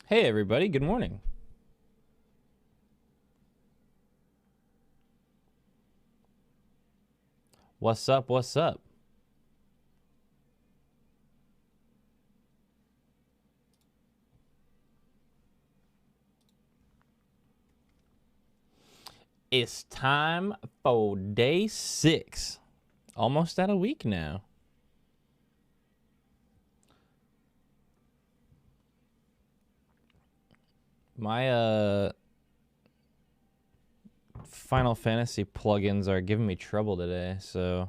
Hey everybody, good morning. What's up, what's up? It's time for day 6. Almost at a week now. My Final Fantasy plugins are giving me trouble today, so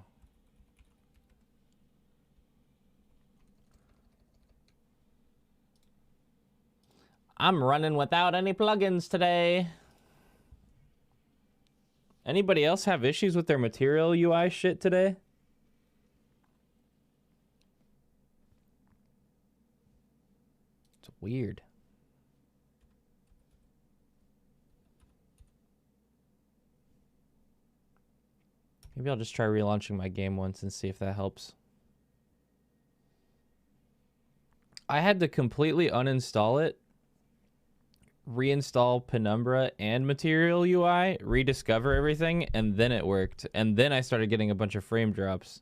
I'm running without any plugins today. Anybody else have issues with their material UI shit today? It's weird. Maybe I'll just try relaunching my game once and see if that helps. I had to completely uninstall it, reinstall Penumbra and Material UI, rediscover everything, and then it worked. And then I started getting a bunch of frame drops.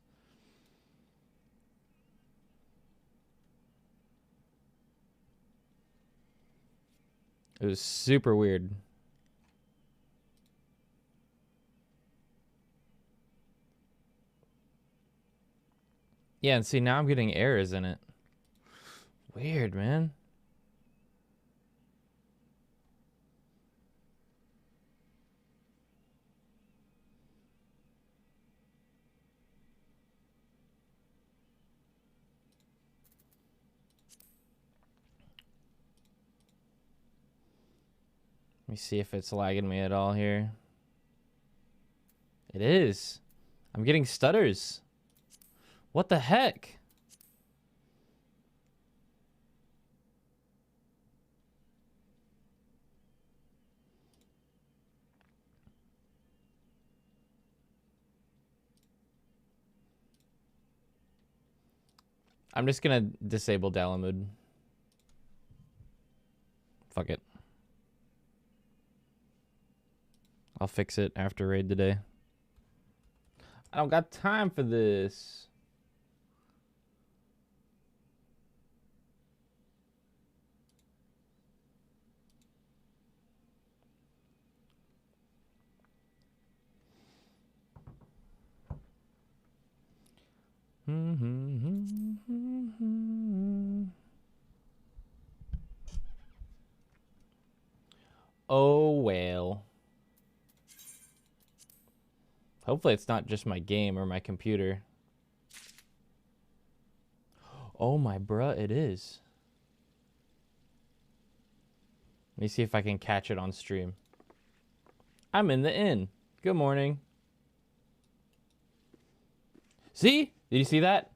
It was super weird. Yeah, and see, now I'm getting errors in it. Weird, man. Let me see if it's lagging me at all here. It is. I'm getting stutters. What the heck? I'm just gonna disable Dalamud. Fuck it. I'll fix it after raid today. I don't got time for this. Oh well. Hopefully it's not just my game or my computer. Oh my bruh, it is. Let me see if I can catch it on stream. I'm in the inn. Good morning. See? Did you see that?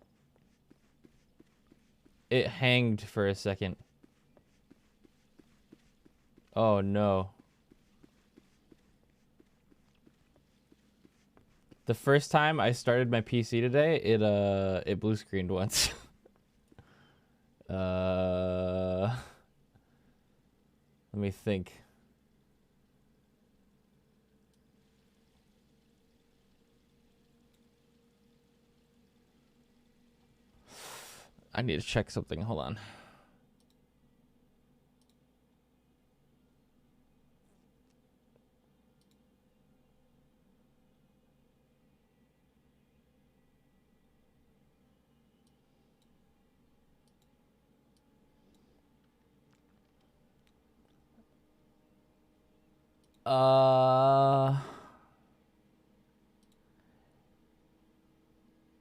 It hanged for a second. Oh no. The first time I started my PC today, it blue screened once. Let me think. I need to check something. Hold on.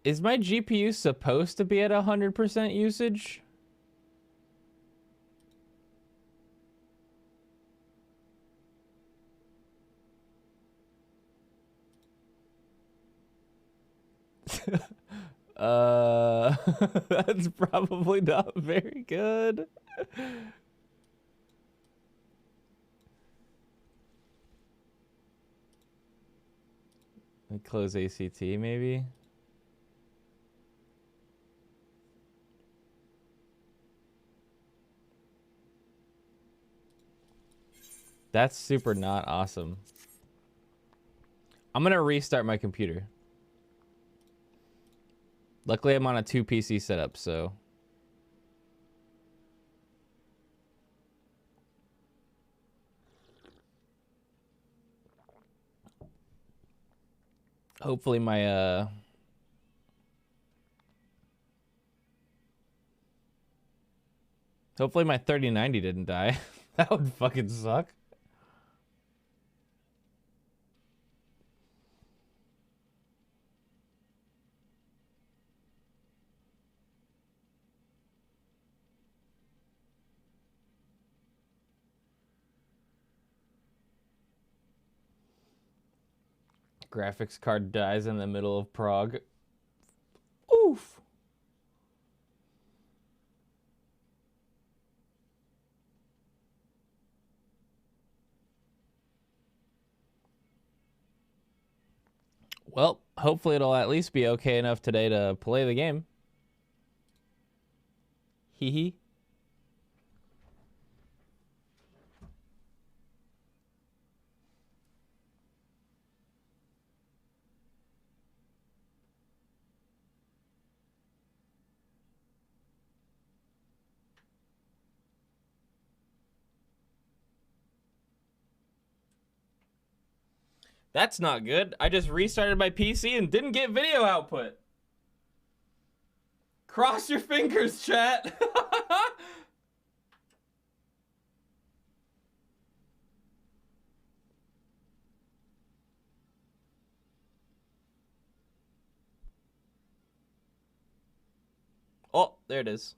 Is my GPU supposed to be at 100% usage? That's probably not very good. Let me close ACT maybe. That's super not awesome. I'm gonna restart my computer. Luckily, I'm on a 2 PC setup, so. Hopefully my 3090 didn't die. That would fucking suck. Graphics card dies in the middle of Prague. Oof. Well, hopefully it'll at least be okay enough today to play the game. Hee hee. That's not good. I just restarted my PC and didn't get video output. Cross your fingers, chat. Oh, there it is.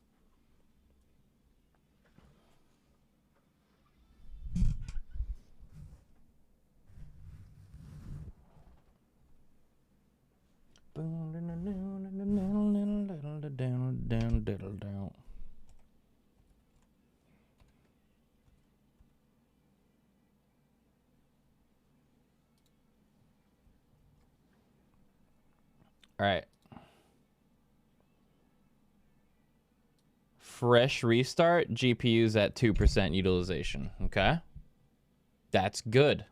All right. Fresh restart, GPU's at 2% utilization, okay? That's good.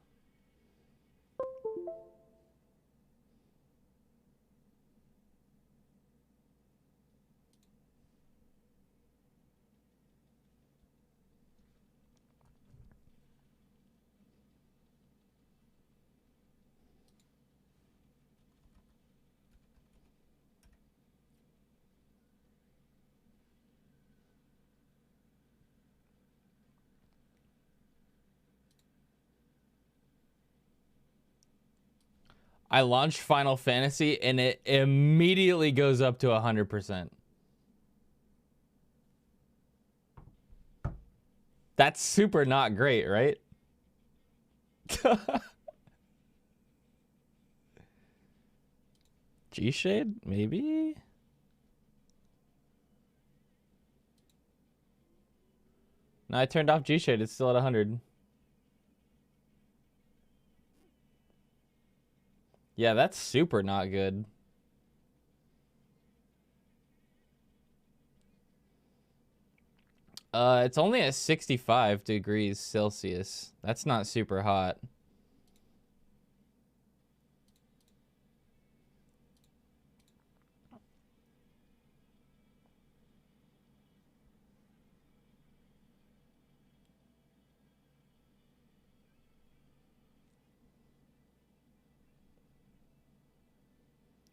I launched Final Fantasy and it immediately goes up to 100%. That's super not great, right? G-Shade? Maybe? No, I turned off G-Shade. It's still at 100. Yeah, that's super not good. It's only at 65 degrees Celsius. That's not super hot.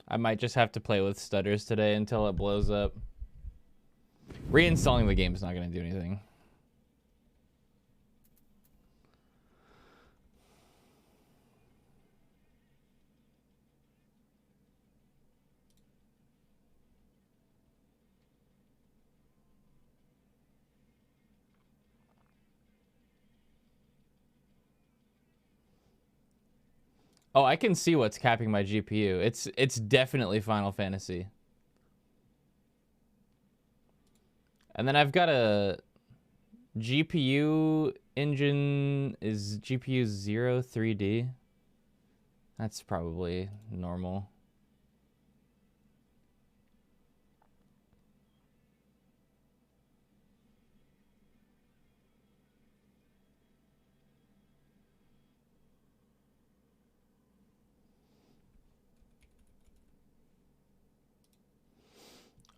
I might just have to play with stutters today until it blows up. Reinstalling the game is not going to do anything. Oh, I can see what's capping my GPU. It's definitely Final Fantasy. And then I've got a GPU engine is GPU 03D. That's probably normal.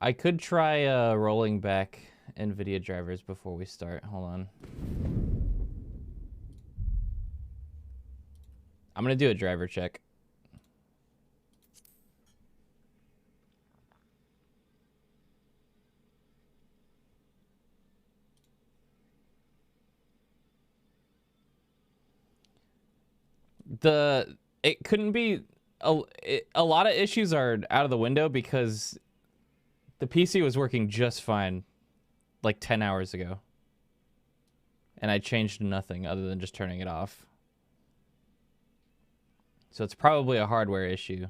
I could try rolling back NVIDIA drivers before we start. Hold on. I'm going to do a driver check. It couldn't be a lot of issues are out of the window because the PC was working just fine like 10 hours ago. And I changed nothing other than just turning it off. So it's probably a hardware issue,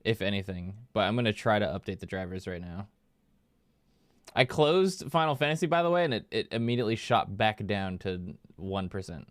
if anything. But I'm going to try to update the drivers right now. I closed Final Fantasy, by the way, and it immediately shot back down to 1%.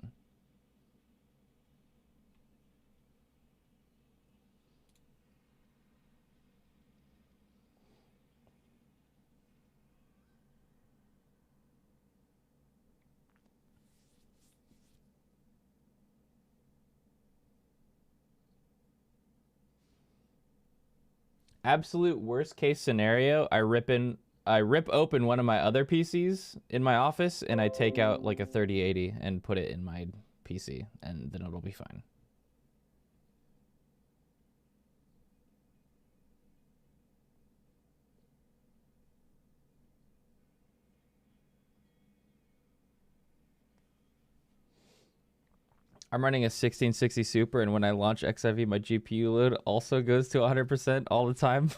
Absolute worst case scenario, I rip open one of my other PCs in my office and I take out like a 3080 and put it in my PC and then it'll be fine. I'm running a 1660 Super, and when I launch XIV, my GPU load also goes to 100% all the time.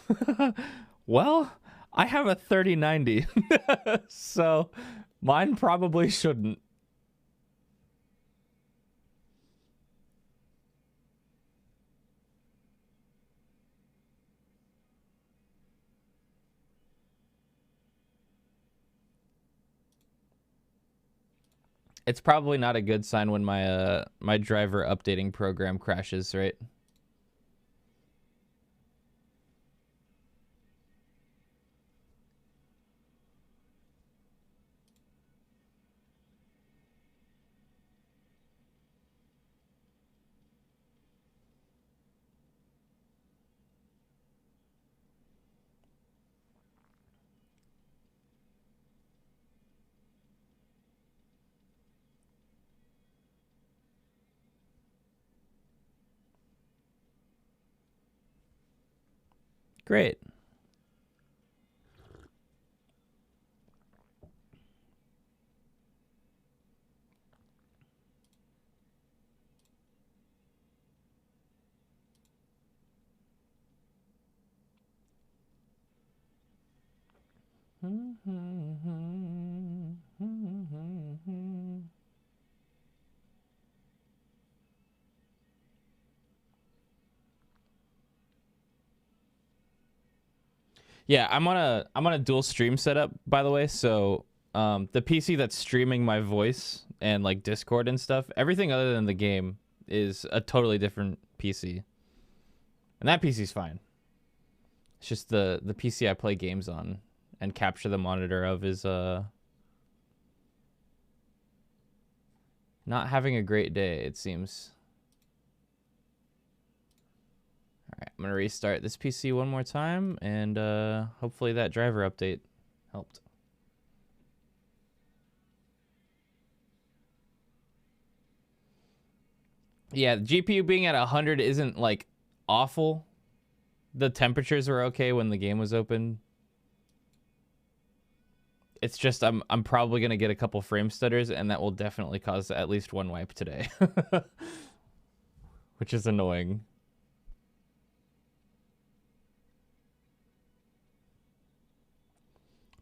Well, I have a 3090, so mine probably shouldn't. It's probably not a good sign when my my driver updating program crashes, right? Great. Yeah, I'm on a dual stream setup, by the way. So the PC that's streaming my voice and like Discord and stuff, everything other than the game is a totally different PC. And that PC's fine. It's just the PC I play games on and capture the monitor of is not having a great day, it seems. All right, I'm going to restart this PC one more time, and hopefully that driver update helped. Yeah, the GPU being at 100 isn't, like, awful. The temperatures were okay when the game was open. It's just I'm probably going to get a couple frame stutters, and that will definitely cause at least one wipe today. Which is annoying.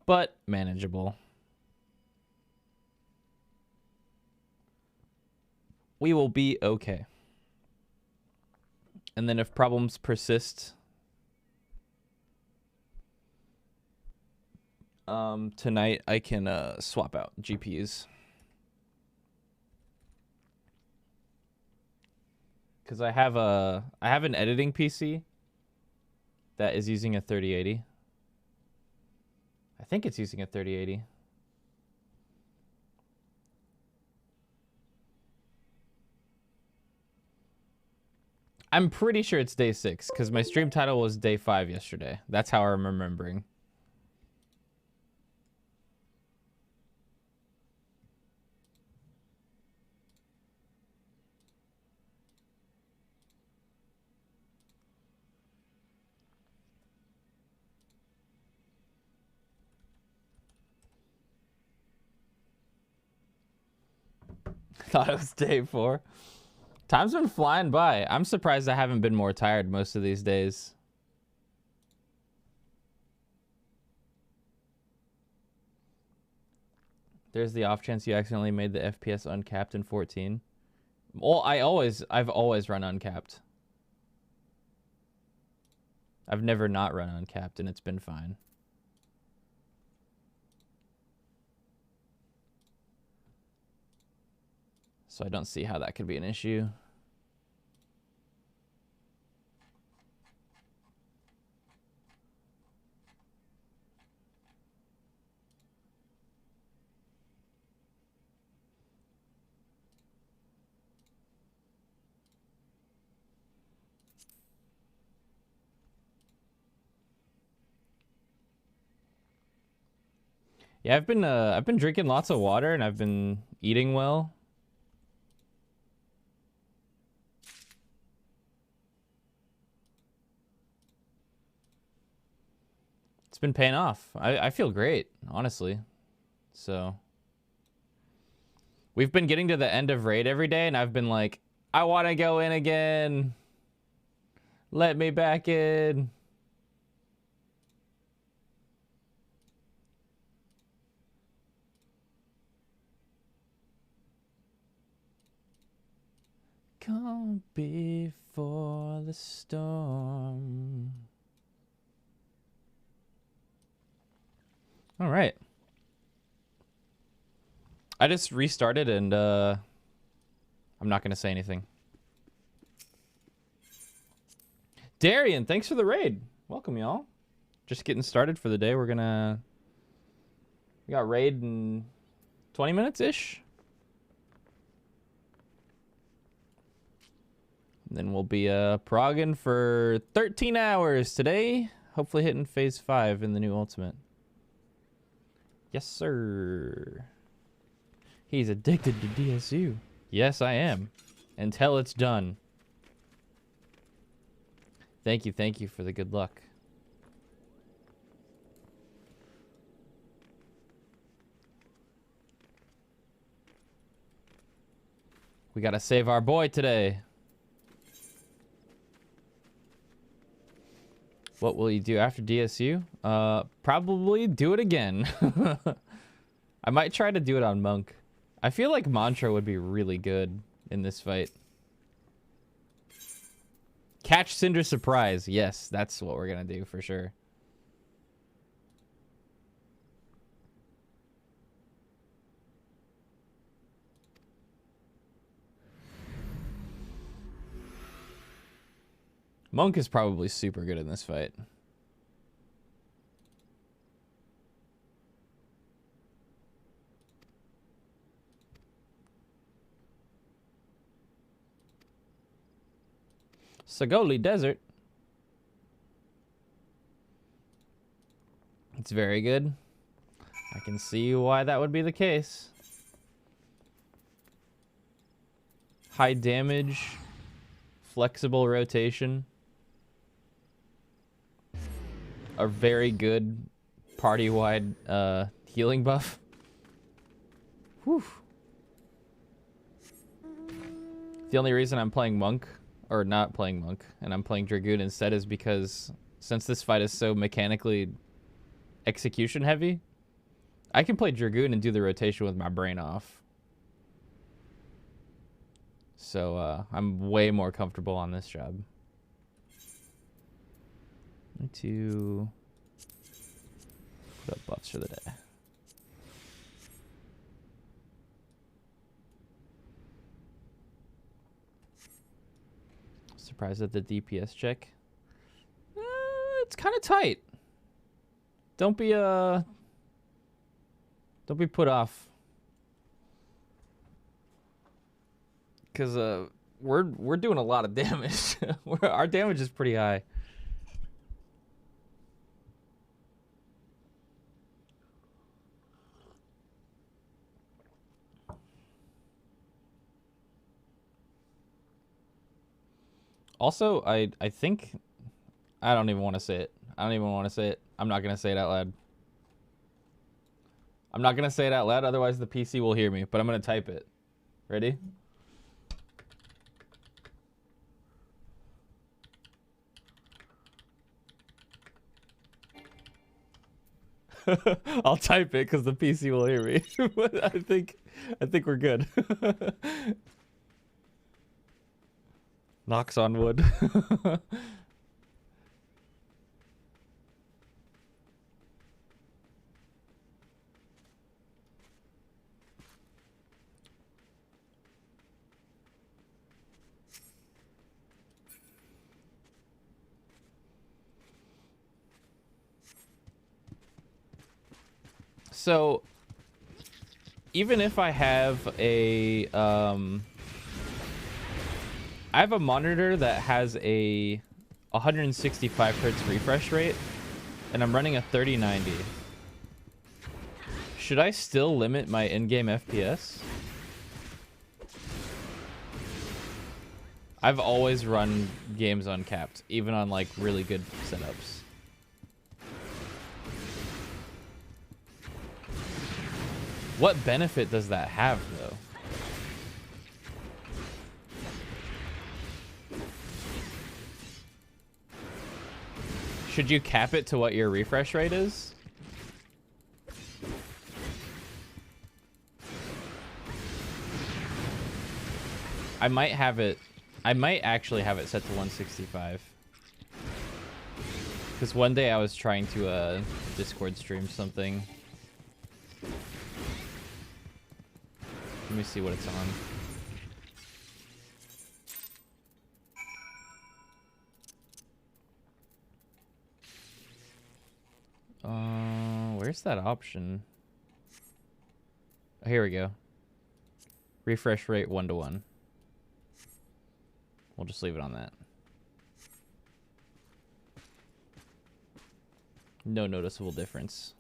But manageable. We will be okay. And then if problems persist, tonight I can swap out GPUs. Because I have an editing PC that is using a 3080. I think it's using a 3080. I'm pretty sure it's day 6 because my stream title was day 5 yesterday. That's how I'm remembering. thought it was day 4. Time's been flying by. I'm surprised I haven't been more tired most of these days. There's the off chance you accidentally made the FPS uncapped in 14. Well, I've always run uncapped. I've never not run uncapped, and it's been fine. So I don't see how that could be an issue. Yeah, I've been drinking lots of water and I've been eating well. It's been paying off. I feel great, honestly. So we've been getting to the end of raid every day and I've been like, I want to go in again. Let me back in. Come before the storm. All right. I just restarted and I'm not going to say anything. Darian, thanks for the raid. Welcome, y'all. Just getting started for the day. We got raid in 20 minutes-ish. Then we'll be progging for 13 hours today. Hopefully hitting phase 5 in the new ultimate. Yes, sir. He's addicted to DSU. Yes, I am. Until it's done. Thank you for the good luck. We gotta save our boy today. What will you do after DSU? Probably do it again. I might try to do it on Monk. I feel like Mantra would be really good in this fight. Catch Cinder Surprise. Yes, that's what we're gonna do for sure. Monk is probably super good in this fight. Sagoli Desert. It's very good. I can see why that would be the case. High damage, flexible rotation. A very good party-wide healing buff. Whew. The only reason I'm playing Monk, or not playing Monk, and I'm playing Dragoon instead is because since this fight is so mechanically execution heavy, I can play Dragoon and do the rotation with my brain off. So I'm way more comfortable on this job. Need to put up buffs for the day. Surprised at the DPS check. It's kind of tight. Don't be put off. Cause we're doing a lot of damage. Our damage is pretty high. Also, I think I don't even want to say it. I don't even want to say it. I'm not going to say it out loud. I'm not going to say it out loud, otherwise the PC will hear me, but I'm going to type it. Ready? I'll type it because the PC will hear me. But I think we're good. Knocks on wood. So, even if I have a, I have a monitor that has a 165 hertz refresh rate, and I'm running a 3090. Should I still limit my in-game FPS? I've always run games uncapped, even on like really good setups. What benefit does that have, though? Should you cap it to what your refresh rate is? I might actually have it set to 165. Because one day I was trying to Discord stream something. Let me see what it's on. Where's that option? Oh, here we go. Refresh rate 1:1. We'll just leave it on that. No noticeable difference.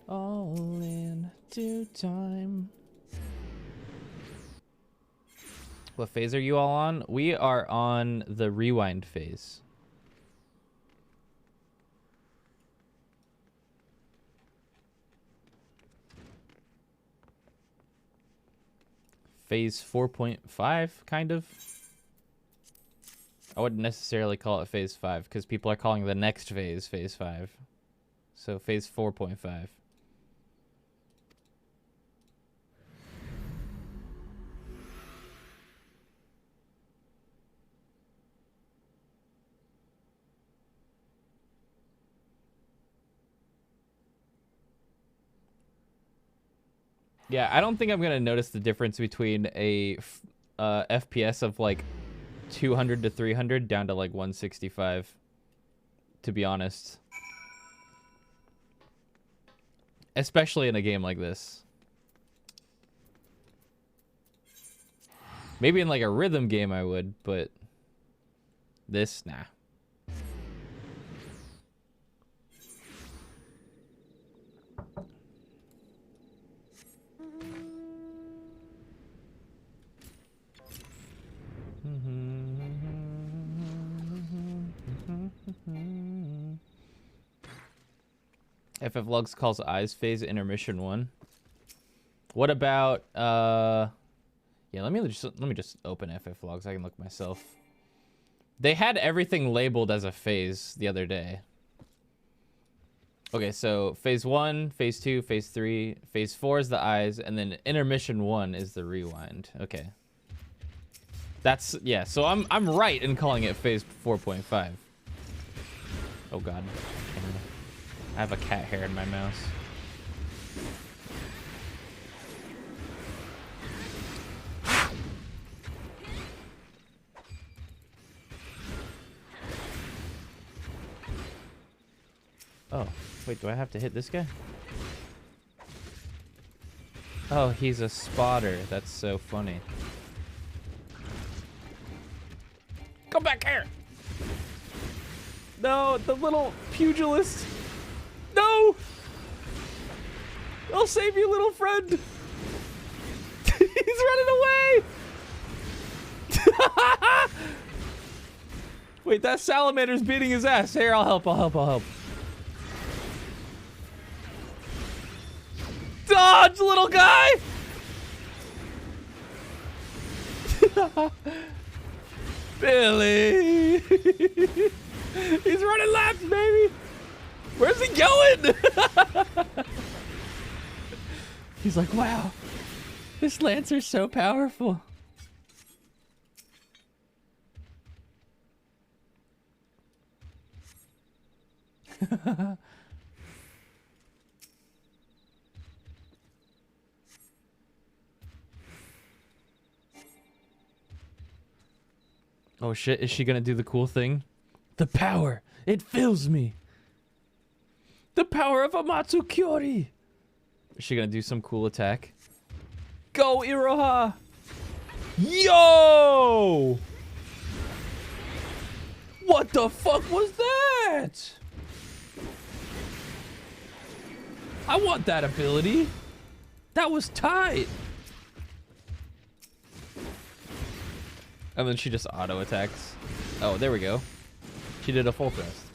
All in due time. What phase are you all on? We are on the rewind phase. Phase 4.5, kind of. I wouldn't necessarily call it phase 5 because people are calling the next phase phase 5. So phase 4.5. Yeah, I don't think I'm going to notice the difference between a FPS of like 200 to 300 down to like 165, to be honest. Especially in a game like this. Maybe in like a rhythm game I would, but this, nah. FF Logs calls eyes phase intermission 1. What about yeah, let me just open FF Logs. I can look myself. They had everything labeled as a phase the other day. Okay, so phase 1, phase 2, phase 3, phase 4 is the eyes, and then intermission 1 is the rewind. Okay. That's, yeah, so I'm right in calling it phase 4.5. Oh god. I have a cat hair in my mouse. Oh, wait, do I have to hit this guy? Oh, he's a spotter. That's so funny. Come back here! No, the little pugilist! No! I'll save you, little friend! He's running away! Wait, that salamander's beating his ass. Here, I'll help. Dodge, little guy! Billy! He's running laps, baby! Where's he going? He's like, wow, this Lancer's so powerful. Oh shit, is she gonna do the cool thing? The power, it fills me. The power of Amatsu Kyori. Is she gonna do some cool attack? Go, Iroha! Yo! What the fuck was that? I want that ability. That was tight. And then she just auto attacks. Oh, there we go. She did a full thrust.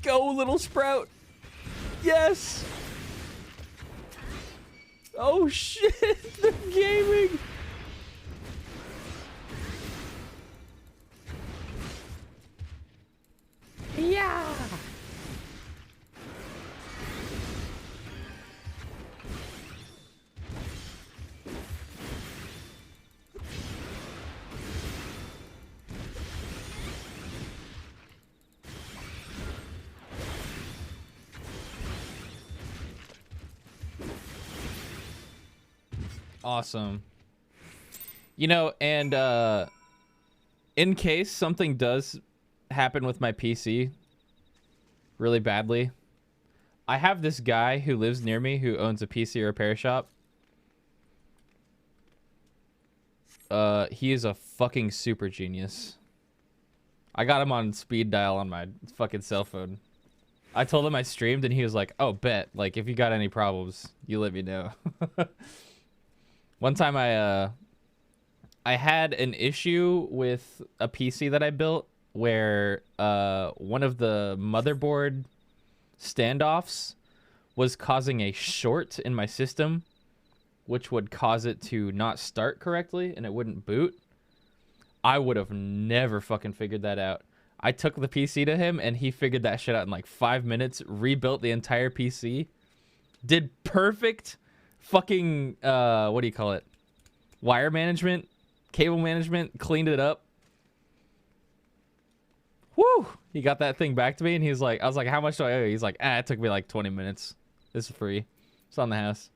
Go, little sprout. Yes. Oh shit, they're gaming. Yeah. Awesome. You know, and in case something does happen with my PC really badly, I have this guy who lives near me who owns a PC repair shop. He is a fucking super genius. I got him on speed dial on my fucking cell phone. I told him I streamed and he was like, oh, bet. Like, if you got any problems, you let me know. One time I had an issue with a PC that I built where one of the motherboard standoffs was causing a short in my system, which would cause it to not start correctly and it wouldn't boot. I would have never fucking figured that out. I took the PC to him and he figured that shit out in like 5 minutes, rebuilt the entire PC, did perfect fucking what do you call it, wire management, cable management, cleaned it up. Woo! He got that thing back to me and he was like, I was like, how much do I owe you? He's like, it took me like 20 minutes. This is free. It's on the house.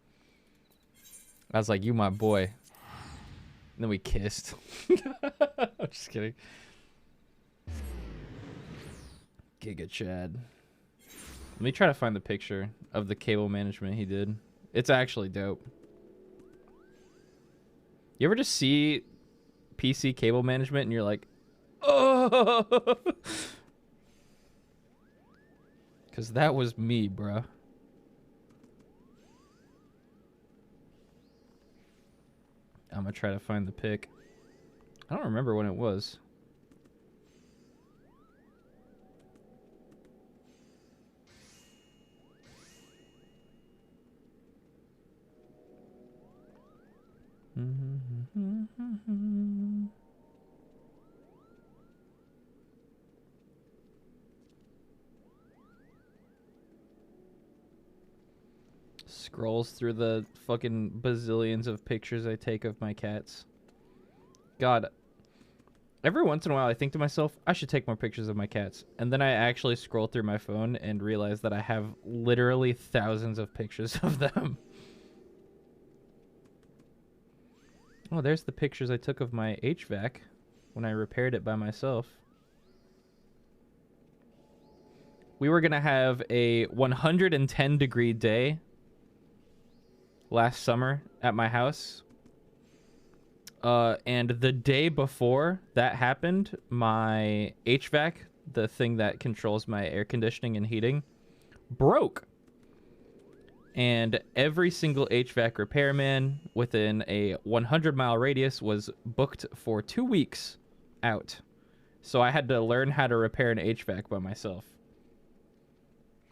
I was like, you my boy. And then we kissed. I'm just kidding. Giga Chad. Let me try to find the picture of the cable management he did. It's actually dope. You ever just see PC cable management and you're like, oh, because that was me, bruh. I'm gonna try to find the pic. I don't remember when it was. Scrolls through the fucking bazillions of pictures I take of my cats. God, every once in a while I think to myself, I should take more pictures of my cats. And then I actually scroll through my phone and realize that I have literally thousands of pictures of them. Oh, there's the pictures I took of my HVAC when I repaired it by myself. We were going to have a 110-degree day last summer at my house. And the day before that happened, my HVAC, the thing that controls my air conditioning and heating, broke. and every single HVAC repairman within a 100-mile radius was booked for 2 weeks out. So I had to learn how to repair an HVAC by myself.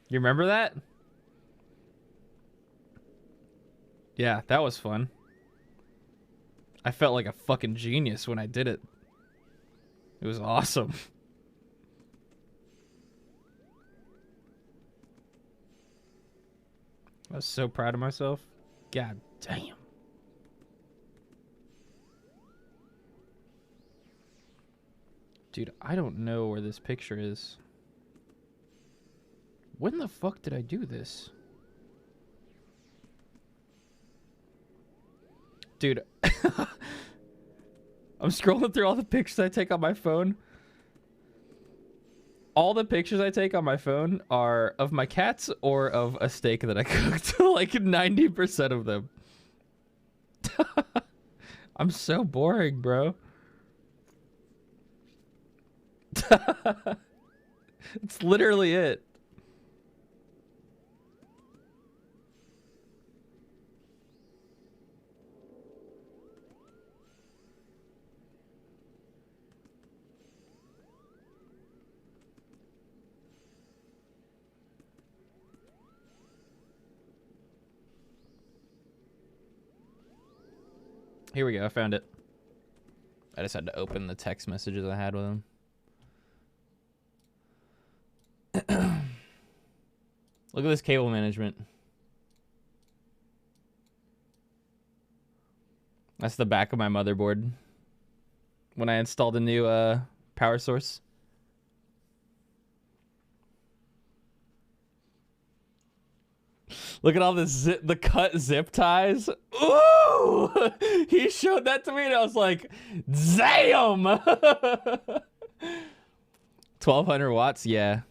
You remember that? Yeah, that was fun. I felt like a fucking genius when I did it. It was awesome. I was so proud of myself. God damn. Dude, I don't know where this picture is. When the fuck did I do this? Dude, I'm scrolling through all the pictures I take on my phone. All the pictures I take on my phone are of my cats or of a steak that I cooked. Like 90% of them. I'm so boring, bro. It's literally it. Here we go. I found it. I just had to open the text messages I had with him. Look at this cable management. That's the back of my motherboard when I installed a new power source. Look at all the cut zip ties. Ooh! He showed that to me and I was like, damn! 1200 watts, yeah.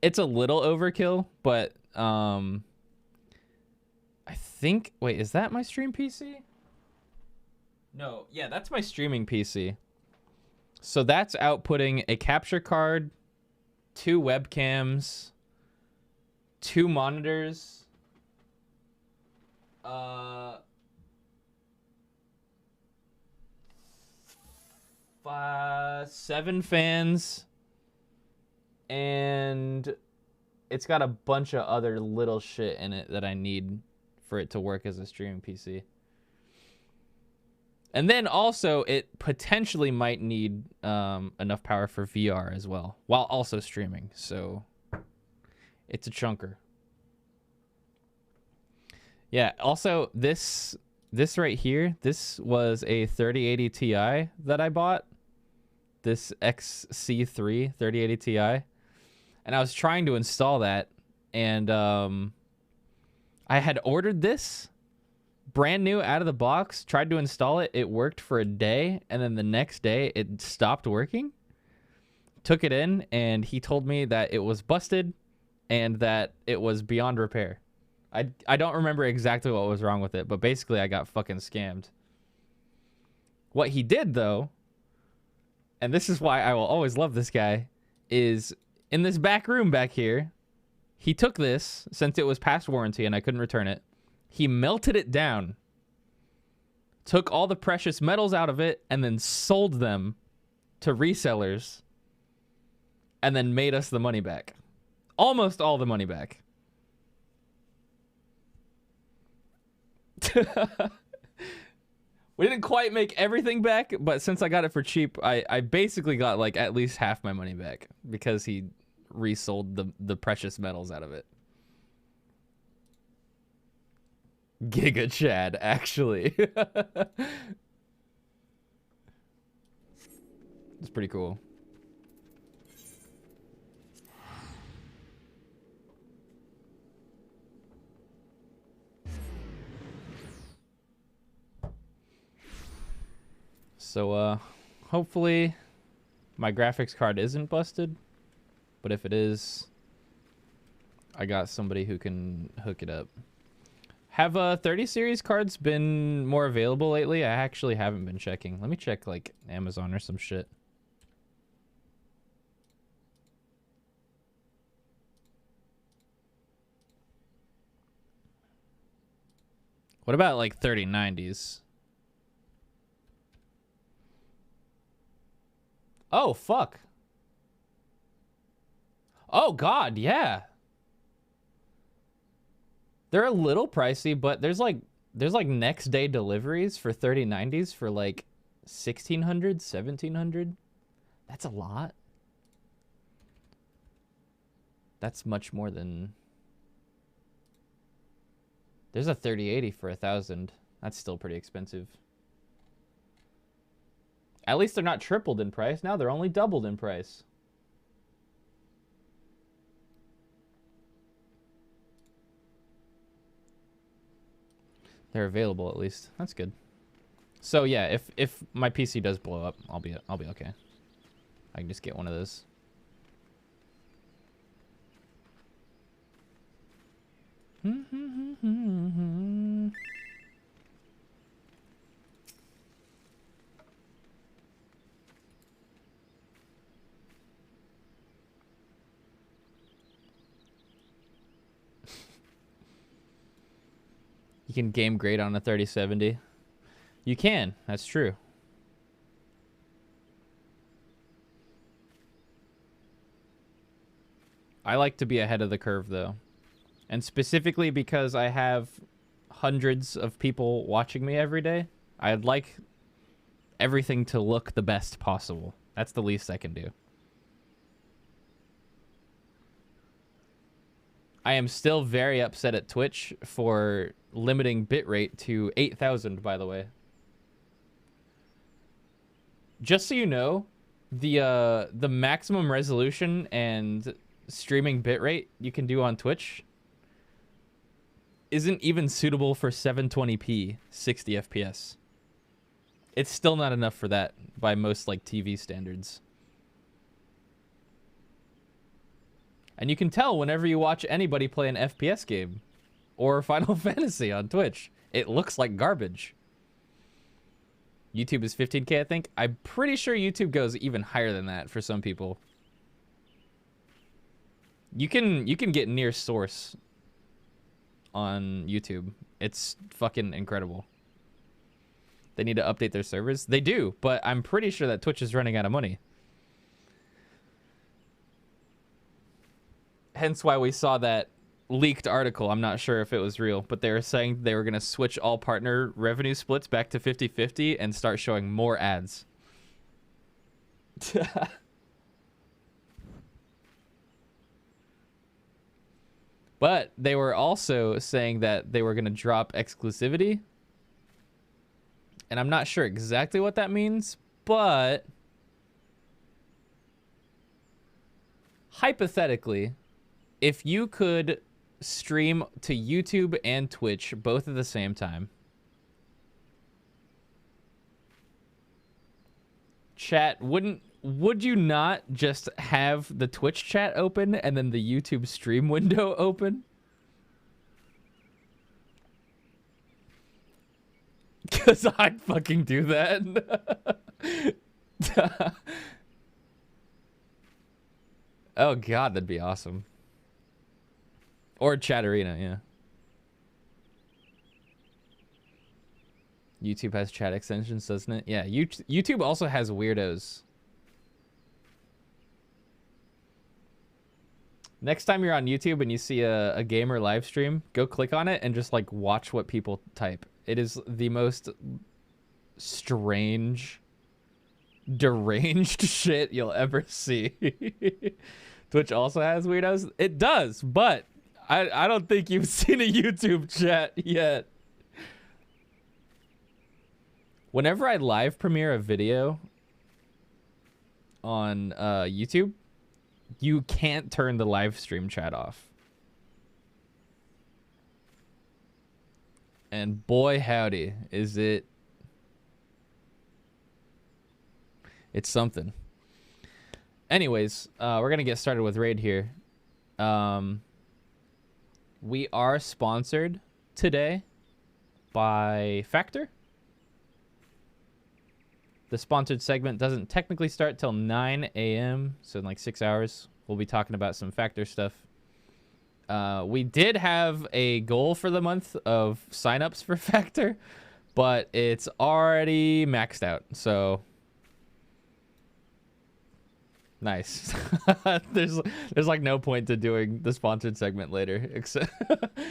It's a little overkill, but I think, wait, is that my stream PC? No, yeah, that's my streaming PC. So that's outputting a capture card, 2 webcams, 2 monitors, 7 fans, and it's got a bunch of other little shit in it that I need for it to work as a streaming PC. And then also it potentially might need enough power for VR as well, while also streaming. So it's a chunker. Yeah, also this right here, this was a 3080 Ti that I bought. This XC3 3080 Ti. And I was trying to install that, and I had ordered this brand new out of the box, tried to install it, it worked for a day, and then the next day it stopped working. Took it in, and he told me that it was busted and that it was beyond repair. I don't remember exactly what was wrong with it, but basically I got fucking scammed. What he did, though, and this is why I will always love this guy, is in this back room back here, he took this, since it was past warranty and I couldn't return it, he melted it down, took all the precious metals out of it, and then sold them to resellers, and then made us the money back. Almost all the money back. We didn't quite make everything back, but since I got it for cheap, I basically got like at least half my money back because he resold the precious metals out of it. Giga Chad, actually. It's pretty cool. So, hopefully my graphics card isn't busted, but if it is, I got somebody who can hook it up. Have 30 series cards been more available lately? I actually haven't been checking. Let me check like Amazon or some shit. What about like 3090s? Oh, fuck. Oh, God, yeah. They're a little pricey, but there's like next day deliveries for 3090s for like 1600, 1700. That's a lot. That's much more than... There's a 3080 for 1,000. That's still pretty expensive. At least they're not tripled in price. Now they're only doubled in price. They're available at least. That's good. So yeah, if my PC does blow up, I'll be okay. I can just get one of those. You can game great on a 3070. You can. That's true. I like to be ahead of the curve, though. And specifically because I have hundreds of people watching me every day, I'd like everything to look the best possible. That's the least I can do. I am still very upset at Twitch for limiting bitrate to 8,000, by the way. Just so you know, the maximum resolution and streaming bitrate you can do on Twitch isn't even suitable for 720p 60 FPS. It's still not enough for that by most like TV standards. And you can tell whenever you watch anybody play an FPS game or Final Fantasy on Twitch, it looks like garbage. YouTube is 15K, I think. I'm pretty sure YouTube goes even higher than that for some people. You can get near source on YouTube. It's fucking incredible. They need to update their servers. They do, but I'm pretty sure that Twitch is running out of money. Hence why we saw that leaked article. I'm not sure if it was real, but they were saying they were going to switch all partner revenue splits back to 50-50 and start showing more ads. But they were also saying that they were going to drop exclusivity. And I'm not sure exactly what that means, but hypothetically, if you could stream to YouTube and Twitch both at the same time, chat, would you not just have the Twitch chat open and then the YouTube stream window open? Because I'd fucking do that. Oh god, that'd be awesome. Or Chat Arena, yeah. YouTube has chat extensions, doesn't it? Yeah, YouTube also has weirdos. Next time you're on YouTube and you see a gamer live stream, go click on it and just like watch what people type. It is the most strange, deranged shit you'll ever see. Twitch also has weirdos. It does, but I don't think you've seen a YouTube chat yet. Whenever I live premiere a video on YouTube, you can't turn the live stream chat off. And boy howdy, is it... It's something. Anyways, we're going to get started with Raid here. We are sponsored today by Factor. The sponsored segment doesn't technically start till 9 a.m., so in like 6 hours. We'll be talking about some Factor stuff. We did have a goal for the month of signups for Factor, but it's already maxed out. So nice. there's like no point to doing the sponsored segment later, except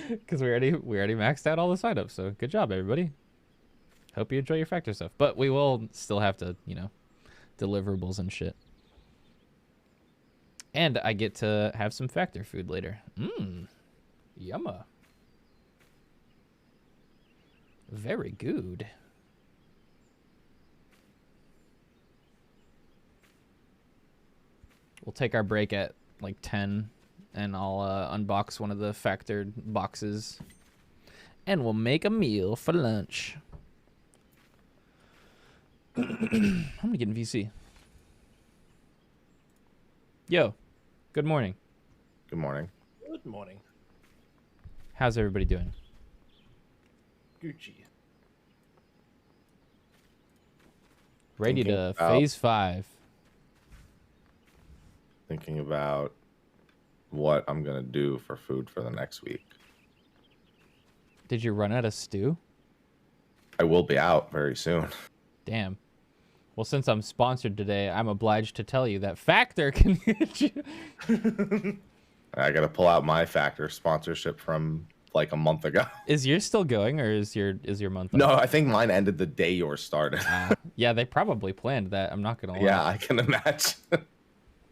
because we already maxed out all the signups. So good job, everybody. Hope you enjoy your Factor stuff, but we will still have to, you know, deliverables and shit. And I get to have some Factor food later. Yumma. Very good. We'll take our break at like 10, and I'll unbox one of the Factored boxes, and we'll make a meal for lunch. I'm gonna get in VC. Yo, good morning. Good morning. Good morning. How's everybody doing? Gucci. Ready to phase 5. Thinking about what I'm gonna do for food for the next week. Did you run out of stew? I will be out very soon. Damn. Well, since I'm sponsored today, I'm obliged to tell you that Factor can get you. I gotta pull out my Factor sponsorship from like a month ago. Is yours still going, or is your month? No, I think mine ended the day yours started. Yeah, they probably planned that. I'm not gonna lie. Yeah, I can imagine.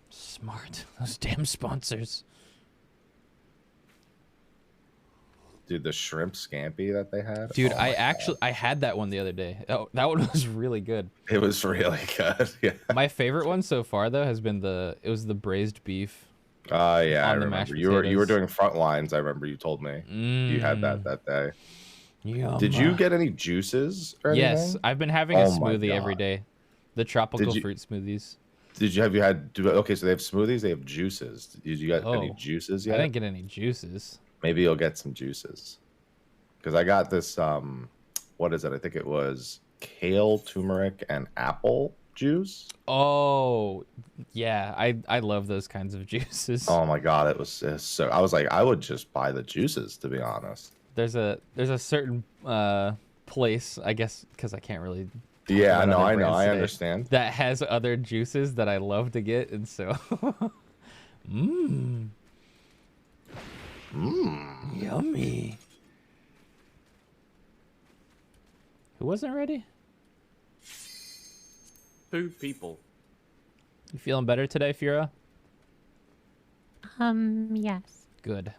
Smart. Those damn sponsors. Dude, the shrimp scampi that they had. Dude, oh I had that one the other day. Oh, that one was really good. It was really good. Yeah. My favorite one so far though has been the braised beef. Yeah, I on the mashed remember. You were potatoes. doing front lines. I remember you told me you had that day. Yum. Did you get any juices or anything? Yes, I've been having a Oh my smoothie every God. day. The tropical you- fruit smoothies. Have you had? Okay, so they have smoothies. They have juices. Did you get any Oh, juices I yet? didn't get any juices. Maybe you'll get some juices. Because I got this. What is it? I think it was kale, turmeric, and apple juice. Oh, yeah, I love those kinds of juices. Oh my god, it was so. I was like, I would just buy the juices, to be honest. There's a certain place, I guess, because I can't really. Yeah, about no, other I know, brands I today, understand. that has other juices that I love to get, and so. Yummy. Who wasn't ready? 2 people. You feeling better today, Fura? Yes. Good.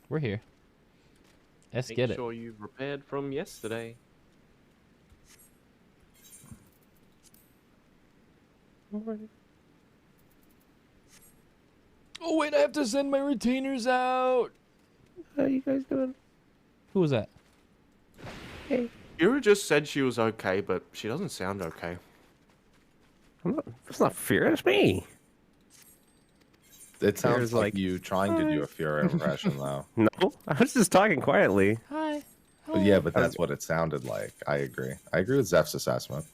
We're here. Let's get Make it. sure you've repaired from yesterday. Oh wait, I have to send my retainers out. How you guys doing? Who was that? Hey. Yura just said she was okay, but she doesn't sound okay. That's not fear, it's me. It sounds Fear's like like, you trying to do a Fuhrer impression, though. No, I was just talking quietly. Hi. But yeah, but that's what it sounded like. I agree. I agree with Zeph's assessment.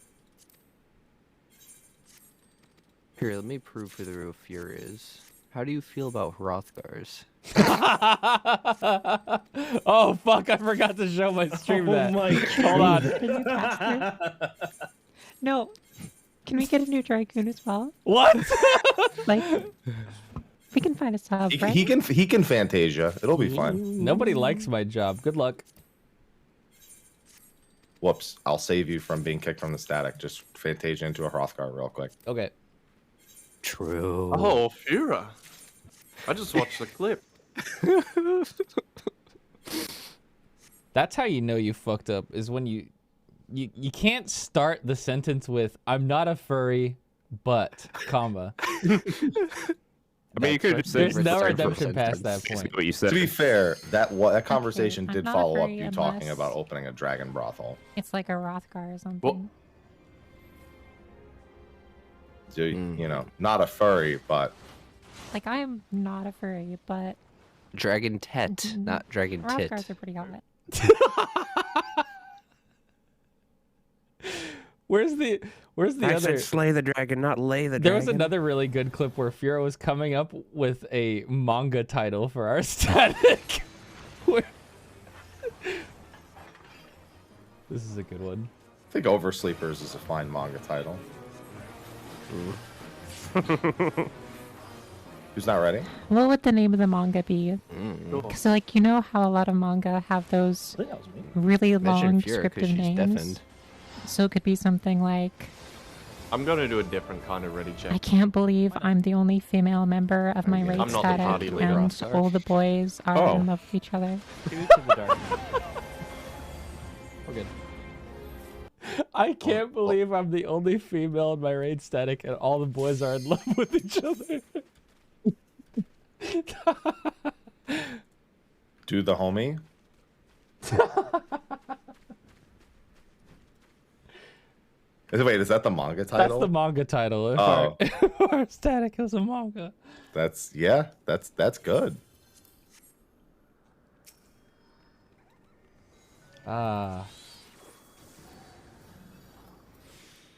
Here, let me prove who the real fear is. How do you feel about Hrothgars? Oh fuck! I forgot to show my stream that. my Hold on. The new pastor? No. Can we get a new Dragoon as well? What? Like, we can find a sub, right? He can Fantasia. It'll be fine. Nobody likes my job. Good luck. Whoops! I'll save you from being kicked from the static. Just Fantasia into a Hrothgar real quick. Okay. True. Oh, Fura. I just watched the clip. That's how you know you fucked up. Is when you can't start the sentence with "I'm not a furry, but," comma. I mean, you could have said There's no sorry for redemption a past sentence. that point. What you said. To be fair, that conversation I'm did not follow up very you talking unless- about opening a dragon brothel. It's like a Hrothgar or something. Well- So, you know, not a furry, but Like, I'm not a furry, but Dragon Tet, not Dragon Tit. Hrothgars are pretty hot. Where's the I other? said slay the dragon, not lay the There dragon. was another really good clip where Furo was coming up with a manga title for our static. Where- This is a good one. I think Oversleepers is a fine manga title. Who's not ready? What would the name of the manga be? Cool. Because, like, you know how a lot of manga have those I think that was me. really Mention long Fiora 'cause descriptive she's names. deafened. So it could be something like, I'm gonna do a different kind of ready check. I can't believe I'm the only female member of my Okay. raid I'm not the static, party leader, and Rockstar. all the boys are Oh. in love with each other. We're good. I can't believe I'm the only female in my raid static and all the boys are in love with each other. Do the homie. Wait, is that the manga title? That's the manga title. If Oh. our static is a manga. That's good. Ah.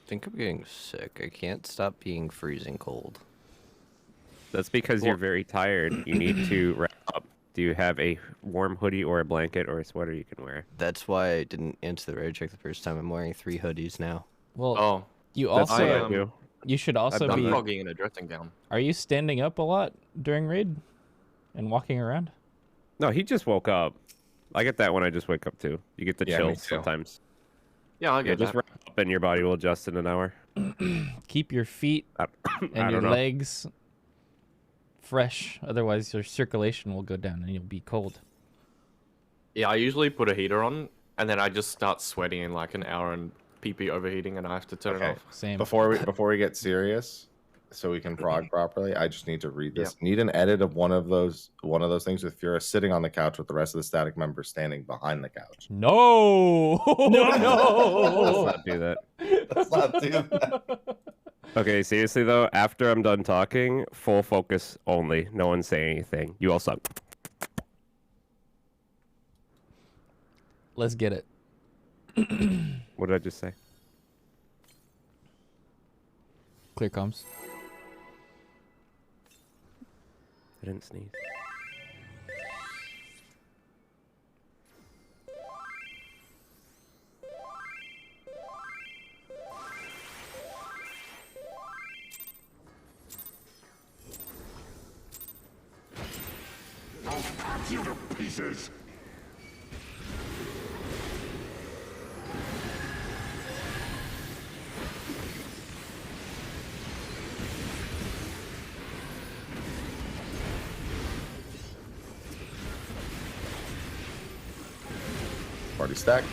I think I'm getting sick. I can't stop being freezing cold. That's because you're very tired. You need to wrap up. Do you have a warm hoodie or a blanket or a sweater you can wear? That's why I didn't answer the raid check the first time. I'm wearing 3 hoodies now. Well, Oh, you That's also what I, I do. you should also done I'm be. that. fogging in a dressing gown. Are you standing up a lot during raid and walking around? No, he just woke up. I get that when I just wake up too. You get the Yeah, me chills too. sometimes. Yeah, I Yeah, get just that. wrap up and your body will adjust in an hour. Keep your feet I and don't your know. legs fresh, otherwise your circulation will go down and you'll be cold. Yeah, I usually put a heater on, and then I just start sweating in like an hour and PP overheating, and I have to turn it Okay. off. Same. Before we get serious, so we can prog properly, I just need to read this. Need an edit of one of those things with Fura sitting on the couch with the rest of the static members standing behind the couch. No, Let's no. not do that. Let's not do that. Okay, seriously though, after I'm done talking, full focus only. No one say anything. You all suck. Let's get it. What did I just say? Clear comms. I didn't sneeze. You to pieces! Party stack.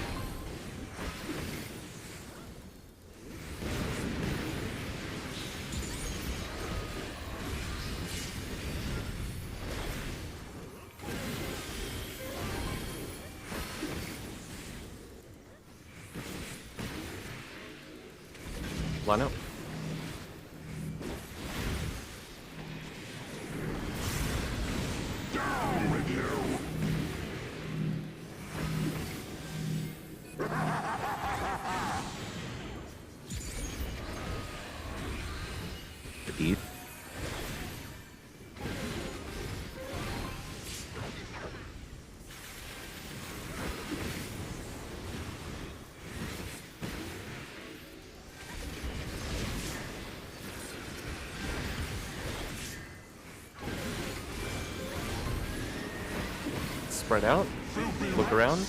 Line up. Down with you! Eat. Spread out. Look around.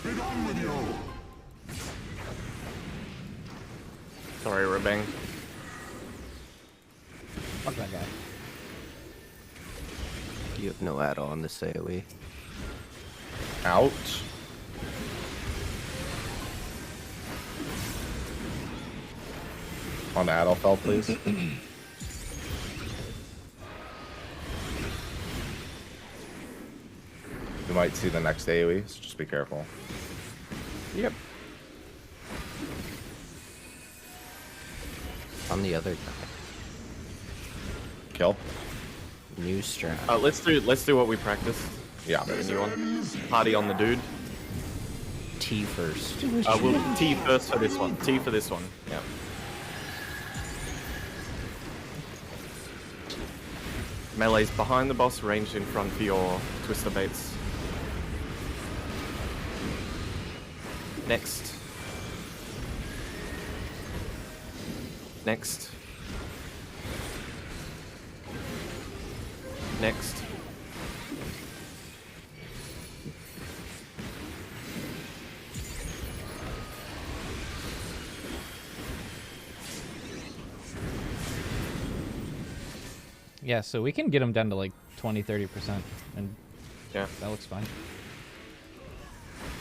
Be done with you! Sorry, Rebang. Fuck that guy. You have no add-on to say we. Out. On Adelfeld, please. You might see the next AoE, so just be careful. Yep. On the other guy. Kill. New strat. Let's do what we practiced. Yeah. The new one. Party on the dude. T first. We'll T first for this one. T for this one. Yeah. Melee's behind the boss, ranged in front for your twister baits. Next. Next. Next. Yeah, so we can get them down to like 20-30%, and Yeah. that looks fine.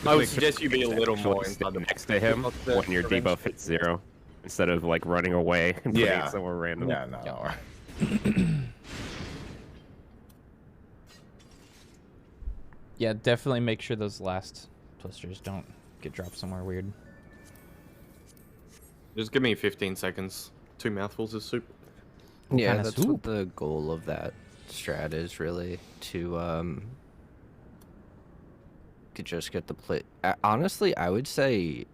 I would suggest you be a little more inside the next to him when your debuff hits 0, instead of like running away and putting it somewhere random. Yeah, no. Yeah, definitely make sure those last twisters don't get dropped somewhere weird. Just give me 15 seconds. 2 mouthfuls of soup. Yeah, kinda that's soup? what the goal of that strat is, really, to just get the play. Honestly, I would say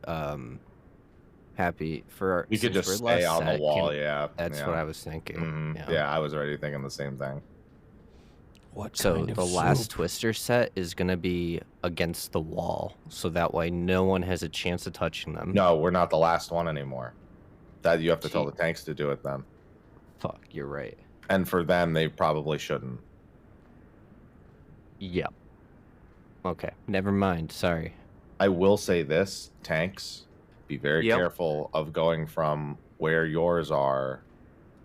happy for You could just stay on the wall, yeah. That's what I was thinking. Mhm. Yeah, I was already thinking the same thing. So the last twister set is gonna be against the wall, so that way no one has a chance of touching them. No, we're not the last one anymore. That you have to tell the tanks to do it then. Fuck, you're right. And for them, they probably shouldn't. Yep. Okay, never mind. Sorry. I will say this, tanks, be very Yep. careful of going from where yours are.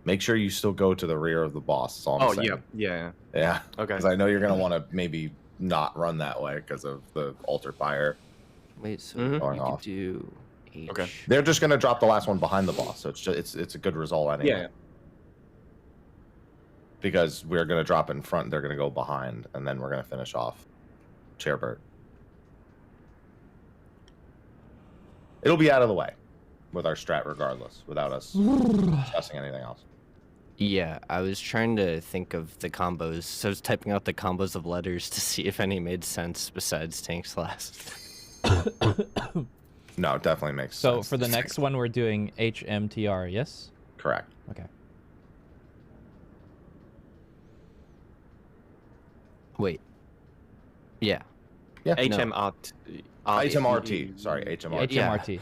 Make sure you still go to the rear of the boss. That's all I'm saying. Yeah. Yeah. Okay. Because I know you're going to want to maybe not run that way because of the altar fire. Wait, so Mhm. you Going could off. do H. Okay. They're just going to drop the last one behind the boss. So it's just, it's a good result anyway. Yeah. Because we're going to drop in front, they're going to go behind, and then we're going to finish off Chairbird. It'll be out of the way with our strat regardless, without us discussing anything else. Yeah, I was trying to think of the combos. So I was typing out the combos of letters to see if any made sense besides tanks last. No, it definitely makes So sense. for the next one, we're doing HMTR, yes? Correct. Okay. Wait. Yeah. Yeah. HMRT. HMRT. Sorry, HMRT. HMRT.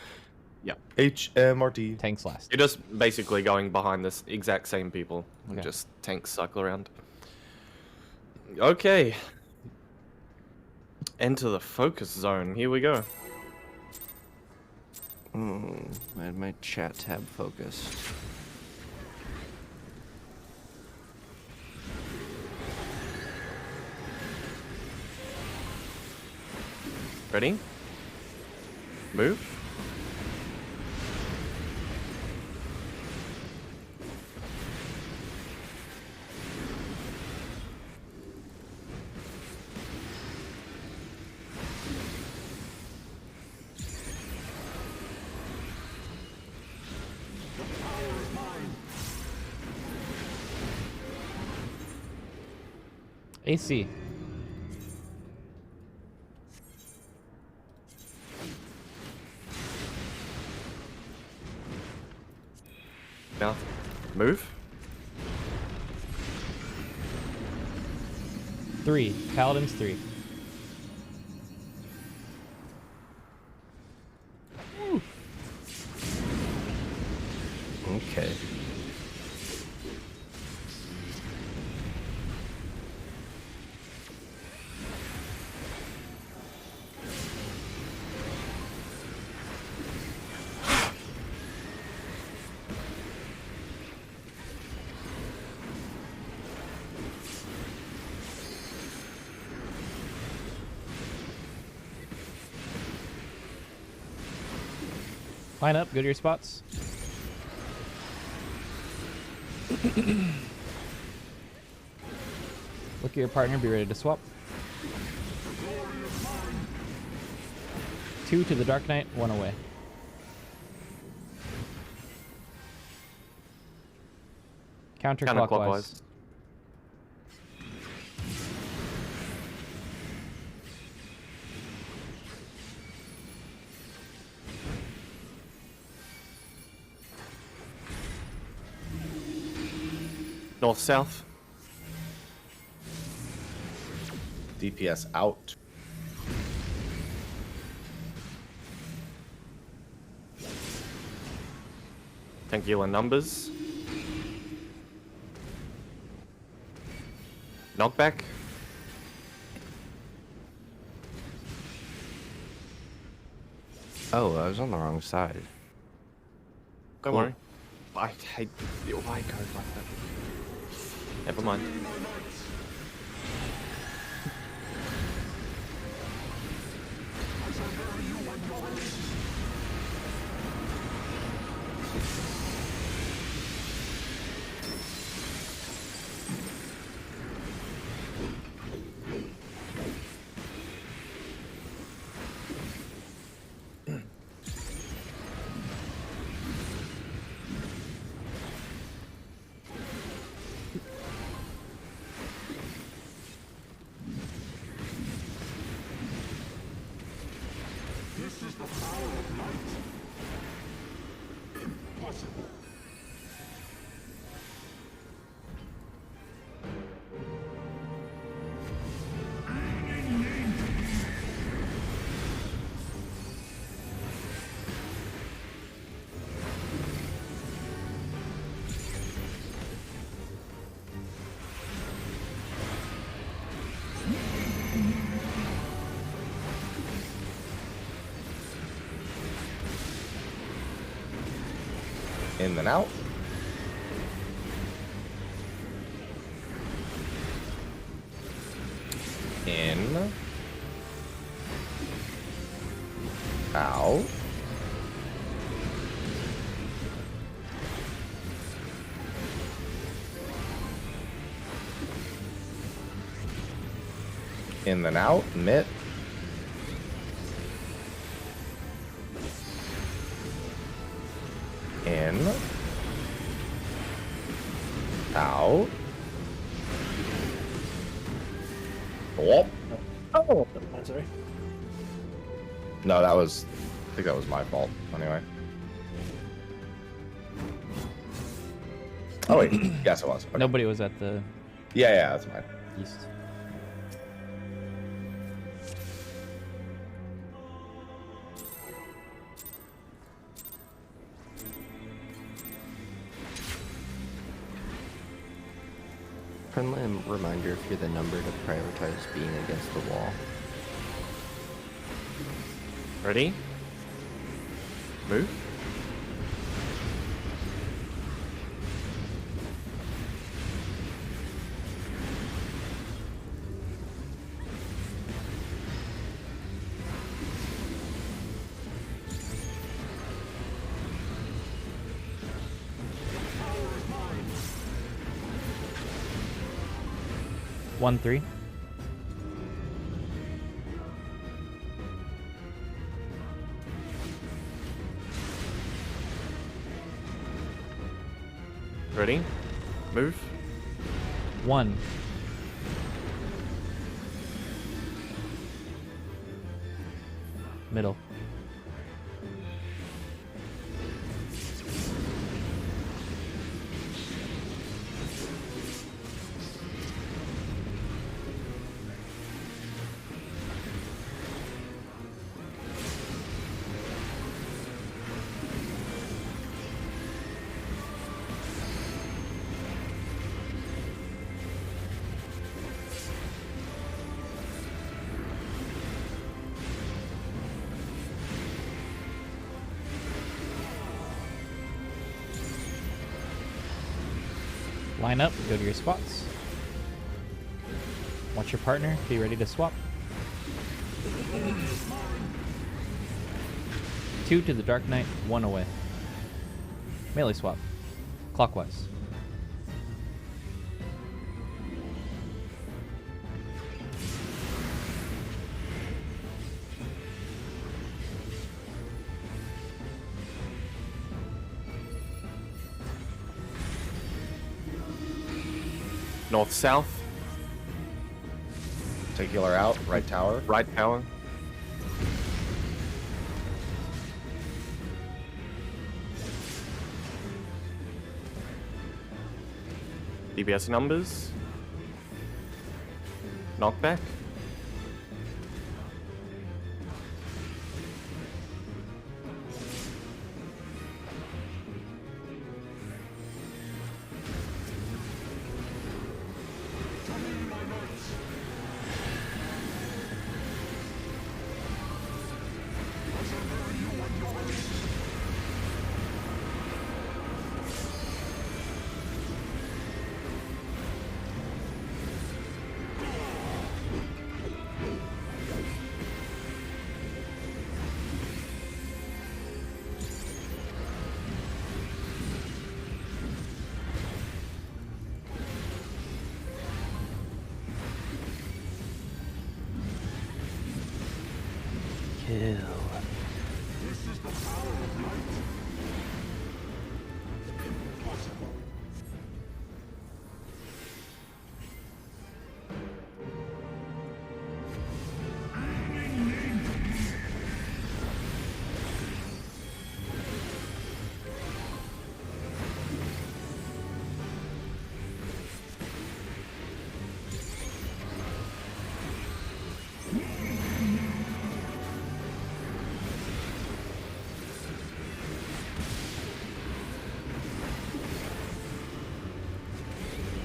HMRT. Tanks last. You're just basically going behind this exact same people. And Okay. just tanks cycle around. Okay. Enter the focus zone. Here we go. I had my chat tab focused. Ready? Move. AC. Now, move. 3. Paladins 3. Okay. Line up, go to your spots. Look at your partner, be ready to swap. 2 to the Dark Knight, 1 away. Counterclockwise. Counterclockwise. North south. DPS out. Tangular numbers. Knockback. Oh, I was on the wrong side. Don't worry. I hate the white code like that. Never mind. This is the power of light. Impossible. In and out. In. Out. In and out. Mitt. In. Out. Oh. Oh, sorry. No, that was. I think that was my fault. Anyway. Oh wait. Yes, it was. Okay. Nobody was at the Yeah, that's mine. east. Friendly reminder if you're the number to prioritize being against the wall. Ready? Move. One, 3. Ready? Move. 1. Middle. Line up, go to your spots. Watch your partner, be ready to swap. 2 to the Dark Knight, 1 away. Melee swap. Clockwise. North south. Particular out. Right tower. Right tower. DPS numbers. Knockback.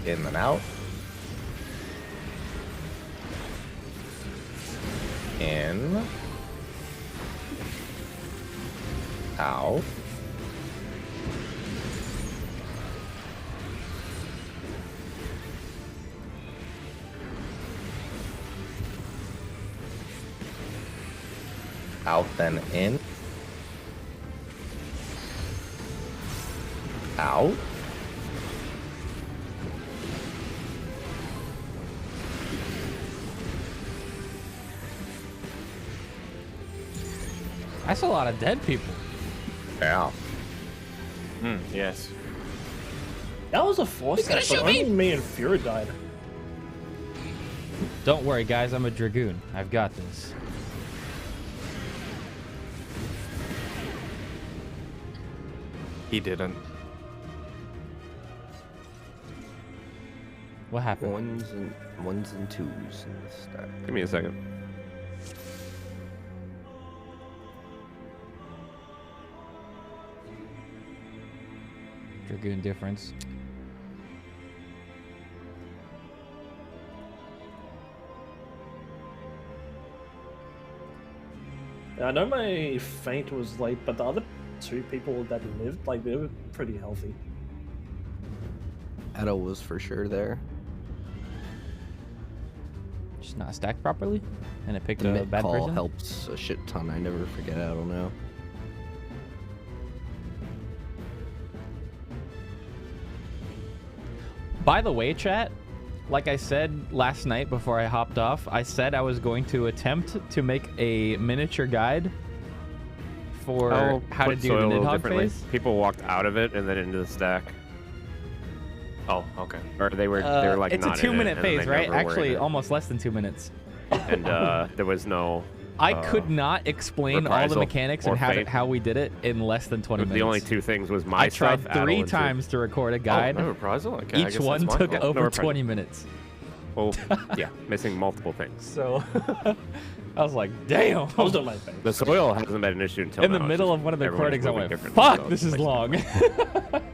In and out. In. Out. Out, then in. Out. That's a lot of dead people. Yeah. Yes. That was a force step, but only me and Fury died. Don't worry, guys. I'm a Dragoon. I've got this. He didn't. What happened? Ones and twos in the stack. Give me a second. Dragoon difference. Yeah, I know my feint was late, but the other two people that lived, like, they were pretty healthy. Edo was for sure there. Just not stacked properly, and it picked The a mid bad call person. helps a shit ton. I never forget Edo now. By the way, chat, like I said last night before I hopped off, I said I was going to attempt to make a miniature guide for how to put do soil the a little Nidhogg differently. phase. People walked out of it and then into the stack, Oh, okay. or they were like it's not a in it, 2-minute and then phase, they right? never were in Actually, it. almost less than 2 minutes. And there was no. I could not explain all the reprisal mechanics or and fate. how we did it in less than 20 minutes. The only two things was my I tried stuff, 3 Adel, times to record a guide. Oh, no reprisal? Okay, I Each guess one that's my took fault. over No reprisal. 20 minutes. Well, yeah, missing multiple things. So I was like, damn. I was doing my thing. The soil hasn't been an issue until In the now, it's middle just of one of the everyone's recordings, I moving went, differently, fuck, so this it's is like- long.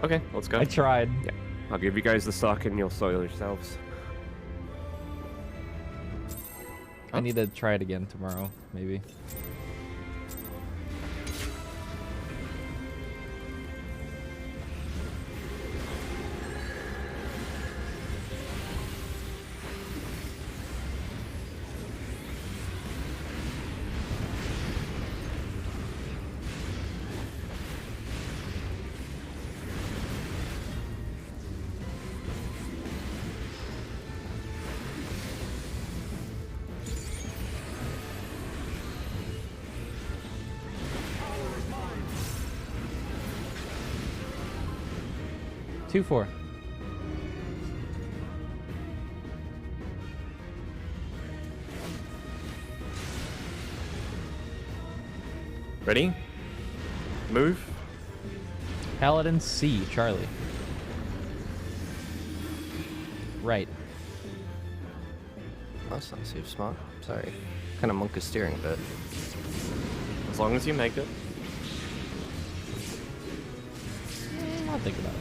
Okay, let's go. I tried. Yeah, I'll give you guys the suck and you'll soil yourselves. I need to try it again tomorrow, maybe. Two, 4. Ready? Move. Paladin C, Charlie. right. Oh, that's not a safe spot. Sorry. Kind of monk is steering a bit. As long as you make it. I'll think about it.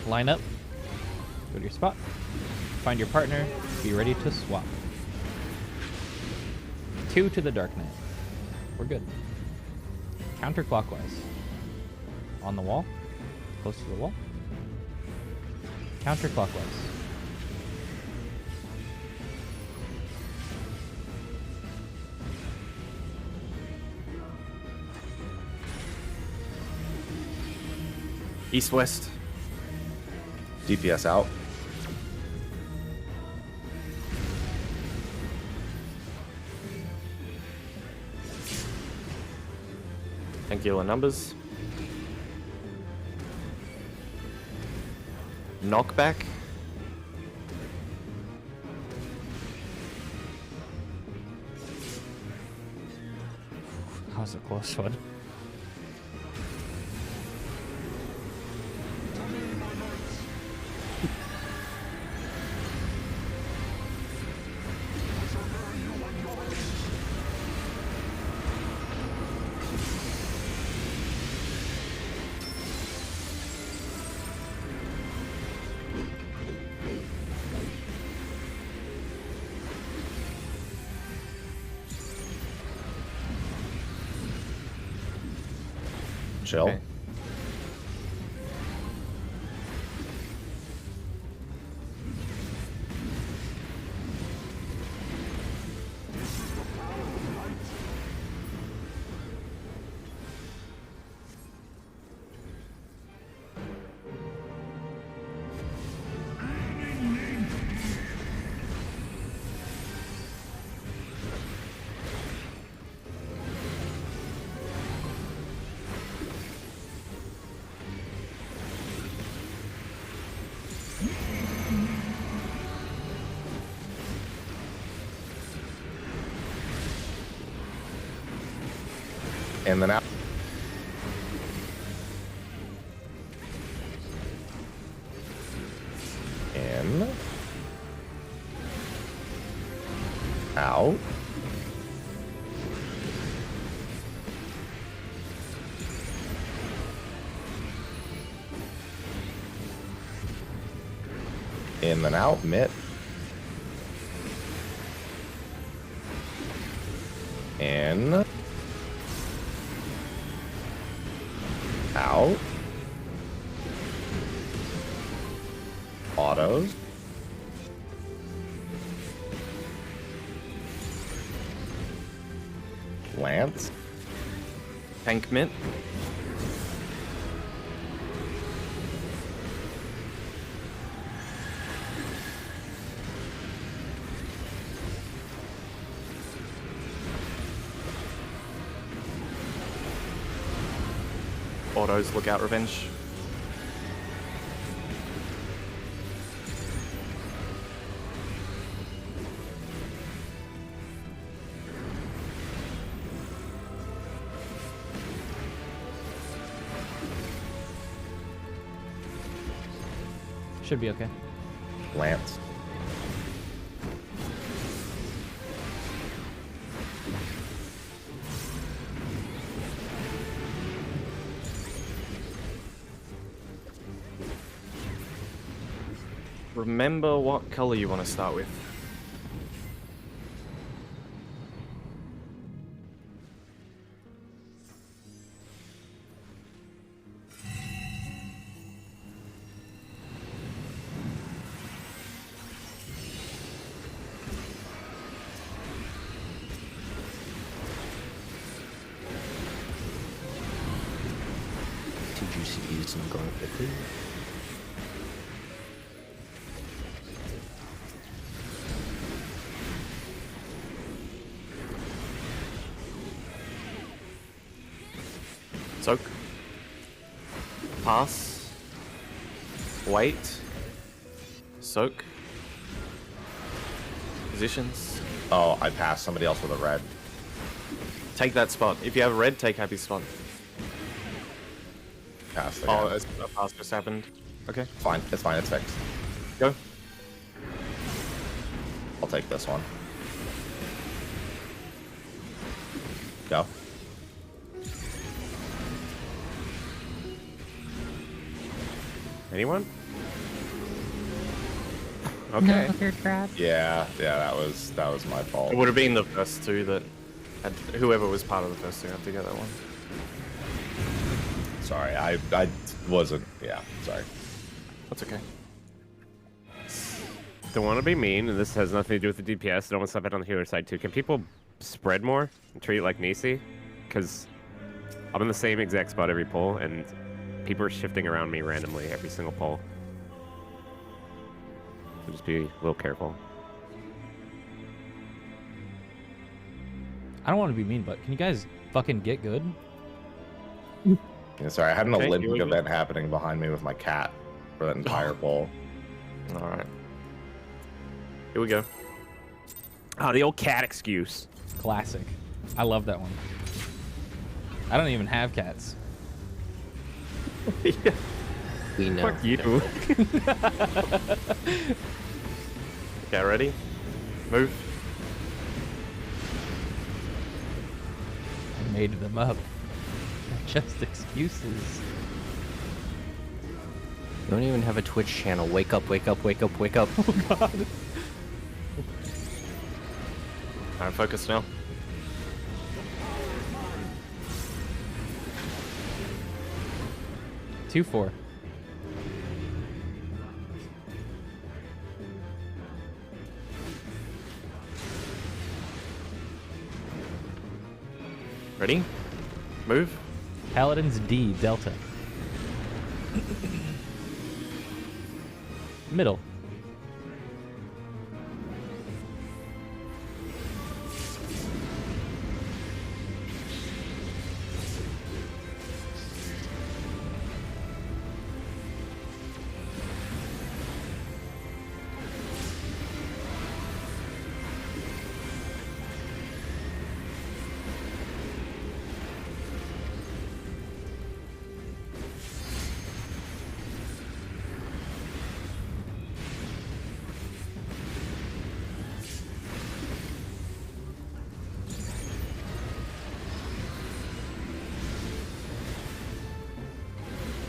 Line up, go to your spot, find your partner, be ready to swap. 2 to the Dark Knight. We're good. Counterclockwise. On the wall, close to the wall. Counterclockwise. East-west. DPS out. Angular numbers. Knockback. That was a close one. Chill. Okay. And then out. In. Out. In then out, mitt. In. Out. Autos. Lance. Tank mint. Autos, look out, revenge. Should be okay. Lance. Remember what color you want to start with. Two GCEs and going quickly. Soak. Pass. Wait. Soak. Positions. Oh, I passed somebody else with a red. Take that spot. If you have a red, take happy spot. Passed Oh, again. a pass just happened. Okay, Fine. It's fine. It's fixed. go. I'll take this one. Go. Anyone? Okay. No, you're crap. Yeah, that was my fault. It would have been the first two that had, whoever was part of the first two had to get that one. Sorry, I wasn't. Yeah, sorry. That's okay. Don't want to be mean, and this has nothing to do with the DPS. Don't want to stop it on the healer side too. Can people spread more and treat it like Nisi? Because I'm in the same exact spot every pull, and people are shifting around me randomly every single pull. So just be a little careful. I don't want to be mean, but can you guys fucking get good? Yeah, sorry, I had an Okay, Olympic here we go. event happening behind me with my cat for that entire bowl. Alright. Here we go. Oh, the old cat excuse. Classic. I love that one. I don't even have cats. We know. Fuck you. Okay, ready? Move. I made them up. They're just excuses. You don't even have a Twitch channel. Wake up, wake up, wake up, wake up. Oh god. Alright, focus now. Two, 4. Ready? Move. Paladins D, Delta. Middle.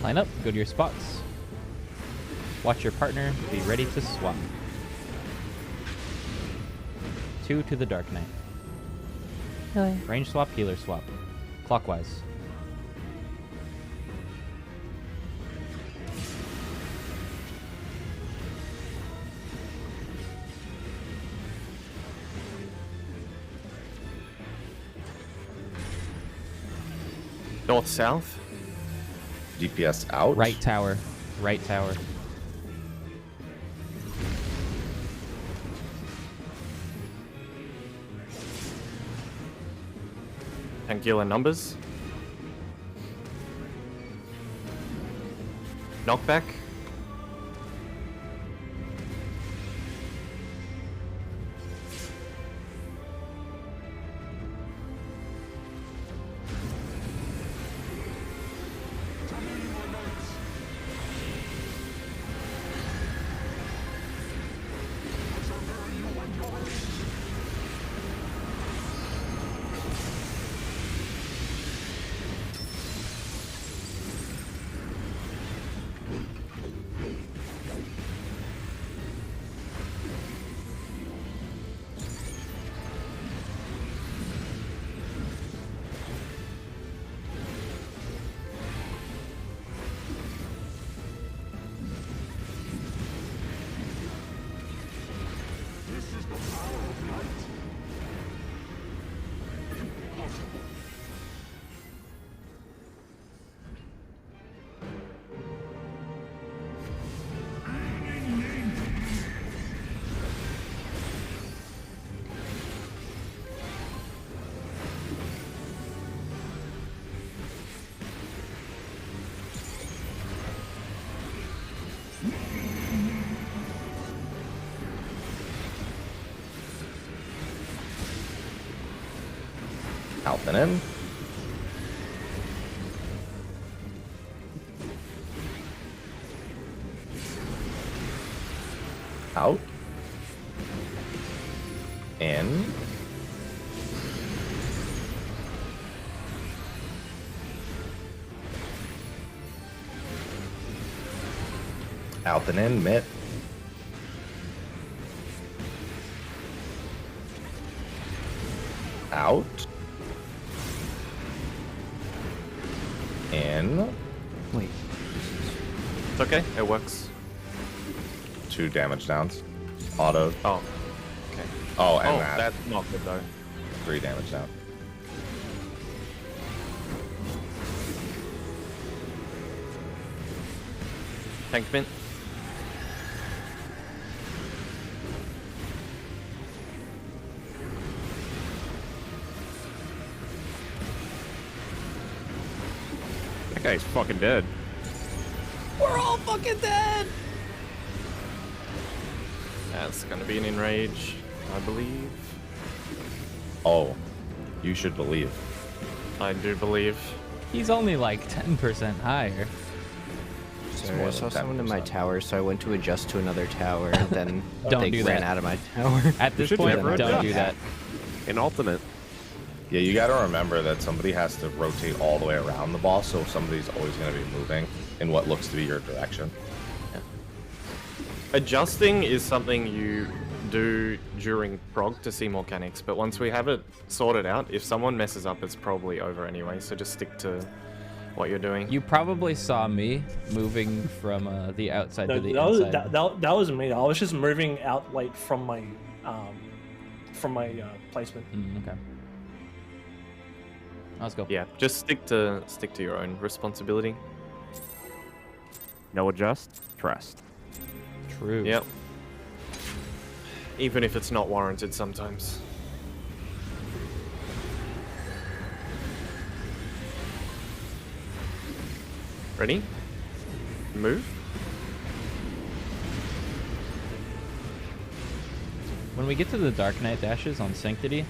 Line up, go to your spots. Watch your partner, be ready to swap. 2 to the Dark Knight. Really? Range swap, healer swap. Clockwise. North, south. DPS out. Right tower. Right tower. Angular numbers. Knockback. Then in. Out. In. Out and in, mitt. Out. In. Wait. It's okay. It works. 2 damage downs. Auto. Oh. Okay. Oh, and Oh, that. that's not good though. 3 damage down. Tank mint. That guy's fucking dead. We're all fucking dead. That's gonna be an enrage, I believe. Oh, you should believe. I do believe. He's only like 10% higher. Sorry, more I than saw someone in my 10%. tower, so I went to adjust to another tower. Then Don't they do ran that. out of my tower. At this should point, never don't adjust. do that. An alternate. Yeah, you got to remember that somebody has to rotate all the way around the boss, so somebody's always going to be moving in what looks to be your direction. Adjusting is something you do during prog to see mechanics, but once we have it sorted out, if someone messes up, it's probably over anyway, so just stick to what you're doing. You probably saw me moving from the outside to the That was, inside. that was me. I was just moving out like from my placement. Okay. Let's go. Yeah, just stick to your own responsibility. No adjust. Trust. True. Yep. Even if it's not warranted sometimes. Ready? Move. When we get to the Dark Knight dashes on Sanctity,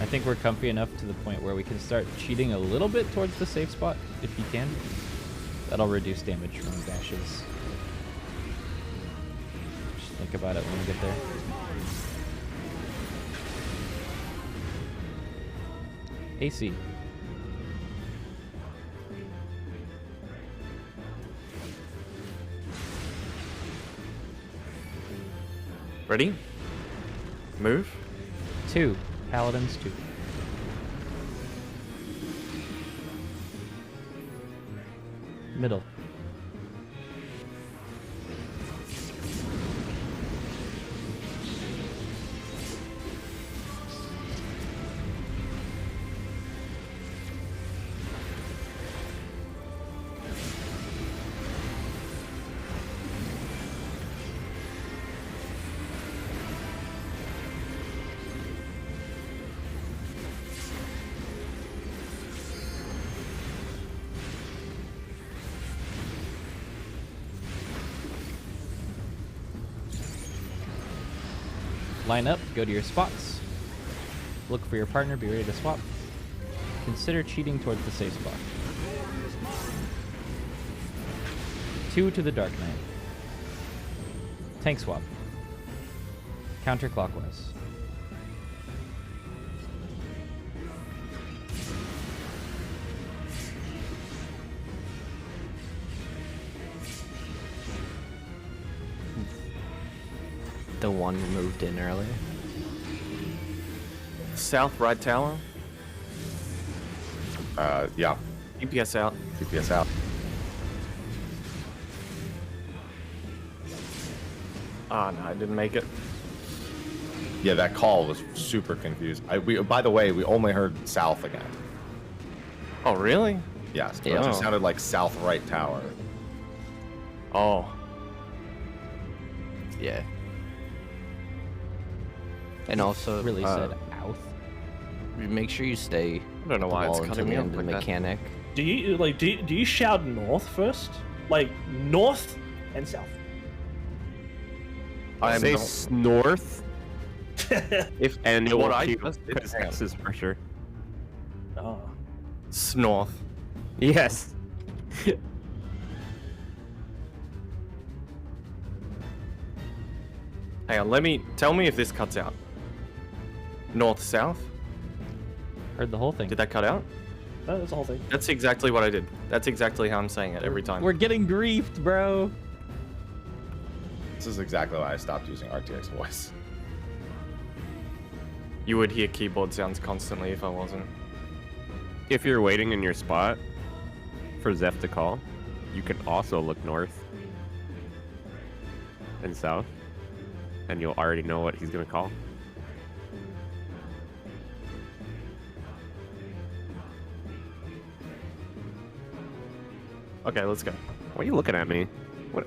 I think we're comfy enough to the point where we can start cheating a little bit towards the safe spot, if you can. That'll reduce damage from dashes. Just think about it when we get there. AC. Ready? Move. 2. Paladins 2. Middle. Line up, go to your spots. Look for your partner, be ready to swap. Consider cheating towards the safe spot. 2 to the Dark Knight. Tank swap. Counterclockwise. The one moved in earlier. South right tower. Yeah, DPS out. DPS out. Ah, no, I didn't make it. Yeah, that call was super confused. By the way, we only heard south again. Oh, really? Yes, Yeah. it just sounded like south right tower. Oh. Yeah. And also, Really said outh. make sure you stay I don't know at why the it's wall until cutting the me end off of the like that. mechanic. Do you shout north first? Like north and south. I am Say not- north If and it what will I queue just did, because hang on. X is pressure. Ah. North. Yes. Hang on, tell me if this cuts out. North, south? Heard the whole thing. Did that cut out? No, that's the whole thing. That's exactly what I did. That's exactly how I'm saying it every time. We're getting griefed, bro. This is exactly why I stopped using RTX voice. You would hear keyboard sounds constantly if I wasn't. If you're waiting in your spot for Zeph to call, you can also look north and south, and you'll already know what he's gonna call. Okay, let's go. Why are you looking at me? What?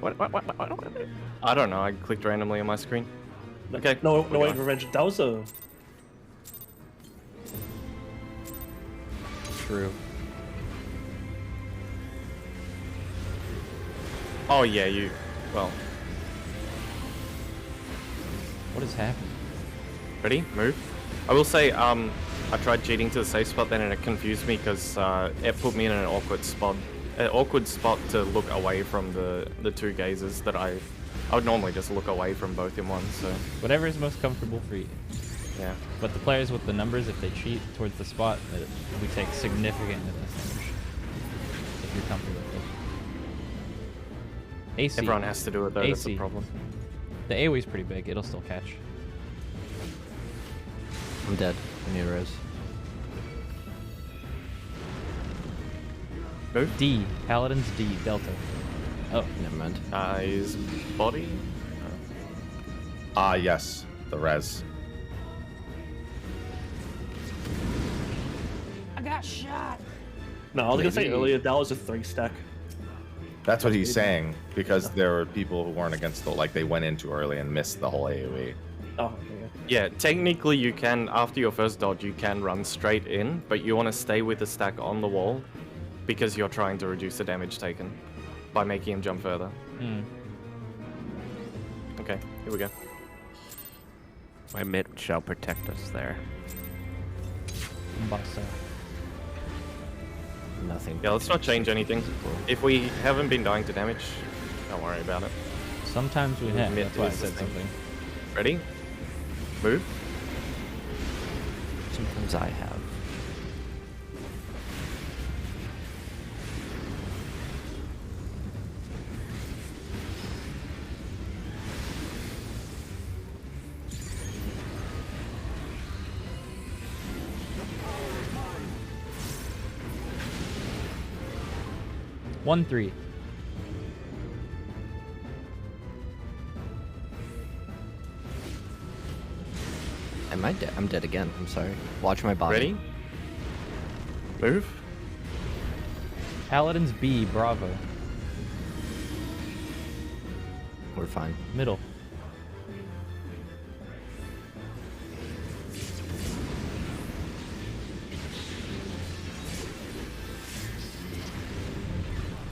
I don't know, I clicked randomly on my screen. Okay. No, we're wait, going. Revenge. That was a. True. Oh yeah, well, What is happening? ready? Move. I will say, I tried cheating to the safe spot then and it confused me because it put me in an awkward spot. An awkward spot to look away from the two gazers that I would normally just look away from both in one, so Whatever is most comfortable for you. yeah. But the players with the numbers, if they cheat towards the spot, we take significant less damage. If you're comfortable with it. AC. Everyone has to do it though, that's the AC. problem. The AoE is pretty big. It'll still catch. I'm dead. I need a res. Move. D. Paladin's D. Delta. Oh, Never mind. His body? Ah, yes, the res. I got shot. No, I was gonna say Maybe. earlier that was a 3-stack. That's what he's saying, because there were people who weren't against the, like, they went in too early and missed the whole AoE. Oh, okay. Yeah, technically you can, after your first dodge, you can run straight in, but you want to stay with the stack on the wall because you're trying to reduce the damage taken by making him jump further. Okay, here we go. My mid shall protect us there. Bossa. Nothing. Yeah, let's not change anything. If we haven't been dying to damage, don't worry about it. Sometimes we have. Mid That's why I is the said thing. something. Ready? Move. Sometimes I have. One, 3. Am I dead? I'm dead again. I'm sorry. Watch my body. Ready? Move. Paladin's B. Bravo. We're fine. Middle.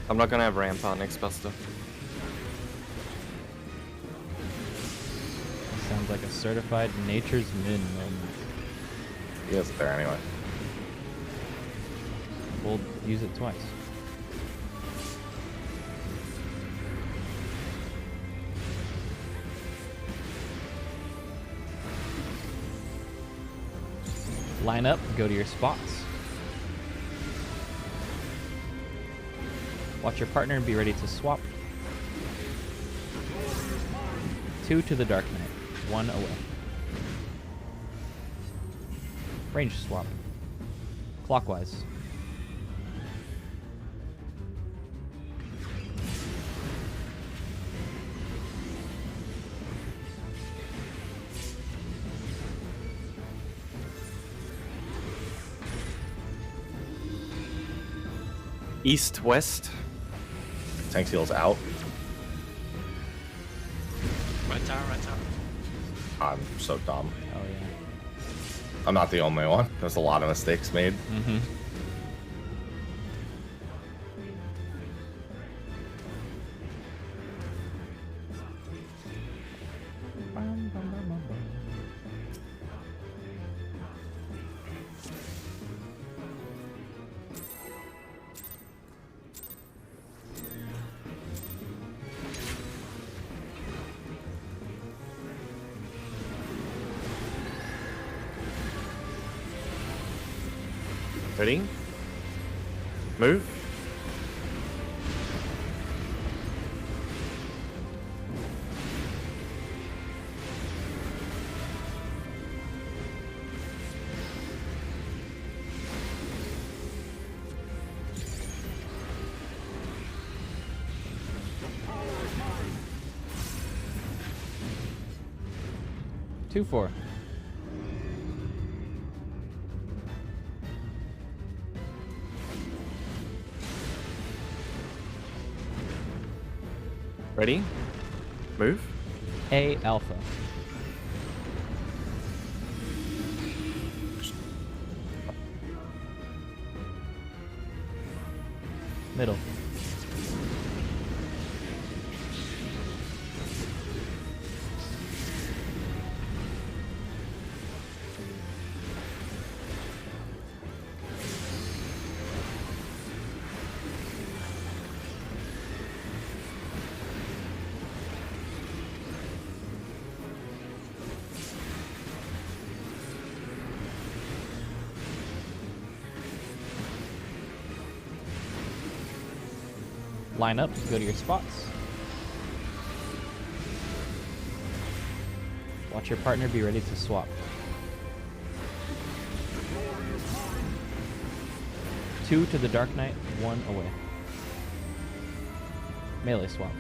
I'm not gonna have Rampart next Buster. Sounds like a certified nature's min moment. He isn't there anyway. We'll use it twice. Line up, go to your spots. Watch your partner and be ready to swap. 2 to the Dark Knight, 1 away. Range swap. Clockwise. East, west. Tank seal's out. Right tower, right tower. I'm so dumb. Oh yeah. I'm not the only one. There's a lot of mistakes made. Mm-hmm. Ready? Move. Two, 4. Ready? Move. A alpha. Middle. Line up, go to your spots. Watch your partner be ready to swap. 2 to the Dark Knight, 1 away. Melee swap.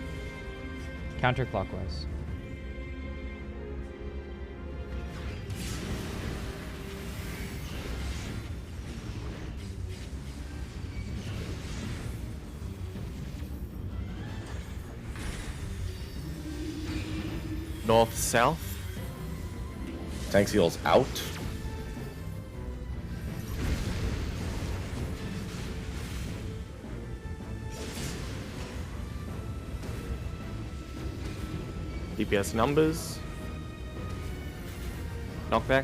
Counterclockwise. North, south. Tank seals out. DPS numbers. Knockback.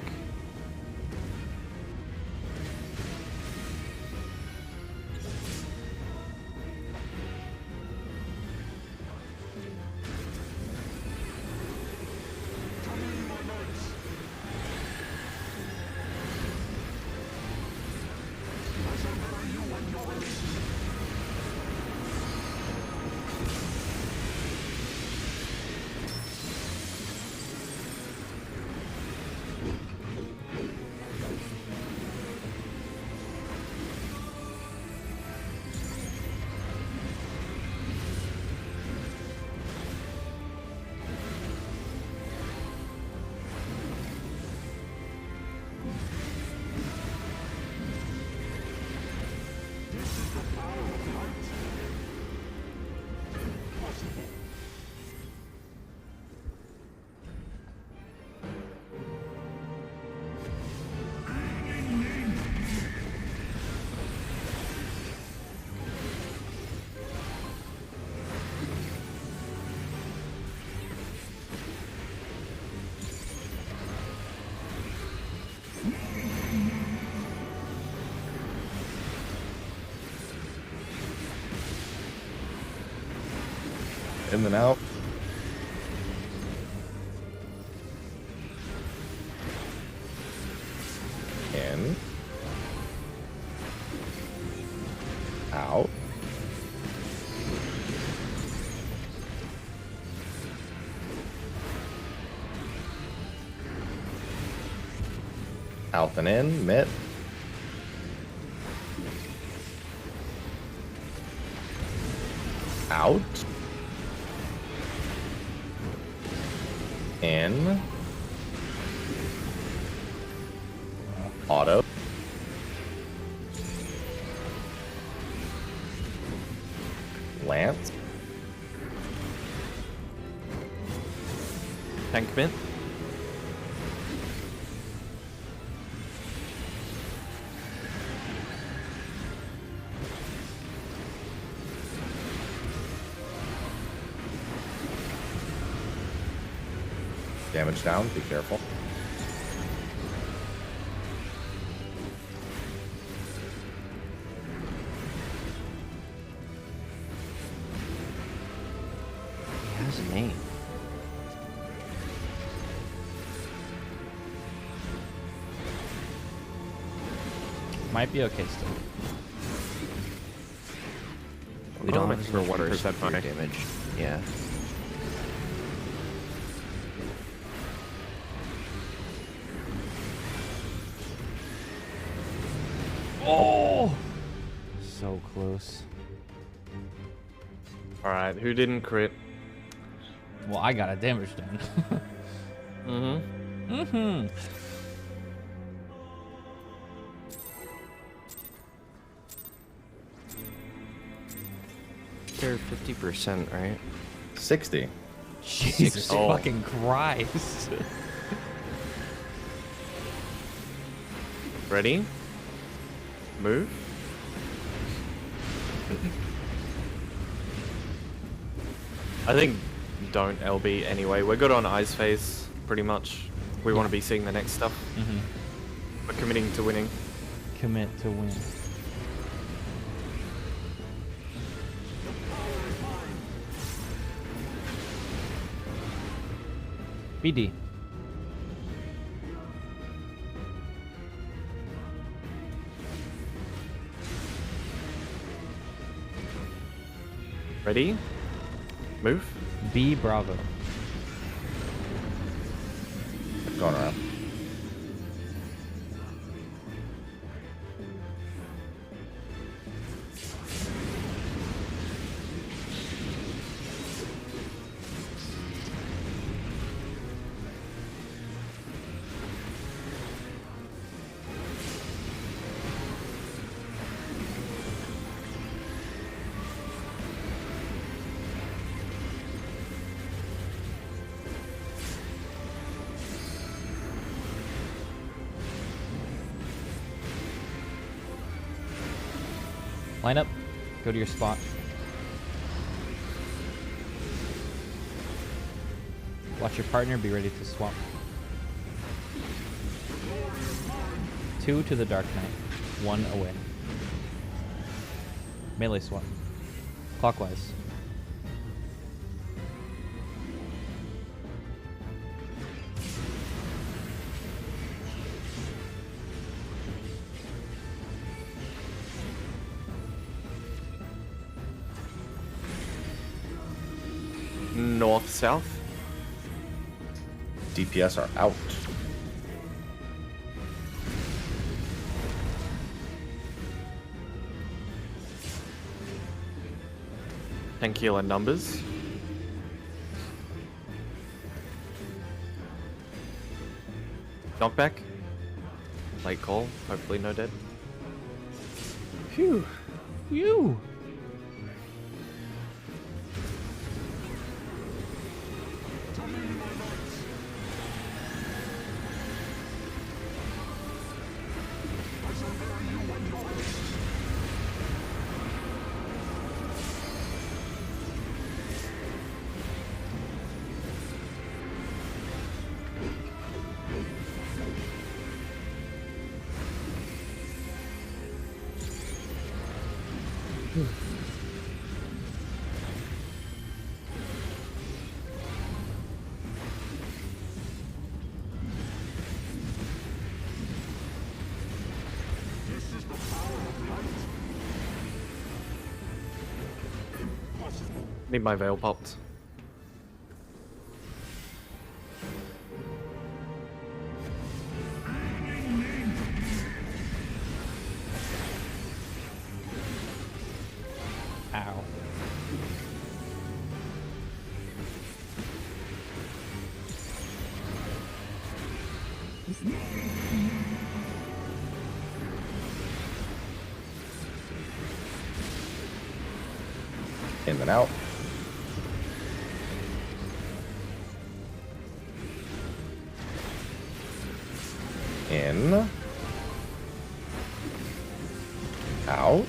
In and out. In. Out. Out and in, mid. Out. In. Auto. Lance. Tank mid. Damage down, be careful. He has a name. Might be okay still. We don't have for 1% severe fine. damage. Yeah. Oh! So close. Alright, who didn't crit? Well, I got a damage done. Mm-hmm. Mm-hmm. They're 50%, right? 60. Jesus Oh. fucking Christ. Ready? Move. I think don't LB anyway. We're good on Ice Phase, pretty much. We want to be seeing the next stuff. Mm-hmm. We're committing to winning. Commit to win. BD. Ready? Move. B Bravo. Going around. Line up. Go to your spot. Watch your partner. Be ready to swap. 2 to the Dark Knight. 1 away. Melee swap. Clockwise. North, south. DPS are out. Tanquila numbers. Knockback. Late call. Hopefully no dead. Phew. Phew. Need my veil popped. Ow. In and out. In. Out.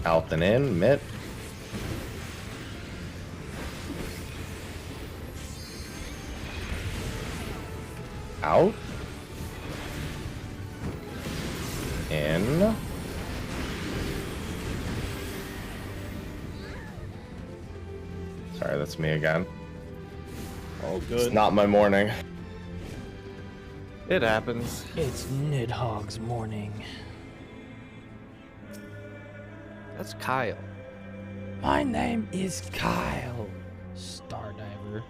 Out and in, mid. Out. In. Sorry, that's me again. Oh, It's good. not my morning. It happens. It's Nidhogg's morning. That's Kyle. My name is Kyle. Stardiver.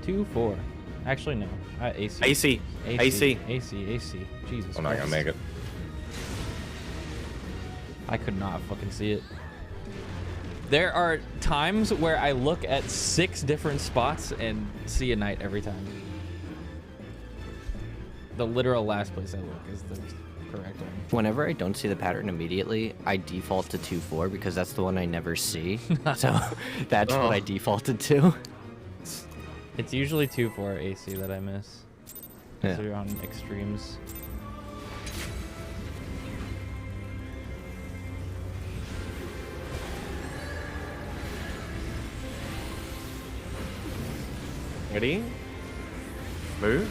Two, 4. Actually, no. AC. AC. AC. AC. Jesus I'm not gonna make it. I could not fucking see it. There are times where I look at 6 different spots and see a knight every time. The literal last place I look is the correct one. Whenever I don't see the pattern immediately, I default to 2-4 because that's the one I never see. So that's what I defaulted to. It's usually 2-4 AC that I miss. Yeah. So you're on extremes. Ready? Move.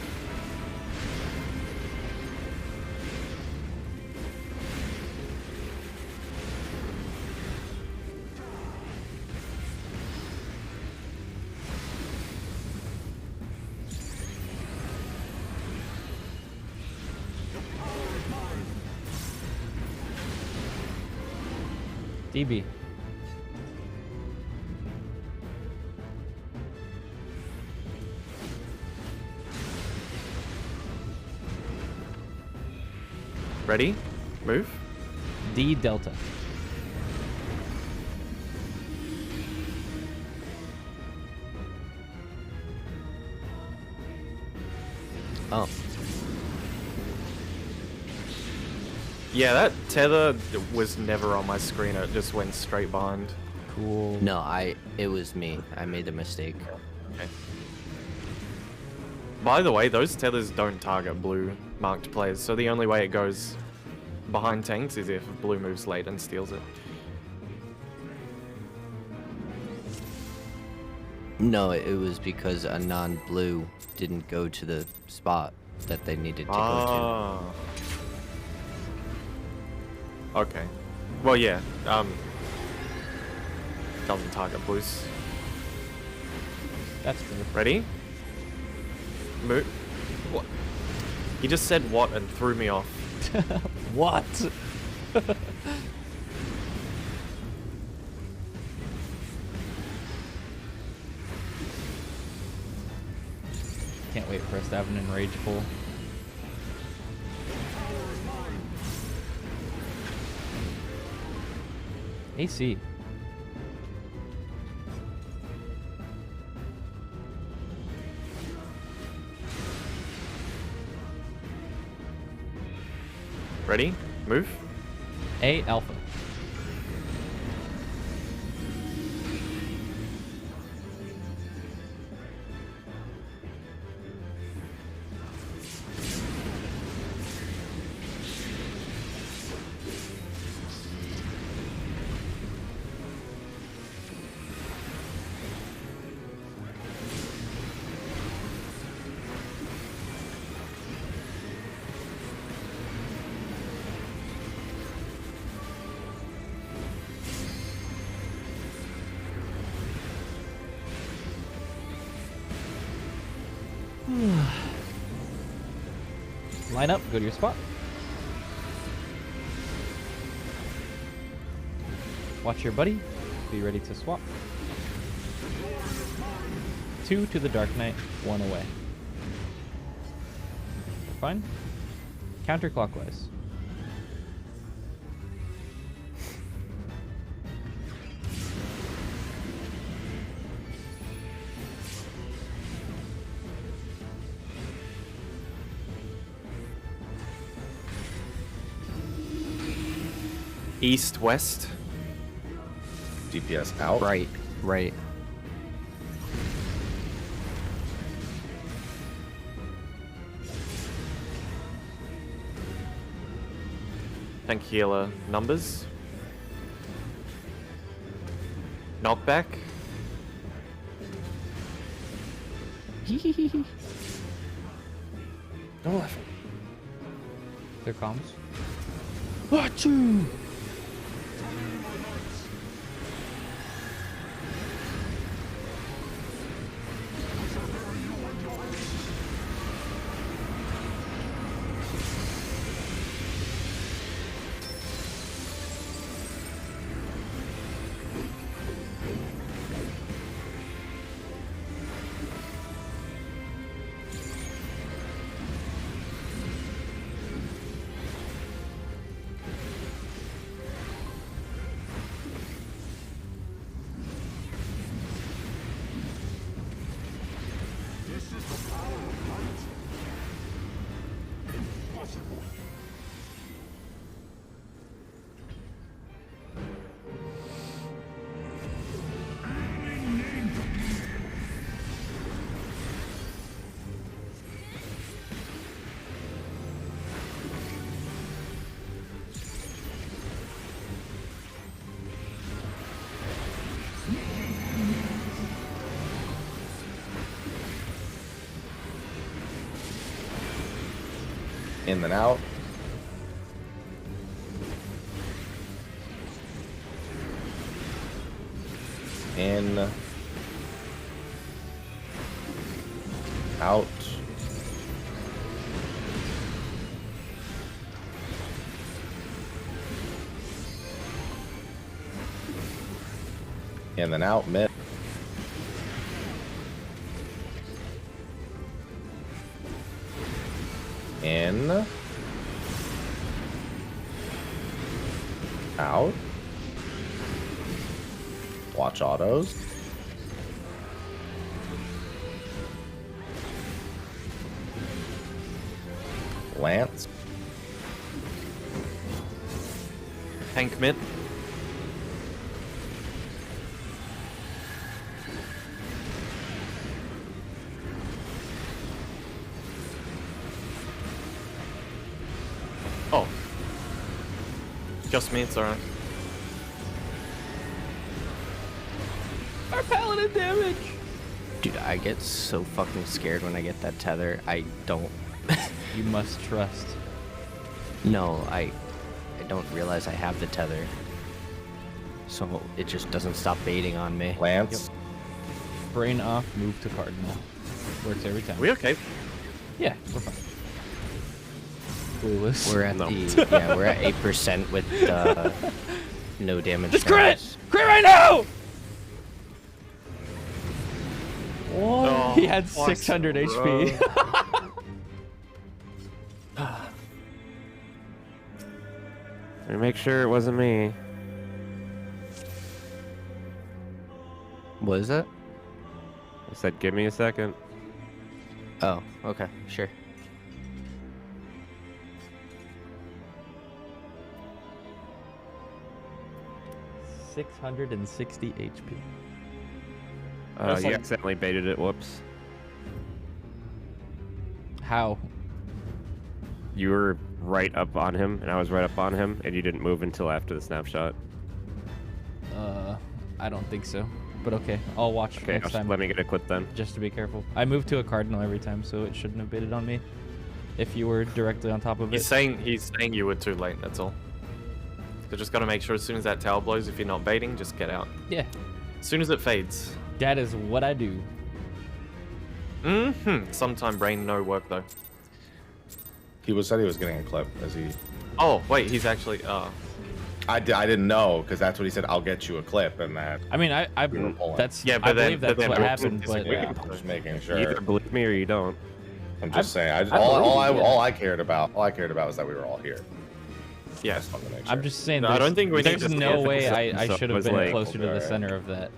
DB. Ready? Move. D Delta. Oh. Yeah, that tether was never on my screen. It just went straight behind. Cool. No, it was me. I made the mistake. Okay. By the way, those tethers don't target blue marked players, so the only way it goes behind tanks is if blue moves late and steals it. No, it was because a non-blue didn't go to the spot that they needed to go Okay. Well, yeah. Doesn't target blues. That's true. Ready? Move. What? He just said what and threw me off. What? Can't wait for us to have an enrage pull. AC. Ready? Move. A Alpha. Line up, go to your spot. Watch your buddy. Be ready to swap. 2 to the Dark Knight, 1 away. Fine. Counterclockwise. East, west. DPS out. Right. Right. Tank healer numbers. Knockback. Oh, There comes. This is the power of light. In and out. In. Out. In and out, mid. In. Out. Watch autos. Lance. Tank mid. Oh. Just me, it's alright. Our paladin damage. Dude, I get so fucking scared when I get that tether. I don't. You must trust. No, I don't realize I have the tether. So it just doesn't stop baiting on me. Lance. Brain off, move to cardinal. Works every time. We okay? Yeah, we're fine. Clueless. We're at No. we're at 8% with no damage. Just damage. crit right now. What? Oh, He had twice 600 in a HP. Let me make sure it wasn't me. What is it? I said, give me a second. Oh, okay, sure. — 660 HP. That's You like- accidentally baited it. Whoops. How? You were right up on him, and I was right up on him, and you didn't move until after the snapshot. I don't think so. But okay, I'll watch Okay, next time. let me get a clip then. Just to be careful. I move to a cardinal every time, so it shouldn't have baited on me. If you were directly on top of He's it. saying you were too late, that's all. So just gotta make sure as soon as that tower blows, if you're not baiting, just get out. Yeah, As soon as it fades. that is what I do. Sometime brain no work though. He said he was getting a clip as he. Oh, wait, he's actually, I didn't know because that's what he said. I'll get you a clip, and that. I mean, I We were pulling. that's Yeah, I but then- believe that's but then what Woops happened. is But like, I'm just making You sure. either believe me or you don't. I'm just saying. I All believe you, yeah. I cared about was that we were all here. yeah. Just wanted to make sure. I'm just saying. No, I don't think we need there's to no skip way it. I So should it have was been like- closer to the Alright. center of that.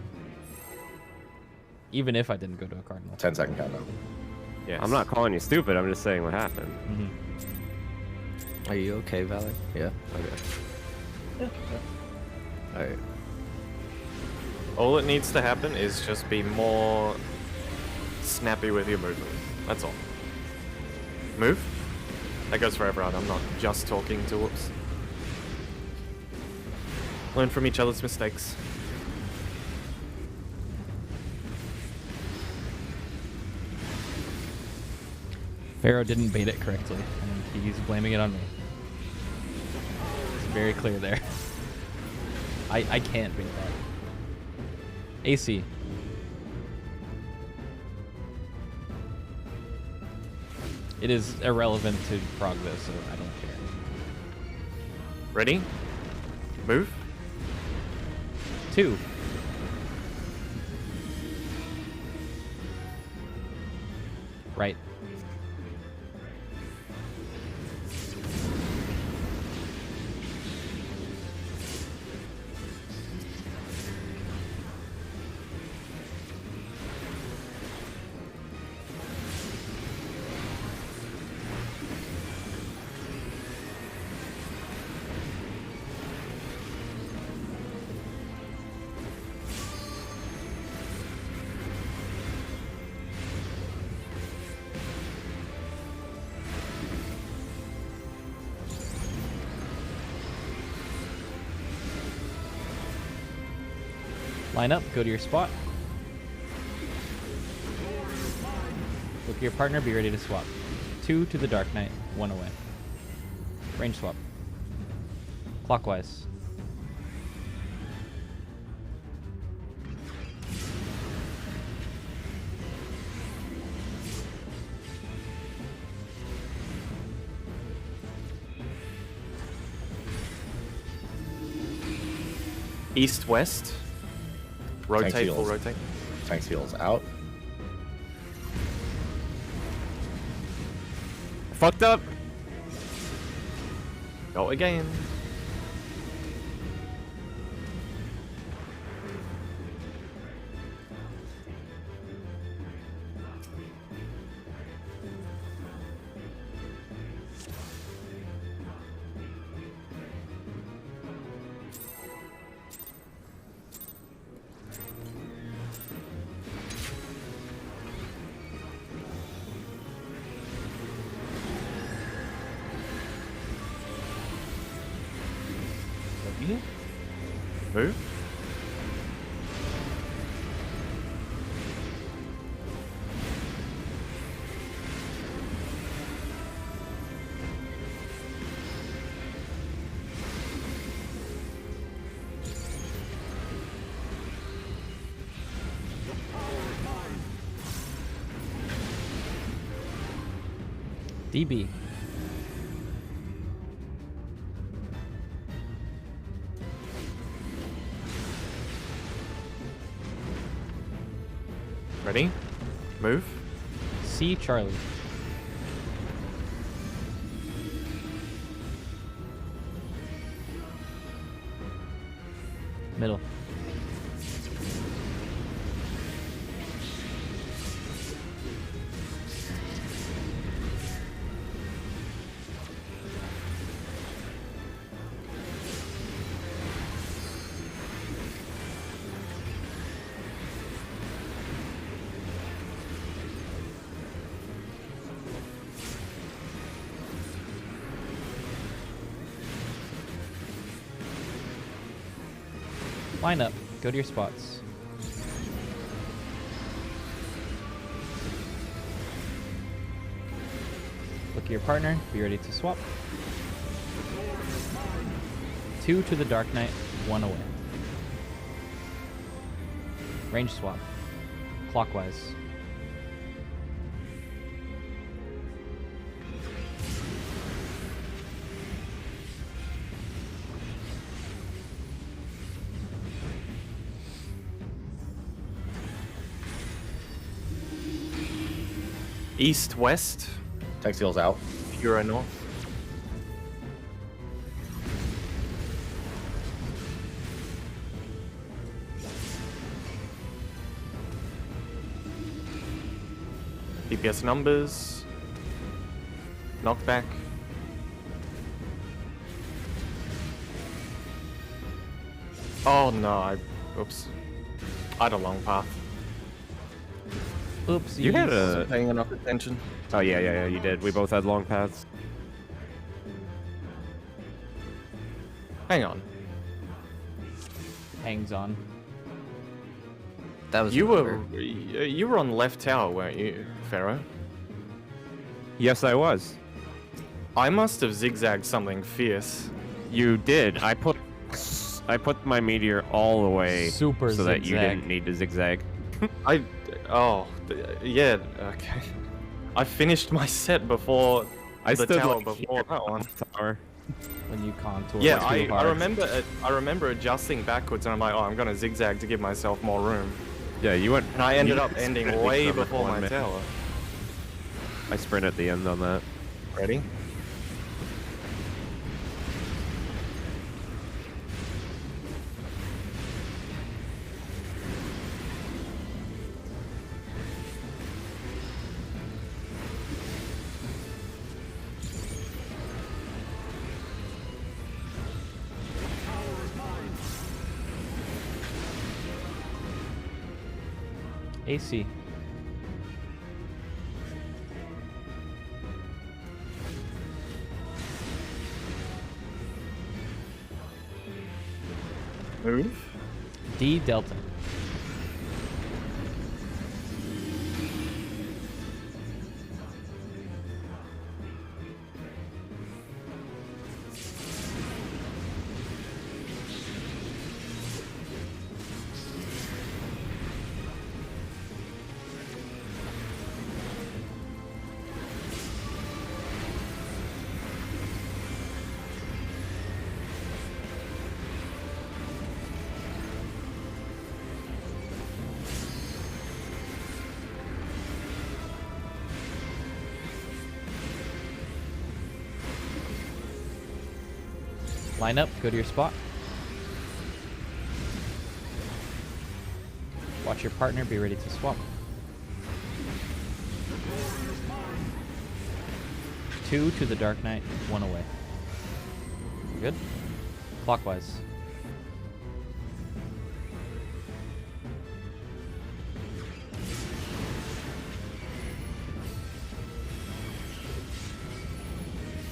Even if I didn't go to a cardinal. 10-second countdown. Yes. I'm not calling you stupid. I'm just saying what happened. Mhm. Are you okay, Valley? Yeah. Okay. Yeah. Alright. All it needs to happen is just be more snappy with your movement. That's all. Move. That goes for everyone. I'm not just talking to Whoops. Learn from each other's mistakes. Pharaoh didn't bait it correctly, and he's blaming it on me. It's very clear there. I can't bait that. AC. It is irrelevant to Prog though, so I don't care. Ready? Move. 2. Right. Line up, go to your spot. Look at your partner, be ready to swap. 2 to the Dark Knight, 1 away. Range swap. Clockwise. East, west. Rotate, Tanks full heals. rotate. Tanks heals out. Fucked up. Go again. Move. DB. Ready? Move. C Charlie. Middle. Line up. Go to your spots. Look at your partner. Be ready to swap. 2 to the Dark Knight, 1 away. Range swap. Clockwise. East, west. Tanks heals out. Euro, north. DPS numbers. Knockback. Oh no, oops. I had a long path. Oops. You had a... Paying enough attention. Oh, yeah, you did. We both had long paths. Hang on. Hangs on. That was You another. were on left tower, weren't you, Pharaoh? Yes, I was. I must have zigzagged something fierce. You did. I put my meteor all the way Super so that you zigzag. didn't need to zigzag. Yeah, okay. I finished my set before I the stood tower like before here that one. on the tower. When you contour. Yeah, too I hard. remember adjusting backwards and I'm like, oh, I'm gonna zigzag to give myself more room. Yeah, you went. And I ended you up ending sprinted way from it before 1 my minute. tower. I sprint at the end on that. Ready? AC. Move. D Delta. Line up, go to your spot. Watch your partner, be ready to swap. 2 to the Dark Knight, 1 away. Good? Clockwise.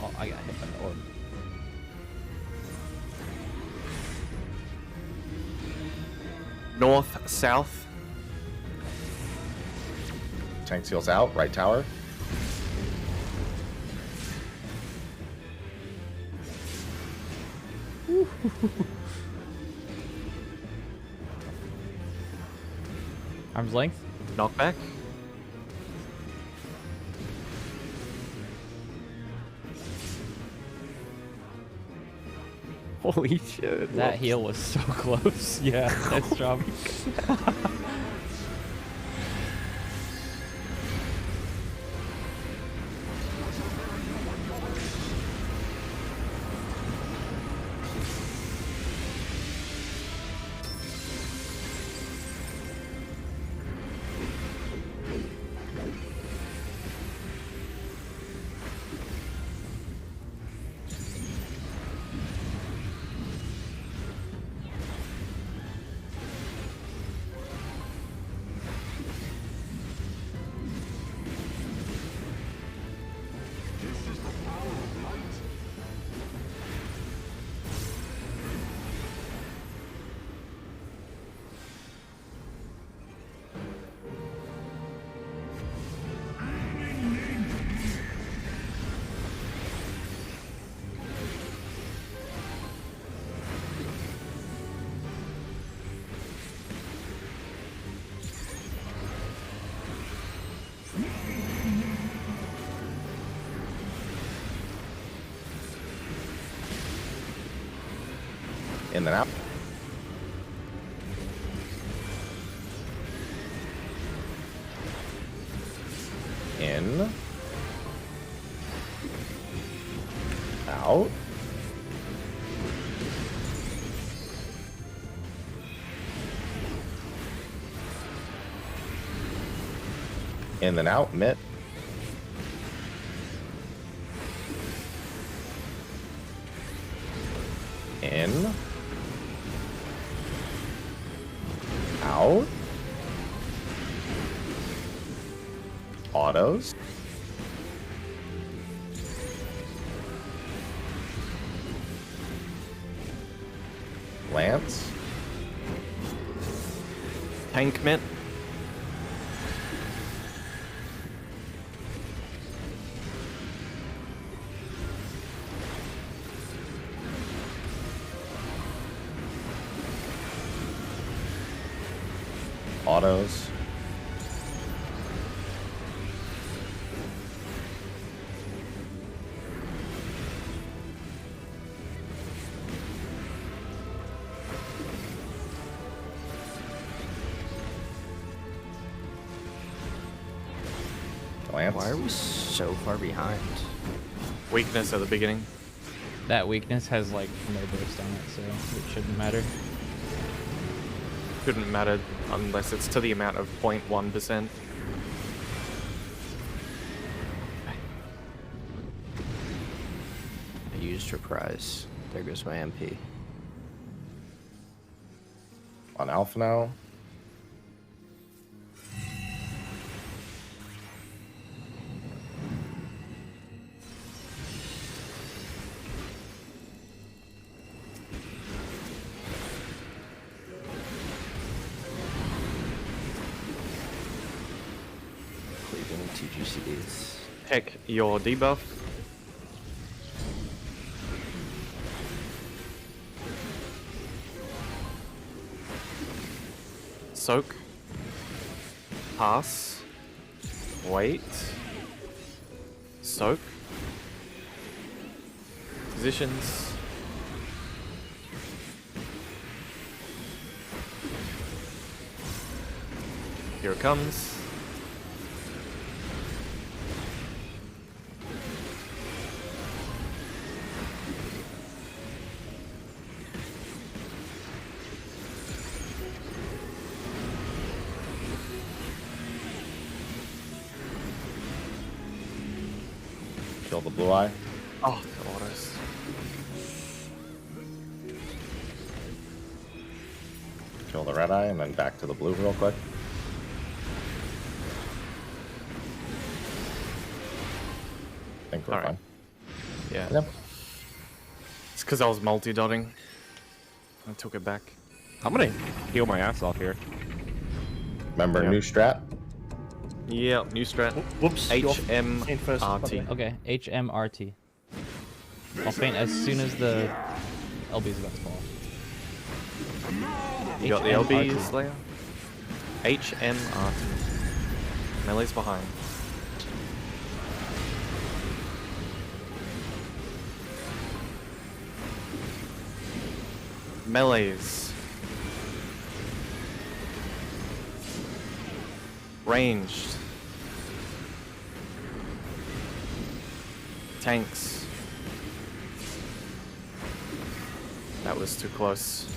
Oh, I got hit by the orb. North, south. Tank seals out. Right tower. Arm's length. Knockback. Holy shit. That heal was so close. Yeah, nice job. In and out. In. Out. In and out. Mitt. In. autos. Lance. Tank Mint. Autos. Lance. Why are we so far behind? Weakness at the beginning. That weakness has like no burst on it, so it shouldn't matter. Couldn't matter unless it's to the amount of 0.1%. I used reprise. There goes my MP. On Alpha now. Cleaving 2 GCDs. Heck, your debuff. Soak. Pass. Wait. Soak. Positions. Here it comes. Kill the blue eye. Oh, the autos. Kill the red eye, and then back to the blue real quick. I think we're Alright. fine. Yeah. Yep. It's because I was multi-dotting. I took it back. I'm gonna heal my ass off here. Remember Yep. new strat? Yeah, new strat. Whoops. you're faint first, by the HMRT. way. Okay, HMRT. I'll faint as soon as the LB's about to fall. You got the LB HMRT. Slayer? HMRT. Melee's behind. Melees. Ranged. Tanks. That was too close.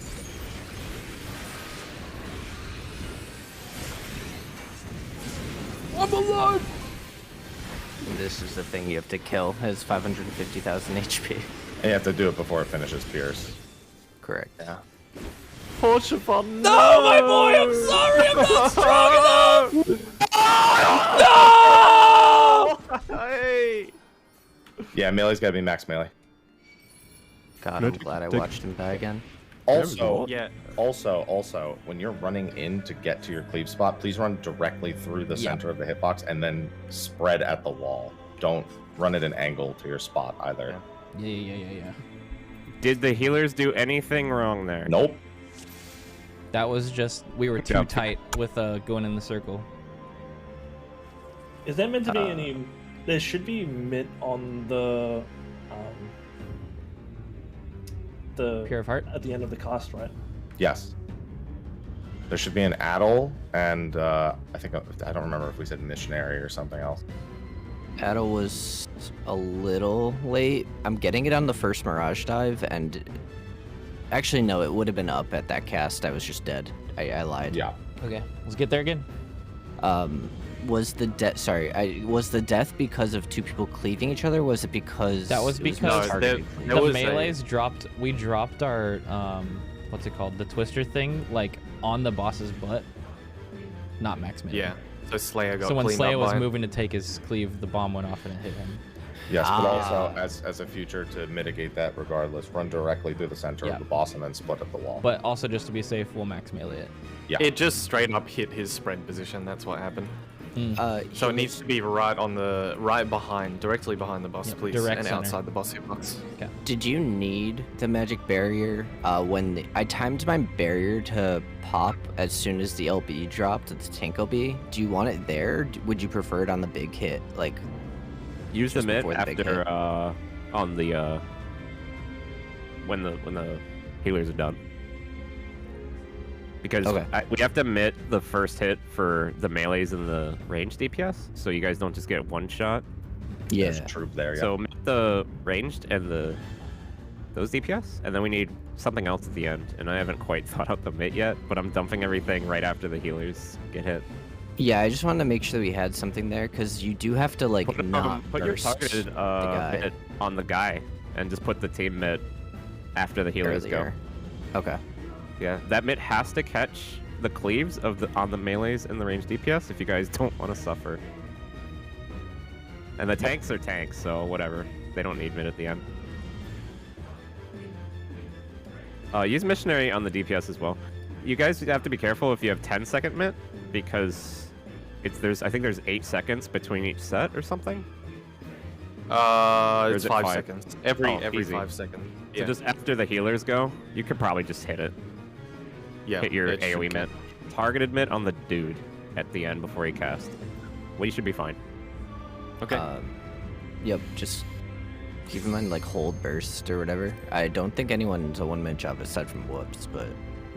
I'm alive! And this is the thing you have to kill. It has 550,000 HP. And you have to do it before it finishes Pierce. Correct. Yeah. Porcupine, No, my boy, I'm sorry, I'm not strong enough! No! Hey! Yeah, melee's gotta be max melee. God, I'm glad I watched him die again. Also, Yeah. also, when you're running in to get to your cleave spot, please run directly through the center of the hitbox and then spread at the wall. Don't run at an angle to your spot either. Yeah. Did the healers do anything wrong there? Nope. That was just, we were too job. tight with going in the circle. Is there meant to be any? There should be mid on the Pure of Heart? at the end of the cast, right? Yes. There should be an Addle, and I don't remember if we said missionary or something else. Adel was a little late. I'm getting it on the first Mirage dive, and actually, no, it would have been up at that cast. I was just dead. I lied. Yeah. Okay, let's get there again. Was the death? Sorry, was the death because of two people cleaving each other? Was it because That was it because No, targeting? there the was melees dropped, we dropped our, what's it called? The twister thing, like, on the boss's butt. Not max melee. Yeah. So Slayer got So when cleaned Slayer up was by- moving to take his cleave, the bomb went off and it hit him. Yes, but also as a feature to mitigate that, regardless, run directly through the center of the boss and then split at the wall. But also just to be safe, we'll max melee it. Yeah. It just straight up hit his spread position. That's what happened. So it needs to be directly behind the boss, please, direct and center. outside the boss hitbox. Okay. Did you need the magic barrier I timed my barrier to pop as soon as the LB dropped, the tank LB? Do you want it there? Would you prefer it on the big hit? Like, use the just mid before the big after hit? on the when the healers are done. Because we have to mid the first hit for the melees and the range DPS, so you guys don't just get one shot. Yeah. There's a troop there, yeah. So mid the ranged and those DPS, and then we need something else at the end. And I haven't quite thought out the mid yet, but I'm dumping everything right after the healers get hit. Yeah, I just wanted to make sure that we had something there, because you do have to, like, not put your burst targeted the guy mid on the guy, and just put the team mid after the healers earlier. Okay. Yeah, that mid has to catch the cleaves on the melees and the range DPS if you guys don't want to suffer. And the tanks are tanks, so whatever. They don't need mid at the end. Use missionary on the DPS as well. You guys have to be careful if you have 10-second mid, because I think there's 8 seconds between each set or something. It's it 5 5? seconds. Every easy. 5 seconds. So just after the healers go, you could probably just hit it. Yeah, Hit your it should AoE mid. Targeted mid on the dude at the end before he cast. We should be fine. Okay. Yep, just keep in mind, like, hold burst or whatever. I don't think anyone's a one-man job aside from Woops, but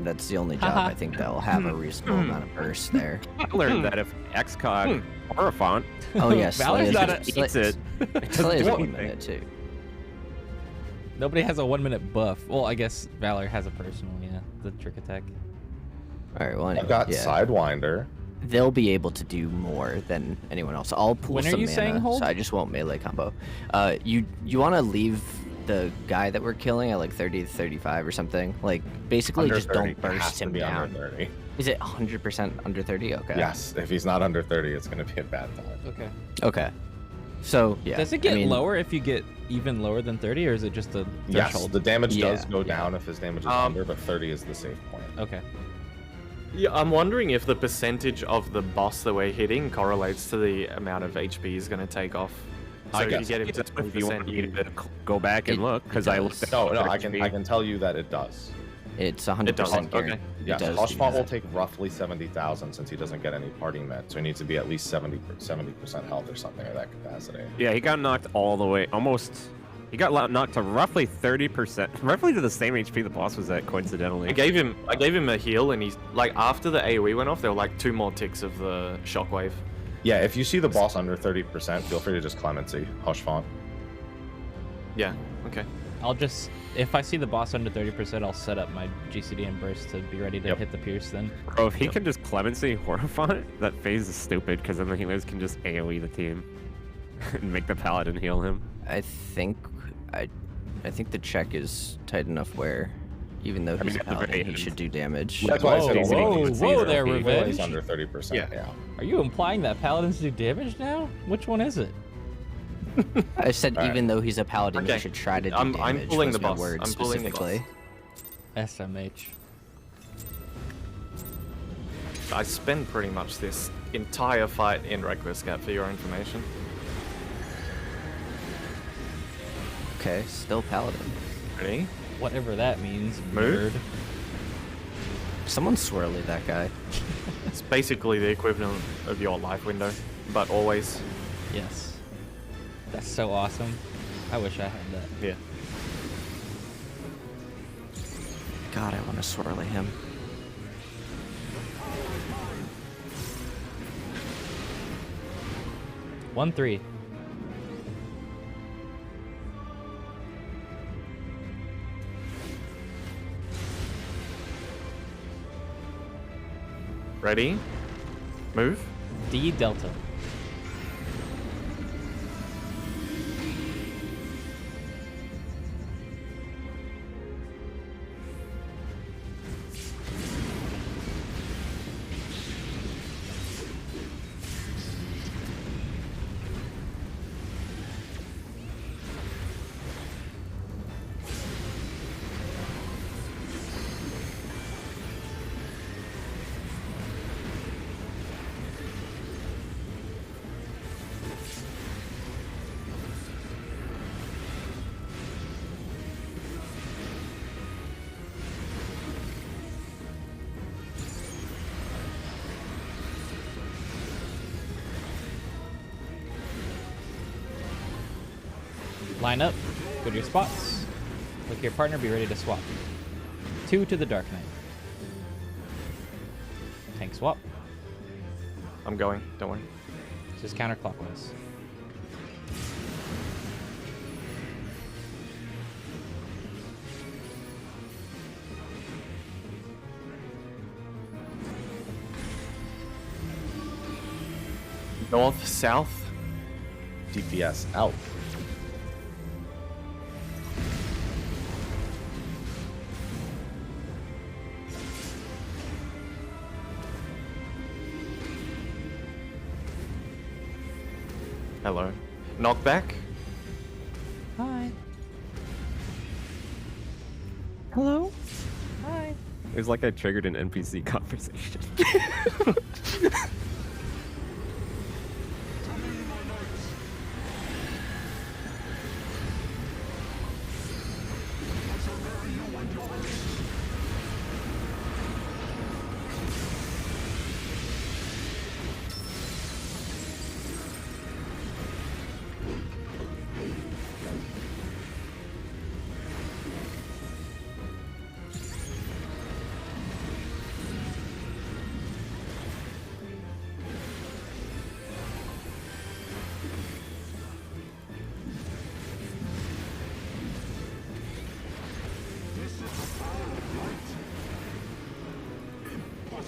that's the only job I think that will have a reasonable amount of burst there. I learned that if XCOG or a font Oh, yeah, Valor's not eats it, Slayer's a do 1 minute, too. Nobody has a 1 minute buff. Well, I guess Valor has a personal, yeah. The trick attack. Alright, well, anyway, I've got yeah. Sidewinder. They'll be able to do more than anyone else. I'll pull When are some you mana, saying hold? so I just won't melee combo. You want to leave the guy that we're killing at like 30 to 35 or something. Like, basically Under just 30. don't It has burst to him be down. Under 30. Is it 100% under 30? Okay. Yes, if he's not under 30, it's going to be a bad time. Okay. Okay. So, yeah. Does it get I mean, lower if you get even lower than 30, or is it just a Yes, threshold? the damage does Yeah, go down if his damage is under, but 30 is the safe point. Okay. Yeah, I'm wondering if the percentage of the boss that we're hitting correlates to the amount of HP he's going to take off. So I if you guess. get him to if you want 20%, me to go back and look, because I looked at No, the I can tell you that it does. It's 100% It does, guaranteed. okay. Yes, does Hush do Font will that. take roughly 70,000 since he doesn't get any party met, so he needs to be at least 70% health or something of that capacity. Yeah, he got knocked all the way, almost. He got knocked to roughly 30%, roughly to the same HP the boss was at, coincidentally. I gave him a heal, and he's like, after the AoE went off, there were like 2 more ticks of the shockwave. Yeah, if you see the boss under 30%, feel free to just clemency, Hush Font. Yeah. Okay. I'll just, if I see the boss under 30%, I'll set up my GCD and burst to be ready to hit the pierce then. Bro, if he can just clemency Horrifont, that phase is stupid, because then the healers can just AoE the team and make the paladin heal him. I think the check is tight enough where, even though he's at the very paladin, he end. should do damage. That's why I said Whoa, only whoa, there, only Revenge. he's under 30%. Yeah. Are you implying that paladins do damage now? Which one is it? I said Alright. even though he's a paladin, Okay. he should try to do I'm damage. pulling was the my boss. word I'm pulling the specifically. SMH. I spend pretty much this entire fight in Request Gap, for your information. Okay, still paladin. Ready? Whatever that means. Move. Nerd. Someone swirly that guy. It's basically the equivalent of your life window, but always. Yes. That's so awesome. I wish I had that. Yeah. God, I want to swirly him. One 3. Ready? Move. D Delta. Line up. Go to your spots. Look at your partner. Be ready to swap. 2 to the Dark Knight. Tank swap. I'm going. Don't worry. Just counterclockwise. North, south. DPS out. Hello. Knockback. Hi. Hello? Hi. It was like I triggered an NPC conversation.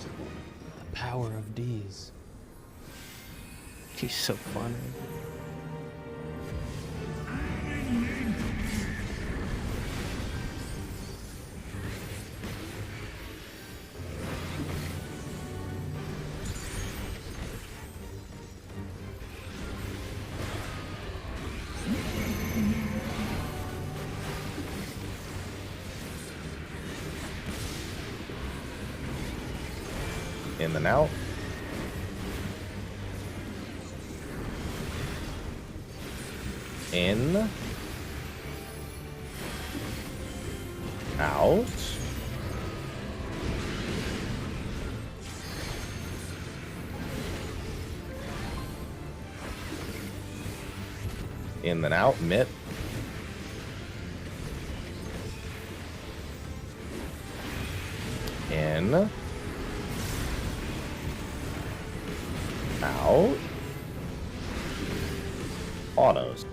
The power of D's. He's so funny. In and out. In. Out. In and out. Mitt. In. Out. Autos.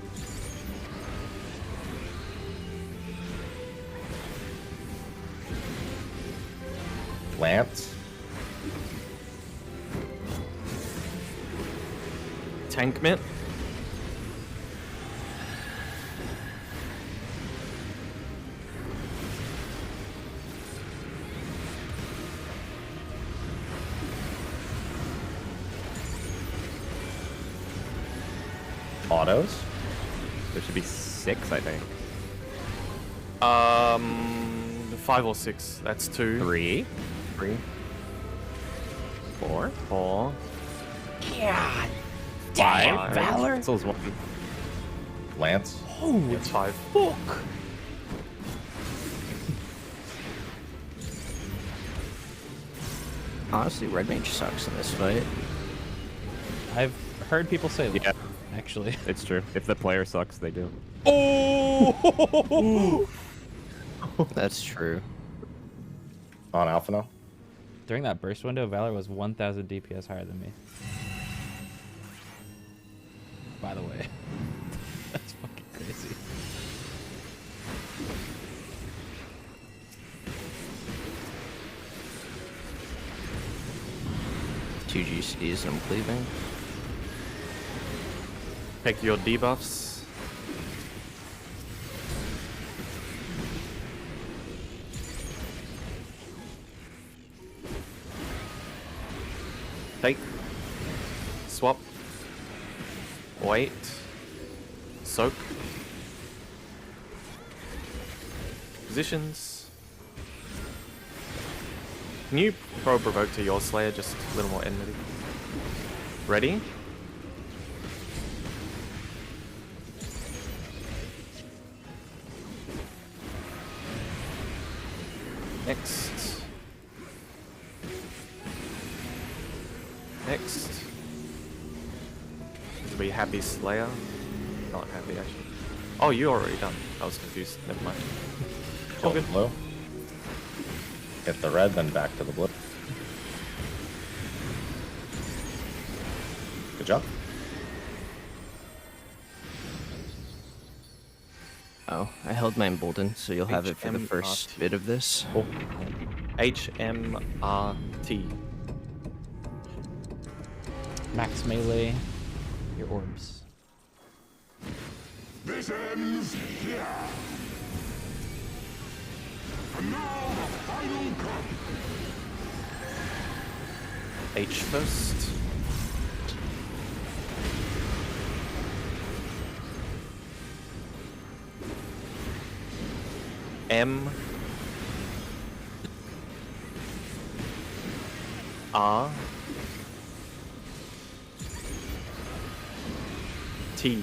Lance. Tank Mitt. Autos. There should be 6, I think. 5 or 6. That's 2. 3. 3. 4. 4. God. 5. Valor. Pencil's 1. Lance. Holy It's 5. fuck. Honestly, Red Mage sucks in this fight. I've heard people say that, Yeah. actually. It's true. If the player sucks, they do. Oh! That's true. On Alpha now. During that burst window, Valor was 1,000 DPS higher than me. By the way. That's fucking crazy. Two GCs and I'm cleaving. Take your debuffs. Take. Swap. Wait. Soak. Positions. Can you provoke to your Slayer just a little more enmity? Ready? Next. Next. This will be Happy Slayer. Not happy actually. Oh, you already done. I was confused. Never mind. All good. Blue. Hit the red, then back to the blue. Good job. Oh, I held my embolden, so you'll have it for the first HMRT. bit of this. Cool. HMRT. Max melee. Your orbs. This ends here. And now the final cut. H first. M. R. T.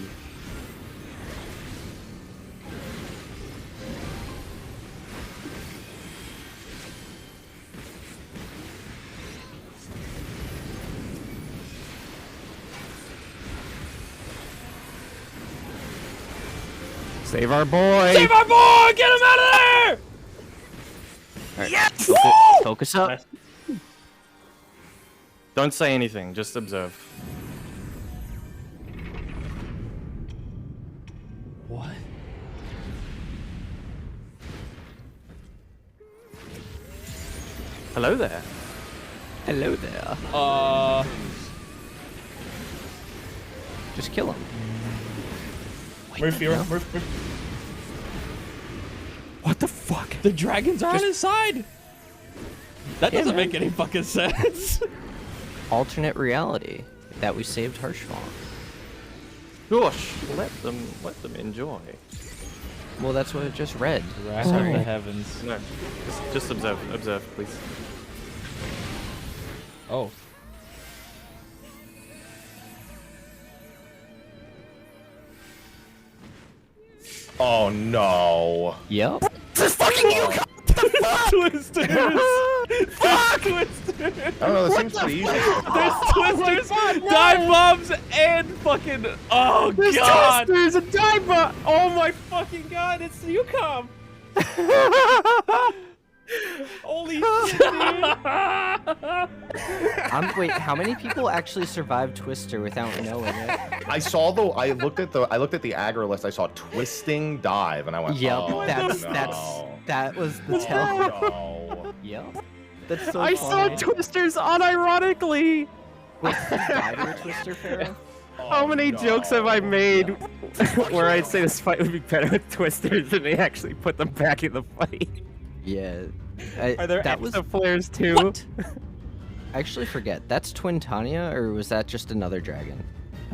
Save our boy! Save our boy! Get him out of there! Right. Yes! Focus up. Nice. Don't say anything, just observe. What? Hello there. Hello there. Just kill him. Move, Fiora. Move. What the fuck? The dragons are on his side. That Yeah, doesn't man. make any fucking sense. Alternate reality that we saved Harshfall. Gosh, let them enjoy. Well, that's what I just read. Wrath of the heavens. No, just observe, please. Oh. Oh no. Yep. Twisters! Fuck! Twisters! I don't know, this seems pretty easy. There's twisters, dive bombs, and fucking. Oh god! There's a dive bomb! Oh my fucking god, it's UCOM! Holy shit, dude! Wait, how many people actually survived Twister without knowing it? I looked at the aggro list. I saw twisting dive, and I went, Yep, oh, that was the tell. no. Yep. That's so I saw funny. Twisters unironically! Wait, did you die to a Twister, Pharaoh? How many jokes have I made where I'd say this fight would be better with Twisters and they actually put them back in the fight? Yeah. Are there that was extra flares too? What? I actually forget. That's Twin Tanya, or was that just another dragon?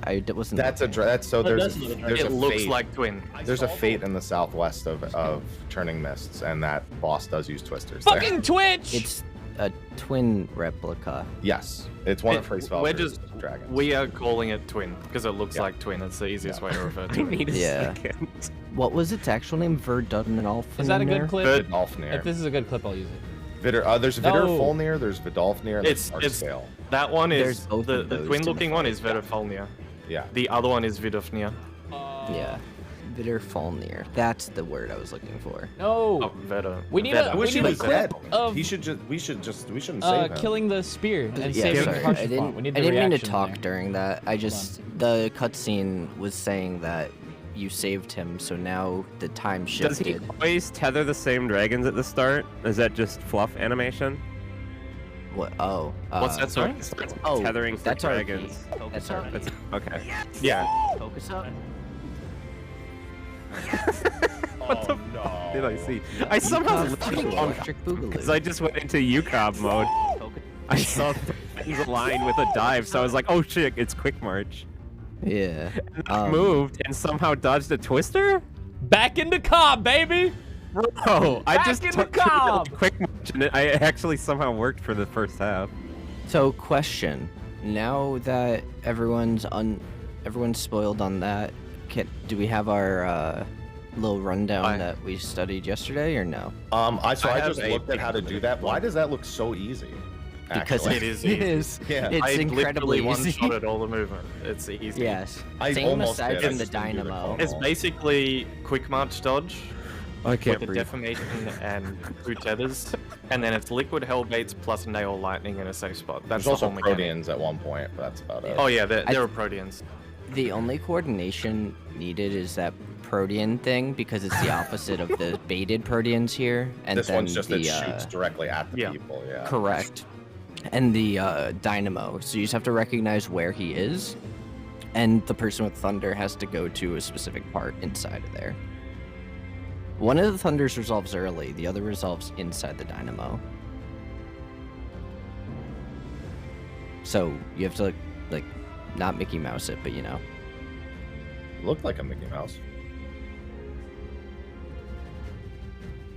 Wasn't. That's a looking. that's so there's that's another there's It a looks fate. like twin. There's a fate in the southwest of Turning Mists, and that boss does use twisters. Fucking there. Twitch! It's a twin replica. Yes, it's one of Face We're just dragons. we are calling it twin because it looks Yeah. like twin. It's the easiest way to refer I to it. need a Yeah. second. What was its actual name? Verdunalf. Is that a good clip? Vidolfnir. If this is a good clip, I'll use it. There's Vidar No. Folnir, there's Vidolfnir, and It's there's Arcsail. that one There's is both the of those twin-looking in the one is Vedafalnia. Yeah. The other one is Vidofnia. Yeah. Vidurfalnir. That's the word I was looking for. No. Oh, Veda. We need Veda. a- I wish we he need was a clip dead. of- We shouldn't save him. Killing the spear and Yeah, saving sorry. Harshfall. I didn't, We need I the didn't mean to reaction talk there. during that. I just the cutscene was saying that you saved him, so now the time Does he shifted. always tether the same dragons at the start? Is that just fluff animation? What? Oh. What's that, sorry? Oh, Tethering for that's RP. dragons. That's RP. That's okay. Yeah. Focus up. What the no. did I see? I somehow Electric because Boogaloo. I just went into UCOB mode. I saw things aligned with a dive, so I was like, "Oh shit, it's quick march." Yeah. And I moved and somehow dodged a twister. Back into Cobb, baby! Bro, I Back just into took Cobb! quick march, and I actually somehow worked for the first half. So, question. Now that everyone's spoiled on that, do we have our little rundown that we studied yesterday, or no? I I just have a looked at how to do that. Why does that look so easy? because actually. It is it easy. is. Yeah. It's I incredibly literally easy. one-shotted all the movement. It's easy. Yes. I Same almost aside did. I from the just didn't do the dynamo. combo. It's basically quick march dodge I can't with the breathe. deformation and 2 tethers, and then it's liquid hell baits plus nail lightning in a safe spot. That's There's the also whole mechanic. Proteans at one point, but that's about it. Oh yeah, there are Proteans. The only coordination needed is that Protean thing because it's the opposite of the baited Proteans here, and this then one's just the it shoots directly at the yeah. people. Yeah. correct, and the dynamo. So you just have to recognize where he is, and the person with thunder has to go to a specific part inside of there. One of the thunders resolves early, the other resolves inside the dynamo. So you have to like not Mickey Mouse it, but you know. Looked like a Mickey Mouse.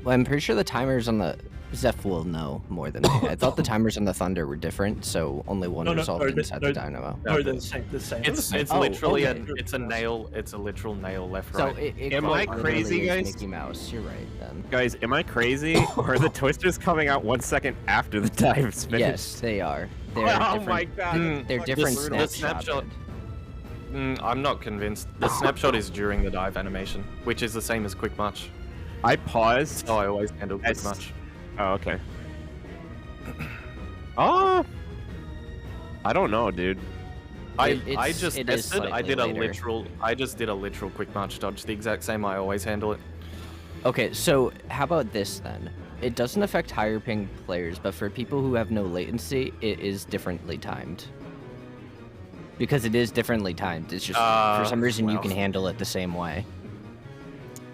Well, I'm pretty sure the timers on the Zeph will know more than me. I thought the timers on the Thunder were different, so only one resolved inside the dynamo. No, they're the same. The same. It's Oh, literally okay. it's a nail. It's a literal nail left So right. it Am quite I crazy, literally is guys? Mickey Mouse. You're right then. Guys, am I crazy? Or are the twisters coming out 1 second after the dive's finished? Yes, they are. They're Oh different. my god. They're different The snapshot. I'm not convinced. The snapshot is during the dive animation, which is the same as quick march. I paused. Oh, I always handle quick As- march. Oh, okay. Oh, I don't know, dude. I It's- just it is tested. I slightly did a later. literal. I just did a literal quick march dodge. The exact same. I always handle it. Okay, so how about this then? It doesn't affect higher ping players, but for people who have no latency, it is differently timed. Because it is differently timed. It's just for some reason you well. can handle it the same way.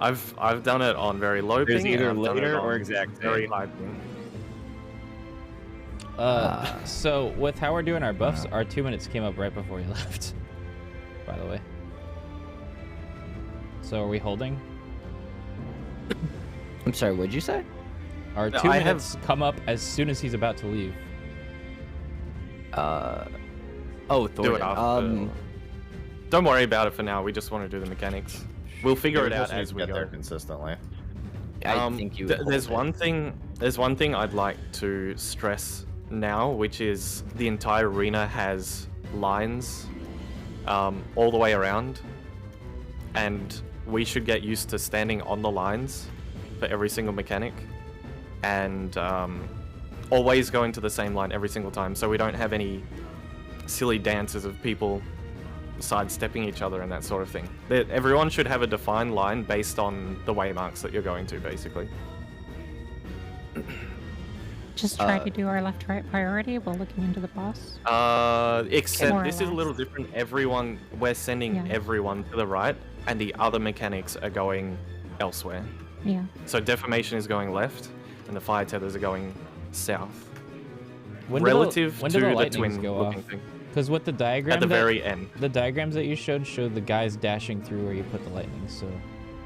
I've done it on very low There's ping. either and I've done it later or on exact very same. high ping. So with how we're doing our buffs, our 2 minutes came up right before you left. By the way. So are we holding? I'm sorry, what'd you say? Our No, 2 I have- minutes come up as soon as he's about to leave. Oh, Do it Thornton. after. Don't worry about it for now. We just want to do the mechanics. We'll figure it out as we get go. there consistently. I think you would There's hold one thing. There's one thing I'd like to stress now, which is the entire arena has lines all the way around, and we should get used to standing on the lines for every single mechanic, and always going to the same line every single time, so we don't have any silly dances of people sidestepping each other and that sort of thing. Everyone should have a defined line based on the waymarks that you're going to, basically. Just try to do our left-right priority while looking into the boss. Except More or this is a less. little different. We're sending Yeah. everyone to the right, and the other mechanics are going elsewhere. Yeah. So deformation is going left, and the fire tethers are going south. When Relative when to do the the lightnings twin go looking off? thing. Because with the diagram, At the very end. the diagrams that you showed the guys dashing through where you put the lightning. So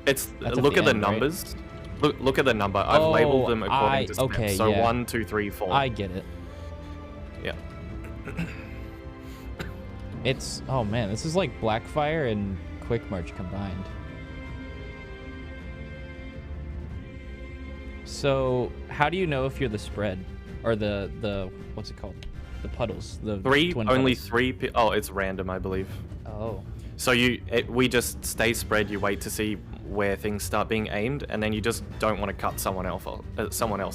It's That's at look the at the end, right? numbers. Look at the number. I've labeled them according to steps. okay, So yeah. 1, 2, 3, 4. I get it. Yeah. It's oh man, this is like Blackfire and Quick March combined. So how do you know if you're the spread or the what's it called? The puddles. The twin Only puddles. 3. Oh, it's random, I believe. Oh. So we just stay spread. You wait to see where things start being aimed, and then you just don't want to cut someone else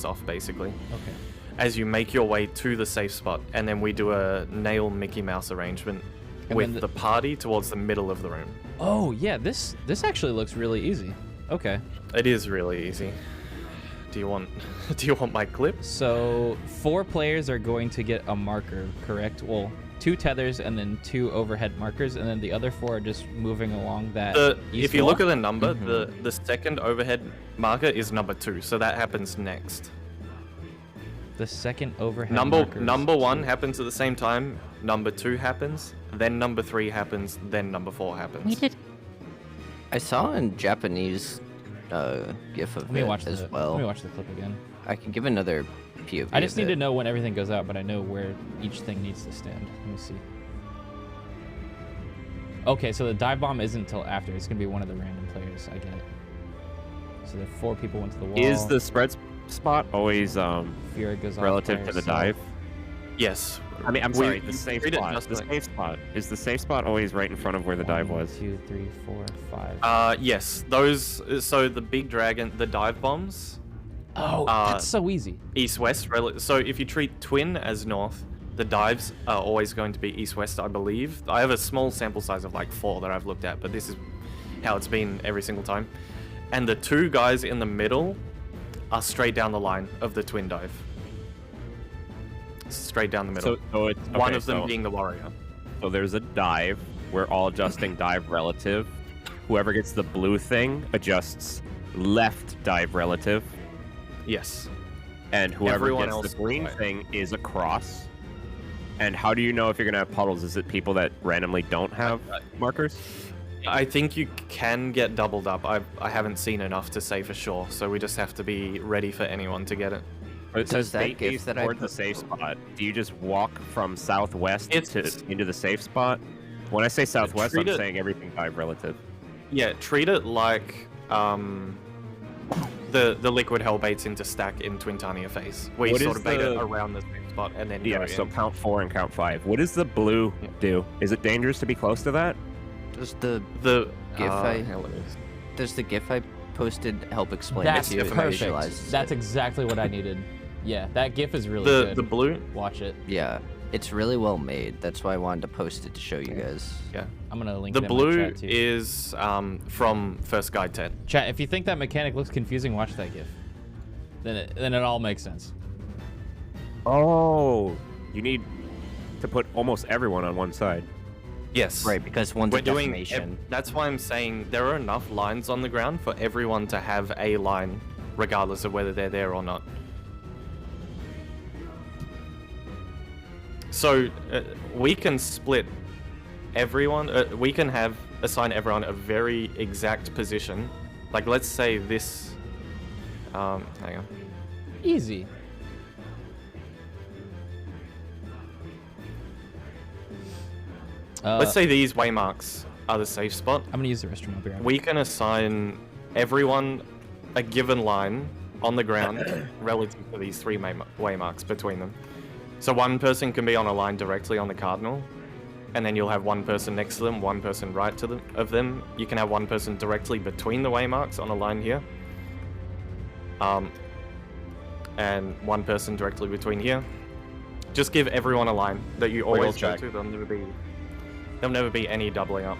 off, basically. Okay. As you make your way to the safe spot, and then we do a nail Mickey Mouse arrangement And with then the party towards the middle of the room. Oh yeah, this actually looks really easy. Okay. It is really easy. Do you want my clip? So 4 players are going to get a marker, correct? Well, 2 tethers and then 2 overhead markers, and then the other 4 are just moving along that. If you look at the number, the second overhead marker is number 2, so that happens next. The second overhead Number marker is 1 2. happens at the same time. Number 2 happens. Then number 3 happens. Then number 4 We happens. did. I saw in Japanese GIF of Let me it watch as the well. Let me watch the clip again. I can give another POV. I just of need to it. know when everything goes out, but I know where each thing needs to stand. Let me see. Okay, so the dive bomb isn't until after. It's gonna be one of the random players. I get it. So there 4 people went to the wall. Is the spread spot always Fear goes off relative by to the herself. dive? Yes. I mean, I'm We- sorry, the you safe treat it spot. just The like- safe spot. Is the safe spot always right in front of where the dive was? 1, 2, 3, 4, 5. Yes. Those. So the big dragon, the dive bombs, Oh, that's so easy. east-west. So if you treat twin as north, the dives are always going to be east-west, I believe. I have a small sample size of like 4 that I've looked at, but this is how it's been every single time. And the 2 guys in the middle are straight down the line of the twin dive. Straight down the middle. So it's One okay, of them so- being the warrior. So there's a dive. We're all adjusting dive relative. Whoever gets the blue thing adjusts left dive relative, Yes. and whoever Everyone gets else the green right. thing is across. And how do you know if you're gonna have puddles? Is it people that randomly don't have markers? I think you can get doubled up. I haven't seen enough to say for sure, so we just have to be ready for anyone to get it. It says that bait GIF east that I toward the put- safe spot. Do you just walk from southwest It's- into the safe spot? When I say southwest, I'm treat it- saying everything dive relative. Yeah, treat it like the liquid hell baits into stack in Twintania phase, where you What sort is of bait the- it around the safe spot and then Yeah, go so in. count 4 and count 5. What does the blue Yeah. do? Is it dangerous to be close to that? Does the The GIF I hell it is. does the GIF I posted help explain That's it to you? It perfect. visualizes That's it. exactly what I needed. Yeah, that GIF is really The good. blue. Watch it. Yeah, it's really well made. That's why I wanted to post it to show you guys. Yeah. I'm gonna link The it in my blue chat too. is from First Guide 10. Chat, if you think that mechanic looks confusing, watch that GIF. Then it all makes sense. Oh, you need to put almost everyone on one side. Yes. Right, because one's We're a doing. defamation. That's why I'm saying there are enough lines on the ground for everyone to have a line, regardless of whether they're there or not. So we can split everyone. We can assign everyone a very exact position. Like let's say this. Hang on. Easy. Let's say these waymarks are the safe spot. I'm gonna use the restroom. I'll be right back. We can assign everyone a given line on the ground relative to these 3 waymarks between them. So one person can be on a line directly on the cardinal, and then you'll have one person next to them, one person right to them of them. You can have one person directly between the waymarks on a line here, and one person directly between here. Just give everyone a line that you always go check. to. There'll never be any doubling up.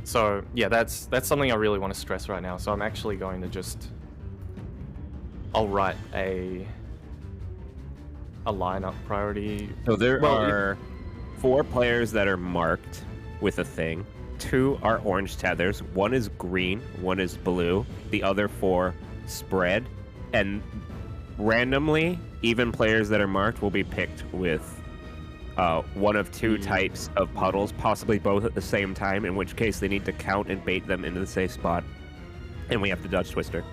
So yeah, that's something I really want to stress right now. So I'm actually going to I'll write a lineup priority. So there Well, are 4 players that are marked with a thing. 2 are orange tethers. 1 is green. 1 is blue. The other 4 spread. And randomly, even players that are marked will be picked with one of 2 types of puddles, possibly both at the same time, in which case they need to count and bait them into the safe spot. And we have to dodge Twister.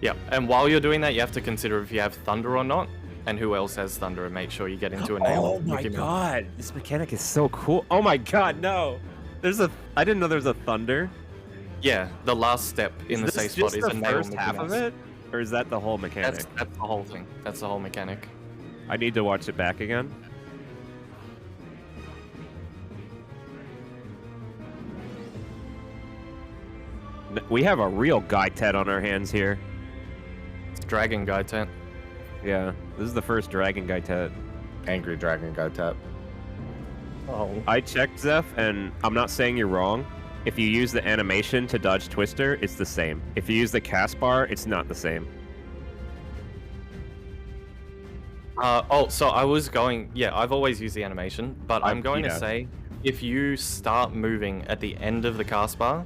Yeah, and while you're doing that, you have to consider if you have thunder or not, and who else has thunder, and make sure you get into a nail. Oh my god, this mechanic is so cool. Oh my god, no. I didn't know there's a thunder. Yeah, the last step in the Is this safe spot just is the a nail. first Mickey half of Mouse. it? Or is that the whole mechanic? That's the whole thing. That's the whole mechanic. I need to watch it back again. We have a real guy Ted on our hands here. It's Dragon Guy tent. Yeah, this is the first Dragon Guy Ted. Angry Dragon Guy tap. Oh, I checked, Zeph, and I'm not saying you're wrong. If you use the animation to dodge Twister, it's the same. If you use the cast bar, it's not the same. So I was going. Yeah, I've always used the animation, but I'm going to say if you start moving at the end of the cast bar,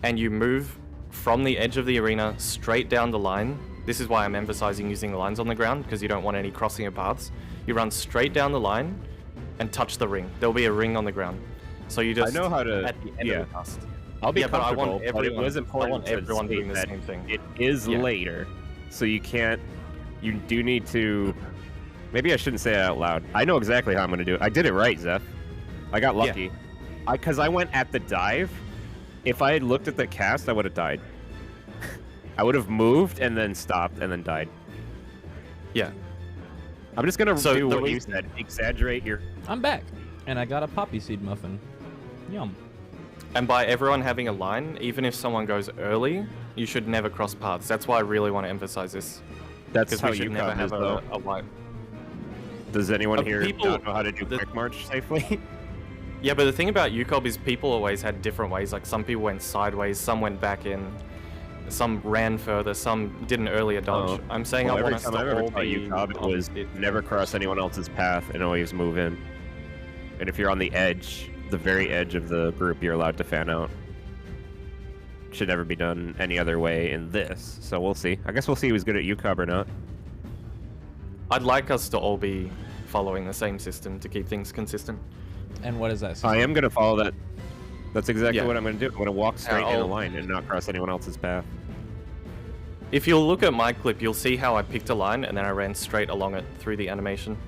and you move from the edge of the arena straight down the line. This is why I'm emphasizing using the lines on the ground, because you don't want any crossing of paths. You run straight down the line and touch the ring. There'll be a ring on the ground. So you just I know how to. at the end of the cast. I'll be Yeah, but I comfortable, want but it everyone- was I important want to everyone state doing the that same thing. It is Yeah. later, so you can't. You do need to. Maybe I shouldn't say it out loud. I know exactly how I'm going to do it. I did it right, Zeph. I got lucky. Because I went at the dive, If I had looked at the cast, I would have died. I would have moved and then stopped and then died. Yeah. I'm just gonna So do the what you reason- said. Exaggerate your. I'm back, and I got a poppy seed muffin. Yum. And by everyone having a line, even if someone goes early, you should never cross paths. That's why I really want to emphasize this. That's Because how we should you never come have though. a line. Does anyone here people- not know how to do the- quick march safely? Yeah, but the thing about UCOB is people always had different ways. Like some people went sideways, some went back in, some ran further, some did an earlier dodge. I'm saying Well, I every want us time to I've ever all taught be UCOB, it was never cross anyone else's path and always move in. And if you're on the edge, the very edge of the group, you're allowed to fan out. Should never be done any other way in this. So we'll see. I guess we'll see who's good at UCOB or not. I'd like us to all be following the same system to keep things consistent. And what is that? I am gonna follow that. That's exactly Yeah. what I'm gonna do. I'm gonna walk straight in a I'll- line and not cross anyone else's path. If you'll look at my clip, you'll see how I picked a line and then I ran straight along it through the animation.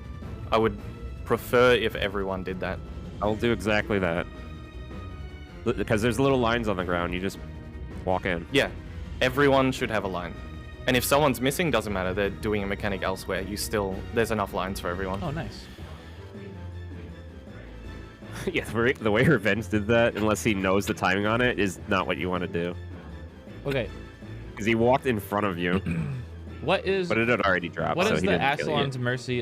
I would prefer if everyone did that. I'll do exactly that. Because there's little lines on the ground. You just walk in. Yeah, everyone should have a line. And if someone's missing, doesn't matter. They're doing a mechanic elsewhere. There's enough lines for everyone. Oh, nice. Yeah, the way Revenge did that, unless he knows the timing on it, is not what you want to do. Okay. Because he walked in front of you, What is? but it had already dropped. What so is he the didn't kill you. Aslan's Mercy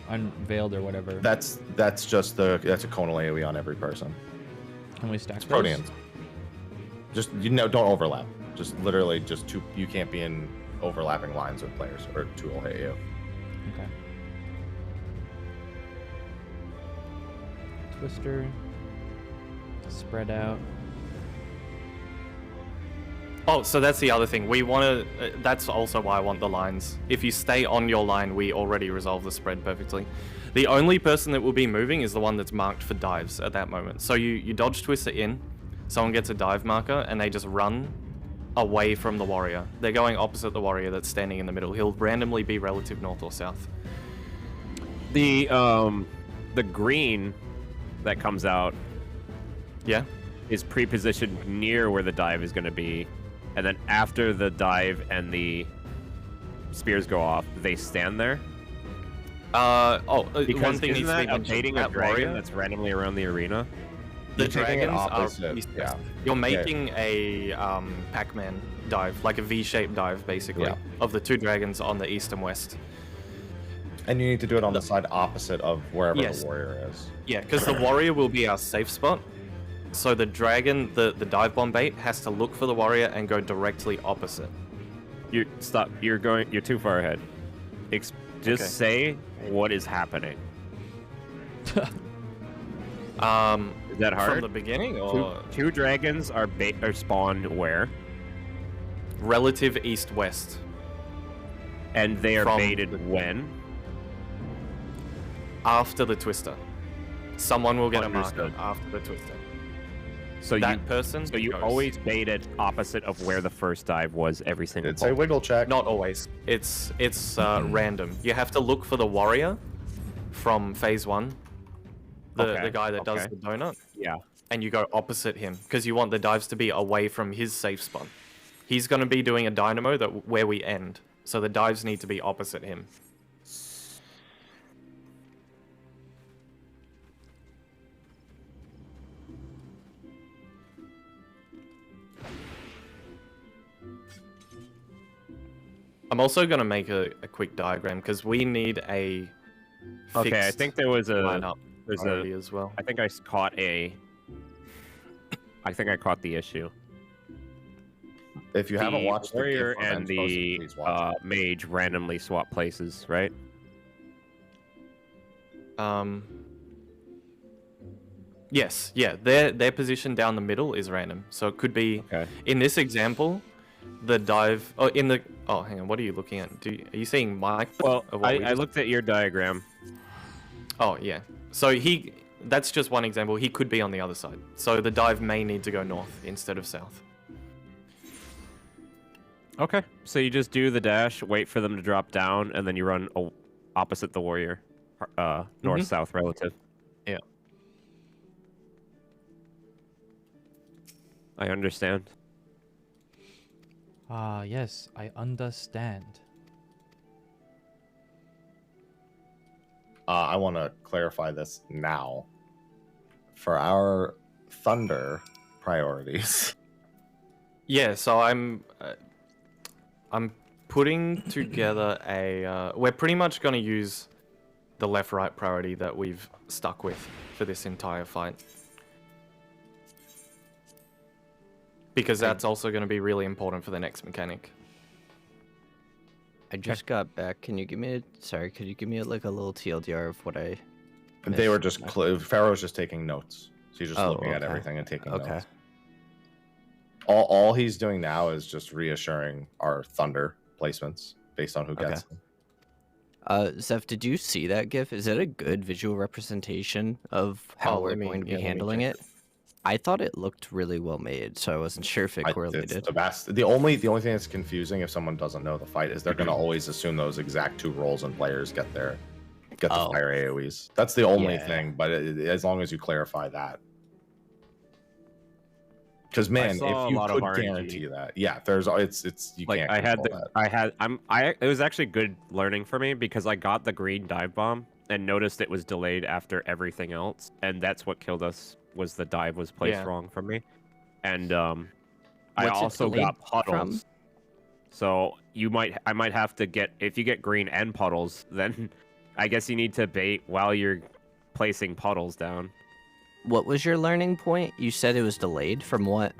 unveiled or whatever? That's just that's a conal AoE on every person. Can we stack It's those? Proteans. Just don't overlap. Just literally just two. You can't be in overlapping lines with players, or two will hit you. Okay. Twister. Spread out. Oh, so that's the other thing. We want to. That's also why I want the lines. If you stay on your line, we already resolve the spread perfectly. The only person that will be moving is the one that's marked for dives at that moment. So you dodge Twister in, someone gets a dive marker, and they just run away from the warrior. They're going opposite the warrior that's standing in the middle. He'll randomly be relative north or south. The green that comes out Yeah. is pre-positioned near where the dive is going to be, and then after the dive and the spears go off, they stand there. Because Because one thing isn't needs to be that mentioned. updating a That dragon warrior, that's randomly around the arena? the You're taking it dragons opposite, are east yeah. west. You're making a Pac-Man dive, like a V-shaped dive, basically, Yeah. of the two dragons on the east and west. And you need to do it on the side opposite of wherever Yes. the warrior is. Yeah, because the warrior will be our safe spot. So the dragon, the dive bomb bait, has to look for the warrior and go directly opposite. You stop. You're too far ahead. Just Okay. say what is happening. Is that From hard? the beginning, Two, or two dragons are spawned where, relative east-west. and they are From baited the- when. After the twister. Someone will get a marker Understood. after the twister. So That person So you goes. always baited opposite of where the first dive was every single It's a pull. wiggle check. Not always. It's random. You have to look for the warrior from phase 1. The guy that does the donut. Yeah. And you go opposite him because you want the dives to be away from his safe spot. He's going to be doing a dynamo where we end. So the dives need to be opposite him. I'm also going to make a quick diagram because we need a Okay, I fixed think there was a lineup there's already a as well. I think I caught a I think I caught the issue. If you haven't The watched warrior the GIF and events posted, the please watch it. mage randomly swap places, right? Yes, yeah, their position down the middle is random. So it could be Okay. in this example, the dive. Oh, hang on. What are you looking at? Are you seeing Mike? Well, of what we I just- looked at your diagram. Oh yeah. So that's just one example. He could be on the other side. So the dive may need to go north instead of south. Okay. So you just do the dash, wait for them to drop down, and then you run opposite the warrior, north-south relative. Yeah. I understand. Ah, yes, I understand. I want to clarify this now. For our Thunder priorities. Yeah, so I'm putting together a. We're pretty much going to use the left-right priority that we've stuck with for this entire fight, because that's also going to be really important for the next mechanic. I just got back. Can you give me a could you give me like a little TLDR of what I They were missed? just Pharaoh's just taking notes. So he's just Oh, looking at okay. everything and taking Okay. notes. All he's doing now is just reassuring our Thunder placements based on who gets them. Zeph, did you see that GIF? Is it a good visual representation of how we're going to be handling it? I thought it looked really well made, so I wasn't sure if it correlated. It's the best. The only thing that's confusing if someone doesn't know the fight is they're going to always assume those exact two roles and players get the fire AoEs. That's the only thing, but as long as you clarify that. Because man, if you could guarantee that, yeah, it's you like can't. It was actually good learning for me because I got the green dive bomb and noticed it was delayed after everything else, and that's what killed us. Was the dive was placed wrong for me, and I also got puddles. So I might have to get, if you get green and puddles, then I guess you need to bait while you're placing puddles down. What was your learning point? You said it was delayed from what?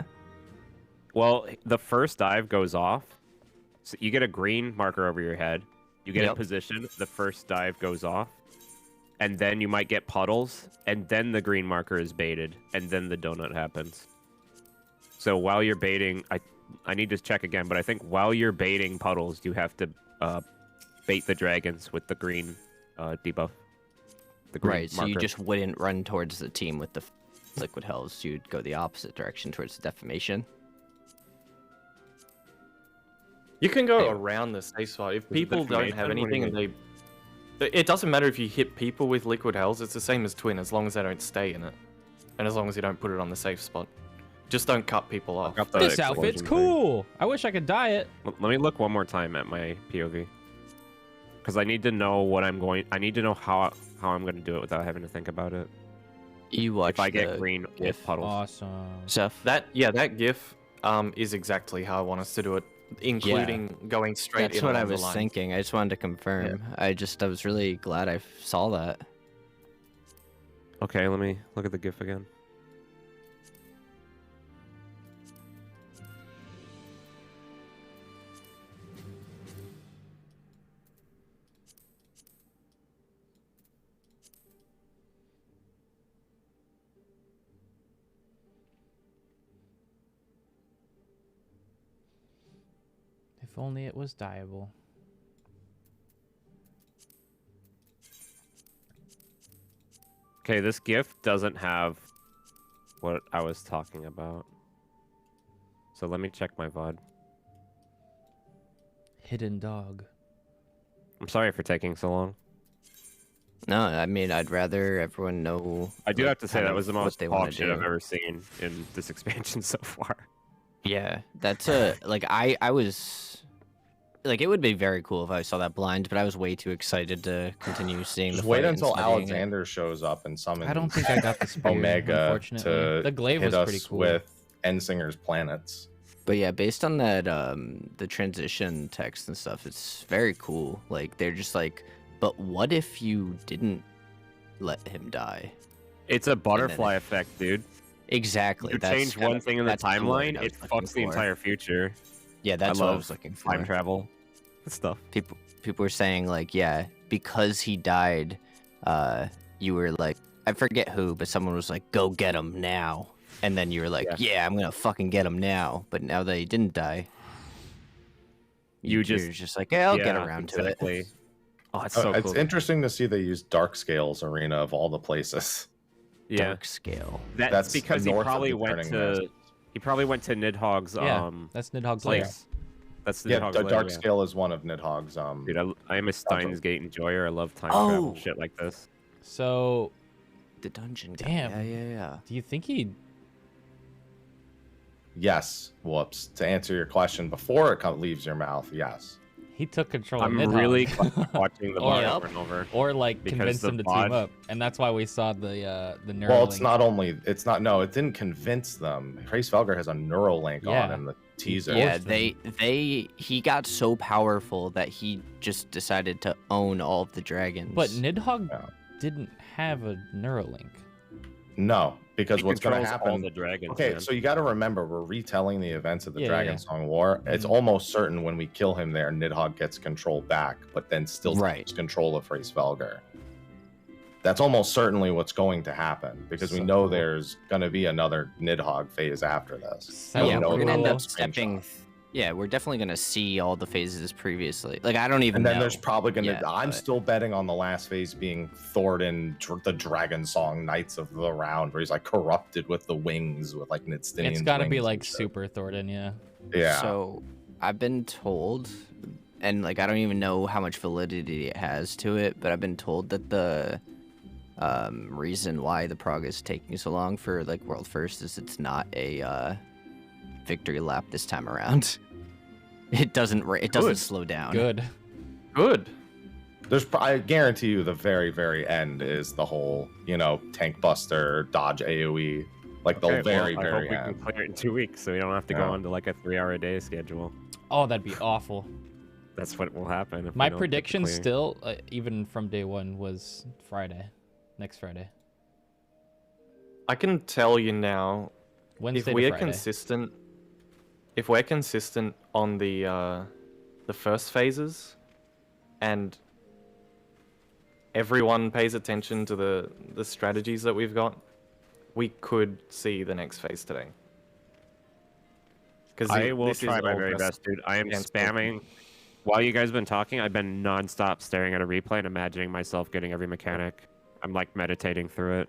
Well, the first dive goes off, so you get a green marker over your head. You get a position. The first dive goes off. And then you might get puddles, and then the green marker is baited, and then the donut happens. So while you're baiting, I need to check again, but I think while you're baiting puddles, you have to bait the dragons with the green debuff. The green Right, so marker. you just wouldn't run towards the team with the liquid hells. You'd go the opposite direction towards the defamation. You can go around the safe spot if people don't have anything and they. It doesn't matter if you hit people with liquid hells, it's the same as Twin, as long as they don't stay in it. And as long as you don't put it on the safe spot. Just don't cut people off. This outfit's cool! I wish I could dye it. Let me look one more time at my POV. Because I need to know what I'm going... I need to know how I'm going to do it without having to think about it. You watch if I get green with puddles. Awesome. Zeph? That GIF is exactly how I want us to do it. Including going straight in. That's what I was thinking. I just wanted to confirm. I was really glad I saw that. Okay, let me look at the GIF again. If only it was dyeable. Okay, this GIF doesn't have what I was talking about. So let me check my VOD. Hidden dog. I'm sorry for taking so long. No, I mean, I'd rather everyone know... I do have to say that was the most hot shit I've ever seen in this expansion so far. Yeah, that's like, I was... Like, it would be very cool if I saw that blind, but I was way too excited to continue seeing Just the wait fight until and studying Alexander shows up and summons. I don't think I got the spear, Omega unfortunately. to The glaive hit was pretty us cool. with Ensinger's planets. But yeah, based on that, the transition text and stuff, it's very cool. Like, they're just like, but what if you didn't let him die? It's a butterfly effect, dude. Exactly. You change one thing in the timeline, it fucks the for. entire future. Yeah, that's what I was looking for. Time travel stuff. People were saying, like, yeah, because he died, you were like, I forget who, but someone was like, go get him now. And then you were like, yeah, I'm gonna fucking get him now. But now that he didn't die, you're just like, yeah, I'll get around to it. Oh, it's so cool. It's interesting to see they use Dark Scale's arena of all the places. Yeah. Dark Scale. That's because he north of probably the went Turning to Mast. he probably went to Nidhogg's that's Nidhogg's place. That's Yeah, Nidhogg's the lair, Dark yeah. Scale is one of Nidhogg's. Dude, I am a Steins Gate enjoyer. I love time Oh. travel shit like this. So, The dungeon guy. damn. Yeah. Do you think he Yes, Whoops. To answer your question before it leaves your mouth, yes. He took control I'm of Nidhogg. really watching the Or- VOD over and over. Or like Because convince the him to VOD team up, and that's why we saw the Neuralink. Well, it didn't convince them. Trace Felger has a Neuralink on Yeah. in the teaser. Yeah, them. he got so powerful that he just decided to own all of the dragons. But Nidhogg Yeah. didn't have a Neuralink. No, because He what's going to controls all happen? the dragons, Okay, man. so you got to remember, we're retelling the events of the Yeah, Dragon yeah. Song War. It's almost certain when we kill him there, Nidhogg gets control back, but then still Right. takes control of Trace Felger. That's almost certainly what's going to happen because we So know cool. there's going to be another Nidhogg phase after this. So yeah, we know we're gonna end about up the stepping. screenshot. Yeah, we're definitely gonna see all the phases previously. Like I don't even And then know. there's probably going to. yet, I'm but- still betting on the last phase being Thorin, the Dragon Song Knights of the Round, where he's like corrupted with the wings, with like Nidstinian's It's got to be wings and like shit. Super Thornton, yeah. Yeah. So I've been told, and like I don't even know how much validity it has to it, but I've been told that the reason why the prog is taking so long for like World First is it's not a victory lap this time around. It doesn't Good. slow down. Good. Good. I guarantee you the very, very end is the whole, tank buster, dodge AoE, like the Okay, very, well, I very hope we end. can clear it in 2 weeks, so we don't have to go Yeah. on to like a 3-hour-a-day schedule. Oh, that'd be awful. That's what will happen. If we My don't get the prediction clear. still, even from day one, was Friday. Next Friday. I can tell you now, Wednesday if we're to Friday. consistent, if we're consistent on the first phases, and everyone pays attention to the strategies that we've got, we could see the next phase today. Because I will try my very best, dude. I am against spamming. While you guys have been talking, I've been nonstop staring at a replay and imagining myself getting every mechanic. I'm like meditating through it.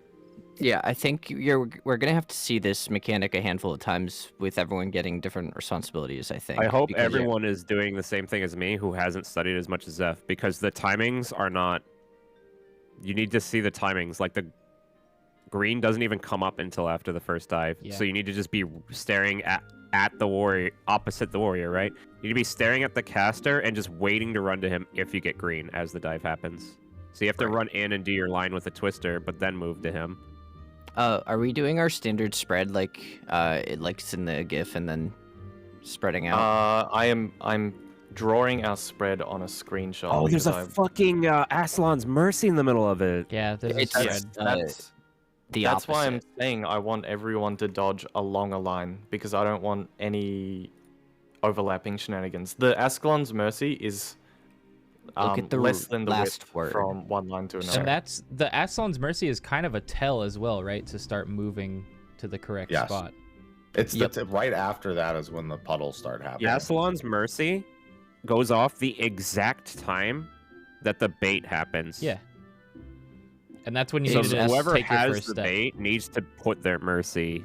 Yeah, I think we're gonna have to see this mechanic a handful of times with everyone getting different responsibilities. I think. I hope because- everyone is doing the same thing as me who hasn't studied as much as Zeph, because the timings are not. You need to see the timings. Like the green doesn't even come up until after the first dive. Yeah. So you need to just be staring at the warrior, opposite the warrior, right? You need to be staring at the caster and just waiting to run to him if you get green as the dive happens. So you have to run in and do your line with a twister, but then move to him. Are we doing our standard spread like it's in the GIF and then spreading out? I'm drawing our spread on a screenshot. Oh, there's because a I've- fucking Aslan's Mercy in the middle of it. Yeah, there's a It's spread. That's the that's opposite. why I'm saying I want everyone to dodge along a line, because I don't want any overlapping shenanigans. The Ascalon's Mercy is Look at the less than the last width word. from one line to another. And that's the Aslan's Mercy is kind of a tell as well, right? To start moving to the correct Yes. spot. It's Yep. right after that is when the puddles start happening. Aslan's Mercy goes off the exact time that the bait happens. Yeah. And that's when you So need to just whoever take your has first the step. bait needs to put their Mercy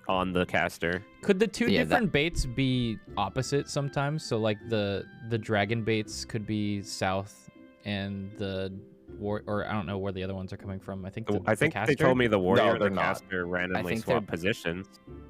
on the caster. Could the two Yeah, that- different baits be opposite sometimes? So like the dragon baits could be south, and the or I don't know where the other ones are coming from. I think I think they caster? told me the warrior and they're the not. caster randomly think swap they're- positions.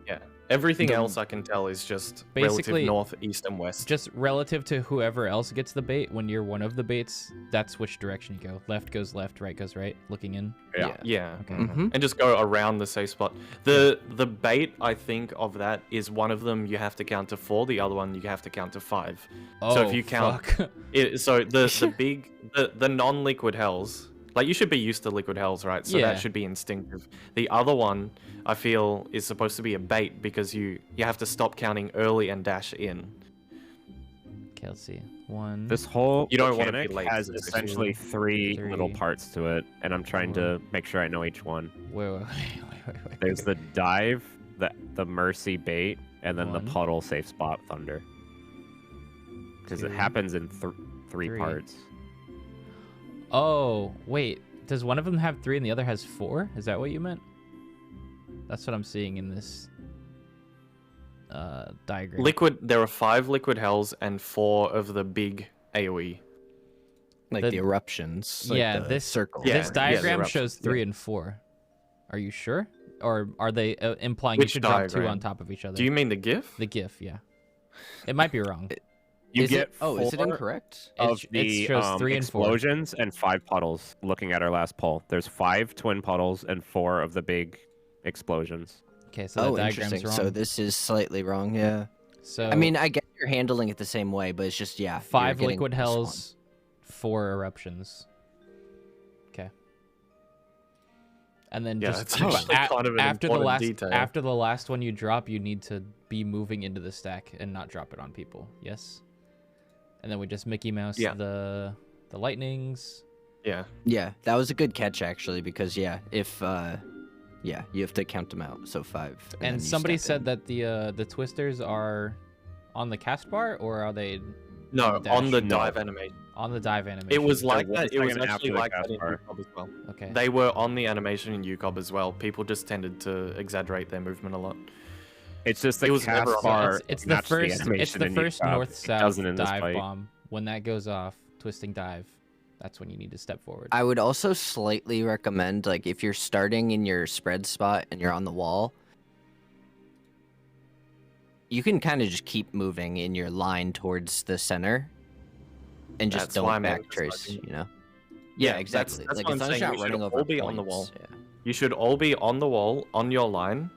Yeah. Everything The- else I can tell is just Basically- relative north, east, and west. Just relative to whoever else gets the bait. When you're one of the baits, that's which direction you go. Left goes left, right goes right. Looking in. Yeah. Yeah. Okay. Mhm. And just go around the safe spot. The bait, I think, of that is one of them you have to count to 4, the other one you have to count to 5. So if you count- fuck. So the big, the non-liquid hells, like you should be used to liquid hells, right? So Yeah. that should be instinctive. The other one, I feel, is supposed to be a bait because you have to stop counting early and dash in. Okay, let's see. One. This whole You don't wanna be mechanic late has to this essentially three little Three. parts to it, and I'm trying to make sure I know each one. Wait. There's the dive, the Mercy bait, and then One. the puddle safe spot thunder. Because it Two. happens in three Three. parts. Oh, wait. Does one of them have 3 and the other has 4? Is that what you meant? That's what I'm seeing in this diagram. There are 5 liquid hells and 4 of the big AoE. Like the- the eruptions. Like yeah, the this circle. Yeah, this diagram the shows eruptions, 3 and 4. Are you sure? or are they implying you Which should drop 2 diagram? on top of each other? Do you mean the GIF? The GIF? Yeah. It might be wrong. You Is get it? Oh, is it 4 incorrect? of It the shows 3 and 4. explosions and 5 puddles. Looking at our last poll, there's 5 twin puddles and 4 of the big explosions. Okay, so Oh, that diagram's interesting. wrong. So this is slightly wrong. Yeah. So I mean, I guess you're handling it the same way, but it's just yeah. 5 you're getting liquid this hells, 4 eruptions. Okay. And then Yeah, just it's actually kind of an after the important last detail. after the last one you drop, you need to be moving into the stack and not drop it on people. Yes. And then we just Mickey Mouse the lightnings. Yeah. one. Yeah, that was a good catch actually, because yeah, if yeah, you have to count them out. So 5. And then you somebody stack said them. that the twisters are on the cast bar, or are they No, dash? on the No. dive animation. on the dive animation? It was There like was that. It was second after actually the like cast that in bar. UCOB as well. Okay. They were on the animation in UCOB as well. People just tended to exaggerate their movement a lot. It's just the It was cast never on the- bar. It's the matched first animation in UCOB. It north-south doesn't in this dive fight. bomb. When that goes off, twisting dive, that's when you need to step forward. I would also slightly recommend, like, if you're starting in your spread spot and you're on the wall, you can kind of just keep moving in your line towards the center, and just That's why I'm don't backtrace. emphasizing- You know? Yeah, Yeah, that's- exactly. that's like what as I'm long as saying, you're we not should running all over be on the points, wall. yeah. You should all be on the wall, on your line.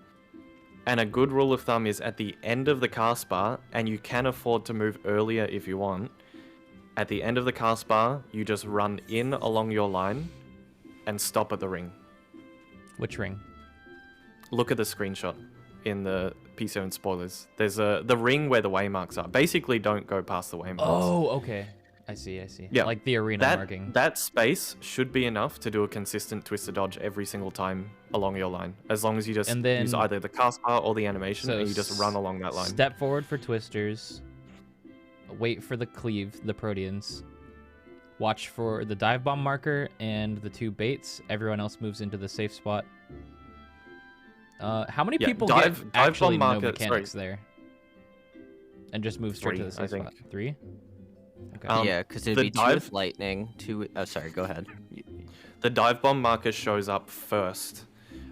And a good rule of thumb is at the end of the cast bar, and you can afford to move earlier if you want. At the end of the cast bar, you just run in along your line and stop at the ring. Which ring? Look at the screenshot in the P7 spoilers. There's the ring where the waymarks are. Basically, don't go past the waymarks. Oh, okay. I see. Yeah, Like the arena marking. That space should be enough to do a consistent twister dodge every single time along your line. As long as you just And then- use either the cast bar or the animation, So and you just run along that line. Step forward for twisters. Wait for the cleave, the Proteans. Watch for the dive bomb marker and the 2 baits. Everyone else moves into the safe spot. How many Yeah, people dive get bomb actually no marker- mechanics there? And just move straight to 3, the I safe think. spot? 3? Okay. Yeah, because it'd the be 2 dive- with lightning, 2 with... Oh, sorry, go ahead. The dive bomb marker shows up first,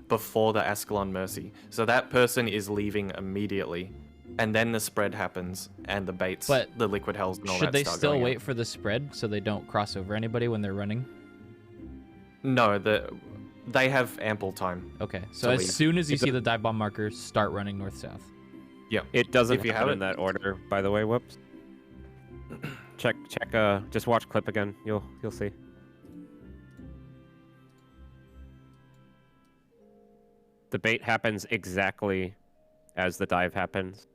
before the Ascalon Mercy. So that person is leaving immediately, and then the spread happens, and the baits, But the liquid hells, and all Should that they start still going wait out. for the spread so they don't cross over anybody when they're running? No, they have ample time. Okay, so To as leave. soon as you It's a- see the dive bomb marker, start running north-south. Yeah. It doesn't If you happen have in it- that order, by the way. Whoops. check. Just watch clip again. You'll see. The bait happens exactly as the dive happens,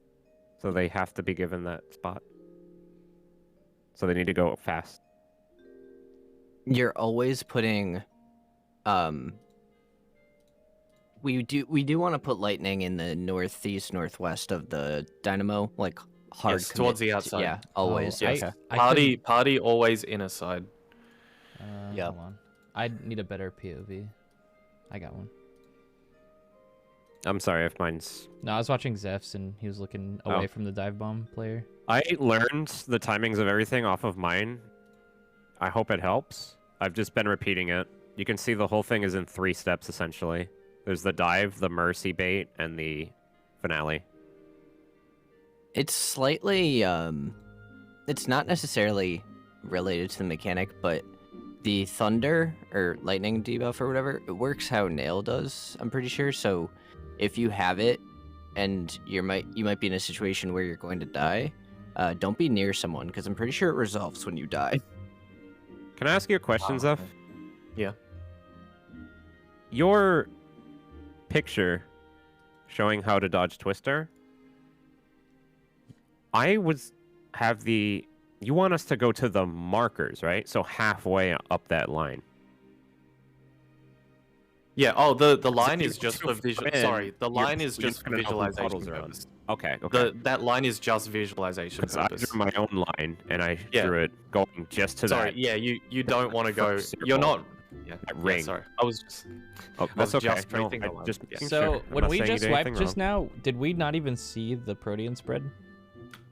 so they have to be given that spot. So they need to go fast. You're always putting we do want to put lightning in the northeast northwest of the dynamo, like hard Yes, towards commit the outside. yeah, always. Oh, Yes. Party always inner side. Yeah. Hold on. I need a better POV. I got one. I'm sorry if mine's. No, I was watching Zeph's and he was looking Oh. away from the dive bomb player. I learned the timings of everything off of mine. I hope it helps. I've just been repeating it. You can see the whole thing is in 3 steps essentially. There's the dive, the mercy bait, and the finale. It's slightly it's not necessarily related to the mechanic, but the thunder or lightning debuff or whatever, it works how nail does, I'm pretty sure. So if you have it and you might be in a situation where you're going to die, don't be near someone, because I'm pretty sure it resolves when you die. Can I ask you a question, Zeph? Yeah. Your picture showing how to dodge Twister, you want us to go to the markers, right? So halfway up that line. Yeah. Oh, the line if is you just go for visual. in, Sorry, the line is you're just gonna know who visualization puddles are on. purpose. Okay, okay. That line is just visualization Because I purpose. drew my own line, and I Yeah. drew it going just to Sorry, that. yeah, you don't want to go. First You're circle. not. Yeah, That yeah, ring. sorry, I was just. Oh, I that's was okay. just No, tracing the I line. just Yeah. making So sure. I'm when not we saying you just did wiped anything just wrong. now, did we not even see the Protean spread?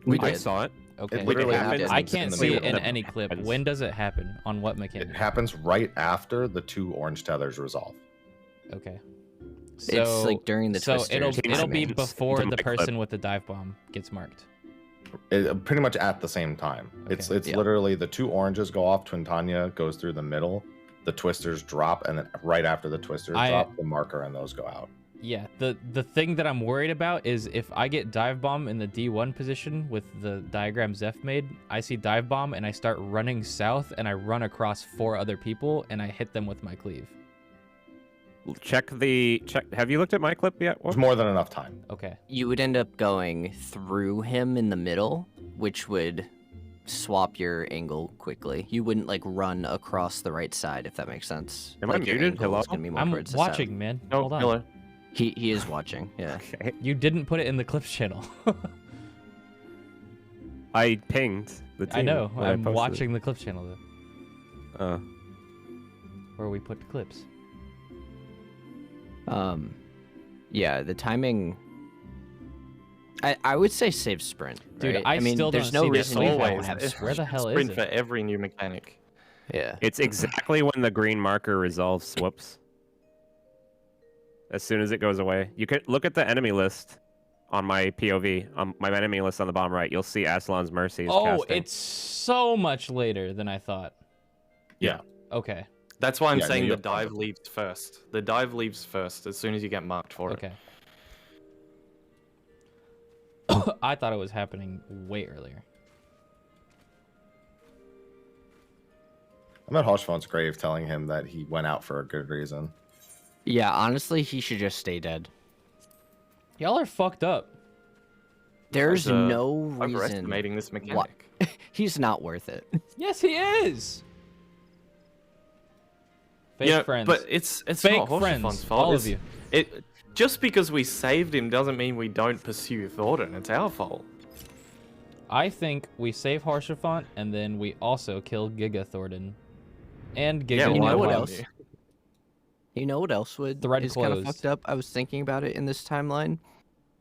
We I did. saw it. Okay. literally happens I in can't the see it middle. in any clip. happens. When does it happen? On what It mechanic? happens right after the 2 orange tethers resolve. Okay. It's like during the so twisters. it'll be timing. before To the my clip. person with the dive bomb gets marked. Pretty much at the same time. It's Okay. literally the 2 oranges go off, Twintanya goes through the middle, the twisters drop, and then right after the twisters drop, the marker and those go out. Yeah, the thing that I'm worried about is if I get dive bomb in the D1 position with the diagram Zeph made, I see dive bomb and I start running south and I run across 4 other people and I hit them with my cleave. Check. Have you looked at my clip yet? There's more than enough time. Okay. You would end up going through him in the middle, which would swap your angle quickly. You wouldn't like run across the right side, if that makes sense. Am I Like, your muted? angle Hello? is gonna be more I'm towards the watching, south. man. No, Hold on. hello. He is watching. Yeah. Okay. You didn't put it in the clips channel. I pinged the team. I know. when I I'm posted it. watching the clips channel though, Uh, where we put the clips. Yeah, the timing. I would say save sprint. Dude, right? I mean, still there's don't no see reason this you always. don't have It's sprint. Where the hell is sprint it? for every new mechanic. Yeah. it's exactly when the green marker resolves. Whoops. As soon as it goes away, you can look at the enemy list on my POV. On my enemy list on the bottom right, you'll see Aslan's Mercy. Is Oh, casting. it's so much later than I thought. Yeah. Okay. That's why I'm Yeah, no, saying you're the dive leaves first. The dive leaves first as soon as you get marked for it. Okay. I thought it was happening way earlier. I'm at Hoshphone's grave telling him that he went out for a good reason. Yeah, honestly, he should just stay dead. Y'all are fucked up. There's Guys are no reason. Overestimating this mechanic. He's not worth it. Yes, he is. Fake Yeah, friends. but it's Fake not friends, Horshafon's fault. all of It's- you. It just because we saved him doesn't mean we don't pursue Thornton. It's our fault. I think we save Harshafont and then we also kill Giga Thornton. And Giga Yeah, You why know what wouldn't else? you? You know what else would Thread is kind of closed. fucked up? I was thinking about it in this timeline.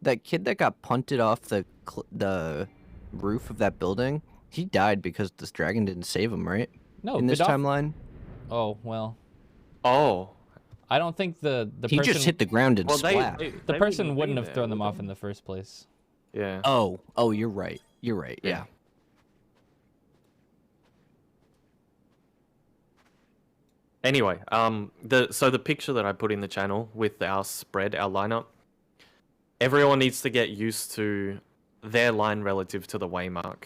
That kid that got punted off the roof of that building, he died because this dragon didn't save him, right? No, in this Vidaf- timeline, Oh, well. Oh, I don't think the he person just hit the ground and well, splat. the person wouldn't have thrown them off in the first place. Yeah. Oh, you're right. You're right. Yeah. Anyway, so the picture that I put in the channel with our spread, our lineup, everyone needs to get used to their line relative to the waymark.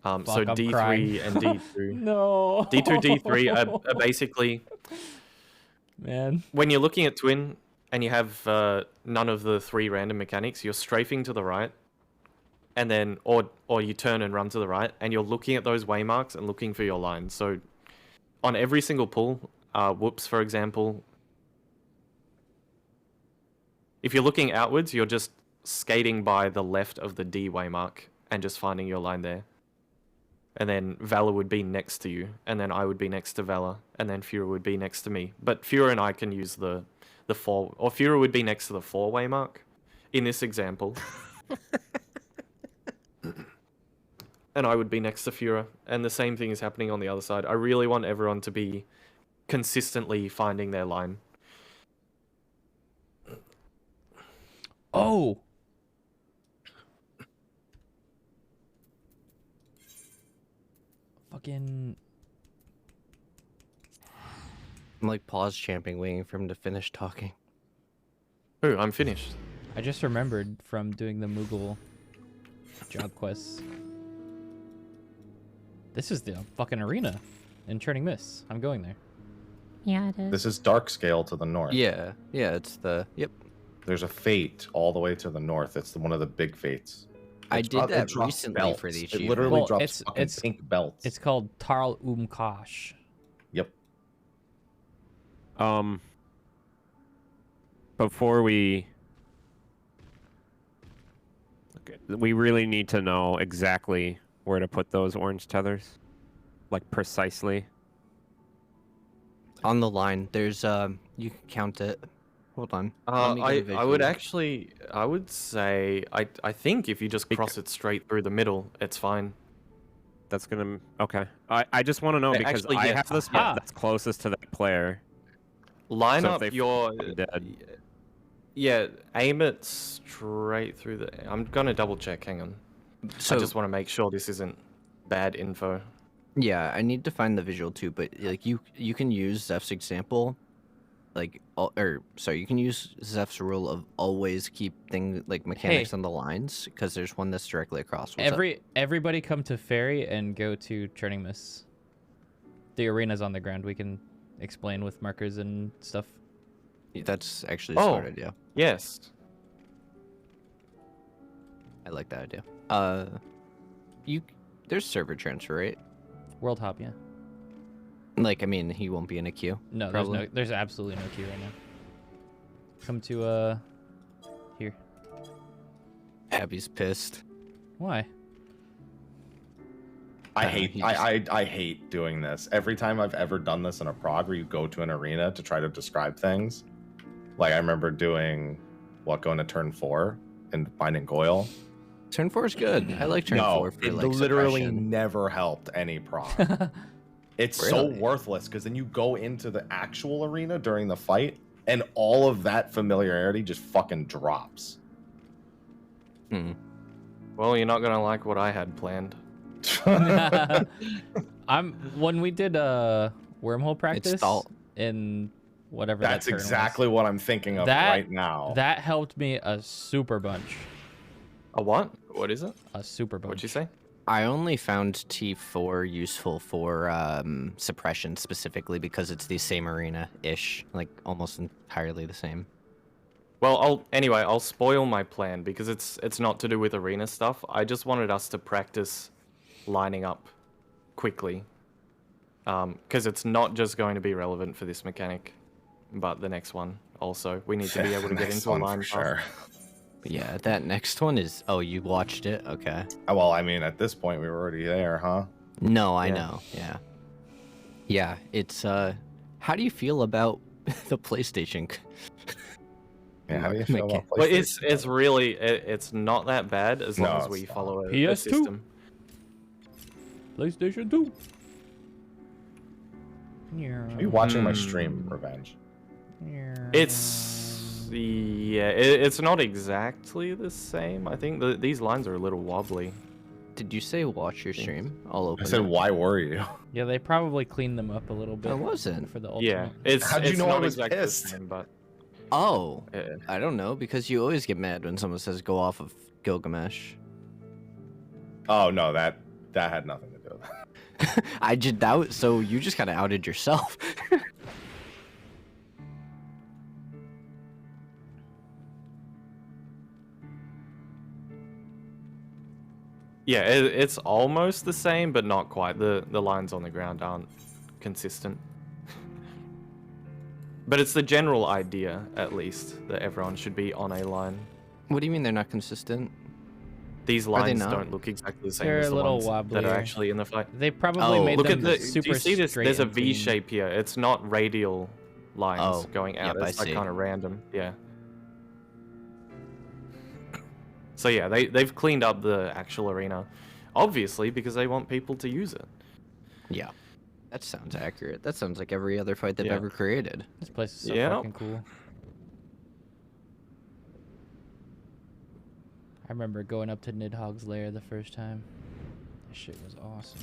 So Fuck, I'm D3 crying. and D2. No. D2, D3 are basically Man. when you're looking at Twin and you have none of the 3 random mechanics, you're strafing to the right, and then or you turn and run to the right, and you're looking at those waymarks and looking for your line. So on every single pull, Whoops, for example, if you're looking outwards, you're just skating by the left of the D waymark and just finding your line there. And then Valor would be next to you, and then I would be next to Valor, and then Fura would be next to me. But Fura and I can use the 4, or Fura would be next to the 4 waymark in this example. And I would be next to Fura, and the same thing is happening on the other side. I really want everyone to be consistently finding their line. Oh. Fucking. I'm like pause champing, waiting for him to finish talking. Ooh, I'm finished. I just remembered from doing the Moogle job quests. This is the fucking arena in Churning Mists. I'm going there. Yeah, it is. This is Dark Scale to the north. Yeah, it's the yep. There's a fate all the way to the north. It's one of the big fates. I It did it that drops recently for belts. the It achievement. literally Well, drops it's- fucking it's- pink belts. It's called Tarl Kosh. Yep. Before we really need to know exactly where to put those orange tethers, like precisely. On the line, there's you can count it. Hold on. Let me get a I would visual. actually, I would say, I think if you just cross it straight through the middle, it's fine. That's gonna okay. I just want to know Wait, because actually, I yeah. have the spot Aha. that's closest to that player. Line So if up they your... I'm dead. Yeah, aim it straight through the... I'm gonna double check, hang on. So I just want to make sure this isn't bad info. yeah, I need to find the visual too, but like you can use Zeph's example, like you can use Zeph's rule of always keep things like mechanics on the lines because there's one that's directly across. What's up? Everybody come to ferry and go to Churning Mists. The arena's on the ground. We can explain with markers and stuff. That's actually a smart idea. Yes. I like that idea. There's server transfer, right? World hop, yeah. Like, I mean, he won't be in a queue. No, probably. there's absolutely no queue right now. Come to here. Abby's pissed. Why? I hate doing this. Every time I've ever done this in a prog where you go to an arena to try to describe things. Like I remember doing going to turn 4 and finding Goyle. Turn 4 is good. I like turn 4 for it like literally suppression. never helped any prog. It's so worthless because then you go into the actual arena during the fight and all of that familiarity just fucking drops. Well, you're not gonna like what I had planned. When we did wormhole practice in whatever that's that turn exactly was, what I'm thinking of right now. That helped me a super bunch. A what? What is it? A super bunch. What'd you say? I only found T4 useful for suppression specifically because it's the same arena-ish, like almost entirely the same. Well, I'll spoil my plan because it's not to do with arena stuff. I just wanted us to practice lining up quickly. Because it's not just going to be relevant for this mechanic, but the next one also. We need to be able to get into a line for sure. But yeah, that next one is... Oh, you watched it? Okay. Well, I mean, at this point, we were already there, huh? No, I know. Yeah. Yeah, it's... How do you feel about the PlayStation? Yeah, how do you feel about PlayStation? Well, it's really... It's not that bad as long as we follow a system. PlayStation 2. Are you watching my stream, Revenge? It's not exactly the same. I think these lines are a little wobbly. Did you say watch your stream? I'll open I said, why were you? Yeah, they probably cleaned them up a little bit. I wasn't. For the ultimate. Yeah, it's How'd you know not I was exactly pissed? the same, but Oh, I don't know, because you always get mad when someone says go off of Gilgamesh. Oh, no, that had nothing to do with that. I did that, so you just kind of outed yourself. yeah, it's almost the same, but not quite. The lines on the ground aren't consistent. But it's the general idea, at least, that everyone should be on a line. What do you mean they're not consistent? These lines don't look exactly the same They're as a the little ones that are wobblier. actually in the fight. They probably made Look them at super do you see this? straight There's a and V clean. shape here. It's not radial lines going out. Yep, I It's like see. kind of random. Yeah. So yeah, they've cleaned up the actual arena, obviously because they want people to use it. Yeah. That sounds accurate. That sounds like every other fight they've ever created. This place is so Yep. fucking cool. I remember going up to Nidhogg's lair the first time. That shit was awesome.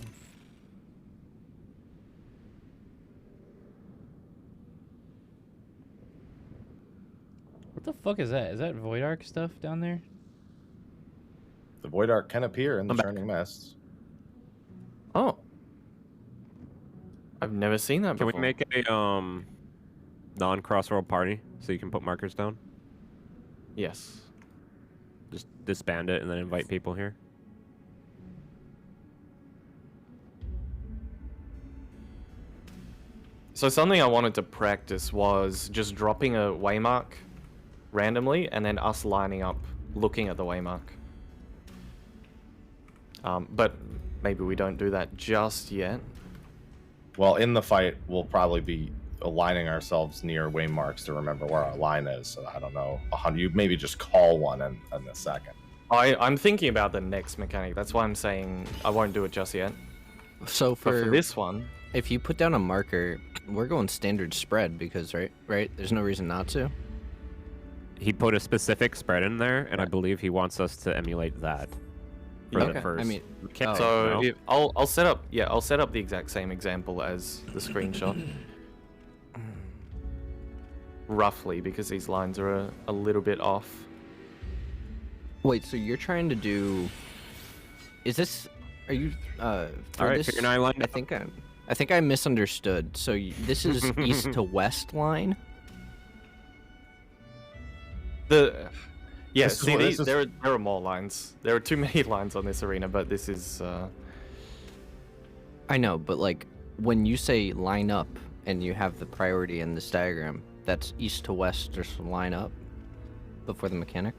What the fuck is that? Is that Void Arc stuff down there? The Void Arc can appear in the I'm back. Churning Mists. Oh. I've never seen that Can before. we make a non-crossroad party so you can put markers down? Yes. Just disband it and then invite people here. So something I wanted to practice was just dropping a waymark randomly and then us lining up looking at the waymark. But maybe we don't do that just yet. Well, in the fight, we'll probably be aligning ourselves near waymarks to remember where our line is. So I don't know. You maybe just call one in a second. I'm thinking about the next mechanic. That's why I'm saying I won't do it just yet. So But for this one, if you put down a marker, we're going standard spread because right? There's no reason not to. He put a specific spread in there, and I believe he wants us to emulate that for the first. I mean, mechanic, So no? I'll set up the exact same example as the screenshot. Roughly, because these lines are a little bit off. wait, so you're trying to do? Is this? Are you? For All right, this, figure 9 line. I think I misunderstood. So this is east to west line. Yeah, This is see, what- this is- there are more lines. There are too many lines on this arena, but this is I know, but like when you say line up and you have the priority in this diagram, that's east to west, just line up before the mechanic,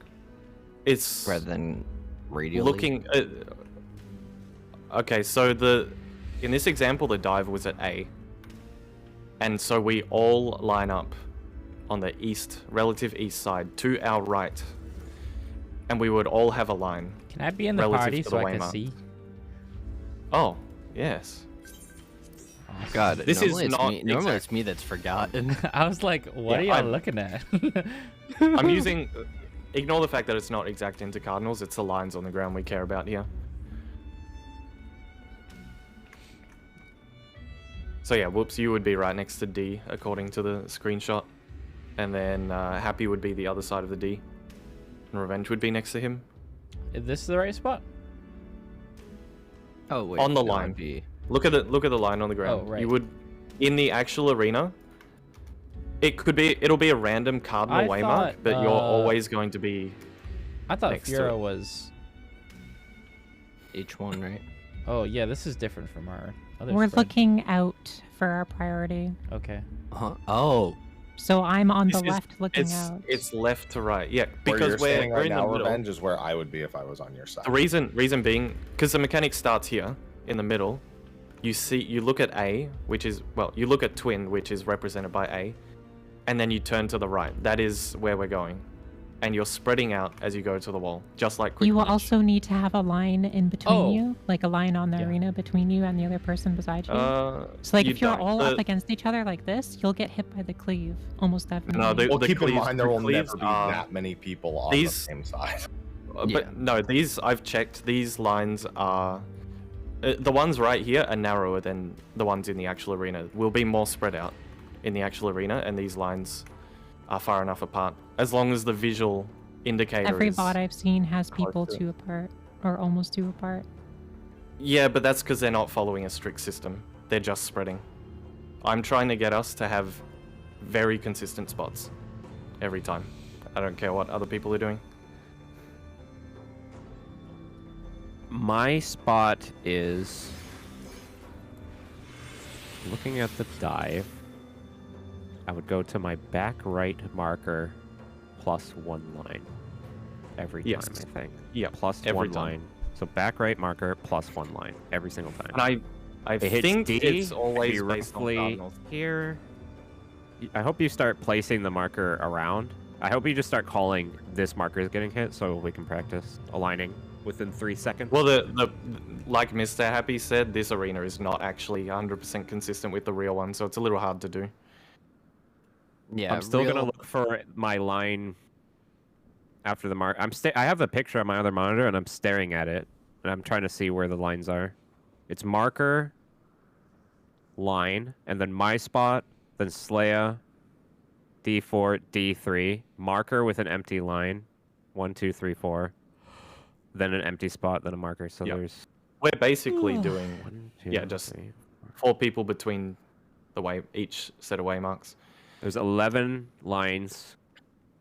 it's rather than radially. looking. Okay, so in this example, the dive was at A, and so we all line up on the relative east side to our right, and we would all have a line. Can I be in the relative party to so the I can waymark. see? Oh, yes. God, This normally is it's not me. Normally exact- it's me that's forgotten. I was like, what Yeah, are y'all I'm- looking at? I'm using. Ignore the fact that it's not exact into cardinals. It's the lines on the ground we care about here. So yeah, Whoops, you would be right next to D according to the screenshot, and then Happy would be the other side of the D, and Revenge would be next to him. Is this the right spot? Oh wait, On the no, line. I'd be- Look at the line on the ground. Oh, right. You would, in the actual arena, it'll be a random cardinal I waymark, thought, but you're always going to be. I thought Next to Fiora it. was. H1, right? Oh yeah, this is different from our other. We're spread. looking out for our priority. Okay. Oh, So I'm on the This is- left looking out. It's left to right. Yeah, Where you're because standing we're right in the now, middle. Revenge, is where I would be if I was on your side. The reason being, because the mechanic starts here in the middle. You look at A, which is you look at Twin, which is represented by A, and then you turn to the right. That is where we're going, and you're spreading out as you go to the wall, just like quick You will punch. also need to have a line in between Oh. you, like a line on the Yeah. arena between you and the other person beside you. So like you if you're don't. all The- up against each other like this, you'll get hit by the cleave almost definitely. No, Well, the keep in cleaves- mind there the will cleaves never be are- that many people on these- the same side. But Yeah. no, these I've checked. These lines are the ones right here are narrower than the ones in the actual arena. Will be more spread out in the actual arena, and these lines are far enough apart. As long as the visual indicator Every is. bot I've seen has close people to it. 2 apart or almost 2 apart. Yeah, but that's because they're not following a strict system. They're just spreading. I'm trying to get us to have very consistent spots every time. I don't care what other people are doing. My spot is looking at the dive. I would go to my back right marker plus 1 line every time, Yes. I think. Yeah, Plus every 1 time. line. So back right marker plus 1 line every single time. And I It hits think D, it's always be based on roughly cardinals. here. I hope you start placing the marker around. I hope you just start calling this marker is getting hit so we can practice aligning within 3 seconds. Well, like Mr. Happy said, this arena is not actually 100% consistent with the real one, so it's a little hard to do. yeah. I'm still real- gonna look for my line after the mark. I have a picture on my other monitor and I'm staring at it and I'm trying to see where the lines are. It's marker, line, and then my spot, then Slaya, D4, D3, marker with an empty line, 1, 2, 3, 4, then an empty spot, then a marker. So Yep. there's We're basically doing 1, 2, Yeah, just- 3, 4 people between each set of waymarks. There's 11 lines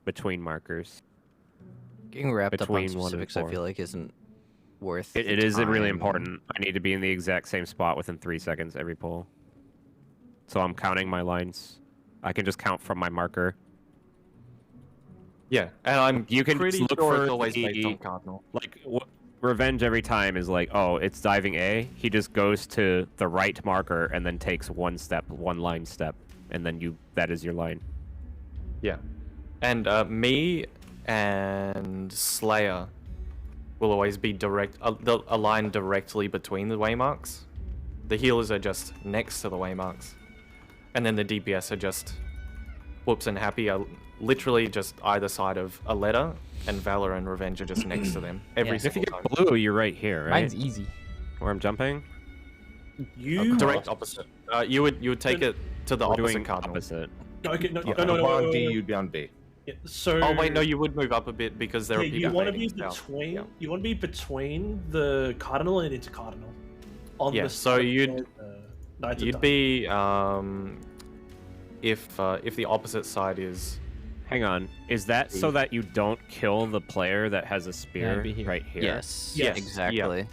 between markers. Getting wrapped up on between 1 and specifics, I 4. feel like isn't worth. It the is really time. important. I need to be in the exact same spot within 3 seconds every pull. So I'm counting my lines. I can just count from my marker. Yeah, and I'm You can pretty just look sure for it's always based the- on cardinal. Like, Revenge every time is like, oh, it's diving A. He just goes to the right marker and then takes 1 step, 1 line step. And then that is your line. Yeah, and me and Slayer will always be aligned directly between the waymarks, The healers are just next to the waymarks. And then the DPS are just... Whoops and Happy are literally just either side of a letter, and Valor and Revenge are just next to them every If you single get time. blue, you're right here, right? Mine's easy. Where I'm jumping? Direct opposite. You would take it to the We're opposite doing cardinal. opposite. Okay, no, Yeah, no, no, if no, we're on no, D, no. you'd be on B. Yeah, so. Oh wait, no, you would move up a bit because there are Yeah, people you want to be fading south. between. Yeah. You want to be between the cardinal and intercardinal. On Yeah, the so side you'd- where the Knights of You'd Time. be if the opposite side is Hang on. Is that so that you don't kill the player that has a spear be here. right here? Yes. Yes, Exactly.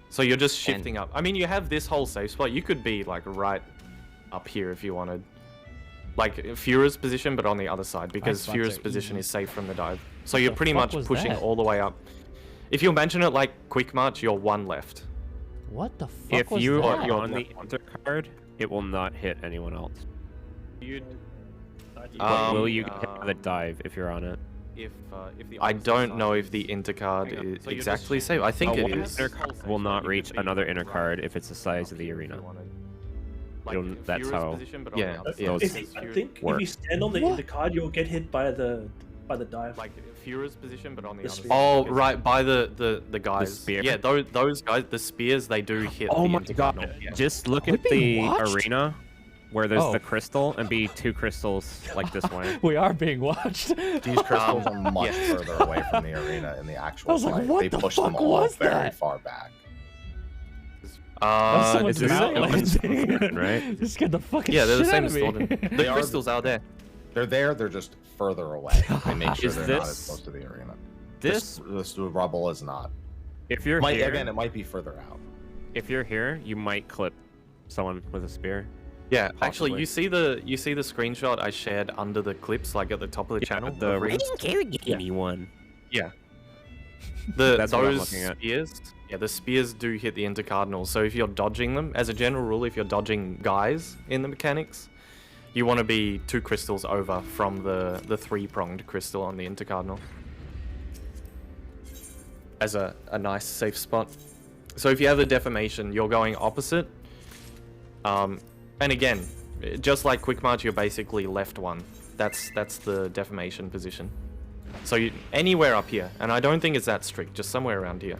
so you're just shifting up. I mean, you have this whole safe spot. You could be like right up here if you wanted, like Fura's position, but on the other side because spots Fura's are position easy. is safe from the dive. So you're the pretty fuck much was pushing that? all the way up. If you imagine it like Quick March, you're one left. What the fuck If was you that? are on the undercard, it will not hit anyone else. You'd, But will you Um, hit the dive if you're on it? if the I don't know if the intercard Hang on. is So you're exactly just- safe. I think it one is. intercard will not reach another intercard if it's the size of the arena. That's how Yeah, those yeah. I think work. if you stand on the intercard, you'll get hit by the dive. Like Fura's position, but on the The other spear. side. Oh, right, by the guys. spear? Yeah, those guys, the spears, they do hit. Oh the my intercardinal. god! Yeah. Just look Are at we being the watched? arena where there's Oh. the crystal and be 2 crystals like this way. We are being watched. These crystals are much yeah. further away from the arena in the actual I was like, fight. what they the push fuck them all was very that? far back. Someone's it's mount just- landing. right? This scared the fucking Yeah, they're the shit same out as of me. Thornton. They The are crystals are there. They're there, they're just further away. They make sure Is they're not this- as close to the arena. This, This rubble is not. if you're Might, here, again, it might be further out. if you're here, you might clip someone with a spear. Yeah, actually, Possibly. you see the screenshot I shared under the clips, like at the top of the channel. the of Reed? gamey one. Yeah. That's what I'm those looking at. spears, yeah, the spears do hit the intercardinals. So if you're dodging them, as a general rule, if you're dodging guys in the mechanics, you want to be 2 crystals over from the 3-pronged crystal on the intercardinal. As a nice safe spot. So if you have the deformation, you're going opposite. And again, just like Quick March, you're basically left 1. That's the deformation position. So you, anywhere up here, and I don't think it's that strict, just somewhere around here.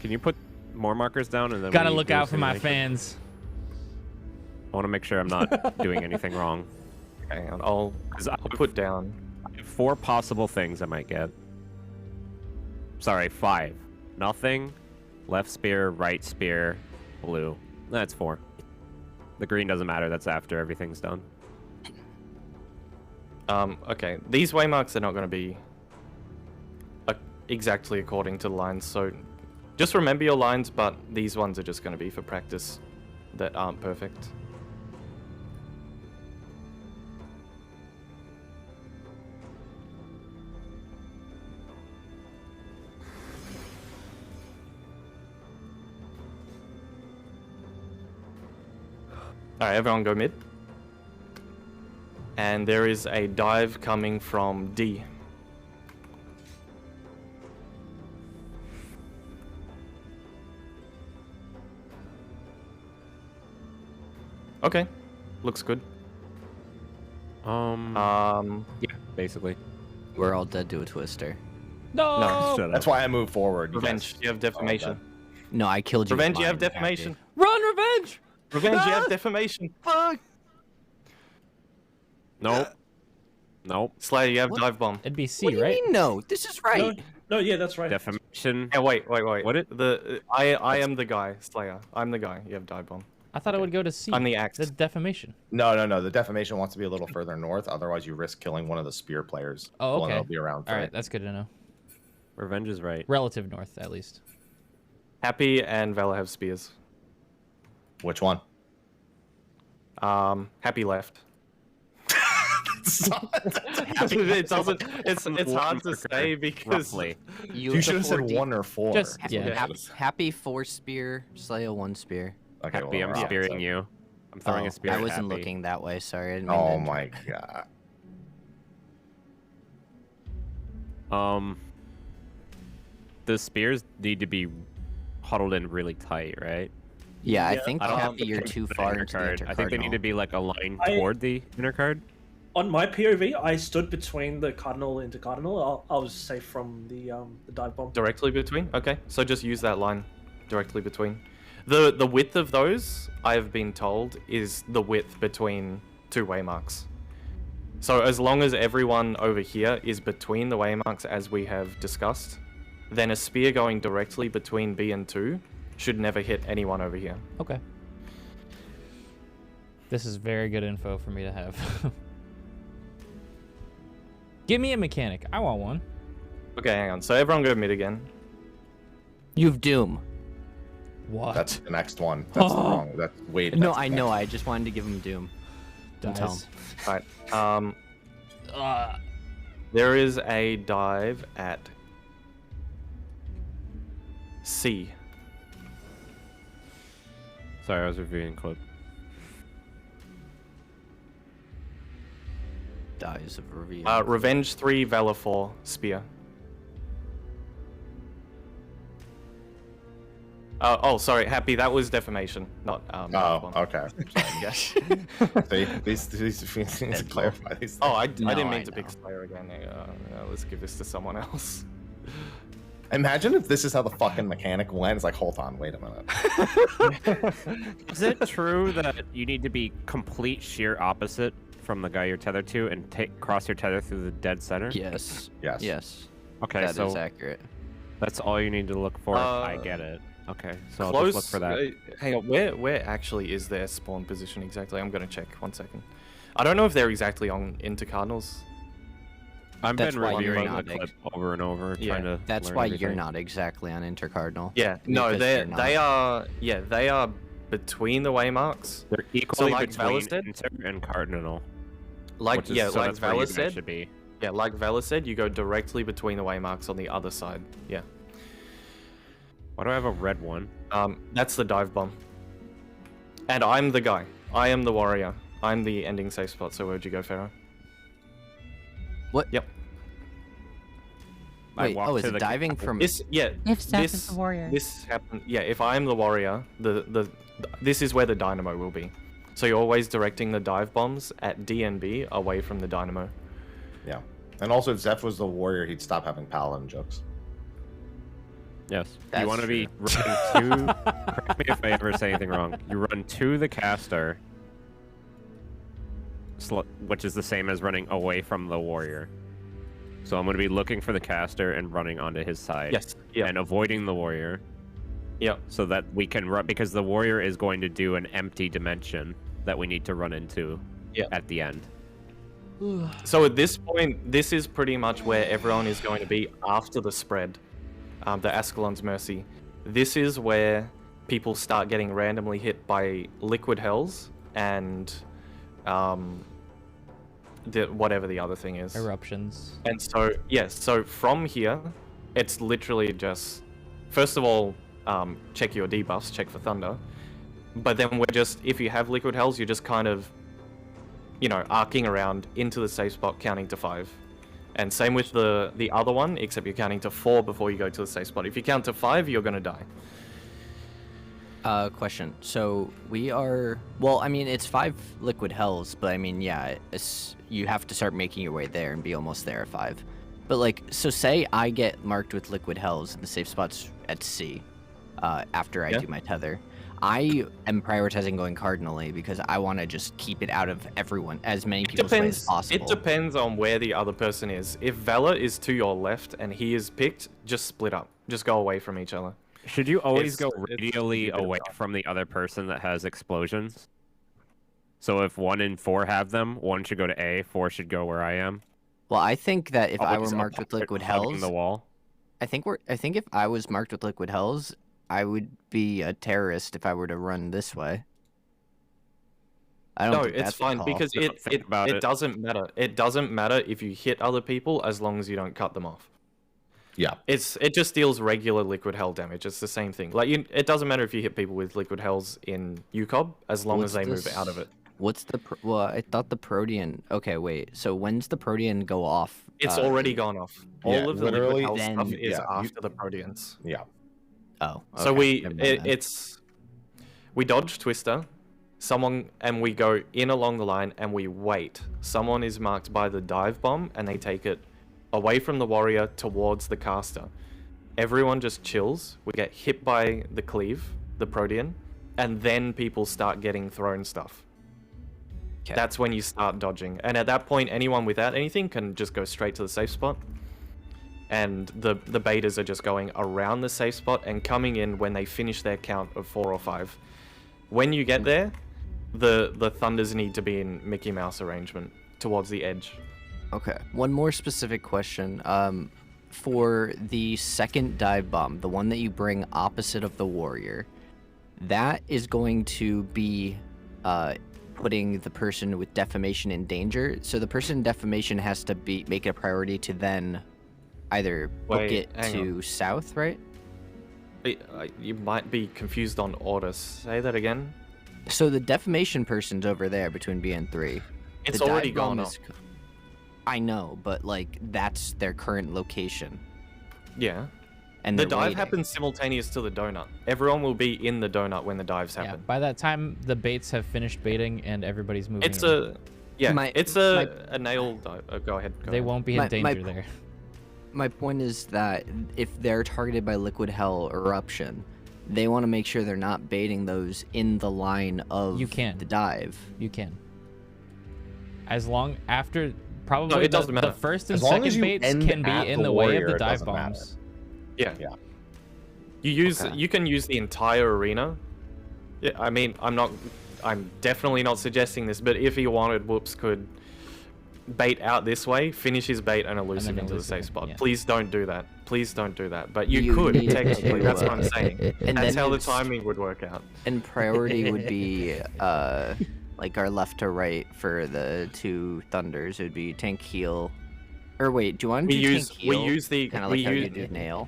Can you put more markers down and then Gotta we look do out for my simulation? fans. I want to make sure I'm not doing anything wrong. Okay, I'll 'Cause I'll put down. I have 4 possible things I might get. Sorry, 5. Nothing. Left spear, right spear, blue. That's 4. The green doesn't matter. That's after everything's done. Okay, these waymarks are not going to be exactly according to the lines, so just remember your lines, but these ones are just going to be for practice that aren't perfect. Alright, everyone go mid. And there is a dive coming from D. Okay, looks good. Yeah, basically. We're all dead to a twister. No. No, Shut That's up. why I moved forward. Revenge, you have defamation. No, I killed you. with Revenge, you have mine, defamation. Run, Revenge! Revenge, you have defamation. Fuck. Nope. Nope. Slayer, you have dive bomb. It'd be C, What do you right? mean no? This is right. No, yeah, that's right. Defamation. Yeah, wait. What I am the guy, Slayer. I'm the guy. You have dive bomb. I thought it would go to C. I'm the axe. The defamation. No. The defamation wants to be a little further north. Otherwise, you risk killing one of the spear players. Oh, The one okay. that'll be around. All right, that's good to know. Revenge is right. Relative north, at least. Happy and Valor have spears. Which one? Happy left. It doesn't. It's hard to say because Roughly. You should have said 1 or 4. Just- yeah. Happy 4 spear, Slay a 1 spear. Okay, Happy, well, I'm we're spearing opposite. you. I'm throwing Oh, a spear. I at wasn't Happy. looking that way. Sorry. I didn't mean Oh to my god. The spears need to be huddled in really tight, right? Yeah, I Yeah, think I don't Happy, think you're they too can far put into the intercard. I think they need to intercardinal. be like aligned I- toward the intercard. On my POV, I stood between the cardinal and intercardinal. I was safe from the dive bomb. Directly between? Okay, so just use that line directly between. The width of those, I've been told, is the width between two waymarks. So as long as everyone over here is between the waymarks as we have discussed, then a spear going directly between B and 2 should never hit anyone over here. Okay. This is very good info for me to have. Give me a mechanic. I want one. Okay, hang on. So everyone go mid again. You've Doom. What? That's the next one. That's the wrong. That's wait. No, that's I the know. next- I just wanted to give him Doom. Don't tell him. Dies. Alright. There is a dive at C. Sorry, I was reviewing clip. Dies of reveal. Revenge 3, Valor 4, Spear. Oh, sorry, Happy, that was defamation, not Oh, okay. Yeah. See, these need to clarify these. Oh, I No, didn't I mean to pick know. Slayer again. Let's give this to someone else. Imagine if this is how the fucking mechanic went. It's like, hold on, wait a minute. Is it true that you need to be complete sheer opposite from the guy you're tethered to and cross your tether through the dead center? Yes. Yes. Yes. Okay, That is so accurate. that's all you need to look for. I get it. Okay, so I'll just look for that. Hang on, where actually is their spawn position exactly? I'm gonna check. 1 second. I don't know if they're exactly on into Cardinals. I've That's been why you're reviewing the not clip over and over, Yeah. trying to. That's learn why you're everything. not exactly on intercardinal. Yeah, no, Because they you're not. they are. Yeah, they are between the waymarks. They're equally like Vala between said- inter and cardinal. Like which is, yeah, so like that's where Vala you guys said. should be. Yeah, like Vala said, you go directly between the waymarks on the other side. Yeah. Why do I have a red one? That's the dive bomb. And I'm the guy. I am the warrior. I'm the ending safe spot. So where'd you go, Pharaoh? What? Yep. I Wait, walked is to it the diving from? This yeah. If Steph this is the warrior. this happened. Yeah. If I'm the warrior, this is where the dynamo will be. So you're always directing the dive bombs at D and B away from the dynamo. Yeah. And also, if Zeph was the warrior, he'd stop having paladin jokes. Yes. That's you want to be running to. Correct me if I ever say anything wrong. You run to the caster, which is the same as running away from the warrior. So I'm going to be looking for the caster and running onto his side. Yes. Yeah. And avoiding the warrior. Yeah. So that we can run, because the warrior is going to do an empty dimension that we need to run into at the end. So at this point, this is pretty much where everyone is going to be after the spread, the Ascalon's Mercy. This is where people start getting randomly hit by liquid hells and whatever the other thing is. Eruptions. And so, yes, so from here, it's literally just, first of all, check your debuffs, check for thunder. But then we're just, if you have liquid hells, you're just kind of, you know, arcing around into the safe spot, counting to 5. And same with the other one, except you're counting to 4 before you go to the safe spot. If you count to 5, you're gonna die. Question. So we are. Well, I mean, it's 5 liquid hells, but I mean, yeah, you have to start making your way there and be almost there at 5. But like, so say I get marked with liquid hells and the safe spot's at C. After I do my tether, I am prioritizing going cardinally because I want to just keep it out of everyone, as many people's way as possible. It depends on where the other person is. If Valor is to your left and he is picked, just split up. Just go away from each other. Should you always go It's radially a bit of away time. from the other person that has explosions? So if 1 and 4 have them, 1 should go to A, 4 should go where I am. Well, I think that if I were Always marked with liquid hugging hells, the wall. I think if I was marked with liquid hells, I would be a terrorist if I were to run this way. I don't No, think it's that's a fine call. because Think about it it. doesn't matter. It doesn't matter if you hit other people as long as you don't cut them off. Yeah. It just deals regular liquid hell damage. It's the same thing. Like it doesn't matter if you hit people with liquid hells in UCOB as long as What's they move this? out of it. What's the well? I thought the Protean. Okay, wait. So when's the Protean go off? It's already gone off. Yeah, All of the liquid literally, hell then- stuff is yeah, after the Proteans. Yeah. Oh. So okay, never mind then. it's We dodge Twister, and we go in along the line and we wait. Someone is marked by the dive bomb and they take it away from the warrior towards the caster. Everyone just chills. We get hit by the cleave, the Protean, and then people start getting thrown stuff. Okay. That's when you start dodging. And at that point, anyone without anything can just go straight to the safe spot. And the betas are just going around the safe spot and coming in when they finish their count of 4 or 5. When you get there, the Thunders need to be in Mickey Mouse arrangement towards the edge. Okay. One more specific question. For the second dive bomb, the one that you bring opposite of the warrior, that is going to be putting the person with defamation in danger. So the person in defamation has to make it a priority to then either book it to south, right? You might be confused on order. Say that again. So the defamation person's over there between B and 3. It's The already dive bomb gone is- up. I know, but like that's their current location. Yeah. And The they're dive waiting. happens simultaneous to the donut. Everyone will be in the donut when the dives Yeah. happen. By that time, the baits have finished baiting and everybody's moving. It's around. a nail dive. Go ahead. They won't be in danger there. My point is that if they're targeted by liquid hell eruption, they want to make sure they're not baiting those in the line of the dive. You can. As long after probably it doesn't matter. The first and As long as second you baits end can be at in the the way of warrior, the it dive doesn't matter. bombs. Yeah. Yeah. You can use the entire arena. Yeah, I mean, I'm definitely not suggesting this, but if he wanted, Woops could bait out this way, finish his bait, and elusive into the elusive, safe spot. yeah. Please don't do that. Please don't do that. But you could, need technically. to, That's what I'm saying. and That's then how the it's- timing would work out. And priority would be like our left to right for the 2 thunders. It would be tank heal. Or wait, do you want to do tank heal? We use the kind of we like how you use do nail.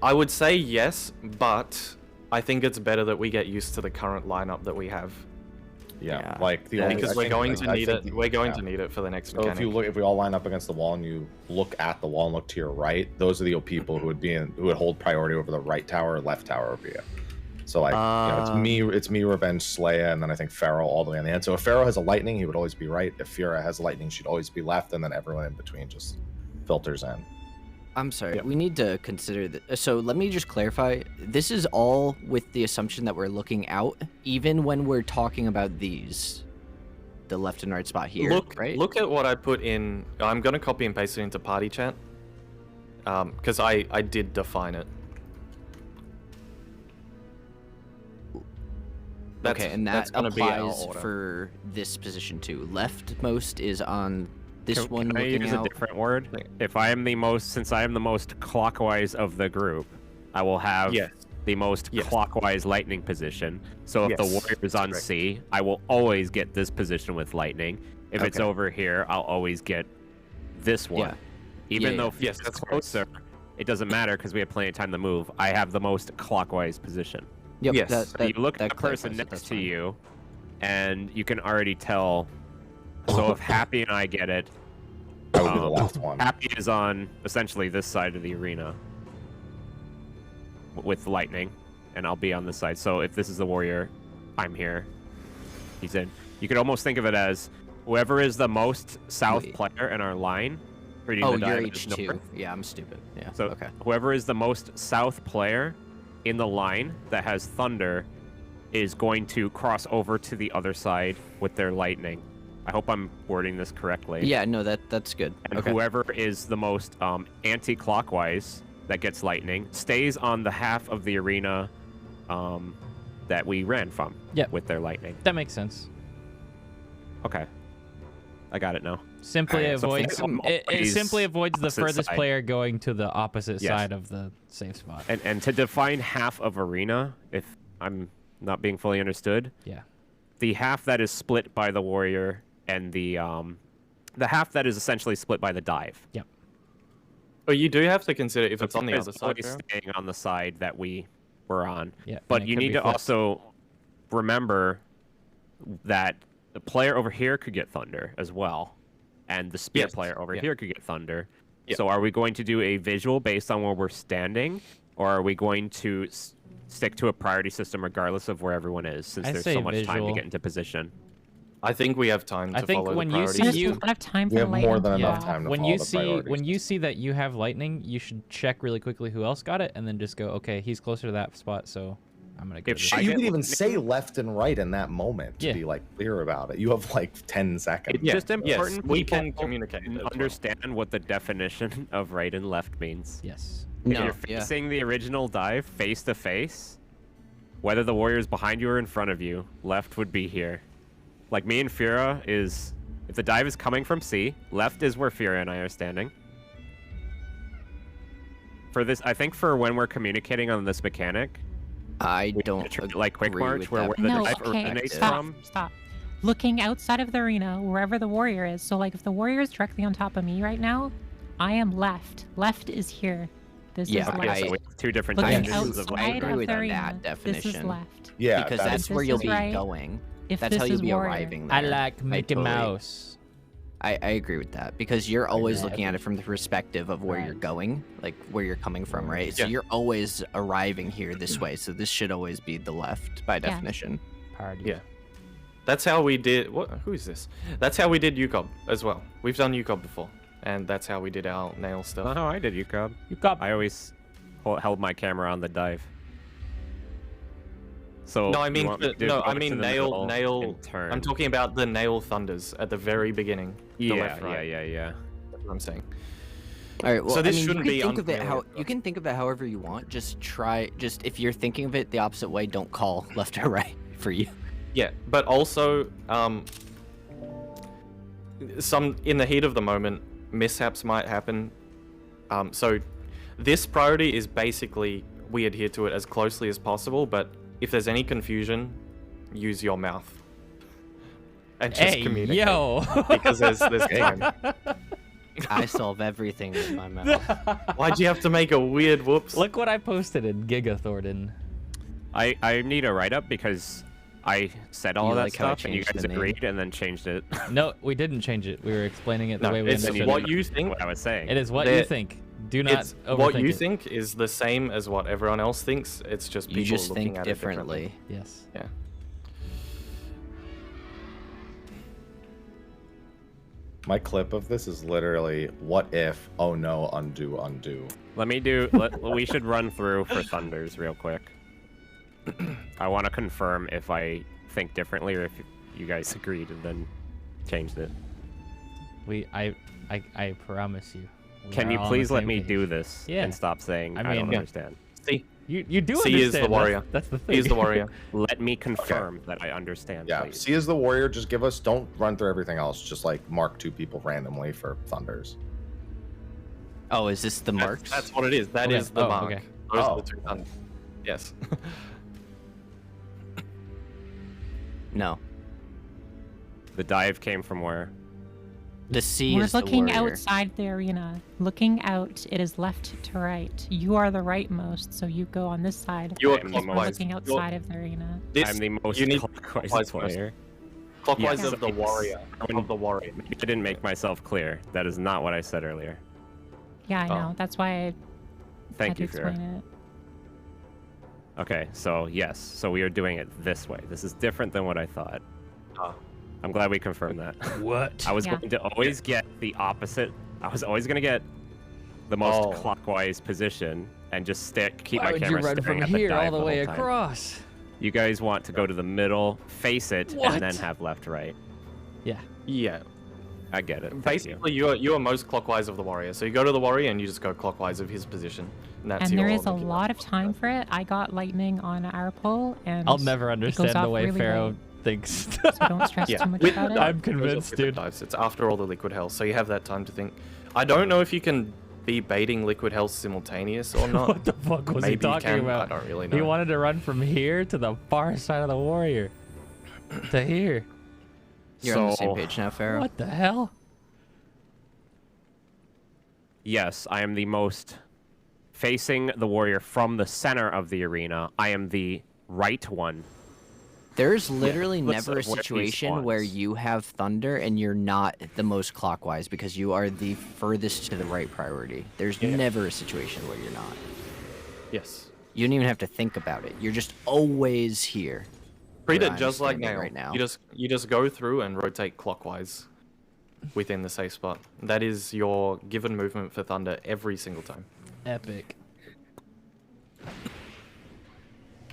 I would say yes, but I think it's better that we get used to the current lineup that we have. Yeah, like the only Because I we're think- going I to think need it. the- We're going yeah. to need it for the next So mechanic. if we all line up against the wall and you look at the wall and look to your right, those are the people who would hold priority over the right tower or left tower over you. So like it's me, Revenge, Slaya, and then I think Pharaoh all the way on the end. So if Pharaoh has a lightning, he would always be right. If Fira has lightning, she'd always be left, and then everyone in between just filters in. I'm sorry, we need to consider that. So let me just clarify. This is all with the assumption that we're looking out, even when we're talking about these. The left and right spot here, right? Look at what I put in. I'm going to copy and paste it into party chat. Because I did define it. Okay, and that's that gonna be our applies order. for this position too. Leftmost is on this one Can I looking use out. a different word? If I am the most, since I am the most clockwise of the group, I will have the most clockwise lightning position. So if the warrior is on C, I will always get this position with lightning. If it's over here, I'll always get this one. Yeah. Even Yeah, though yeah. it's closer, it doesn't matter because we have plenty of time to move. I have the most clockwise position. Yep, Yes. that- So that- you look at that the person clarifies it, next that's to fine. you, and you can already tell. So if Happy and I get it, That would be the left one. Happy is on essentially this side of the arena with lightning, and I'll be on this side. So if this is the warrior, I'm here. He's in. You could almost think of it as whoever is the most south player in our line. Reading Oh, the you're dive is H2. north. Yeah, I'm stupid. Yeah. So okay. whoever is the most south player in the line that has thunder is going to cross over to the other side with their lightning. I hope I'm wording this correctly. Yeah, no, that's good. And okay. whoever is the most anti-clockwise that gets lightning stays on the half of the arena that we ran from with their lightning. That makes sense. Okay. I got it now. Simply Alright, so avoids from it always simply avoids the opposite furthest side. player going to the opposite Yes. side of the safe spot. And to define half of arena, if I'm not being fully understood, the half that is split by the warrior and the half that is essentially split by the dive. Yep. But you do have to consider if it's on the It's other side. always Pharaoh. staying on the side that we were on. Yeah, But and it you could need be to flipped. also remember that the player over here could get thunder as well, and the spear player over here could get thunder. So are we going to do a visual based on where we're standing, or are we going to stick to a priority system regardless of where everyone is, since I there's say so much time to visual. get into position? I think we have time to I think follow when the you priority see There's you- a lot of time for We have lightning more than to enough go time to when follow you the see priorities. that you have lightning, you should check really quickly who else got it, and then just go, okay, he's closer to that spot, so I'm gonna go. If to she- this. I You get can even lightning. say left and right in that moment to Yeah. be like clear about it. You have like 10 seconds. It's Yeah, just important we people can communicate as well. understand what the definition of right and left means. Yes. If No, you're yeah. facing the original dive face to face, whether the warrior is behind you or in front of you, left would be here. Like me and Fira is, if the dive is coming from C, left is where Fira and I are standing. For this, I think for when we're communicating on this mechanic, I we don't need to treat it like quick agree march, with where that the No, dive okay, originates stop, from. stop. Looking outside of the arena, wherever the warrior is. So, like, if the warrior is directly on top of me right now, I am left. Left is here. This Yeah, is Okay, left. so we have two different Looking definitions of I left. outside agree of with the that arena, this is definition. left. Yeah, because that that's is- where This you'll is be right. going. If That's this how is you'll be warrior. arriving there. I like Mickey totally- Mouse. I agree with that because you're always Yeah. looking at it from the perspective of where you're Right. going, like where you're coming from, right? So Yeah. you're always arriving here this way. So this should always be the left by definition. Party. Yeah. That's how we did. What? Who is this? That's how we did UCOB as well. We've done UCOB before, and that's how we did our nail stuff. Not how I did, UCOB. You got. I always held my camera on the dive. So No, I you mean, want me to no, go I to mean the nail. middle and turn. I'm talking about the nail thunders at the very beginning. The Yeah, left, right. yeah. That's what I'm saying. All right. Well, So this I mean, shouldn't you be can think of it unfamiliar how to you us. can think of it however you want. Just try. Just if you're thinking of it the opposite way, don't call left or right for you. Yeah, but also, some in the heat of the moment, mishaps might happen. So this priority is basically we adhere to it as closely as possible. But if there's any confusion, use your mouth and just Hey, communicate. yo. Because there's time. I solve everything with my mouth. Why'd you have to make a weird whoops? Look what I posted in Gigathorton. I need a write-up because I said all You of that like how I stuff and you changed guys the name? agreed and then changed it. No, we didn't change it. We were explaining it the No, way we it's understood what it. you think. What I was saying. It is what you There- think. Do not It's overthink what you it. think is the same as what everyone else thinks. It's just people You just looking think at differently. it differently. Yes. Yeah. My clip of this is literally, what if, oh no, undo, undo. Let me do. We should run through for Thunders real quick. I want to confirm if I think differently or if you guys agreed and then changed it. I promise you. we Can are you all on the please let same me page. do this Yeah. and stop saying I I, don't mean- Yeah. understand? See, You do C is the understand. warrior. That's the thing. he's the warrior. Let me confirm that I understand. Yeah, please. C is the warrior. Just give us, don't run through everything else. Just like mark 2 people randomly for thunders. Oh, is this the marks? That's what it is. That is Okay. the Oh, mark. okay. Those Oh. are the two thunders. Yes. No. The dive came from where? The C We're is the looking warrior. outside the arena. Looking out, it is left to right. You are the rightmost, so you go on this side. You are I'm the Because we're clockwise. looking outside of the arena. This, I'm the most you need clockwise clockwise first. player. clockwise Yes. of the warrior. Of the warrior. Maybe I didn't make myself clear. That is not what I said earlier. Yeah, I know. Oh. That's why I had Thank to you, explain Fira. it. Okay, so yes, so we are doing it this way. This is different than what I thought. Ah. I'm glad we confirmed that. What? I was Yeah. going to always get the opposite. I was always going to get the most Oh. clockwise position and just keep Why my would you camera run staring from at the here dive all the way whole time. across? You guys want to go to the middle, face it, What? and then have left, right. Yeah. Yeah. I get it. Thank you. Basically, you are most clockwise of the warrior. So you go to the warrior and you just go clockwise of his position. And that's And there your is a Mickey lot Mouse. of time for it. I got lightning on our pole, and I'll never it understand goes the off way really Pharaoh late. thinks. So don't stress Yeah, too much with about the it. I'm dive, convinced, with the dude. dives. It's after all the liquid health, so you have that time to think. I don't know if you can be baiting liquid health simultaneous or not. What the fuck was Maybe he you talking can, about? I don't really know. He wanted to run from here to the far side of the warrior. To here. You're on the So- same page now, Pharaoh. What the hell? Yes, I am the most facing the warrior from the center of the arena. I am the right one. There's literally Let's never a say where he situation where spawns. you have thunder and you're not the most clockwise because you are the furthest to the right priority. There's never a situation where you're not. Yes. You don't even have to think about it. You're just always here. Treat where it I'm just like standing now. right now. You just go through and rotate clockwise within the safe spot. That is your given movement for Thunder every single time. Epic.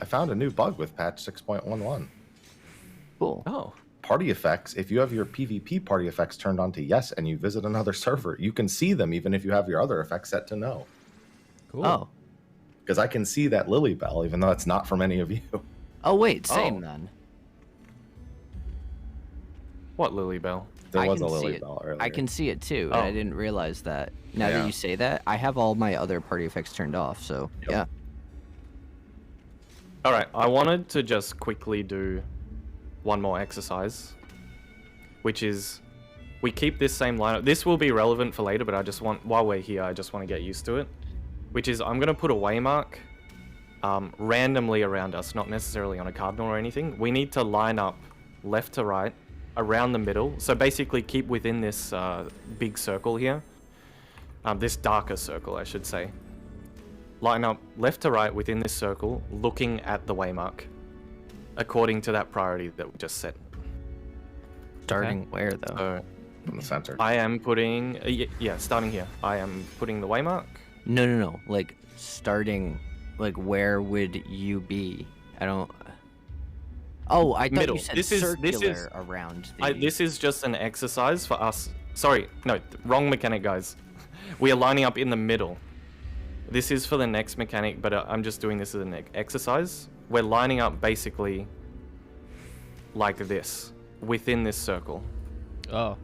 I found a new bug with patch 6.11. Cool. Oh. Party effects. If you have your PvP party effects turned on to yes and you visit another server, you can see them even if you have your other effects set to no. Cool. Oh. Because I can see that Lily Bell, even though it's not from any of you. Oh wait, same Oh. then. What Lily Bell? There I was a can see Lily it. Bell earlier. I can see it too, Oh. and I didn't realize that. Now Yeah. that you say that, I have all my other party effects turned off, so Yep. yeah. Alright, I wanted to just quickly do one more exercise, which is we keep this same lineup. This will be relevant for later, but I just want, while we're here, I just want to get used to it. Which is I'm going to put a waymark randomly around us, not necessarily on a cardinal or anything. We need to line up left to right around the middle. So basically keep within this big circle here. This darker circle, I should say. Line up left to right within this circle, looking at the waymark, according to that priority that we just set. Starting where though? So in the center. I am putting, yeah, starting here. I am putting the waymark. No. Like starting, like where would you be? I don't. Oh, I thought Middle. you said This is- circular around the. This is just an exercise for us. Sorry, no, wrong mechanic, guys. We are lining up in the middle. This is for the next mechanic, but I'm just doing this as an exercise. We're lining up basically like this, within this circle. Oh.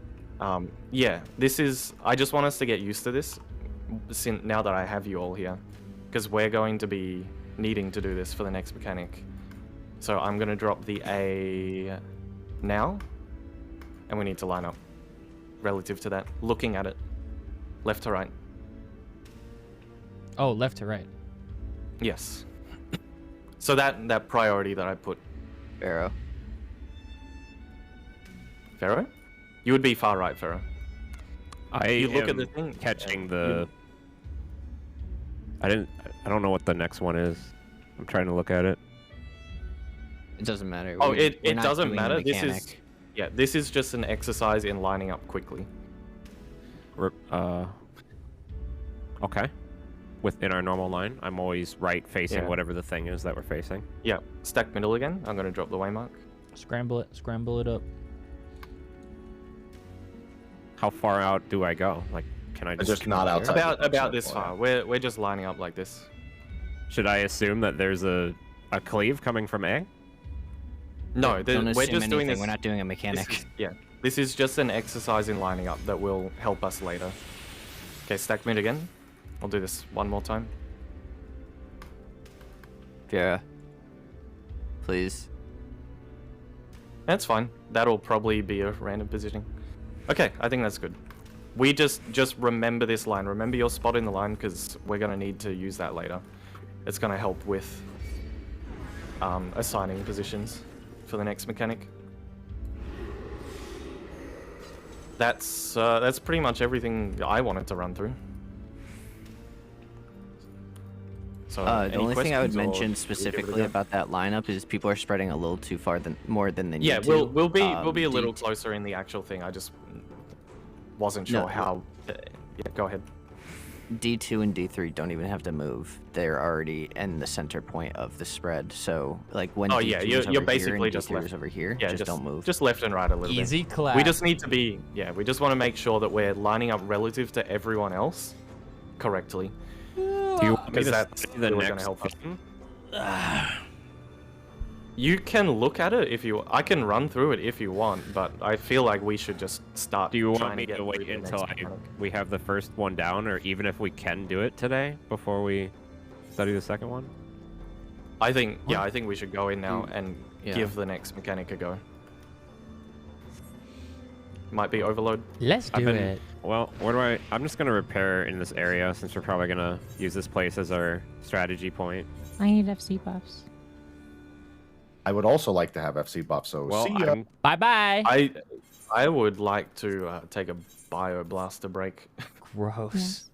Yeah, this is... I just want us to get used to this, now that I have you all here. Because we're going to be needing to do this for the next mechanic. So I'm going to drop the A now, and we need to line up relative to that, looking at it, left to right. Oh, left to right. Yes. So that priority that I put. Pharaoh. Pharaoh? You would be far right, Pharaoh. I look at am the thing, catching and the. I don't know what the next one is. I'm trying to look at it. It doesn't matter. Oh, We're it not doesn't doing the matter. This is... mechanic. Yeah, this is just an exercise in lining up quickly. Okay. Within our normal line, I'm always right facing Yeah. whatever the thing is that we're facing. Yeah, stack middle again. I'm going to drop the waymark. Scramble it up. How far out do I go? Like, can I It's just just not outside. About the this circle, far. We're just lining up like this. Should I assume that there's a cleave coming from A? No, Don't we're assume just doing anything. this. We're not doing a This mechanic. is, yeah, this is just an exercise in lining up that will help us later. Okay, stack mid again. I'll do this one more time. Yeah. Please. That's fine. That'll probably be a random positioning. Okay, I think that's good. We just remember this line. Remember your spot in the line, because we're going to need to use that later. It's going to help with assigning positions for the next mechanic. That's pretty much everything I wanted to run through. So, The any only thing I would questions, or mention should we give it a specifically go? about that lineup is people are spreading a little too far more than they need Yeah, to. we'll be a little D2 closer in the actual thing. I just wasn't sure No, how. Yeah, go ahead. D2 and D3 don't even have to move. They're already in the center point of the spread. So, like when Oh, D2 yeah, is you're over here basically and just D3 left. is over here, Yeah, just don't move. Just left and right a little bit. Easy clap. We just need to be, we just want to make sure that we're lining up relative to everyone else correctly. Do you want me Because to that's study the really gonna next help us. vision? You can look at it if you. I can run through it if you want, but I feel like we should just start. Do you want trying me get to wait through the until next mechanic. we have the first one down, or even if we can do it today before we study the second one? I think we should go in now and Yeah. give the next mechanic a go. Might be overload. Let's do it. Well, where do I'm just gonna repair in this area since we're probably gonna use this place as our strategy point. I need FC buffs. I would also like to have FC buff, so Well, see ya. Bye bye. I would like to take a bio blaster break. Gross.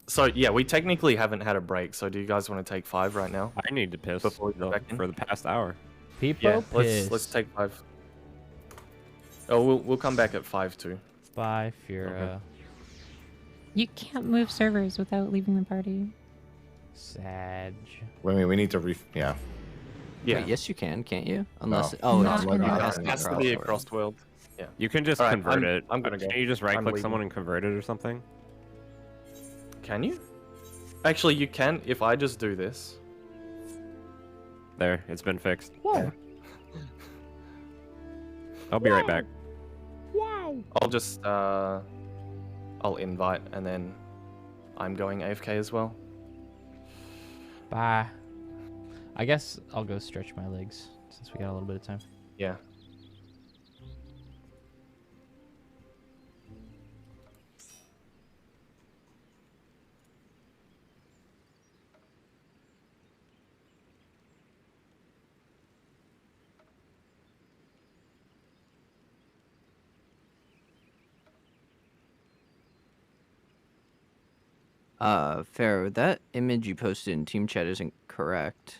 So yeah, we technically haven't had a break. So do you guys want to take 5 right now? I need to piss Before we go back in? for the past hour. People Yeah, piss. let's take 5. Oh, we'll come back at 5 too. Bye, Fira. Okay. You can't move servers without leaving the party. Sag. I mean, we need to yeah. Yeah, Wait, yes, you can, can't you? No. Unless oh, Not it's in it the has to it be has to be across across world. Yeah. You can just All right, convert it. I'm gonna Can go. you just right click leaving. someone and convert it or something? Can you? Actually, you can if I just do this. There, it's been fixed. Yeah. I'll be right back. I'll just I'll invite and then I'm going AFK as well. Bye. I guess I'll go stretch my legs since we got a little bit of time. Yeah. Pharaoh, that image you posted in team chat isn't correct.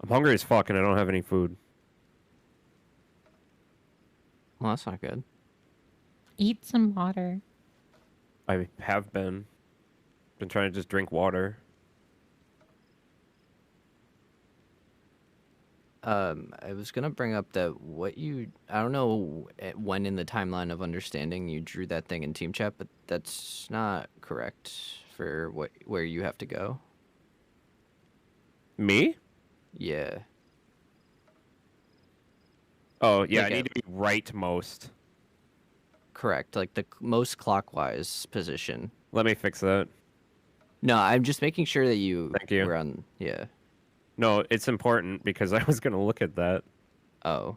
I'm hungry as fuck and I don't have any food. Well, that's not good. Eat some water. I have been trying to just drink water. I was gonna bring up that I don't know when in the timeline of understanding you drew that thing in team chat, but that's not correct for where you have to go. Me? Yeah. Oh, yeah, Like I need to be rightmost. correct, like the most clockwise position. Let me fix that. No, I'm just making sure that you. Thank you. Were on. Yeah. No, it's important because I was gonna look at that. Oh.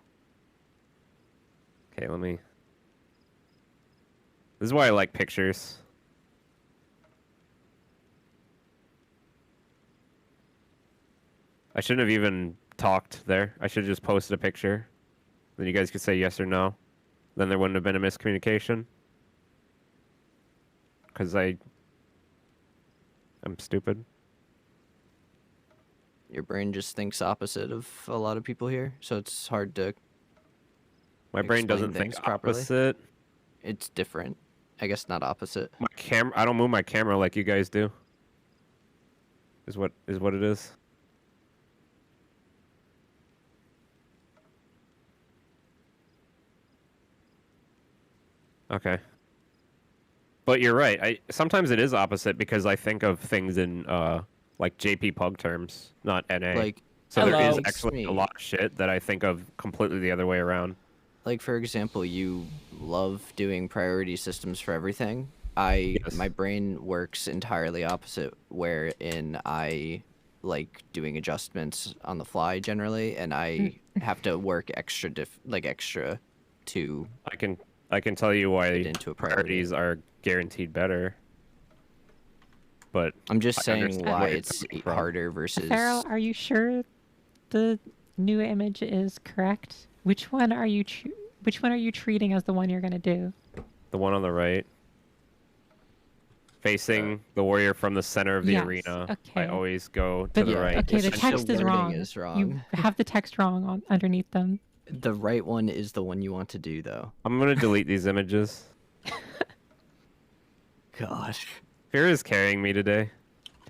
Okay, let me. This is why I like pictures. I shouldn't have even talked there. I should have just posted a picture. Then you guys could say yes or no. Then there wouldn't have been a miscommunication. Because I'm stupid. Your brain just thinks opposite of a lot of people here, so it's hard to. My brain explain doesn't think things properly. opposite. It's different. I guess not opposite. My camera. I don't move my camera like you guys do. Is what it is. Okay. But you're right. Sometimes it is opposite because I think of things in like JP Pug terms, not NA. Like, so there is hello. actually a lot of shit that I think of completely the other way around. Like, for example, you love doing priority systems for everything. Yes. My brain works entirely opposite, wherein I like doing adjustments on the fly generally, and I have to work extra to I can tell you why fit into a priority. priorities are guaranteed better. But I'm just I saying understand why where you're it's coming from. harder versus. Pharaoh, are you sure the new image is correct? Which one are you treating as the one you're gonna do? The one on the right. Facing the warrior from the center of the Yes, arena. okay. I always go to But the yeah, right. okay, the It's just text the is wording wrong. is wrong. You have the text wrong underneath them. The right one is the one you want to do, though. I'm gonna delete these images. God. Fear is carrying me today.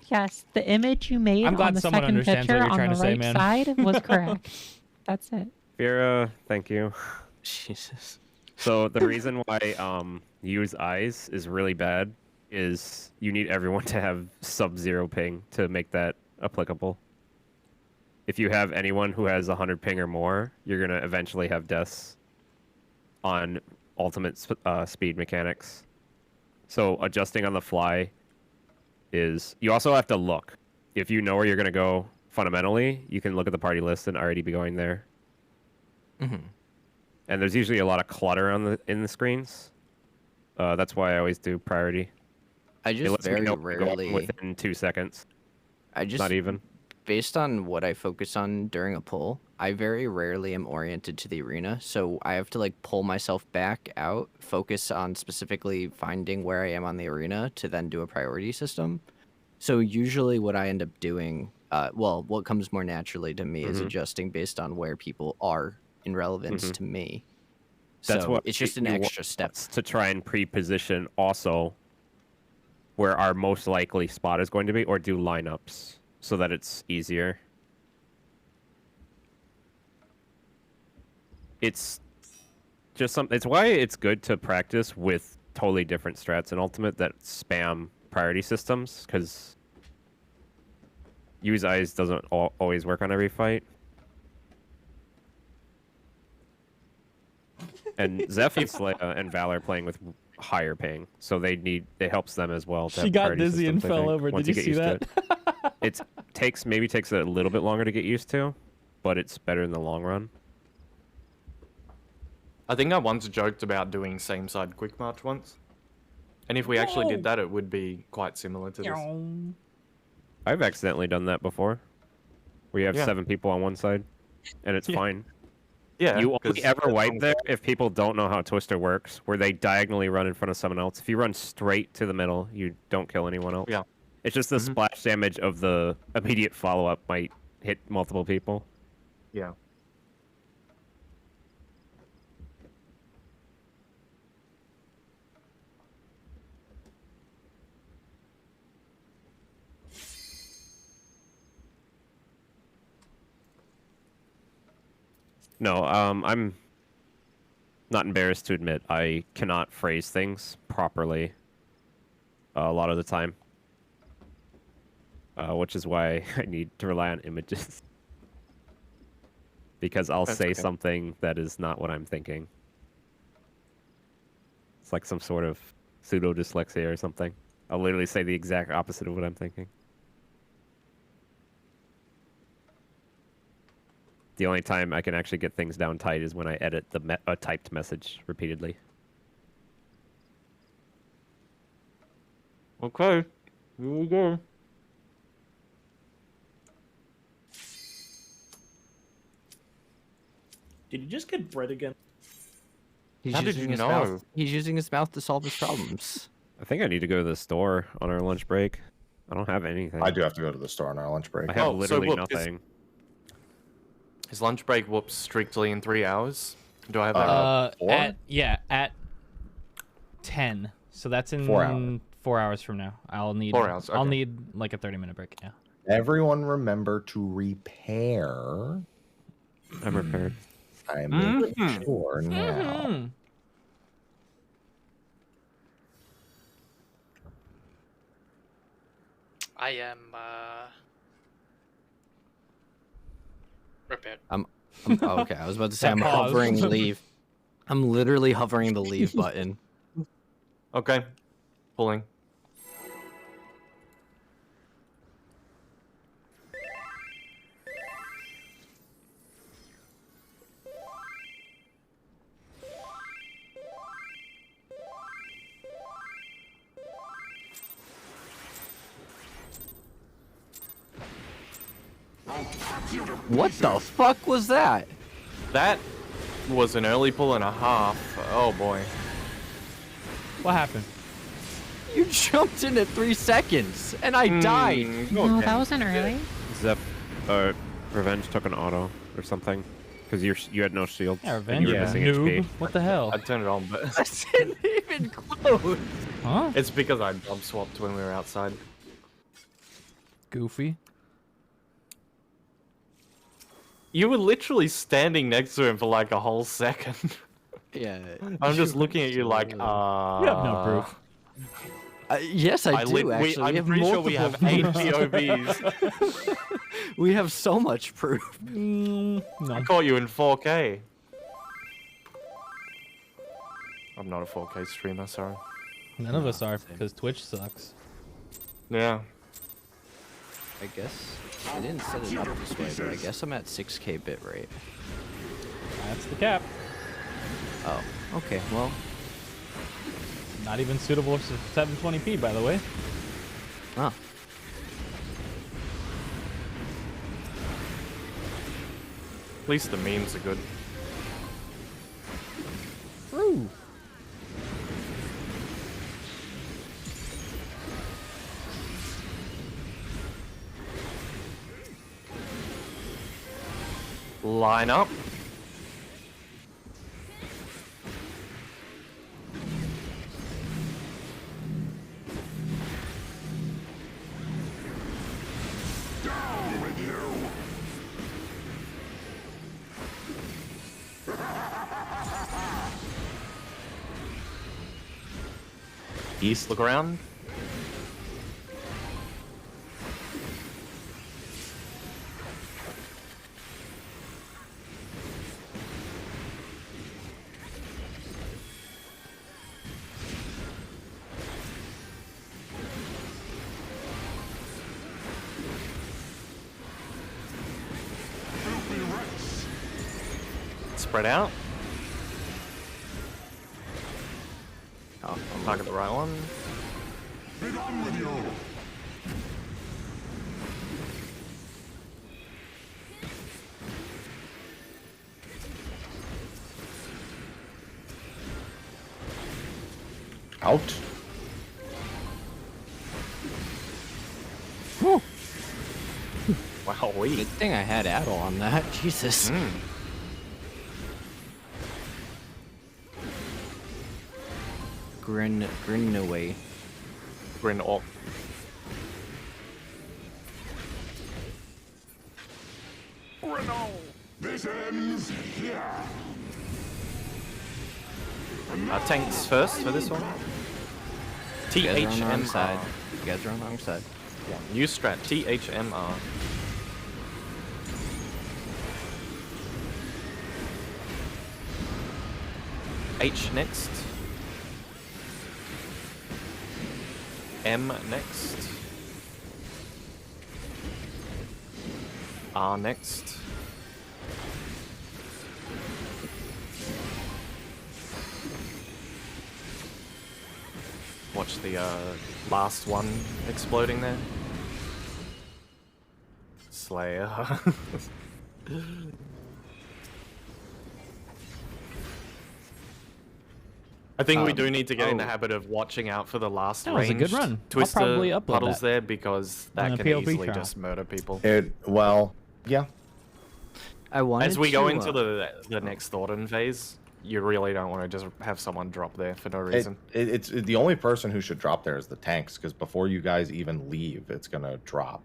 Yes, the image you made I'm glad on the someone second understands what picture you're on trying the to say, right man. side was correct. That's it. Fear, thank you. Jesus. So the reason why use eyes is really bad is you need everyone to have sub-zero ping to make that applicable. If you have anyone who has 100 ping or more, you're gonna eventually have deaths on ultimate speed mechanics. So adjusting on the fly is you also have to look. If you know where you're gonna go fundamentally, you can look at the party list and already be going there. Mm-hmm. And there's usually a lot of clutter in the screens. That's why I always do priority. I It just lets me very know when to go rarely. within 2 seconds. I just Not even. based on what I focus on during a pull, I very rarely am oriented to the arena, so I have to like pull myself back out, focus on specifically finding where I am on the arena to then do a priority system. So usually what I end up doing, what comes more naturally to me is adjusting based on where people are in relevance to me. That's So what it's just an you want extra step. us to try and pre-position also where our most likely spot is going to be, or do lineups so that it's easier. It's just it's why it's good to practice with totally different strats in Ultimate that spam priority systems, because use eyes doesn't always work on every fight. And Zeph and Slaya and Valor playing with higher ping, so it helps them as well. To She have got priority dizzy and systems, I fell think, over. once Did you get see used to that? it. Maybe takes a little bit longer to get used to, but it's better in the long run. I think I once joked about doing same side quick march once. And if we actually did that, it would be quite similar to this. I've accidentally done that before. We have 7 people on one side, and it's fine. Yeah. You only 'cause ever that's wipe all- there if people don't know how Twister works, where they diagonally run in front of someone else. If you run straight to the middle, you don't kill anyone else. Yeah. It's just the splash damage of the immediate follow-up might hit multiple people. Yeah. No, I'm not embarrassed to admit I cannot phrase things properly a lot of the time, which is why I need to rely on images. Because I'll That's say okay. something that is not what I'm thinking. It's like some sort of pseudo dyslexia or something. I'll literally say the exact opposite of what I'm thinking. The only time I can actually get things down tight is when I edit a typed message repeatedly. Okay, here we go. Did you just get bread again? He's How did using you his know? mouth. He's using his mouth to solve his problems. I think I need to go to the store on our lunch break. I don't have anything. I do have to go to the store on our lunch break. I have Oh, so literally Whoops, nothing. Is lunch break Whoops strictly in 3 hours? Do I have that? 4? At 10. So that's in 4 hours. 4 hours from now. I'll need 4 hours, I'll okay. need like a 30-minute break. Yeah. Everyone remember to repair. I'm repaired. I'm making sure now. Mhm. I am repaired. Oh, okay, I was about to say I'm Pause. hovering leave. I'm literally hovering the leave button. Okay, pulling. What the fuck was that? That was an early pull and a half. Oh boy. What happened? You jumped in at 3 seconds, and I died. No, that wasn't early. Zep, Revenge took an auto or something. Because you had no shield. Yeah, and revenge. you were Yeah. missing Noob. HP. What the hell? I turned it on, but I didn't even close. Huh? it's because I jump swapped when we were outside. Goofy. You were literally standing next to him for like a whole second. Yeah. I'm just looking at you like, You have no proof. Yes, I do, actually. I'm we have pretty sure we have 8 POVs. We have so much proof. No. I caught you in 4K. I'm not a 4K streamer, sorry. None of us are because Twitch sucks. Yeah. I guess I didn't set it up this way, but I guess I'm at 6K bitrate. That's the cap. Oh, okay. Well, Not even suitable for 720p, by the way. huh. At least the memes are good. True. Line up. Down with you! East, look around. Filthy rats! Spread out. Oh, Target the right one. Be gone with you! Out. Wow, we. good thing I had Addle on that. Jesus. Grin away. Grin off. This ends here! Tanks first for this one. You guys are on the wrong side. THMR. You guys are on the wrong side. New strat. THMR. H next. M next. R next. Watch the last one exploding there. Slayer. I think we do need to get in the habit of watching out for the last That was a good ranged run. I'll Twister probably upload puddles that there because that on a can POV easily trial. just murder people. Well, yeah. I wanted As we to, go into the next Thornton phase, you really don't want to just have someone drop there for no reason. It's the only person who should drop there is the tanks, because before you guys even leave, it's gonna drop.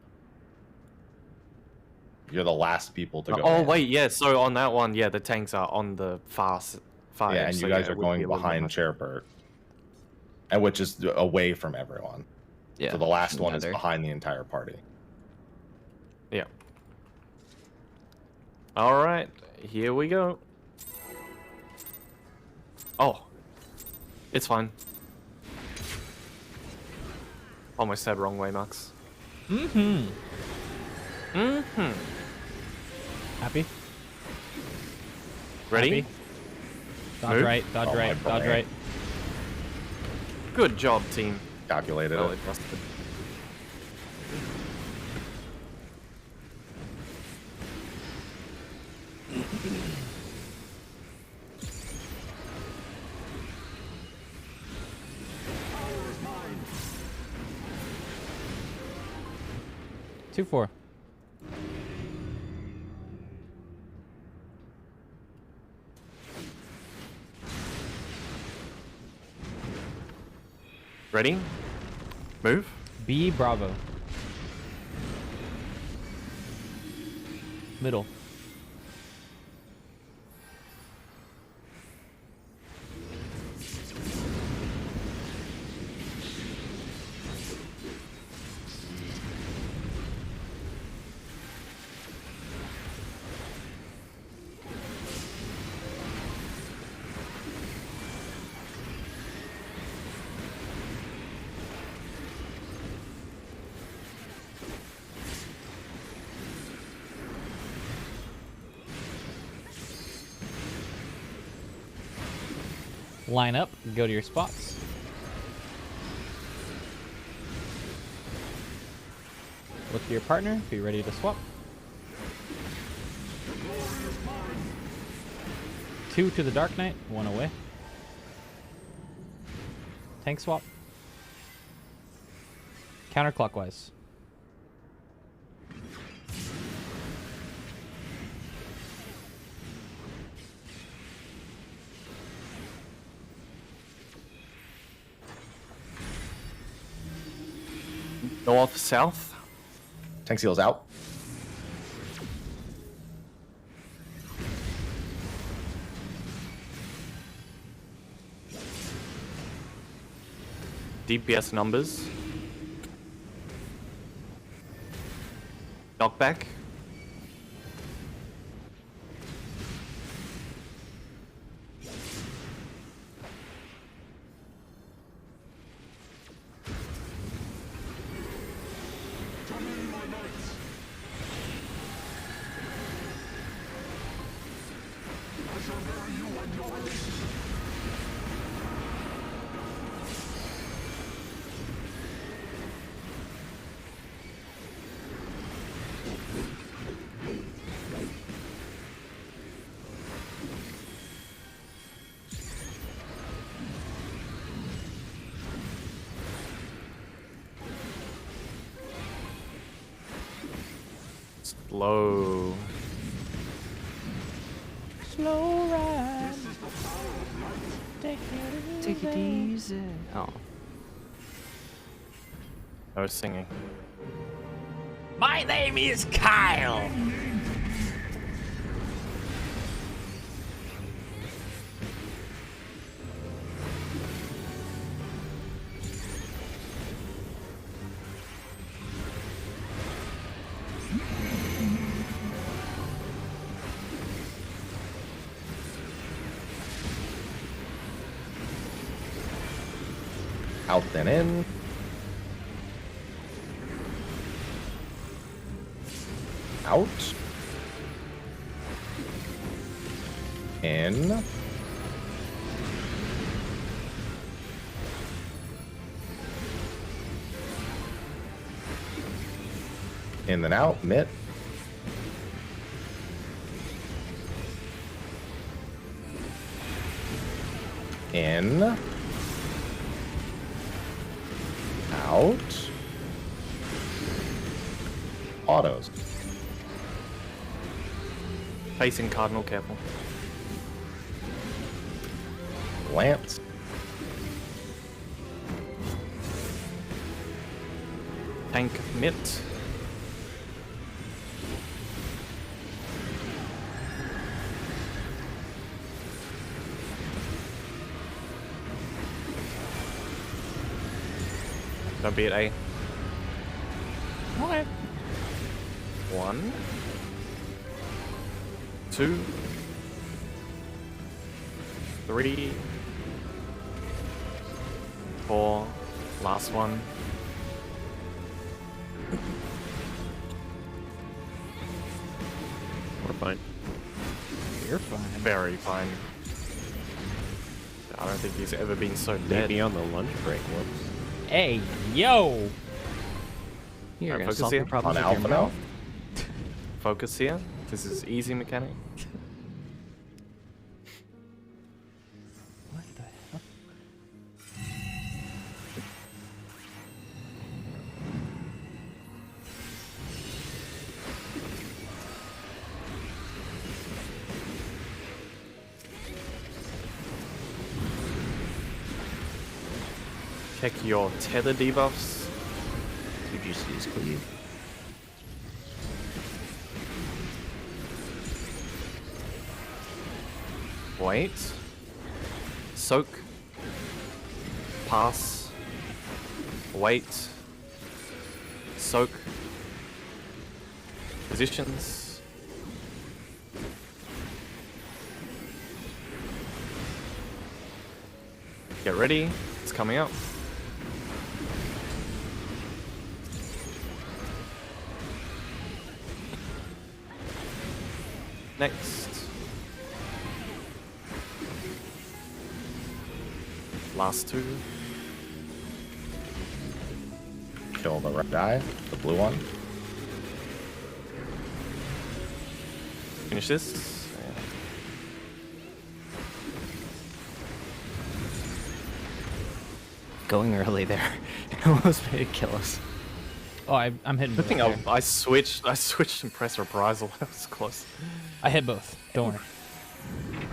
You're the last people to go. Oh in. wait, yeah. So on that one, yeah, the tanks are on the far Yeah, edge, and so you guys yeah, are it would going be a little behind bit Chairpert, and which is away from everyone. Yeah. So the last one is matter. behind the entire party. Yeah. All right, here we go. Oh, it's fine. Almost said wrong way, Max. Mm-hmm. Mm-hmm. Happy? Ready? Happy? Dodge Move. right, dodge Oh, my right, dodge brain. right. Good job, team. Calculated Well it. adjusted. Two, 4. Ready? Move. B, Bravo. Middle. Line up, go to your spots. Look to your partner, be ready to swap. 2 to the Dark Knight, 1 away. Tank swap. Counterclockwise. North, south. Tank seals out. DPS numbers. Knockback. Slow. Slow ride. Take it easy. Oh. No singing. My name is Kyle. Out then in. Out. In. In then out. Mitt. In. Out. Autos. Facing Cardinal, careful. Lance. Tank Mitt. Don't be at A. Okay. 1, 2, 3, 4, last one. We're fine. You're fine. Very fine. I don't think he's ever been so Meet dead. me on the lunch break. Whoops. Hey, yo! You're Alright, gonna focus solve here. your problems On with Alpha your now. mouth. Focus here. This is easy mechanic. What the hell? Check your tether debuffs. You just use cleave. Wait. Soak. Pass. Wait. Soak. Positions. Get ready. It's coming up. Next. Last two. Kill the red guy, the blue one. Finish this. Going early there. Almost made it kill us. Oh, I'm hitting Good both. thing there. I switched and pressed reprisal. That was close. I hit both. Don't worry.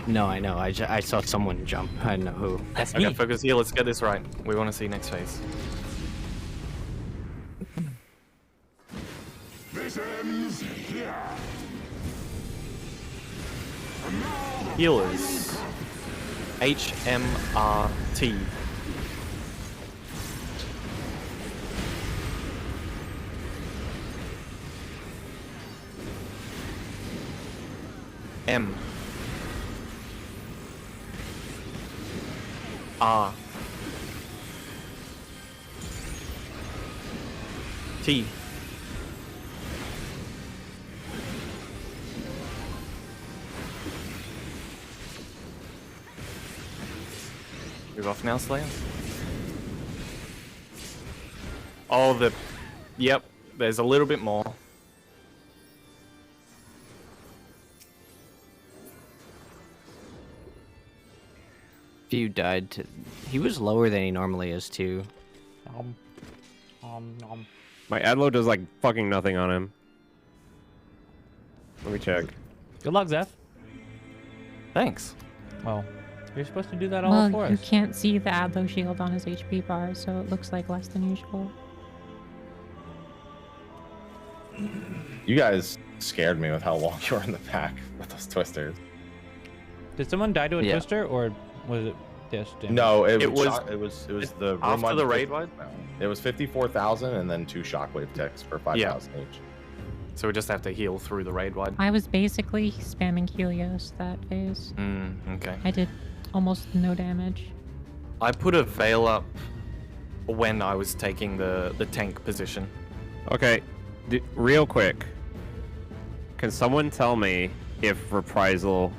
No, I know. I saw someone jump. I know who. That's Okay, me. focus here. Let's get this right. We want to see next phase. This ends here. And now Healers. HMRT. M. R. T. Move off now, Slayer. Oh, Yep, there's a little bit more. Few died to. He was lower than he normally is too. My Adlo does like fucking nothing on him. Let me check. Good luck, Zeph. Thanks. Well, you're supposed to do that all Well, for you us. can't see the Adlo shield on his HP bar, so it looks like less than usual. You guys scared me with how long you were in the pack with those twisters. Did someone die to a Yeah. twister, or was it just damage? No, it It was was- it was the room after on the raid wide? It was 54,000 and then 2 shockwave ticks for 5,000 each. So we just have to heal through the raid wide. I was basically spamming Helios that phase. Okay. I did almost no damage. I put a veil up when I was taking the tank position. Okay, real quick. Can someone tell me if Reprisal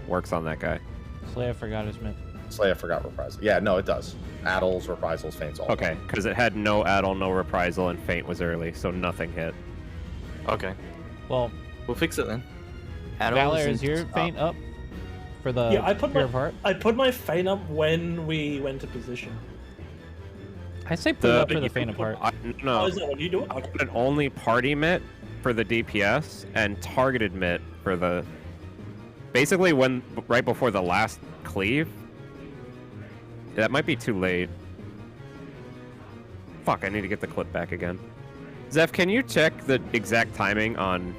works on that guy? Slaya forgot his mint. Slaya forgot Reprisal. Yeah, no, it does. Addles, Reprisals, Feints, all. Okay, because it had no Addle, no Reprisal, and Feint was early, so nothing hit. Okay, Well, we'll fix it then. Valor, is your feint up for the Yeah, I put Pure of Heart? my feint up when we went to position. I say put it up for the Feint of Heart. Oh, No, is that what you do? Okay. an only party mitt for the DPS and targeted mitt for the. Basically, right before the last cleave. That might be too late. Fuck, I need to get the clip back again. Zeph, can you check the exact timing on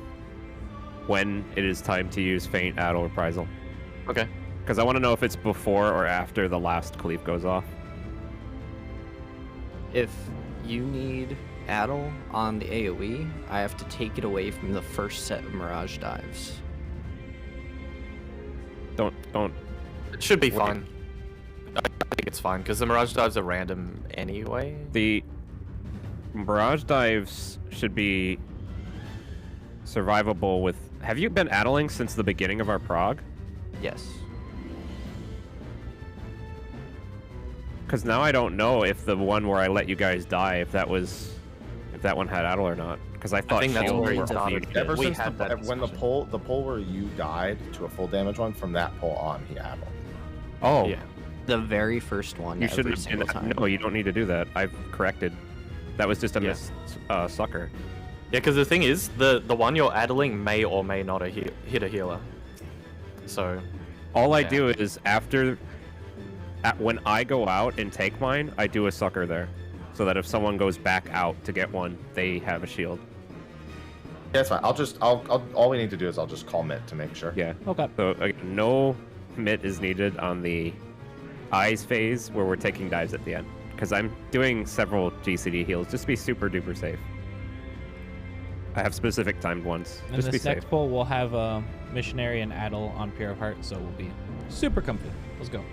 when it is time to use Feint, Addle, Reprisal? Okay. Because I want to know if it's before or after the last cleave goes off. If you need Addle on the AoE, I have to take it away from the first set of Mirage dives. Don't. It should be Wait. fine. I think it's fine because the Mirage dives are random anyway. The Mirage dives should be survivable with. Have you been addling since the beginning of our prog? Yes. Because now I don't know if the one where I let you guys die, if that one had addle or not. Because I thought think that's shields where you were started. muted. Ever We since had that when the discussion. poll where you died to a full damage one, from that poll on, he addled. Oh, Yeah. The very first one. you every shouldn't have single done time. that. No, you don't need to do that. I've corrected. That was just a Yeah. miss sucker. Yeah, because the thing is, the one you're addling may or may not hit a healer. So, All I Yeah. do is when I go out and take mine, I do a sucker there. So that if someone goes back out to get one, they have a shield. Yeah, it's fine. All we need to do is I'll just call Mitt to make sure. Yeah. Okay. So again, no mitt is needed on the eyes phase where we're taking dives at the end. Because I'm doing several GCD heals just to be super duper safe. I have specific timed ones. And Just be this safe. next poll, we'll have Missionary and Addle on Pure of Heart, so we'll be super comfy. Let's go.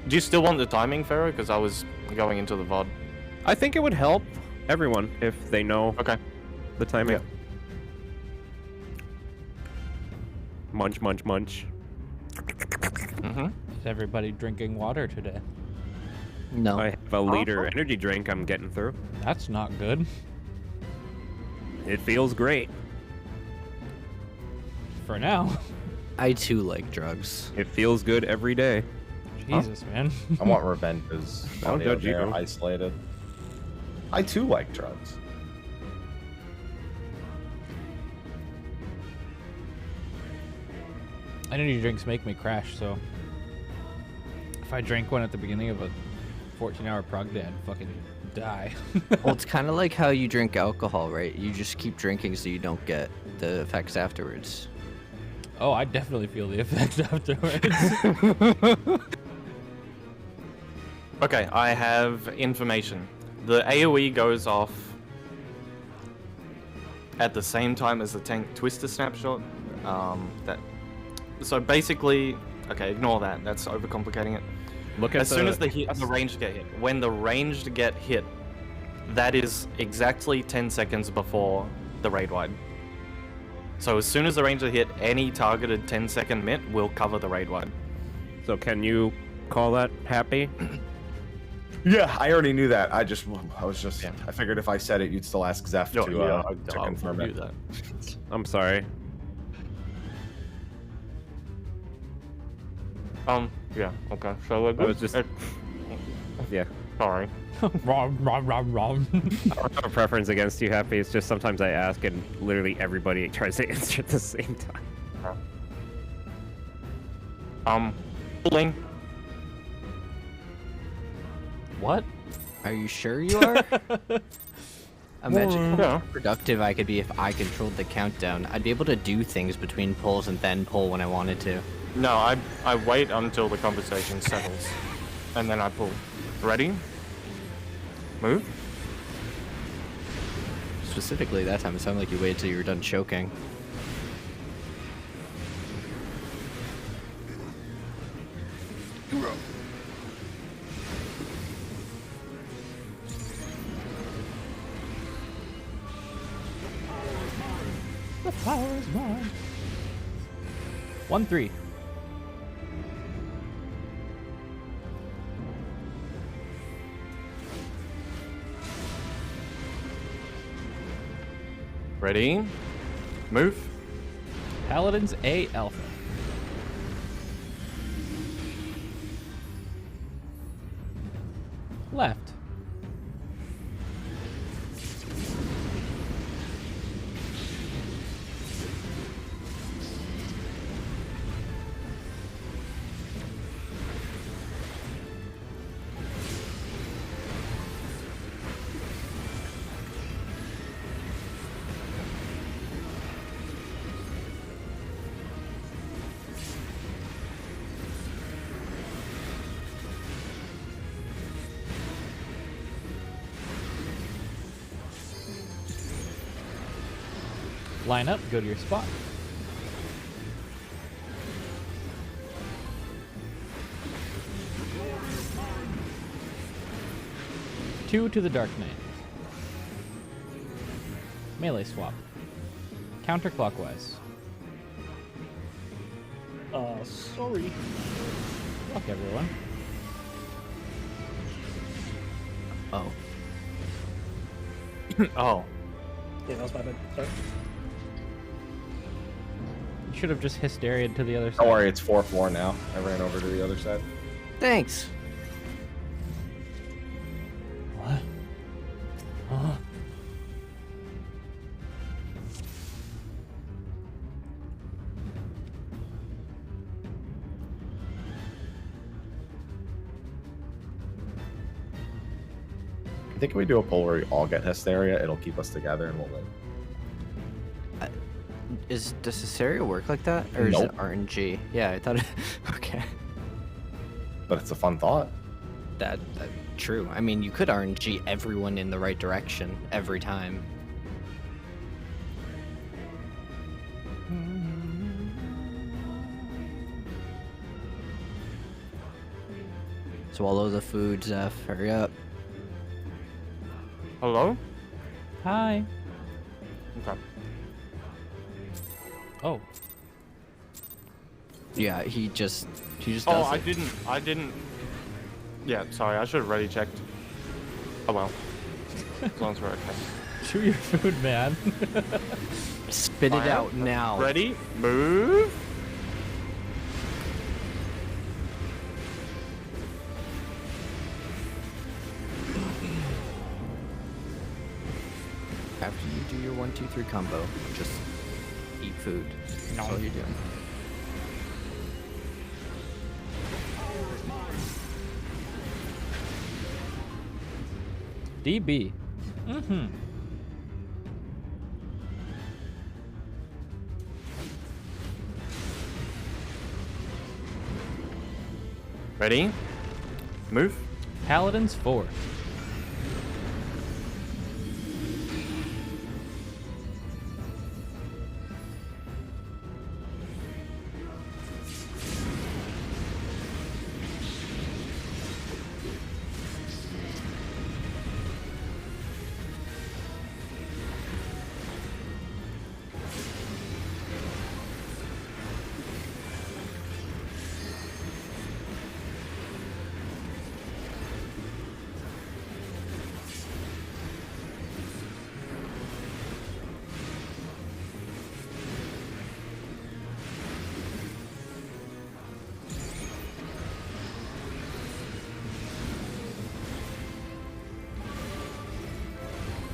do you still want the timing, Pharaoh? Because I was going into the VOD. I think it would help everyone if they know Okay. the timing. Yeah. Munch, munch, munch. Mm-hmm. Is everybody drinking water today? No. I have a liter energy drink I'm getting through. That's not good. It feels great. For now. I too like drugs. It feels good every day. Jesus, man. I want revenges. I don't judge you. They're isolated. I too like drugs. Energy drinks make me crash, so if I drank one at the beginning of a 14-hour prog day, I'd fucking die. Well, it's kind of like how you drink alcohol, right? You just keep drinking so you don't get the effects afterwards. Oh, I definitely feel the effects afterwards. Okay, I have information. The AoE goes off at the same time as the tank twister snapshot. So basically, okay, ignore that. That's overcomplicating it. Look at As soon as the ranged get hit, when the ranged get hit, that is exactly 10 seconds before the raid wide. So as soon as the ranged hit, any targeted 10-second mitt will cover the raid wide. So can you call that happy? Yeah, I already knew that. I figured if I said it, you'd still ask Zeph to confirm do it. that. I'm sorry. Yeah, okay. So I was just. Yeah. sorry. Wrong, wrong, wrong, wrong. I don't have a preference against you, Happy. It's just sometimes I ask and literally everybody tries to answer at the same time. Pulling. What? Are you sure you are? Imagine Yeah. how productive I could be if I controlled the countdown. I'd be able to do things between pulls and then pull when I wanted to. No, I wait until the conversation settles, and then I pull. Ready? Move. Specifically that time, it sounded like you waited till you were done choking. Power is mine. 1-3. Ready? Move. Paladins A Alpha. Left. Line up, go to your spot. Two to the Dark Knight. Melee swap. Counterclockwise. Sorry. Fuck everyone. Oh. Oh. Yeah, that was my bad. Sorry. You should have just hysteria'd to the other side. Don't worry, it's 4-4 now. I ran over to the other side. Thanks. What? Huh? I think if we do a poll where we all get Hysteria, it'll keep us together and we'll win. Does Hysteria work like that? Or is Nope. it RNG? Yeah, I thought it... Okay. But it's a fun thought. That true. I mean, you could RNG everyone in the right direction every time. Swallow the food, Zeph. Hurry up. Hello? Hi. Okay. Oh. Yeah, he just does Oh, it. I didn't. Yeah, sorry, I should have already checked. Oh well. As long as we're okay. Chew your food, man. Spit it Fire. out now. Ready? Move. After you do your 1, 2, 3 combo, just eat food. That's all you're doing. DB. Mm-hmm. Ready? Move. Paladins 4.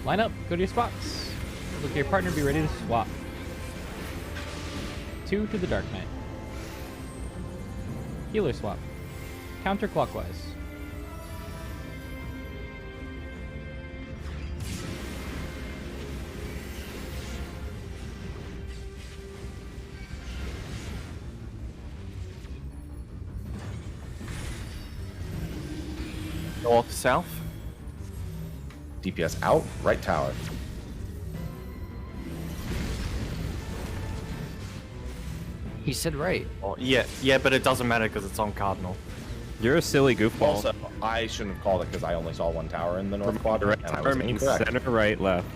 Line up, go to your spots. Look at your partner, be ready to swap. 2 to the Dark Knight. Healer swap. Counterclockwise. North, south. DPS out, right tower. He said right. Oh, yeah, but it doesn't matter because it's on Cardinal. You're a silly goofball. Also, I shouldn't have called it because I only saw one tower in the north quadrant, and I was Tower means incorrect. center, right, left.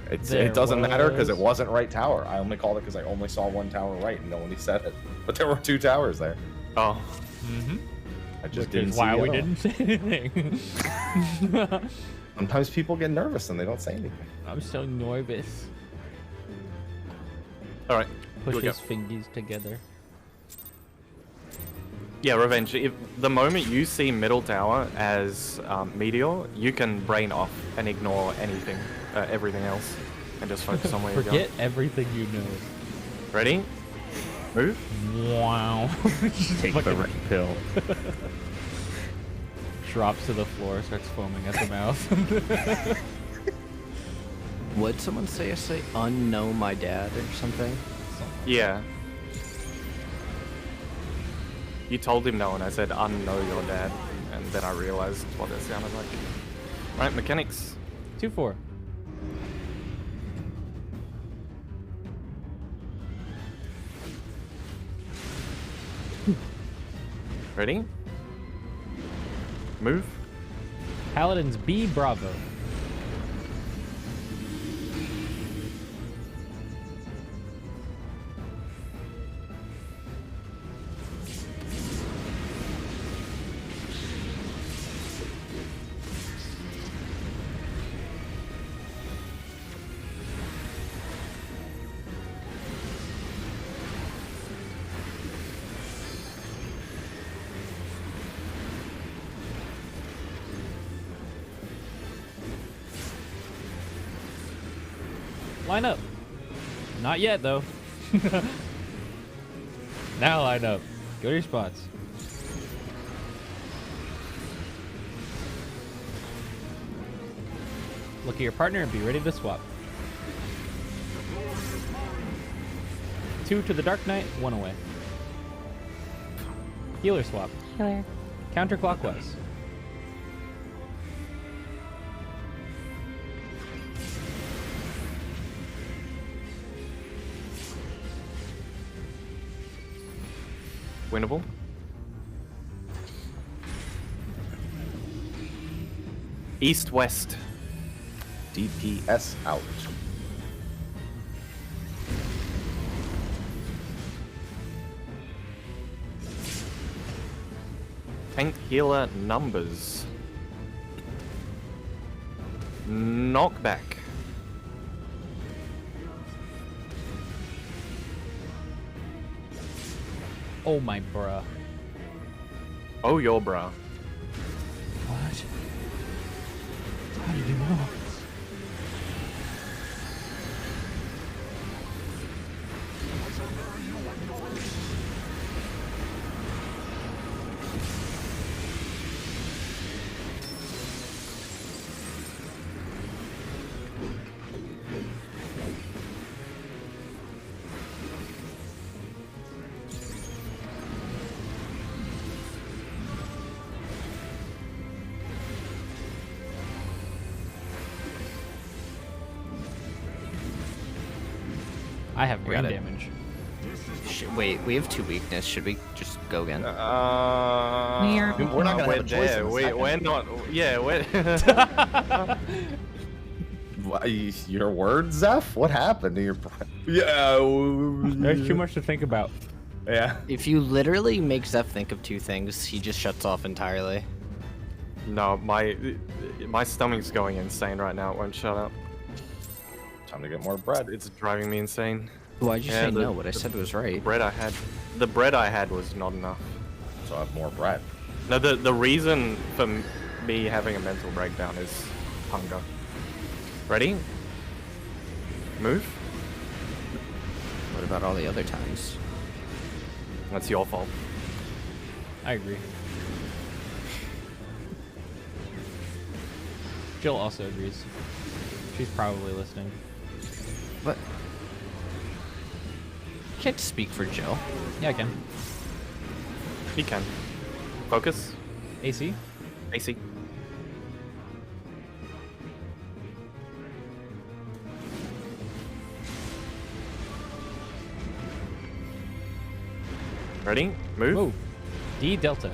It doesn't matter because it wasn't right tower. I only called it because I only saw one tower right and no one said it. But there were 2 towers there. Oh. Mm-hmm. I just Which didn't is see why the we other didn't say anything. one. Sometimes people get nervous and they don't say anything. I'm so nervous. All right. Push Here we go. his fingers together. Yeah, Revenge. If the moment you see middle tower as meteor, you can brain off and ignore anything, everything else, and just focus on where you're going. Forget everything you know. Ready? Move. Wow. Take the red pill. Drops to the floor, starts foaming at the mouth. Would someone say unknow my dad or something? Yeah. You told him no, and I said, unknow your dad. And then I realized what it sounded like. Right, mechanics. 2-4. Ready? Move. Paladins B Bravo. Line up. Not yet, though. Now line up. Go to your spots. Look at your partner and be ready to swap. 2 to the Dark Knight, 1 away. Healer swap. Healer. Counterclockwise. Winnable. East-west. DPS out. Tank healer numbers. Knockback. Oh my bruh. Oh, your bra. What? How did you know? I have brain got it. damage. Wait, we have 2 weakness. Should we just go again? We are- We're not gonna have a choice in a We're second. not. Yeah, we're. Your words, Zeph? What happened to your? Yeah. There's too much to think about. Yeah. If you literally make Zeph think of 2 things, he just shuts off entirely. No, my stomach's going insane right now. It won't shut up. Time to get more bread. It's driving me insane. Why'd you Yeah, say the- no? What I said was right. The bread I had was not enough. So I have more bread. No, the reason for me having a mental breakdown is hunger. Ready? Move. What about all the other times? That's your fault. I agree. Jill also agrees. She's probably listening. What? You can't speak for Jill. Yeah, I can. He can. Focus. AC? AC. Ready? Move. Move. D Delta.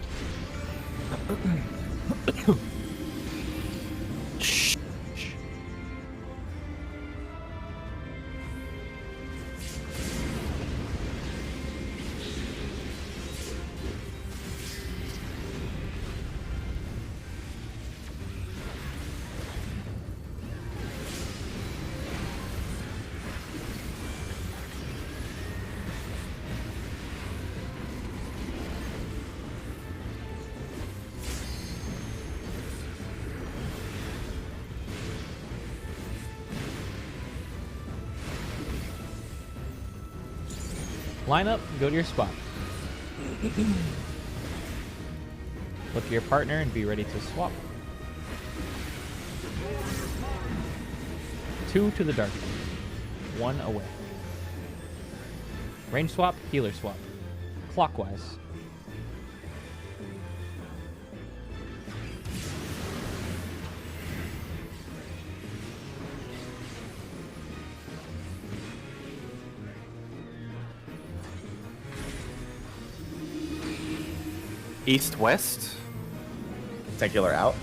Line up, go to your spot. Look at your partner and be ready to swap. 2 to the dark. 1 away. Range swap, healer swap. Clockwise. East, west. Tentacular out.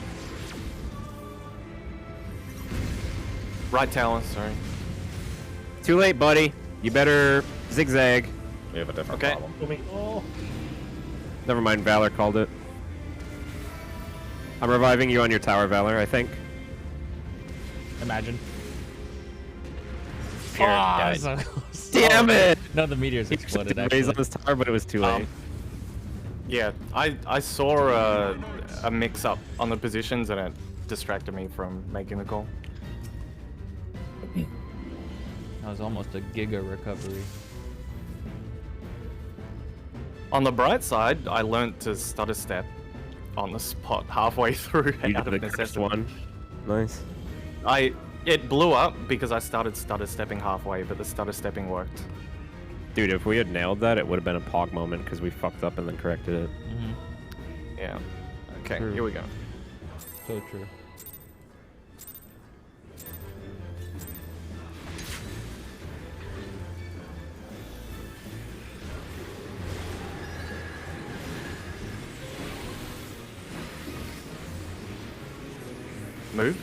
Right tower, sorry. Too late, buddy. You better zigzag. We have a different Okay. problem. I mean, oh, Never mind, Valor called it. I'm reviving you on your tower, Valor, I think. Imagine. Pierre Ah, died. so close. Damn it! No, the meteors He exploded, did raise on actually. his tower, but it was too late. Yeah, I saw a mix-up on the positions and it distracted me from making the call. That was almost a giga recovery. On the bright side, I learned to stutter step on the spot halfway through You out did of the first necessity. one. Nice. It blew up because I started stutter stepping halfway, but the stutter stepping worked. Dude, if we had nailed that, it would have been a Pog moment because we fucked up and then corrected it. Yeah. Okay, True. here we go. So true. Move.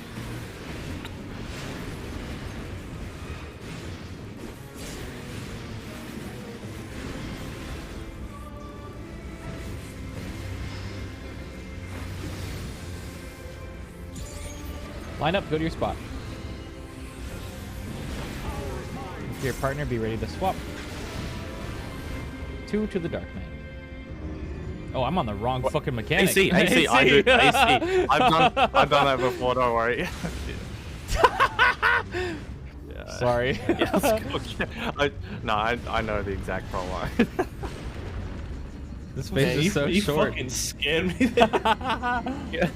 Line up, go to your spot. With your partner, be ready to swap. 2 to the Dark Knight. Oh, I'm on the wrong fucking mechanic. AC, I do. AC. I've done that before, don't worry. Sorry. Yes, I know the exact problem. This man, phase is so you short. fucking scared me there. Yeah.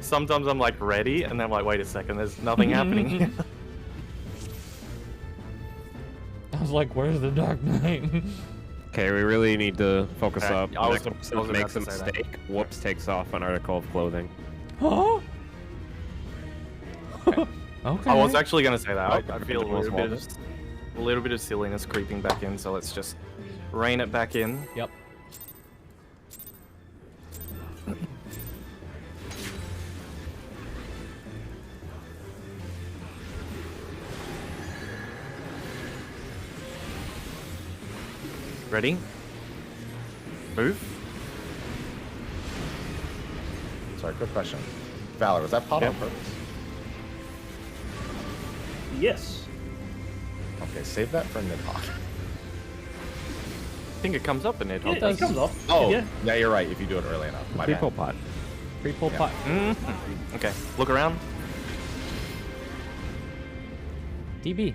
Sometimes I'm like ready, and then I'm like, wait a second, there's nothing happening here. I was like, where's the Dark Knight? Okay, we really need to focus Okay, up. I was Next about person makes to a say that. mistake. Whoops takes off an article of clothing. Huh? Okay. I was actually gonna say that. I Welcome feel to the a little bit of silliness creeping back in, so let's just rein it back in. Yep. Ready? Move. Sorry, quick question. Valor, was that pot on Yeah. purpose? Yes. Okay, save that for Nidhogg. I think it comes up in it. Yeah, it comes off. Oh, Yeah. yeah, you're right. If you do it early enough. My bad. People pot. Pre-pull Yeah. pot. Okay, look around. DB.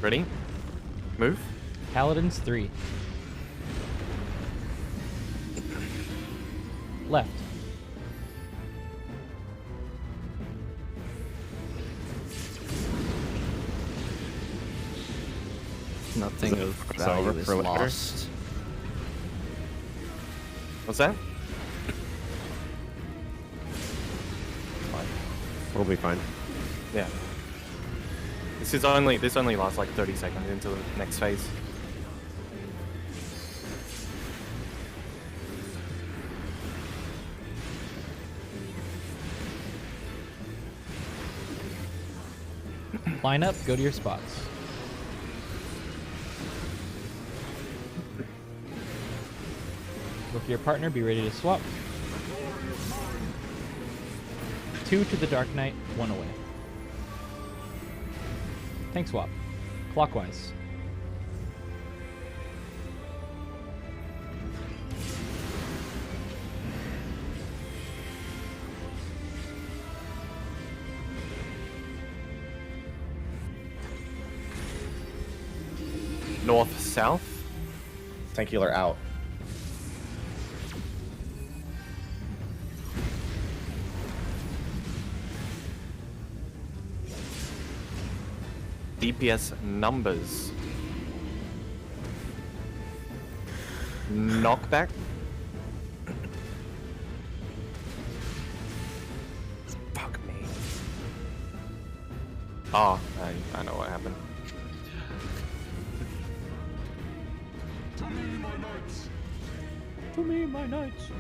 Ready? Move. Paladins 3. Left. Nothing of It's value over is for later. lost. What's that? We'll be fine. Yeah. This only lasts like 30 seconds into the next phase. Line up, go to your spots. With your partner, be ready to swap. 2 to the Dark Knight, 1 away. Tank swap. Clockwise. North, south. Tank healer out. DPS numbers. Knockback. Fuck me. Oh, I know what happened. To me, my knights. To me, my knights.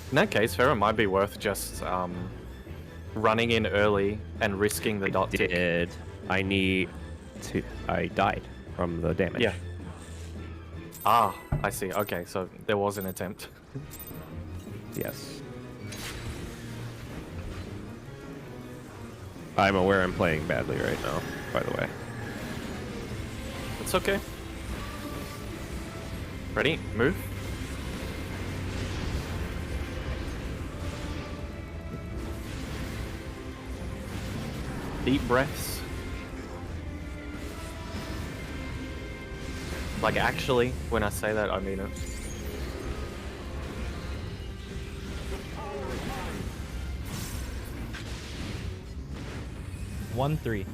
In that case, Pharaoh might be worth just running in early and risking the dot tick. Did I need to? I died from the damage. Yeah. Ah, I see. Okay, so there was an attempt. Yes. I'm aware I'm playing badly right now, by the way. It's okay. Ready? Move. Deep breaths. Like actually, when I say that, I mean it. One, 3.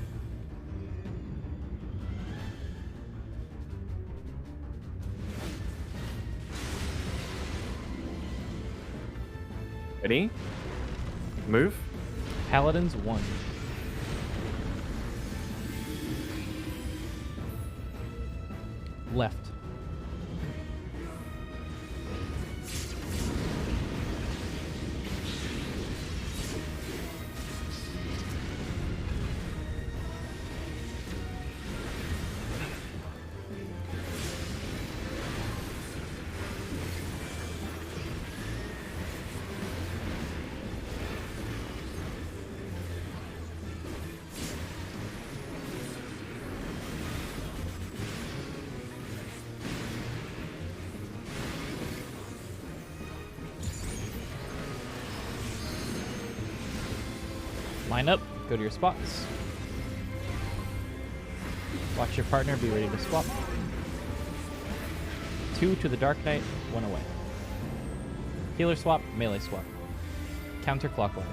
Ready? Move. Paladins 1. Left. Line up, go to your spots. Watch your partner, be ready to swap. 2 to the Dark Knight, 1 away. Healer swap, melee swap. Counterclockwise.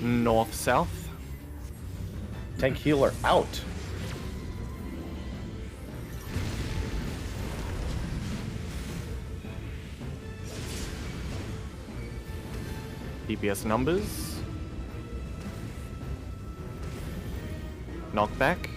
North, south. Tank healer out. DPS numbers. Knockback.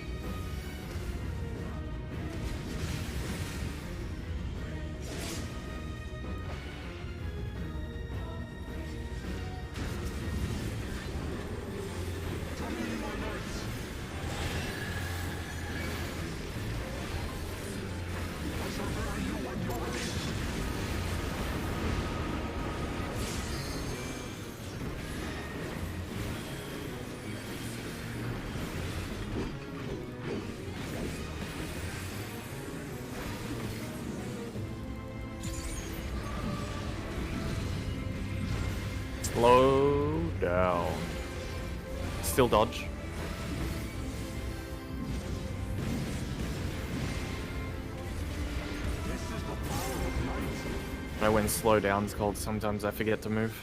Slow down. Still dodge. I know when slow down's called, sometimes I forget to move.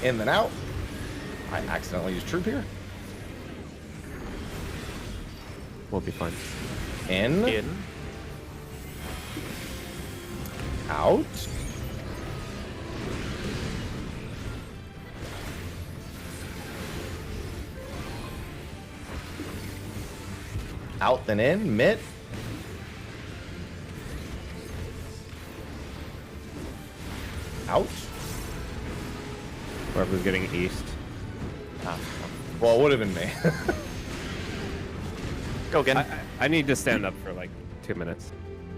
In then out. I accidentally used troop here. We'll be fine. In. In. Out. Out then in, mid. Out. Whoever's getting east. Well, it would have been me. Go again. I need to stand up for like 2 minutes.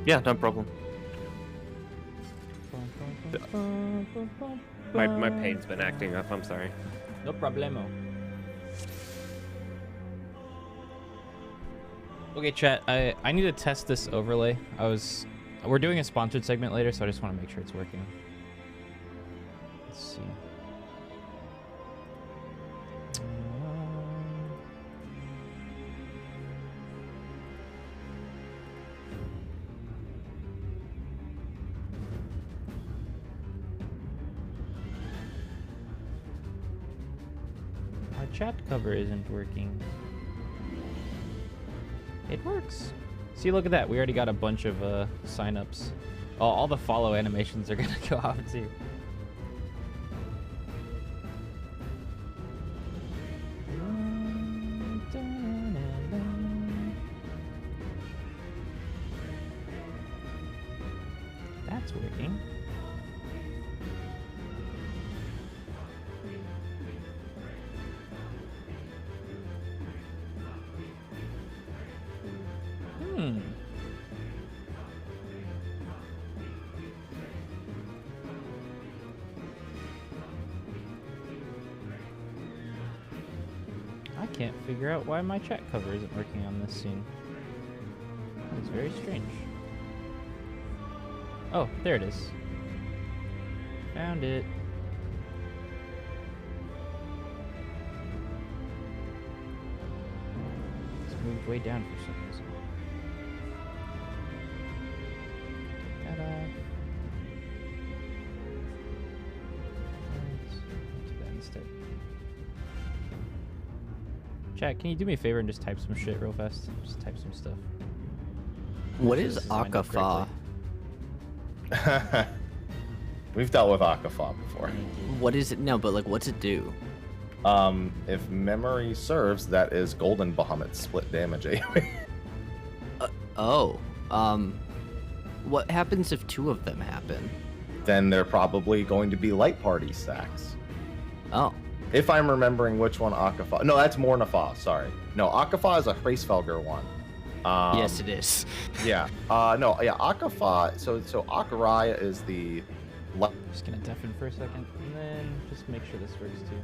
Yeah, no problem. My pain's been acting up. I'm sorry. No problemo. Okay, chat. I need to test this overlay. We're doing a sponsored segment later, so I just want to make sure it's working. Let's see. Our chat cover isn't working. It works. See, look at that. We already got a bunch of signups. Oh, all the follow animations are gonna go off too. That's working. I can't figure out why my chat cover isn't working on this scene. It's very strange. Oh, there it is. Found it. It's moved way down for some reason. Take that off. Let's do that instead. Chat, can you do me a favor and just type some shit real fast? Just type some stuff. What is Akafa? We've dealt with Akafa before. What is it? No, but like, what's it do? If memory serves, that is Golden Bahamut split damage AoE. What happens if two of them happen? Then they're probably going to be light party stacks. Oh. If I'm remembering which one Akafa. No, that's Mornafa, sorry. No, Akafa is a Hracefelger one. Yes, it is. Yeah. Akafa. So Akaraya is the. Just gonna deafen for a second, and then just make sure this works too.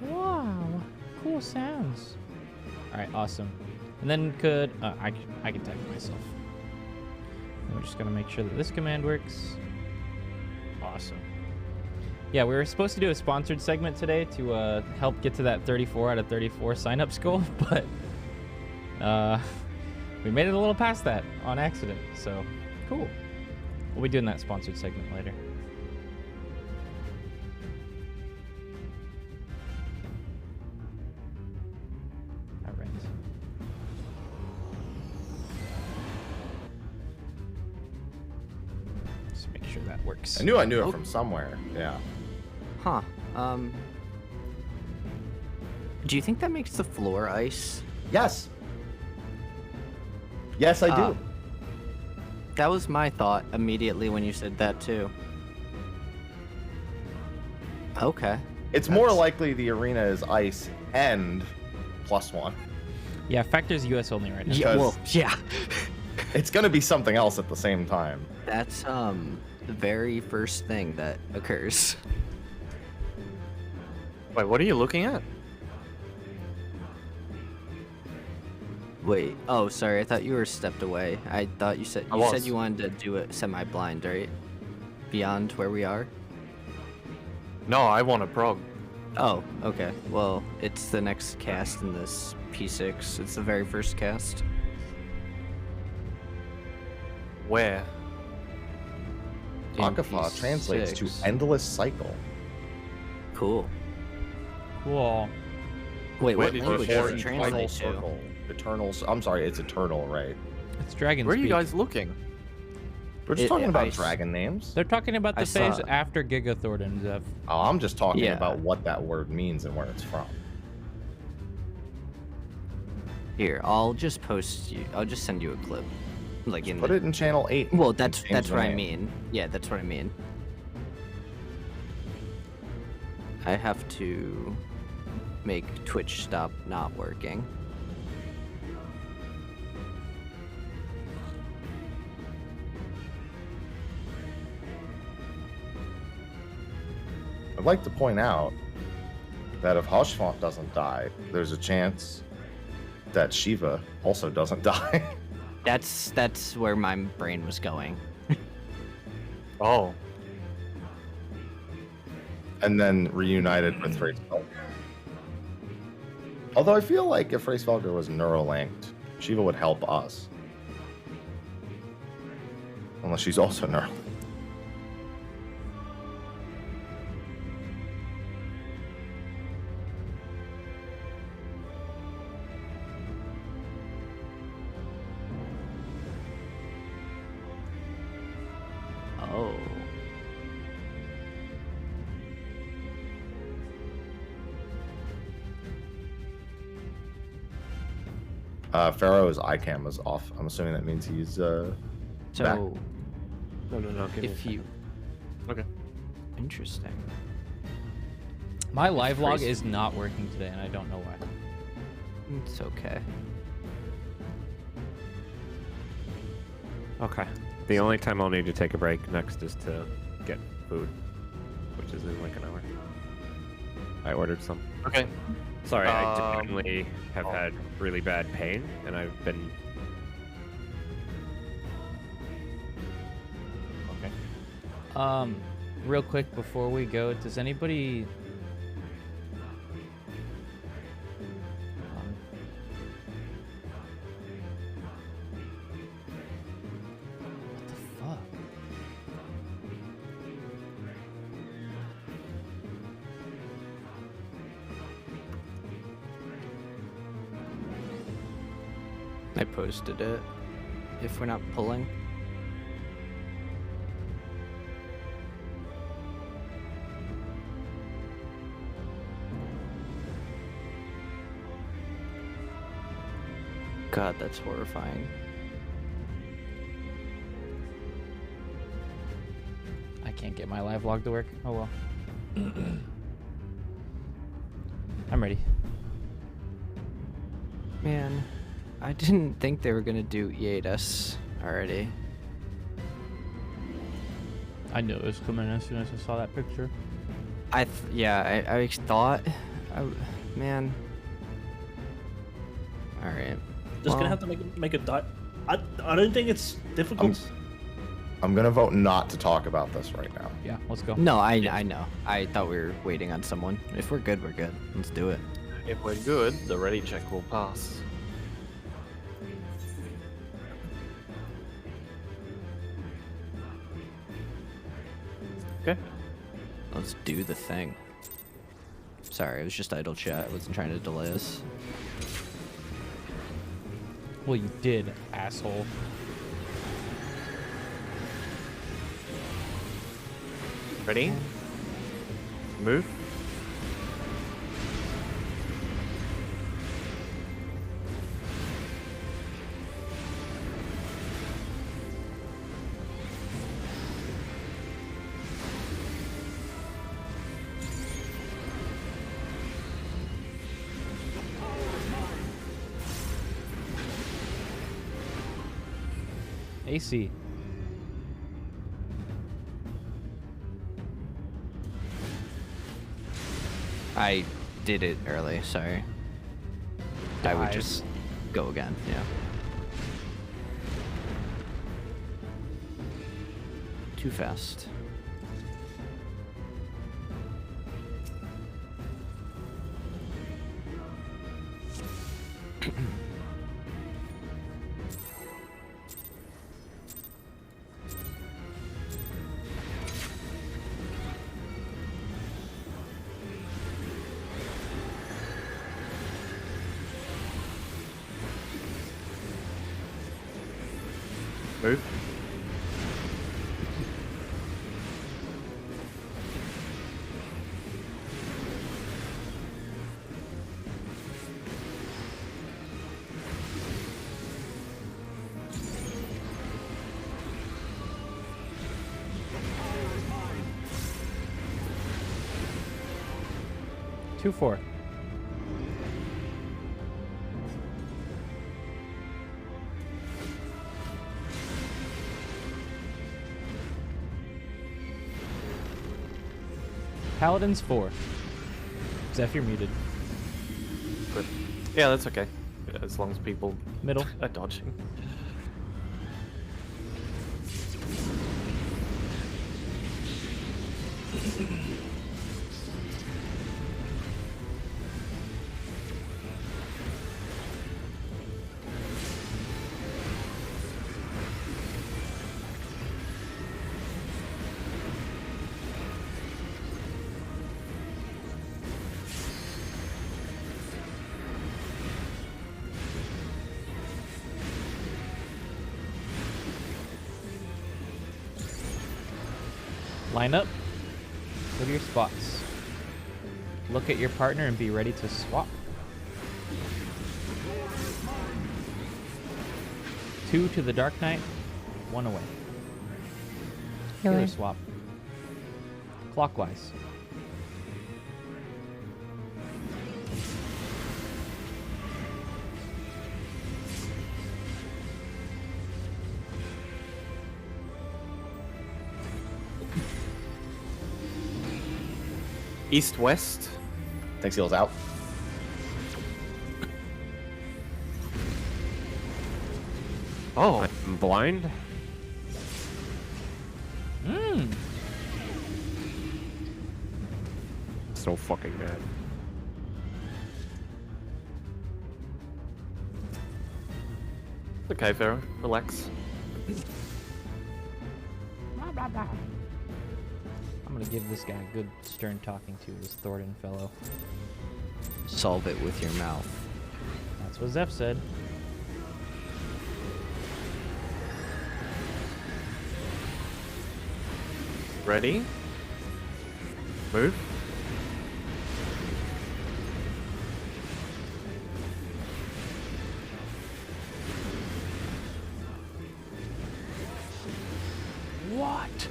Wow, cool sounds. All right, awesome. And then I can type it myself. And we're just gonna make sure that this command works. Awesome. Yeah, we were supposed to do a sponsored segment today to help get to that 34 out of 34 signups goal, but we made it a little past that on accident. So cool. We'll be doing that sponsored segment later. All right. Just make sure that works. I knew it from somewhere. Yeah. Huh. Do you think that makes the floor ice? Yes. Yes, I do. That was my thought immediately when you said that too. Okay. It's more likely the arena is ice and +1. Yeah, Factor's US only right now. Yeah, well, yeah. It's gonna be something else at the same time. That's the very first thing that occurs. Wait, what are you looking at? Wait. Oh, sorry. I thought you were stepped away. I thought you said you wanted to do it semi-blind, right? Beyond where we are. No, I want a prog. Oh, okay. Well, it's the next cast in this P6. It's the very first cast. Where? In Akafa translates to P6. endless cycle. Cool. Cool. Wait, what did you language share does it? it translate to? Circle. Eternal. I'm sorry, it's eternal, right? It's Dragon Where are you Speak. guys looking? We're just talking about dragon names. They're talking about I the phase saw- after Gigathorden, Zev. Oh, I'm just talking Yeah. about what that word means and where it's from. Here, I'll just post you. I'll just send you a clip. Like in Put it in channel 8. Well, and that's change the what I name. mean. Yeah, that's what I mean. I have to make Twitch stop not working. I'd like to point out that if Hushfont doesn't die, there's a chance that Shiva also doesn't die. That's where my brain was going. Oh. And then reunited with Freysfelger. Although I feel like if Freysfelger was neurolinked, Shiva would help us. Unless she's also neurolinked. Oh. Pharaoh's iCam is off. I'm assuming that means he's back. So No, give me a if you second. Okay. interesting. My live log is not working today, and I don't know why. It's okay. Okay. The only time I'll need to take a break next is to get food, which is in like an hour. I ordered some. Okay. Sorry, I genuinely have had really bad pain, and I've been. Okay. Real quick before we go, does anybody? What the fuck? I posted it. If we're not pulling. God, that's horrifying. I can't get my live log to work. Oh well. I'm ready. Man, I didn't think they were gonna do E8S already. I knew it was coming as soon as I saw that picture. I thought, man. All right. Just gonna have to make a die. I don't think it's difficult. I'm gonna vote not to talk about this right now. Yeah, let's go. No, I know. I thought we were waiting on someone. If we're good, we're good. Let's do it. If we're good, the ready check will pass. Okay. Let's do the thing. Sorry, it was just idle chat. I wasn't trying to delay us. Well, you did, asshole. Ready? Move. AC. I did it early, sorry. I would Dive. just go again, yeah. Too fast. Move. 2-4. Paladins 4. Zeph, you're muted. Good. Yeah, that's okay. As long as people Middle. are dodging. Line up. Go to your spots. Look at your partner and be ready to swap. 2 to the Dark Knight, 1 away. Healer. Healer swap. Clockwise. East-west. Takes heals out. Oh, I'm blind. Mmm. So fucking bad. okay, Pharaoh. Relax. I'm gonna give this guy a good stern talking to, this Thornton fellow. Solve it with your mouth. That's what Zeph said. Ready? Move. What?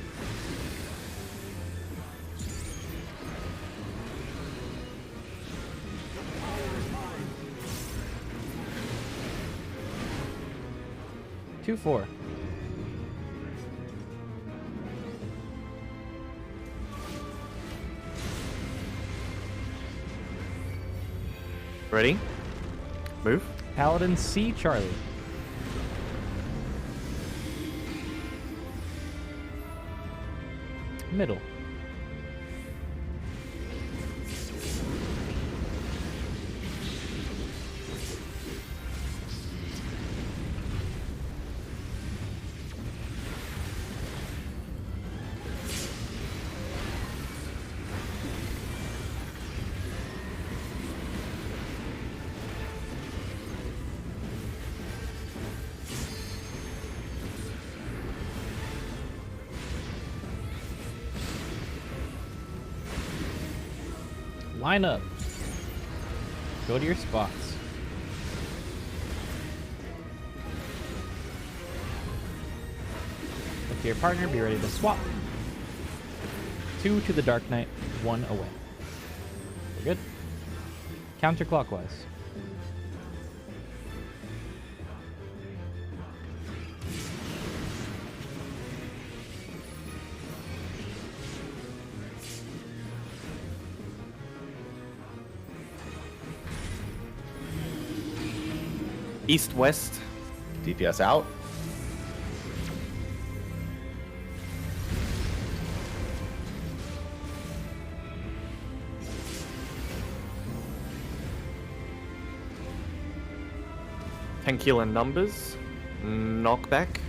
Two, 4. Ready? Move. Paladin C, Charlie. Middle. Line up. Go to your spots. Look to your partner, be ready to swap. 2 to the Dark Knight, 1 away. We're good. Counterclockwise. East-west. DPS out. Painkiller numbers. Knockback.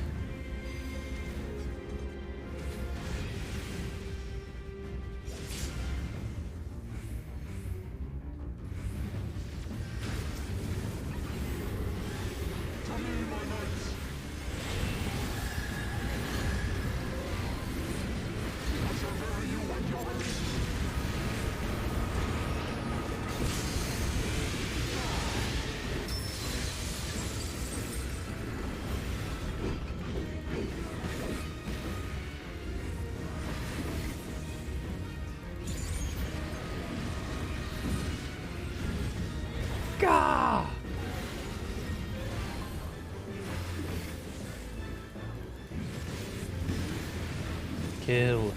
Kill.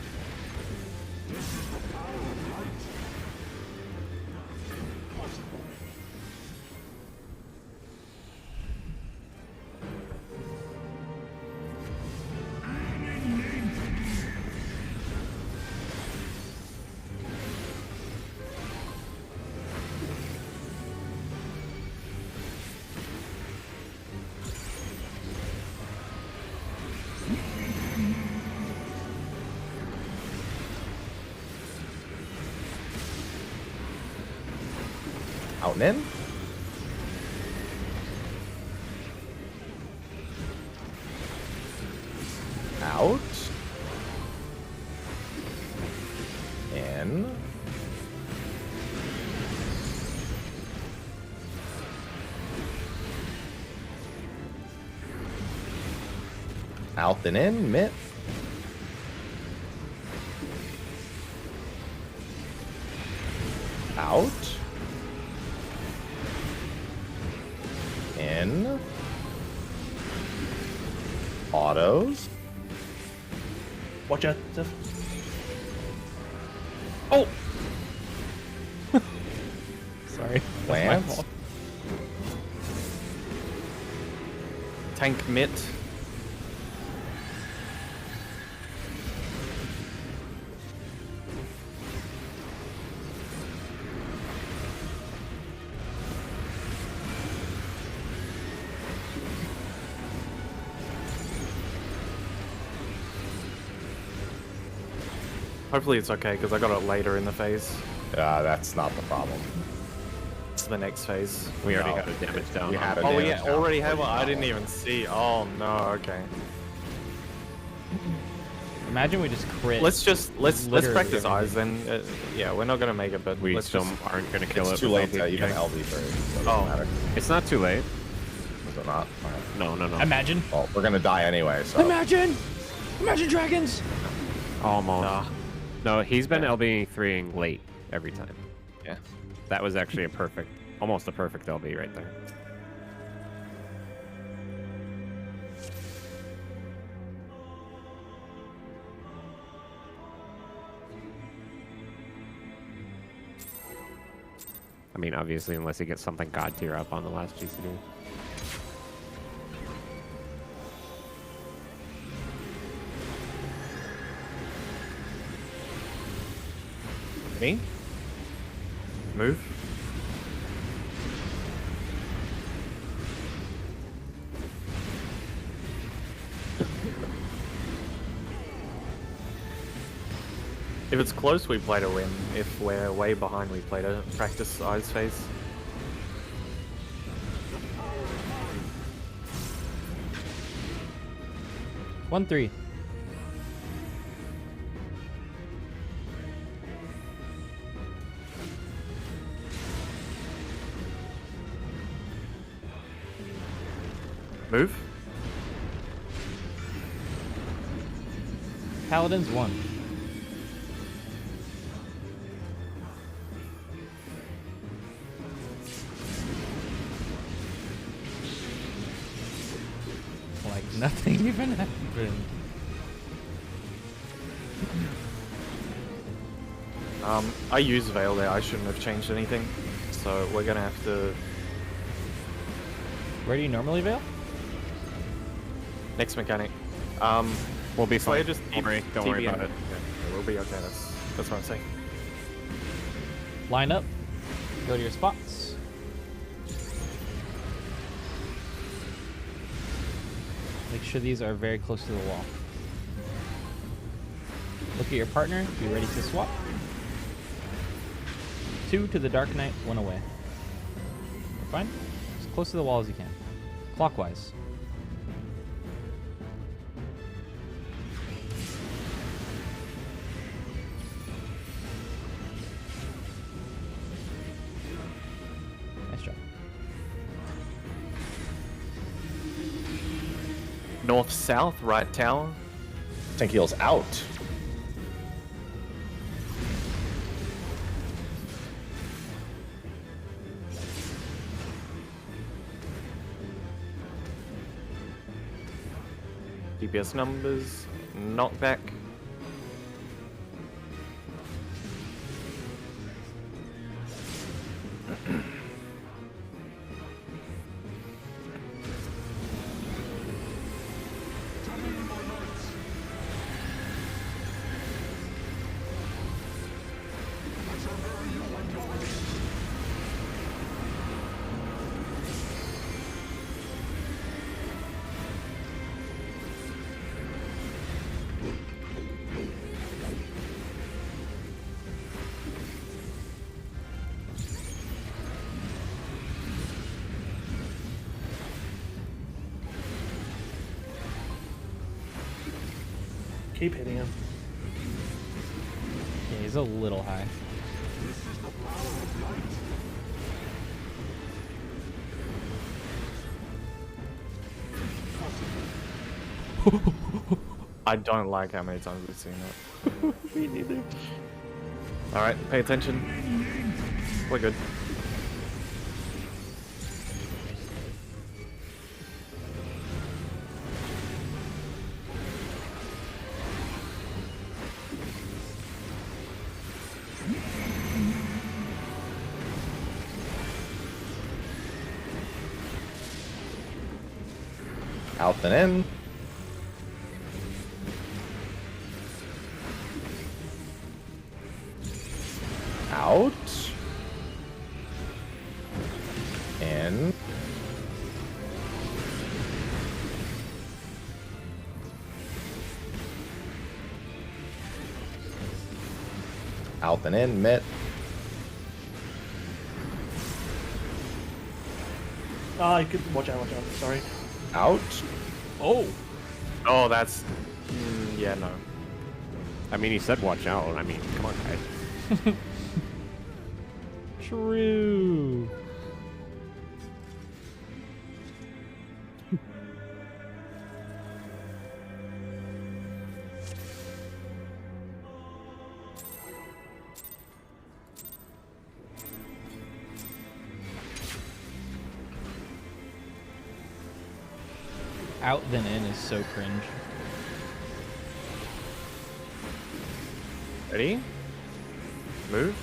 Out and in. Out. In. Out and in, mitt. Out. In. Autos. Watch out, Tiff. Oh! Sorry. That's my Lance. fault. Tank mitt. Hopefully it's okay, because I got it later in the phase. That's not the problem. It's the next phase. We already No. got a damage down. We on had it. a Oh, we damage down already before have you one? I got didn't one. even see. Oh, no, okay. Imagine we just crit. Let's Literally practice everything. eyes then. Yeah, we're not gonna make it, but We let's still just... aren't going to kill it. It's too with late to LB. even LV3. So it doesn't Oh. matter. It's not too late. Is it not? Alright. No, no, no. Imagine. Well, we're gonna die anyway, so. Imagine! Imagine dragons! Almost. Nah. No, he's been LB3ing late every time. Yeah. That was actually a perfect, almost a perfect LB right there. I mean, obviously, unless he gets something god tier up on the last GCD. Me? Move. If it's close, we play to win. If we're way behind, we play to practice eyes phase. One, 3. Move. Paladins 1. Like nothing even happened. I use Veil there. I shouldn't have changed anything. So we're gonna have to... Where do you normally veil? Next mechanic. We'll be So I fine. just Don't worry TBN. about it. Yeah, we'll be okay. That's what I'm saying. Line up. Go to your spots. Make sure these are very close to the wall. Look at your partner. Be ready to swap. 2 to the Dark Knight, 1 away. We're fine. As close to the wall as you can. Clockwise. Nice job. North, south, right tower. Tank heals out. DPS numbers. Knockback. Keep hitting him. Yeah, he's a little high. I don't like how many times we've seen that. Me neither. Alright, pay attention. We're good. Out and in. Out. In. Out and in, mitt. Ah, you could watch out, sorry. Out. Oh. Oh, that's... yeah, no. I mean, he said watch out. I mean, come on, guys. True. Out then in is so cringe. Ready? Move.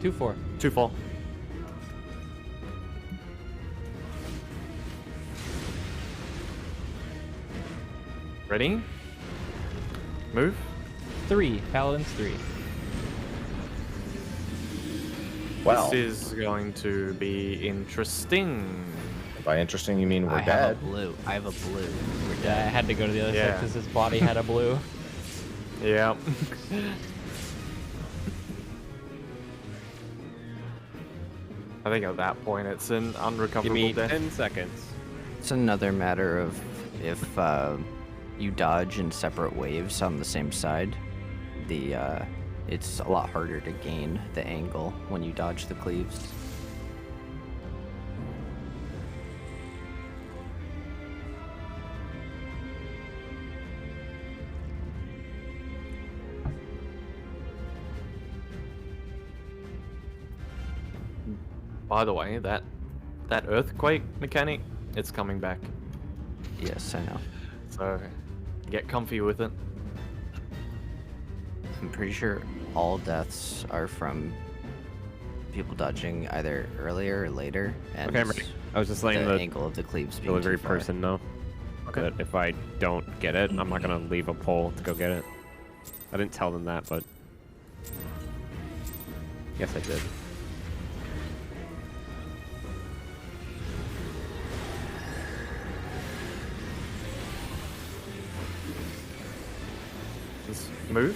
Two four. 2-4. Ready? Move. 3. Paladins 3. Well, This is going to be interesting. by interesting you mean we're I dead. have a blue. I have a blue. We're Yeah, I dead. had to go to the other side Yeah. because his body had a blue. Yeah. I think at that point it's an Give unrecoverable me death. 10 seconds. It's another matter of if you dodge in separate waves on the same side, it's a lot harder to gain the angle when you dodge the cleaves. By the way, that earthquake mechanic, it's coming back. Yes, I know. So get comfy with it. I'm pretty sure all deaths are from people dodging either earlier or later, and Okay, I'm ready. I was just letting the the angle of the cleaves being delivery too far. person know that if I don't get it, I'm not gonna leave a pole to go get it. I didn't tell them that, but yes, I did. Just move.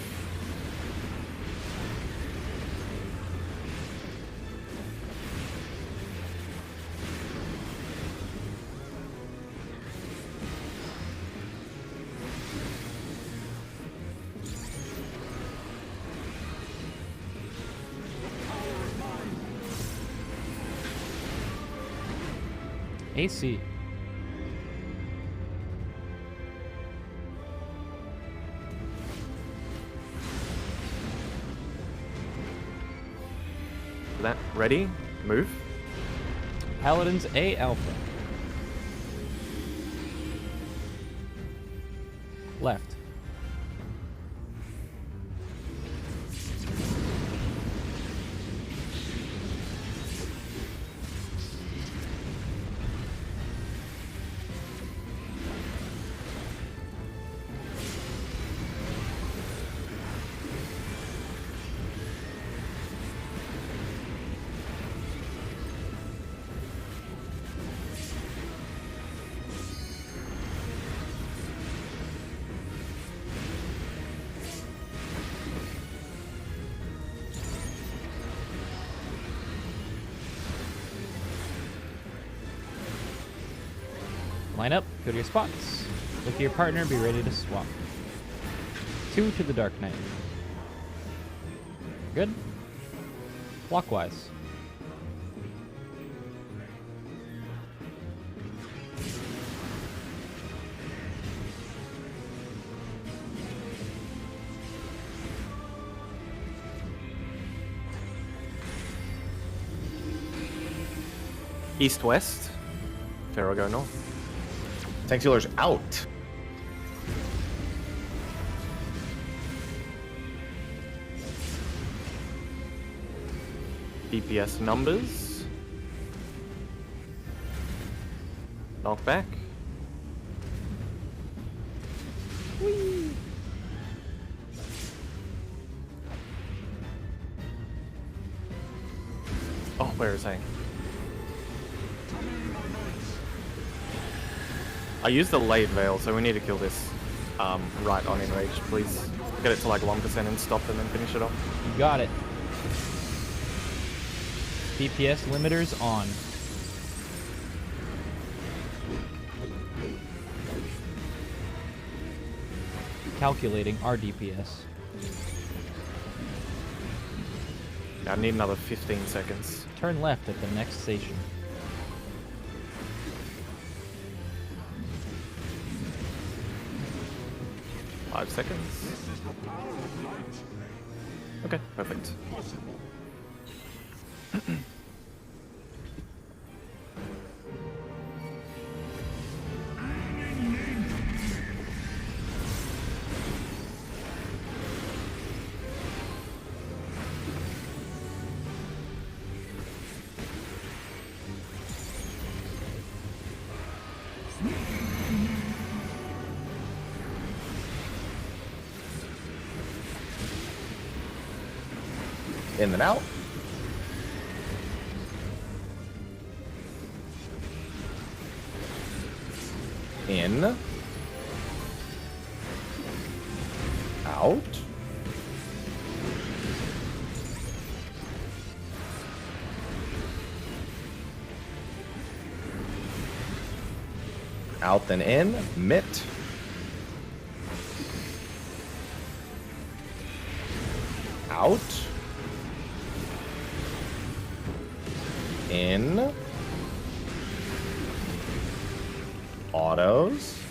AC. That ready? Move. Paladins A alpha. Left. Line up, go to your spots. Look at your partner, be ready to swap. 2 to the Dark Knight. Good. Clockwise. East-west. Pharaoh go north. Tank healer's out. DPS numbers. Knock back. Whee. Oh, where is he? I used the late veil, so we need to kill this right on enrage, please. Get it to like 1% and stop and then finish it off. You got it. DPS limiters on. Calculating our DPS. I need another 15 seconds. Turn left at the next station. Five seconds. Okay, perfect. In and out. In. Out. Out then in. Mitt. Out. In. Autos.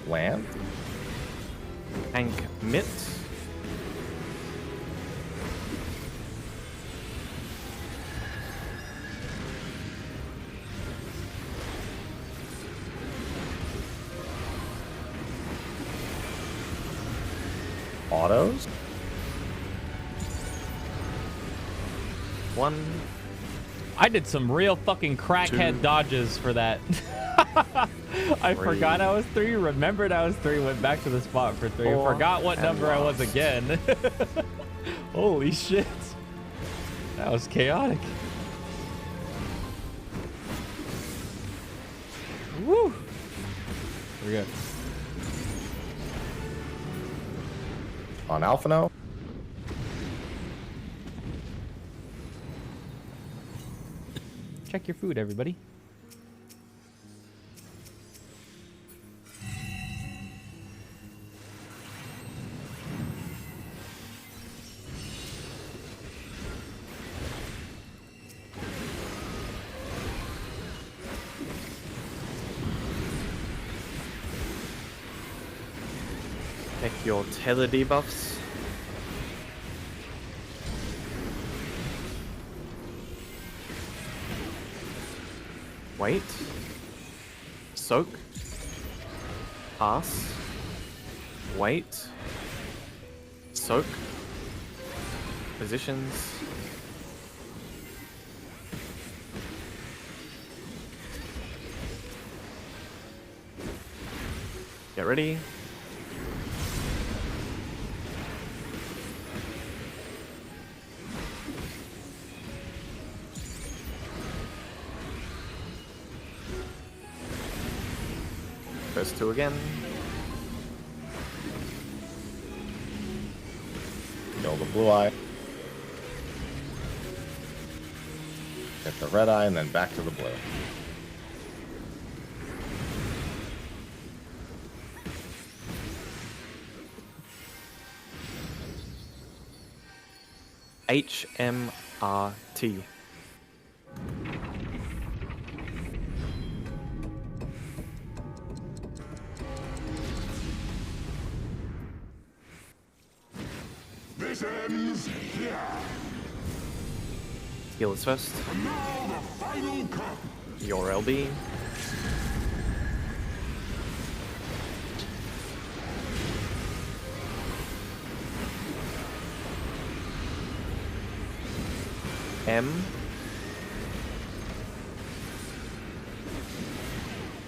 Land. Tank Mitt. Autos. One. I did some real fucking crackhead 2, dodges for that. I 3, forgot I was 3, remembered I was 3, went back to the spot for 3, 4, forgot what and number I was lost. again. Holy shit. That was chaotic. Woo! We're good. On Alphano. Check your food, everybody. Check your tether debuffs. Wait. Soak. Pass. Wait. Soak. Positions. Get ready. First 2 again. Kill the blue eye. Hit the red eye and then back to the blue. HMRT. This ends here. Healers first. And now the final cup. Your LB. M.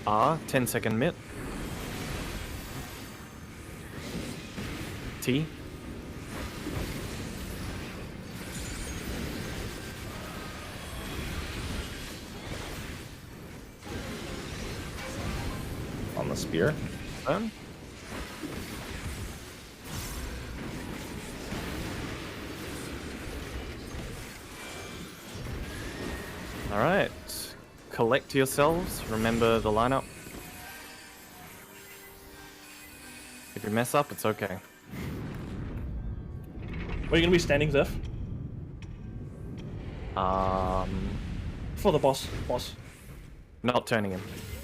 R. 10-second mitt. T. On the spear. Turn. All right. Collect yourselves. Remember the lineup. If you mess up, it's okay. Where are you gonna be standing, Zeph? For the boss. Not turning him.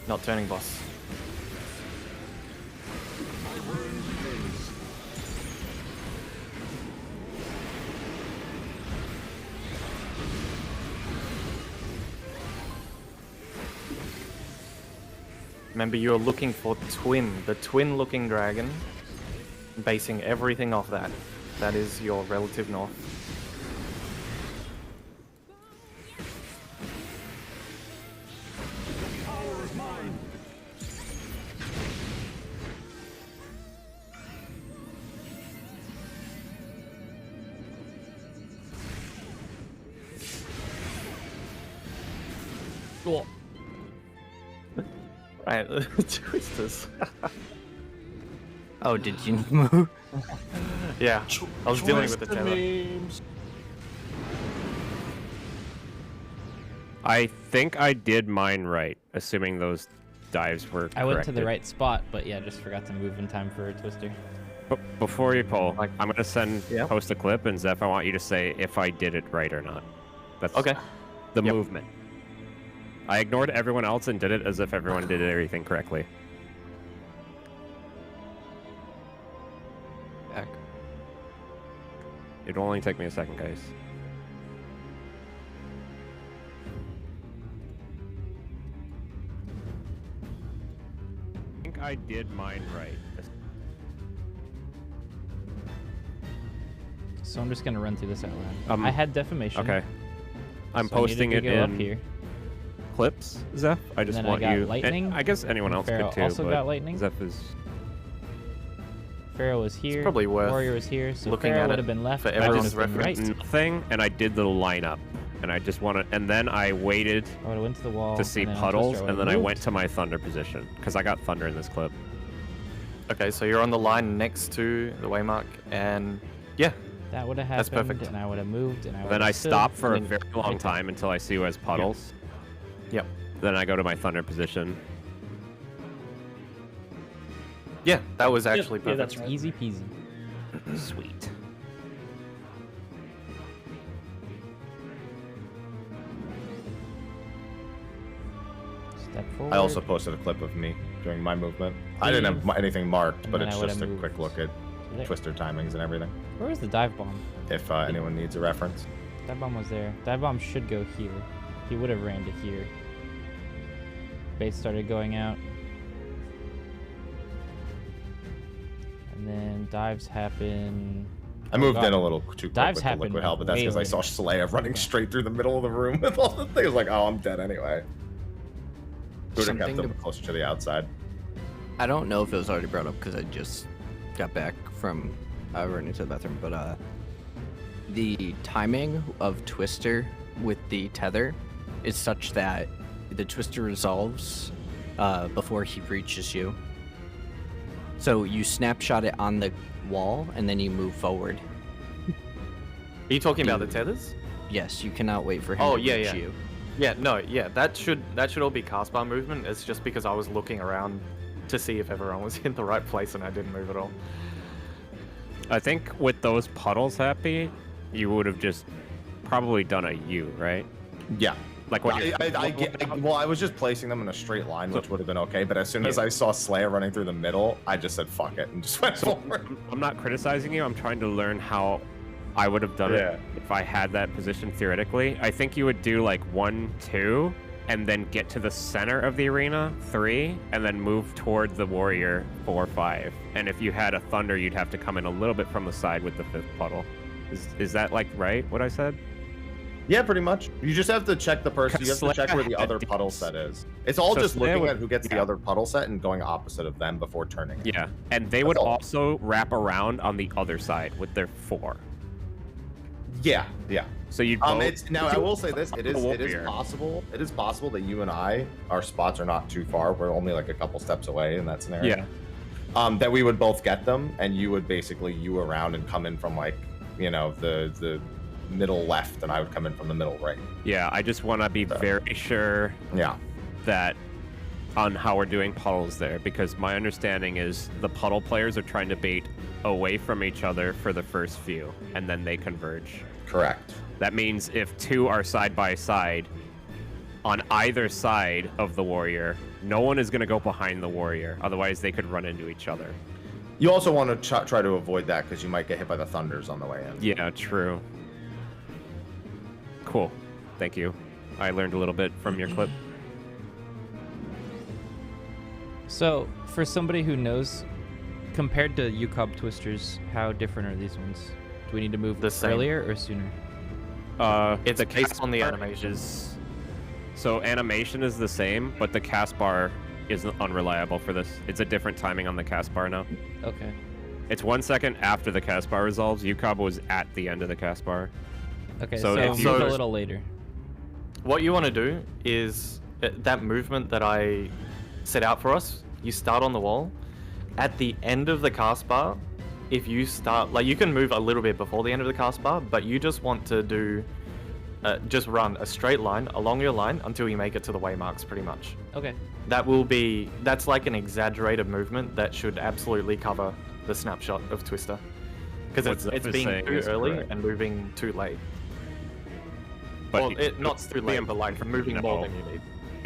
Not turning boss. Remember, you're looking for Twin, the twin-looking dragon, basing everything off that. That is your relative north. Power is mine. Cool. Right, twisters. Oh, did you move? Yeah, I was dealing with the Twist tether. memes. I think I did mine right, assuming those dives were I went to the corrected. right spot, but yeah, just forgot to move in time for a twister. But before you pull, Like- I'm gonna Yeah. post a clip, and Zeph, I want you to say if I did it right or not. That's Okay. the Yep. movement. I ignored everyone else and did it as if everyone did everything correctly. Back. It'll only take me a second, guys. I think I did mine right. So I'm just gonna run through this out loud. Um, I had defamation. Okay. I'm so I needed posting to it go up in here. clips, Zeph. I just then I want got you. lightning, and I guess anyone and else Pharaoh could too. also but got lightning. Zeph is. Pharaoh was here. probably worth Warrior was here. So looking Pharaoh at would it have been left. for I would everyone's have been right. reference. Nothing, and I did the lineup, and I just wanted, and then I waited I would have went to the wall to see and then on puddles, twister, and would've then I moved. went to my thunder position because I got thunder in this clip. Okay, so you're on the line next to the waymark, and yeah, That would have That's happened, perfect. and I would have moved, and I would Then have I stop for a and then very long right there. time until I see who has puddles. yep, Then I go to my thunder position. yeah, that was actually yeah, perfect. that's right. Easy peasy. Sweet. Step forward. I also posted a clip of me during my movement. I didn't have anything marked, And but then it's I would've just a moved quick look at to there. twister timings and everything. Where was the dive bomb? If anyone needs a reference. Dive bomb was there. Dive bomb should go here. He would have ran to here. Bait started going out. And then dives happen. I moved God. in a little too quick Dives with the happen liquid hell, but that's way because I later. saw Slaya running straight through the middle of the room with all the things. Like, oh, I'm dead anyway. Would have kept Something them closer to the outside. I don't know if it was already brought up because I just got back from running to the bathroom, but the timing of Twister with the tether is such that the Twister resolves before he reaches you. So you snapshot it on the wall and then you move forward. Are you talking about the tethers? Yes, you cannot wait for him Oh, to yeah, reach yeah. you. Yeah, no, yeah, that should all be cast bar movement. It's just because I was looking around to see if everyone was in the right place and I didn't move at all. I think with those puddles, Happy, you would have just probably done a U, right? Yeah. Like what? Well, I was just placing them in a straight line, which would have been okay. But as soon as I saw Slayer running through the middle, I just said fuck it and just went forward. I'm not criticizing you. I'm trying to learn how I would have done it if I had that position theoretically. I think you would do like 1, 2, and then get to the center of the arena, 3, and then move toward the warrior, 4, 5. And if you had a thunder, you'd have to come in a little bit from the side with the 5th puddle. Is that like right? What I said? Yeah, pretty much. You just have to check the person. You have to check where the other puddle set is. It's all just looking at who gets the other puddle set and going opposite of them before turning it. Yeah, and they would also wrap around on the other side with their 4. Yeah, yeah. So you now I will say this: it is possible. It is possible that you and I, our spots are not too far. We're only like a couple steps away in that scenario. Yeah. That we would both get them, and you would basically U around and come in from like, you know, the middle left, and I would come in from the middle right. Yeah, I just want to be very sure. Yeah. That on how we're doing puddles there, because my understanding is the puddle players are trying to bait away from each other for the first few, and then they converge. Correct. That means if 2 are side by side on either side of the warrior, no one is going to go behind the warrior. Otherwise, they could run into each other. You also want to try to avoid that because you might get hit by the thunders on the way in. Yeah, true. Cool. Thank you. I learned a little bit from your clip. So, for somebody who knows, compared to UCOB twisters, how different are these ones? Do we need to move The same. earlier or sooner? It's the based cast on the bar animations. So animation is the same, but the cast bar is unreliable for this. It's a different timing on the cast bar now. Okay. It's 1 second after the cast bar resolves. UCOB was at the end of the cast bar. Okay, So so if move you- a little later. What you want to do is that movement that I set out for us. You start on the wall. At the end of the cast bar, if you start, like, you can move a little bit before the end of the cast bar, but you just want to do, just run a straight line along your line until you make it to the waymarks, pretty much. Okay. That's like an exaggerated movement that should absolutely cover the snapshot of Twister. Because What Zeph it's is being saying too is early correct. and moving too late. But Well, not too late, but like moving more than you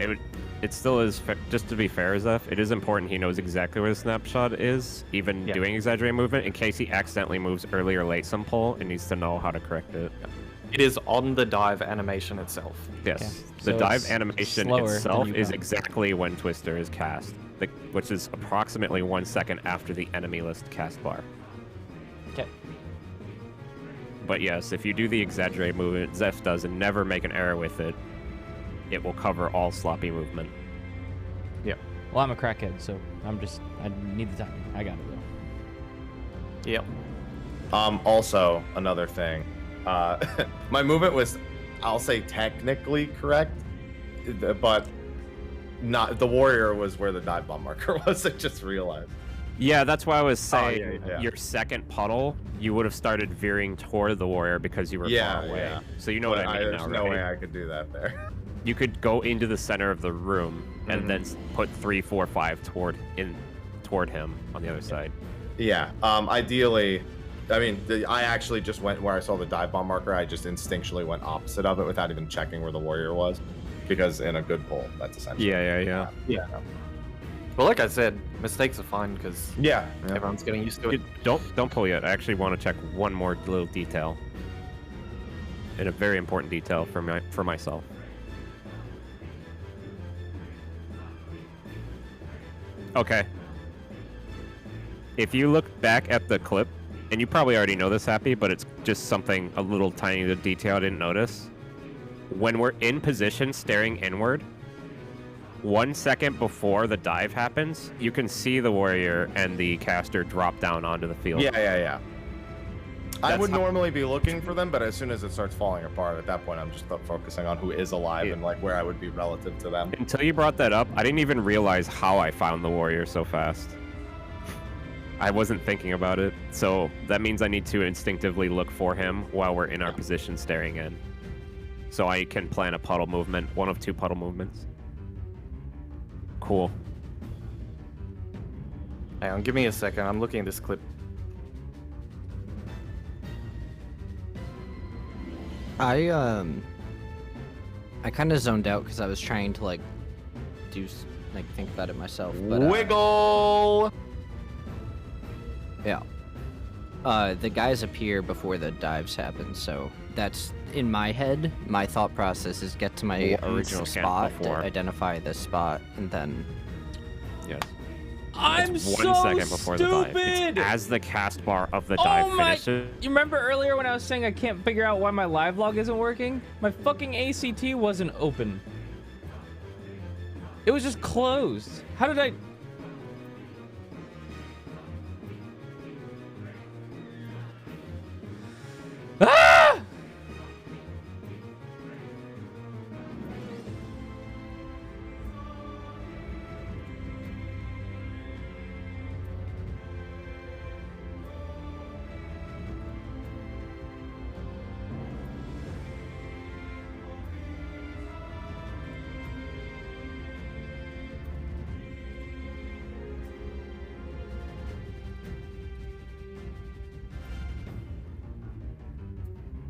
need. It still is, just to be fair, Zeph, it is important he knows exactly where the snapshot is, even Yeah. doing exaggerated movement, in case he accidentally moves early or late some pull and needs to know how to correct it. It is on the dive animation itself. Yes, Okay. the So dive it's animation slower than itself you is got. exactly when Twister is cast, which is approximately 1 second after the enemy list cast bar. Okay. But yes, if you do the exaggerated movement Zeph does and never make an error with it, it will cover all sloppy movement. Yeah. Well, I'm a crackhead, so I need the timing. I got it though. Yep. Also, another thing. My movement was, I'll say, technically correct, but not. The warrior was where the dive bomb marker was. I just realized. Yeah, that's why I was saying yeah. your second puddle, you would have started veering toward the warrior because you were far away. Yeah. So you know what I mean There's now, no right? way I could do that there. You could go into the center of the room and then put 3, 4, 5 toward him on the other side. Yeah. Ideally, I mean, I actually just went where I saw the dive bomb marker. I just instinctually went opposite of it without even checking where the warrior was, because in a good pull, that's essentially. Yeah. Well, like I said, mistakes are fine because Yeah. everyone's getting used to it. Don't pull yet. I actually want to check one more little detail, and a very important detail for myself. Okay. If you look back at the clip, and you probably already know this, Happy, but it's just something, a little tiny detail I didn't notice. When we're in position staring inward, 1 second before the dive happens, you can see the warrior and the caster drop down onto the field. Yeah. I That's would how- normally be looking for them, but as soon as it starts falling apart, at that point, I'm just focusing on who is alive and like where I would be relative to them. Until you brought that up, I didn't even realize how I found the warrior so fast. I wasn't thinking about it, so that means I need to instinctively look for him while we're in our position staring in. So I can plan a puddle movement, one of 2 puddle movements. Cool. Hang on, give me a second. I'm looking at this clip. I kind of zoned out because I was trying to like think about it myself. But, Wiggle. Yeah. The guys appear before the dives happen, so that's in my head. My thought process is get to my One original second spot, to before. identify the spot, and then. Yes. I'm It's so 1 second before the dive. stupid. It's as the cast bar of the dive Oh my! finishes. You remember earlier when I was saying I can't figure out why my live log isn't working? My fucking ACT wasn't open. It was just closed. How did I? Ah!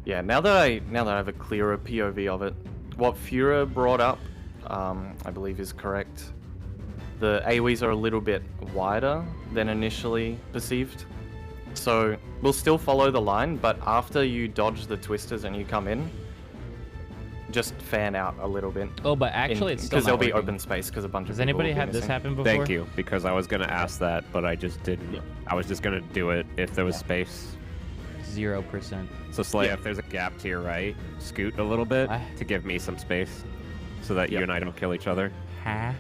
Yeah, now that I have a clearer POV of it, what Fura brought up, I believe is correct. The AoEs are a little bit wider than initially perceived. So we'll still follow the line, but after you dodge the twisters and you come in, just fan out a little bit. Oh, but actually, it's still because there'll not be working. open space because a bunch of Has people anybody will be had this missing. happen before? Thank you, because I was gonna ask that, but I just didn't. Yeah. I was just gonna do it if there was space. 0%. So Slay, Yeah. if there's a gap to your right, scoot a little bit I- to give me some space, so that you Yep. and I don't kill each other. Huh?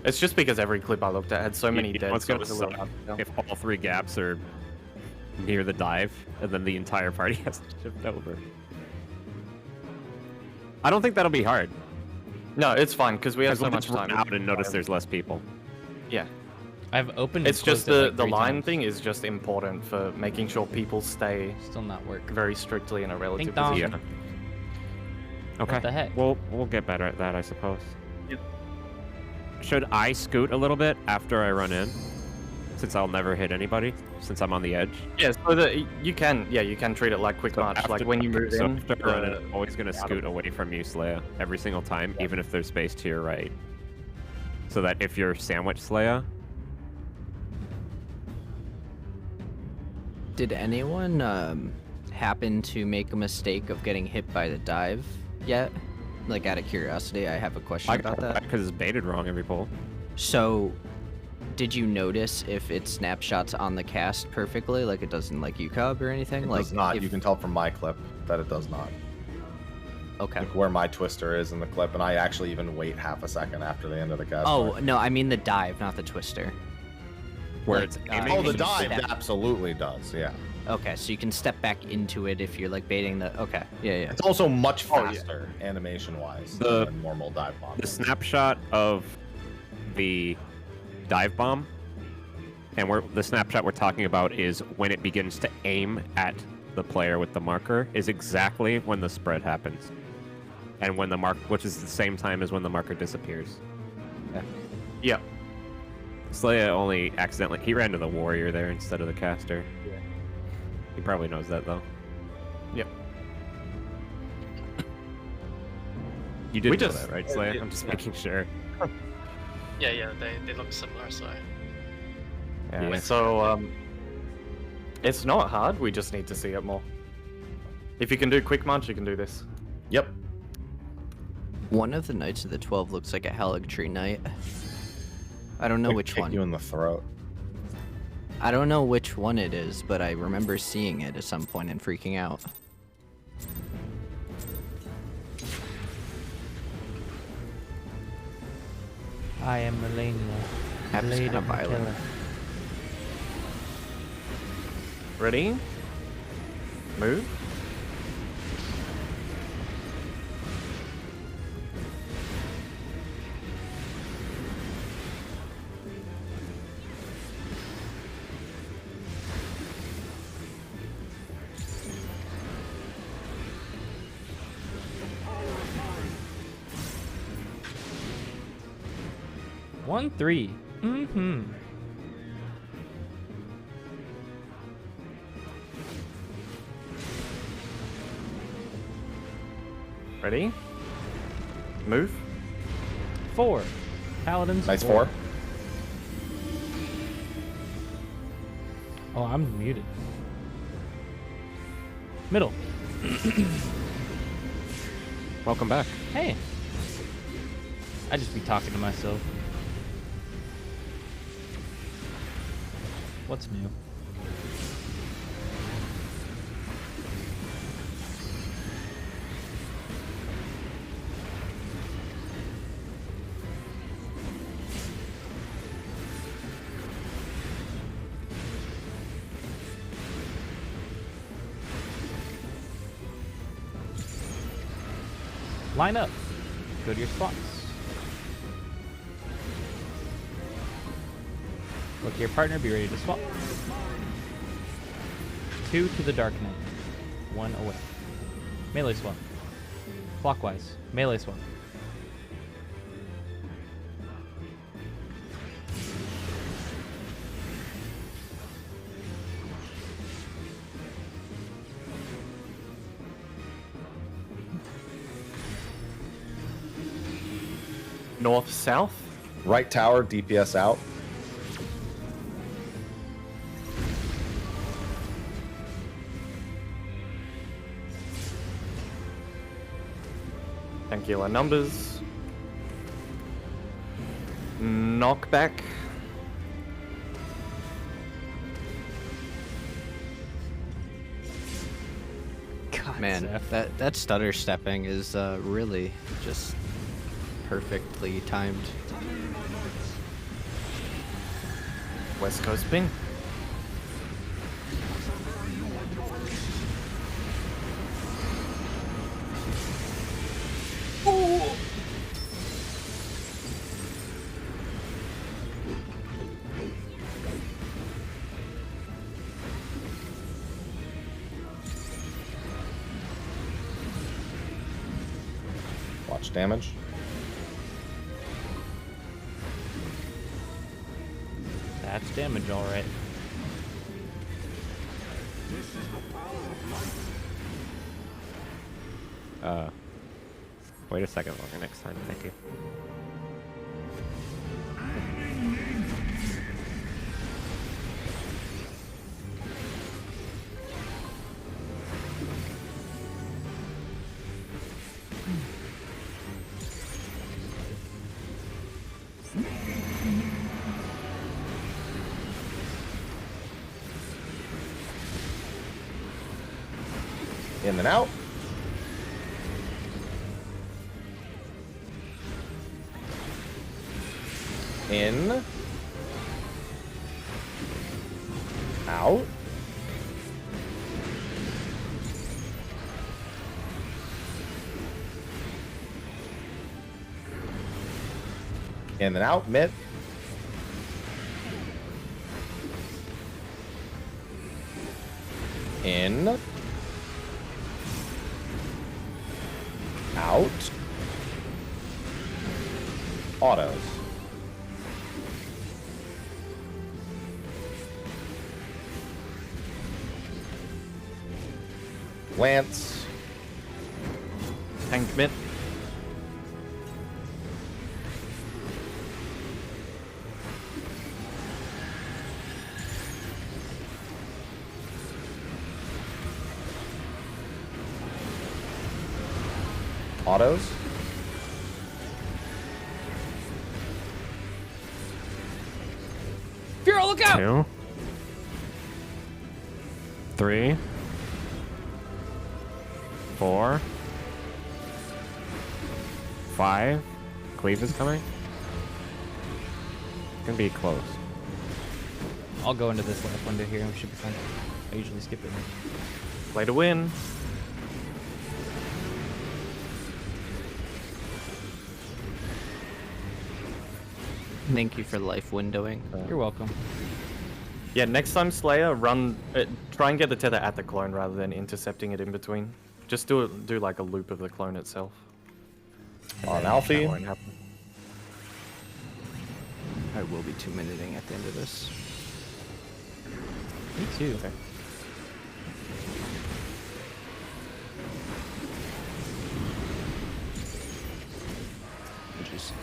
It's just because every clip I looked at had so many You know dead. what's So gonna it's a little suck? hard to tell. If all 3 gaps are near the dive, and then the entire party has to shift over. I don't think that'll be hard. No, it's fine because we have Because so we'll much just run time. out and notice there's less people. Yeah, I've opened. it's and just closed it, like, the 3 line times. thing is just important for making sure people stay Still not working. very strictly in a relative Ding dong. position. Yeah. Okay. the heck? We'll get better at that, I suppose. Yep. Should I scoot a little bit after I run in? Since I'll never hit anybody, since I'm on the edge. Yeah, so that you can treat it like quick march. Like when you move so in, after I run in, the- I'm always gonna scoot away from you, Slaya, every single time, even if there's space to your right. So that if you're sandwich Slaya, Did anyone happen to make a mistake of getting hit by the dive yet? Like, out of curiosity, I have a question about that. because it's baited wrong every pull. So, did you notice if it snapshots on the cast perfectly, like it doesn't like UCub or anything? It like does not. if- You can tell from my clip that it does not. Okay. Like where my twister is in the clip, and I actually even wait half a second after the end of the cast. Oh no, I mean the dive, not the twister. Where Like, it's uh, aiming. Oh, the you dive step- absolutely does. Yeah. Okay, so you can step back into it if you're like baiting the. Okay. Yeah, yeah. It's also much Oh, yeah. faster animation-wise The- than a normal dive bomb. The snapshot of the dive bomb, and the snapshot we're talking about is when it begins to aim at the player with the marker, is exactly when the spread happens, and when the which is the same time as when the marker disappears. yeah. Slaya only accidentally he ran to the warrior there instead of the caster. Yeah. He probably knows that though. Yep. You did We know just- that, right, Slaya? yeah, I'm just yeah. making sure. Yeah, they look similar, so Yeah. Yeah. So it's not hard. We just need to see it more. If you can do quick march, you can do this. Yep. One of the Knights of the 12 looks like a Haligtree Knight. I don't know Like, which kick one. you in the throat. I don't know which one it is, but I remember seeing it at some point and freaking out. I am Melania. That's Blade kinda of the violent. Killer. Ready? Move. 1-3. Mm-hmm. Ready? Move. 4. Paladins. Nice 4. Oh, I'm muted. Middle. Welcome back. Hey. I just be talking to myself. What's new? Line up. Go to your spots. Look at your partner, be ready to swap. 2 to the Dark Knight. 1 away. Melee swap. Clockwise. Melee swap. North, south. Right tower, DPS out. Angular numbers. Knockback. Man, Zeph. that stutter stepping is really just perfectly timed. West Coast ping. Watch damage. That's damage, alright. Wait a second longer next time, thank you. In and out. In. Out. In and out. Mid. In. Out. Autos. Lance. Tank mid. Autos. Firo, look out! 2. 3. 4. 5. Cleave is coming. It's gonna be close. I'll go into this left window here. We should be fine. I usually skip it. Play to win. Thank you for life windowing. You're welcome. Yeah, next time Slayer, run. Try and get the tether at the clone rather than intercepting it in between. Just do like a loop of the clone itself. On That Alfie. won't happen. I will be 2-minuting at the end of this. Me too. Okay. Just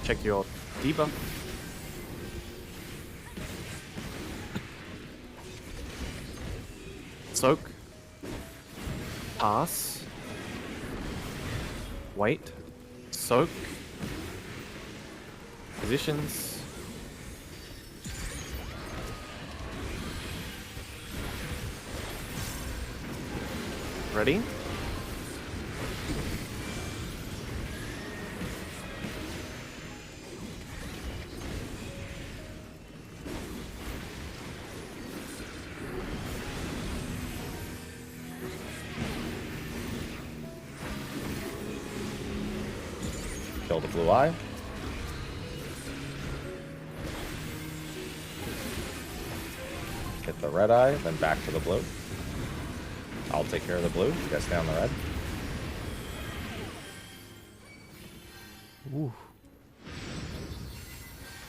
Check your debuff. Soak. Pass. Wait. Soak. Positions. Ready? Kill the blue eye. Hit the red eye, then back to the blue. I'll take care of the blue. You guys stay on the red. Ooh.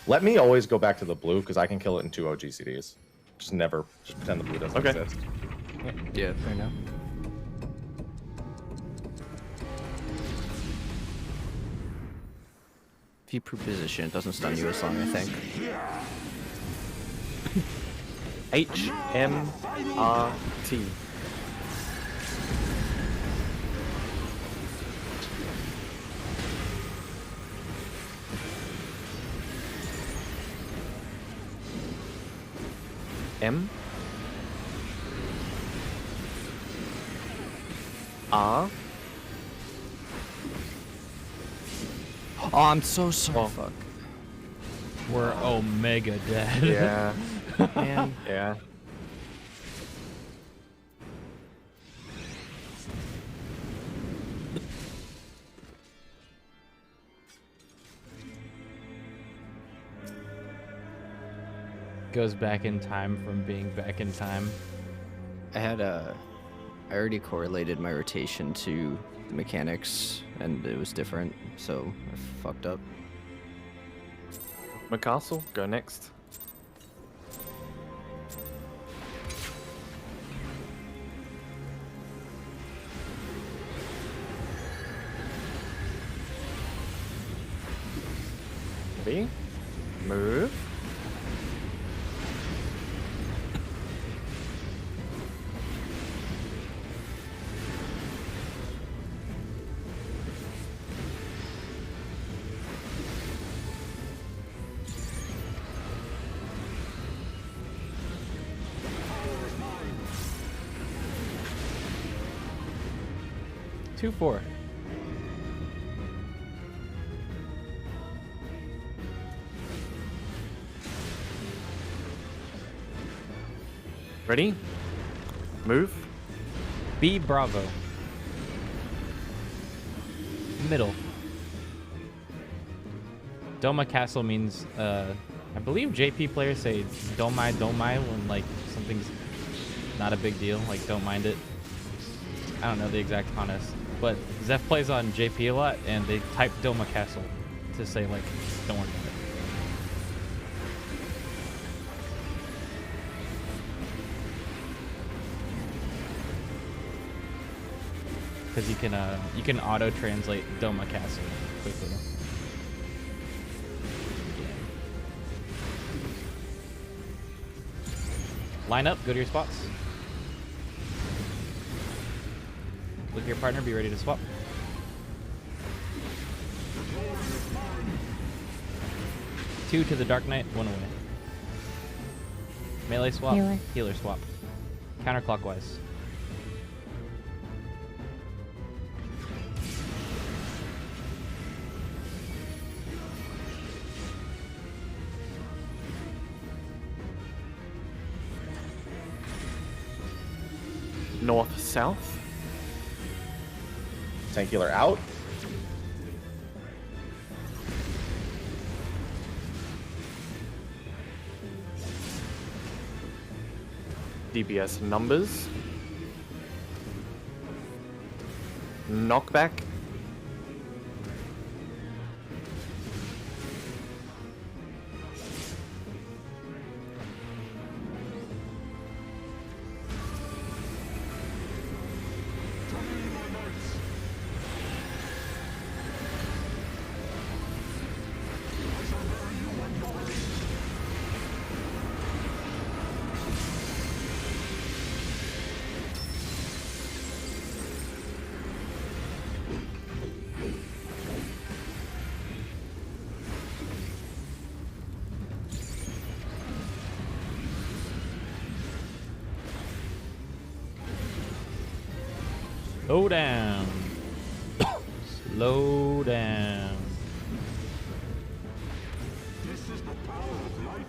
Let me always go back to the blue because I can kill it in 2 OGCDs. Just never, just pretend the blue doesn't Okay. exist. yeah, fair enough. If you position, it doesn't stun you as long, I think. HMRT. M R. Oh, I'm so sorry. Oh. Fuck. We're Omega dead. Yeah. Man. Yeah. Goes back in time from being back in time. I already correlated my rotation to the mechanics, and it was different, so I fucked up. McCastle, go next. Ready? Move. Two, 4. Ready? Move. B Bravo. Middle. Doma Castle means, I believe JP players say don't mind when like something's not a big deal, like don't mind it. I don't know the exact honest, but Zeph plays on JP a lot and they type Doma Castle to say like don't worry about it. Because you can auto translate Doma Castle quickly. Line up, go to your spots. Look at your partner, be ready to swap. Two to the Dark Knight, 1 away. Melee swap, healer swap. Counterclockwise. North, south. Tank healer out. DPS numbers. Knockback. Slow down. Slow down. This is the power of light.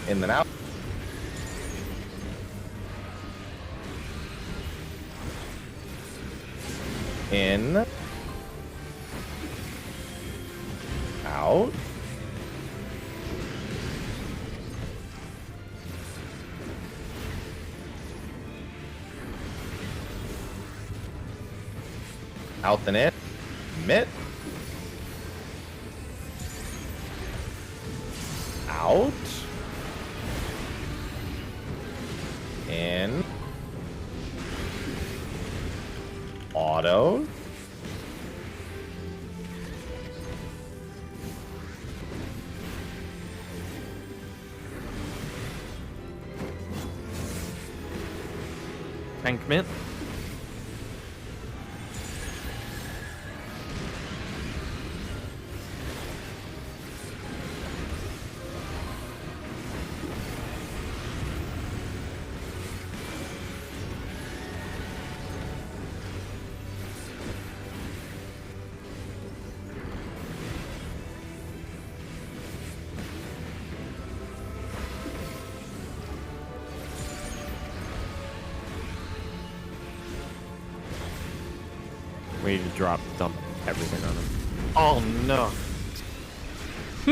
In and out. In. Out. Out and in. Mid. Out. In. Auto. Tank mid. We need to dump everything on him. Oh no.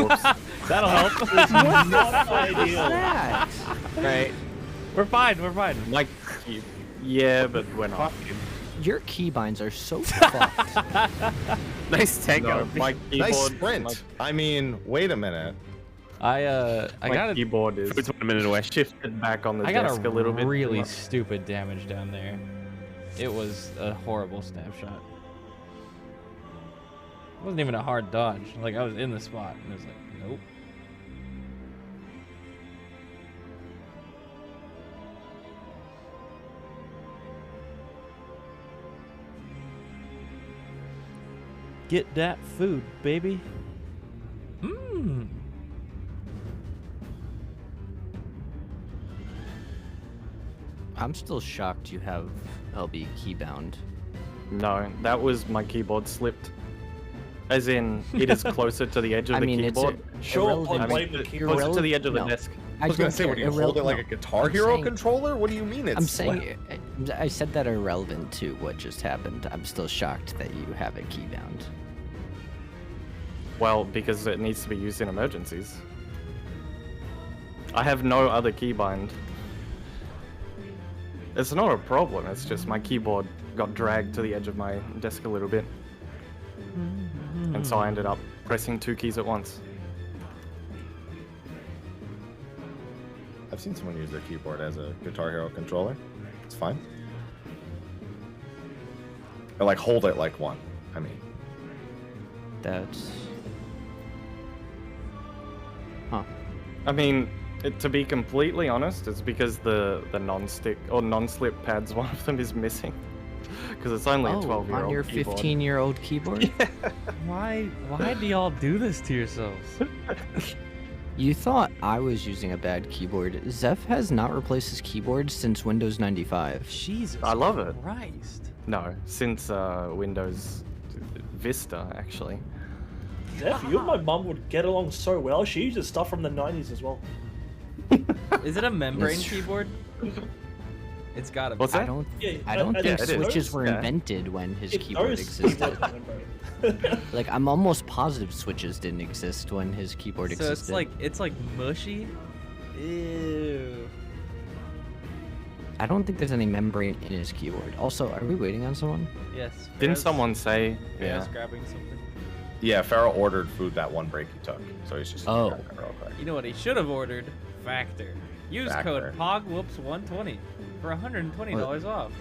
Whoops. That'll help. Not ideal. That. Right. We're fine. We're fine. Like, yeah, but we're not. Your keybinds are so fucked. Nice tank No, out. my keyboard. Nice sprint. I mean, wait a minute. I My got a keyboard is Food's 1 minute away. shifted back on the I got desk a little bit. really stupid damage down there. It was a horrible snapshot. It wasn't even a hard dodge. Like, I was in the spot, and it was like, nope. Get that food, baby. Mmm. I'm still shocked you have LB keybound. No, that was my keyboard slipped. As in, it is closer to the edge of I the mean, keyboard. Sure, irrelevant. I'll blame the Closer keyboard. to the edge of the No. desk. I was gonna don't say, care. what do you hold it like a No. Guitar I'm Hero saying- controller? What do you mean it's I'm saying, I said that irrelevant to what just happened. I'm still shocked that you have it keybound. Well, because it needs to be used in emergencies. I have no other keybind. It's not a problem, it's just my keyboard got dragged to the edge of my desk a little bit. And so I ended up pressing 2 keys at once. I've seen someone use their keyboard as a Guitar Hero controller. It's fine. Or like hold it like one. I mean, That's... Huh. I mean, to be completely honest, it's because the non-stick or non-slip pads, one of them is missing. Because it's only a 12-year-old on your keyboard. 15-year-old keyboard? Why do y'all do this to yourselves? You thought I was using a bad keyboard. Zeph has not replaced his keyboard since Windows 95. Jesus I love it. Christ. No, since Windows Vista, actually. Zeph, you and my mum would get along so well. She uses stuff from the 90s as well. Is it a membrane That's true. keyboard? It's gotta be. What's I that? don't, Yeah, I don't and think it is. switches were Yeah. invented when his It keyboard knows existed. what membrane. Like, I'm almost positive switches didn't exist when his keyboard So existed. it's like mushy. Ew. I don't think there's any membrane in his keyboard. Also, are we waiting on someone? Yes. Didn't Farrah's- someone say? Farrah's Yeah. grabbing something. yeah, Farrell ordered food that one break he took, so he's just. Oh. grabbing it real quick. You know what he should have ordered? Factor. Use Factor. code POGWHOOPS120 for for $120 off.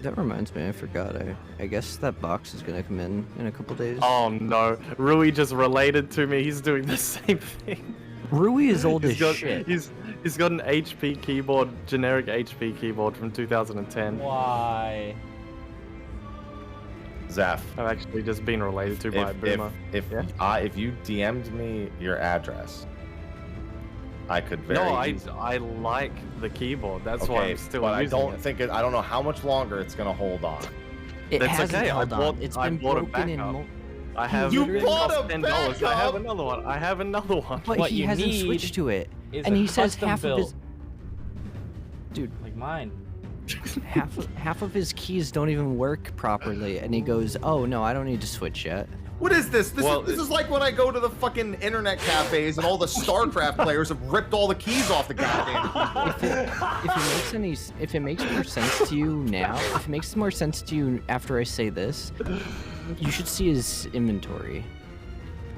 That reminds me, I forgot. I guess that box is gonna come in a couple days. Oh no, Rui just related to me. He's doing the same thing. Rui is old as got, shit. He's got an HP keyboard, generic HP keyboard from 2010. Why? Zeph, I've actually just been related to by a boomer. If you DM'd me your address, I could very. No, easily... I like the keyboard. That's okay, why I'm still but using I don't it. think I don't know how much longer it's gonna hold on. It That's hasn't okay. held on. It's I been bought a broken in. backup. I have. You it bought cost a $10. I have backup? another one. I have another one. But What he you hasn't need switched to it, is and a he says custom half of his. build. Like mine. half of his keys don't even work properly, and he goes, "Oh no, I don't need to switch yet." What is this? This Well, is like when I go to the fucking internet cafes and all the StarCraft players have ripped all the keys off the goddamn keyboard. If it makes more sense to you now, if it makes more sense to you after I say this, you should see his inventory.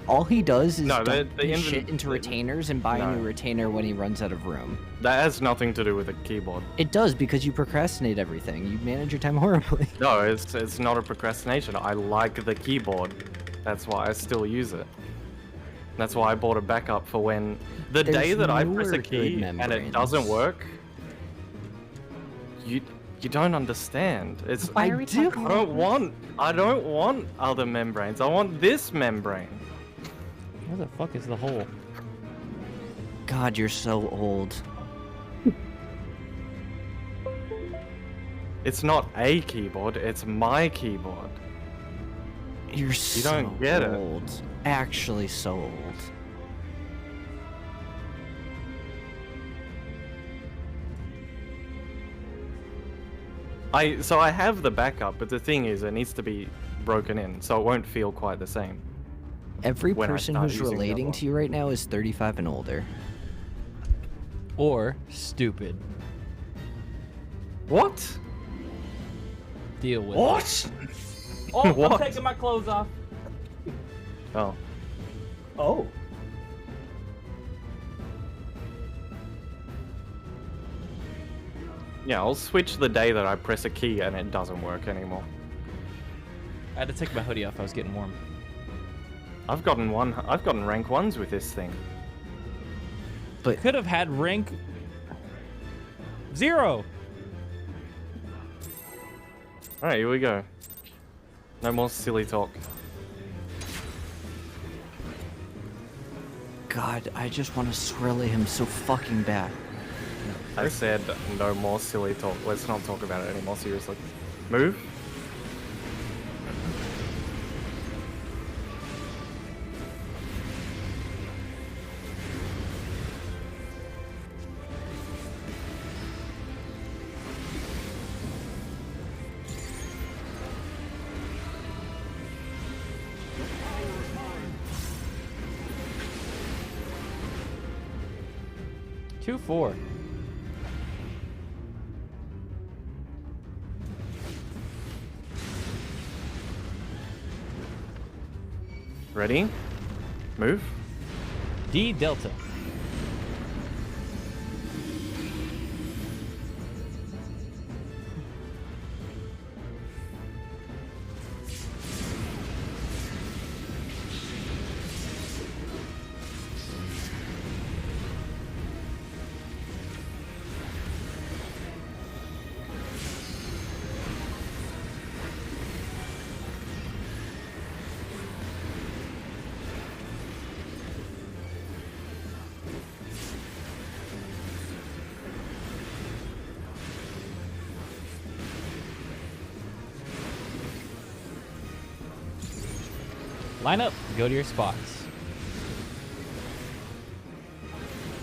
All he does is dump his shit into retainers and buy a new retainer when he runs out of room. That has nothing to do with the keyboard. It does, because you procrastinate everything. You manage your time horribly. No, it's not a procrastination. I like the keyboard. That's why I still use it. That's why I bought a backup for when the day that I press a key and it doesn't work. You don't understand. It's Why are we talking I don't want other membranes. I want this membrane. Where the fuck is the hole? God, you're so old. It's not a keyboard, it's my keyboard. You're so don't get it. old. Actually so old. So I have the backup, but the thing is it needs to be broken in, so it won't feel quite the same. Every when I person start who's using the relating other to you right now is 35 and older. Or stupid. What? Deal with What? it. Oh, What? I'm taking my clothes off. Oh. Oh. Yeah, I'll switch the day that I press a key and it doesn't work anymore. I had to take my hoodie off. I was getting warm. I've gotten rank 1s with this thing. But Could have had rank 0. Alright, here we go. No more silly talk. God, I just want to swirly him so fucking bad. I said no more silly talk. Let's not talk about it anymore, seriously. Move. Two, 4. Ready? Move. D Delta. Line up, go to your spots.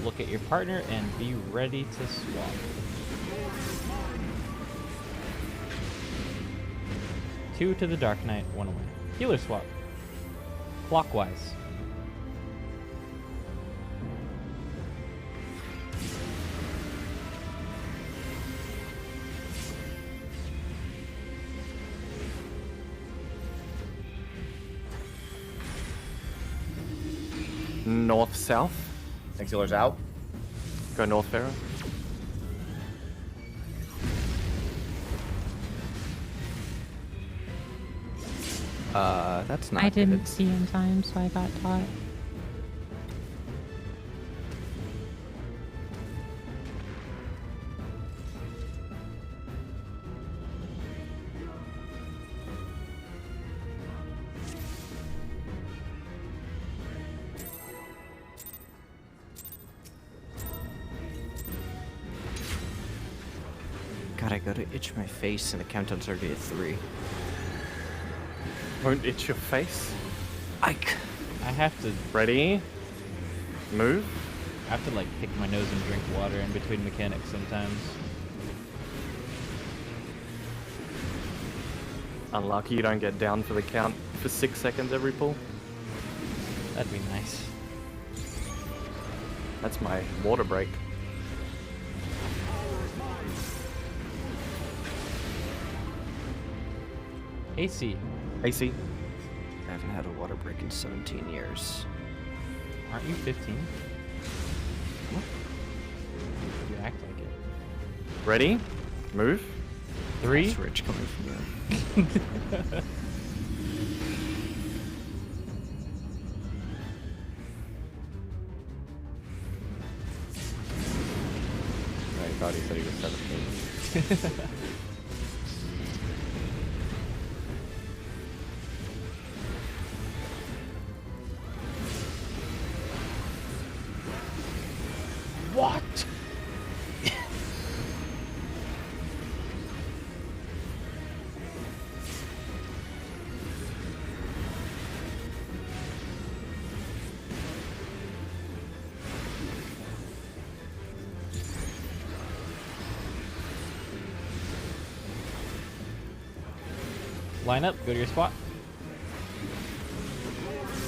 Look at your partner and be ready to swap. Two to the Dark Knight, 1 away. Healer swap. Clockwise. North, south. Thanks, healers out. Go north, Pharaoh. That's not I good. didn't see in time, so I got taught. God, I gotta itch my face and the countdown's already at 3. Won't itch your face. I have to Ready? Move. I have to like pick my nose and drink water in between mechanics sometimes. Unlucky you don't get down for the count for 6 seconds every pull. That'd be nice. That's my water break. AC, AC. I haven't had a water break in 17 years. aren't you 15? What? You act like it. Ready? Move. 3. That's rich coming from you. I thought he said he was 17. What? Line up, go to your spot.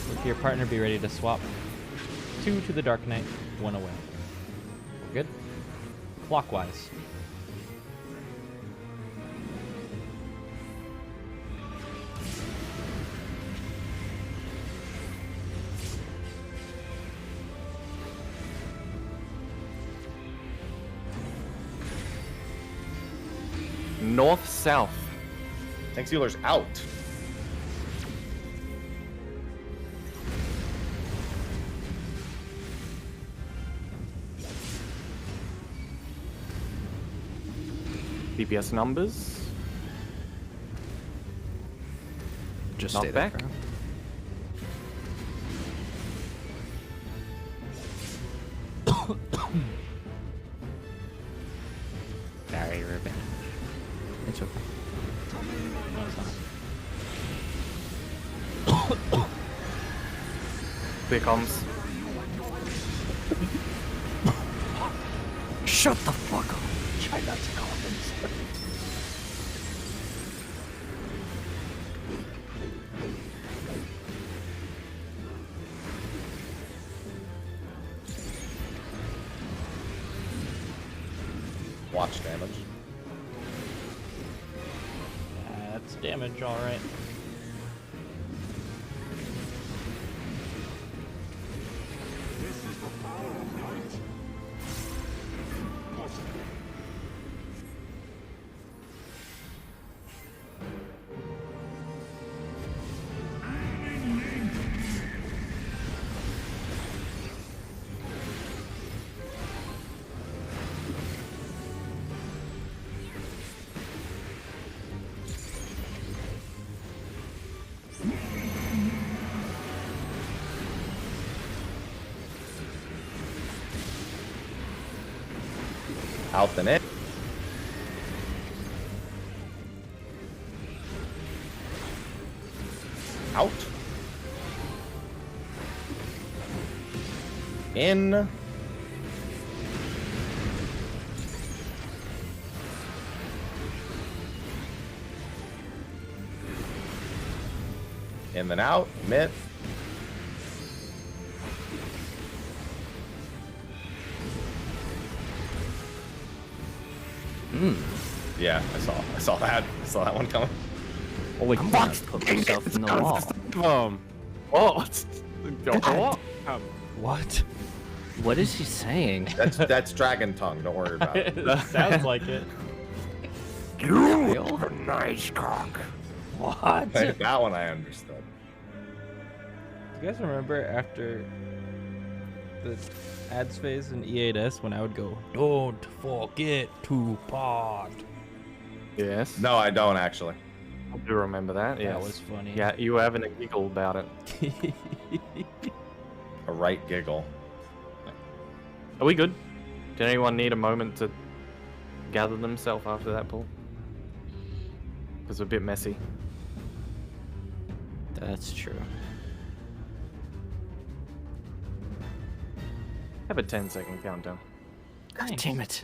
Look to your partner, be ready to swap. 2 to the Dark Knight, 1 away. We're good? Clockwise. North, south. Tank Sealer's out. DPS numbers. Just Knock stay there. back. Bro. Sorry, Ruben. It's okay. No, it's not. Clear comms. Shut the fuck up. Try not to call them. Watch damage. That's damage, alright. This is the power of light. Out the net. Out. In. In then out. Mitt. Yeah, I saw that. I saw that one coming. Holy fuck! Put myself in the wall. What? What? What? What is he saying? That's dragon tongue. Don't worry about it. It sounds like it. Real? Nice cock. What? That one I understood. You guys remember after the ads phase in E8S when I would go, "Don't forget to pod." Yes. No, I don't actually. I do remember that. Yeah, That was funny. Yeah, you were having a giggle about it. A right giggle. Are we good? Did anyone need a moment to gather themselves after that pull? It was a bit messy. That's true. Have a 10-second countdown. God damn it.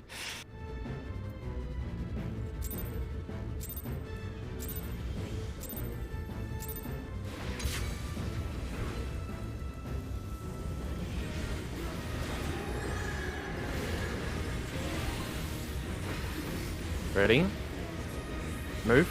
Ready? Move.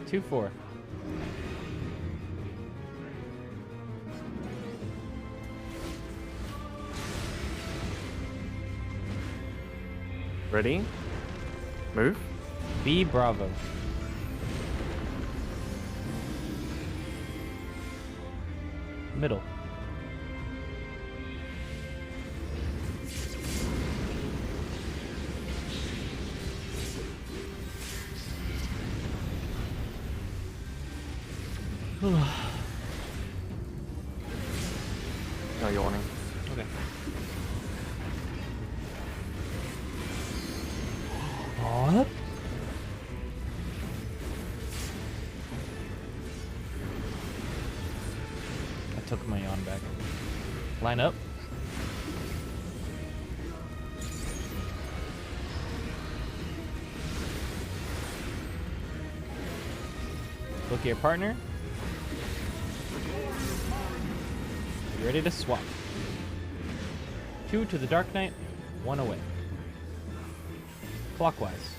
Two, 4. Ready? Move. B Bravo. Middle. No yawning. Okay. What? I took my yawn back. Line up. Look at your partner. You ready to swap? 2 to the Dark Knight, 1 away. Clockwise.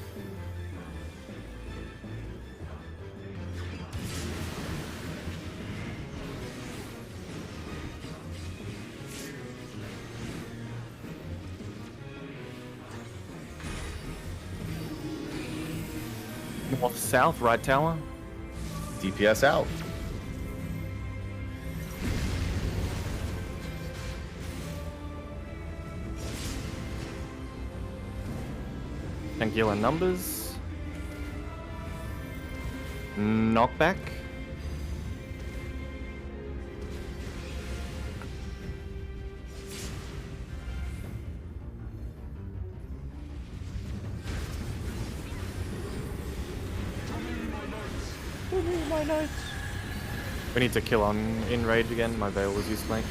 North, south, right tower. DPS out. Angular numbers. Knockback. We need to kill on in rage again. My veil was used late.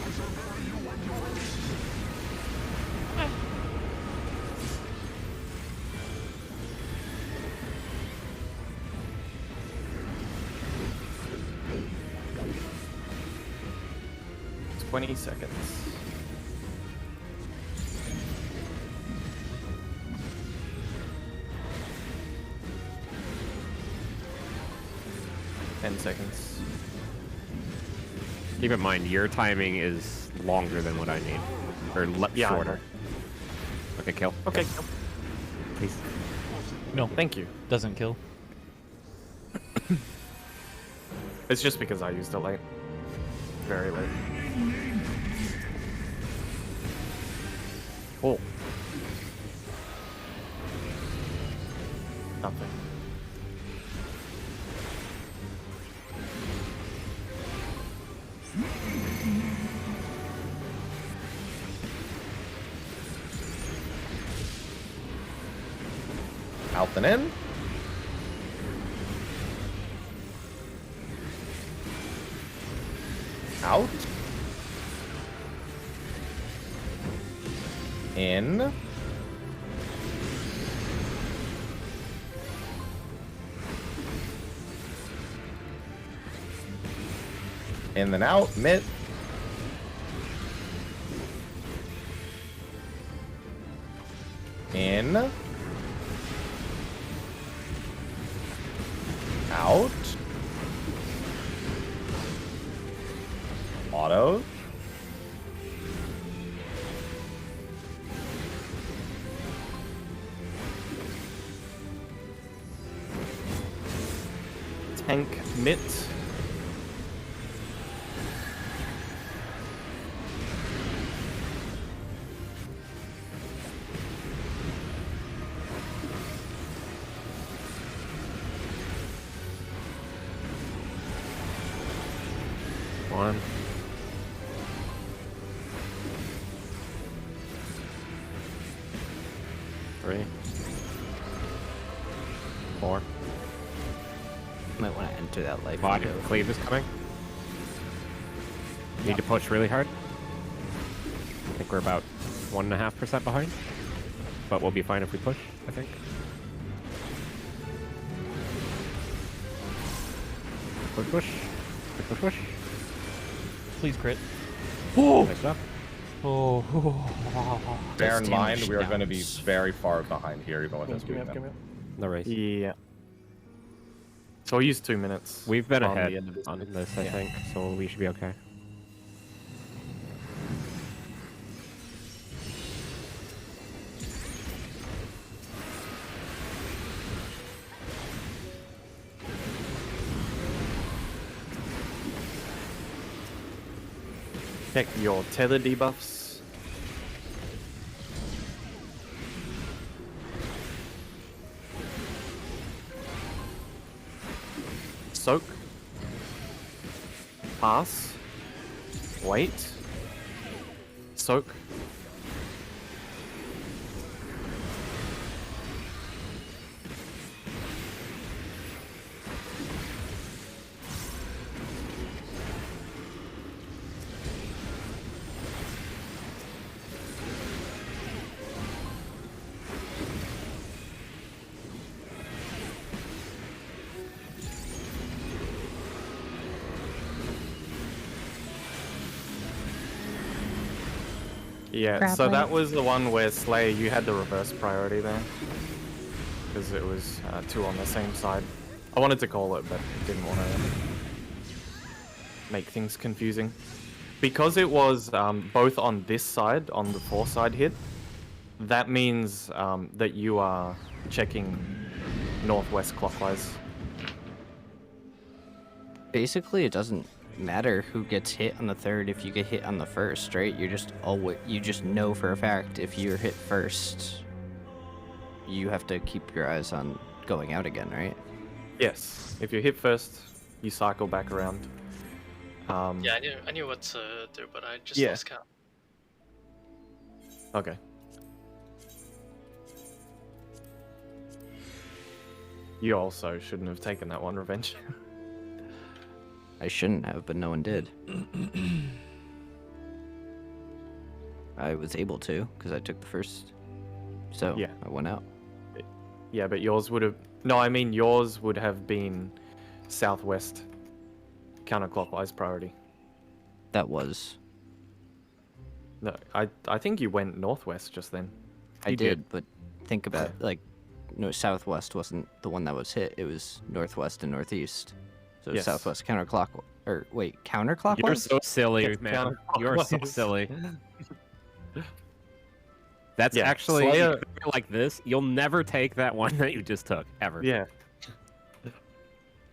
"20 seconds. "10 seconds. Keep in mind, your timing is longer than what I need. Or Yeah, I shorter. know. Okay, kill. Okay, Kill. Please. No, thank you. doesn't kill. It's just because I used it late. Very late. Cool. Nothing. Out and in. Out. In. In then out. Mid. out. Tank mitt. One. Three. Four. Might want to enter that life. Body window. cleave is coming. Need to push really hard. I think we're about 1.5% behind, but we'll be fine if we push, I think. Push, push. Push, push, push. Please crit. Nice job. Oh. Bear in Damage mind, we are going to be downs. very far behind here, even with this Give me up, give movement. me up. No race. Yeah. So we'll use 2 minutes. We've been on the ahead end of this on bit. this, I Yeah. think, so we should be okay. Check your tether debuffs. Soak. Pass. Wait. Soak. Yeah, Grab so leg. that was the one where Slayer, you had the reverse priority there. Because it was 2 on the same side. I wanted to call it, but didn't want to make things confusing. Because it was both on this side, on the 4 side hit, that means that you are checking northwest clockwise. Basically, it doesn't matter who gets hit on the third if you get hit on the first, right? You just know for a fact if you're hit first, you have to keep your eyes on going out again, right? Yes, if you hit first, you cycle back around. Yeah, I knew what to do, but I just Yeah. lost count. Okay. You also shouldn't have taken that one, Revenge. I shouldn't have, but no one did. I was able to because I took the first, so Yeah. I went out. Yeah, but yours would have... No, I mean yours would have been southwest counterclockwise priority. That was No, I think you went northwest just then. I You did, but think about like, no, southwest wasn't the one that was hit. It was northwest and northeast. So Yes. southwest counterclockwise, or wait, counterclockwise? You're so silly, Yes, man. You're so counterclockwise. silly. That's Yeah, actually Slayer- if you're like this. You'll never take that one that you just took ever. Yeah.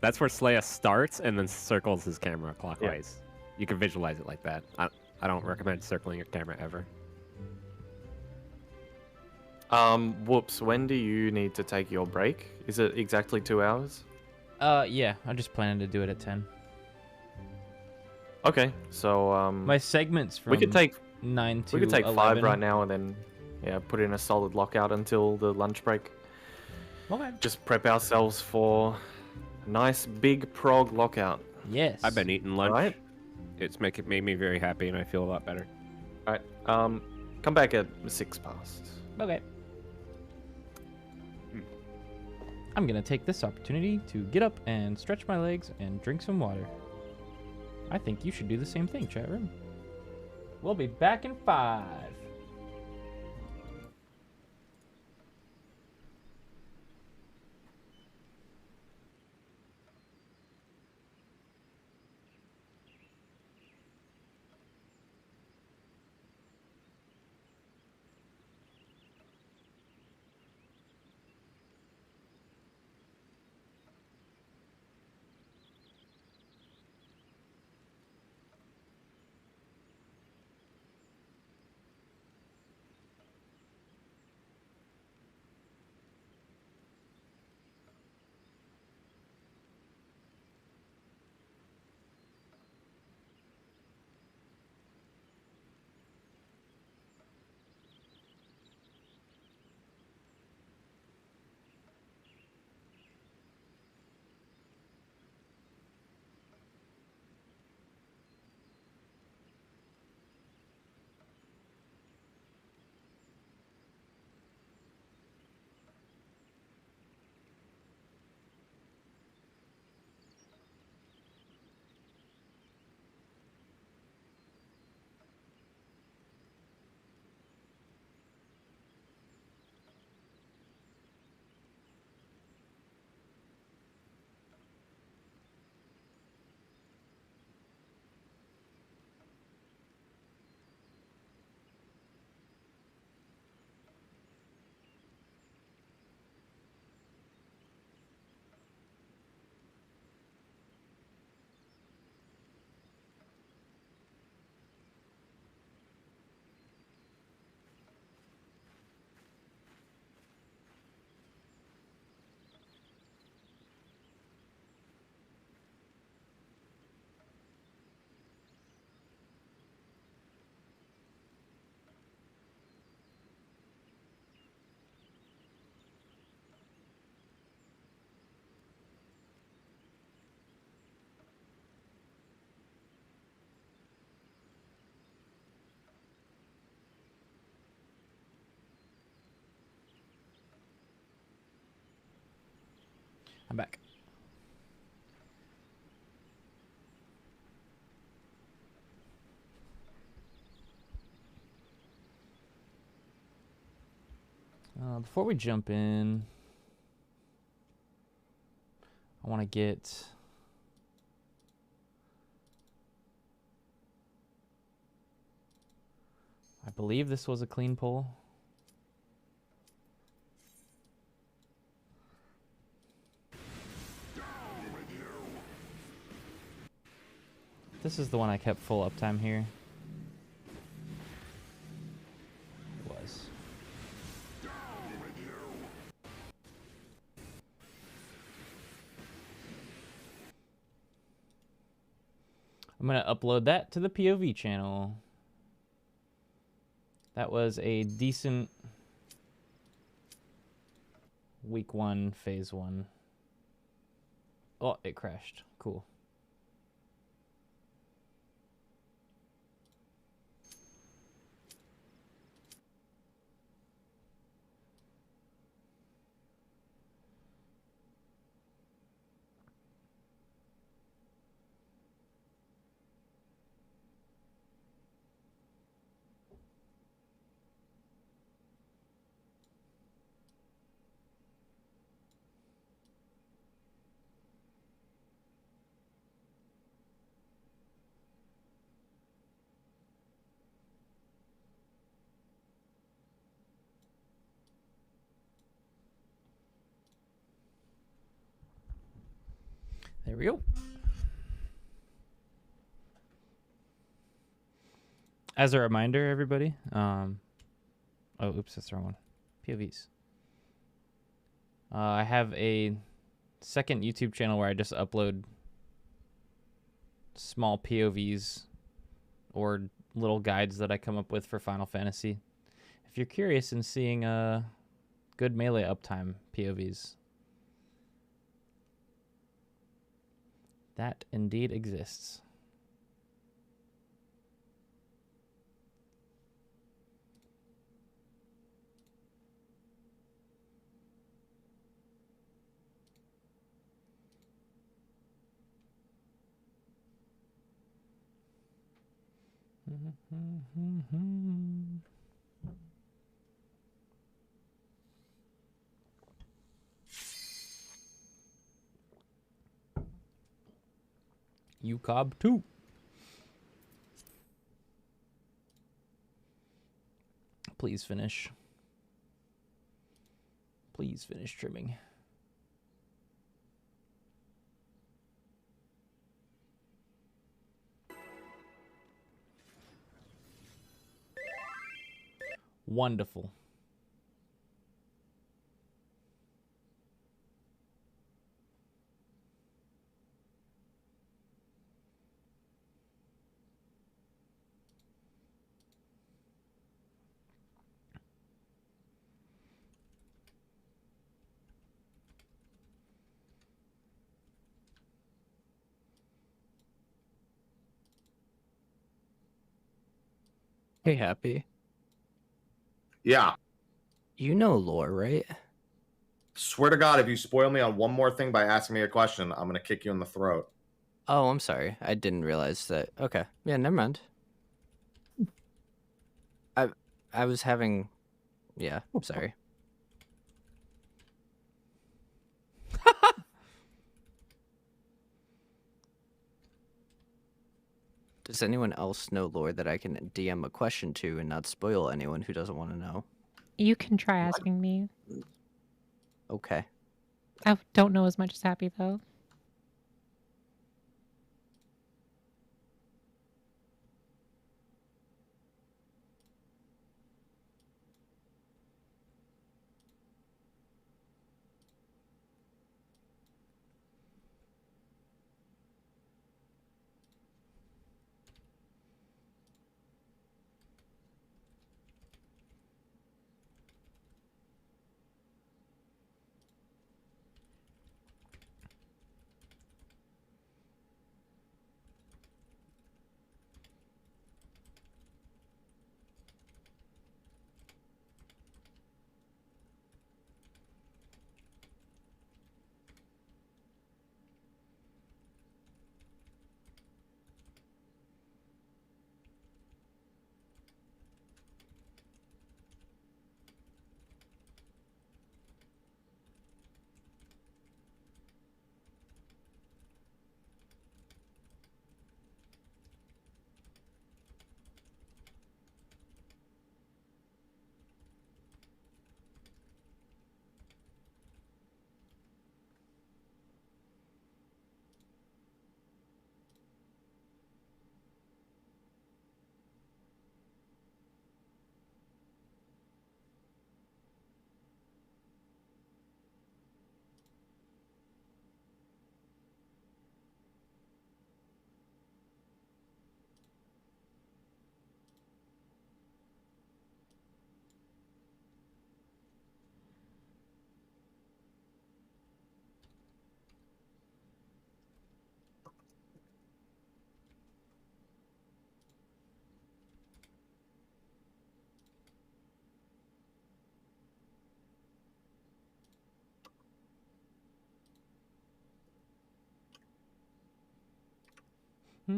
That's where Slaya starts and then circles his camera clockwise. You can visualize it like that. I don't recommend circling your camera ever. Whoops, when do you need to take your break? Is it exactly 2 hours? Yeah, I'm just planning to do it at 10. Okay, so My segments from we could take 9 to we could take 11. 5 right now and then put in a solid lockout until the lunch break. Okay. Just prep ourselves for a nice big prog lockout. Yes. I've been eating lunch. Alright. It's made me very happy and I feel a lot better. Alright. Come back at 6 past. Okay. I'm gonna take this opportunity to get up and stretch my legs and drink some water. I think you should do the same thing, chat room. We'll be back in 5. I'm back. Before we jump in, I want to get... I believe this was a clean poll. This is the one I kept full uptime here. It was. I'm going to upload that to the POV channel. That was a decent week 1, phase 1. Oh, it crashed. Cool. There we go. As a reminder, everybody. Oh, oops, that's the wrong one. POVs. I have a second YouTube channel where I just upload small POVs or little guides that I come up with for Final Fantasy. If you're curious in seeing good melee uptime POVs, that indeed exists. UCOB 2. Please finish. Please finish trimming. Wonderful. Hey, Happy. Yeah. You know lore, right? Swear to God, if you spoil me on one more thing by asking me a question, I'm gonna kick you in the throat. Oh, I'm sorry. I didn't realize that. Okay. Yeah, never mind. I was having... Yeah, sorry. Does anyone else know lore that I can DM a question to and not spoil anyone who doesn't want to know? You can try asking me. Okay. I don't know as much as Happy, though. Da,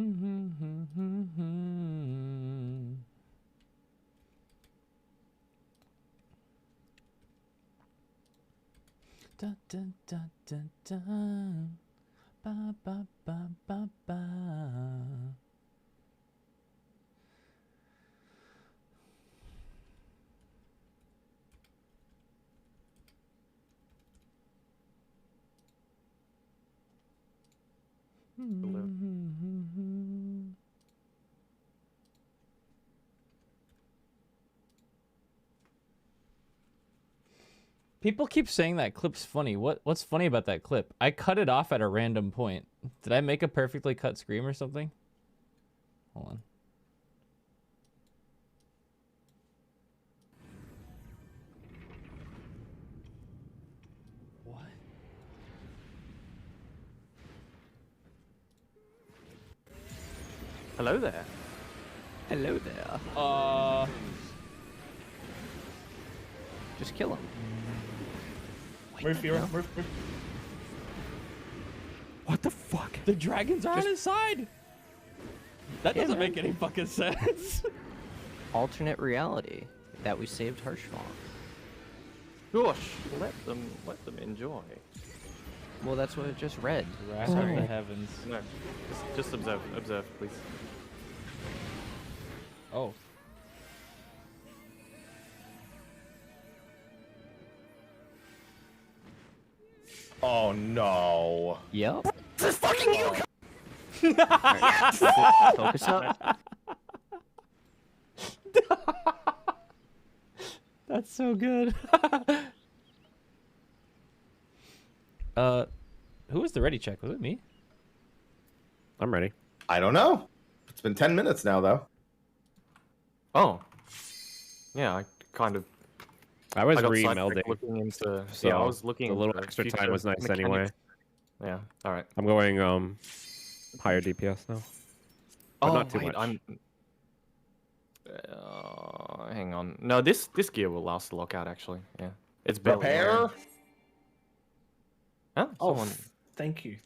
da, da, da, da. Ba, ba, ba, ba, ba. People keep saying that clip's funny. What's funny about that clip? I cut it off at a random point. Did I make a perfectly cut scream or something? Hold on. What? Hello there. Hello there. Just kill him. Move, Fira. Move. What the fuck? The dragons are on his side. That doesn't make any fucking sense. Alternate reality that we saved Hirschfall. Gosh, let them enjoy. Well, that's what I just read. Wrath of the heavens. No, just observe, please. Oh. Oh no. Yep. This fucking you. Focus up. That's so good. Who was the ready check? Was it me? I'm ready. I don't know. It's been 10 minutes now, though. Oh. Yeah, I kind of. I was got re-melding. looking into. So yeah, I was looking. a little into extra future time was nice mechanics. anyway. Yeah. All right. I'm going higher DPS now. But not too much. I'm. Hang on. No, this gear will last the lockout actually. Yeah. It's barely. Repair? Huh? Oh, Someone... thank you.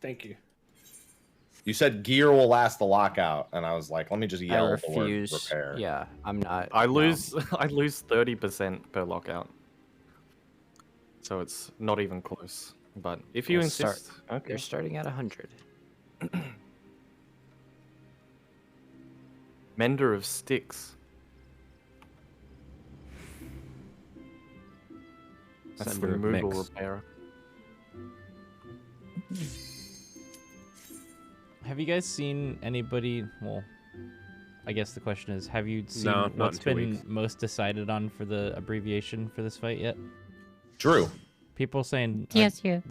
You said gear will last the lockout, and I was like, let me just yell I the word refuse. repair. Yeah, I'm not. I lose 30% per lockout. So it's not even close. But if you We'll insist, start- okay. They're starting at 100. Mender of sticks. That's the Sender of Moogle mix. repairer. Have you guys seen anybody? Well, I guess the question is, have you seen No, not what's in 2 been weeks. most decided on for the abbreviation for this fight yet? Drew. People saying DSU.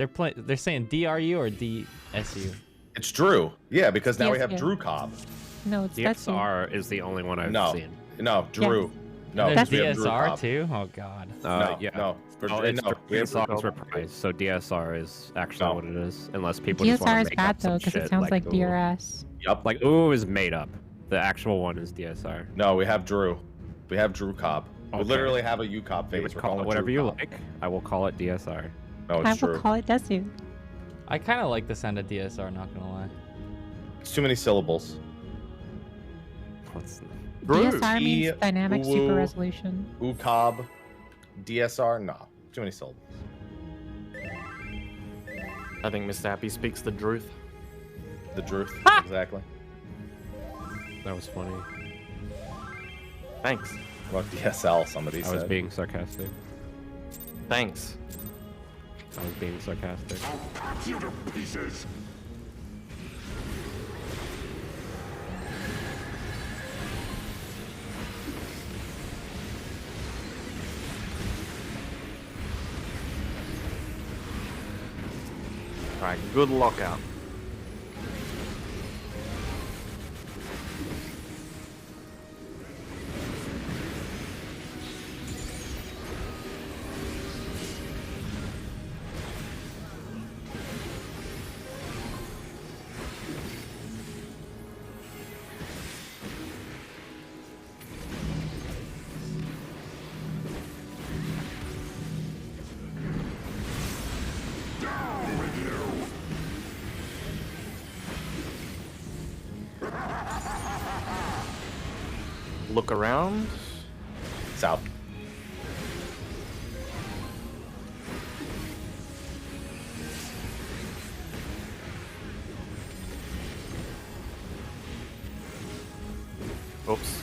They're saying DRU or DSU. It's Drew. Yeah, because now we Yes, have yeah. Drew Cobb. No, it's Detsu. DXR is the only one I've No. seen. No, Drew. No, And because there's we have Drew DSR Cobb. too. Oh god. No, Yeah. no. Oh, it's no, we have DSR is Drew. reprised, so DSR is actually No. what it is. Unless people just want DSR to is make bad up some though, because shit it sounds like ooh. DRS. Yup. Like ooh is made up. The actual one is DSR. No, we have Drew. We have Drew Cobb. We Okay. literally have a U Cobb You face. would We're call calling it whatever Drew you Cobb. like. I will call it DSR. No, I it's will Drew. call it Detsu. I kind of like the sound of DSR. Not gonna lie. It's too many syllables. What's DSR means E, dynamic ooh, super resolution. U Cobb. DSR. No, too many syllables. I think Mr. Happy speaks the truth. The truth. Exactly. that was funny. Thanks. What about DSL? Somebody I said. was being sarcastic. Thanks. I was being sarcastic. I'll cut you to pieces. Alright, good lockout. look around. South. Oops.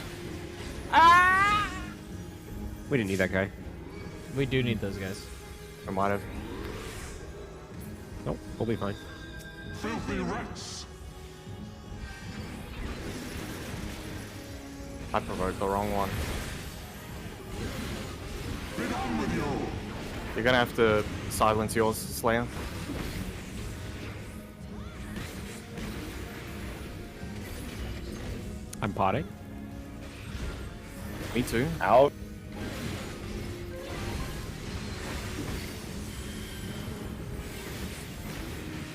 We didn't need that guy. We do need those guys. I might have. Nope, we'll be fine. Filthy rats. I provoked the wrong one. Be done with you. You're gonna have to silence yours, Slayer. I'm potting. Me too. Out.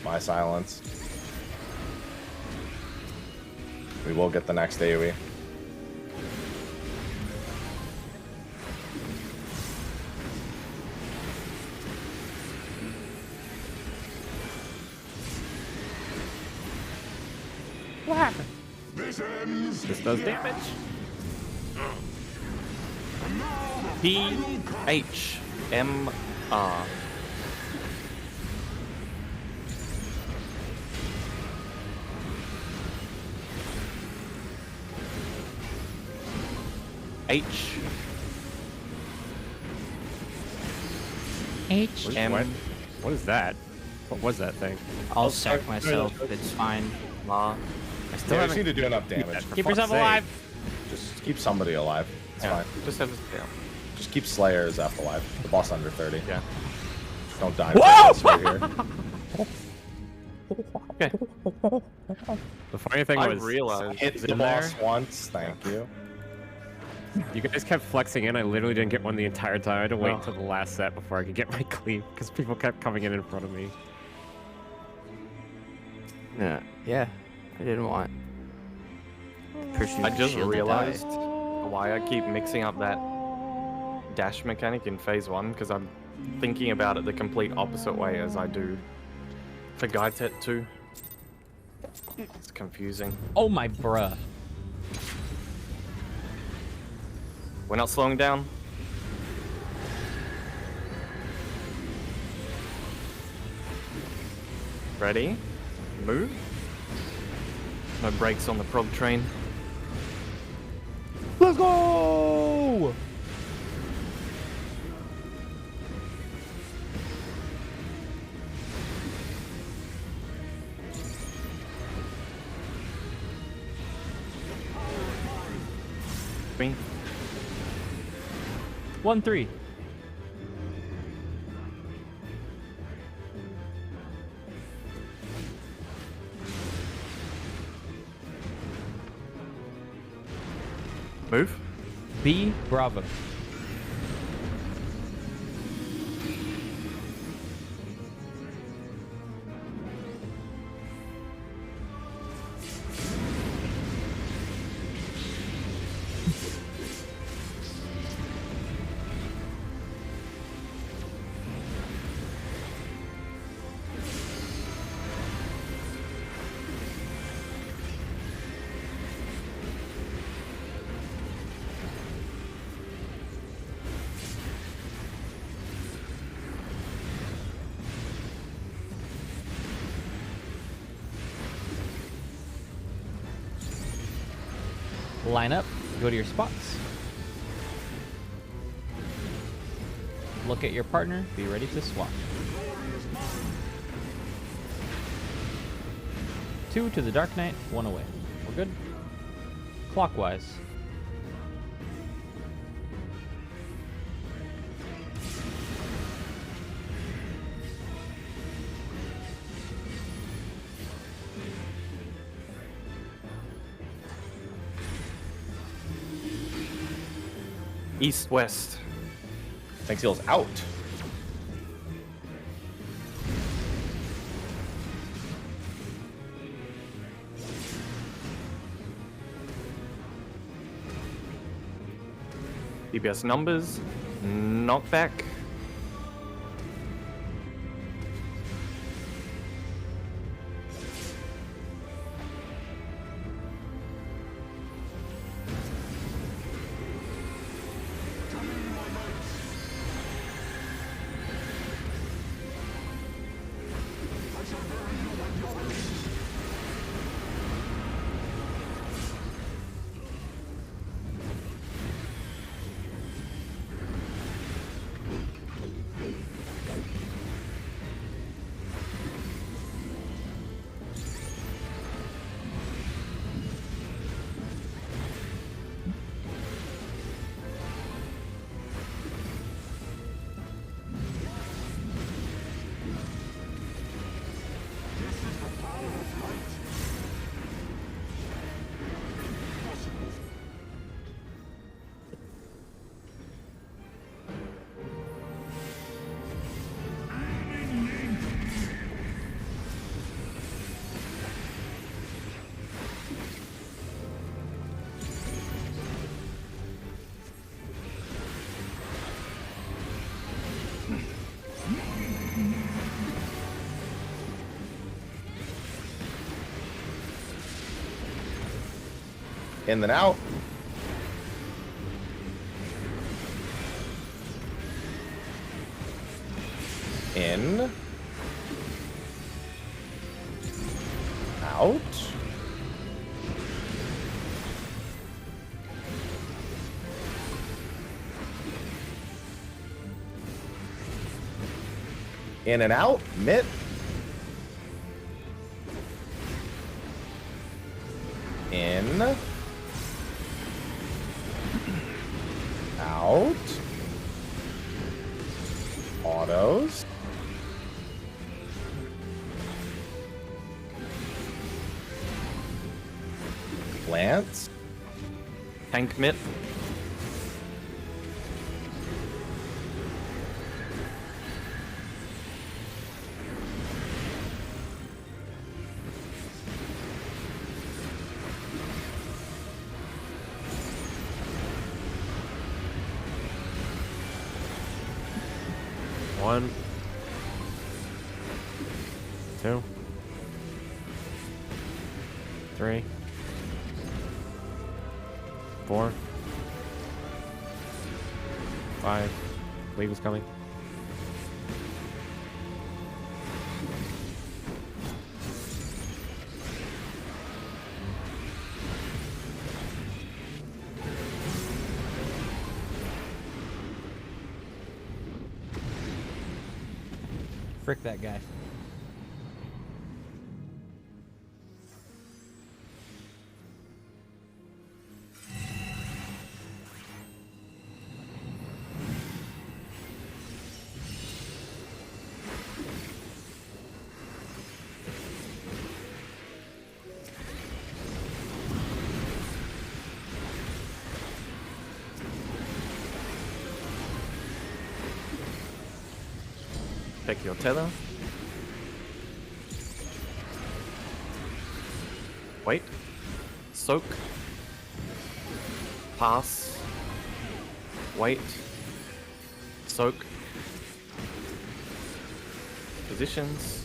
My silence. We will get the next AoE. What happened? This ends. This does damage. PHMR. H H. M What is that? What was that thing? I'll sack myself. It's fine. Ma. I still Yeah, I just haven't. need to do enough damage. Keep yourself alive. Just keep somebody alive. It's Yeah, fine. just have this down. Just keep Slayer's F alive. The boss under 30. Yeah. Don't die right here. Okay. The funny thing I was, realized. Hit the in boss there. once. Thank you. You guys kept flexing in. I literally didn't get one the entire time. I had to wait Oh. until the last set before I could get my cleave because people kept coming in front of me. Yeah. I didn't want. Pursue I just shield to realized die. why I keep mixing up that dash mechanic in phase 1, because I'm thinking about it the complete opposite way as I do for Gaitet 2. It's confusing. Oh my bruh. We're not slowing down. Ready? Move. No brakes on the prog train. Let's go! Me. 1-3. Move. B Bravo. Line up, go to your spots. Look at your partner, be ready to swap. 2 to the Dark Knight, 1 away. We're good? Clockwise. East, west. Tank Seal's out. DPS numbers. Knockback. In then out. In. Out. In and out. Mitt. In. Out. Autos. Lance. Tank Mitt. One. Two. Three. 4. 5. Wave is coming. Frick that guy. Check your tether. Wait. Soak. Pass. Wait. Soak. Positions.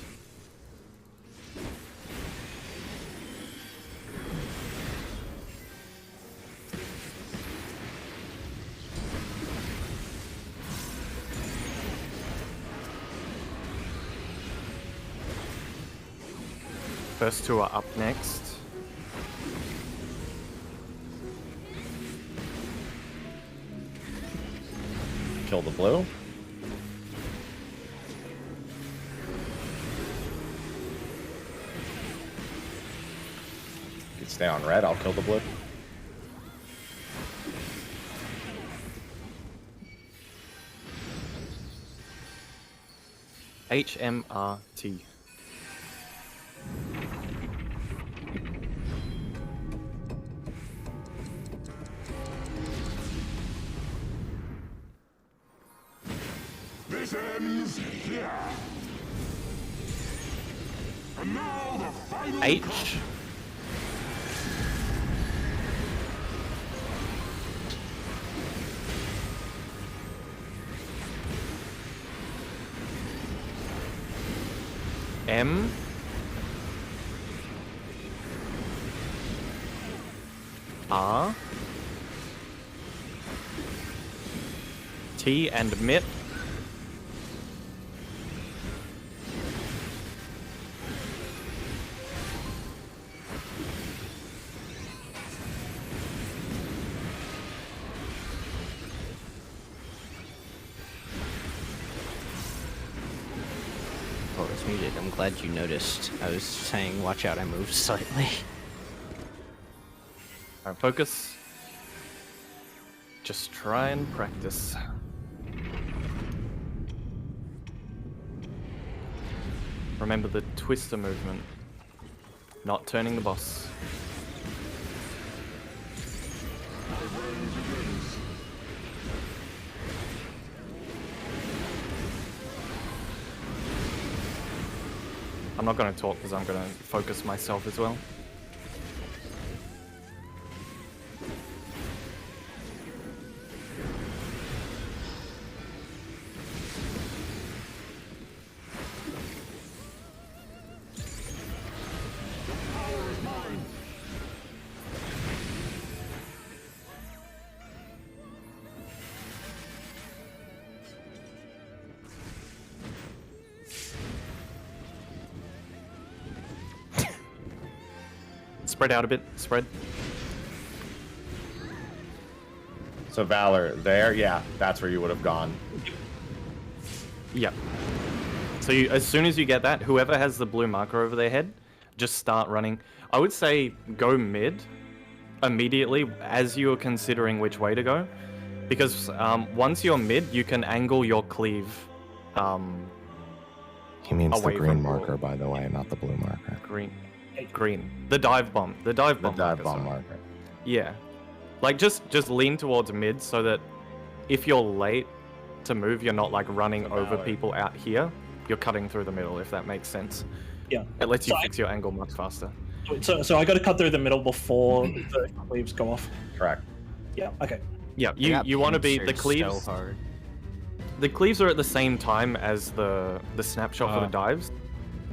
First two are up next. Kill the blue. You can stay on red, I'll kill the blue. HMRT. This ends here. And now the final H. M. R. T and Mitt. Oh, it's muted. I'm glad you noticed. I was saying, watch out, I moved slightly. Alright, focus. Just try and practice. Remember the twister movement. Not turning the boss. I'm not going to talk because I'm going to focus myself as well. Spread out a bit. Spread. So Valor, there, yeah, that's where you would have gone. Yep. So as soon as you get that, whoever has the blue marker over their head, just start running. I would say go mid immediately as you're considering which way to go, because once you're mid, you can angle your cleave. He means the away green from marker, by the way, not the blue marker. Green. The dive bomb. The dive bomb. Marker. Yeah. Like just lean towards mid so that if you're late to move, you're not like running over people out here. You're cutting through the middle, if that makes sense. Yeah. It lets you fix your angle much faster. So I got to cut through the middle before the cleaves go off. Correct. Yeah. Okay. Yeah. You want to be the cleaves. So hard. The cleaves are at the same time as the snapshot for the dives,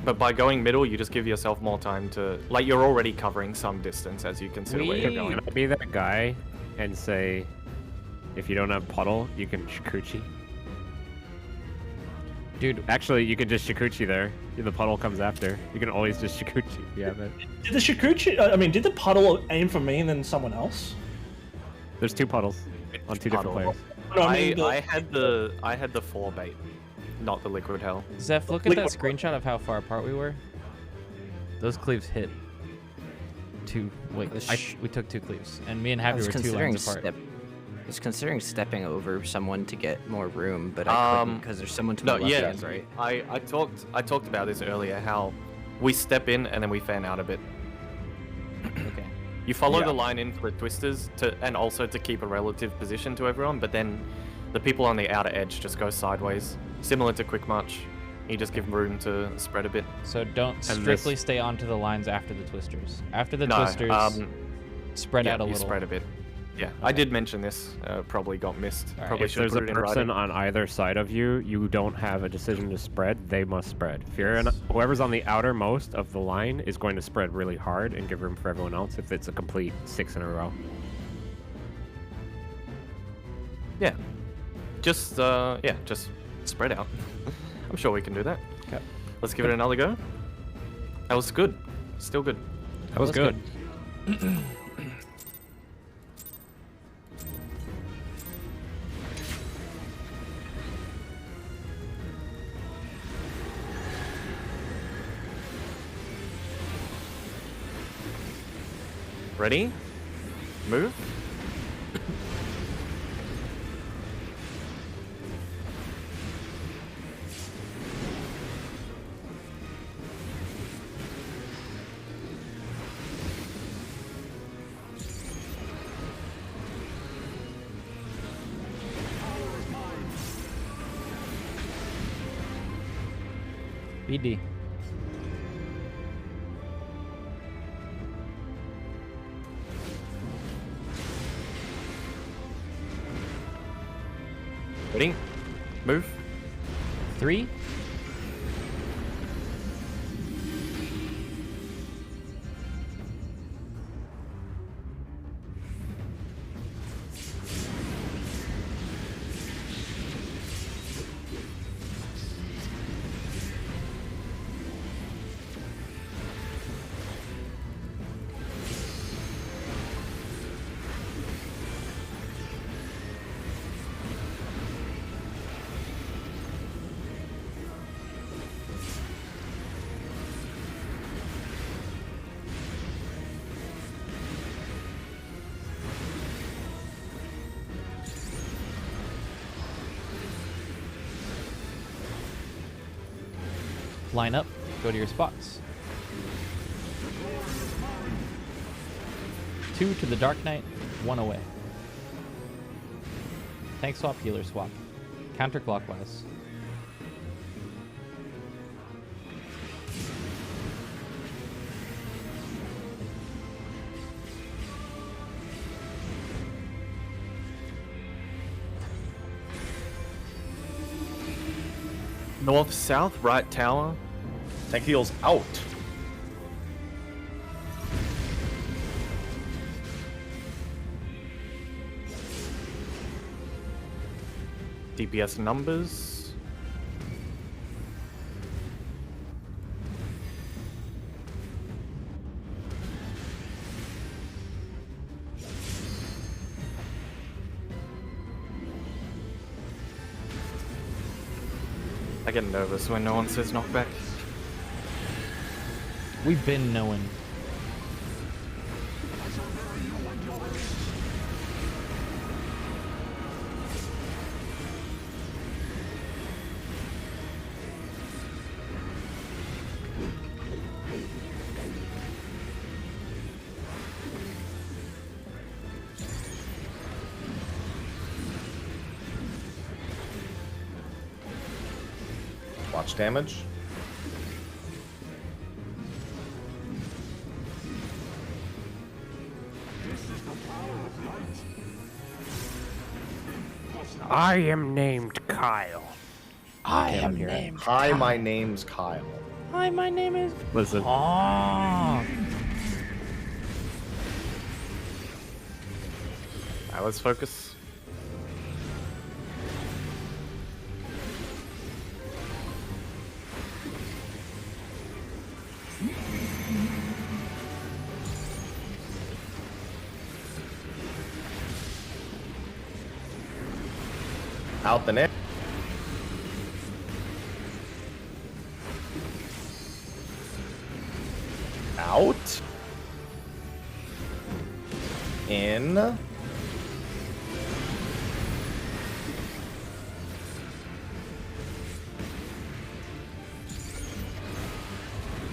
but by going middle, you just give yourself more time to like you're already covering some distance as you consider where you're going. Can I be that guy and say, if you don't have puddle, you can shikuchi? Dude, actually, you can just shikuchi there. The puddle comes after. You can always just shikuchi if you have it. Did the shikuchi? I mean, did the puddle aim for me and then someone else? There's 2 puddles on 2 different players. No, I mean, I had the 4 bait, not the liquid hell. Zeph, look at that screenshot of how far apart we were. Those cleaves hit. We took 2 cleaves, and me and Happy were 2 lines apart. I was considering stepping over someone to get more room, but I couldn't because there's someone to my left and right. I talked about this earlier, how we step in and then we fan out a bit. Okay. You follow the line in for the twisters and also to keep a relative position to everyone, but then the people on the outer edge just go sideways, similar to quick march. You just give room to spread a bit. So don't strictly stay onto the lines after the twisters. After the twisters, spread out a little. Spread a bit. Yeah, okay. I did mention this. Probably got missed. Right. Probably If should there's put a it in person writing. on either side of you, you don't have a decision to spread. They must spread. If you're whoever's on the outermost of the line is going to spread really hard and give room for everyone else. If it's a complete 6 in a row. Yeah, just spread out. I'm sure we can do that. Okay. Let's give it another go. That was good. Still good. That was good. Ready? Move. BD. Ready? Move. 3. Line up, go to your spots. 2 to the Dark Knight, 1 away. Tank swap, healer swap. Counterclockwise. North, south, right tower. Tank heals out. DPS numbers. get nervous when no one says knockback. We've been knowing. Watch damage. I am named Kyle. I am named. Hi, my name's Kyle. Hi, my name is. Listen. Oh. Alright, let's focus. Out the net. Out. In.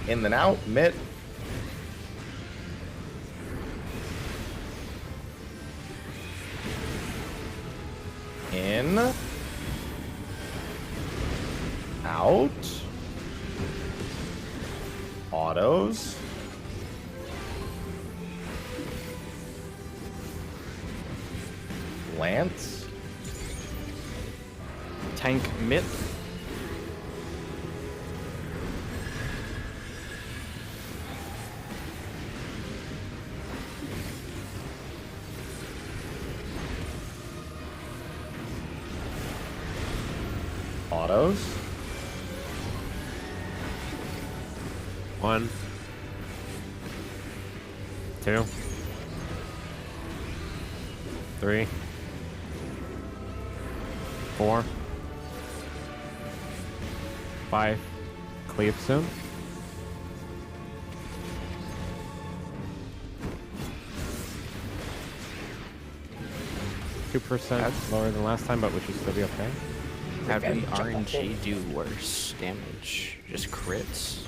In then out. Mid. In. Out. Autos. Lance. Tank mid. Autos. 1, 2, 3, 4, 5. Cleave soon. 2% lower than last time, but we should still be okay. Have the RNG do worse damage? Just crits?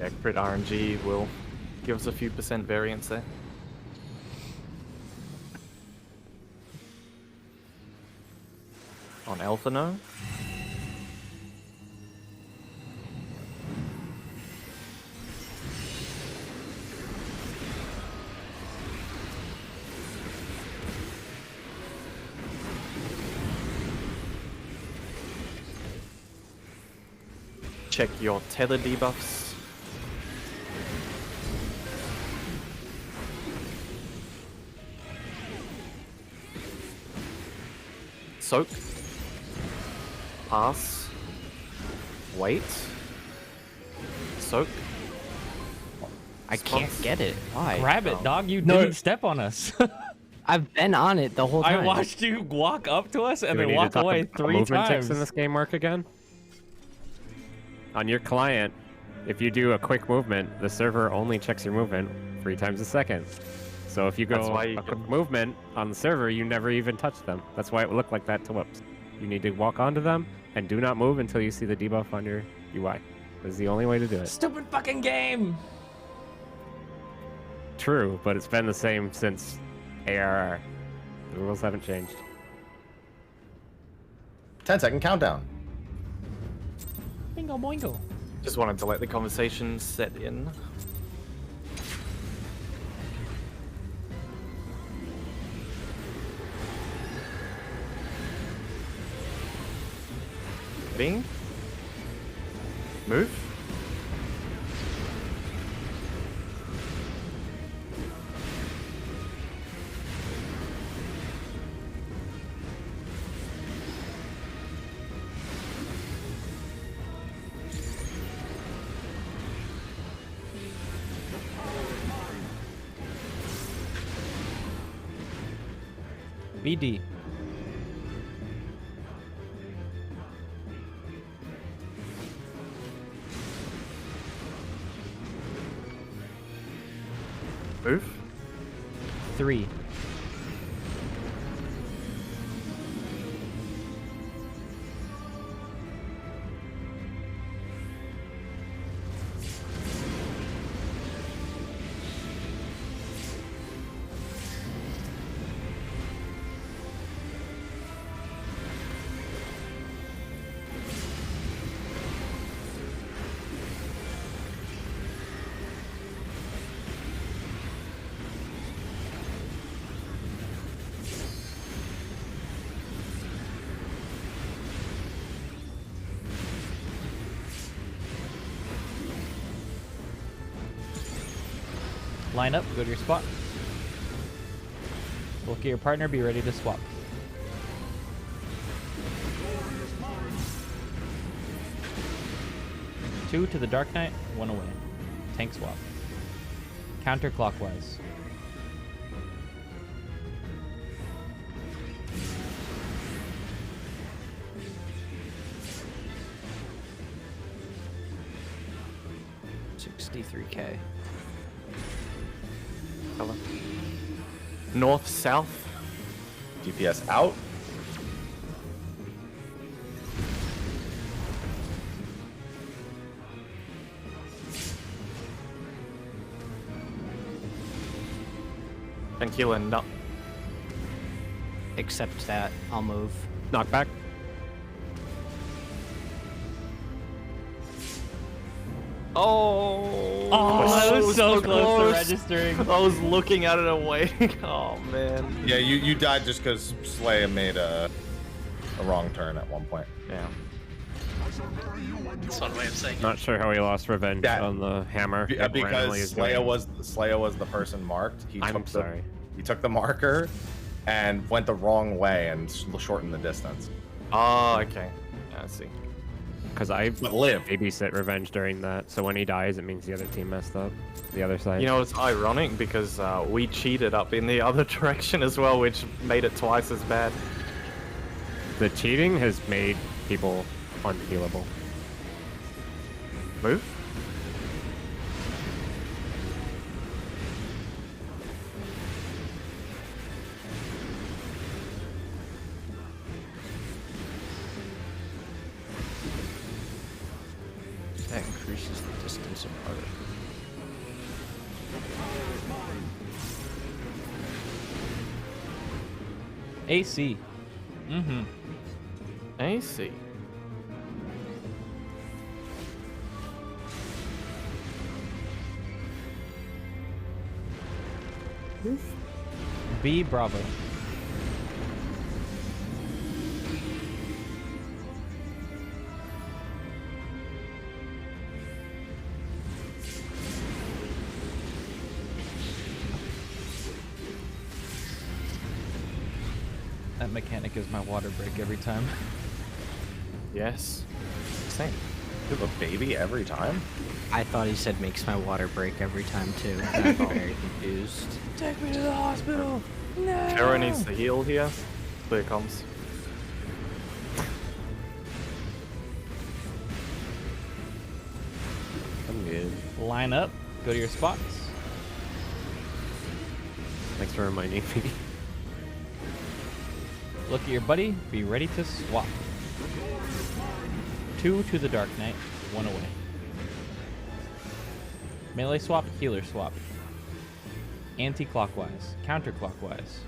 Yeah, crit RNG will give us a few percent variance there. On Alphano. Check your tether debuffs. Soak. Pass. Wait. Soak. I can't get it. Why? Grab it, Oh. dog. You didn't step on us. I've been on it the whole time. I watched you walk up to us and Do we then need to walk talk away about 3 movement times. ticks in this game work again? On your client, if you do a quick movement, the server only checks your movement 3 times a second. So if you That's go why a you quick can- movement on the server, you never even touch them. That's why it would look like that to Whoops. You need to walk onto them and do not move until you see the debuff on your UI. This is the only way to do it. Stupid fucking game. True, but it's been the same since ARR. The rules haven't changed. 10-second countdown. Bingo boingo. Just wanted to let the conversation set in. Bing. Move. BD. Move. 3. Line up, go to your spot. Look at your partner, be ready to swap. Two to the Dark Knight, 1 away. Tank swap. Counterclockwise. $63K. Color. North, south. DPS out. And heal and up. Except that, I'll move. Knockback. Oh, I was so close to registering. I was looking at it and waiting. Oh man. Yeah, you died just because Slaya made a wrong turn at one point. Yeah. That's one way of saying it. Not sure how he lost revenge on the hammer. Because Slaya was the person marked. I'm sorry. He took the marker and went the wrong way and shortened the distance. Oh, okay. Yeah, I see. Because I But live. babysit revenge during that, so when he dies, it means the other team messed up. The other side. You know, it's ironic because we cheated up in the other direction as well, which made it twice as bad. The cheating has made people unhealable. Move. That increases the distance apart. AC. Mm-hmm. AC. B Bravo. That mechanic is my water break every time. Yes. Same. You have a baby every time? I thought he said makes my water break every time too. I'm very confused. Take me to the hospital. No. Kara needs to heal here. Clear comms. I'm good. Line up. Go to your spots. Thanks for reminding me. Look at your buddy. Be ready to swap. 2 to the Dark Knight. 1 away. Melee swap. Healer swap. Anti-clockwise. Counterclockwise.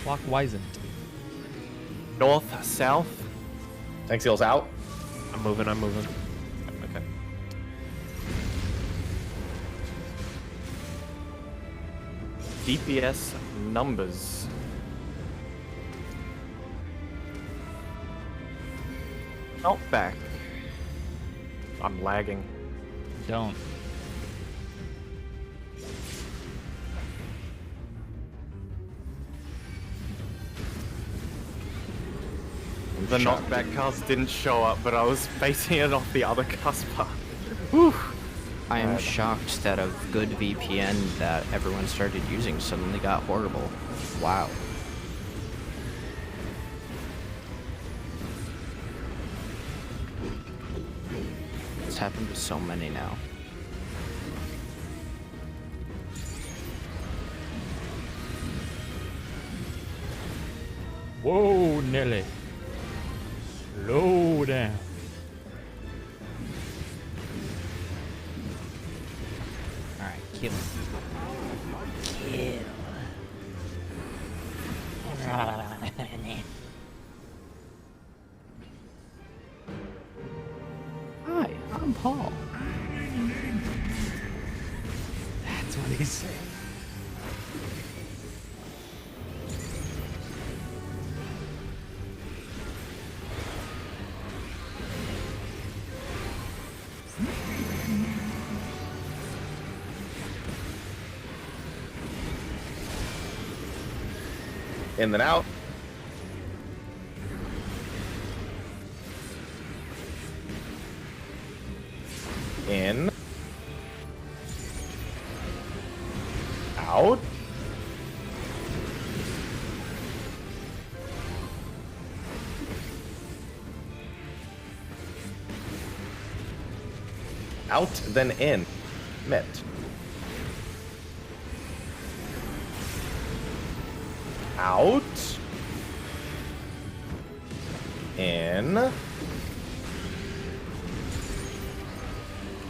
Clockwise. North, south. Tank seal's out. I'm moving. Okay. DPS numbers. Not back. I'm lagging. Don't. The knockback cast didn't show up, but I was basing it off the other cast part. Whew. I am shocked that a good VPN that everyone started using suddenly got horrible. Wow. happened to so many now. Whoa, Nelly. Slow down. Alright, kill. Kill. Hi, I'm Paul. That's what he said. In then out. In. Out. Out, then in. Met. Out. In.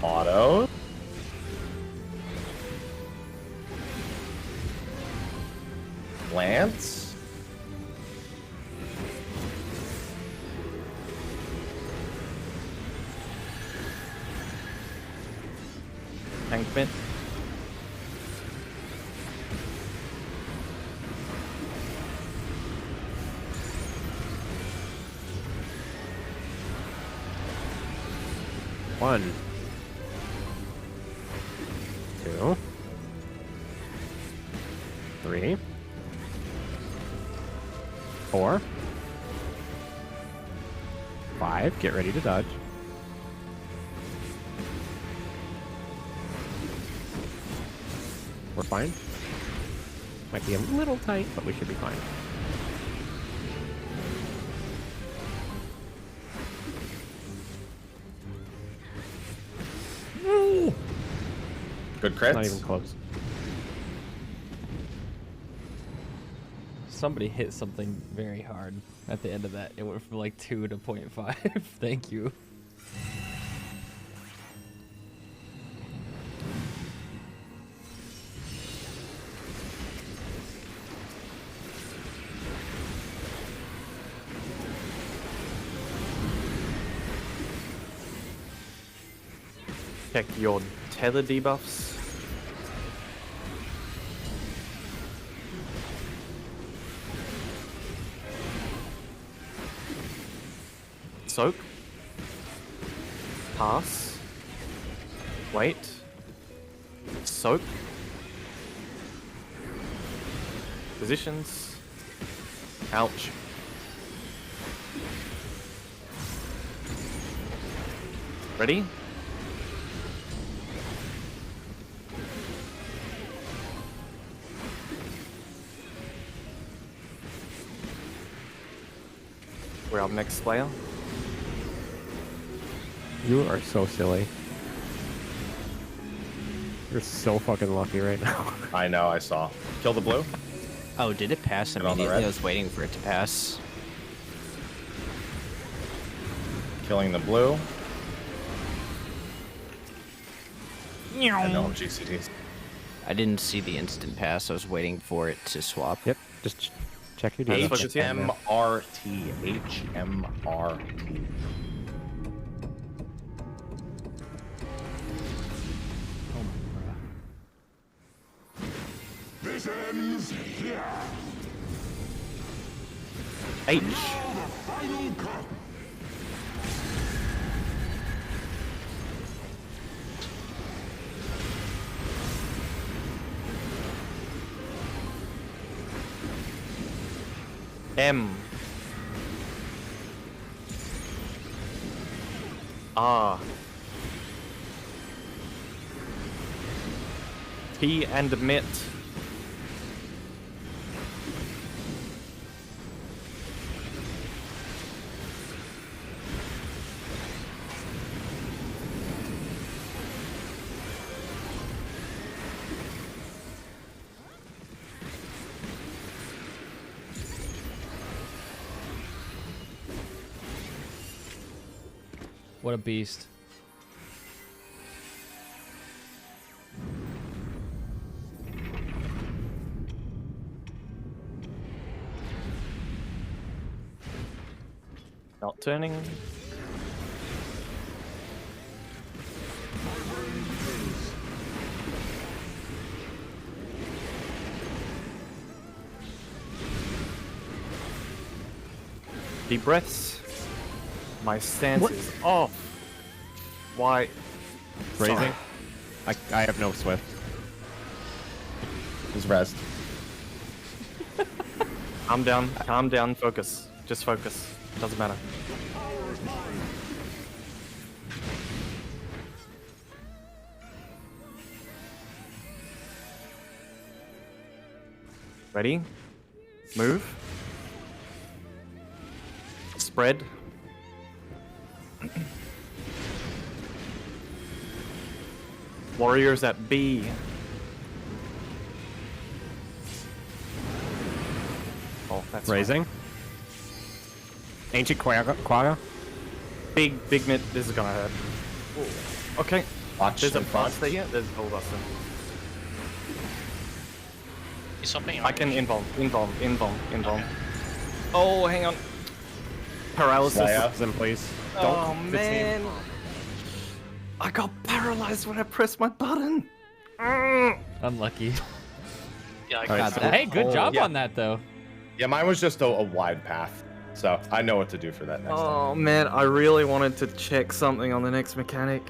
Auto. Lance. Tank mid. One. Two. Three. Four. Five. Get ready to dodge. We're fine. Might be a little tight, but we should be fine. Good crits. Not even close. Somebody hit something very hard at the end of that. It went from like 2 to 0.5. Thank you. Check your tether debuffs. Soak. Pass. Wait. Soak. Positions. Ouch. Ready? We're up next, player. You are so silly. You're so fucking lucky right now. I know, I saw. Kill the blue. Oh, did it pass Get on the immediately? red. I was waiting for it to pass. Killing the blue. And no GCTs. I didn't see the instant pass. I was waiting for it to swap. Yep, just check your That's debuff. what it's here. HMRT. HMRT. This ends here. H. Final cut. M. R. T and mitt. What a beast. Not turning. Deep breaths. My stance is off. Why? Raising. I have no swift. Just rest. Calm down, focus. Just focus. Doesn't matter. Ready? Move. Spread. Warriors at B. Oh, that's Raising. Ancient Quagga. Big mid. This is gonna hurt. Okay. Watch There's a in front. buster here. There's a buster. He's something. I can involve. Oh, hang on. Paralysis. Them, please. Oh man. I got paralyzed when I pressed my button. Unlucky. Yeah, I God, got that Hey, good whole- job yeah. on that though. Yeah, mine was just a wide path. So I know what to do for that next time. Oh man, I really wanted to check something on the next mechanic.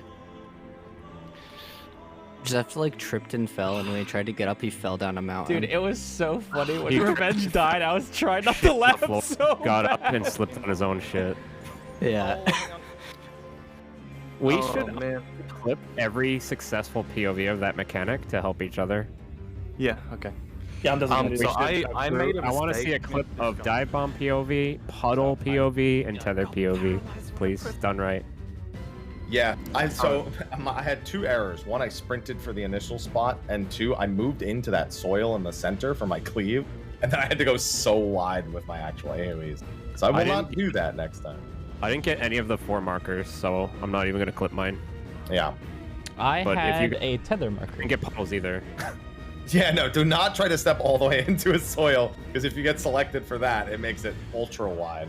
Jeff like tripped and fell, and when he tried to get up, he fell down a mountain. Dude, it was so funny when He- Revenge died. I was trying not to laugh so Got up bad. and slipped on his own shit. yeah. We Oh, should man. clip every successful POV of that mechanic to help each other. Yeah. Okay. Yeah, doesn't matter. So I made a I want to mistake. see a clip of dive bomb POV, puddle POV, and tether POV, please. Done right. Yeah, I had two errors. One, I sprinted for the initial spot, and two, I moved into that soil in the center for my cleave, and then I had to go so wide with my actual AoEs. So I will not do that next time. I didn't get any of the 4 markers, so I'm not even gonna clip mine. Yeah. I But if had you- a tether I marker. didn't get puddles either. Yeah, no, do not try to step all the way into a soil, because if you get selected for that, it makes it ultra wide.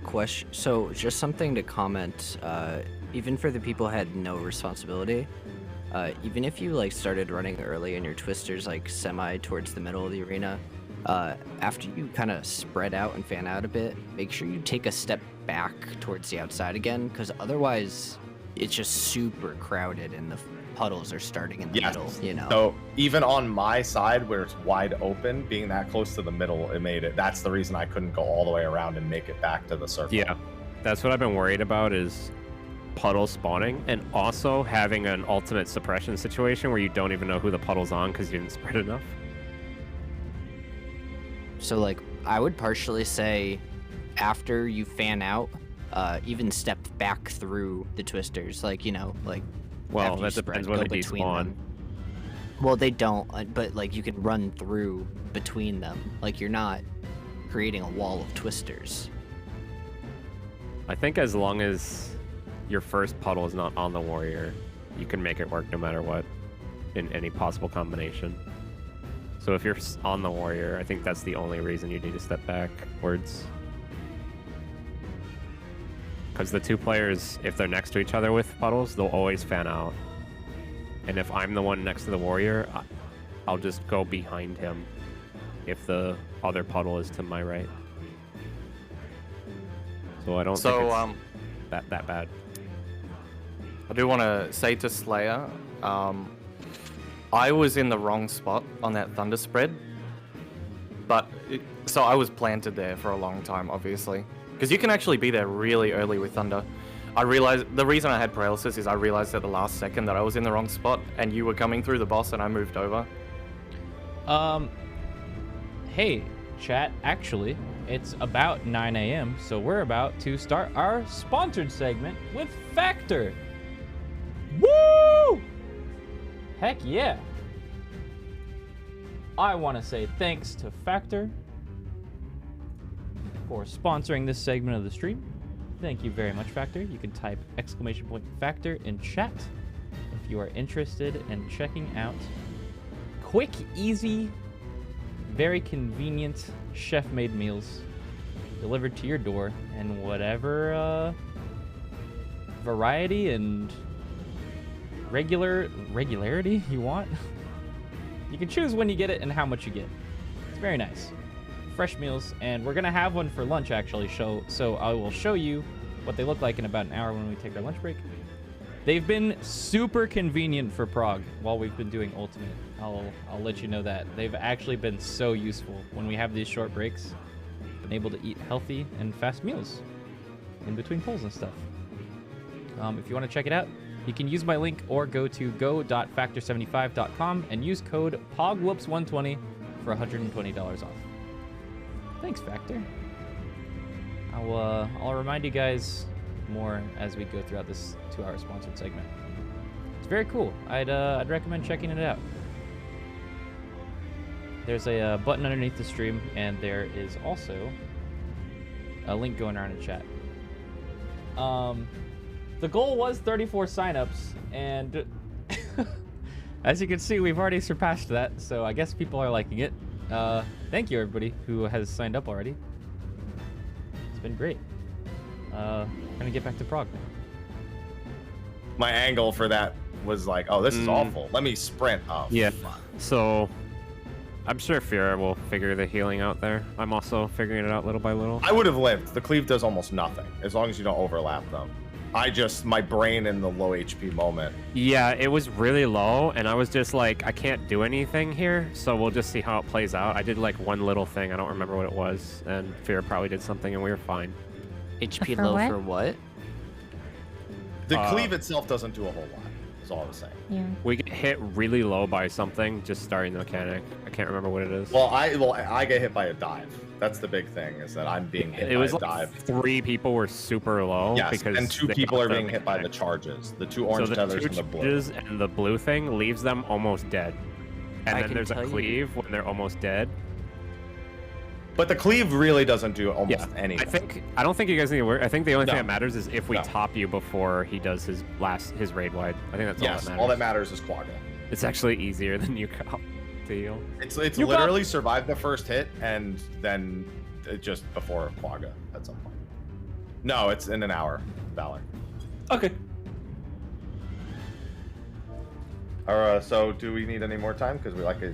Question. So just something to comment. Even for the people who had no responsibility, even if you like started running early and your twisters like semi towards the middle of the arena, after you kind of spread out and fan out a bit, make sure you take a step back towards the outside again, because otherwise it's just super crowded and the puddles are starting in the Yes. middle. You know. So even on my side where it's wide open, being that close to the middle, it made it. That's the reason I couldn't go all the way around and make it back to the circle. Yeah, that's what I've been worried about is puddle spawning, and also having an ultimate suppression situation where you don't even know who the puddle's on because you didn't spread enough. So like I would partially say after you fan out, even step back through the twisters, like, you know, like Well, after you that depends spread, when go they between despawn. them. Well, they don't, but like you can run through between them. Like you're not creating a wall of twisters. I think as long as your first puddle is not on the warrior, you can make it work no matter what in any possible combination. So if you're on the warrior, I think that's the only reason you need to step backwards. Because the 2 players, if they're next to each other with puddles, they'll always fan out. And if I'm the one next to the warrior, I'll just go behind him if the other puddle is to my right. So I don't think it's that bad. I do want to say to Slayer, I was in the wrong spot on that thunder spread, so I was planted there for a long time, obviously, because you can actually be there really early with thunder. I realized the reason I had paralysis is I realized at the last second that I was in the wrong spot and you were coming through the boss and I moved over. Hey, chat, actually, it's about 9 a.m., so we're about to start our sponsored segment with Factor. Woo! Heck yeah. I want to say thanks to Factor for sponsoring this segment of the stream. Thank you very much, Factor. You can type !Factor in chat if you are interested in checking out quick, easy, very convenient chef-made meals delivered to your door in whatever variety and regularity you want. You can choose when you get it and how much you get. It's very nice. Fresh meals, and we're gonna have one for lunch actually. So I will show you what they look like in about an hour when we take our lunch break. They've been super convenient for Prog while we've been doing Ultimate. I'll let you know that. They've actually been so useful when we have these short breaks. Been able to eat healthy and fast meals in between pulls and stuff. If you want to check it out, you can use my link or go to go.factor75.com and use code POGWHOOPS120 for $120 off. Thanks, Factor. I'll remind you guys more as we go throughout this 2-hour sponsored segment. It's very cool. I'd recommend checking it out. There's a button underneath the stream, and there is also a link going around in chat. The goal was 34 signups, and as you can see, we've already surpassed that, so I guess people are liking it. Thank you, everybody who has signed up already. It's been great. Gonna get back to Prog now. My angle for that was like, oh, this is awful. Let me sprint. Oh, Yeah. fuck. So I'm sure Fira will figure the healing out there. I'm also figuring it out little by little. I would have lived. The cleave does almost nothing as long as you don't overlap them. My brain in the low HP moment. Yeah, it was really low, and I was just like, I can't do anything here, so we'll just see how it plays out. I did like one little thing, I don't remember what it was, and Fira probably did something, and we were fine. HP For low what? for what? The cleave itself doesn't do a whole lot. Is all I was saying. Yeah. We get hit really low by something just starting the mechanic. I can't remember what it is. Well, I get hit by a dive. That's the big thing, is that I'm being hit it by was a like dive. 3 people were super low. Yes, because and 2 they people got are the being hit by the mechanic. charges. The 2 orange So the tethers 2 and the blue. charges and the blue thing leaves them almost dead. And I then can there's a tell you- cleave when they're almost dead. But the cleave really doesn't do almost anything. I don't think you guys need to worry. I think the only thing No. that matters is if we No. top you before he does his raid wide. I think that's Yes, all that matters. all that matters is Quagga. It's actually easier than you cop to heal. It's You literally survive the first hit and then just before Quagga at some point. No, it's in an hour, Valor. Okay. So do we need any more time? Because we I guess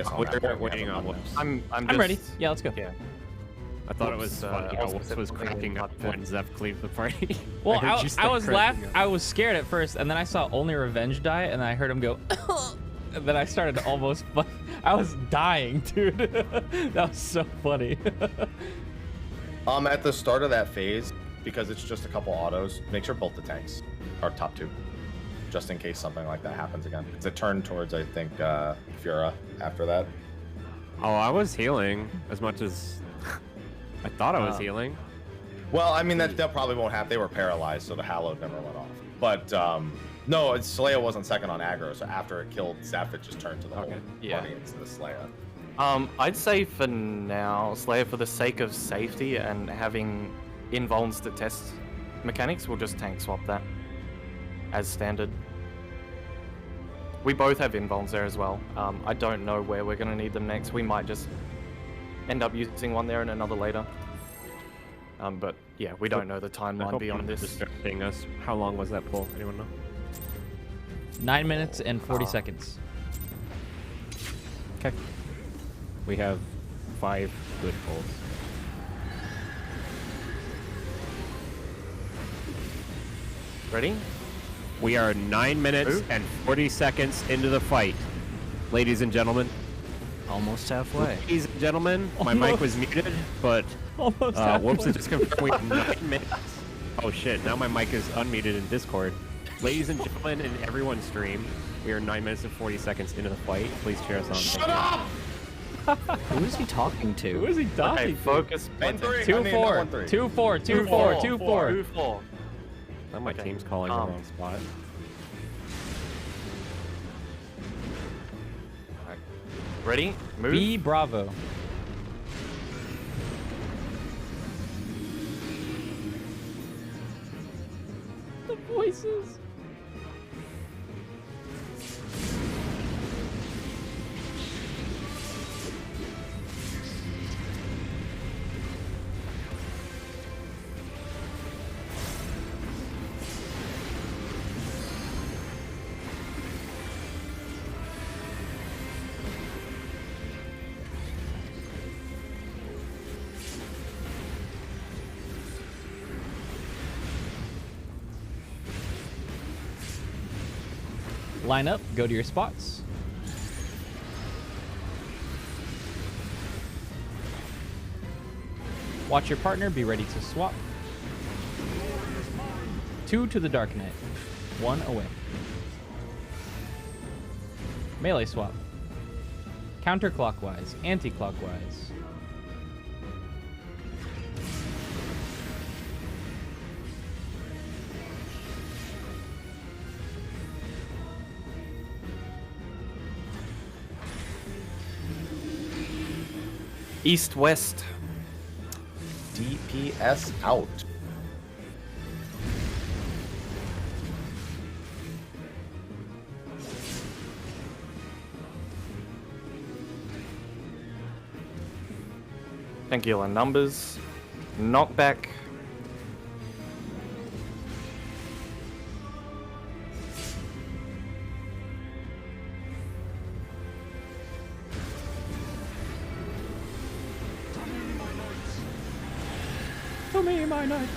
on that We're point, we waiting have a on month. Whoops. I'm I'm ready. Yeah, let's go. Yeah. I thought it Whoops, was funny how also Whoops said was something cracking up about when Zeph cleaved the party. Well, heard you start I was cracking up. I was scared at first, and then I saw only Revenge die, and I heard him go, and then I started to almost. I was dying, dude. That was so funny. At the start of that phase, because it's just a couple autos, make sure both the tanks are top 2, just in case something like that happens again. It's a turn towards, I think, Fura after that. Oh, I was healing as much as I thought I was healing. Well, I mean, that probably won't happen. They were paralyzed, so the Hallowed never went off. But, no, Slayer wasn't second on aggro, so after it killed Zeph, it just turned to the whole Yeah. party into the Slayer. I'd say for now, Slayer, for the sake of safety and having invulns to test mechanics, we'll just tank swap that as standard. We both have invulns there as well. I don't know where we're going to need them next. We might just end up using one there and another later. But yeah, we don't know the I timeline hope beyond you're this. distracting us. How long was that pull? Anyone know? 9 minutes and 40 seconds. Okay. We have 5 good pulls. Ready? We are 9 minutes Ooh. and 40 seconds into the fight. Ladies and gentlemen. Almost halfway. Ladies and gentlemen, my mic was muted, but Almost Whoops has just confirmed we have 9 minutes. Oh shit, now my mic is unmuted in Discord. Ladies and gentlemen, in everyone's stream, we are 9 minutes and 40 seconds into the fight. Please cheer us on. Shut up! Who is he talking to? Who is he Okay, talking? focus. 1-3. 2-4. 2-4. 2-4. 2-4. 2-4. Now my Okay. team's calling the wrong spot. Ready? Move. B Bravo. faces. Line up, go to your spots. Watch your partner, be ready to swap. 2 to the Dark Knight, 1 away. Melee swap. Counterclockwise, anti-clockwise. East-west. DPS out. Angular numbers. Knockback. To me, my knights.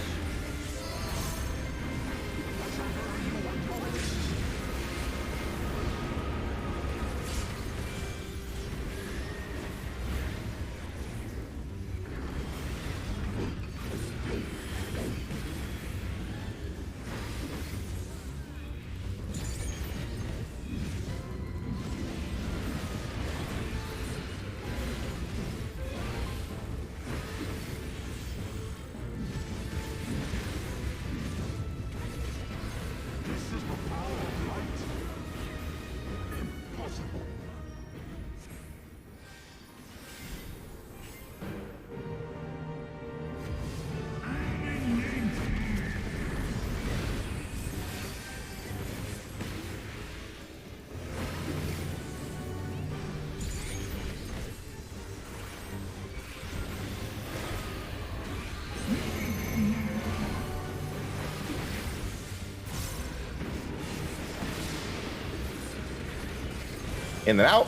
In and out.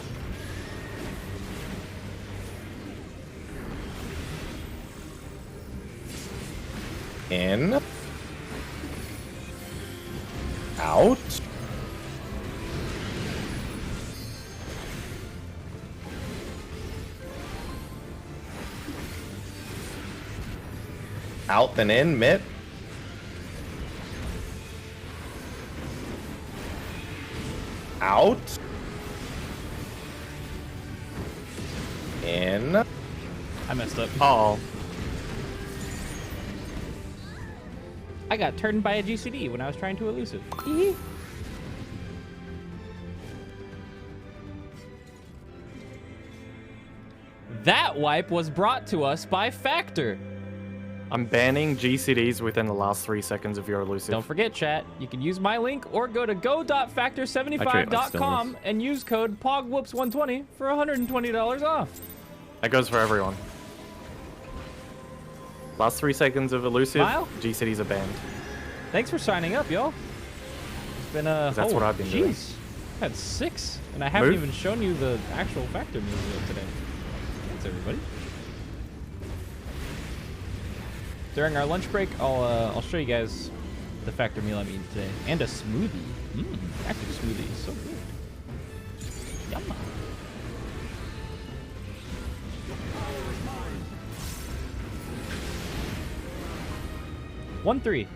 In. Out. Out then in, mid. Out. In. I messed up. Oh. I got turned by a GCD when I was trying to elusive. That wipe was brought to us by Factor. I'm banning GCDs within the last 3 seconds of your elusive. Don't forget, chat, you can use my link or go to go.factor75.com and use code POGWhoops120 for $120 off. That goes for everyone. Last 3 seconds of elusive, Smile? GCDs are banned. Thanks for signing up, y'all. It's been a. That's what I've been doing. I had 6, and I haven't Move. even shown you the actual Factor move yet today. Thanks, everybody. During our lunch break, I'll show you guys the Factor meal I'm eating today, and a smoothie. Factor smoothie is so good. Yum. One 3.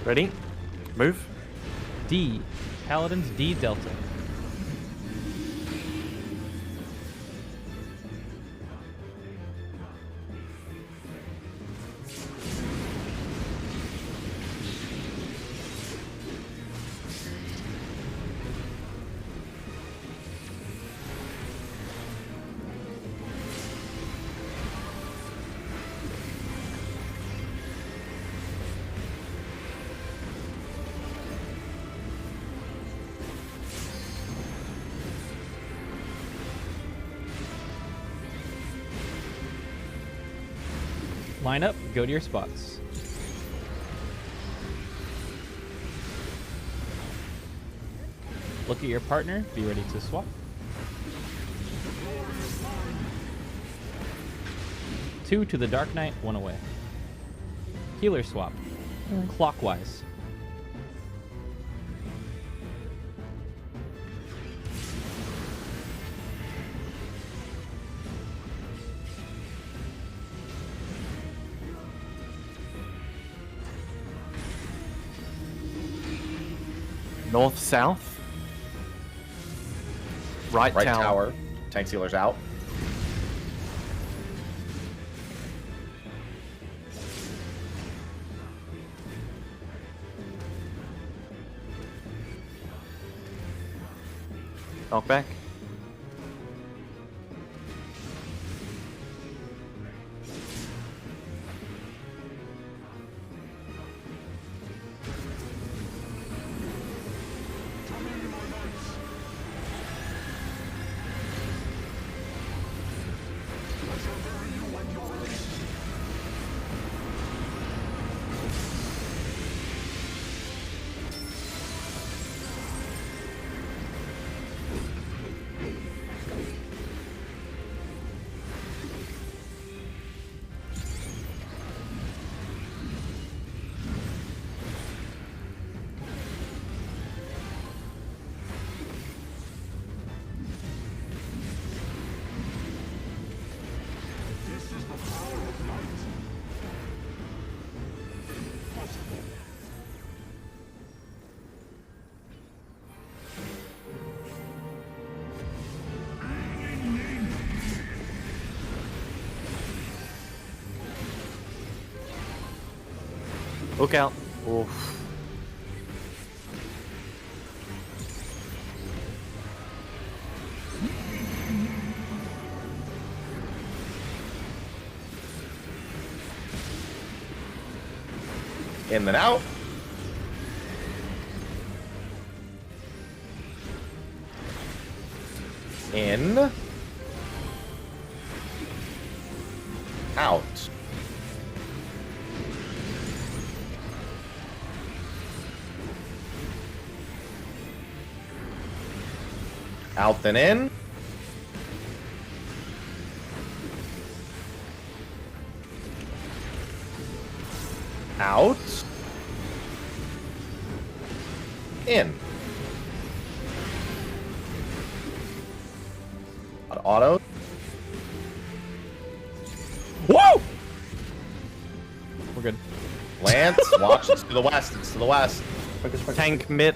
Ready? Move. D. Paladins D Delta. Line up, go to your spots. Look at your partner, be ready to swap. 2 to the Dark Knight, 1 away. Healer swap. Clockwise. North, south. Right tower. Tank sealer's out. Knockback. Look out. Oof. In and out. In. Out. Out then in. Out. In. Auto. Woo! We're good. Lance, watch. It's to the west. It's to the west. Focus, focus. Tank mid.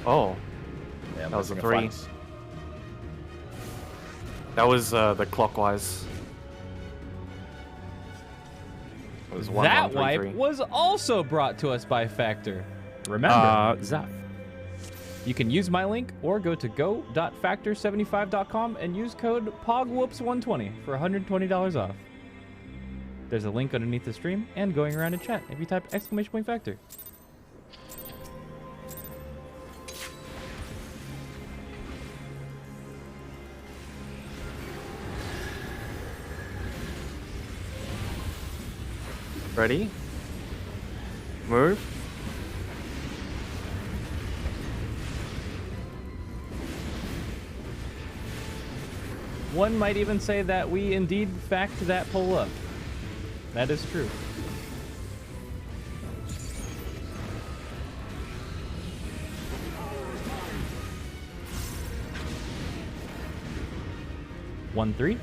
Oh, Yeah, that was a missing 3. flex. That was the clockwise. It was 1, That 1, 3, wipe 3. was also brought to us by Factor. Remember, Zaf. you can use my link or go to go.factor75.com and use code POGWHOOPS120 for $120 off. There's a link underneath the stream and going around in chat if you type !Factor. Ready? Move. One might even say that we indeed fact that pull up. That is true. One, 3.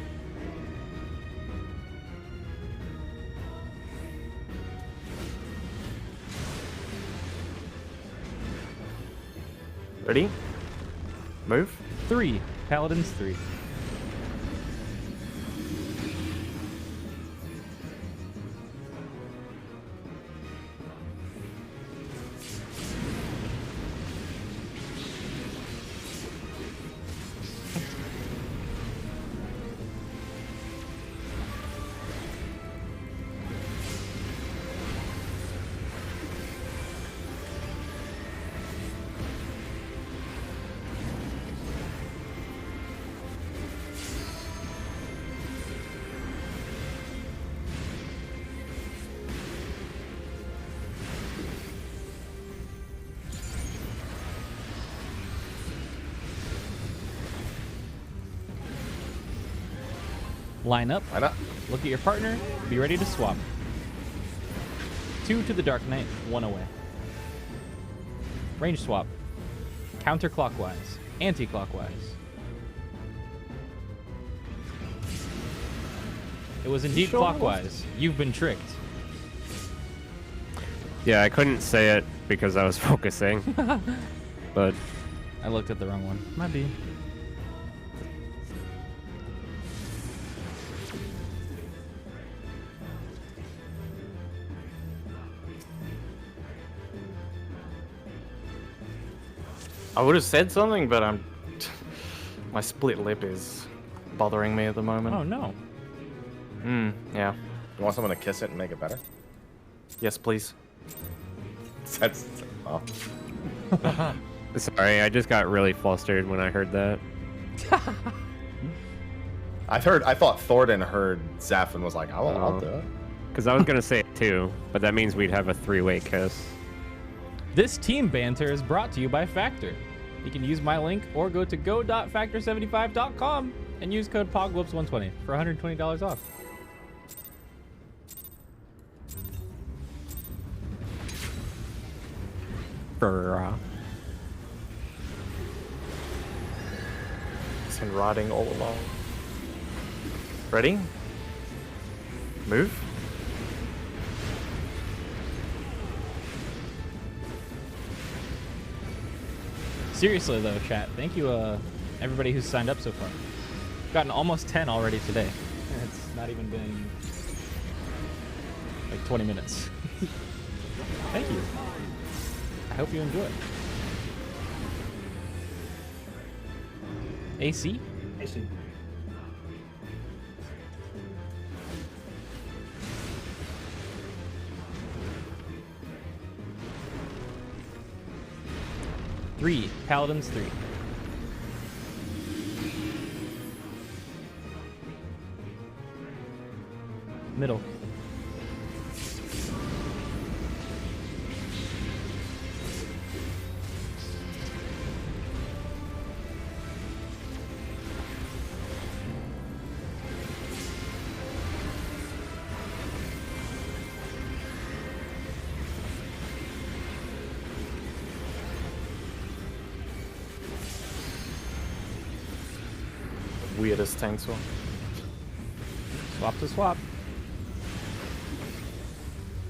Ready? Move. 3. Paladins 3. Line up. Line up. Look at your partner. Be ready to swap. 2 to the Dark Knight, 1 away. Range swap. Counterclockwise. Anti-clockwise. It was indeed clockwise. You've been tricked. Yeah, I couldn't say it because I was focusing. But I looked at the wrong one. Might be. I would have said something, but I'm. My split lip is bothering me at the moment. Oh no. Yeah. You want someone to kiss it and make it better? Yes, please. That's. Oh. sorry, I just got really flustered when I heard that. I thought Thornton heard Zeph and was like, I'll do it. Because I was gonna say it too, but that means we'd have a 3-way kiss. This team banter is brought to you by Factor. You can use my link or go to go.factor75.com and use code POGWhoops120 for $120 off. It's been riding all along. Ready? Move. Seriously though, chat, thank you everybody who's signed up so far. Gotten almost 10 already today. It's not even been like 20 minutes. Thank you. I hope you enjoy. AC? AC. Three. Paladins 3. Middle. Weirdest tank swap. Swap to swap.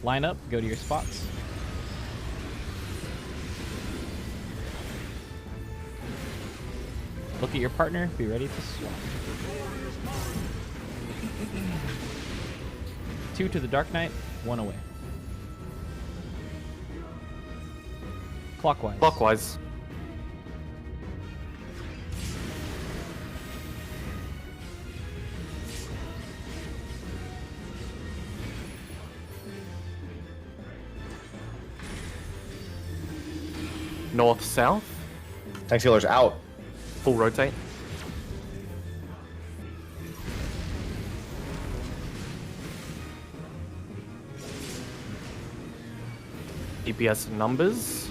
Line up, go to your spots. Look at your partner, be ready to swap. 2 to the Dark Knight, 1 away. Clockwise. Clockwise. North, south. Tank sealer's out. Full rotate. DPS numbers.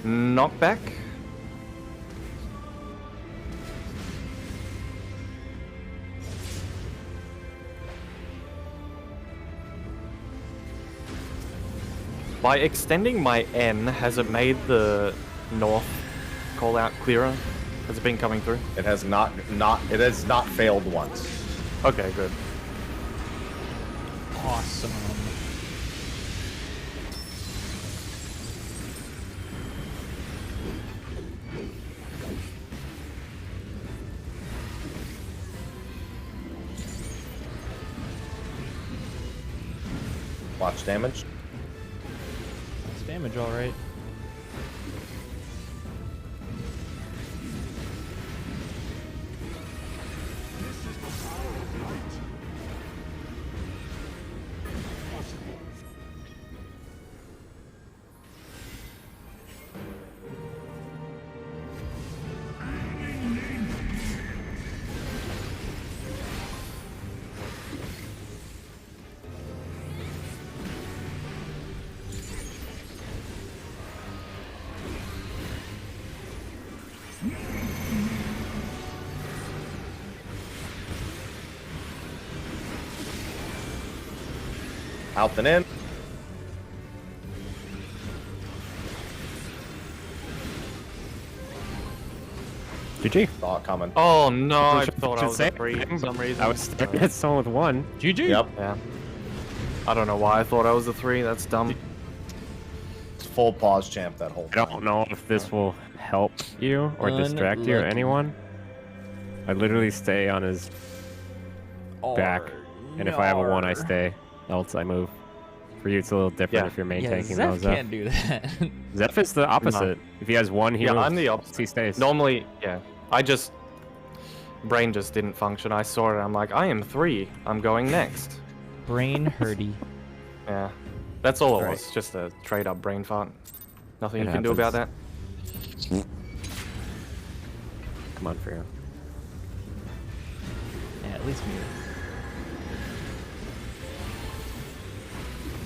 Knockback. By extending my N, has it made the north call out clearer? Has it been coming through? It has not failed once. Okay, good. Awesome. Watch damage. That's damage, all right. Out and in. GG. Saw it coming. Oh no, I Should thought I was say a 3 for some reason. I was staring at someone with 1. GG. Yep. Yeah. I don't know why I thought I was a 3. That's dumb. It's full pause champ that whole I time. don't know if this will help you or distract you or Unlucky. anyone. I literally stay on his back, and if I have a 1, I stay. Else I move. For you, it's a little different Yeah. if you're main Yeah, tanking Zeph those up. can't do that. Zeph is the opposite. If he has 1, he Yeah, moves. I'm the opposite. He stays. Normally, yeah. Brain just didn't function. I saw it. I'm like, I am 3. I'm going next. Brain hurdy. Yeah. That's all it Right. was. Just a straight up brain fart. Nothing It you can do about that. Come on, Freya. Yeah, at least me.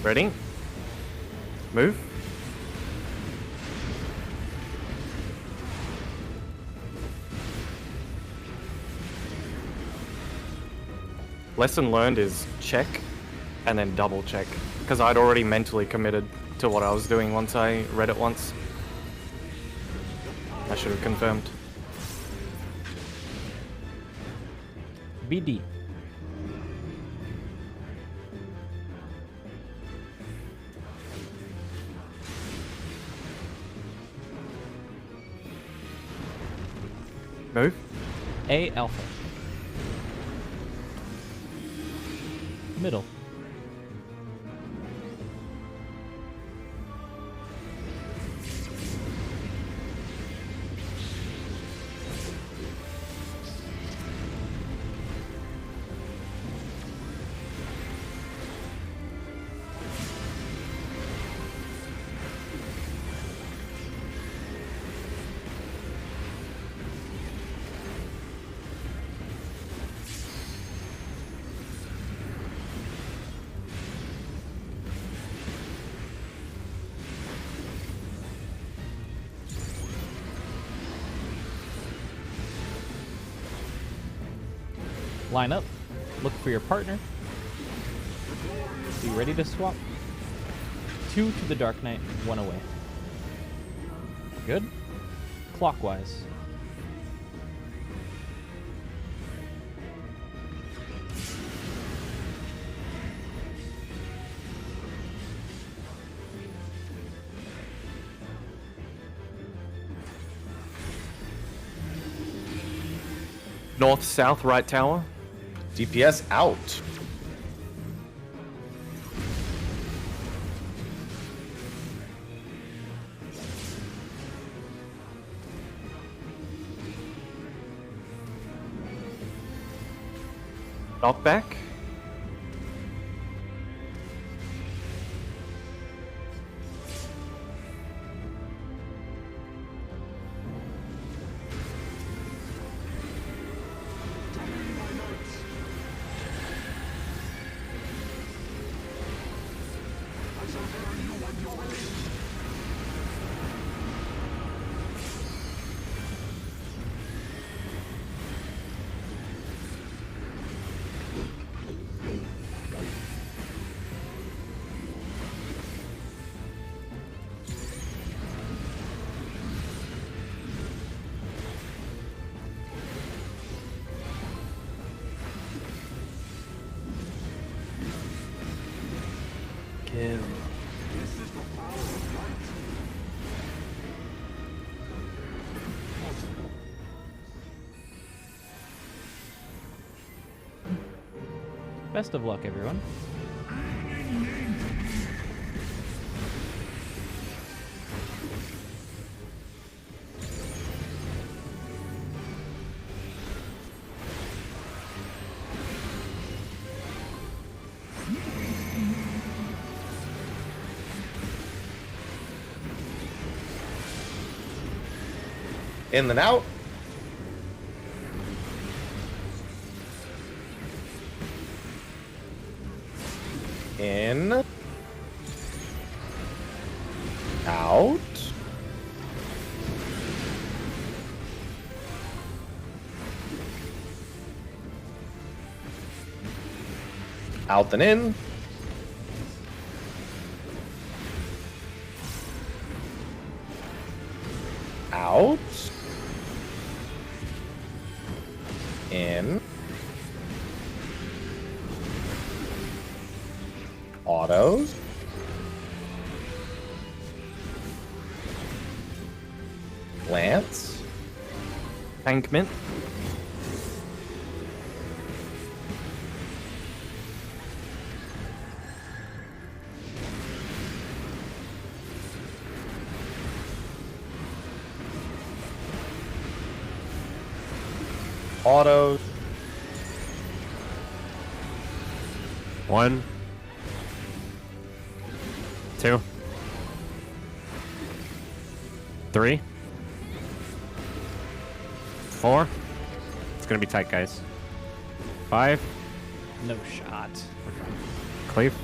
Ready? Move. Lesson learned is check and then double check. Because I'd already mentally committed to what I was doing once I read it once. I should have confirmed. BD. Move. A alpha. Middle. Line up. Look for your partner. Be ready to swap. 2 to the Dark Knight, 1 away. Good. Clockwise. North, south, right tower. DPS out. Knockback. Kill. Best of luck, everyone. In and out. In. Out. Out and in. Out. In. Autos. Lance. Bankment. Autos. 1, 2, 3, 4. It's gonna be tight, guys. 5. No shot. Cleave.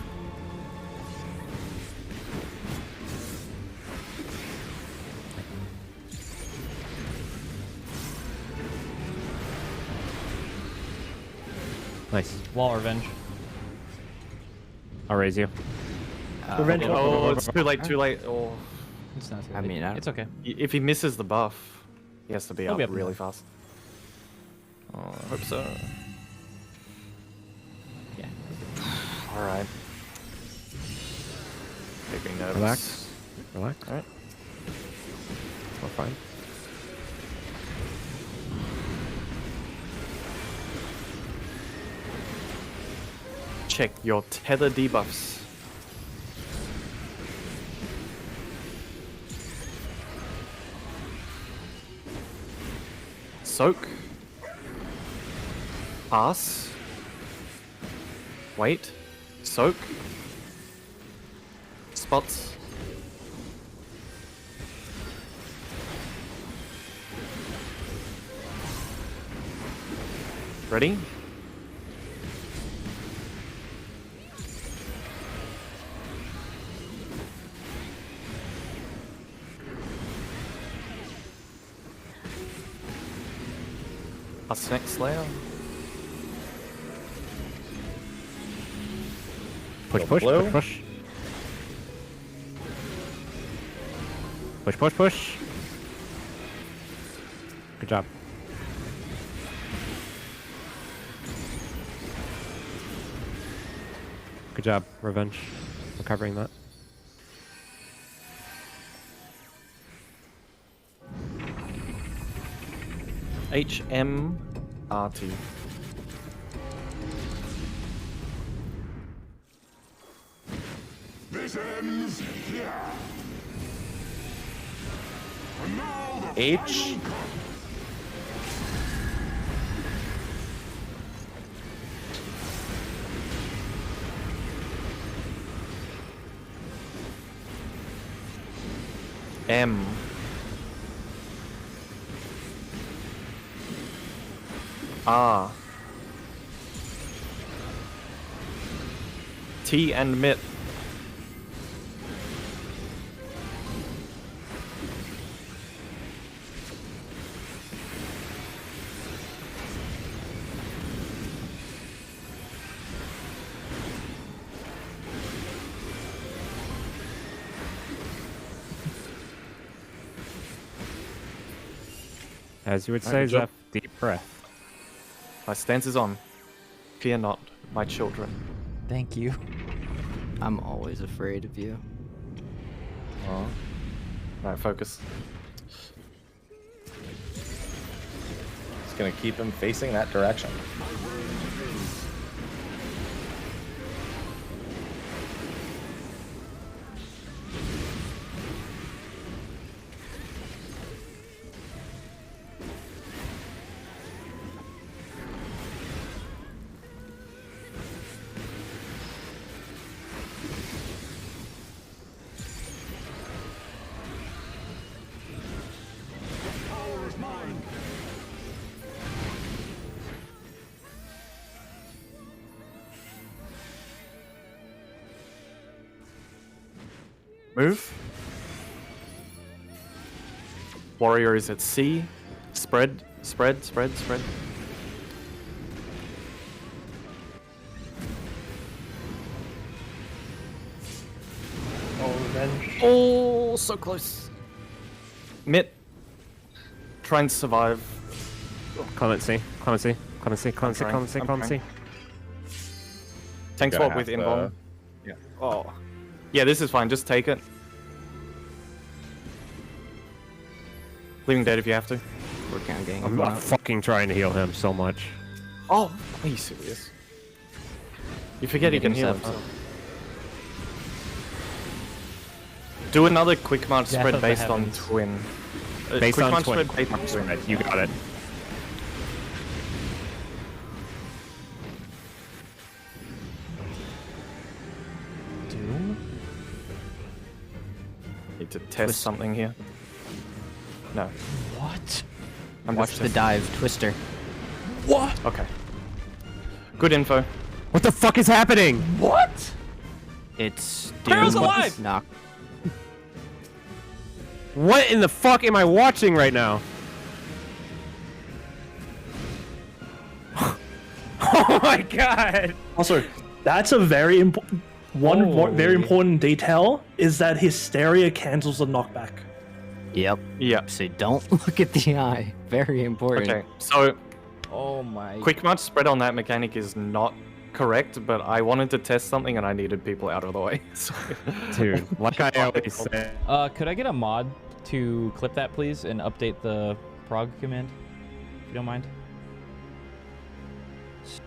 Nice. Wall revenge. I'll raise you. Revenge. Oh, it's too late, too late. Oh. It's not. Too I late. mean, it's okay. If he misses the buff, he has to be He'll up be up really now. fast. Oh, I hope so. Yeah. Alright. Taking notes. Relax. Relax. Alright. We're fine. Check your tether debuffs. Soak. Pass. Wait. Soak. Spots. Ready? Us next Slayer. Push, Go push, blue. push, push. Push, push, push. Good job. Good job, Revenge. Recovering that. HMRT. This ends here. And now the H. final cut. M. R. T and MIT. As you would say, Alright, good job. Zeph, deep breath. My stance is on. Fear not, my children. Thank you. I'm always afraid of you. Oh. Alright, focus. It's gonna keep him facing that direction. Power is mine. Move. Warrior is at C. Spread, spread, spread, spread. Oh, revenge. Oh, so close. Mitt. try and survive. Clemency. Trying. Tank Gonna swap with have to- invuln. Yeah. Oh. Yeah, this is fine. Just take it. Leaving dead if you have to. Working on getting I'm fucking trying to heal him so much. Oh, are you serious? You forget he can heal himself. Do another quick march Death spread of the based on heavens. twin. Based quick on march twin. spread based on twin. Right, you got it. Doom? Need to test something here. No. What? I'm Watch just the dive, Twister. What? Okay. Good info. What the fuck is happening? What? It's Pharaoh's Doom. alive! Knock. What in the fuck am I watching right now? Oh my god! Also, that's a very important. Very important detail is that Hysteria cancels the knockback. Yep. Yeah. So don't look at the eye. Very important. Okay. So Oh my. quick march spread on that mechanic is not correct, but I wanted to test something and I needed people out of the way. So. Dude, like I always say. Could I get a mod to clip that, please, and update the prog command, if you don't mind?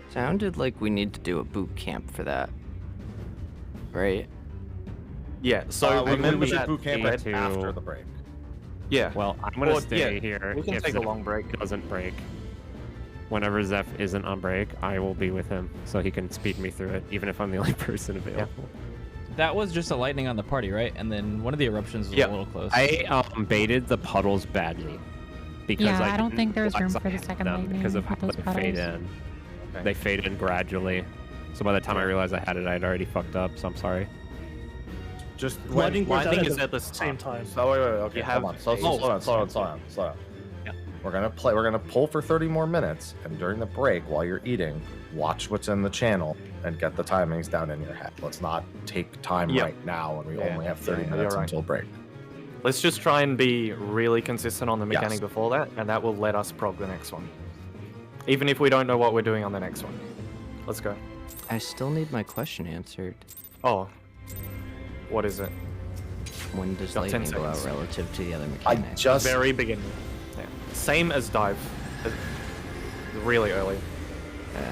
Sounded like we need to do a boot camp for that. Right? Yeah. So remember we should that. boot camp it to- after the break. Yeah. Well, I'm gonna Well, stay yeah, here. we can if take a Zeph long break. Doesn't break. Whenever Zeph isn't on break, I will be with him, so he can speed me through it, even if I'm the only person available. That was just a lightning on the party, right? And then one of the eruptions was a little close. I baited the puddles badly because Yeah, I don't didn't think there's room flex for the on second them lightning because of how with they those fade puddles. in. Okay. They fade in gradually. So by the time I realized I had it, I'd already fucked up. So I'm sorry. Just Lightning goes out lightning at is the at the same start. time. So wait, okay, You hold have on. Slow down. Yeah. We're gonna pull for 30 more minutes, and during the break, while you're eating, watch what's in the channel and get the timings down in your head. Let's not take time Yep. right now when we Yeah, only have 30 yeah, minutes you're right. until break. Let's just try and be really consistent on the mechanic Yes. before that, and that will let us prog the next one. Even if we don't know what we're doing on the next one. Let's go. I still need my question answered. Oh. What is it? When does Got 10 lightning go out seconds. relative to the other I mechanics? just Very beginning. Yeah. Same as dive. Really early. Yeah.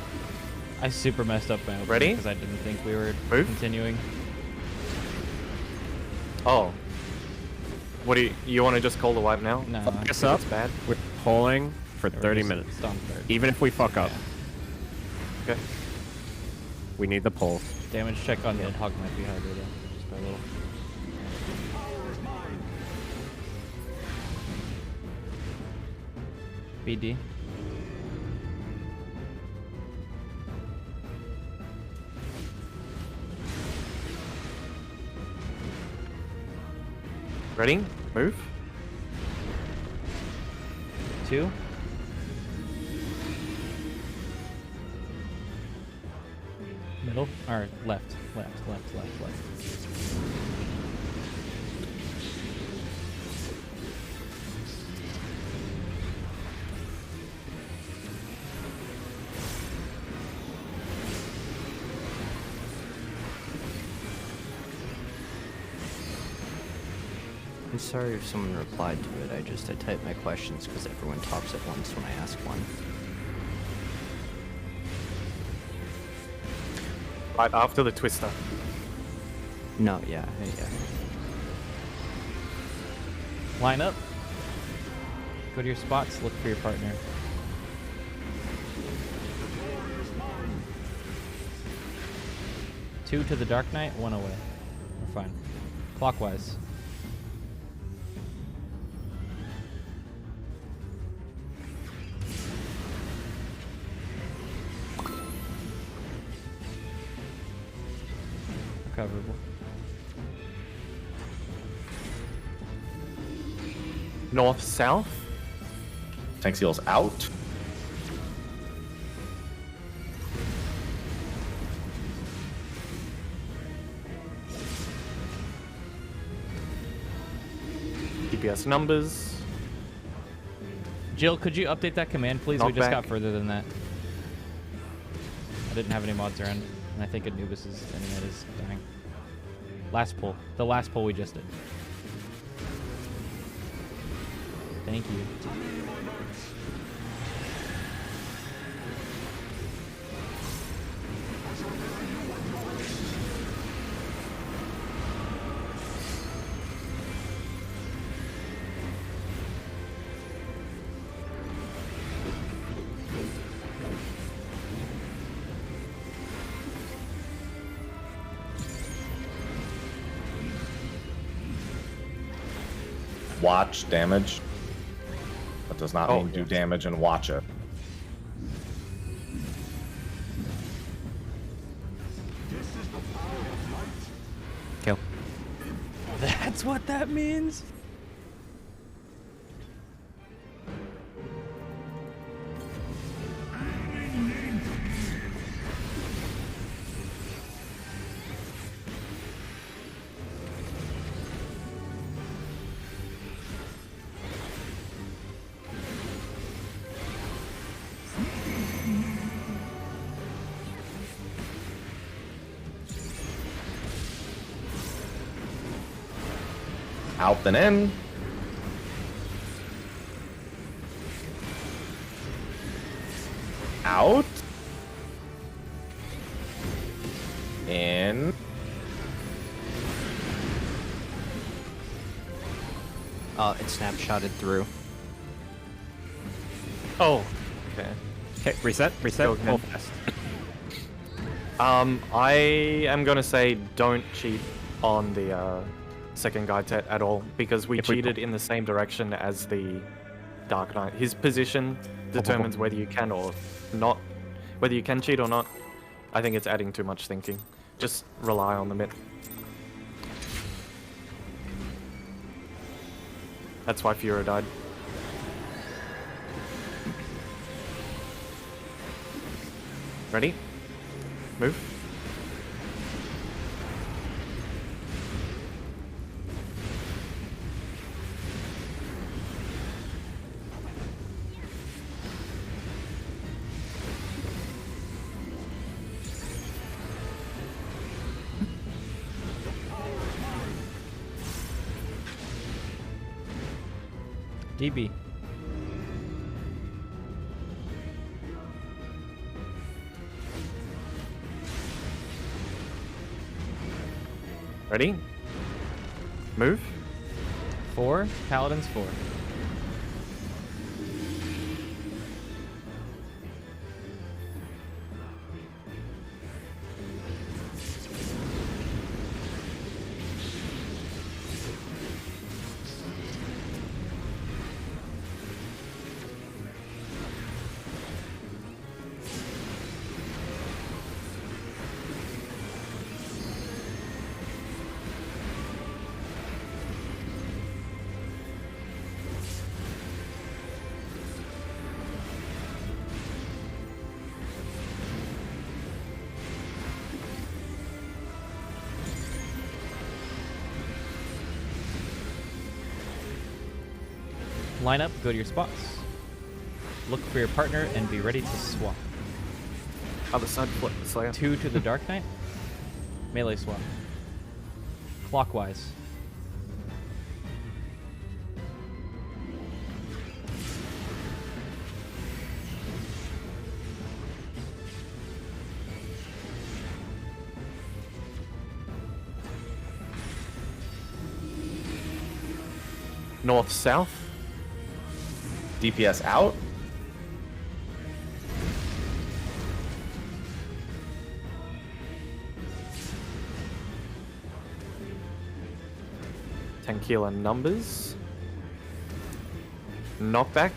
I super messed up my opening Ready? because I didn't think we were Move. continuing. Oh. What do you want to just call the wipe now? No. Focus If up. it's bad? We're pulling for Or 30 just minutes. stomp start. Even if we fuck up, Okay. we need the pull. Damage check on mid hog might be higher though, just by a little. BD. Ready? Move. 2. Middle or left. I'm sorry if someone replied to it. I type my questions because everyone talks at once when I ask one. Right after the twister. No, yeah. Line up. Go to your spots, look for your partner. Two to the Dark Knight, 1 away. We're fine. Clockwise. Recoverable. North, south. tank seal's out. DPS numbers. Jill, could you update that command, please? We just Knockback. got further than that. I didn't have any mods around, and I think Anubis's internet is dying. Last pull. The last pull we just did. Thank you. Watch damage. That does not mean do damage and watch it. Kill. That's what that means? Out and in. Out. In. It snapshotted through. Oh, okay. Okay, reset. Go again. Pull fast. I am gonna say don't cheat on the second guide set at all, because we cheated in the same direction as the Dark Knight. His position determines whether you can or not, whether you can cheat or not. I think it's adding too much thinking. Just rely on the myth. That's why Fura died. Ready? Move. DB. Ready? Move. 4. Paladins 4. Line up, go to your spots. Look for your partner and be ready to swap. Other side, flip, Slayer. 2 to the Dark Knight. Melee swap. Clockwise. North, south. DPS out. Tequila numbers. Knockback.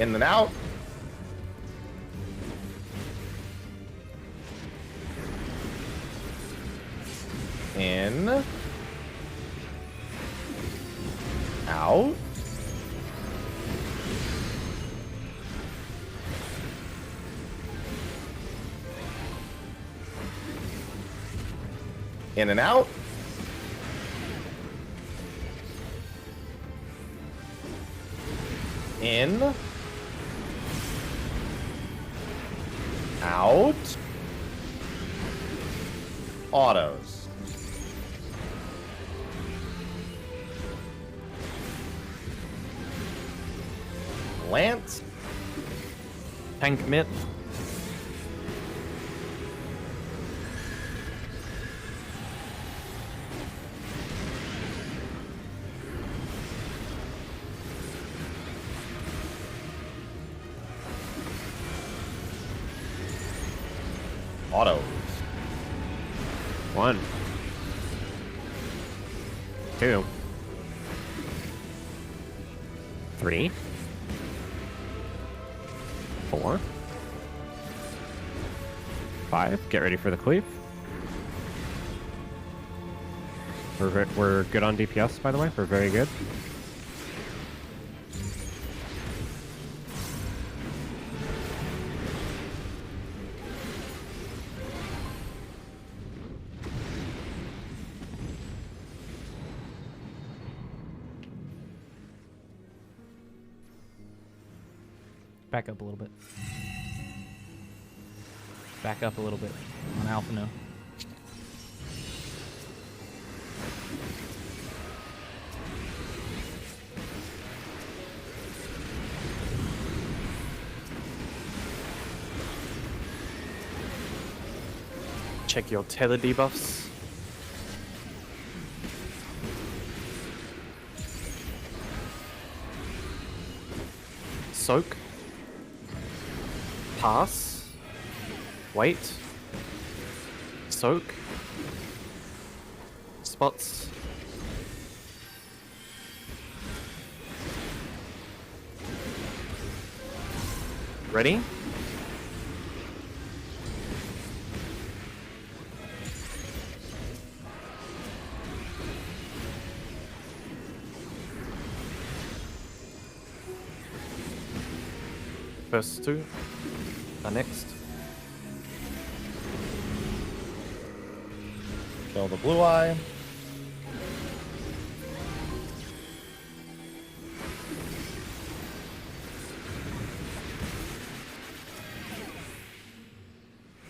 In and out. In. Out. In and out. In. Out. Autos. Lance. Tank mid. Autos. 1, 2, 3, 4, 5. Get ready for the cleave. We're good on DPS, by the way. We're very good. Back up a little bit. Back up a little bit on Alpha No. Check your tether debuffs. Soak. Pass. Wait. Soak. Spots. Ready? First two are next. Kill the blue eye.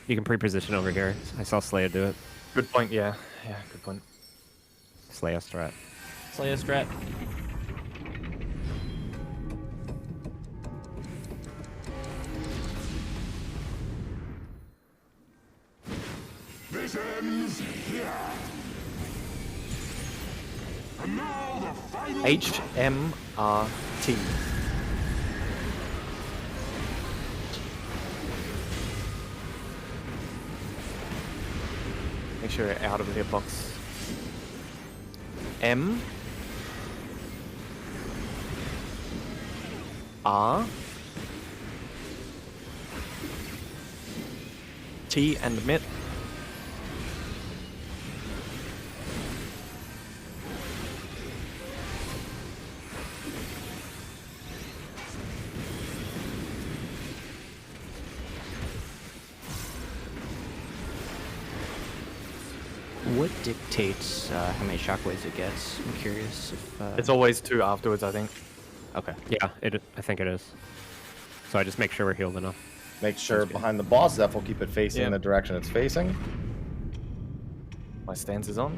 You can pre-position over here. I saw Slayer do it. Good point, yeah. Yeah, good point. Slayer strat. Slayer strat. This ends here. And now the final HMRT. Make sure you're out of the hitbox. M R T and mid. What dictates how many shockwaves it gets? I'm curious if... It's always two afterwards, I think. Okay. Yeah, I think it is. So I just make sure we're healed enough. Make sure behind the boss Zeph will keep it facing Yeah. the direction it's facing. My stance is on.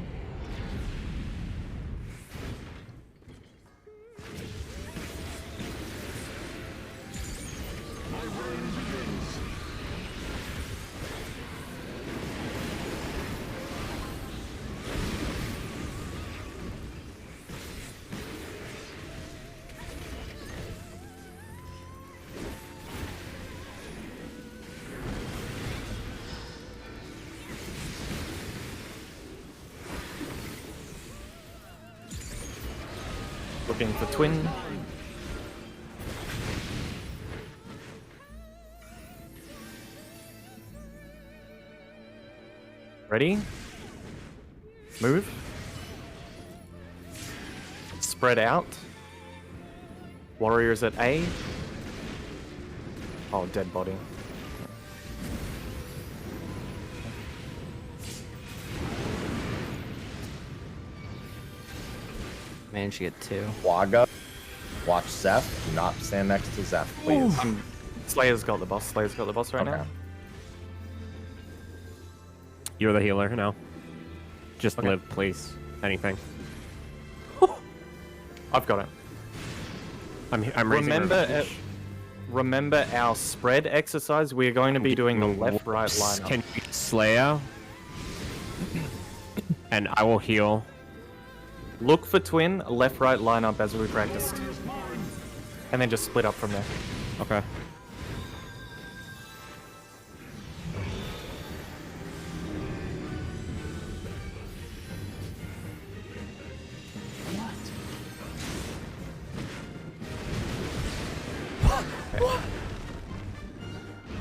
Looking for twin. Ready? Move. Spread out. Warriors at A. Oh, dead body. Managed to get 2. Waga. Watch Zeph. Do not stand next to Zeph, please. Slayer's got the boss. Slayer's got the boss right now. You're the healer now. Just Okay. live, please. Anything. I've got it. I'm raising revenge. Remember our spread exercise? We are going to be doing the left-right lineup. Can you Slayer? And I will heal. Look for twin, left-right lineup as we practiced. And then just split up from there. Okay.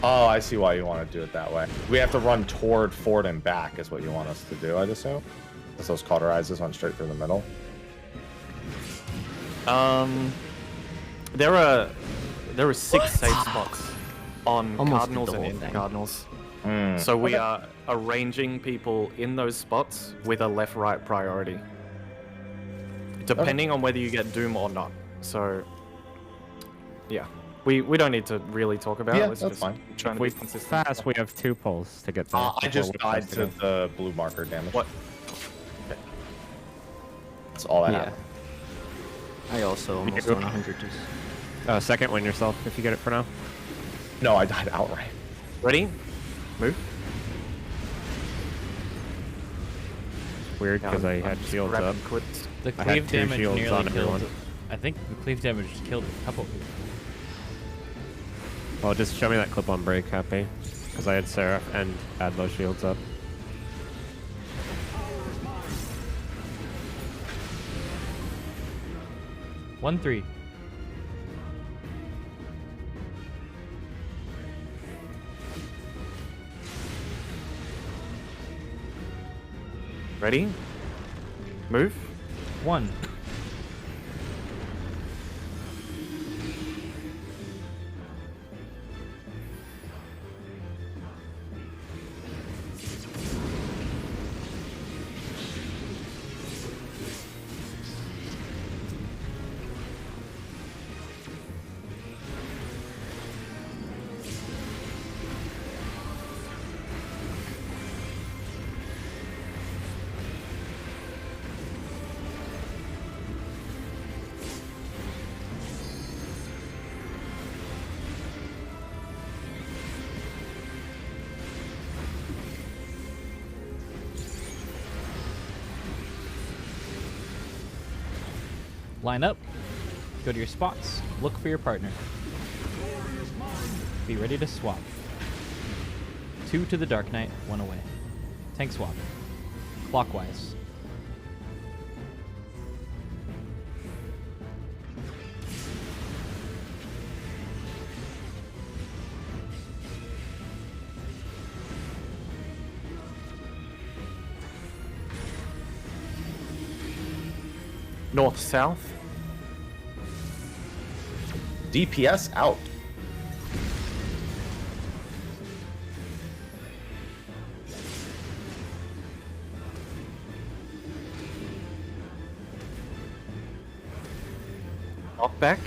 Oh, I see why you want to do it that way. We have to run toward, forward, and back is what you want us to do, I'd assume. Because those cauterizes went straight through the middle. There are 6 safe spots on Almost Cardinals did the and whole thing. Cardinals. Mm. So we are arranging people in those spots with a left-right priority. Depending on whether you get Doom or not. So, yeah. We don't need to really talk about it. Yeah, Let's that's just fine. try to We be consistent. fast. We have 2 pulls to get there. I just before we died press to again. the blue marker damage. What? That's all I Yeah. have. I also almost You- won 100 just. Second win yourself if you get it for now. No, I died outright. Ready? Move. Weird because I had shields Grab up. and quit. The I had cleave 2 damage shields nearly on killed. everyone. I think the cleave damage killed a couple people. Well, just show me that clip on break, Happy. Because I had Seraph and had those shields up. One 3. Ready? Move. 1. Line up. Go to your spots. Look for your partner. Be ready to swap. 2 to the Dark Knight, 1 away. Tank swap. Clockwise. North, south. DPS out. Knock back.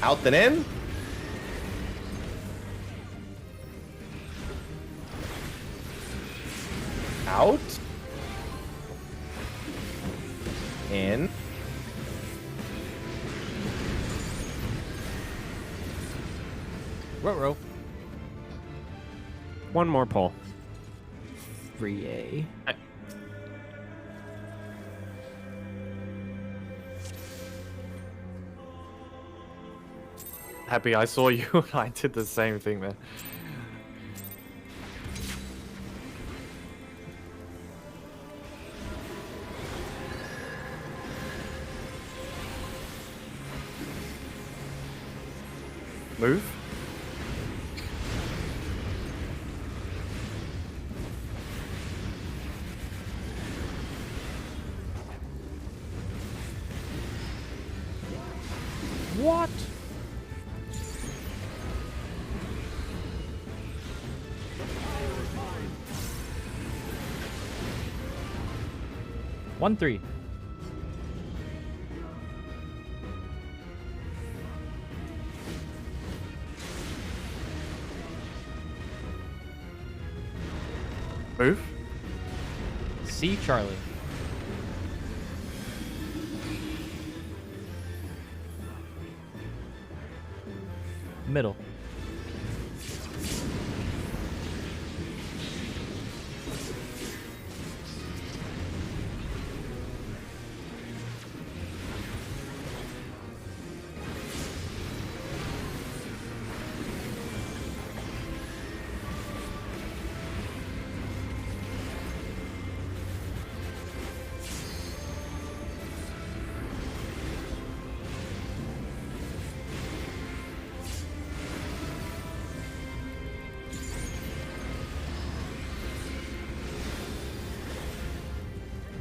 Out then in. Out. In. Row. One more pull. 3A. Happy I saw you. I did the same thing, man. Move. What? One 3. Move. C Charlie. Middle.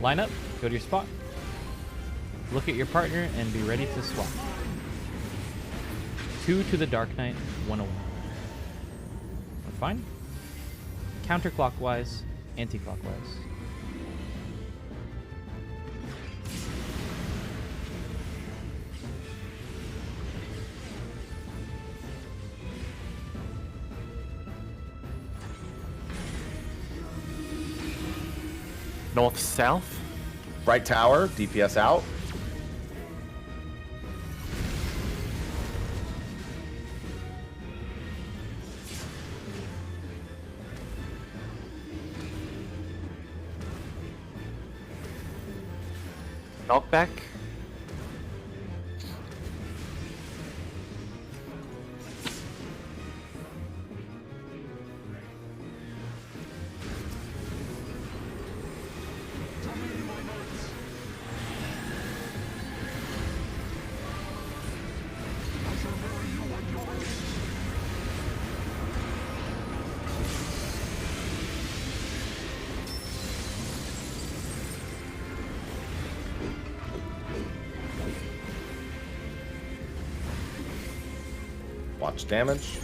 Line up, go to your spot, look at your partner, and be ready to swap. 2 to the Dark Knight, 1 away. We're fine. Counterclockwise, anti-clockwise. North, south. Right tower, DPS out. Knockback. Watch damage.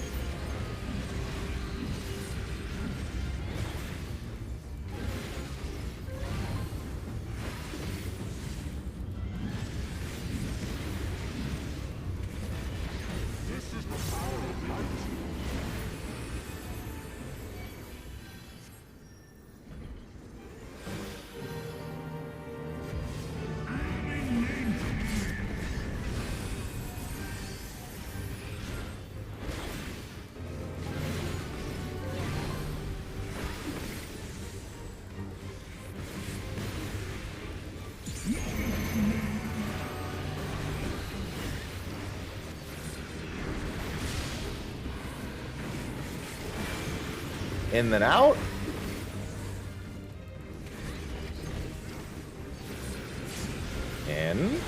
In then out. In.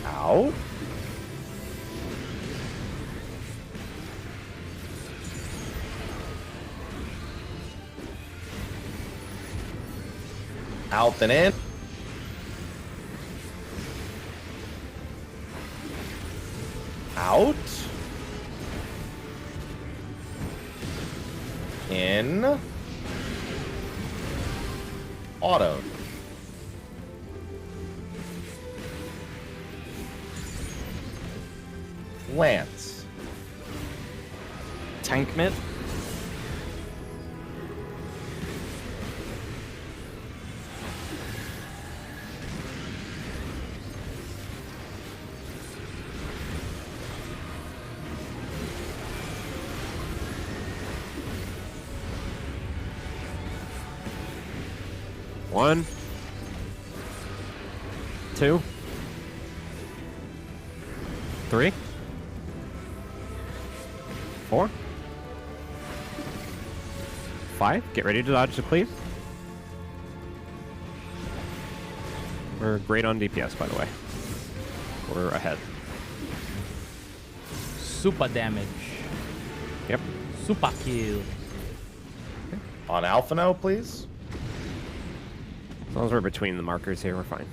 Out. Out then in. Out. In. Auto. Lance. Tank mid. One, 2, 3, 4, 5. Get ready to dodge the cleave. We're great on DPS, by the way. We're ahead. Super damage. Yep. Super kill. On Alpha now, please. As long as we're between the markers here, we're fine.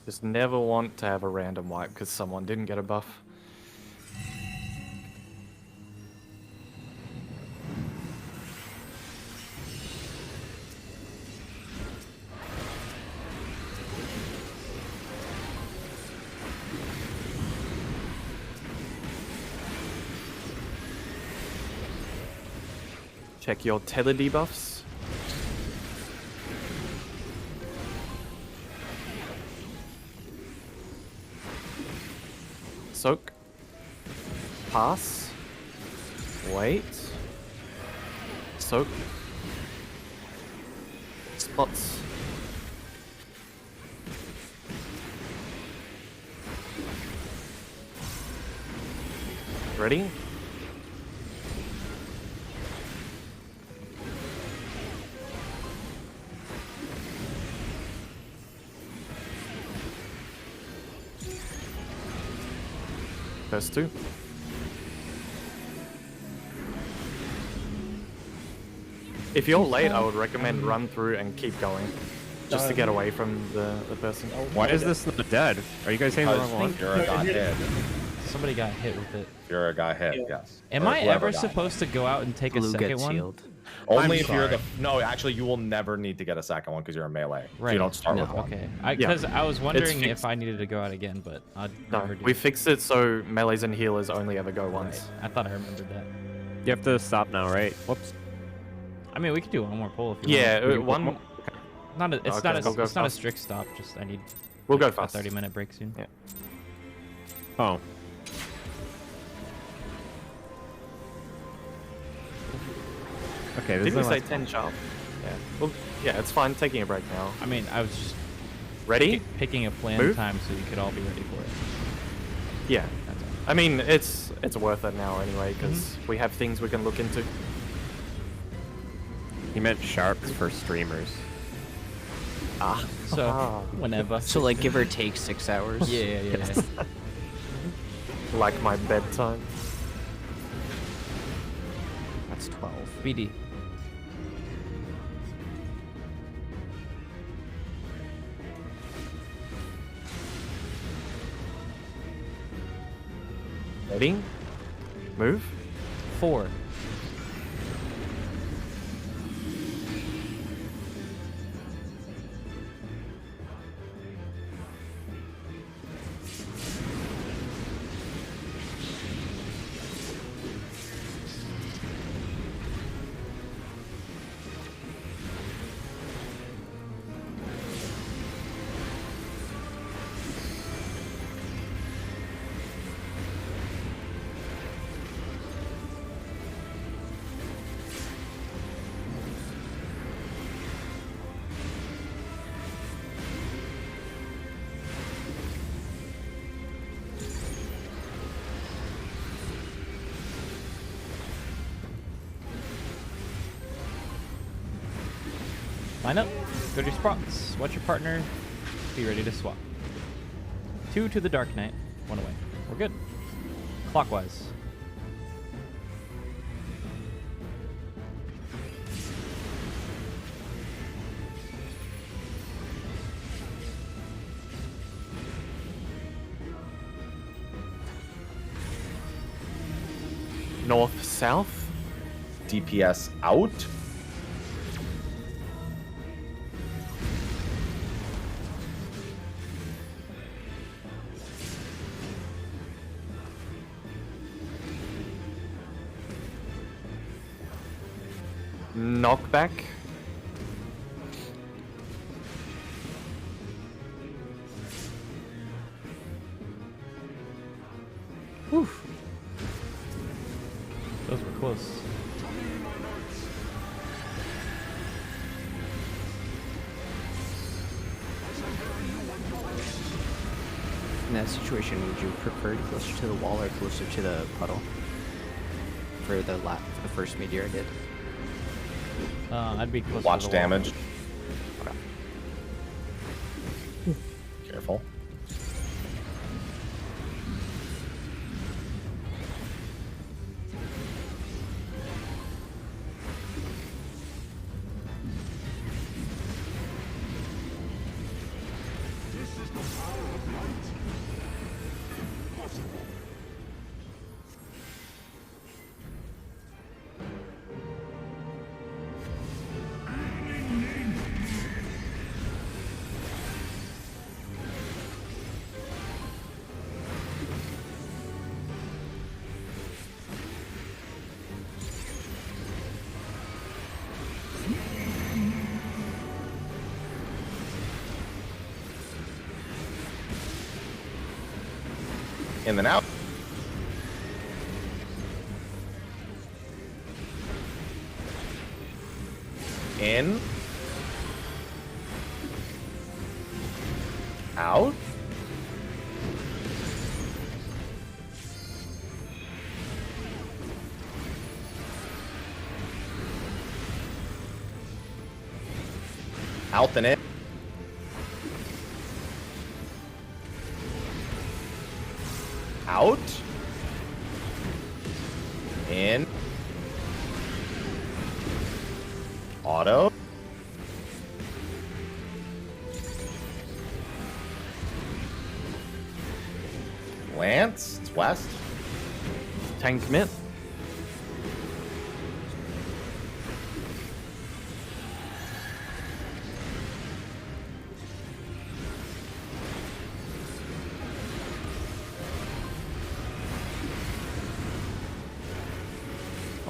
Just never want to have a random wipe because someone didn't get a buff. Check your tether debuffs. Soak. Pass. Wait. Soak. Spots. Ready? First two. If you're late, I would recommend run through and keep going. Just to get away from the person. Why is this not dead? Are you guys saying the wrong one? You're a guy hit. Somebody got hit with it. You're a guy hit, yes. Am Or I whoever ever got supposed to go out and take a Blue second gets one? healed. Only I'm if you're sorry. the... No, actually, you will never need to get a second one because you're a melee. So Right. you don't start No. with one. Okay. Because I was wondering fixed. if I needed to go out again, but I'd No, never do. we fixed it so melees and healers only ever go once. I thought I remembered that. You have to stop now, right? Whoops. I mean, we could do one more poll if you Yeah, want. one. Not a, it's Okay, not go a, it's not a fast. strict stop. Just I need We'll go a fast. 30-minute break soon. Yeah. Oh. Okay, this Didn't we is the say last 10 sharp? Yeah. Well, yeah, it's fine. Taking a break now. I mean, I was just Ready? picking a planned Move. time so you could all be ready for it. Yeah. That's all. I mean, it's worth it now anyway because we have things we can look into. He meant sharps for streamers. Ah. So Ah. whenever. So like give or take 6 hours. Yeah. Like my bedtime. That's 12. BD. Ready? Move. 4. Line up. Go to your spots. Watch your partner. Be ready to swap. 2 to the Dark Knight. 1 away. We're good. Clockwise. North, south. DPS out. knockback. Whew. Those were close. In that situation, would you prefer closer to the wall or closer to the puddle? For the first meteor I did. I'd be close Watch to the wall. damage. Careful. In and out. In. Out. Out and in. Out. In. Auto. Lance. It's west. Tank commit.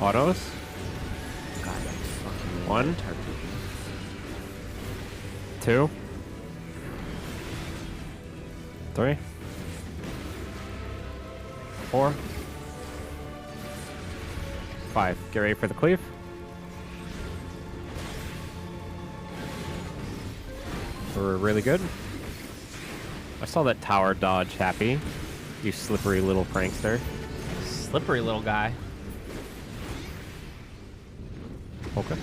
Autos. God, that's fucking 1, retarded. 2, 3, 4, 5. Get ready for the cleave. We're really good. I saw that tower dodge, Happy. You slippery little prankster. Slippery little guy. Okay.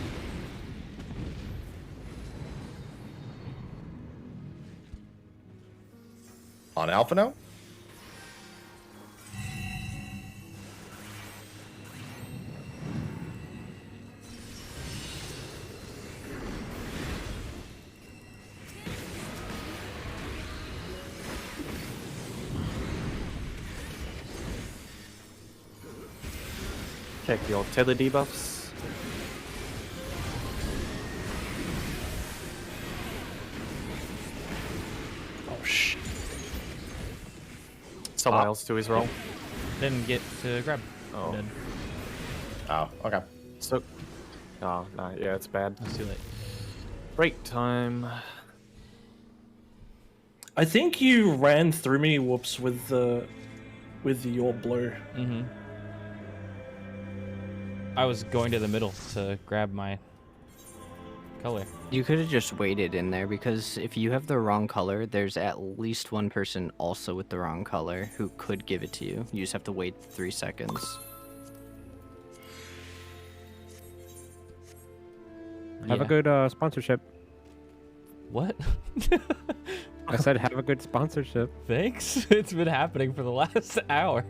On Alpha now. Check your tether debuffs. Oh shit. Someone else do his roll. Didn't get to grab. Oh. Dead. Oh, okay. So. Oh, no, yeah, it's bad. That's too late. Break time. I think you ran through me, Whoops, with your blue. Mm-hmm. I was going to the middle to grab my color. You could have just waited in there because if you have the wrong color, there's at least one person also with the wrong color who could give it to you. You just have to wait 3 seconds. Have a Yeah. good sponsorship. What? I said have a good sponsorship. Thanks. It's been happening for the last hour.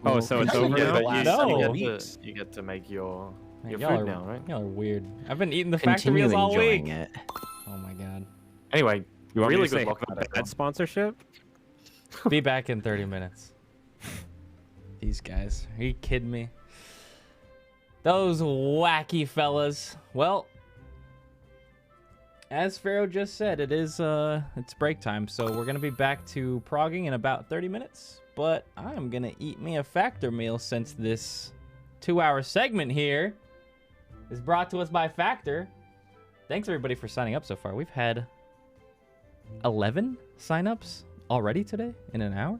Oh, so it's over. Yeah, But but you, no. you get to make your Man, food y'all are, now, right? y'all are weird. I've been eating the factory Continue meals all enjoying week. it. Oh my god. Anyway, You want really me to say good luck have with a that. bad sponsorship? Be back in 30 minutes. These guys. Are you kidding me? Those wacky fellas. Well, as Pharaoh just said, it's break time, so we're gonna be back to progging in about 30 minutes. But I'm gonna eat me a factor meal since this 2-hour segment here is brought to us by Factor. Thanks everybody for signing up so far. We've had 11 signups already today in an hour.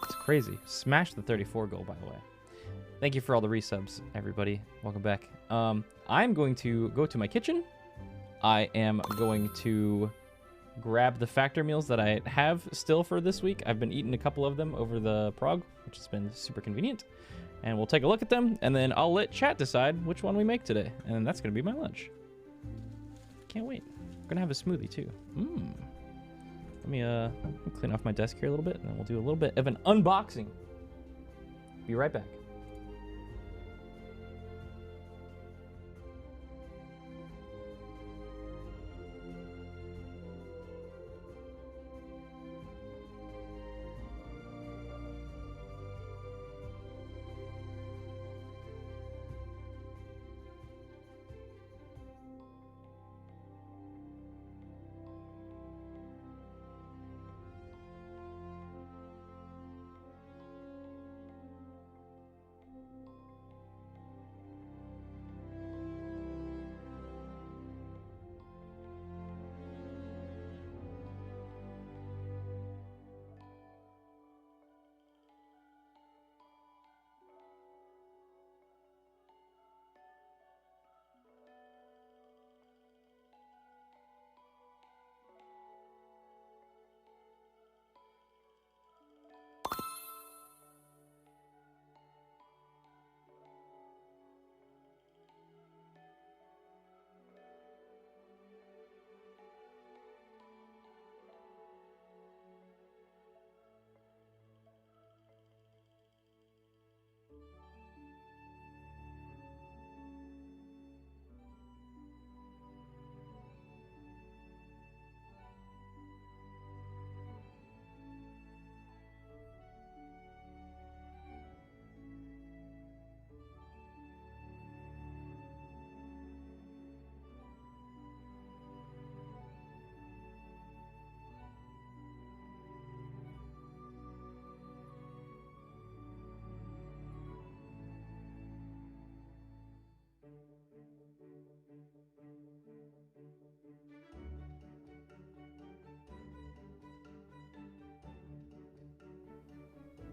It's crazy. Smash the 34 goal, by the way. Thank you for all the resubs, everybody. Welcome back. I'm going to go to my kitchen. I am going to grab the Factor meals that I have still for this week. I've been eating a couple of them over the prog, which has been super convenient. And we'll take a look at them, and then I'll let chat decide which one we make today. And that's going to be my lunch. Can't wait. I'm going to have a smoothie, too. Let me clean off my desk here a little bit, and then we'll do a little bit of an unboxing. Be right back.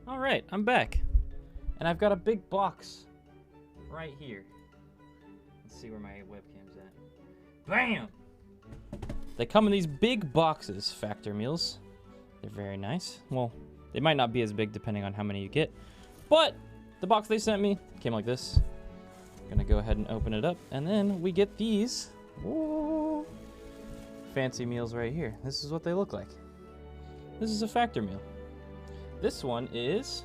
All right, I'm back. And I've got a big box right here. Let's see where my webcam's at. Bam! They come in these big boxes, Factor meals. They're very nice. Well, they might not be as big depending on how many you get. But the box they sent me came like this. I'm gonna go ahead and open it up. And then we get these fancy meals right here. This is what they look like. This is a Factor meal. This one is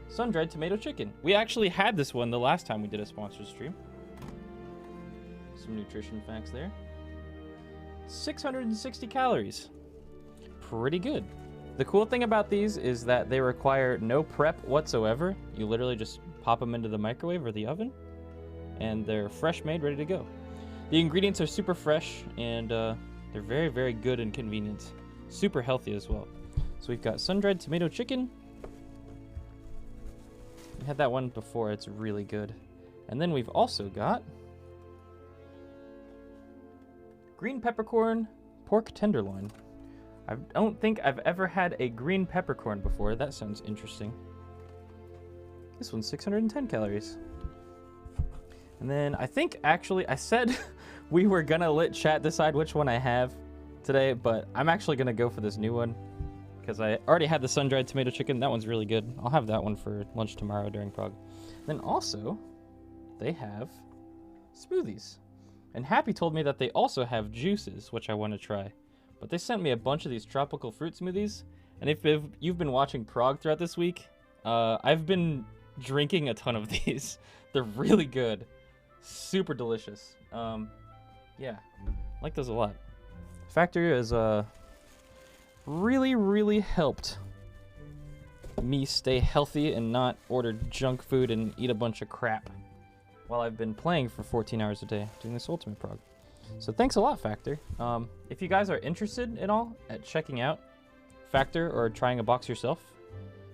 sun-dried tomato chicken. We actually had this one the last time we did a sponsored stream. Some nutrition facts there. 660 calories. Pretty good. The cool thing about these is that they require no prep whatsoever. You literally just pop them into the microwave or the oven, and they're fresh made, ready to go. The ingredients are super fresh, and they're very, very good and convenient. Super healthy as well. So we've got sun-dried tomato chicken. We had that one before. It's really good. And then we've also got green peppercorn pork tenderloin. I don't think I've ever had a green peppercorn before. That sounds interesting. This one's 610 calories. And then I think actually I said we were gonna let chat decide which one I have today, but I'm actually gonna go for this new one because I already had the sun-dried tomato chicken. That one's really good. I'll have that one for lunch tomorrow during prog. Then also, they have smoothies. And Happy told me that they also have juices, which I want to try. But they sent me a bunch of these tropical fruit smoothies. And if you've been watching prog throughout this week, I've been drinking a ton of these. They're really good. Super delicious. Yeah, I like those a lot. Factor is really helped me stay healthy and not order junk food and eat a bunch of crap while I've been playing for 14 hours a day doing this ultimate prog. So thanks a lot, Factor. If you guys are interested at all at checking out Factor or trying a box yourself,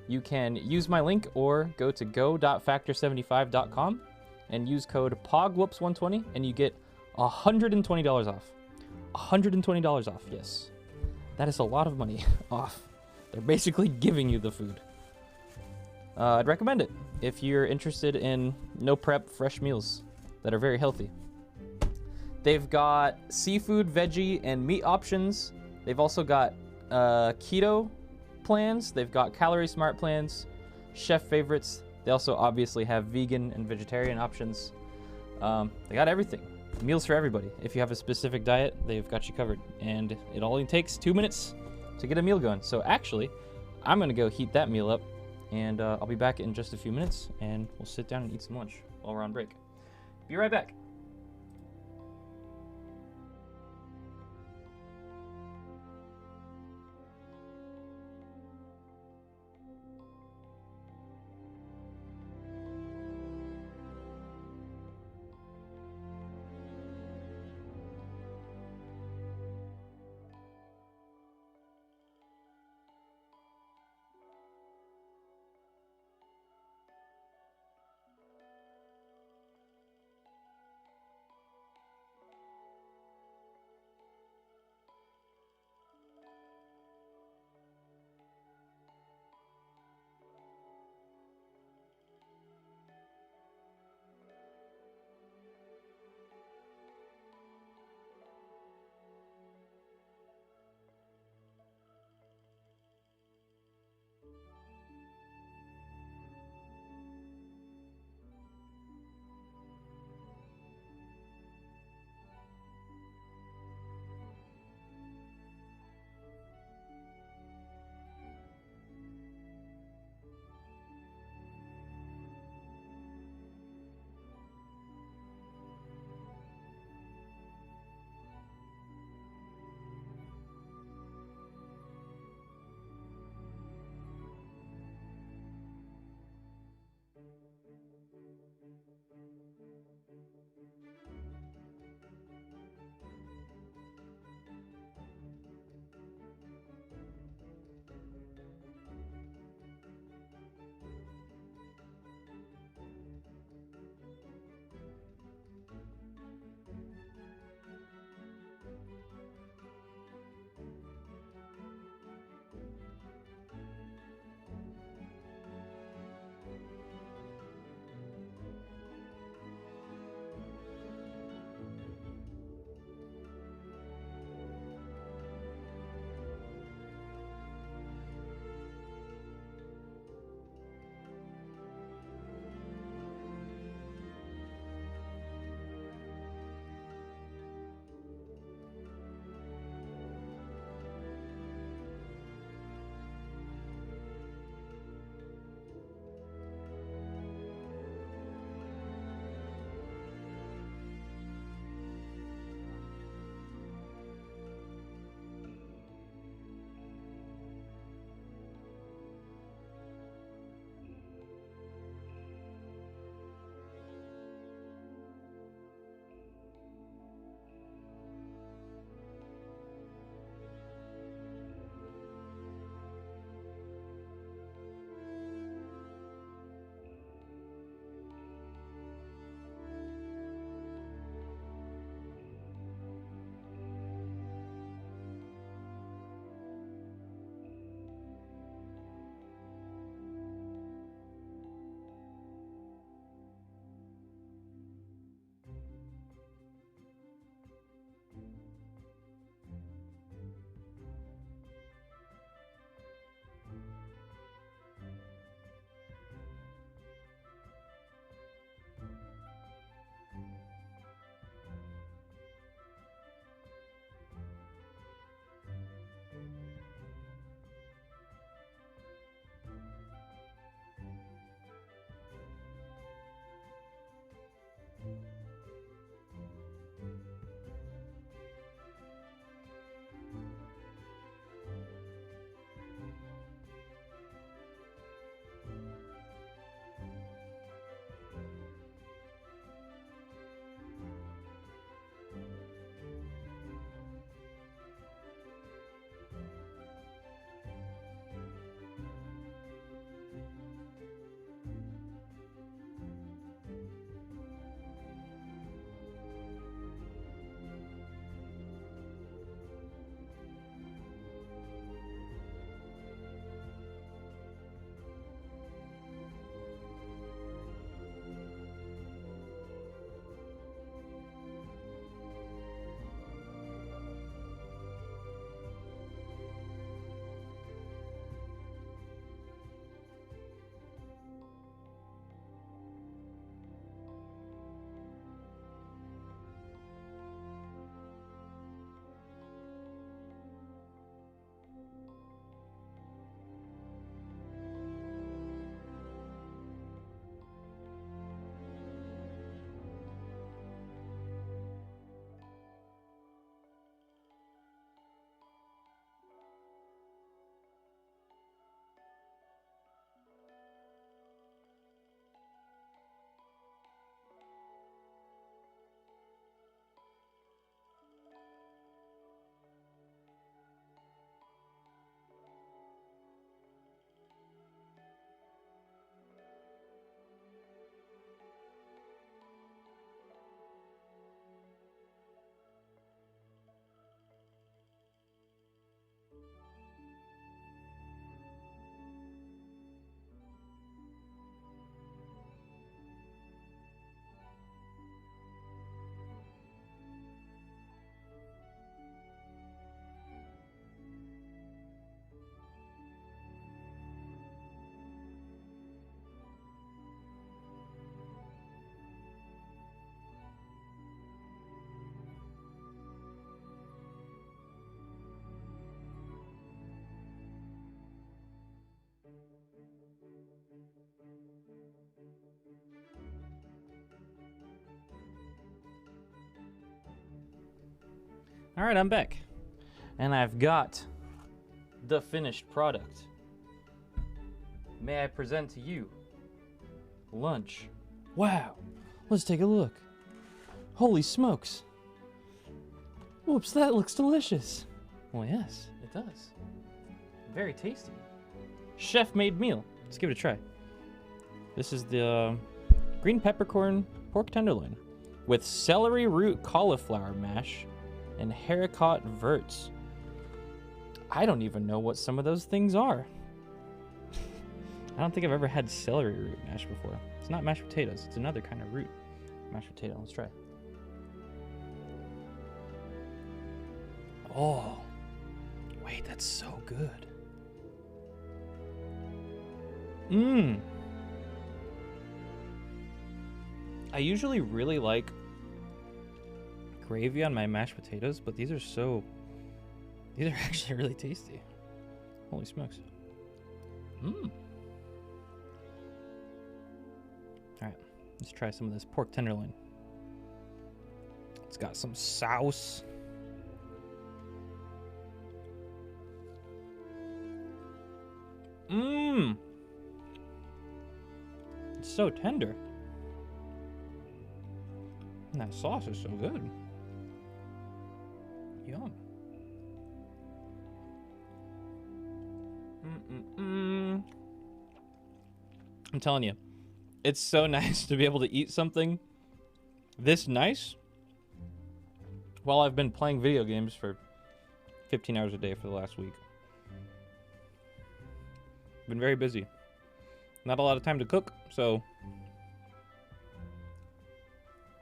you can use my link or go to go.factor75.com and use code POGWHOOPS120 and you get $120 off. $120 off, yes. That is a lot of money off. They're basically giving you the food. I'd recommend it if you're interested in no prep fresh meals that are very healthy. They've got seafood, veggie, and meat options. They've also got keto plans. They've got calorie smart plans, chef favorites. They also obviously have vegan and vegetarian options. They got everything. Meals for everybody. If you have a specific diet, they've got you covered. And it only takes 2 minutes to get a meal going. So actually, I'm gonna go heat that meal up, and I'll be back in just a few minutes, and we'll sit down and eat some lunch while we're on break. Be right back. All right, I'm back. And I've got the finished product. May I present to you lunch? Wow, let's take a look. Holy smokes. Whoops, that looks delicious. Well, yes, it does. Very tasty. Chef-made meal. Let's give it a try. This is the green peppercorn pork tenderloin with celery root cauliflower mash and haricot verts. I don't even know what some of those things are. I don't think I've ever had celery root mash before. It's not mashed potatoes. It's another kind of root mashed potato. Let's try. Oh, wait, that's so good. Mmm. I usually really like gravy on my mashed potatoes, but these are actually really tasty. Holy smokes. Mmm. Alright, let's try some of this pork tenderloin. It's got some sauce. Mmm. It's so tender. And that sauce is so good. Yum. I'm telling you, it's so nice to be able to eat something this nice while I've been playing video games for 15 hours a day for the last week. Been very busy. Not a lot of time to cook, so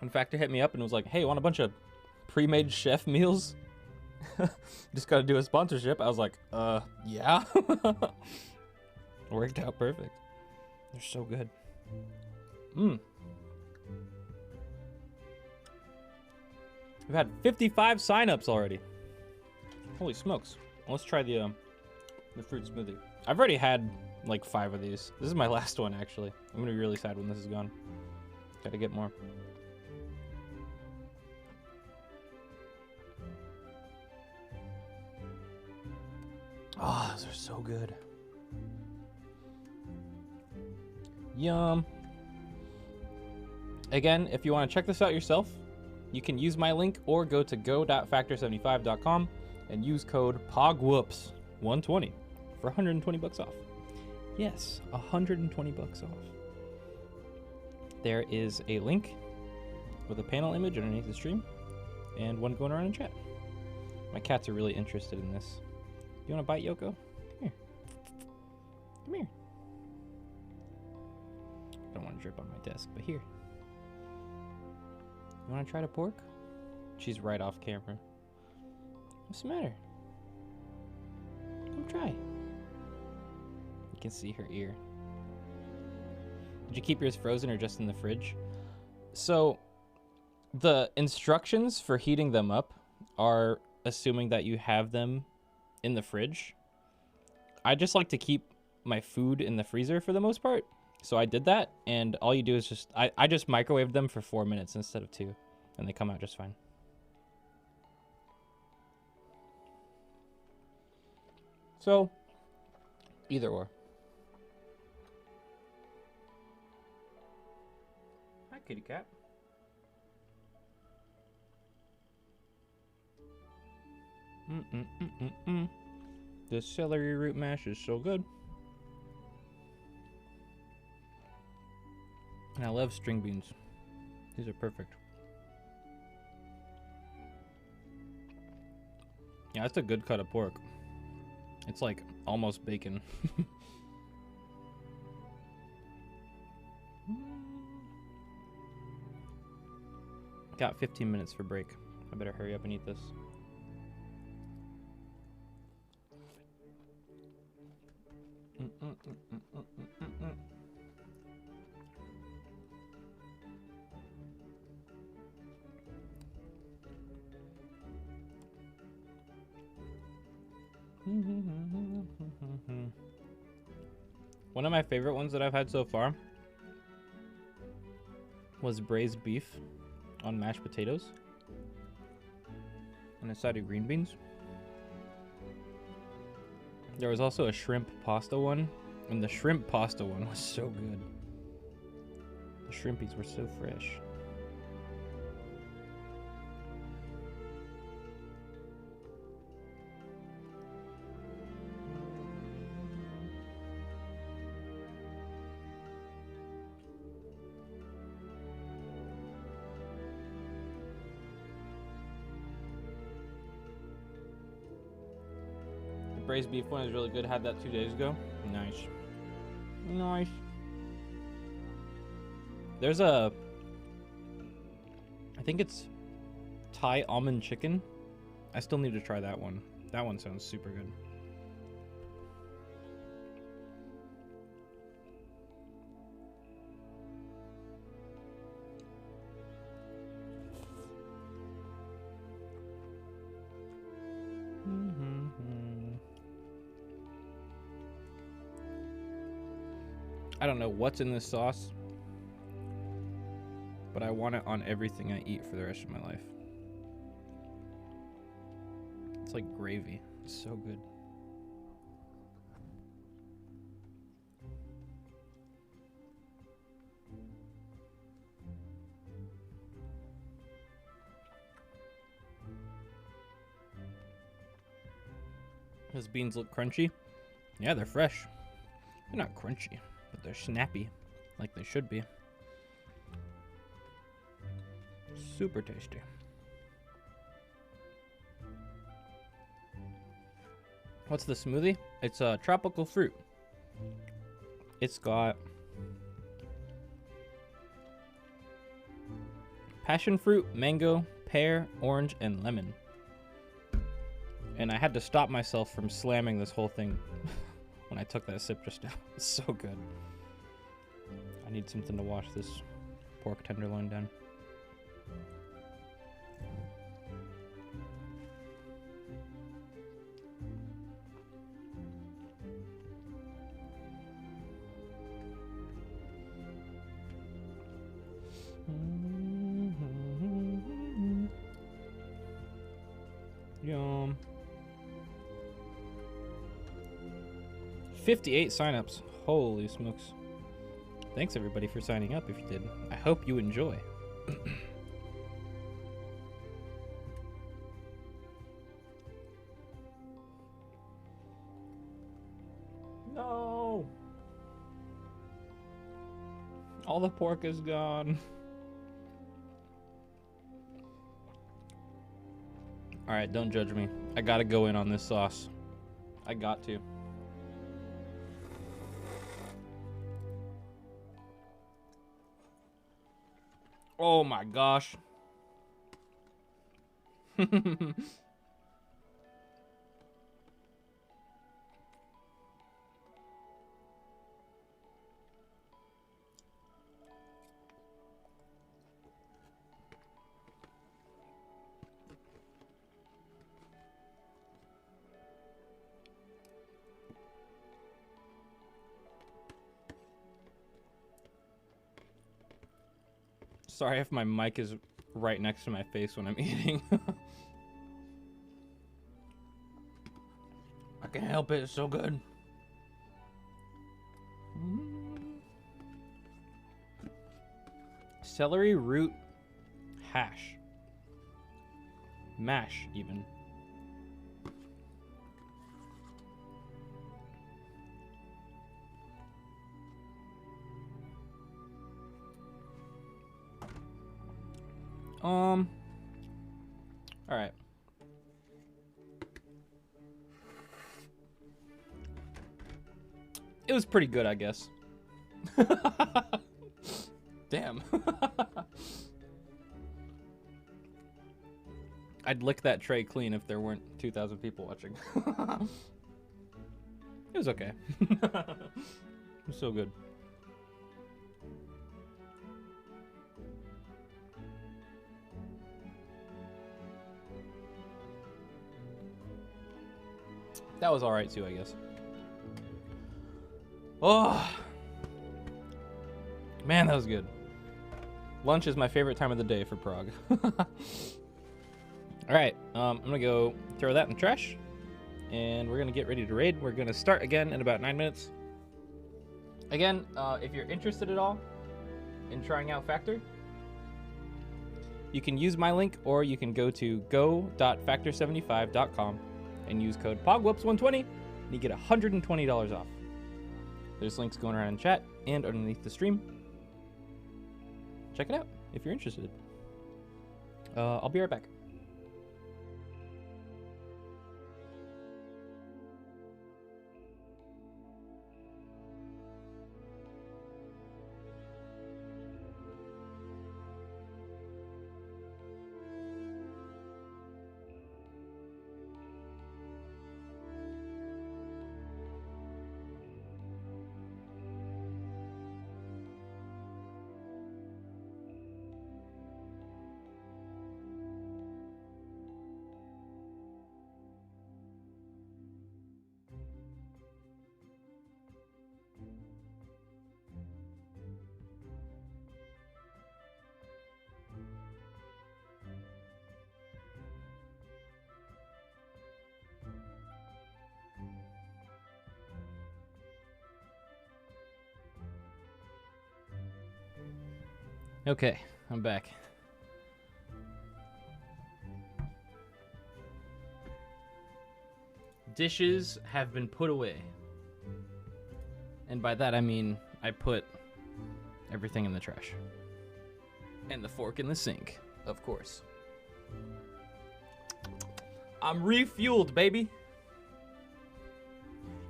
when Factor hit me up and was like, hey, want a bunch of pre-made chef meals? Just gotta do a sponsorship. I was like, yeah. Worked out perfect. They're so good. Mmm. We've had 55 signups already. Holy smokes. Let's try the fruit smoothie. I've already had like 5 of these. This is my last one, actually. I'm gonna be really sad when this is gone. Gotta get more. Oh, those are so good. Yum. Again, if you want to check this out yourself, you can use my link or go to go.factor75.com and use code POGWHOOPS120 for 120 bucks off. Yes, 120 bucks off. There is a link with a panel image underneath the stream and one going around in chat. My cats are really interested in this. You want to bite, Yoko? Come here. Come here. I don't want to drip on my desk, but here. You want to try to pork? She's right off camera. What's the matter? Come try. You can see her ear. Did you keep yours frozen or just in the fridge? So, the instructions for heating them up are assuming that you have them in the fridge. I just like to keep my food in the freezer for the most part. So I did that, and all you do is just, I just microwaved them for 4 minutes instead of 2, and they come out just fine. So, either or. Hi, kitty cat. The celery root mash is so good. And I love string beans. These are perfect. Yeah, that's a good cut of pork. It's like almost bacon. Got 15 minutes for break. I better hurry up and eat this. One of my favorite ones that I've had so far was braised beef on mashed potatoes. and a side of green beans. There was also a shrimp pasta one, and the shrimp pasta one was so good. The shrimpies were so fresh. Braised beef one is really good. Had that 2 days ago. Nice. Nice. There's a... I think it's Thai almond chicken. I still need to try that one. That one sounds super good. I don't know what's in this sauce, but I want it on everything I eat for the rest of my life. It's like gravy. It's so good. Those beans look crunchy. Yeah, they're fresh. They're not crunchy, but they're snappy, like they should be. Super tasty. What's the smoothie? It's a tropical fruit. It's got passion fruit, mango, pear, orange, and lemon. And I had to stop myself from slamming this whole thing when I took that sip just now. It's so good. I need something to wash this pork tenderloin down. Yum. 58 signups. Holy smokes. Thanks everybody for signing up if you did. I hope you enjoy. No. All the pork is gone. Alright, don't judge me. I gotta go in on this sauce. I got to. Oh my gosh. Sorry if my mic is right next to my face when I'm eating. I can't help it, it's so good. Celery root hash. Mash, even. All right. It was pretty good, I guess. Damn. I'd lick that tray clean if there weren't 2,000 people watching. It was okay. It was so good. That was alright too, I guess. Oh! Man, that was good. Lunch is my favorite time of the day for Prague. All right, I'm gonna go throw that in the trash, and we're gonna get ready to raid. We're gonna start again in about 9 minutes. Again, if you're interested at all in trying out Factor, you can use my link, or you can go to go.factor75.com and use code POGWHOOPS120, and you get $120 off. There's links going around in chat and underneath the stream. Check it out if you're interested. I'll be right back. Okay, I'm back. Dishes have been put away. And by that I mean I put everything in the trash. And the fork in the sink, of course. I'm refueled, baby.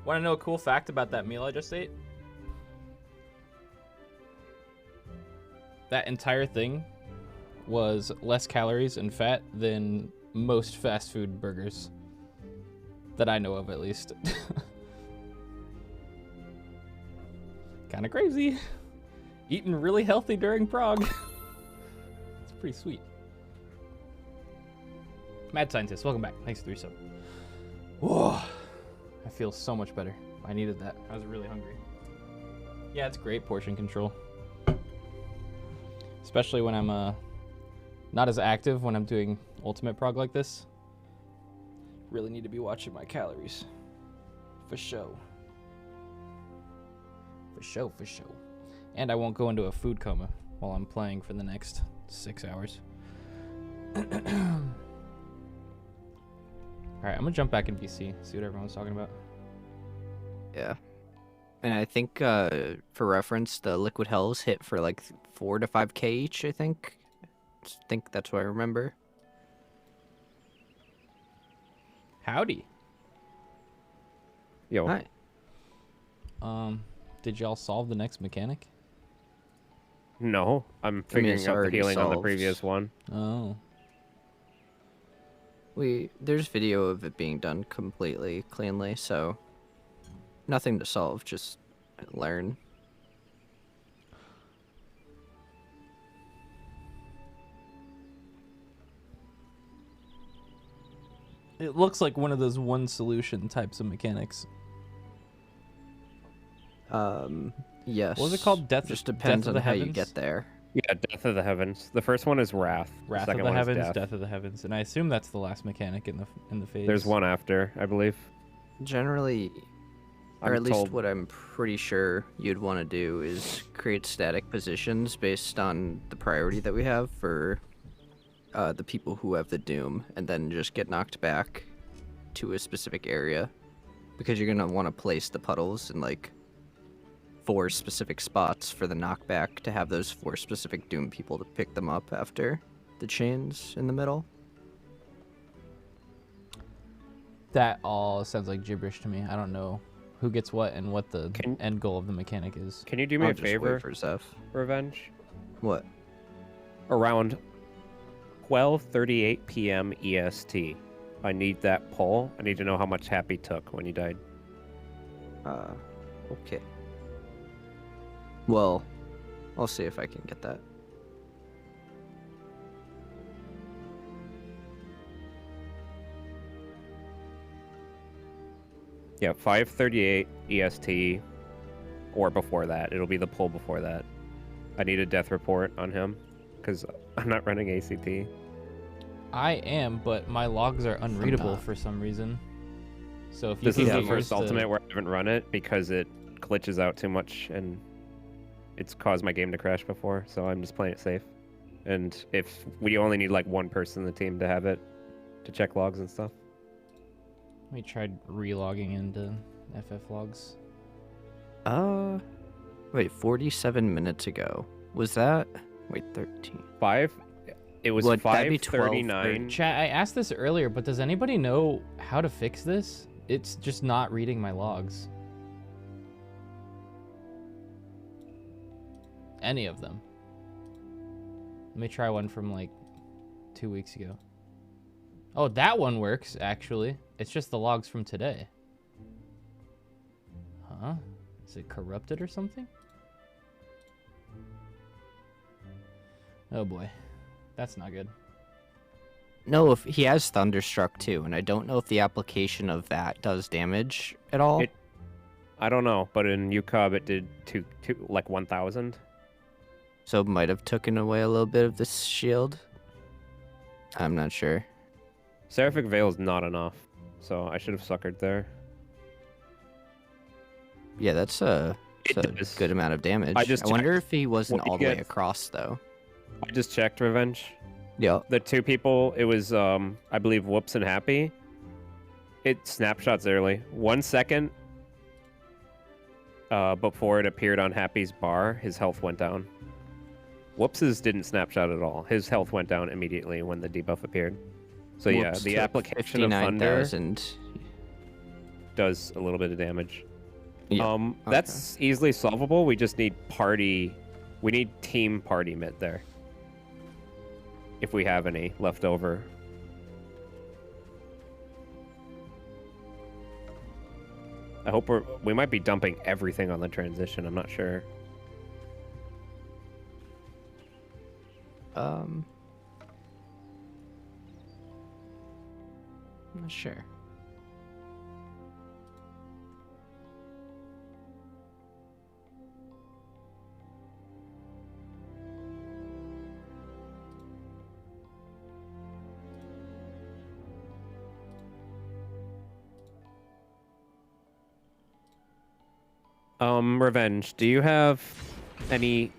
Want to know a cool fact about that meal I just ate? That entire thing was less calories and fat than most fast food burgers. That I know of, at least. Kind of crazy. Eating really healthy during Prog. It's pretty sweet. Mad Scientist, welcome back. Thanks, 3 sub. Whoa. I feel so much better. I needed that. I was really hungry. Yeah, it's great portion control. Especially when I'm not as active when I'm doing ultimate prog like this. Really need to be watching my calories. For show. For show, for show. And I won't go into a food coma while I'm playing for the next 6 hours. Alright, I'm gonna jump back in VC, see what everyone's talking about. Yeah. And I think, for reference, the Liquid Hells hit for like 4 to 5k each, I think. I think that's what I remember. Howdy. Yo. Hi. Did y'all solve the next mechanic? No, I'm figuring it's out the already healing on the solved. previous one. Oh. There's video of it being done completely cleanly, so nothing to solve, just learn. It looks like one of those one solution types of mechanics. Yes. What was it called? Death. Just depends Death of on the how you Heavens? get there. Yeah, Death of the Heavens. The first one is Wrath. Wrath the of second the one is Heavens, Death of the Heavens, and I assume that's the last mechanic in the phase. There's one after, I believe. Generally, or I'm at least told- what I'm pretty sure you'd want to do is create static positions based on the priority that we have for the people who have the Doom, and then just get knocked back to a specific area, because you're gonna want to place the puddles in like 4 specific spots for the knockback to have those 4 specific Doom people to pick them up after the chains in the middle. That all sounds like gibberish to me. I don't know who gets what and what the end goal of the mechanic is. Can you do me I'll a just wait favor, for Zeph. Revenge? What? Around 12:38 p.m. EST. I need that poll. I need to know how much Happy took when he died. Okay. Well, I'll see if I can get that. Yeah, 5:38 EST, or before that. It'll be the poll before that. I need a death report on him, because I'm not running ACT. I am, but my logs are unreadable not. for some reason. So if you This could is get the yours first to- ultimate where I haven't run it because it glitches out too much and it's caused my game to crash before, so I'm just playing it safe. And if we only need like one person in the team to have it to check logs and stuff. We tried relogging into FF logs. Wait, 47 minutes ago. Was that? Wait, 13. 5? It was Would that be 5:39. Chat, I asked this earlier, but does anybody know how to fix this? It's just not reading my logs. Any of them. Let me try one from like 2 weeks ago. Oh, that one works, actually. It's just the logs from today. Huh? Is it corrupted or something? Oh boy. That's not good. No, if he has Thunderstruck too, and I don't know if the application of that does damage at all. I don't know, but in UCOB it did like 1,000. So it might have taken away a little bit of this shield. I'm not sure. Seraphic Veil is not enough, so I should have suckered there. Yeah, that's a does. good amount of damage. I wonder checked. if he wasn't What do you all the way get? across though. I just checked Revenge. Yeah. The two people, it was, I believe, Whoops and Happy. It snapshots early. 1 second before it appeared on Happy's bar, his health went down. Whoops's didn't snapshot at all. His health went down immediately when the debuff appeared. So yeah, Whoops the took application of Thunder 59,000. does a little bit of damage. Yeah. That's easily solvable. We just need we need team party mid there. If we have any left over. I hope we might be dumping everything on the transition. I'm not sure. I'm not sure. Revenge, do you have any...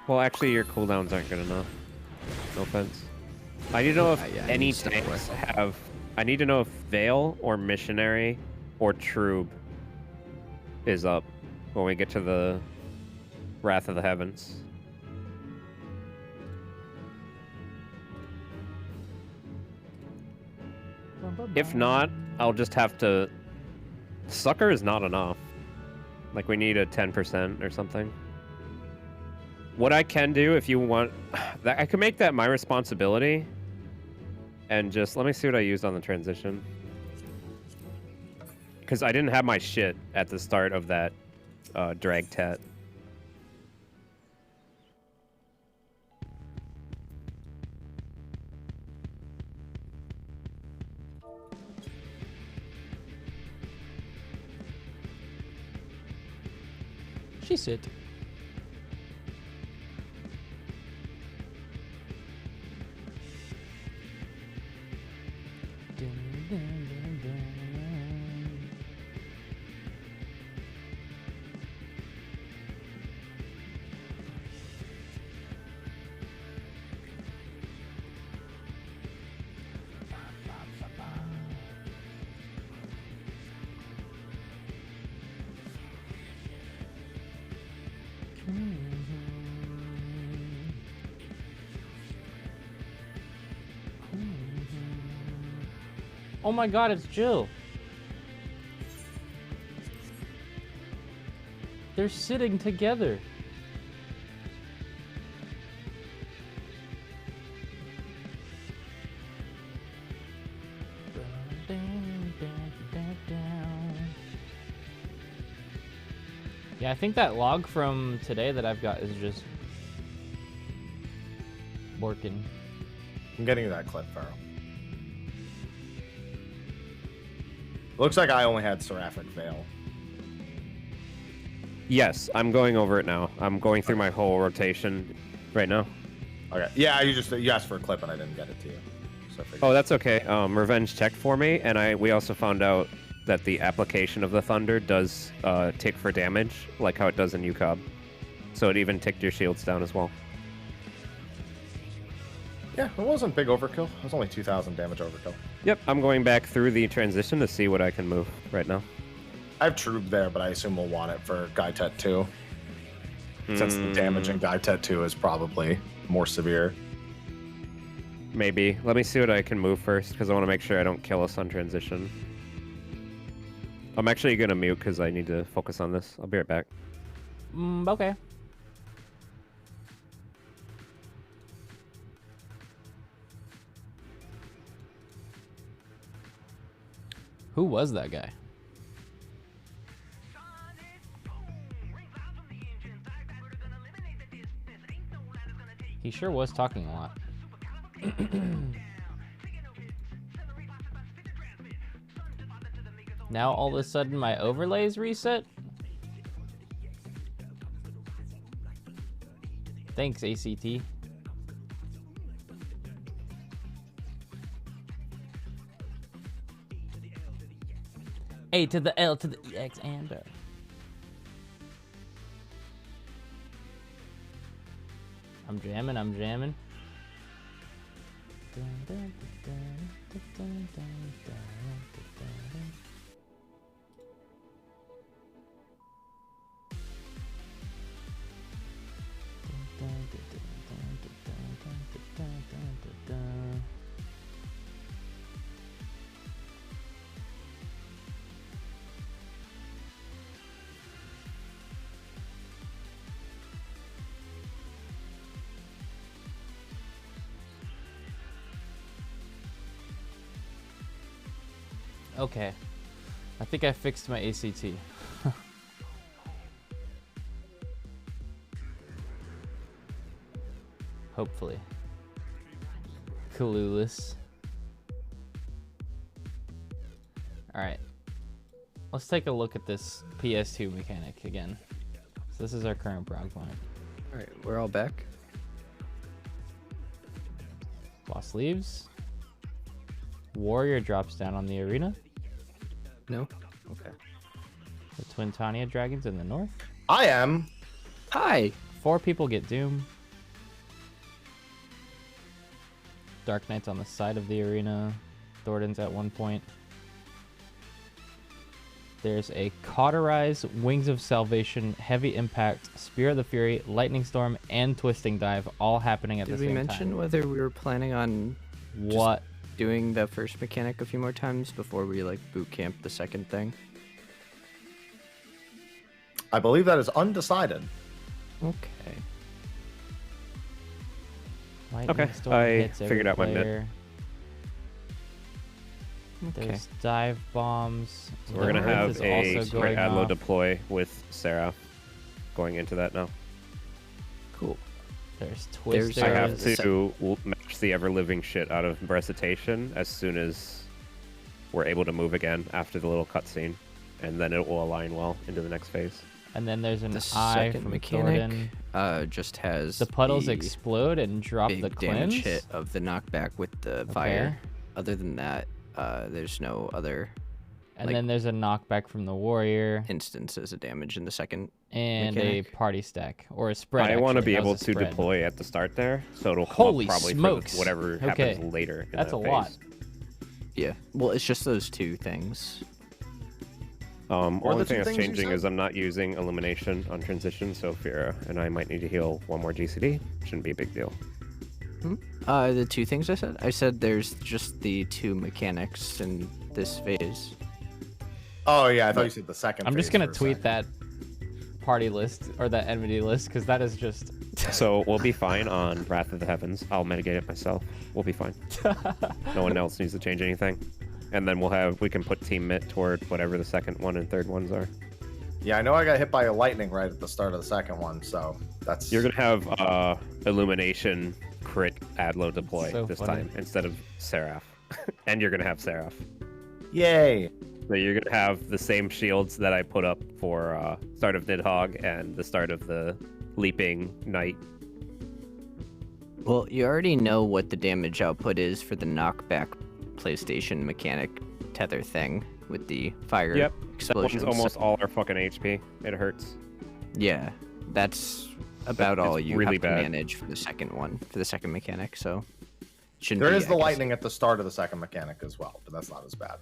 Well, actually, your cooldowns aren't good enough. No offense. I need to know if Yeah, any need stuff tanks with. have... I need to know if Veil or Missionary or Trube is up when we get to the Wrath of the Heavens. If not, I'll just have to... Sucker is not enough. Like, we need a 10% or something. What I can do, if you want... I can make that my responsibility. And just... Let me see what I used on the transition. Because I didn't have my shit at the start of that drag tat. She said. Oh my god, it's Jill. They're sitting together. Yeah, I think that log from today that I've got is just working. I'm getting you that clip, Pharaoh. Looks like I only had Seraphic Veil. Yes, I'm going over it now. I'm going through my whole rotation right now. Okay. Yeah, you asked for a clip and I didn't get it to you. So I figured- Oh, that's okay. Revenge checked for me, and we also found out that the application of the thunder does tick for damage, like how it does in UCOB. So it even ticked your shields down as well. Yeah, it wasn't big overkill. It was only 2,000 damage overkill. Yep, I'm going back through the transition to see what I can move right now. I have Troob there, but I assume we'll want it for Gaitet 2. Since the damage in Gaitet 2 is probably more severe. Maybe. Let me see what I can move first, because I want to make sure I don't kill us on transition. I'm actually going to mute because I need to focus on this. I'll be right back. Okay. Who was that guy? He sure was talking a lot. Now all of a sudden my overlays reset? Thanks, ACT. A to the L to the EX and O. I'm jamming, I'm jamming. Okay, I think I fixed my ACT. Hopefully. Clueless. Alright. Let's take a look at this PS2 mechanic again. So this is our current Prog point. Alright, we're all back. Boss leaves. Warrior drops down on the arena. No? Okay. The Twin Tanya dragons in the north. I am. Hi! 4 people get Doom. Dark Knight's on the side of the arena. Thornton's at one point. There's a Cauterize, Wings of Salvation, Heavy Impact, Spear of the Fury, Lightning Storm, and Twisting Dive all happening at the same time. Did we mention whether we were planning on what? Doing the first mechanic a few more times before we like boot camp the second thing? I believe that is undecided. Okay. Lightning Storm I hits figured every out my nit. player. Okay. There's dive bombs. So we're going to have Is a also Sprite going Adlo off. deploy with Seraph going into that now. Cool. There's There's- Twister. I have There's- to match the ever-living shit out of Recitation as soon as we're able to move again after the little cutscene, and then it will align well into the next phase. And then there's an The eye second from mechanic Thornton. just has The puddles the explode and drop big the damage cleanse. hit of the knockback with the fire. Other than that, there's no other And like- then there's a knockback from the warrior instances of damage in the second. and mechanic. a party stack or a spread. I want to actually. be That able was a to spread. deploy at the start there, so it'll come Holy up probably smokes. for whatever Okay. happens later. In That's that a lot. phase. Yeah. Well, it's just those two things. Or Only the thing two that's things you changing said? is I'm not using Illumination on transition, so Fira and I might need to heal one more GCD. Shouldn't be a big deal. The two things I said there's just the two mechanics in this phase. Oh yeah, I thought you said the second. I'm just phase gonna for a tweet second. that party list or that enmity list because that is just. So we'll be fine on Wrath of the Heavens. I'll mitigate it myself. We'll be fine. No one else needs to change anything. And then we can put Team Mitt toward whatever the second one and third ones are. Yeah, I know I got hit by a lightning right at the start of the second one, so that's. You're gonna have Illumination crit Adlo deploy So this funny. time instead of Seraph. And you're gonna have Seraph. Yay! So you're gonna have the same shields that I put up for start of Nidhogg and the start of the Leaping Knight. Well, you already know what the damage output is for the knockback PlayStation mechanic tether thing with the fire Yep. explosions. That one's almost all our fucking HP. It hurts. Yeah, that's about all It's you really have to bad. manage for the second one, for the second mechanic. So shouldn't There be, is the I guess. lightning at the start of the second mechanic as well, but that's not as bad.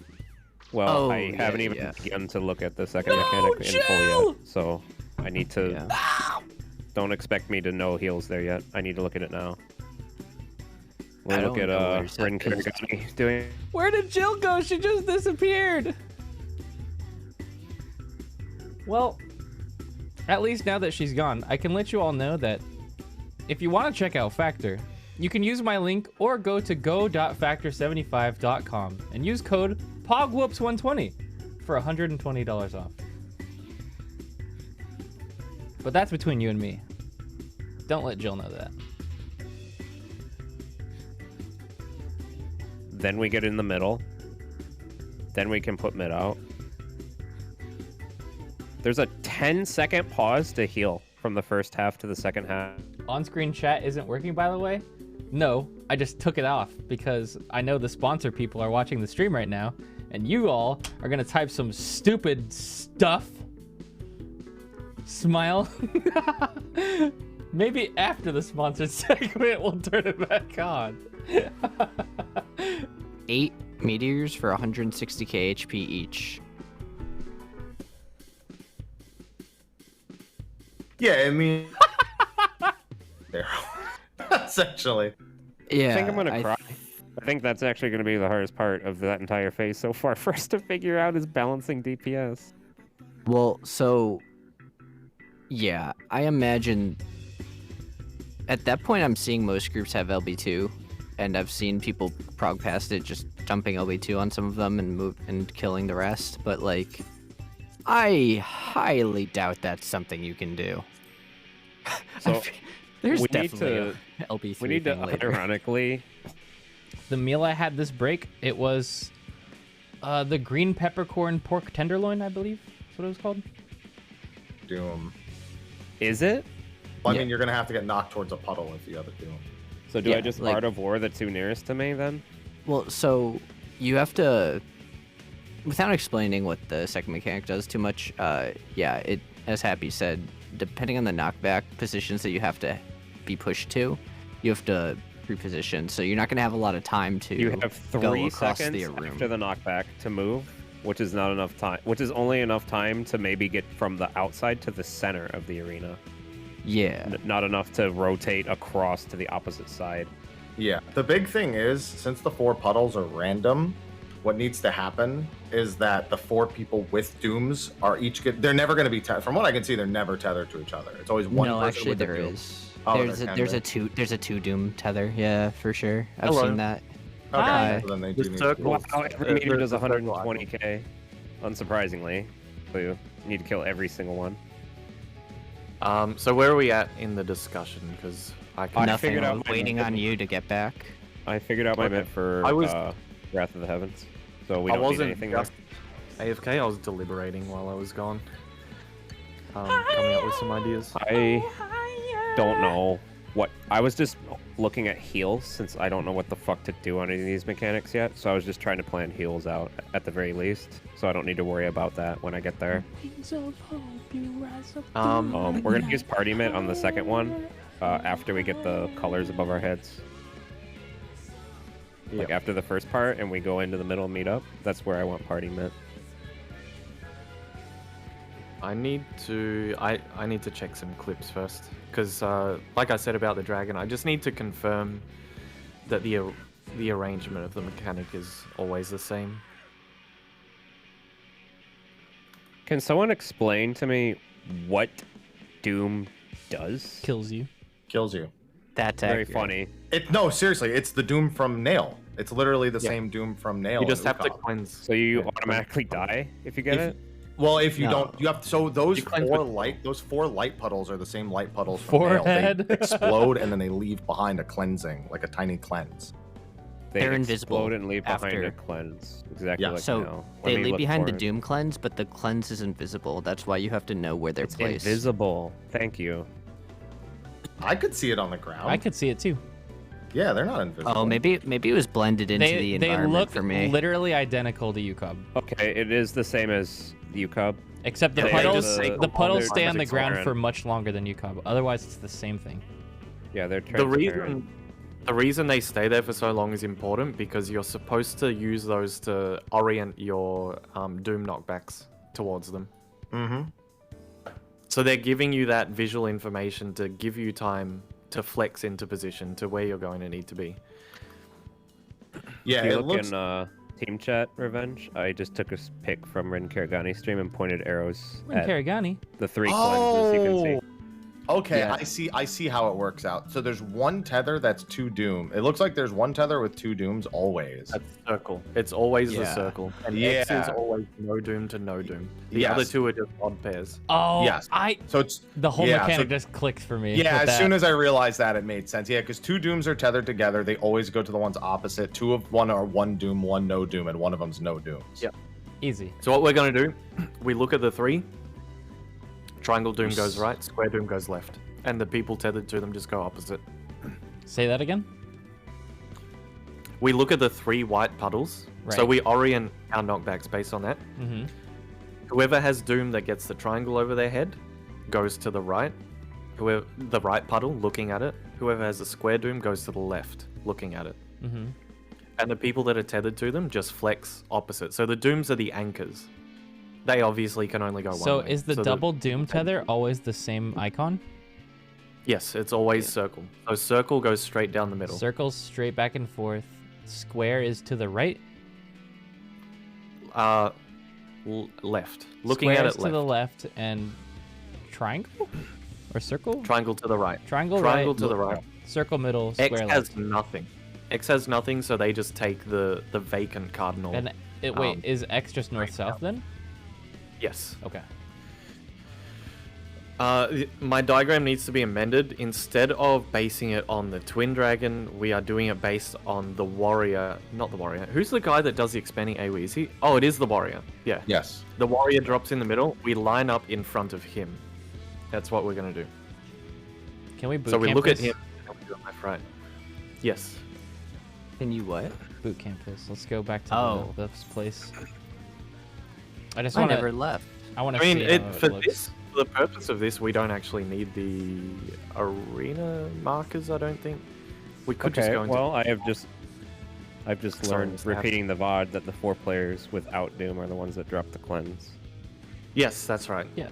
Well, Oh, I yeah, haven't even yeah. begun to look at the second mechanic in full yet, so I need to. Yeah. Don't expect me to know heals there yet. I need to look at it now. We'll I look don't at know where Zep Ren is. Kirigami doing. Where did Jill go? She just disappeared. Well, at least now that she's gone, I can let you all know that if you want to check out Factor, you can use my link or go to go.factor75.com and use code POGWHOOPS120 for $120 off. But that's between you and me. Don't let Jill know that. Then we get in the middle. Then we can put mid out. There's a 10-second pause to heal from the first half to the second half. On-screen chat isn't working, by the way. No, I just took it off because I know the sponsor people are watching the stream right now, and you all are gonna type some stupid stuff. Smile. Maybe after the sponsored segment, we'll turn it back on. 8 meteors for 160k HP each. Yeah, I mean, there, essentially. Yeah, I think I'm gonna cry. I think that's actually gonna be the hardest part of that entire phase so far for us to figure out is balancing DPS. Well, so yeah, I imagine at that point I'm seeing most groups have LB2, and I've seen people prog past it just jumping LB2 on some of them and killing the rest, but like I highly doubt that's something you can do. So there's we need definitely to- a LB3 We need to thing later. ironically. The meal I had this break, it was the green peppercorn pork tenderloin, I believe. That's what it was called. Doom. Is it? Well, I Yeah. mean, you're gonna have to get knocked towards a puddle if you have a Doom. So do Yeah, I just like- Art of War the two nearest to me then? Well, so you have to, without explaining what the second mechanic does too much, yeah, it, as Happy said, depending on the knockback positions that you have to be pushed to, you have to reposition. So you're not going to have a lot of time to You have go 3 across seconds the room. after the knockback to move, which is not enough time. Which is only enough time to maybe get from the outside to the center of the arena. Yeah. Not enough to rotate across to the opposite side. Yeah. The big thing is, since the 4 puddles are random, what needs to happen is that the 4 people with Dooms are each they're never going to be from what I can see, they're never tethered to each other. It's always one No, person actually with a there Doom. is. Oh, there's there a, can there's be. a two doom tether. Yeah, for sure. I've Hello. seen that. Okay, Hi. so then they The do need circle- Wow, to every meter does the circle 120k, unsurprisingly. So you need to kill every single one. So where are we at in the discussion? Because I can. I Nothing. figured out I'm my waiting method. on you to get back. I figured out my Okay. bit for I was- Wrath of the Heavens, so we I don't need wasn't anything just AFK. I was deliberating while I was gone. Coming up with some ideas. there. I don't know what. I was just looking at heals since I don't know what the fuck to do on any of these mechanics yet. So I was just trying to plan heals out at the very least, so I don't need to worry about that when I get there. We're gonna use Party Mitt on the second one after we get the colors above our heads. Like after the first part, and we go into the middle and meet up. That's where I want Party Mitt. I need to check some clips first, because like I said about the dragon, I just need to confirm that the arrangement of the mechanic is always the same. Can someone explain to me what Doom does? Kills you. kills you. That's Very accurate. funny. No, seriously, it's the Doom from Nail. It's literally the Yeah. same Doom from Nail. You just in have to Ukop. cleanse. So you Yeah. automatically die if you get If- it? Well, if you No. don't, you have so those You cleanse those 4 light puddles are the same light puddles from Forehead. Nail. They explode and then they leave behind a cleansing, like a tiny cleanse. They're invisible explode and leave behind after. a cleanse. Exactly Yeah. like So now. Let they me leave look behind for the it. doom cleanse, but the cleanse is invisible. That's why you have to know where they're It's placed. invisible. Thank you. I could see it on the ground. I could see it too. Yeah, they're not invisible. Oh, maybe it was blended into the They environment look for me. literally identical to UCOB. Okay, it is the same as UCOB. Except the Yeah, puddles, just say the puddles they're stay on the ground transparent. for much longer than UCOB. Otherwise, it's the same thing. Yeah, they're The transparent. reason they stay there for so long is important because you're supposed to use those to orient your Doom knockbacks towards them. Mm-hmm. So they're giving you that visual information to give you time to flex into position to where you're going to need to be. Yeah, If you it look looks. in Team Chat Revenge, I just took a pic from Rin Karagani's stream and pointed arrows at Karagani. the 3 cleanses you can see. Okay, Yeah. I see how it works out. So there's one tether that's 2 Doom. It looks like there's one tether with 2 Dooms always. That's circle. It's always the Yeah. circle. And X is Yeah. always no Doom to no Doom. The Yes. other two are just odd pairs. Oh, Yes. So it's the whole yeah, mechanic so- just clicked for me. yeah. with As soon that. as I realized that, it made sense. Yeah, because 2 Dooms are tethered together. They always go to the ones opposite. 2 of one are 1 Doom, 1 no Doom, and one of them's no Dooms. Yeah. Easy. So what we're going to do, we look at the 3. Triangle Doom goes right, square Doom goes left. And the people tethered to them just go opposite. Say that again. We look at the 3 white puddles. So Right. we orient our knockbacks based on that. Mm-hmm. Whoever has Doom that gets the triangle over their head goes to the right. Whoever the right puddle looking at it. Whoever has a square Doom goes to the left looking at it. Mm-hmm. And the people that are tethered to them just flex opposite. So the Dooms are the anchors. They obviously can only go one So way. is the So double Doom tether always the same icon? Yes, it's always circle. So circle goes straight down the middle. Circles straight back and forth. Square is to the right. Left. Looking Square at is it to left. the left and triangle or circle. Triangle to the right. Triangle Triangle right. to the right. Circle middle. X Square has left. nothing. X has nothing, so they just take the vacant cardinal. And wait, is X just north south then? Yes. Okay. My diagram needs to be amended. Instead of basing it on the Twin Dragon, we are doing it based on the Warrior. Not the Warrior. Who's the guy that does the expanding AoE? Is he? Oh, it is the Warrior. Yeah. Yes. The Warrior drops in the middle. We line up in front of him. That's what we're going to do. Can we boot So we camp look at this? him and we do it left, right. Yes. Can you what? Boot camp this. Let's go back to Oh. this place. I just I want never to. left. I want I to mean, see how it for looks. this, for the purpose of this, we don't actually need the arena markers. I don't think we could just Okay, go into. well, I've just Sorry, learned, Mr. Happy. repeating the VOD, that the 4 players without Doom are the ones that drop the cleanse. Yes, that's right. Yeah.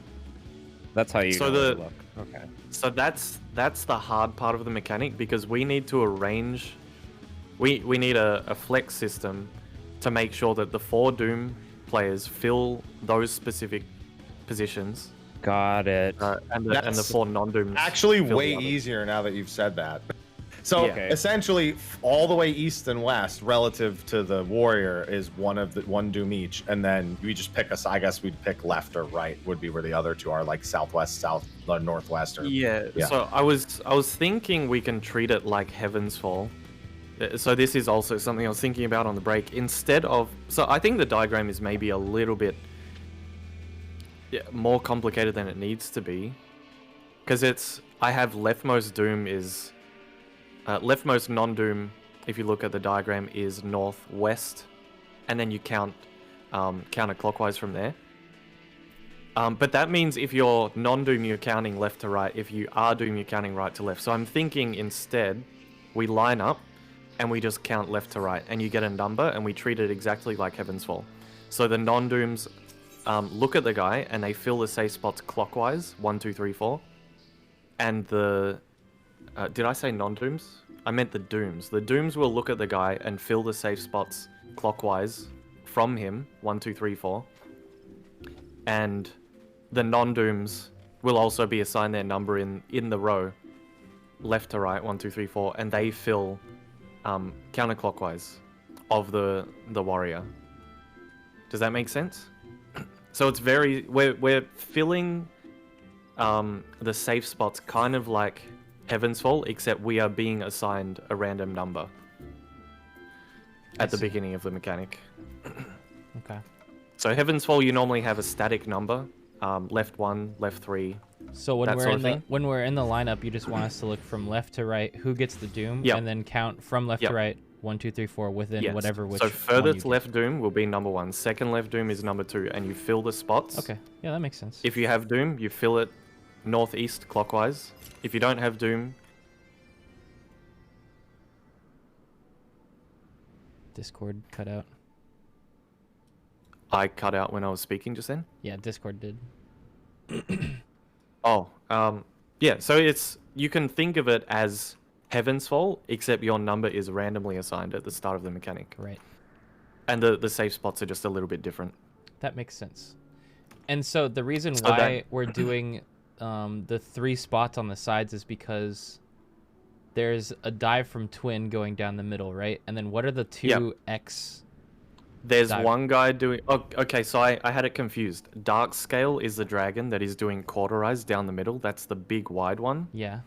That's how you So know where the- to look. Okay. So that's the hard part of the mechanic because we need to arrange. We need a flex system to make sure that the 4 Doom players fill those specific positions, Got it. and the That's 4 non-Dooms. Actually, fill the way others. easier now that you've said that. So Yeah. essentially, all the way east and west, relative to the warrior, is one Doom each, and then we just pick I guess we'd pick left or right would be where the other 2 are, like southwest, south, northwest, or Yeah. Yeah. So I was thinking we can treat it like Heaven's Fall. So this is also something I was thinking about on the break. Instead of, so I think the diagram is maybe a little bit more complicated than it needs to be, because I have leftmost Doom is leftmost non-Doom. If you look at the diagram, is northwest, and then you count counterclockwise from there. But that means if you're non-Doom, you're counting left to right. If you are Doom, you're counting right to left. So I'm thinking instead we line up and we just count left to right, and you get a number, and we treat it exactly like Heaven's Fall. So the non-Dooms look at the guy and they fill the safe spots clockwise, 1, 2, 3, 4. And the did I say non-Dooms? I meant the Dooms. The Dooms will look at the guy and fill the safe spots clockwise from him, 1, 2, 3, 4. And the non-Dooms will also be assigned their number in the row, left to right, 1, 2, 3, 4, and they fill counterclockwise of the warrior. Does that make sense? So it's we're filling the safe spots kind of like Heaven's Fall, except we are being assigned a random number at the beginning of the mechanic. Okay. So Heaven's Fall, you normally have a static number left 1, left 3. So when that we're sort in of the thing. when we're in the lineup, you just want us to look from left to right. Who gets the doom, Yep. and then count from left Yep. to right. 1, 2, 3, 4 within Yes. whatever which. So one further you to left doom will be number 1. Second left doom is number 2, and you fill the spots. get. Okay. Yeah, that makes sense. If you have doom, you fill it northeast clockwise. If you don't have doom, Discord cut out. I cut out when I was speaking just then. Yeah, Discord did. Oh, yeah. So you can think of it as Heaven's Fall, except your number is randomly assigned at the start of the mechanic. Right. And the safe spots are just a little bit different. That makes sense. And so the reason So why that- we're doing the 3 spots on the sides is because there's a dive from Twin going down the middle, right? And then what are the 2 Yep. X? There's Dive. one guy doing... Oh, okay, so I had it confused. Dark Scale is the dragon that is doing cauterize down the middle. That's the big wide one. Yeah.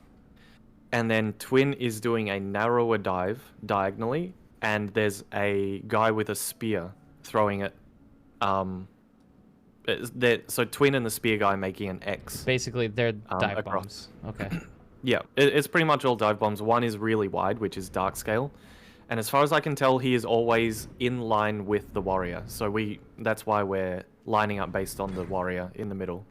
And then Twin is doing a narrower dive diagonally. And there's a guy with a spear throwing it. So Twin and the spear guy making an X. Basically, they're dive across. bombs. Okay. Yeah, it's pretty much all dive bombs. One is really wide, which is Dark Scale. And as far as I can tell, he is always in line with the warrior. So that's why we're lining up based on the warrior in the middle.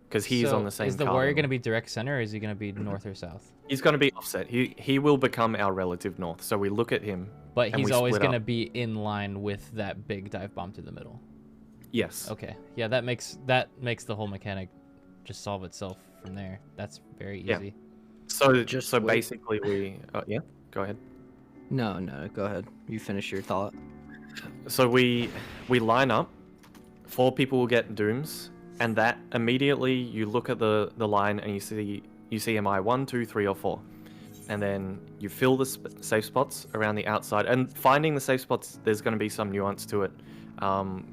Because he's So on the same is the card warrior level. going to be direct center, or is he going to be north or south? He's going to be offset. He will become our relative north. So we look at him. But and he's we always split going to up. be in line with that big dive bomb to the middle. Yes. Okay. Yeah, that makes the whole mechanic just solve itself from there. That's very Yeah. easy. So Just so wait. basically we... yeah, go ahead. No, go ahead. You finish your thought. So we line up. 4 people will get dooms, and that immediately you look at the line and you see am I 1, 2, 3, or 4, and then you fill the safe spots around the outside. And finding the safe spots, there's going to be some nuance to it.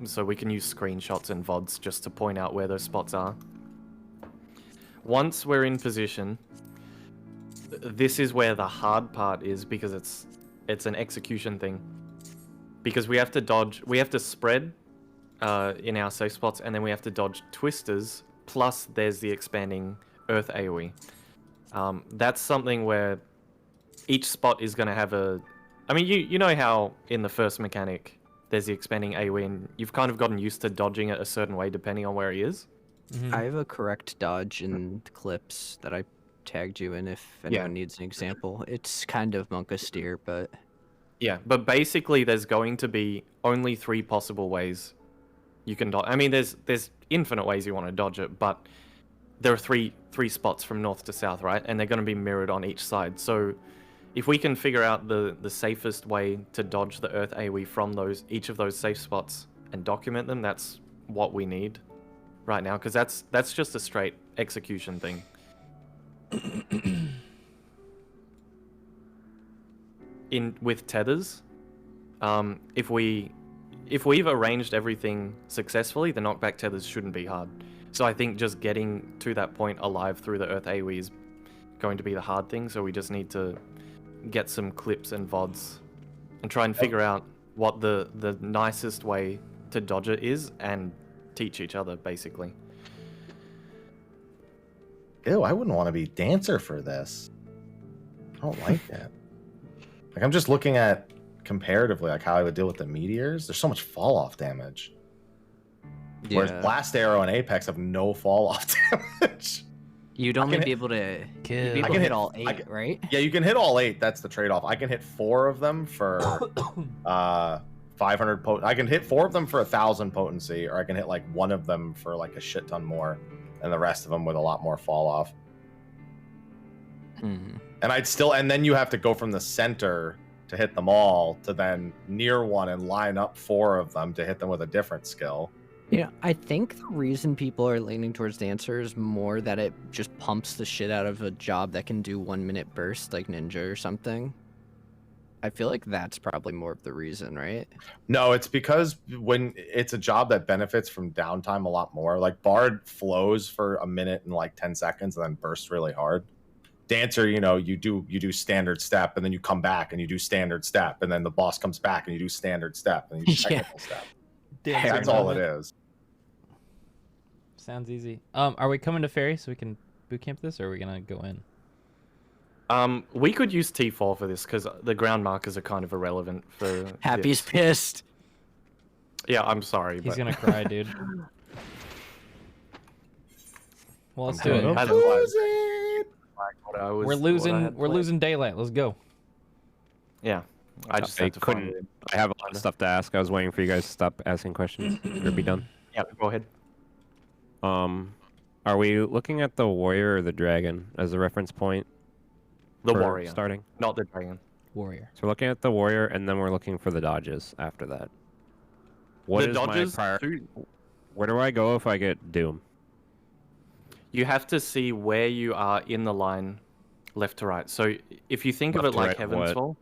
So we can use screenshots and VODs just to point out where those spots are. Once we're in position, this is where the hard part is, because it's an execution thing. Because we have to dodge, we have to spread in our safe spots, and then we have to dodge twisters, plus there's the expanding earth AoE. That's something where each spot is going to have a... I mean, you know how in the first mechanic there's the expanding AoE, and you've kind of gotten used to dodging it a certain way depending on where he is? Mhm. I have a correct dodge in the clips that I tagged you in if anyone needs an example. It's kind of monk steer, but... Yeah, but basically there's going to be only 3 possible ways you can dodge. I mean, there's infinite ways you want to dodge it, but there are three spots from north to south, right? And they're going to be mirrored on each side. So if we can figure out the safest way to dodge the earth AoE from each of those safe spots and document them, that's what we need right now, because that's just a straight execution thing. With tethers, if we've arranged everything successfully, the knockback tethers shouldn't be hard. So I think just getting to that point alive through the earth AoE is going to be the hard thing. So we just need to get some clips and VODs and try and figure out what the nicest way to dodge it is, and teach each other basically. Ew, I wouldn't want to be dancer for this. I don't like it. Like, I'm just looking at comparatively like how I would deal with the meteors. There's so much fall off damage. Whereas blast arrow and apex have no fall off damage. You'd only be able to you'd be able to hit all 8, right? Yeah, you can hit all 8. That's the trade-off. I can hit 4 of them for 500 potent. I can hit 4 of them for 1,000 potency, or I can hit like 1 of them for like a shit ton more, and the rest of them with a lot more fall off. Mm-hmm. And then you have to go from the center to hit them all to then near one and line up 4 of them to hit them with a different skill. Yeah, I think the reason people are leaning towards Dancer is more that it just pumps the shit out of a job that can do 1-minute burst, like Ninja or something. I feel like that's probably more of the reason, right? No, it's because when it's a job that benefits from downtime a lot more. Like Bard flows for a minute and like 10 seconds and then bursts really hard. Dancer, you do standard step, and then you come back and you do standard step, and then the boss comes back and you do standard step, and you do technical step. That's all it is. Sounds easy. Are we coming to Ferry so we can boot camp this, or are we gonna go in? We could use T4 for this because the ground markers are kind of irrelevant for. Happy's this. pissed. Yeah, I'm sorry. He's but... gonna cry, dude. Well, let's do it. We're losing daylight. Let's go. Yeah, I just had to couldn't. I have a lot of stuff to ask. I was waiting for you guys to stop asking questions or be done. Yeah, go ahead. Are we looking at the warrior or the dragon as a reference point? The warrior. Starting. Not the dragon. Warrior. So we're looking at the warrior, and then we're looking for the dodges after that. What is my priority? Where do I go if I get Doom? You have to see where you are in the line, left to right. So if you think of it like Heaven's Fall,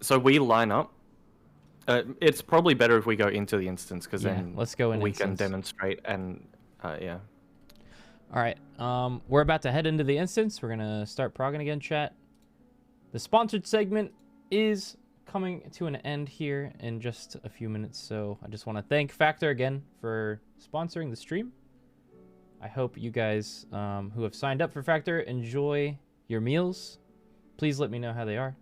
so we line up. It's probably better if we go into the instance because then let's go in. We can demonstrate and yeah. All right. We're about to head into the instance. We're gonna start progging again, chat. The sponsored segment is coming to an end here in just a few minutes, so I just want to thank Factor again for sponsoring the stream. I hope you guys who have signed up for Factor enjoy your meals. Please let me know how they are.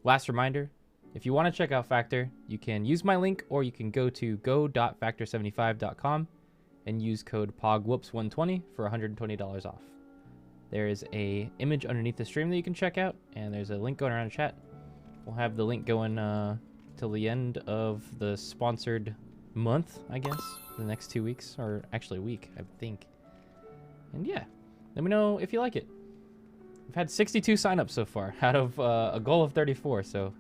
Last reminder, if you want to check out Factor, you can use my link or you can go to go.factor75.com and use code POGWOOPS120 for $120 off. There is a image underneath the stream that you can check out, and there's a link going around chat. We'll have the link going till the end of the sponsored month, I guess. The next 2 weeks, or actually a week, I think. And yeah, let me know if you like it. We've had 62 signups so far out of a goal of 34, so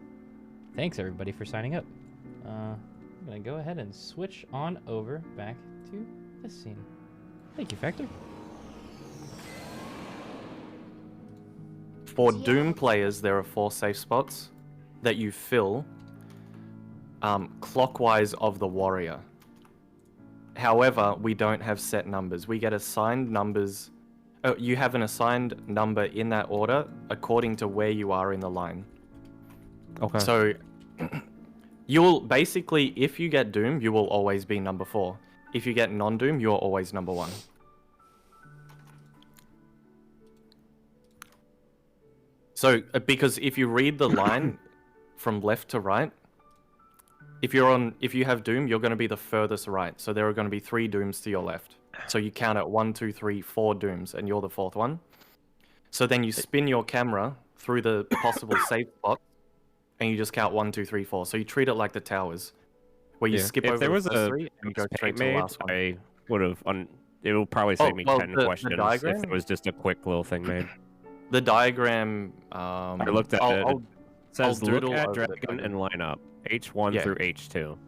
thanks everybody for signing up. I'm gonna go ahead and switch on over back to this scene. Thank you, Factor. For Doom players, there are 4 safe spots that you fill clockwise of the warrior. However, we don't have set numbers. We get assigned numbers. You have an assigned number in that order according to where you are in the line. Okay. So you'll basically, if you get Doom, you will always be number 4. If you get non-Doom, you're always number 1. So, because if you read the line from left to right, if you have Doom, you're going to be the furthest right. So there are going to be 3 Dooms to your left. So you count at 1, 2, 3, 4 Dooms, and you're the 4th one. So then you spin your camera through the possible safe spots, and you just count 1, 2, 3, 4. So you treat it like the towers, where you skip over the first 3 and you go straight to the last one. I would have. It will probably save me 10 questions if it was just a quick little thing made. The diagram. I looked at it. It says look at dragon and line up. H1 through H2.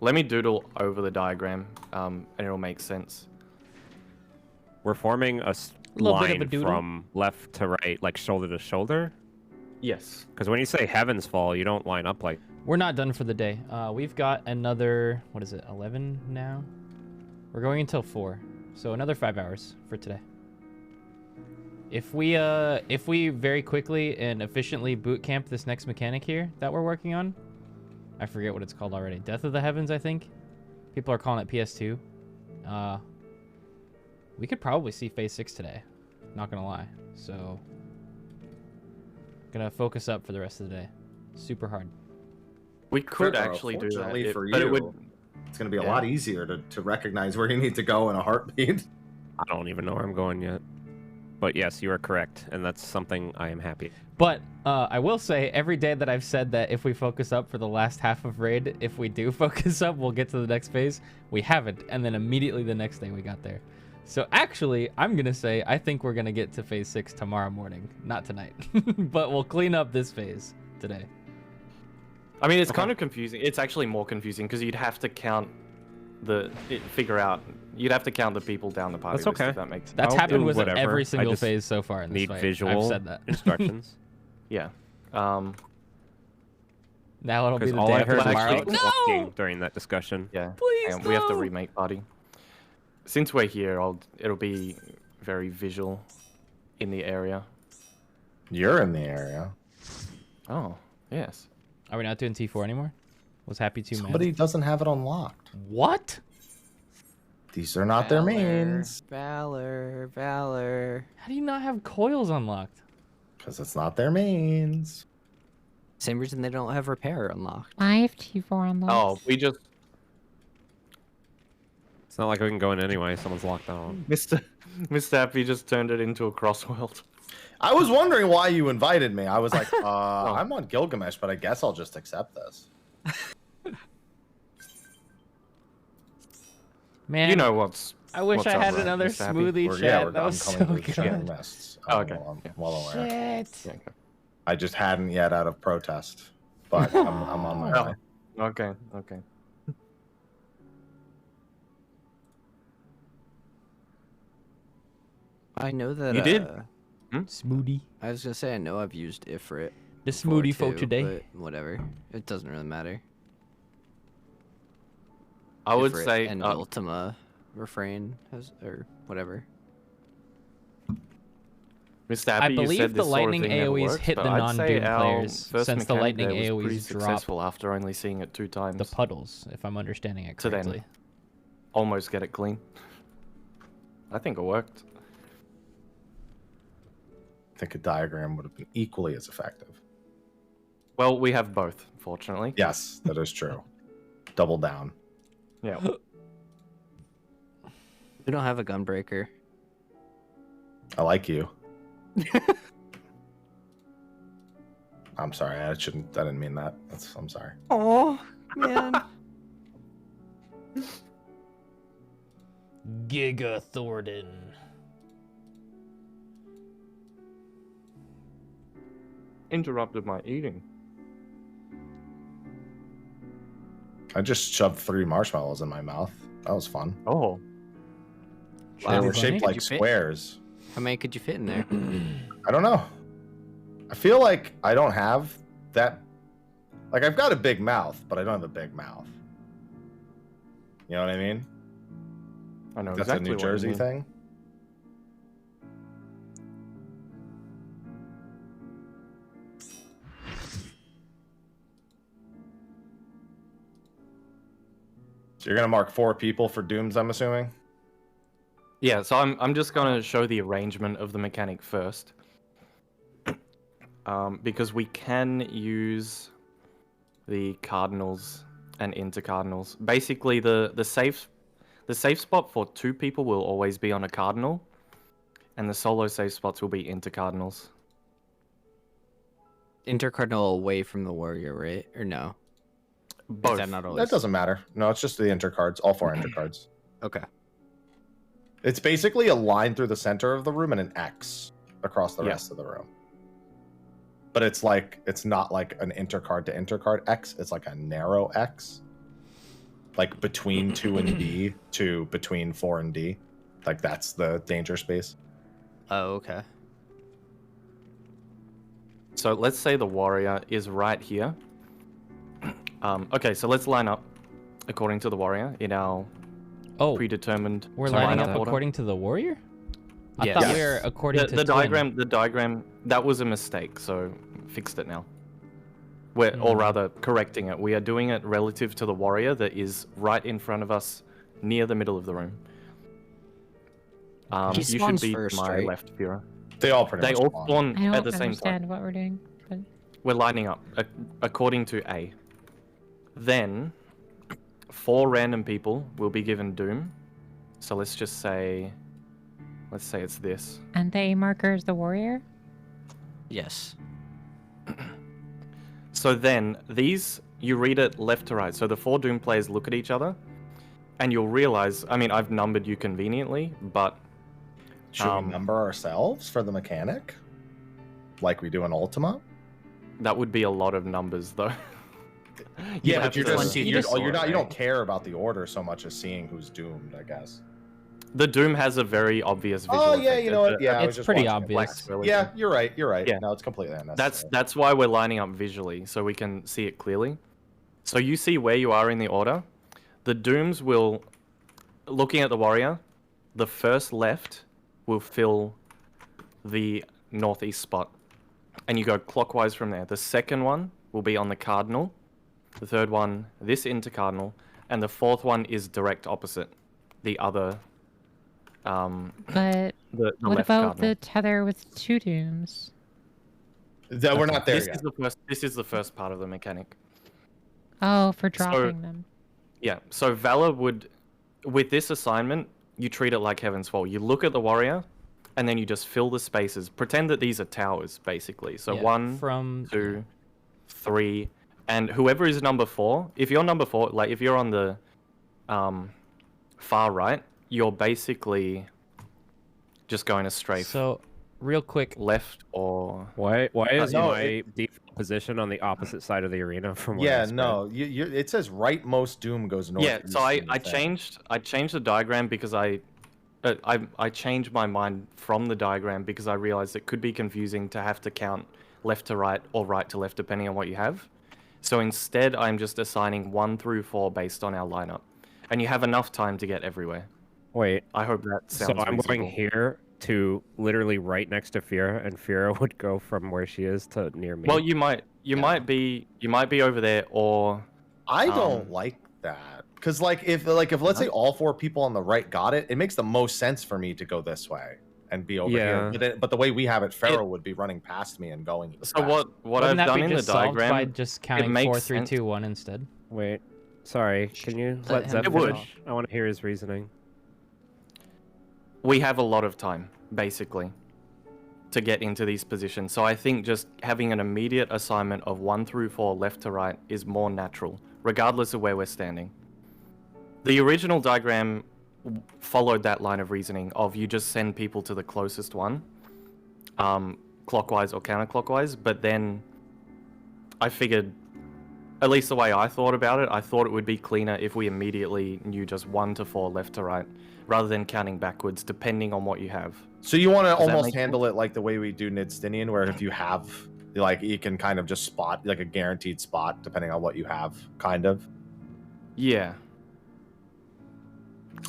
Let me doodle over the diagram, and it'll make sense. We're forming a line from left to right, like shoulder to shoulder? Yes. Because when you say Heaven's Fall, you don't line up like... We're not done for the day. We've got another, 11 now? We're going until 4. So another 5 hours for today. If we very quickly and efficiently boot camp this next mechanic here that we're working on, I forget what it's called already. Death of the Heavens, I think. People are calling it PS2. We could probably see Phase 6 today. Not gonna lie. So, gonna focus up for the rest of the day. Super hard. We could actually do that. It's gonna be a lot easier to recognize where you need to go in a heartbeat. I don't even know where I'm going yet. But yes, you are correct, and that's something I am happy. But I will say, every day that I've said that if we focus up for the last half of raid, if we do focus up, we'll get to the next phase. We haven't, and then immediately the next day we got there. So actually, I'm gonna say I think we're gonna get to phase 6 tomorrow morning, not tonight. But we'll clean up this phase today. I mean, it's kind of confusing. It's actually more confusing because you'd have to count you'd have to count the people down the party. That's okay. If that makes sense. That's happened with every single phase so far in this need fight. visual I've said that. instructions. Yeah. Now it'll be the all day I after heard tomorrow. was talking during that discussion. Yeah. Please, we have to remake party. Since we're here, it'll be very visual in the area. You're in the area. Oh, yes. Are we not doing T4 anymore? Was Happy 2 Somebody doesn't have it unlocked. What? These are not their mains. Valor. How do you not have coils unlocked? Because it's not their mains. Same reason they don't have repair unlocked. I have T4 unlocked. Oh, we just It's not like we can go in anyway. Someone's locked out. Mr. Happy just turned it into a cross world. I was wondering why you invited me. I was like, I'm on Gilgamesh, but I guess I'll just accept this. Man, You know what's. I wish what's I up, had right, another Mr. Happy? smoothie chat. That was so through the good. lists. Oh, okay. I'm well aware. Shit. Yeah, okay. I just hadn't yet out of protest, but I'm on my Oh. way. Okay. Okay. I know that. You did? Smoothie. I was gonna say I know I've used Ifrit. The before, smoothie for too, today. But whatever. It doesn't really matter. I would Ifrit say. and Ultima refrain has or whatever. Mr. Happy, I you believe said the this sort of lightning thing never AoEs works, hit but the I'd say non-Doom our players first since the mechanic lightning there was pretty AoEs drop successful after only seeing it 2 times. the puddles, if I'm understanding it To then correctly. almost get it clean. I think it worked. I think a diagram would have been equally as effective. Well, we have both, fortunately. Yes, that is true. Double down. Yeah. We don't have a gunbreaker. I like you. I'm sorry. I didn't mean that. I'm sorry. Oh man. Giga Thornton. Interrupted my eating. I just shoved 3 marshmallows in my mouth. That was fun. Oh. They were funny. shaped Did like you fit? squares. How many could you fit in there? I don't know. I feel like I don't have that. Like, I've got a big mouth, but I don't have a big mouth. You know what I mean? I know That's exactly a New what you Jersey mean. thing. So you're gonna mark 4 people for dooms, I'm assuming. Yeah, so I'm just gonna show the arrangement of the mechanic first, because we can use the cardinals and intercardinals. Basically, the safe spot for 2 people will always be on a cardinal, and the solo safe spots will be intercardinals. Intercardinal away from the warrior, right? Or no? Both. Is that not always? That doesn't matter. No, it's just the intercards. All 4 intercards. Okay. It's basically a line through the center of the room and an X across the Yeah. rest of the room. But it's not like an intercard to intercard X. It's like a narrow X. Like between 2 and D to between 4 and D. Like that's the danger space. Oh, okay. So let's say the warrior is right here. Okay, so let's line up according to the warrior in our predetermined We're lining lineup up order. according to the warrior? I Yes. thought we were according to the Twin. diagram that was a mistake, so fixed it now. Or rather correcting it. We are doing it relative to the warrior that is right in front of us near the middle of the room. He You should spawns be first, to my right? left, Fira. They all pretty They much all spawn. spawn I at don't the same understand time. what we're doing. But We're lining up according to A. Then 4 random people will be given Doom. So let's say it's this. and the A marker is the warrior. Yes. So then these, you read it left to right. So the 4 Doom players look at each other, and you'll realize. I mean, I've numbered you conveniently, but Should we number ourselves for the mechanic? Like we do in Ultima? that would be a lot of numbers, though. Yeah, have but you're to- just you you're just- you don't care about the order so much as seeing who's doomed, I guess. The Doom has a very obvious visual. Oh yeah, effect. you know what? Yeah, I was It's just pretty watching it. obvious. Yeah, you're right. You're right. Yeah. No, it's completely unnecessary. That's why we're lining up visually, so we can see it clearly. So you see where you are in the order. The Dooms will, looking at the warrior, the first left will fill the northeast spot, and you go clockwise from there. The second one will be on the cardinal, the third one this intercardinal, and the fourth one is direct opposite. the other. But The what left about cardinal. the tether with 2 dooms? We're not there This yet. is the first. This is the first part of the mechanic. Oh, for dropping them. Yeah. So Valor would, with this assignment, you treat it like Heaven's Fall. You look at the warrior, and then you just fill the spaces. Pretend that these are towers, basically. So Yeah, 1, from 2, 3, and whoever is number 4. If you're number 4, like if you're on the far right, you're basically just going to strafe So, real quick, left or Why is no, my default position on the opposite side of the arena from where Yeah, I spread? no, it says rightmost doom goes north. yeah. So I changed the diagram because I changed my mind from the diagram because I realized it could be confusing to have to count left to right or right to left depending on what you have. So instead, I'm just assigning 1 through 4 based on our lineup, and you have enough time to get everywhere. Wait, I hope that sounds so I'm reasonable. going here to literally right next to Fira, and Fira would go from where she is to near me. Well, you might be over there, or I don't like that because if let's say all 4 people on the right got it, it makes the most sense for me to go this way and be over Yeah. here. But the way we have it, Pharaoh would be running past me and going. so past. what wouldn't I've that done be in the just solved by diagram. just counting makes 4, 3, sense. 2, 1 instead? Wait, sorry, can you let him Zeb It would. finish? I want to hear his reasoning. We have a lot of time, basically, to get into these positions. So I think just having an immediate assignment of 1 through 4 left to right is more natural, regardless of where we're standing. The original diagram followed that line of reasoning of you just send people to the closest one, clockwise or counterclockwise, but then I figured, at least the way I thought about it, I thought it would be cleaner if we immediately knew just 1 to 4 left to right, rather than counting backwards, depending on what you have. So you want to that almost make handle it like the way we do Nidstinian, where if you have you can kind of just spot like a guaranteed spot depending on what you have, kind of. Yeah.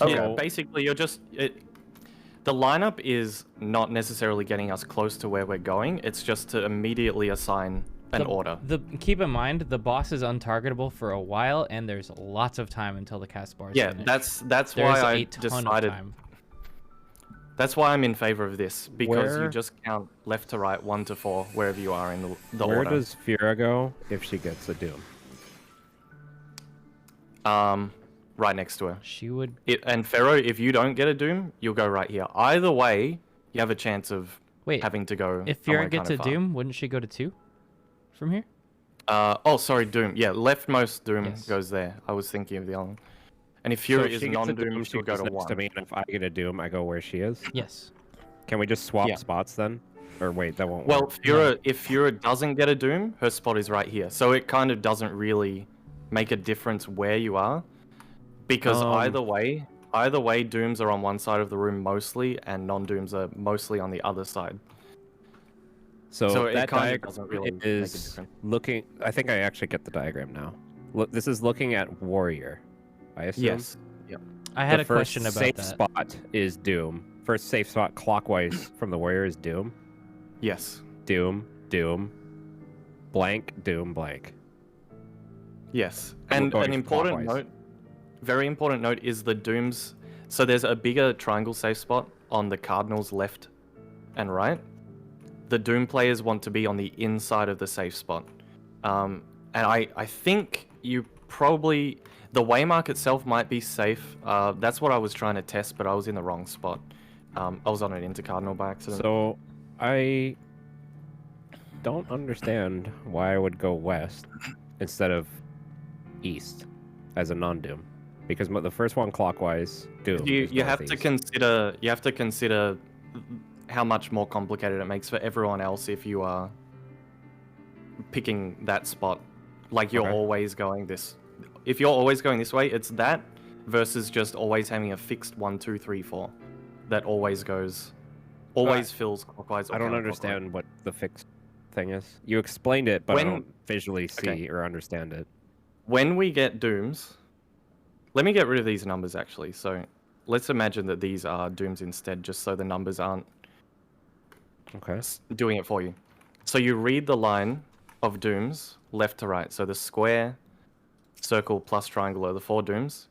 Okay. Yeah, basically, you're just... the lineup is not necessarily getting us close to where we're going. It's just to immediately assign an order. Keep in mind, the boss is untargetable for a while, and there's lots of time until the cast bar is Yeah, finished. that's There's why I a ton of decided... time. That's why I'm in favor of this, because you Where- just count left to right, 1 to 4, wherever you are in the Where order. does Fira go if she gets a Doom? Right next to her. She would... And Pharaoh, if you don't get a Doom, you'll go right here. Either way, you have a chance of Wait, having to go if somewhere Fira gets a kinda far. Doom, wouldn't she go to 2 from here? Oh, sorry, Doom. Yeah, leftmost Doom Yes. goes there. I was thinking of the other one. And if So Fury if is she gets a non-Doom, Doom, she'll she go goes to next 1. to me, and if I get a Doom, I go where she is. Yes. Can we just swap Yeah. spots then? Or wait, that won't Well, work. if Fura doesn't get a Doom, her spot is right here. So it kind of doesn't really make a difference where you are. Because either way, Dooms are on one side of the room mostly, and non-Dooms are mostly on the other side. So it that kind of diagram doesn't really make a is difference. looking... I think I actually get the diagram now. Look, this is looking at Warrior, I assume. Yes. Yep. I had The a question first about safe that. spot is Doom. First safe spot clockwise from the Warrior is Doom. Yes. Doom, Doom, blank, Doom, blank. Yes. And we're And going an important clockwise. note, very important note, is the Dooms. So there's a bigger triangle safe spot on the Cardinals left and right. The Doom players want to be on the inside of the safe spot. And I think you probably... The waymark itself might be safe. That's what I was trying to test, but I was in the wrong spot. I was on an intercardinal by accident. So I don't understand why I would go west instead of east as a non-Doom. Because the first one clockwise, Doom. You is have to northeast. consider how much more complicated it makes for everyone else if you are picking that spot. Like you're Okay. always going this. If you're always going this way, it's that versus just always having a fixed 1, 2, 3, 4 that always fills clockwise. Or I don't counterclockwise. understand what the fixed thing is. You explained it, but I When- don't visually see Okay. or understand it. When we get Dooms, let me get rid of these numbers actually. So let's imagine that these are Dooms instead, just so the numbers aren't Okay. doing it for you. So you read the line of Dooms left to right. So the square, circle, plus triangle are the 4 Dooms.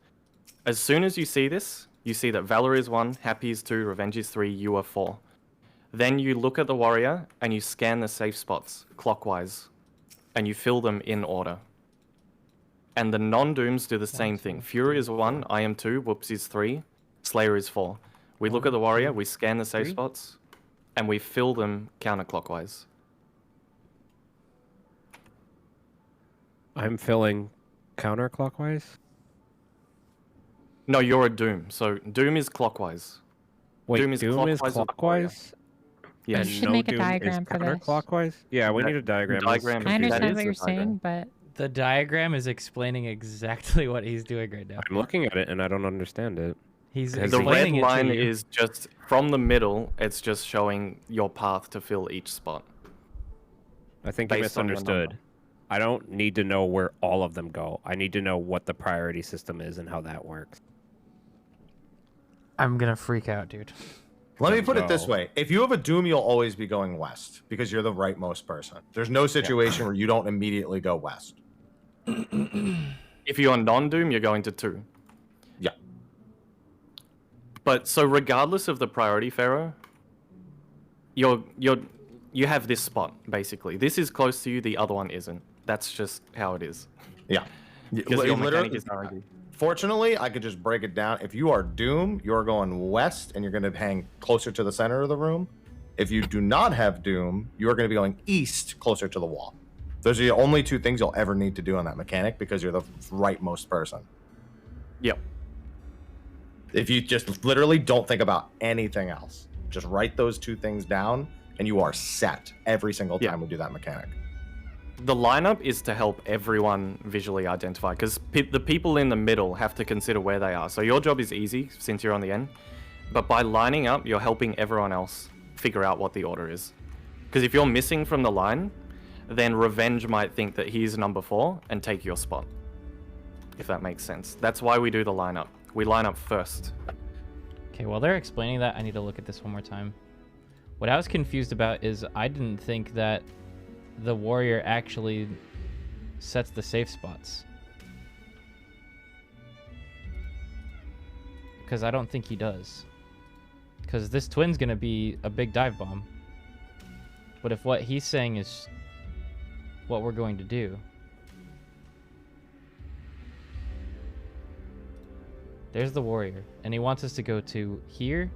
As soon as you see this, you see that Valor is 1, Happy is 2, Revenge is 3, you are 4. Then you look at the warrior and you scan the safe spots clockwise and you fill them in order. And the non-dooms do the same thing. Fury is 1, I am 2, Whoops is 3, Slayer is 4. We look at the warrior, we scan the safe spots, and we fill them counterclockwise. I'm filling counterclockwise? No, you're a Doom. So Doom is clockwise. Wait, Doom is clockwise? Yeah, You should make a diagram for this. counterclockwise? Yeah, we need a diagram. Diagram. I understand is what you're the diagram. saying, but The diagram is explaining exactly what he's doing right now. I'm looking at it and I don't understand it. He's The The red explaining it to line you. is just from the middle, it's just showing your path to fill each spot. I think you Based on your misunderstood. number. I don't need to know where all of them go. I need to know what the priority system is and how that works. I'm gonna freak out, dude. Let me put it this No. way. If you have a Doom, you'll always be going west because you're the rightmost person. There's no situation where you don't immediately go west. If you're non-Doom, you're going to 2. Yeah. But so regardless of the priority, Pharaoh, you have this spot basically. This is close to you, the other one isn't. That's just how it is. Yeah. Because your mechanic is RNG. Fortunately, I could just break it down. If you are Doom, you're going west and you're going to hang closer to the center of the room. If you do not have Doom, you're going to be going east closer to the wall. Those are the only two things you'll ever need to do on that mechanic because you're the rightmost person. Yep. If you just literally don't think about anything else, just write those two things down and you are set every single time we do that mechanic. The lineup is to help everyone visually identify because the people in the middle have to consider where they are. So your job is easy since you're on the end, but by lining up, you're helping everyone else figure out what the order is. Because if you're missing from the line, then Revenge might think that he's number 4 and take your spot. If that makes sense. That's why we do the lineup. We line up first. Okay, while they're explaining that, I need to look at this one more time. What I was confused about is I didn't think that the warrior actually sets the safe spots. Because I don't think he does. Because this twin's going to be a big dive bomb. But if what he's saying is what we're going to do... There's the warrior, and he wants us to go to here,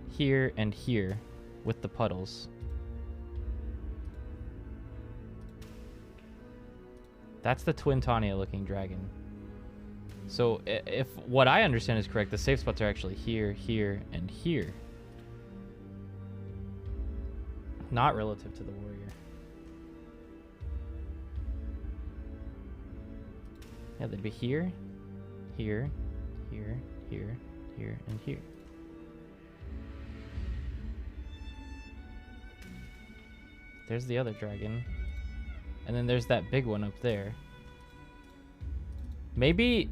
here, and here with the puddles. That's the Twin Tanya looking dragon. So if what I understand is correct, the safe spots are actually here, here, and here. Not relative to the warrior. Yeah, they'd be here, here, here, here, here, and here. There's the other dragon. And then there's that big one up there. Maybe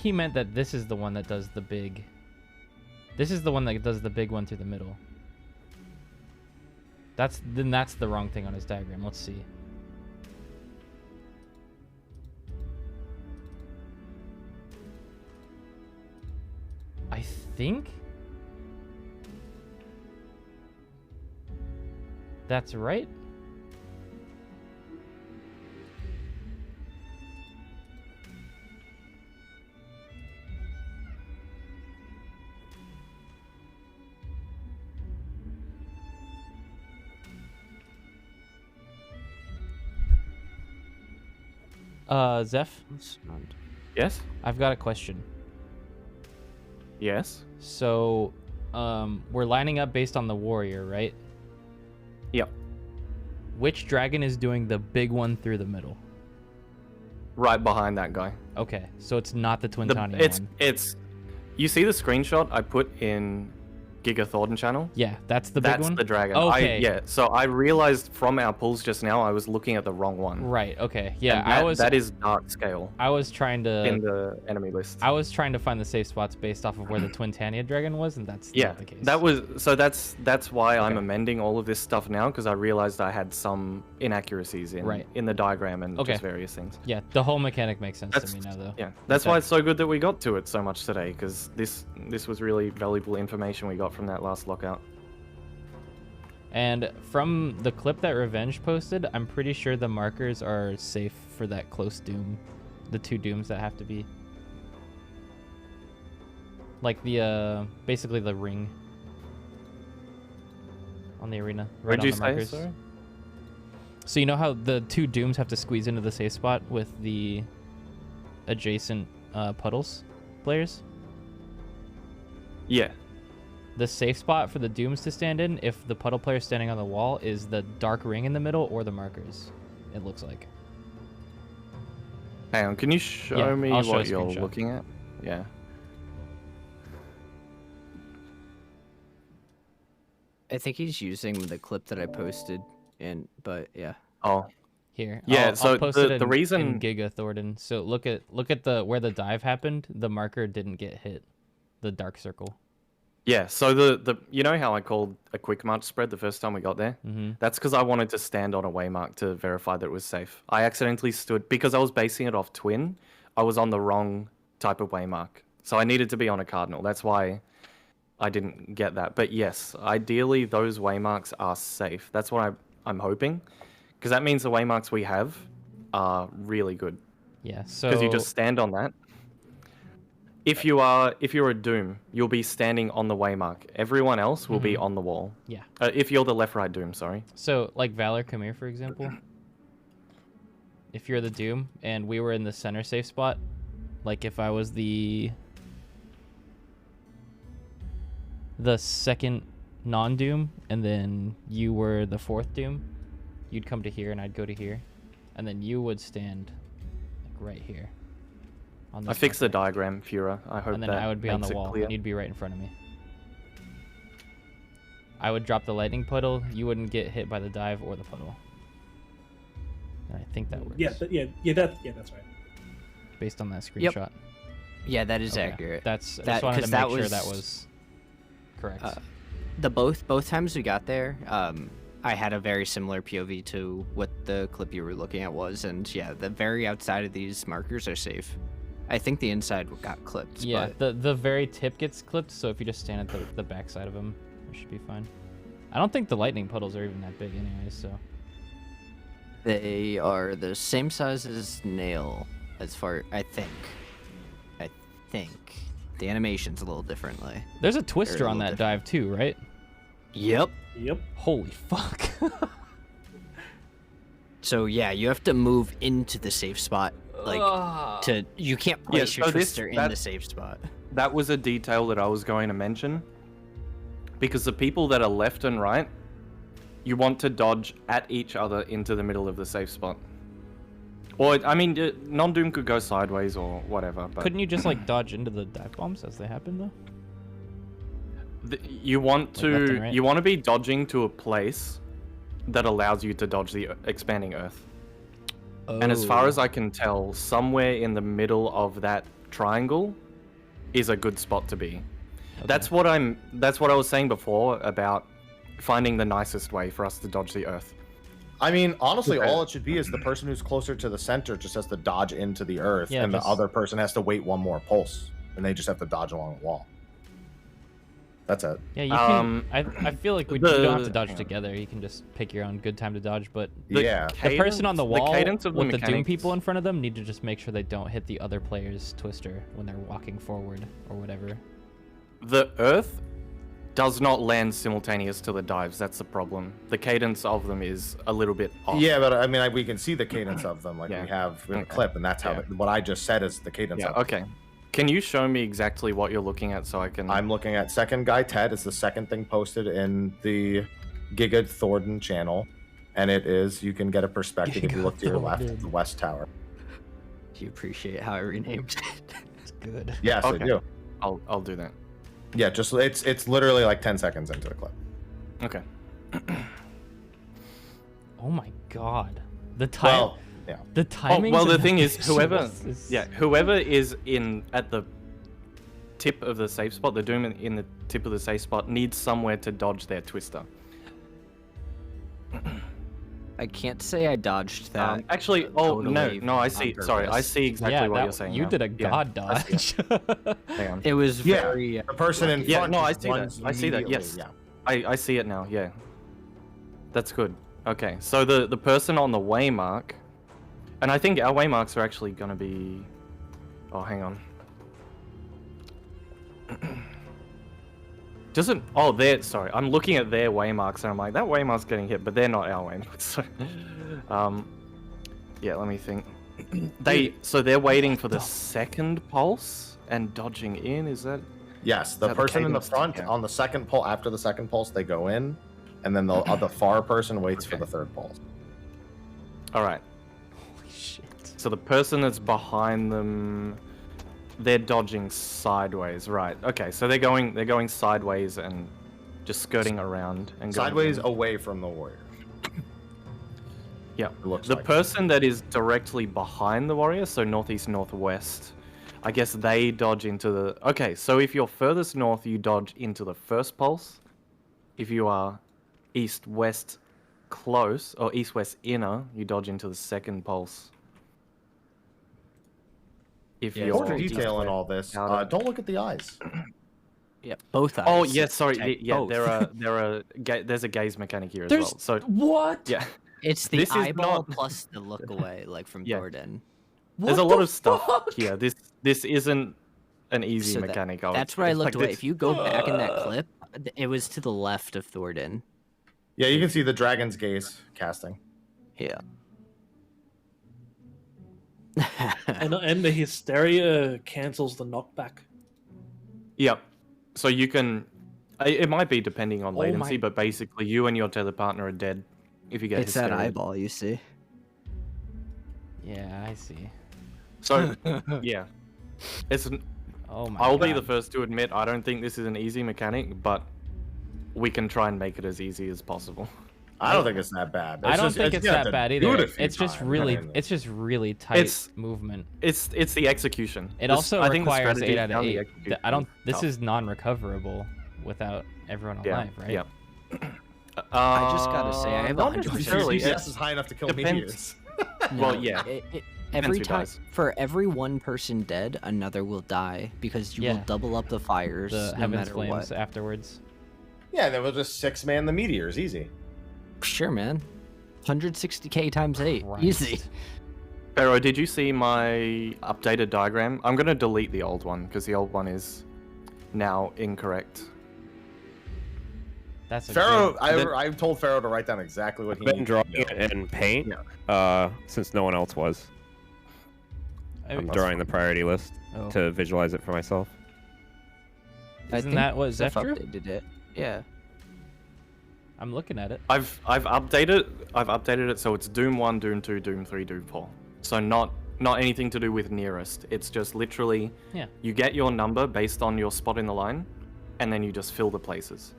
he meant that this is the one that does the big... This is the one that does the big one through the middle. Then that's the wrong thing on his diagram. Let's see. I think that's right. Zeph? Yes? I've got a question. Yes? So, we're lining up based on the warrior, right? Yep. Which dragon is doing the big one through the middle? Right behind that guy. Okay, so it's not the Twin Tanya one. It's you see the screenshot I put in Giga Thornton channel. Yeah, that's the big one? That's the dragon. Okay. Yeah, so I realized from our pulls just now I was looking at the wrong one. Right, okay. Yeah, And that is dark scale I was trying to... in the enemy list. I was trying to find the safe spots based off of where the Twin Tania dragon was, and that's not the case. That's why I'm amending all of this stuff now, because I realized I had some inaccuracies in the diagram and just various things. Yeah, the whole mechanic makes sense to me now, though. Yeah, that's why it's so good that we got to it so much today, because this was really valuable information we got from that last lockout. And from the clip that Revenge posted, I'm pretty sure the markers are safe for that close doom. The 2 dooms that have to be. Like the, basically the ring on the arena. Right on the markers. Sorry? So you know how the 2 dooms have to squeeze into the safe spot with the adjacent puddles players? Yeah. The safe spot for the dooms to stand in, if the puddle player standing on the wall, is the dark ring in the middle or the markers, it looks like. Hang on, can you show me what you're looking at? Yeah. I think he's using the clip that I posted but yeah. Oh. Here. Yeah, I'll post it the reason in Giga Thornton. So look at where the dive happened, the marker didn't get hit. The dark circle. Yeah, so the you know how I called a quick march spread the first time we got there? Mm-hmm. That's because I wanted to stand on a waymark to verify that it was safe. I accidentally stood, because I was basing it off twin, I was on the wrong type of waymark. So I needed to be on a cardinal. That's why I didn't get that. But yes, ideally those waymarks are safe. That's what I'm hoping, because that means the waymarks we have are really good. Yeah, so... Because you just stand on that. If you're a Doom, you'll be standing on the waymark. Everyone else will be on the wall. Yeah. If you're the left-right Doom, sorry. So, like Valor, come here, for example. If you're the Doom and we were in the center safe spot, like if I was the second non-Doom and then you were the 4th Doom, you'd come to here and I'd go to here, and then you would stand like right here. I fixed the diagram, Fura. I hope that. And then I would be on the wall, clear. and you'd be right in front of me. I would drop the lightning puddle. You wouldn't get hit by the dive or the puddle. And I think that works. Yeah, that's right. Based on that screenshot. Yeah, that is accurate. I just wanted to make sure that was correct. Both times we got there, I had a very similar POV to what the clip you were looking at was, and yeah, the very outside of these markers are safe. I think the inside got clipped. Yeah, but... the very tip gets clipped, so if you just stand at the back side of them, it should be fine. I don't think the lightning puddles are even that big anyways, so... They are the same size as Nail, as far... I think. The animation's a little differently. There's a twister on that dive too, right? Yep. Holy fuck. So yeah, you have to move into the safe spot. You can't place your twister in the safe spot. That was a detail that I was going to mention, because the people that are left and right, you want to dodge at each other into the middle of the safe spot. Or I mean, non-Doom could go sideways or whatever. But couldn't you just like dodge into the dive bombs as they happen though? You want to be dodging to a place that allows you to dodge the expanding Earth. And as far as I can tell, somewhere in the middle of that triangle is a good spot to be. Okay. That's what I was saying before about finding the nicest way for us to dodge the Earth. I mean, honestly, all it should be is the person who's closer to the center just has to dodge into the Earth, and the other person has to wait one more pulse, and they just have to dodge along the wall. That's it. Yeah, you can. I feel like you don't have to dodge together. You can just pick your own good time to dodge. But the person on the wall with the Doom people in front of them need to just make sure they don't hit the other player's twister when they're walking forward or whatever. The Earth does not land simultaneous to the dives. That's the problem. The cadence of them is a little bit off. Yeah, but I mean, we can see the cadence of them, like we have in the clip, and that's how what I just said is the cadence. Yeah. Of them. Okay. Can you show me exactly what you're looking at so I can... I'm looking at second guy Ted. It's the second thing posted in the Giga Thornton channel. And it is, you can get a perspective if you look to your left, the West Tower. Do you appreciate how I renamed it? It's good. Yes, I do. I'll do that. Yeah, just it's literally like 10 seconds into the clip. Okay. Oh my god. The time. Well, yeah. The timing. Well, the thing is, whoever is in at the tip of the safe spot, the Doom in the tip of the safe spot needs somewhere to dodge their twister. I can't say I dodged that. Actually, totally no, I see. on Sorry, I purpose. see exactly what you're saying. You now. did a Yeah, god I see dodge. Hang on. It was very. The person in Yeah, front. no, I just see that. runs I see that. immediately, Yes. Yeah. I see it now. Yeah. That's good. Okay, so the person on the waymark, and I think our waymarks are actually gonna be. Oh, hang on. Doesn't sorry, I'm looking at their waymarks and I'm like, that waymark's getting hit, but they're not our waymarks. So, yeah, let me think. So they're waiting for the second pulse and dodging in. Is that? Yes, the that the person in the cadence? front Yeah. on the second pulse, after the second pulse, they go in, and then the far person waits for Okay. the third pulse. All right. Holy shit. So the person that's behind them, they're dodging sideways, right? Okay, so they're going sideways and just skirting around and going Sideways in. away from the warrior. Yeah. It looks The like. person that is directly behind the warrior, so northeast, northwest, I guess they dodge into the... Okay, so if you're furthest north, you dodge into the first pulse. If you are east-west close, or east-west inner, you dodge into the second pulse. If Yeah, you're... More detail in east-west all this. outer. Don't look at the eyes. Yeah, both eyes. Oh, yes, sorry. Check Yeah, both. there's a gaze mechanic here as There's well. So, what? yeah. It's the this is eyeball not- plus the look away, like from Yeah. Thornton. There's a lot of stuff here. This isn't an easy So mechanic. That's where I looked away. This, If you go back in that clip, it was to the left of Thornton. Yeah, you can see the dragon's gaze casting. Yeah. And the hysteria cancels the knockback. Yep. So you can... It might be depending on Oh latency, my- but basically you and your tether partner are dead if you get It's that hysteria. eyeball, you see. Yeah, I see. So, yeah. It's... Oh my I'll god. be the first to admit I don't think this is an easy mechanic, but we can try and make it as easy as possible. I don't think it's that bad. I don't think it's that bad either. It's It's just really tight It's- movement. It's the execution. It This- also I think the requires strategy 8 out of and the 8. execution I don't. This tough. is non-recoverable without everyone alive, right? Yeah. I just gotta say, I have not 100% necessarily. CCS is high enough to kill depends. meteors. Well, yeah. Every who time, dies. for every one person dead, another will die because you Yeah. will double up the fires The no heaven's matter flames what. afterwards. Yeah, then we'll just 6-man the meteors, easy. Sure, man. 160k times 8, easy. Christ. Pharaoh, did you see my updated diagram? I'm going to delete the old one because the old one is now incorrect. That's a Pharaoh, good- I've told Pharaoh to write down exactly what he Been needs drawing to do. it in paint, since no one else was. I'm drawing the priority list Oh. to visualize it for myself. I Isn't think that what Zeph Zeph drew? updated it. Yeah. I'm looking at it. I've updated it so it's Doom 1, Doom 2, Doom 3, Doom 4. So not anything to do with nearest. It's just literally Yeah. you get your number based on your spot in the line, and then you just fill the places.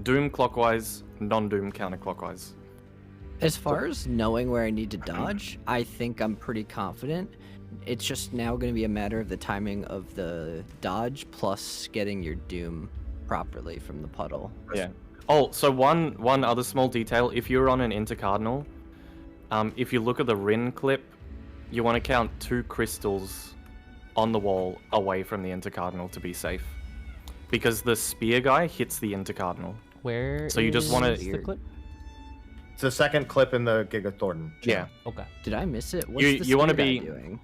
Doom clockwise, non-Doom counterclockwise. As far as knowing where I need to dodge, I think I'm pretty confident. It's just now going to be a matter of the timing of the dodge plus getting your doom properly from the puddle. Yeah. Oh, so one other small detail. If you're on an intercardinal, if you look at the Rin clip, you want to count 2 crystals on the wall away from the intercardinal to be safe. Because the spear guy hits the intercardinal. Where? So you just wanna- is the clip? It's the second clip in the Giga Thornton. Yeah. Okay. Did I miss it? What's You wanna spear guy be- doing?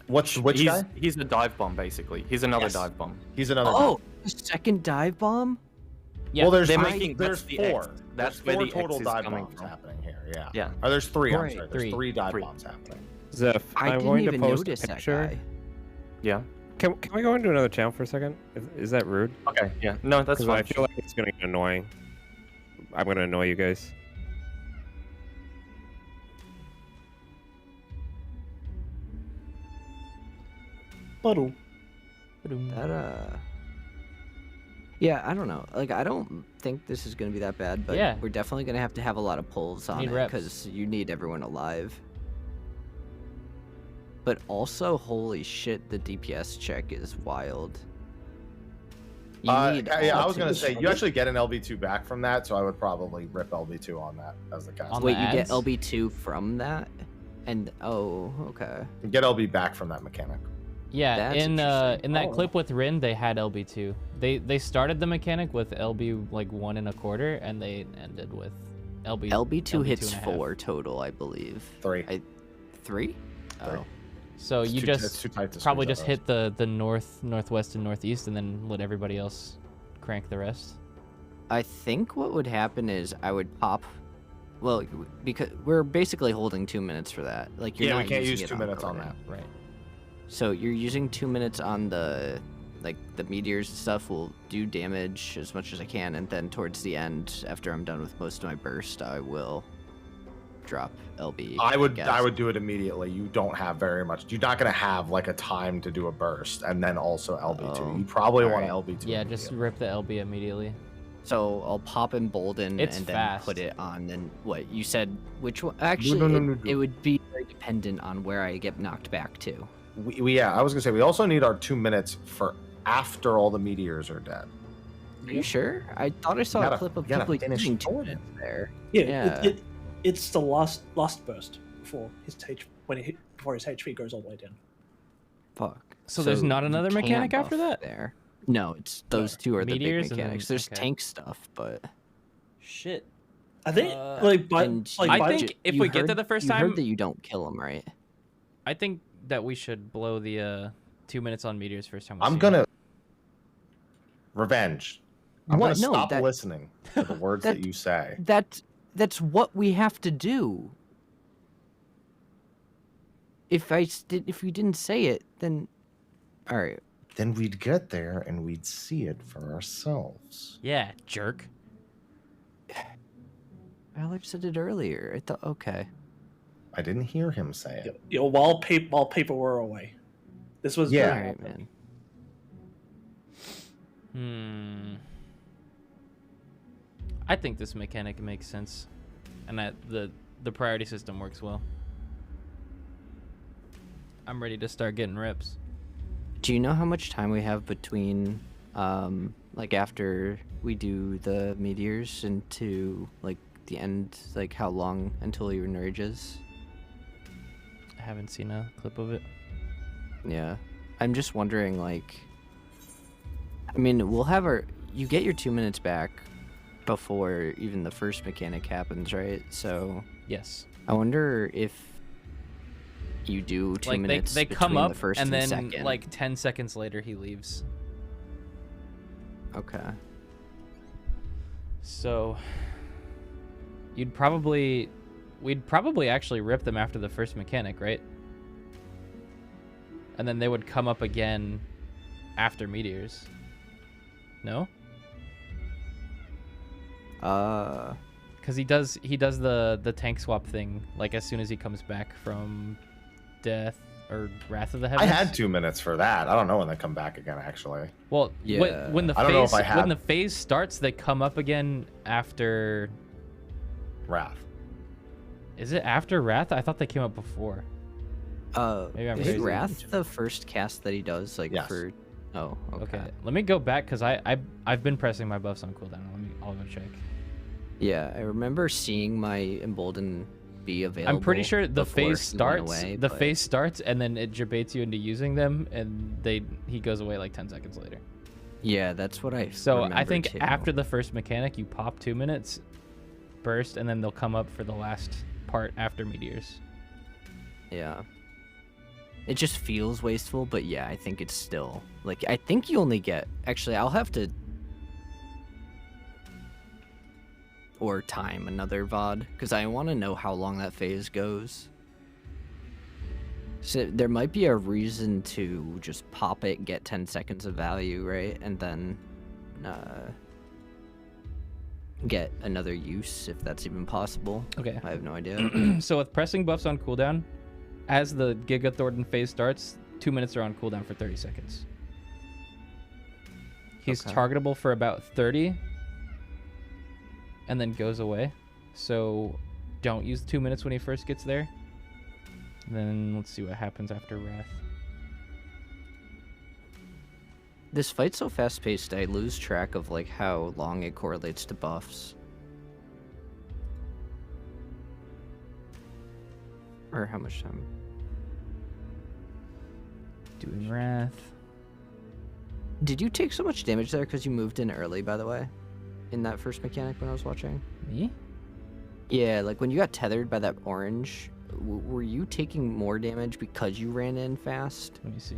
Which guy? He's a dive bomb, basically. He's another Yes. dive bomb. He's another. Oh, the second dive bomb? Yeah. Well, there's They're three- making- there's that's the 4. X. That's There's where 4 the total X is dive coming bombs from. happening here. Yeah. Yeah. Oh, there's 3. I'm Right. sorry. There's 3. 3 dive 3. bombs happening. Zeph, I I'm didn't going even to post notice a that picture. guy. Yeah. Can we go into another channel for a second? Is that rude? Okay. Yeah. No, that's 'Cause fine. I feel like it's gonna get annoying. I'm gonna annoy you guys. Puddle. That Yeah, I don't know. Like, I don't think this is gonna be that bad, but Yeah. we're definitely gonna have a lot of pulls on Need it reps. because you need everyone alive. But also, holy shit, the DPS check is wild. You need yeah, I all was gonna two- say you actually get an LB2 back from that, so I would probably rip LB2 on that as the cast. On Wait, the you get ads? LB2 from that, and oh, okay. You get LB back from that mechanic. Yeah, That's in interesting. that Oh. clip with Rin, they had LB2. They started the mechanic with LB like 1 1/4, and they ended with LB. LB2 hits 2.5. 4 total, I believe. 3. 3? Oh. So It's you too- just it's too tight to probably squeeze just out of hit the north, northwest, and northeast, and then let everybody else crank the rest. I think what would happen is I would pop. Well, because we're basically holding 2 minutes for that. Like you're Yeah, not we can't using use it 2 minutes on coding. that. Right. So you're using 2 minutes on the meteors and stuff. Will do damage as much as I can, and then towards the end, after I'm done with most of my burst, I will drop LB. I would guess. do it immediately. You don't have very much. You're not gonna have like a time to do a burst and then also LB2. Oh, You probably want alright. LB2. Yeah, just rip the LB immediately. So I'll pop Embolden It's and then fast. put it on. Then what you said? Which one? Actually, no. it would be very dependent on where I get knocked back to. Yeah, I was gonna say we also need our 2 minutes for after all the meteors are dead. Are you sure? I thought I saw gotta- a clip of you gotta people finish using 2 Jordan. minutes there. Yeah, it's the last burst before his before his HP goes all the way down. Fuck. So there's not you another can't mechanic after buff that? there. No, it's those two are the Meteors big and then- mechanics. There's okay. tank stuff, but Shit. I think Uh, like by and like I by, think if you we get heard- there the first you time- heard that you don't kill them, right? I think that we should blow the 2 minutes on meteors first time. we I'm see gonna revenge. I'm What? gonna No, stop that- listening to the words that that- you say. That's what we have to do. If we didn't say it, then all right. Then we'd get there and we'd see it for ourselves. it. Yeah, jerk. Alex said it earlier. I thought okay. I didn't hear him say it. while people were away. This was Yeah. All very right, happening. man. I think this mechanic makes sense, and that the priority system works well. I'm ready to start getting reps. Do you know how much time we have between, like after we do the meteors into like the end? Like how long until he emerges? I haven't seen a clip of it. Yeah, I'm just wondering. Like, I mean, we'll have you get your 2 minutes back before even the first mechanic happens, right? So Yes. I wonder if you do 2 Like minutes they come between up the first and then second. like 10 seconds later he leaves. Okay. So we'd probably actually rip them after the first mechanic, right? And then they would come up again after meteors. No? Because he does the tank swap thing like as soon as he comes back from death or Wrath of the I Heavens. had 2 minutes for that. I don't know when they come back again, actually. Well, Yeah. when the I don't know phase if I have- when the phase starts, they come up again after. Wrath. Is it after Wrath? I thought they came up before. Maybe I'm is crazy. Wrath the first cast that he does? Like Yes. for. Oh, okay. Okay, let me go back because I've been pressing my buffs on cooldown. I'll go check. Yeah, I remember seeing my Embolden be available. I'm pretty sure the before phase he went starts. away, the but- phase starts and then it debates you into using them, and he goes away like 10 seconds later. Yeah, that's what I. So I remember think too. after the first mechanic, you pop 2 minutes, burst, and then they'll come up for the last part after meteors. Yeah. It just feels wasteful, but yeah, I think it's still like I think you only get. Actually, I'll have to. Or time another VOD because I want to know how long that phase goes. So there might be a reason to just pop it, get 10 seconds of value, right, and then get another use if that's even possible. Okay. I have no idea. So with pressing buffs on cooldown, as the Giga Thornton phase starts, 2 minutes are on cooldown for 30 seconds. He's Okay. targetable for about 30 and then goes away. So don't use 2 minutes when he first gets there. And then let's see what happens after Wrath. This fight's so fast-paced, I lose track of like how long it correlates to buffs. Or how much time. Doing Wrath. Did you take so much damage there because you moved in early, by the way? In that first mechanic when I was watching? Me? Yeah, like when you got tethered by that orange, were you taking more damage because you ran in fast? Let me see.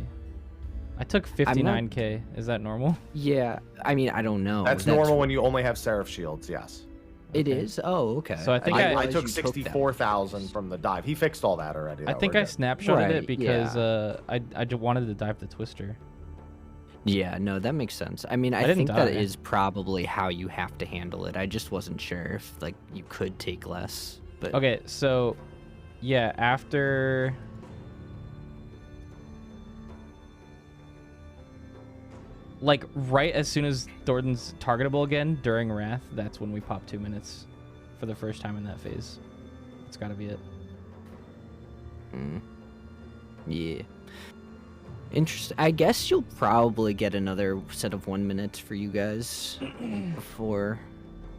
I took 59k. Is that normal? Yeah, I mean, I don't know. That's normal when you only have Seraph shields, yes. It Okay. is? Oh, okay. So I think didn't I realize took you that 64,000 much. from the dive. He fixed all that already. I though, think we're I good. snapshotted Right, it because yeah. I just wanted to dive the Twister. Yeah, no, that makes sense. I mean, I I didn't think that die. is probably how you have to handle it. I just wasn't sure if like you could take less. But Okay, so yeah, after like right as soon as Thornton's targetable again during Wrath, that's when we pop 2 minutes for the first time in that phase. It's got to be it. Yeah. Interesting. I guess you'll probably get another set of 1 minute for you guys before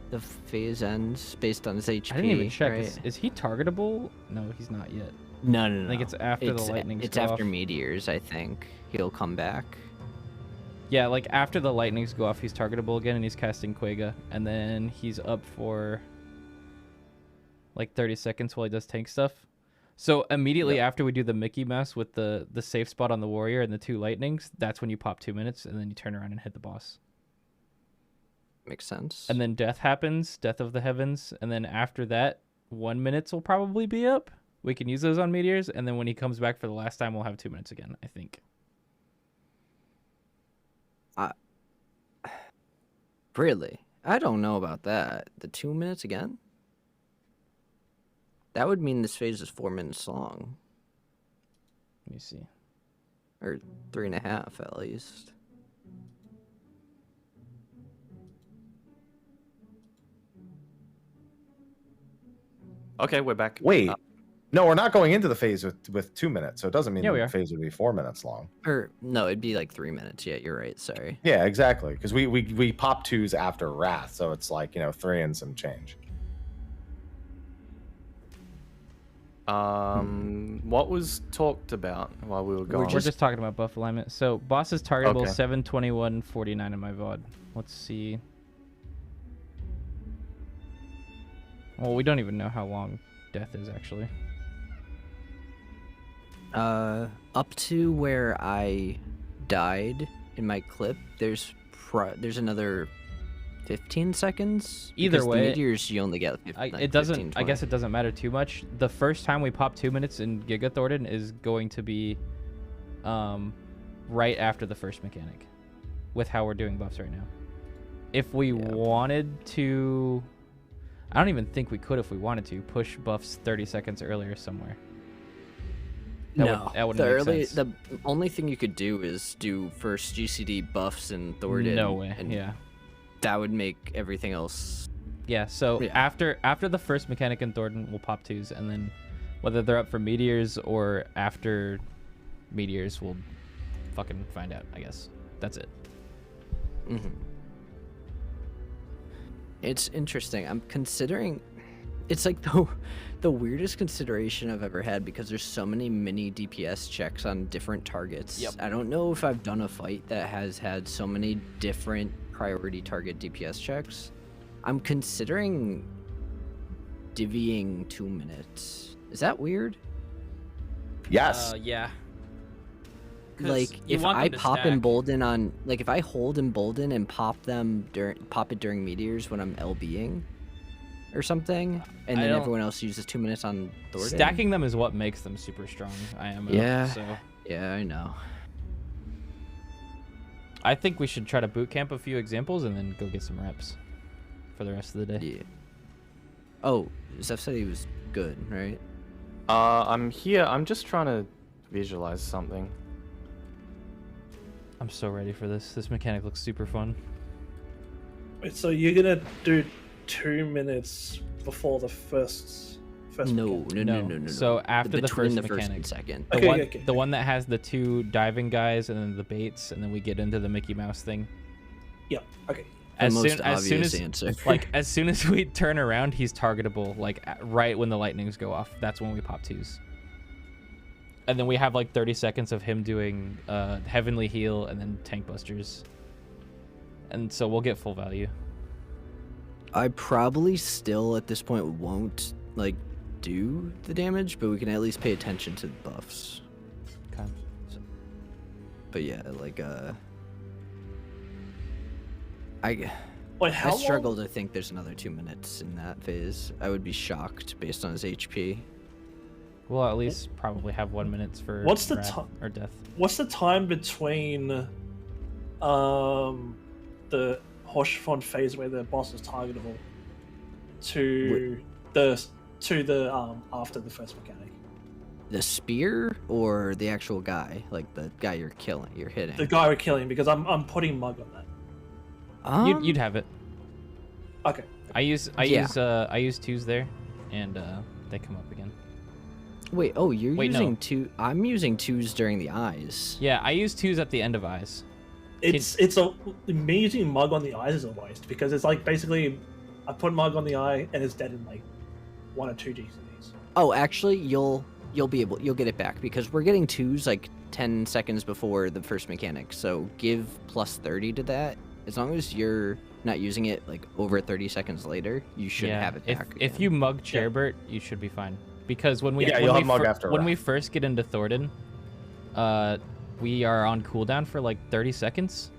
the phase ends, based on his HP. I didn't even check. Right? Is he targetable? No, he's not yet. No. I think it's after the lightnings It's go after off. meteors. I think he'll come back. Yeah, like after the lightnings go off, he's targetable again, and he's casting Quega, and then he's up for like 30 seconds while he does tank stuff. So immediately after we do the Mickey Mouse with the safe spot on the warrior and the 2 lightnings, that's when you pop 2 minutes, and then you turn around and hit the boss. Makes sense. And then death happens, death of the heavens, and then after that, 1 minute will probably be up. We can use those on meteors, and then when he comes back for the last time, we'll have 2 minutes again, I think. Really? I don't know about that. The 2 minutes again? That would mean this phase is 4 minutes long. Let me see. Or 3.5 at least. Okay, we're back. Wait. No, we're not going into the phase with 2 minutes, so it doesn't mean Yeah, we the are. phase would be 4 minutes long. Or, no, it'd be like 3 minutes. Yeah, you're right. Sorry. Yeah, exactly. Because we pop 2s after Wrath, so it's like, 3 and some change. What was talked about while we were gone? We're just talking about buff alignment. So boss is targetable Okay. 7:21:49 in my VOD. Let's see. Well, we don't even know how long death is actually. Up to where I died in my clip, there's another 15 seconds. Either because way, the meteors you only get. It doesn't. I guess it doesn't matter too much. The first time we pop 2 minutes in Giga Thornton is going to be, right after the first mechanic, with how we're doing buffs right now. If we wanted to, I don't even think we could if we wanted to push buffs 30 seconds earlier somewhere. That wouldn't make sense. The only thing you could do is do first GCD buffs in Thornton. No way. And Yeah. that would make everything else. Yeah. So Yeah. after the first mechanic in Thornton, we'll pop 2s, and then whether they're up for meteors or after meteors, we'll fucking find out. I guess that's it. It's interesting. I'm considering. It's like the weirdest consideration I've ever had because there's so many mini DPS checks on different targets. Yep. I don't know if I've done a fight that has had so many different priority target DPS checks. I'm considering divvying 2 minutes. Is that weird? Yes. Yeah. Like if I pop Embolden on, like if I hold Embolden and pop it during meteors when I'm LBing or something, and then everyone else uses 2 minutes on Thornton. Stacking them is what makes them super strong. Yeah. So Yeah, I know. I think we should try to boot camp a few examples and then go get some reps for the rest of the day. Yeah. Oh, Zeph said he was good, right? I'm here. I'm just trying to visualize something. I'm so ready for this. This mechanic looks super fun. Wait, so you're gonna do 2 minutes before the first No. So after the Between first the first mechanic. and second. The one that has the 2 diving guys and then the baits, and then we get into the Mickey Mouse thing. Yeah. Okay. As most soon as obvious answer. as soon as we turn around, he's targetable. Like right when the lightnings go off, that's when we pop 2s. And then we have like 30 seconds of him doing Heavenly Heal and then Tank Busters. And so we'll get full value. I probably still at this point won't like do the damage, but we can at least pay attention to the buffs. Okay. But yeah, like Wait, I how struggle long? to think there's another 2 minutes in that phase. I would be shocked based on his HP. We'll at least probably have 1 minute for What's the wrath ti- or death. What's the time between the Hoshfon phase where the boss is targetable to the after the first mechanic? The spear or the actual guy, like the guy you're hitting. The guy we're killing, because I'm putting Mug on that. You'd have it. Okay. I use 2s there, and they come up again. Wait, oh, you're Wait, using no. 2. I'm using 2s during the eyes. Yeah, I use 2s at the end of eyes. Me using Mug on the eyes is a waste, because it's like basically I put Mug on the eye and it's dead in like 1 or 2 GCDs. Oh, actually, you'll get it back because we're getting 2s like 10 seconds before the first mechanic. So give plus 30 to that. As long as you're not using it like over 30 seconds later, you should have it back. If you mug Chairbert, you should be fine. Because when we you'll have Mug after when Wrath. we first get into Thornton, we are on cooldown for like 30 seconds.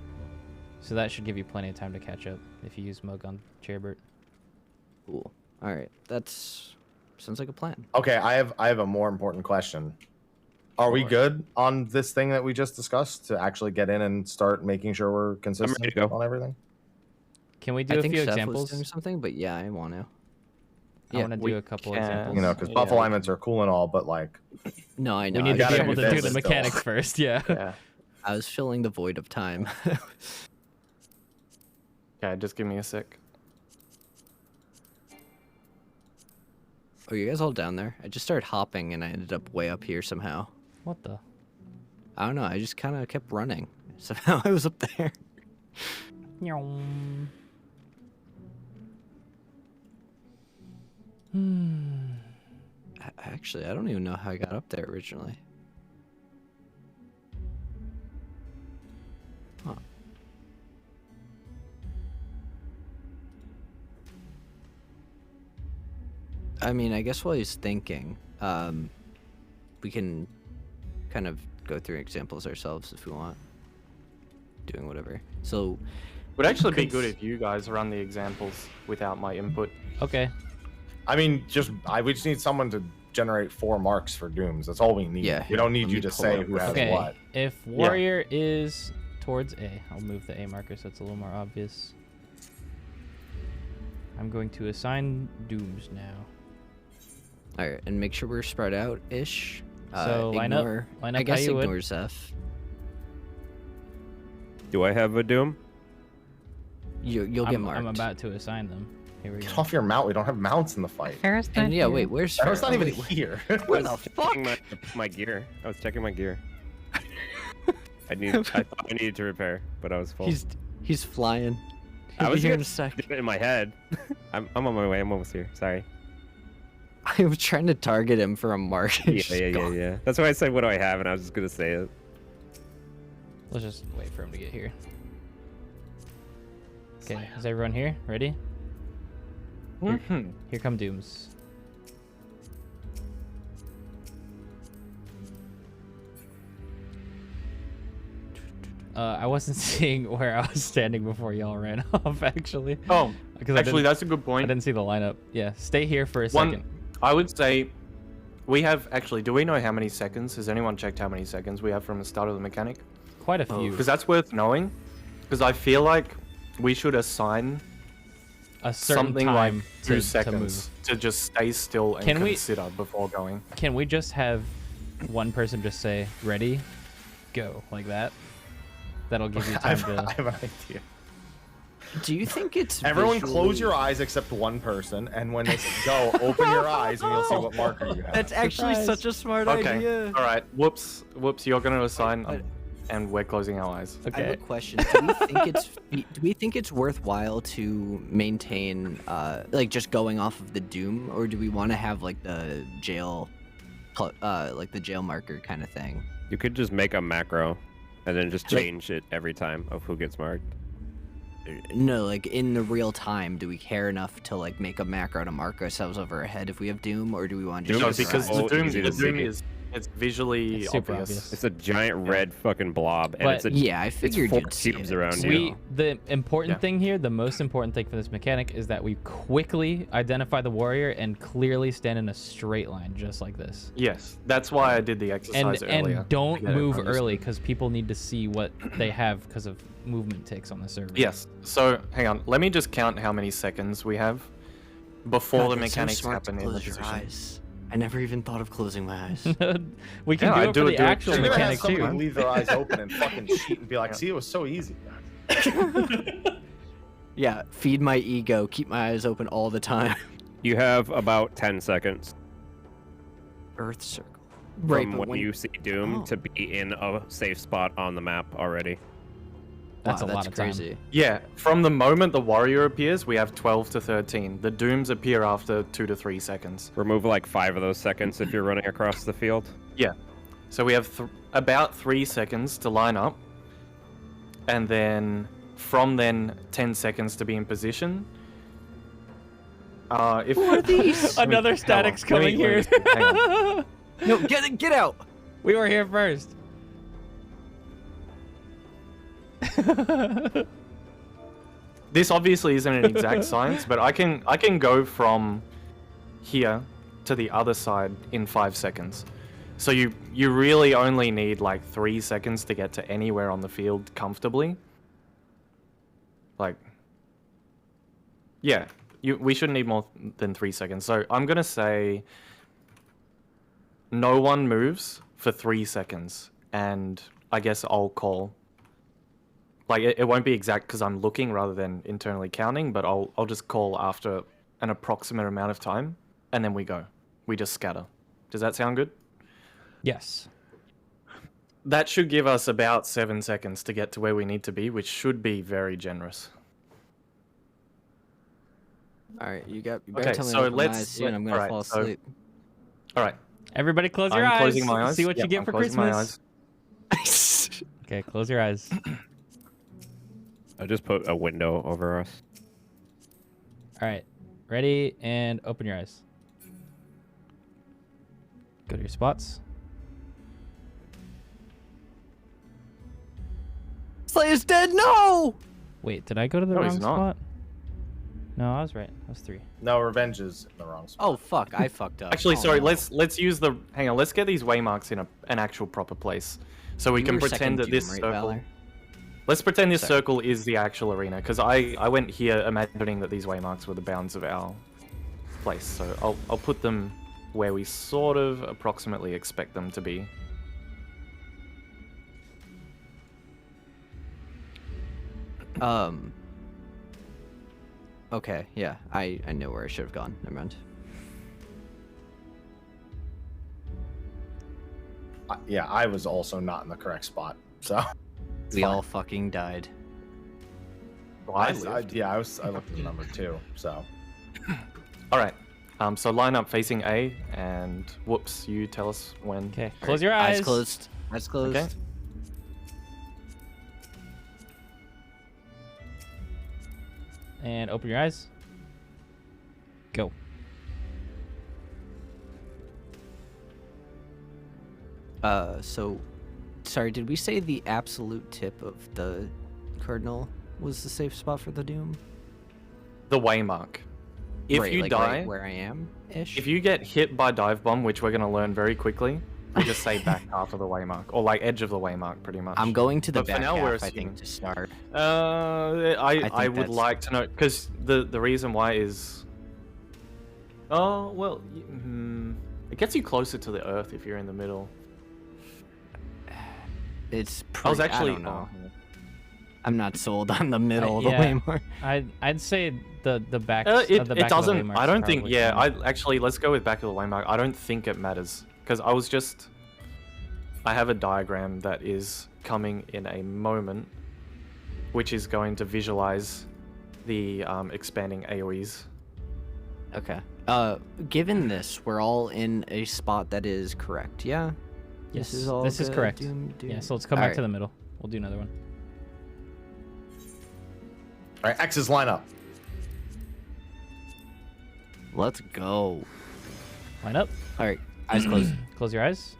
So that should give you plenty of time to catch up if you use Mug on Chairbert. Cool. All right, sounds like a plan. Okay, I have a more important question. Are we good on this thing that we just discussed to actually get in and start making sure we're consistent ready to go. on everything? Can we do I a think few Seth examples? was doing something, but yeah, I want to. I want to we do a couple can. examples. You know, because Yeah. buff alignments are cool and all, but like, No, I know. we need I to was be gotta able trying to do this the still. mechanics first. Yeah. Yeah. I was filling the void of time. Okay, just give me a sec. Oh, you guys all down there? I just started hopping and I ended up way up here somehow. What the? I don't know. I just kind of kept running. Somehow I was up there. Actually, I don't even know how I got up there originally. Huh. I mean, I guess while he's thinking, we can kind of go through examples ourselves if we want. Doing whatever. So, Would actually be Cons- good if you guys run the examples without my input. Okay. I mean, we just need someone to generate 4 marks for dooms. That's all we need. Yeah, we don't need let you me to pull say up who has Okay. what. If warrior is towards A, I'll move the A marker so it's a little more obvious. I'm going to assign dooms now. all right, and make sure we're spread out ish. So line up I how guess you would. ignore Zeph. Do I have a doom? You'll get I'm marked. about to assign them. Here we Get go. off your mount. We don't have mounts in the fight. Ferris not And yeah, here. wait, where's That not Farrah? even Wait, here. Where the Checking fuck? my gear. I was checking my gear. I thought I needed to repair, but I was full. He's flying. I He'll was be here in gonna a sec. do it in my head. I'm on my way. I'm almost here. Sorry. I was trying to target him for a mark. Yeah. That's why I said, "What do I have?" And I was just gonna say it. Let's just wait for him to get here. Okay, is everyone here? Ready? Here come dooms. I wasn't seeing where I was standing before y'all ran off, actually. Oh, Because actually, that's a good I point. didn't see the lineup. Yeah, stay here for a second. I would say we have actually. Do we know how many seconds? Has anyone checked how many seconds we have from the start of the mechanic? Quite a few. Because that's worth knowing. Because I feel like we should assign A certain something time like to 2 seconds to just stay still and Can we- consider before going. Can we just have one person just say, ready, go, like that? That'll give you time I to... have an idea. Do you think it's Everyone close your visually- eyes except one person, and when they say go, open your eyes and you'll see what marker you have. That's actually such a smart idea. All right. Whoops. You're going to assign, and we're closing our eyes. I have a question. Do we think it's worthwhile to maintain like just going off of the Doom, or do we want to have like the jail marker kind of thing? You could just make a macro, and then just change it every time of who gets marked. No, like in the real time, do we care enough to like make a macro to mark ourselves over our head if we have Doom, or do we want to just? No, use our because eyes? the Doom is it's visually It's super obvious. obvious. It's a giant red fucking blob, and But- it's a Yeah, I it's figured 4 you'd see cubes it. around you. The important Yeah. thing here, the most important thing for this mechanic is that we quickly identify the warrior and clearly stand in a straight line, just like this. Yes, that's why I did the exercise earlier. And don't to get it move understood. early because people need to see what they have because of movement ticks on the server. Yes. So hang on. Let me just count how many seconds we have before God, the that's so mechanics smart to happen in the close your position. eyes. I never even thought of closing my eyes. We can Yeah, I do it do for it- the do it actual too. You're gonna have mechanic somebody too. leave their eyes open and fucking cheat and be like, see, it was so easy. Yeah, feed my ego, keep my eyes open all the time. You have about 10 seconds Earth circle. from but when you see Doom Oh. to be in a safe spot on the map already. That's wow, a lot that's of time. crazy. Yeah, from the moment the warrior appears, we have 12 to 13. The dooms appear after 2 to 3 seconds. Remove like 5 of those seconds if you're running across the field. Yeah. So we have about 3 seconds to line up. And then from then 10 seconds to be in position. If Who are these? Another Hang on, static's let me- coming here. hang on. No, get out! We were here first. This obviously isn't an exact science, but I can go from here to the other side in 5 seconds. So you really only need like 3 seconds to get to anywhere on the field comfortably. Like, yeah, we shouldn't need more than 3 seconds. So I'm gonna say no one moves for 3 seconds, and I guess I'll call. Like, it won't be exact because I'm looking rather than internally counting, but I'll just call after an approximate amount of time, and then we go. We just scatter. Does that sound good? Yes. That should give us about 7 seconds to get to where we need to be, which should be very generous. All right, you better Okay, tell me so to open my let's- eyes soon. I'm gonna alright, fall so- asleep. All right. Everybody close your eyes. I'm closing my eyes. See what you Yep, get I'm for closing my Christmas. Okay, close your eyes. I just put a window over us. All right. Ready and open your eyes. Go to your spots. Slayer's dead. No. Wait, did I go to the No, wrong he's not. spot? No, I was right. That was 3. No, revenge is in the wrong spot. Oh fuck, I fucked up. Actually, Oh, sorry. no. Let's use the. Hang on. Let's get these waymarks in an actual proper place, so we You can were pretend second that Doom, this right, circle. Valor? Let's pretend this Sorry. circle is the actual arena, because I went here imagining that these waymarks were the bounds of our place. So I'll put them where we sort of approximately expect them to be. Okay, yeah, I know where I should have gone. Never mind. Yeah, I was also not in the correct spot. So We all fucking died. I looked at the number 2. So All right. So line up facing A, and Whoops, you tell us when. Okay, close your eyes. Eyes closed. Eyes closed. Okay. And open your eyes. Go. So, sorry, did we say the absolute tip of the Cardinal was the safe spot for the Doom? The waymark. If Right, you like, die, right where I am, ish. if you get hit by dive bomb, which we're gonna learn very quickly, we just say back half of the waymark, or like edge of the waymark, pretty much. I'm going to the But for back now, half, we're I think, assuming- to start. I think would that's- like to know, because the reason why is, oh well, it gets you closer to the Earth if you're in the middle. It's I was pretty, actually. I don't know. I'm not sold on the middle of the yeah. waymark. I'd say the back. It the back doesn't. Of the I don't think. probably Yeah. fine. Actually, let's go with back of the waymark. I don't think it matters because I have a diagram that is coming in a moment, which is going to visualize the expanding AoEs. Okay. Given this, we're all in a spot that is correct. Yeah. Yes, This is all this is good. correct. Doom. Yeah, so let's come All back to right. the middle. We'll do another one. All right, X's line up. Let's go. Line up. All right. Eyes closed. Close your eyes.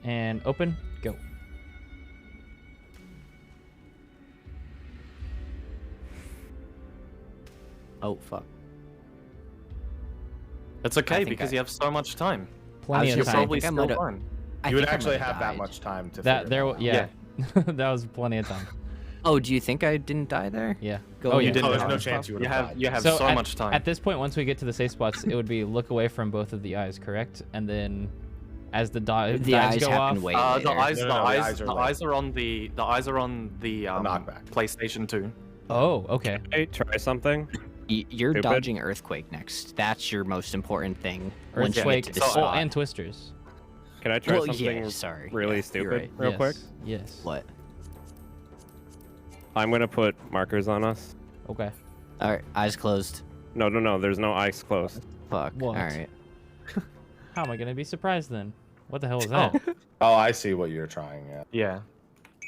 And open. Go. Oh fuck. It's I okay think because I- you have so much time. Plenty was of You're gonna say, time. probably I think I still might've- fine. You would think I actually might've have that died. much time to That figure there. that out. Yeah. that was plenty of time. Oh, do you think I didn't die there? Yeah. Go Oh, in you the didn't. Oh, there's no dark chance spot? you would You have have died. you have so at, much time. At this point, once we get to the safe spots, it would be look away from both of the eyes, correct? And then, as the The dives eyes go happen off, way the later. eyes, No, the no, the eyes, eyes are the later. eyes are on the knockback. PlayStation 2. Oh, okay. Hey, try something. You're Stupid. dodging Earthquake next. That's your most important thing. Once you get Earthquake to the so- spot. and twisters. Can I try Well, something yeah, sorry. really Yeah, stupid you're right. real yes. quick? Yes. What? I'm gonna put markers on us. Okay. All right. Eyes closed. No, no, no. There's no eyes closed. Fuck. What? All right. How am I gonna be surprised then? What the hell was that? Oh, I see what you're trying at. Yeah.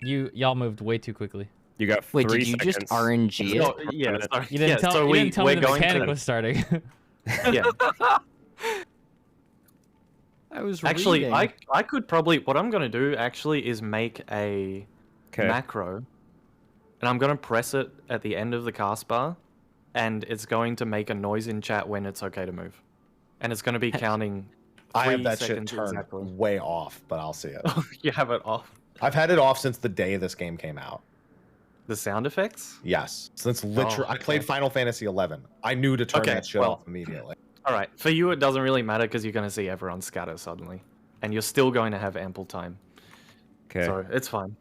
Y'all moved way too quickly. You got Wait, 3 did you seconds. just RNG it? So, yeah. Sorry. You didn't yeah, tell, so you we, didn't tell we're me the going mechanic to. was starting. Yeah. I was Actually, reading. I could probably. What I'm gonna do actually is make a Okay. macro, and I'm gonna press it at the end of the cast bar, and it's going to make a noise in chat when it's okay to move, and it's gonna be counting. I have 3 that shit seconds turned exactly. way off, but I'll see it. You have it off. I've had it off since the day this game came out. The sound effects. Yes, since literally, I okay. played Final Fantasy 11. I knew to turn Okay, that shit well- off immediately. All right. For you, it doesn't really matter because you're gonna see everyone scatter suddenly, and you're still going to have ample time. Okay. So it's fine.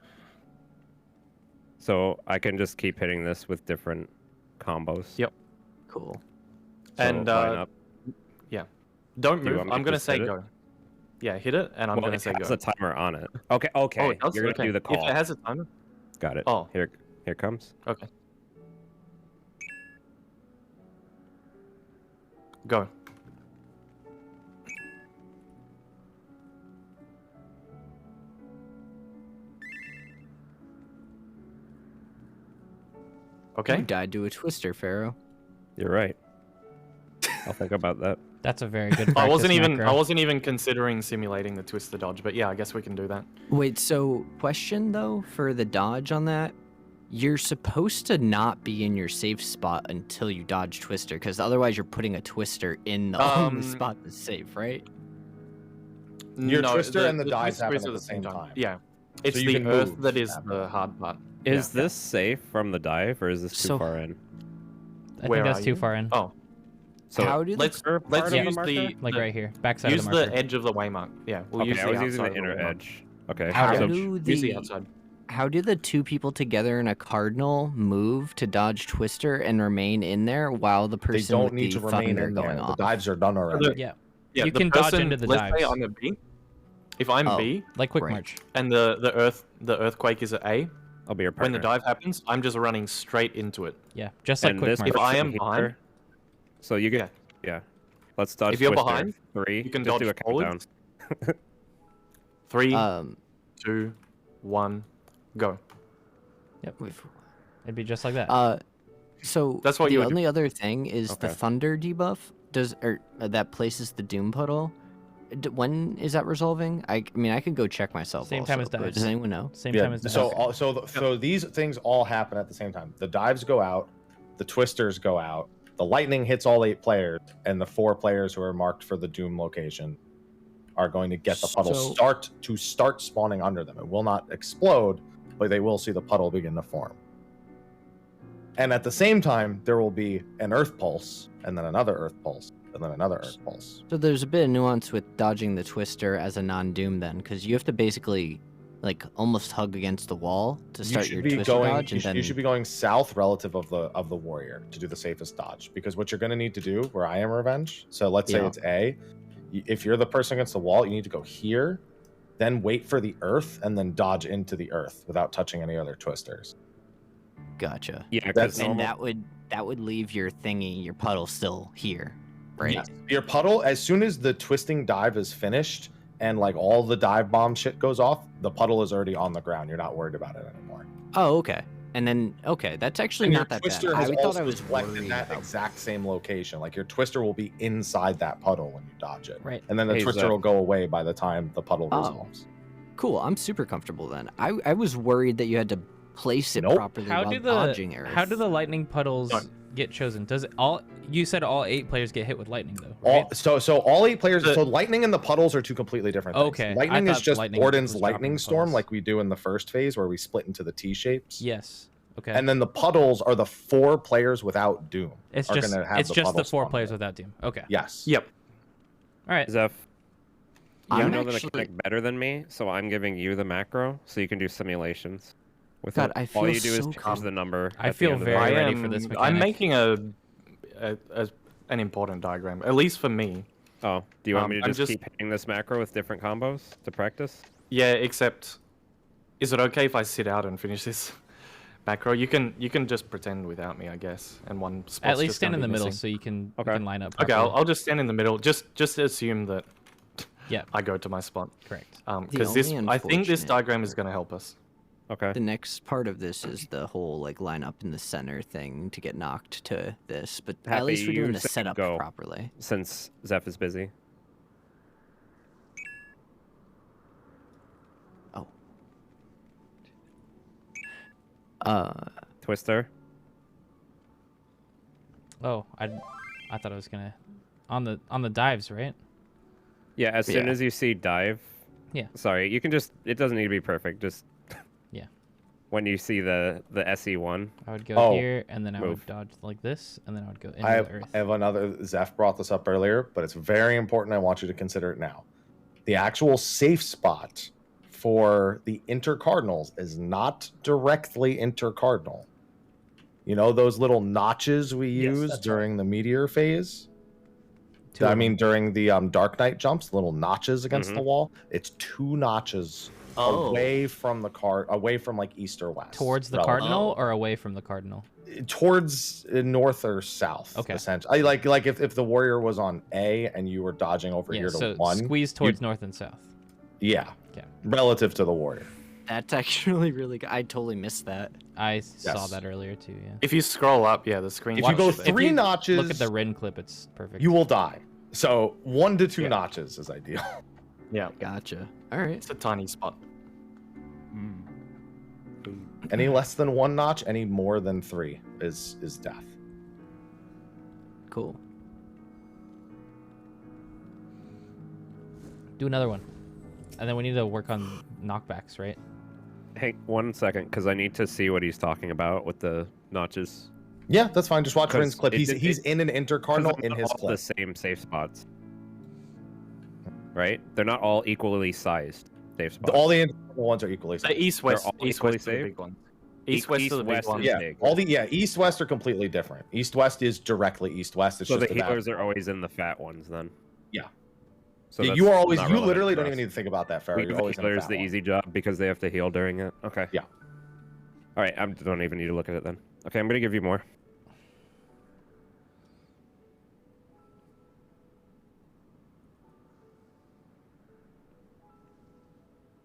So I can just keep hitting this with different combos. Yep. Cool. So And, line up. Don't Do you move. want me I'm to gonna just say hit it? go. Yeah, hit it, and I'm Well, gonna it say has go. a timer on it. Okay. Okay. Oh, it does? You're gonna Okay. do the call. If it has a timer. Got it. Oh. Here it comes. Okay. Go. Okay. You died to a twister, Pharaoh. You're right. I'll think about that. That's a very good. I wasn't practice even macro. considering simulating the twister dodge, but yeah, I guess we can do that. Wait, so question though for the dodge on that, you're supposed to not be in your safe spot until you dodge twister, because otherwise you're putting a twister in the only spot that's safe, right? Your twister and the dives twister happen is at the same time. Yeah. It's you the can earth move that is after the that. hard part. Is this safe from the dive, or is this too So- far in? I Where think that's are too you? far in. Oh, So How do the let's curve let's part of use the the marker? Like the- right here, backside use of the marker. the edge of the waymark. Yeah, we'll okay, use I the was using outside the of inner waymark. edge. Okay. How Okay. so do Use the the outside. how do the two people together in a cardinal move to dodge twister and remain in there while the They person don't with need the to remain thunder in there. going The off? dives are done already. Yeah, Yeah, You the can dodge person- into the let's say dives. I'm a B. If I'm Oh. B like quick Right. march. and the earthquake is at A, I'll be your when partner. the dive happens, I'm just running straight into it. Yeah, just like And quick this march. If I am person behind- here- so you get yeah. Let's dodge. If you're twister. behind, 3. you can just do dodge a countdown. forwards. 3, Um, 2, 1, go. It'd be just like that. So That's what the you would do. only other thing is the Okay. thunder debuff that places the doom puddle. When is that resolving? I mean, I could go check myself. Same time also, as but dives. Does anyone know? Same Yeah. time as the So, okay. so these things all happen at the same time. The dives go out, the twisters go out, the lightning hits all 8 players, and the 4 players who are marked for the doom location are going to get the puddle So- start spawning under them. It will not explode, but they will see the puddle begin to form. And at the same time, there will be an earth pulse and then another earth pulse. and then another Earth Pulse. So there's a bit of nuance with dodging the Twister as a non-Doom then, because you have to basically like almost hug against the wall to start your Twister dodge, and then you should be going south relative of the warrior to do the safest dodge, because what you're going to need to do where I am Revenge. So let's say it's A. If you're the person against the wall, you need to go here, then wait for the Earth, and then dodge into the Earth without touching any other Twisters. Gotcha. Yeah, and that would leave your thingy, your puddle still here, right? Yes. Your puddle, as soon as the twisting dive is finished and like all the dive bomb shit goes off, the puddle is already on the ground. You're not worried about it anymore. Oh, okay. And then that's actually not that bad. Twister has thought I was reflected worried that about... exact same location. Like your Twister will be inside that puddle when you dodge it, right? And then the Twister will go away by the time the puddle resolves. Cool. I'm super comfortable then. I was worried that you had to place it properly while dodging Earth. How do the lightning puddles get chosen? Does it all? You said all 8 players get hit with lightning though. Right? So all 8 players. So lightning and the puddles are 2 completely different things. Okay. Lightning is just Borden's lightning storm, like we do in the first phase where we split into the T shapes. Yes. Okay. And then the puddles are the 4 players without Doom. It's just the 4 players without Doom. Okay. Yes. Yep. All right. Zeph, you I'm know the actually- mechanic better than me, so I'm giving you the macro so you can do simulations. With God, it. I feel All you do so is change the number. I at the feel end of the very day. ready for this mechanic. I'm making an important diagram, at least for me. Oh, do you want me to I'm just keep hitting this macro with different combos to practice? Yeah, except, is it okay if I sit out and finish this macro? You can just pretend without me, I guess, and one spot. At least stand in the middle so you can line up. Okay, I'll just stand in the middle. Just assume that. Yeah. I go to my spot. Correct. Because I think this diagram is going to help us. Okay. The next part of this is the whole like line up in the center thing to get knocked to this, but at least we're doing the setup properly. Since Zeph is busy. Twister. Oh, I thought I was gonna on the dives, right? Yeah, as soon as you see dive. Yeah. Sorry, you can just. It doesn't need to be perfect. Just. Yeah. When you see the SE1. I would go here, and then I would dodge like this, and then I would go into the Earth. I have another. Zeph brought this up earlier, but it's very important. I want you to consider it now. The actual safe spot for the intercardinals is not directly intercardinal. You know those little notches we use during the meteor phase? During the Dark Knight jumps, little notches against the wall. It's 2 notches away from the away from like east or west. Towards the cardinal or away from the cardinal? Towards north or south. Okay. Essentially, like if the warrior was on A and you were dodging over here to 1, squeeze towards north and south. Yeah. Yeah. Relative to the warrior. That's actually really good. I totally missed that. I saw that earlier too. Yeah. If you scroll up, the screen. If you go 3 notches, look at the Rin clip. It's perfect. You will die. So 1 to 2 notches is ideal. Yeah. Gotcha. All right. It's a tiny spot. Any less than 1 notch, any more than 3 is death. Cool. Do another one, and then we need to work on knockbacks, right? Hey, 1 second, because I need to see what he's talking about with the notches. Yeah, that's fine. Just watch Rin's clip. He's in an intercardinal in his clip. The same safe spots, right? They're not all equally sized safe spots. All the intercardinal ones are equally The safe. east-west are the big ones. East-west are the big ones. Yeah, east-west are completely different. East-west is directly east-west. It's so just the healers are always in the fat ones then. Yeah. So you are always. You literally don't even need to think about that, Farrah. You're always in the healers fat the one. easy job because they have to heal during it. Okay. Yeah. All right. I don't even need to look at it then. Okay, I'm gonna give you more.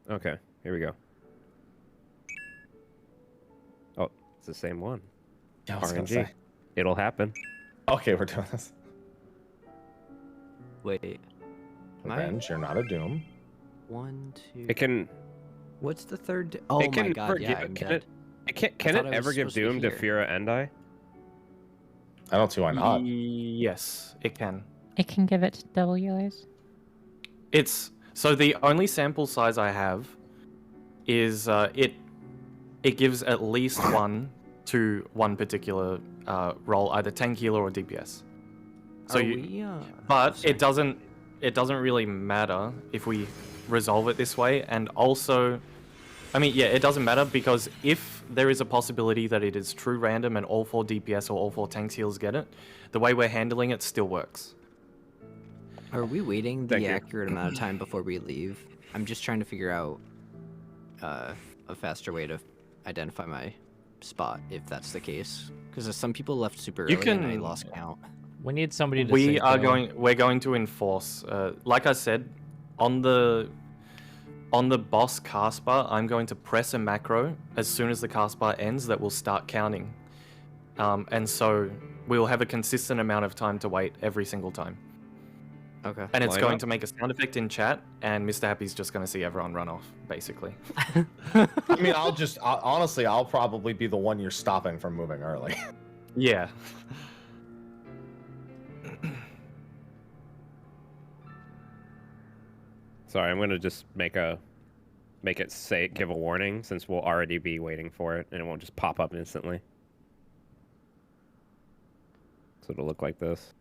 Okay, here we go. Oh, it's the same one. Yeah, I was gonna RNG. say. It'll happen. Okay, we're doing this. Wait. Revenge, you're not a Doom. 1, 2. It can. What's the third? Oh it can my god! Yeah, I'm dead. Can it ever give Doom to Fira and I? I don't see why not. Yes, it can. It can give it to WAs. It's so the only sample size I have is it gives at least 1 to 1 particular role, either tank, healer, or DPS. So but it doesn't really matter if we resolve it this way. And also, I mean, yeah, it doesn't matter because if there is a possibility that it is true random and all 4 DPS or all 4 tanks heals get it, the way we're handling it still works. Are we waiting the accurate amount of time before we leave? I'm just trying to figure out a faster way to identify my spot if that's the case. Because some people left super early and I lost count. We need somebody to We're going to enforce, like I said, on the boss cast bar, I'm going to press a macro as soon as the cast bar ends that will start counting. And so we'll have a consistent amount of time to wait every single time. Okay. And it's going to make a sound effect in chat, and Mr. Happy's just going to see everyone run off, basically. I mean, honestly, I'll probably be the one you're stopping from moving early. Yeah. Sorry, I'm going to just make it give a warning since we'll already be waiting for it, and it won't just pop up instantly. So it'll look like this.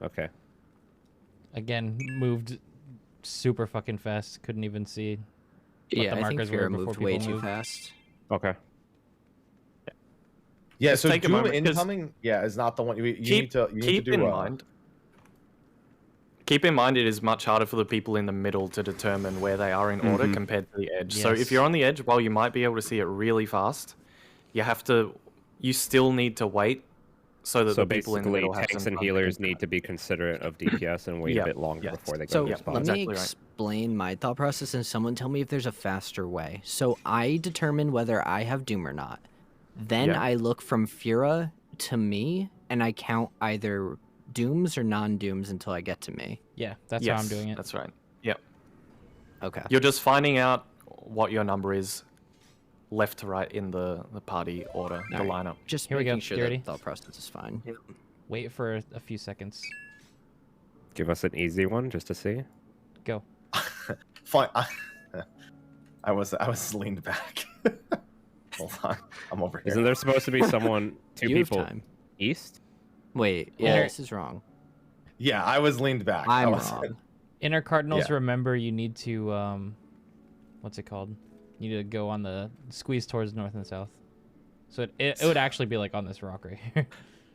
Okay. Again, moved super fucking fast. Couldn't even see what the markers were before moved way too fast. Okay. Yeah, Just so take a Doom moment, 'cause incoming, is not the one you need to keep do. in mind. Keep in mind, it is much harder for the people in the middle to determine where they are in order compared to the edge. So if you're on the edge, while you might be able to see it really fast, you still need to wait so that the people in the middle have tanks some and time to healers think need to be considerate of DPS and wait a bit longer before they go to their spot. Let me explain my thought process and someone tell me if there's a faster way. So I determine whether I have Doom or not. Then I look from Fura to me, and I count either Dooms or non-Dooms until I get to me. Yeah, that's how I'm doing it. That's right. Yep. Okay. You're just finding out what your number is left to right in the party order, the lineup. Just Here we go. making sure that thought process is fine. Wait for a few seconds. Give us an easy one just to see. Go. Fine. I was leaned back. Hold on, I'm over here. Isn't there supposed to be someone, two people east? Wait, this is wrong. Yeah, I was leaned back. I'm wrong. Inner Cardinals, remember you need to, what's it called? You need to go on the squeeze towards north and south. So it would actually be like on this rock right here.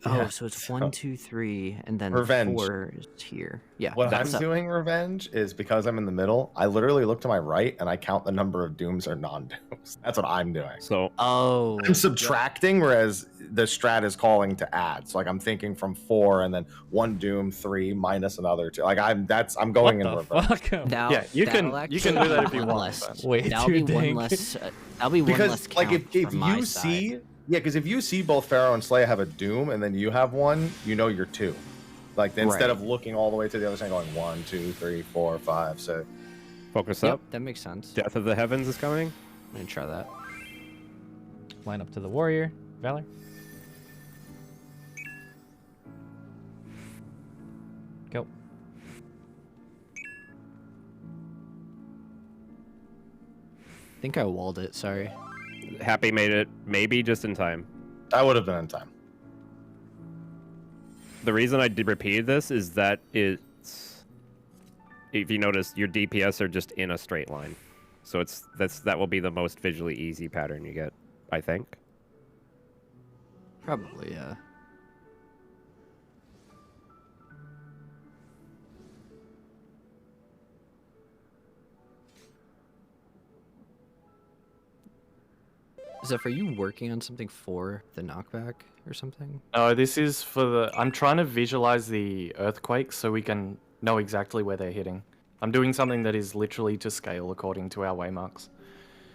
Oh, so it's 1, 2, 3, and then Revenge. 4 is here. Yeah. What I'm doing, Revenge, is because I'm in the middle, I literally look to my right and I count the number of Dooms or non-Dooms. That's what I'm doing. So I'm subtracting, whereas the strat is calling to add. So like I'm thinking from 4 and then 1 Doom, 3 minus another 2. Like I'm going in reverse. Yeah, you can do that if you want. Wait, that'll be one less. That'll be one less count like if from my you side. see. Yeah, because if you see both Pharaoh and Slay have a Doom, and then you have one, you know you're 2. Like instead of looking all the way to the other side, going 1, 2, 3, 4, 5, 6. Focus up. That makes sense. Death of the Heavens is coming. I'm gonna try that. Line up to the warrior, Valor. Go. I think I walled it. Sorry. Happy made it maybe just in time. I would have been in time. The reason I did repeat this is that it's, if you notice, your DPS are just in a straight line, so that will be the most visually easy pattern you get, I think. Probably, yeah. Zeph, are you working on something for the knockback or something? No, this is for I'm trying to visualize the earthquakes so we can know exactly where they're hitting. I'm doing something that is literally to scale according to our waymarks.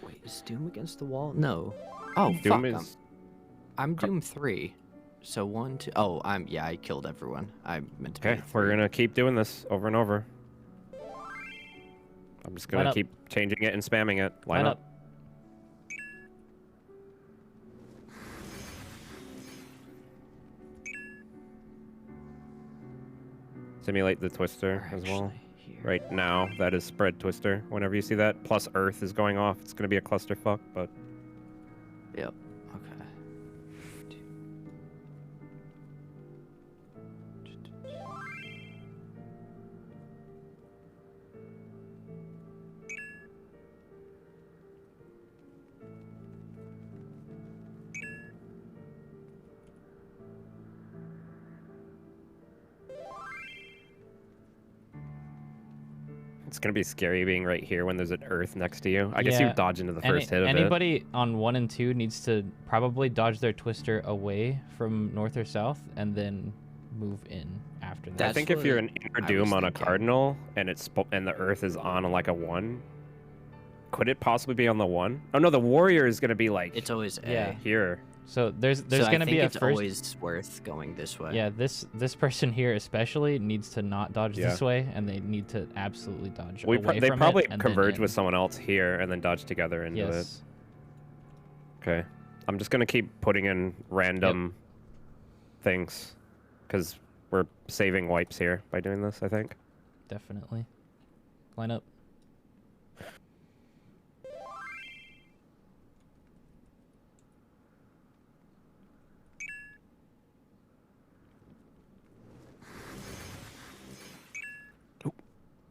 Wait, is Doom against the wall? No. Oh, Doom fuck. is... I'm Doom 3. So 1, 2... Oh, I killed everyone. I meant to be Okay, we're gonna keep doing this over and over. I'm just gonna keep changing it and spamming it. Line up. Simulate the twister as well. here. Right now, that is spread twister. Whenever you see that, plus Earth is going off, it's going to be a clusterfuck, but... Yep. Okay. It's going to be scary being right here when there's an Earth next to you. I guess you dodge into the first hit of anybody on 1 and 2 needs to probably dodge their twister away from north or south and then move in after that. I think if you're an Inner Doom on a Cardinal and the Earth is on like a 1, could it possibly be on the 1? Oh no, the Warrior is going to be like... It's always here. So there's going to be a first... always worth going this way. Yeah, this person here especially needs to not dodge this way, and they need to absolutely dodge away from it. They probably converge with someone else here and then dodge together into it. Okay. I'm just going to keep putting in random things, because we're saving wipes here by doing this, I think. Definitely. Line up.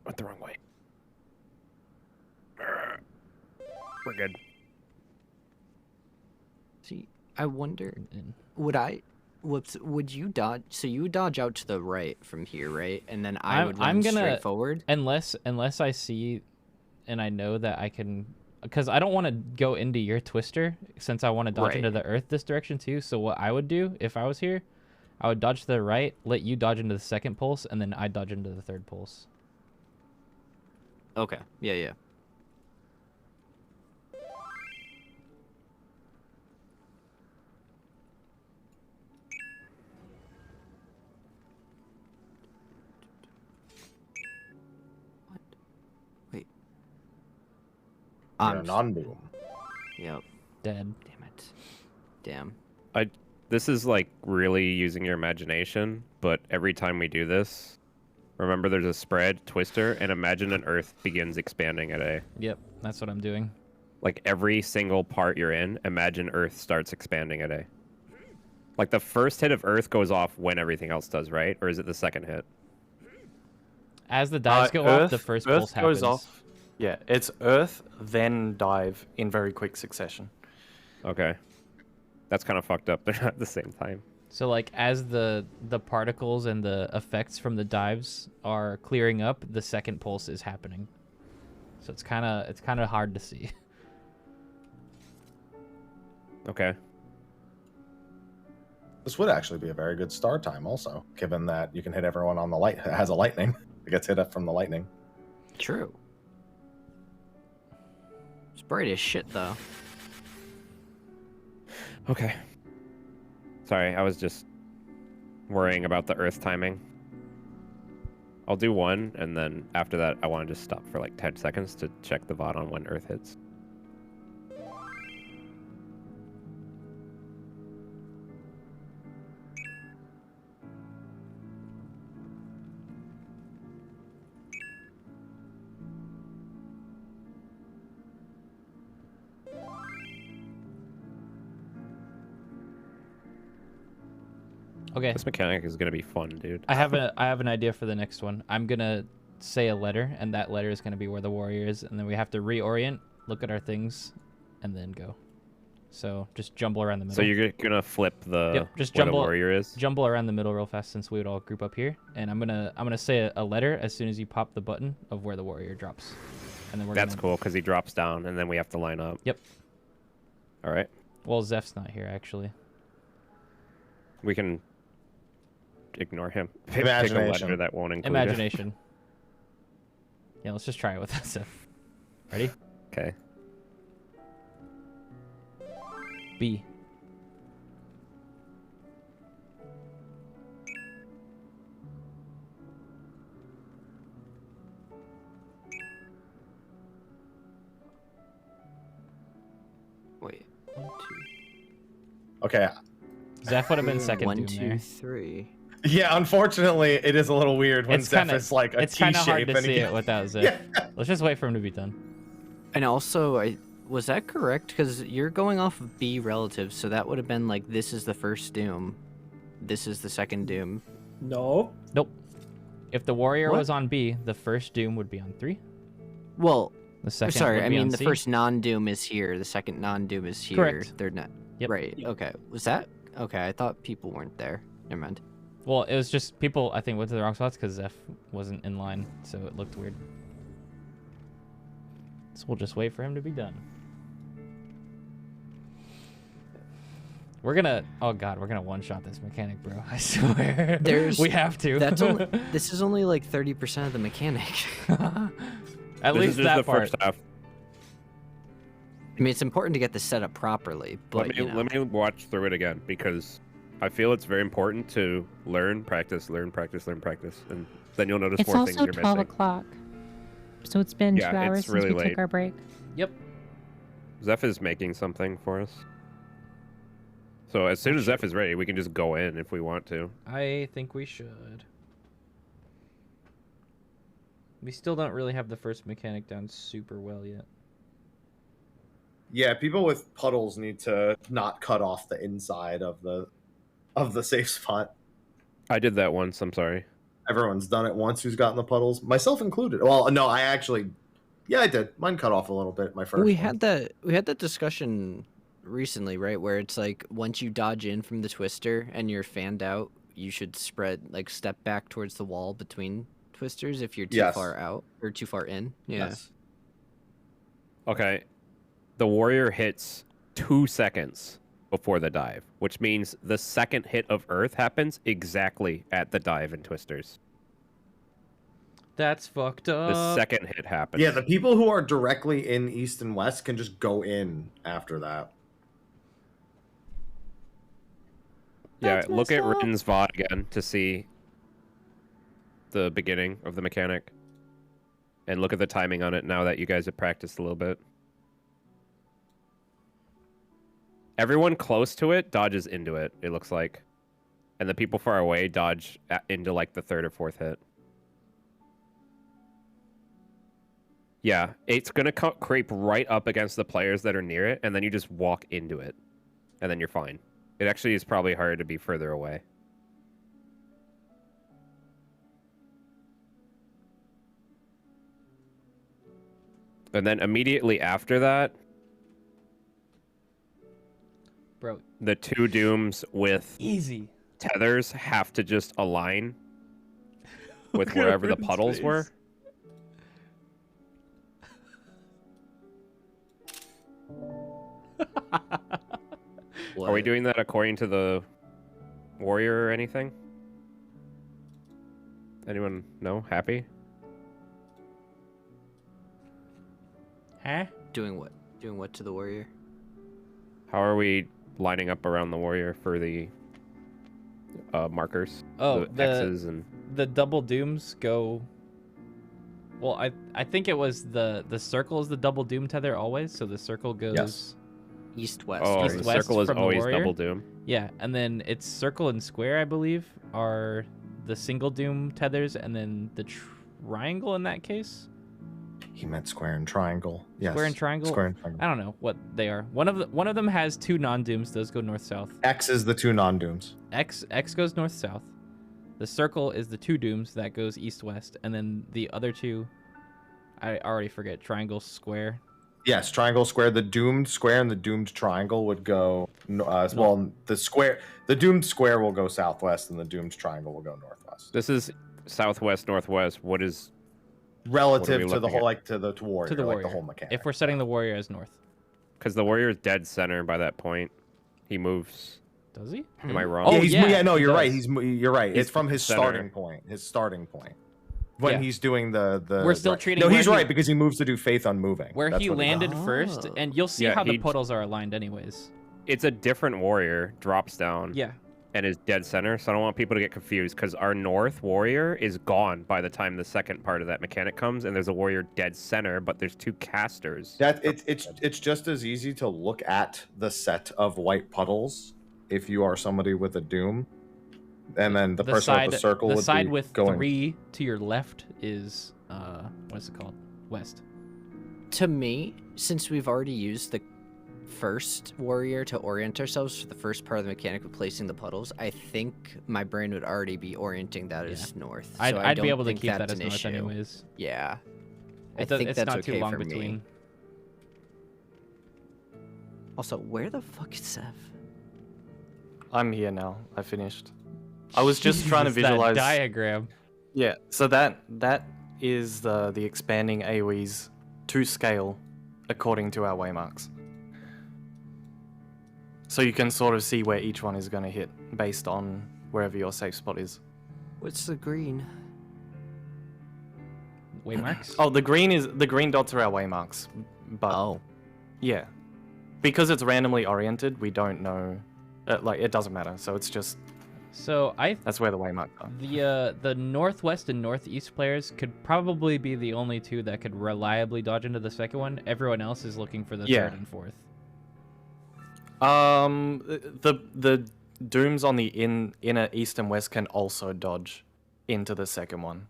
Went the wrong way. We're good. See, I wonder, would you dodge? So you would dodge out to the right from here, right? And then I would run straight forward? Unless I see and I know that I can, because I don't want to go into your twister since I want to dodge into the Earth this direction too. So what I would do if I was here, I would dodge to the right, let you dodge into the second pulse, and then I dodge into the third pulse. Okay. Yeah. What? Wait. You're a non-boom. Yep. Dead. Damn it. Damn. This is like really using your imagination, but every time we do this, remember there's a spread, twister, and imagine an Earth begins expanding at A. Yep, that's what I'm doing. Like every single part you're in, imagine Earth starts expanding at A. Like the first hit of Earth goes off when everything else does, right? Or is it the second hit? As the dives go off, the first pulse happens. Goes off. Yeah, it's Earth, then dive in very quick succession. Okay. That's kind of fucked up. They're not at the same time. So like as the particles and the effects from the dives are clearing up, the second pulse is happening. So it's kind of hard to see. Okay. This would actually be a very good start time also, given that you can hit everyone on the light. It has a lightning. It gets hit up from the lightning. True. It's bright as shit though. Okay. Sorry, I was just worrying about the Earth timing. I'll do 1, and then after that, I want to just stop for like 10 seconds to check the VOD on when Earth hits. Okay. This mechanic is gonna be fun, dude. I have an idea for the next one. I'm gonna say a letter, and that letter is gonna be where the warrior is, and then we have to reorient, look at our things, and then go. So just jumble around the middle. So you're gonna flip the just where jumble the warrior is. Jumble around the middle real fast since we would all group up here, and I'm gonna say a letter as soon as you pop the button of where the warrior drops, and then That's cool because he drops down, and then we have to line up. Yep. All right. Well, Zeph's not here actually. We can ignore him. Pick a Imagination. letter that won't include Imagination. Yeah, let's just try it with that Zeph. Ready? Okay. B. Wait. 1, 2. Okay. Zeph would have been second 1, doom 2, there. 3. Yeah, unfortunately, it is a little weird when It's Zeph kinda- is like a It's kind of hard T-shape to and see he- it without Zeph. Yeah. Let's just wait for him to be done. And also, was that correct? Because you're going off of B relative, so that would have been like this is the first Doom, this is the second Doom. No. Nope. If the warrior What? was on B, the first Doom would be on 3. Well, The second. sorry, would I be mean on the C. first non-Doom is here, the second non-Doom is here. Correct. They're not. Yep. Right. Yep. Okay. Was that? Okay, I thought people weren't there. Never mind. Well, it was just people, I think, went to the wrong spots because Zeph wasn't in line, so it looked weird. So we'll just wait for him to be done. We're gonna, oh god, we're gonna one-shot this mechanic, bro. I swear. We have to. That's only. This is only like 30% of the mechanic. At This least is just that the part. first half. I mean, it's important to get the setup properly, but Let me watch through it again because I feel it's very important to learn, practice, learn, practice, learn, practice, and then you'll notice It's more things also you're 12 missing. o'clock. So it's been Yeah, 2 hours it's since really we late. took our break. Yep. Zeph is making something for us. So as soon as Zeph is ready, we can just go in if we want to. I think we should. We still don't really have the first mechanic down super well yet. Yeah, people with puddles need to not cut off the inside of the safe spot. I did that once. I'm sorry. Everyone's done it once who's gotten the puddles, myself included. Well, no, I actually, yeah, I did. Mine cut off a little bit. My first. we one. had that discussion recently, right? Where it's like once you dodge in from the twister and you're fanned out, you should step back towards the wall between twisters if you're too Yes. far out or too far in. Yeah. Yes. Okay. The warrior hits 2 seconds before the dive, which means the second hit of Earth happens exactly at the dive and twisters. That's fucked up. The second hit happens. Yeah, the people who are directly in East and West can just go in after that. Yeah, That's look at messed up. Rin's VOD again to see the beginning of the mechanic. And look at the timing on it now that you guys have practiced a little bit. Everyone close to it dodges into it, it looks like. And the people far away dodge into like the third or fourth hit. Yeah, it's going to creep right up against the players that are near it, and then you just walk into it. And then you're fine. It actually is probably harder to be further away. And then immediately after that, Bro, the 2 dooms with easy. tethers have to just align with Look at wherever the Rin's puddles face. were. Are we doing that according to the warrior or anything? Anyone know? Happy? Huh? Doing what? Doing what to the warrior? How are we lining up around the warrior for the markers? Oh, the X's and the double dooms go. Well, I think it was the circle is the double doom tether always, so the circle goes. Yes. East west. oh, right? the East-west circle is from the always warrior? double doom. Yeah, and then it's circle and square, I believe, are the single doom tethers, and then the triangle in that case. He meant square and triangle. Yes. Square and triangle. Square and triangle. I don't know what they are. One of them has 2 non-dooms. Those go north south. X is the 2 non-dooms. X goes north south. The circle is the 2 dooms that goes east west, and then the other 2, I already forget. Triangle, square. Yes, triangle, square. The doomed square and the doomed triangle would go. Well, the doomed square will go southwest, and the doomed triangle will go northwest. This is southwest, northwest. What is Relative we to the looking whole, at? like to the warrior, To the like warrior. the whole mechanic. If we're setting the warrior as north. because the warrior is dead center by that point? He moves. Does he? Am I wrong? Oh, yeah, no, he you're right. does. You're right. He's It's from his center. starting point. His starting point. When Yeah. he's doing the We're still right. treating No, where he's he- right because he moves to do faith unmoving. Where That's he what landed does. first, Oh. and you'll see Yeah, how the he- puddles are aligned anyways. It's a different warrior, drops down, Yeah. and is dead center, so I don't want people to get confused, because our north warrior is gone by the time the second part of that mechanic comes, and there's a warrior dead center, but there's 2 casters. That it's just as easy to look at the set of white puddles if you are somebody with a doom And then the person side, with the circle would side be with going. 3 to your left is what's it called? West. To me, since we've already used the first warrior to orient ourselves for the first part of the mechanic of placing the puddles, I think my brain would already be orienting that as north. So I'd be able to think keep that that's as an north issue. anyways. Yeah. It's think that's not okay too long for between. me. Also, where the fuck is Sev? I'm here now. I finished. I was just trying to Jesus, that visualize. diagram. Yeah, so that is the expanding AoEs to scale according to our waymarks. So you can sort of see where each one is going to hit based on wherever your safe spot is. What's the green? Waymarks? Oh, the green dots are our waymarks. But Oh. yeah, because it's randomly oriented, we don't know. Like it doesn't matter. So it's just So that's where the waymarks are. the northwest and northeast players could probably be the only two that could reliably dodge into the second one. Everyone else is looking for the third and fourth. The dooms on the inner east and west can also dodge into the second one.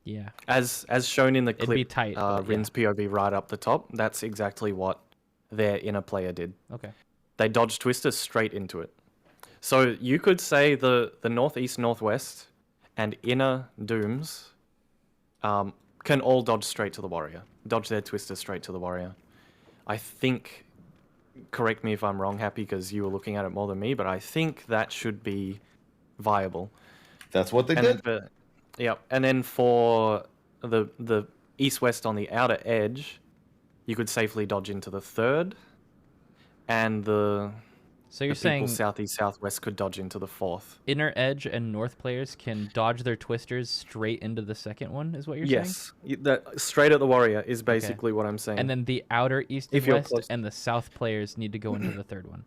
Yeah. As shown in the clip, It'd be tight, but Rin's POV right up the top, that's exactly what their inner player did. Okay. They dodged Twister straight into it. So you could say the northeast, northwest, and inner dooms can all dodge straight to the warrior. Dodge their Twister straight to the warrior. I think, correct me if I'm wrong, Happy, because you were looking at it more than me, but I think that should be viable. That's what they did. Yep. And then for the east-west on the outer edge, you could safely dodge into the third, and So you're the saying people southeast, southwest could dodge into the fourth. inner edge and north players can dodge their twisters straight into the second one, is what you're saying? Yes, that straight at the warrior is basically what I'm saying. And then the outer east If and you're west close. and the south players need to go into the third one.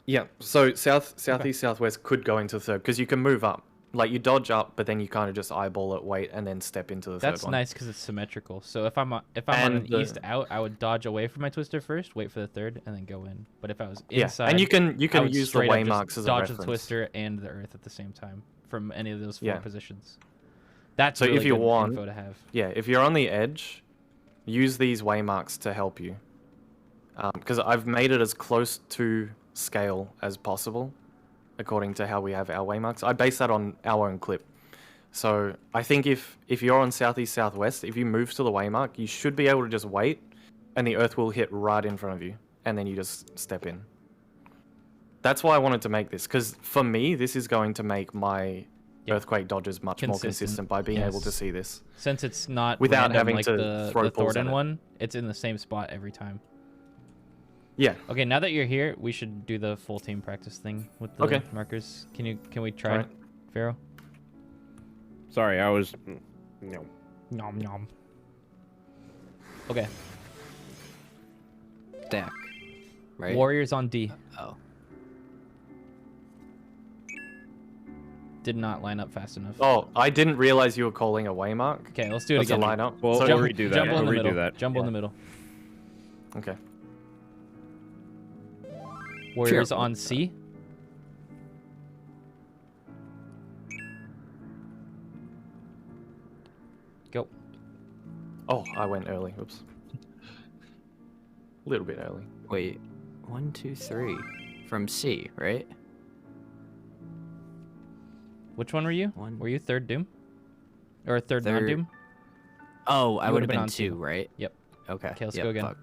Yeah, so southeast, southwest could go into the third because you can move up. Like you dodge up, but then you kind of just eyeball it, wait, and then step into the third one. That's nice because it's symmetrical. So if I'm on an east out, I would dodge away from my twister first, wait for the third, and then go in. But if I was inside, and you can I would use the straight up just waymarks as a dodge reference. the twister and the earth at the same time from any of those 4 Yeah. positions. That's So really if you good want, info to have. yeah, if you're on the edge, use these waymarks to help you. Because I've made it as close to scale as possible, according to how we have our waymarks. I base that on our own clip. So I think if you're on southeast, southwest, if you move to the waymark, you should be able to just wait, and the earth will hit right in front of you, and then you just step in. That's why I wanted to make this, because for me, this is going to make my earthquake dodges much more consistent by being able to see this. Since it's not without random having like to the throw pulls at Thornton it. one, it's in the same spot every time. Yeah. Okay, now that you're here, we should do the full team practice thing with the markers. Can we try it, Pharaoh? Sorry, I was. No. Nom nom. Okay. Stack. Right? Warriors on D. Oh. Did not line up fast enough. Oh, I didn't realize you were calling a waymark. Okay, let's do it That's again. a lineup. Well, So we'll redo that. Jumble in We'll the redo middle. that. Jumble in the middle. Okay. Warriors on C. Go. Oh, I went early. Oops. A little bit early. Wait. 1, 2, 3. From C, right? Which one were you? Were you third Doom? Or third Third- non-Doom? Oh, I You would would've have been on 2, right? Yep. Okay. Okay, let's yep, go again. fuck.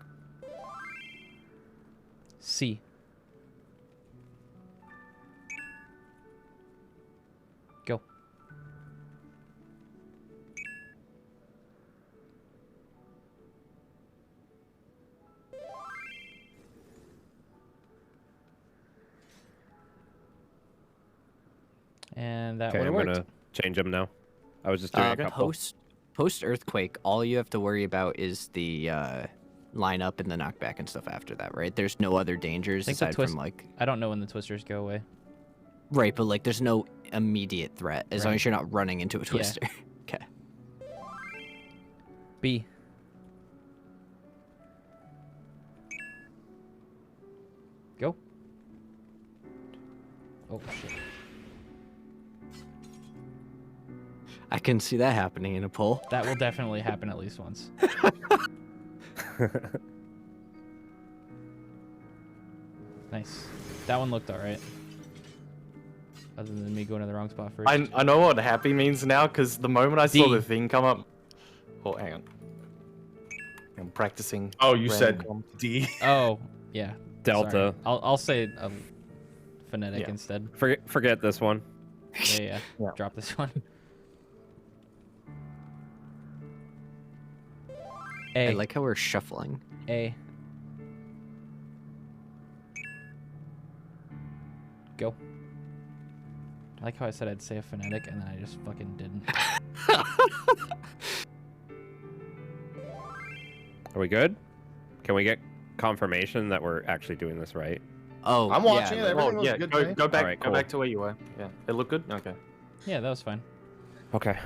C. Go. And that Okay, would I'm have worked. gonna change them now. I was just doing a couple. Post earthquake, all you have to worry about is the line up and the knockback and stuff after that, right? There's no other dangers I think the aside twist- from like I don't know when the twisters go away. right, but like there's no immediate threat as long as you're not running into a twister. Okay. B. Go. Oh shit. I can see that happening in a poll. That will definitely happen at least once. Nice. That one looked alright. Other than me going to the wrong spot first. I know what happy means now, because the moment I saw D. the thing come up... Oh, hang on. I'm practicing. Oh, you said random D. Oh, yeah. Delta. Sorry. I'll say phonetic Yeah. instead. Forget this one. Yeah. Yeah. Drop this one. I A. like how we're shuffling. A. Go. I like how I said I'd say a phonetic and then I just fucking didn't. Are we good? Can we get confirmation that we're actually doing this right? Oh, I'm watching yeah, it. Everything Oh, was yeah, good. go, today. go back, Alright, go cool. back to where you were. Yeah, it looked good. Okay. Yeah, that was fine. Okay.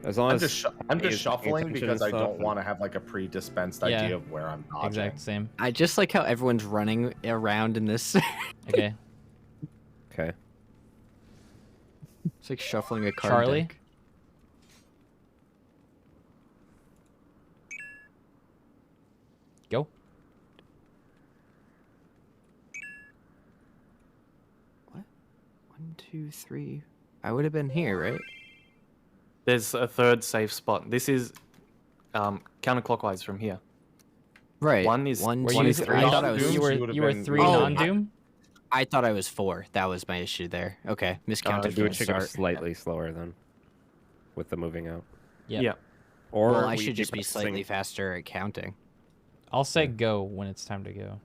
As long I'm as just A's shuffling paying because attention I and don't stuff. want to have like a pre-dispensed Yeah. idea of where I'm dodging. Exact same. I just like how everyone's running around in this. Okay. Okay. It's like shuffling a card Charlie? deck. Go. What? 1, 2, 3. I would have been here, right? There's a third safe spot. This is counterclockwise from here. Right. One is- one, Were two, you, three. I I thought thought I I was- was. you were you would've you were been- 3 Oh, non-doom? I thought I was 4. That was my issue there. Okay, miscounted Maybe from we the should go start. slightly slower then, with the moving out. Yep. Yeah. Or Well, I we should just keep be pressing- slightly faster at counting. I'll say go when it's time to go.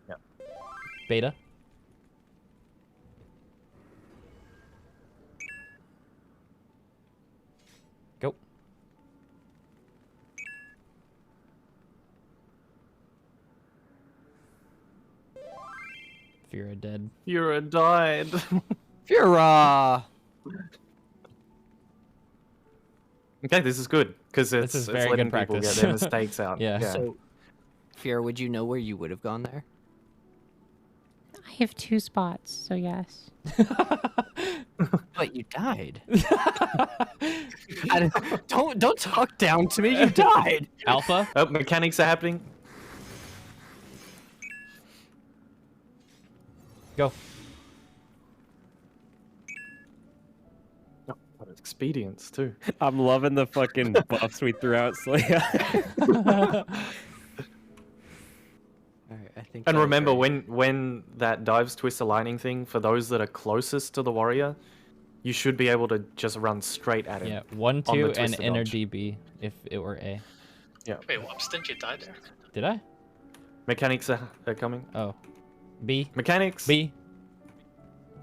Yeah. Beta. Go. Fira dead. You're died. Fura! Okay, this is good because it's, is it's very letting good people get practice. their mistakes out. Yeah. So, Fura, would you know where you would have gone there? I have 2 spots, so yes. But you died. Don't talk down to me. You died. Alpha. Oh, mechanics are happening. Go. Oh, what expedience too. I'm loving the fucking buffs we threw out, Slaya. Alright, I think. And that was remember, right. when that dives twist aligning thing, for those that are closest to the warrior, you should be able to just run straight at him. Yeah. 1, On the 2, and twisted inner dodge. DB if it were A. Wait, Whoops, didn't you die there? Did I? Mechanics are coming. Oh. B. Mechanics. B.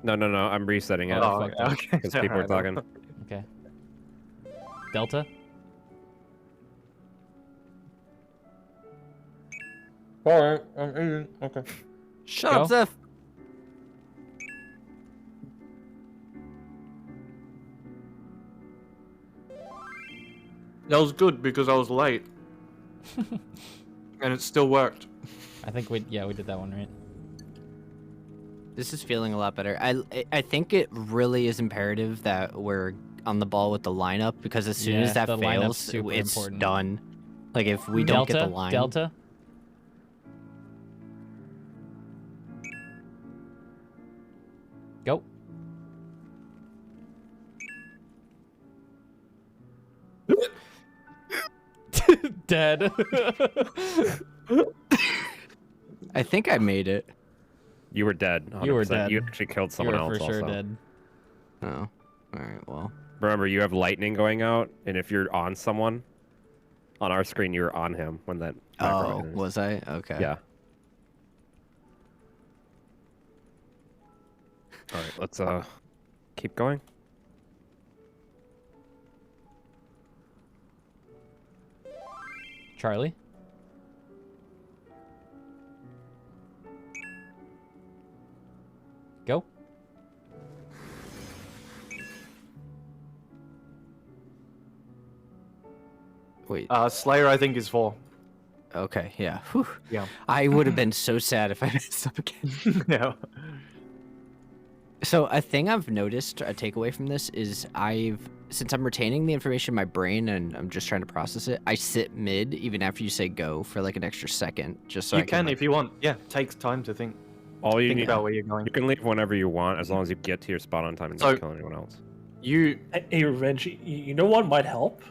No, I'm resetting it Oh, fucked up. okay. because people are Alright. talking. Okay. Delta. Alright, I'm eating. Okay. Shut up, Go. Zeph. That was good because I was late. And it still worked. I think we did that one right. This is feeling a lot better. I think it really is imperative that we're on the ball with the lineup because as soon Yeah, as that the lineup's fails, super it's important. done. Like if we don't Delta. get the line, Delta. Go. Dead. I think I made it. You were dead. 100%. You were dead. You actually killed You someone were else for sure also. dead. Oh, all right. Well, Remember, you have lightning going out, and if you're on someone, on our screen, you're on him when that. macro oh, enters. was I? Okay. Yeah. All right, let's keep going. Charlie. Go. Wait. Slayer, I think, is 4. Okay. Yeah. Whew. Yeah. I would have been so sad if I messed up again. Yeah. So a thing I've noticed, a takeaway from this is I've since I'm retaining the information in my brain and I'm just trying to process it, I sit mid even after you say go for like an extra second, just so You I can can like, if you want. Yeah, takes time to think. All you Think need, about where you're going. you can leave whenever you want, as long as you get to your spot on time and So- don't kill anyone else. You Hey, Revenge, you know what might help?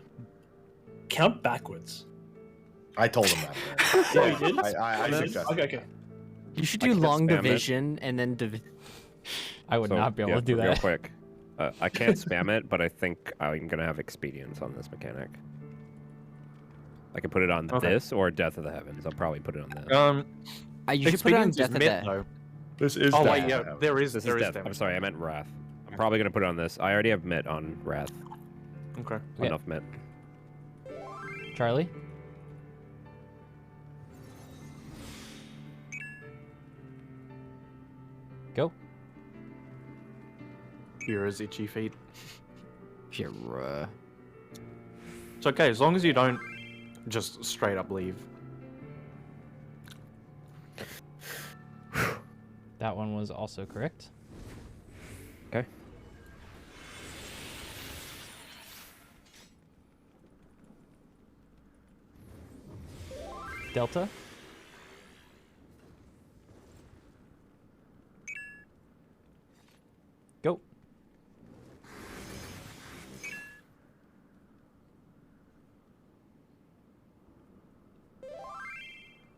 Count backwards. I told him that. Yeah, you did? I suggested. Okay. you should I do can long spam it. division and then I would So, not be able yeah, to do real that. quick. I can't spam it, but I think I'm gonna have expedience on this mechanic. I can put it on Okay. this or Death of the Heavens. I'll probably put it on this. you should put it on experience is Death of mid the though. This is Oh Death wait, of yeah, Heaven. there is This there is is Death. I'm damage. sorry, I meant Wrath. I'm probably gonna put it on this. I already have Mitt on Wrath. Okay. Yeah. Enough Mitt. Charlie? Go. Hero's itchy feet. Pure. It's okay as long as you don't just straight up leave. That one was also correct. Okay. Delta? Go.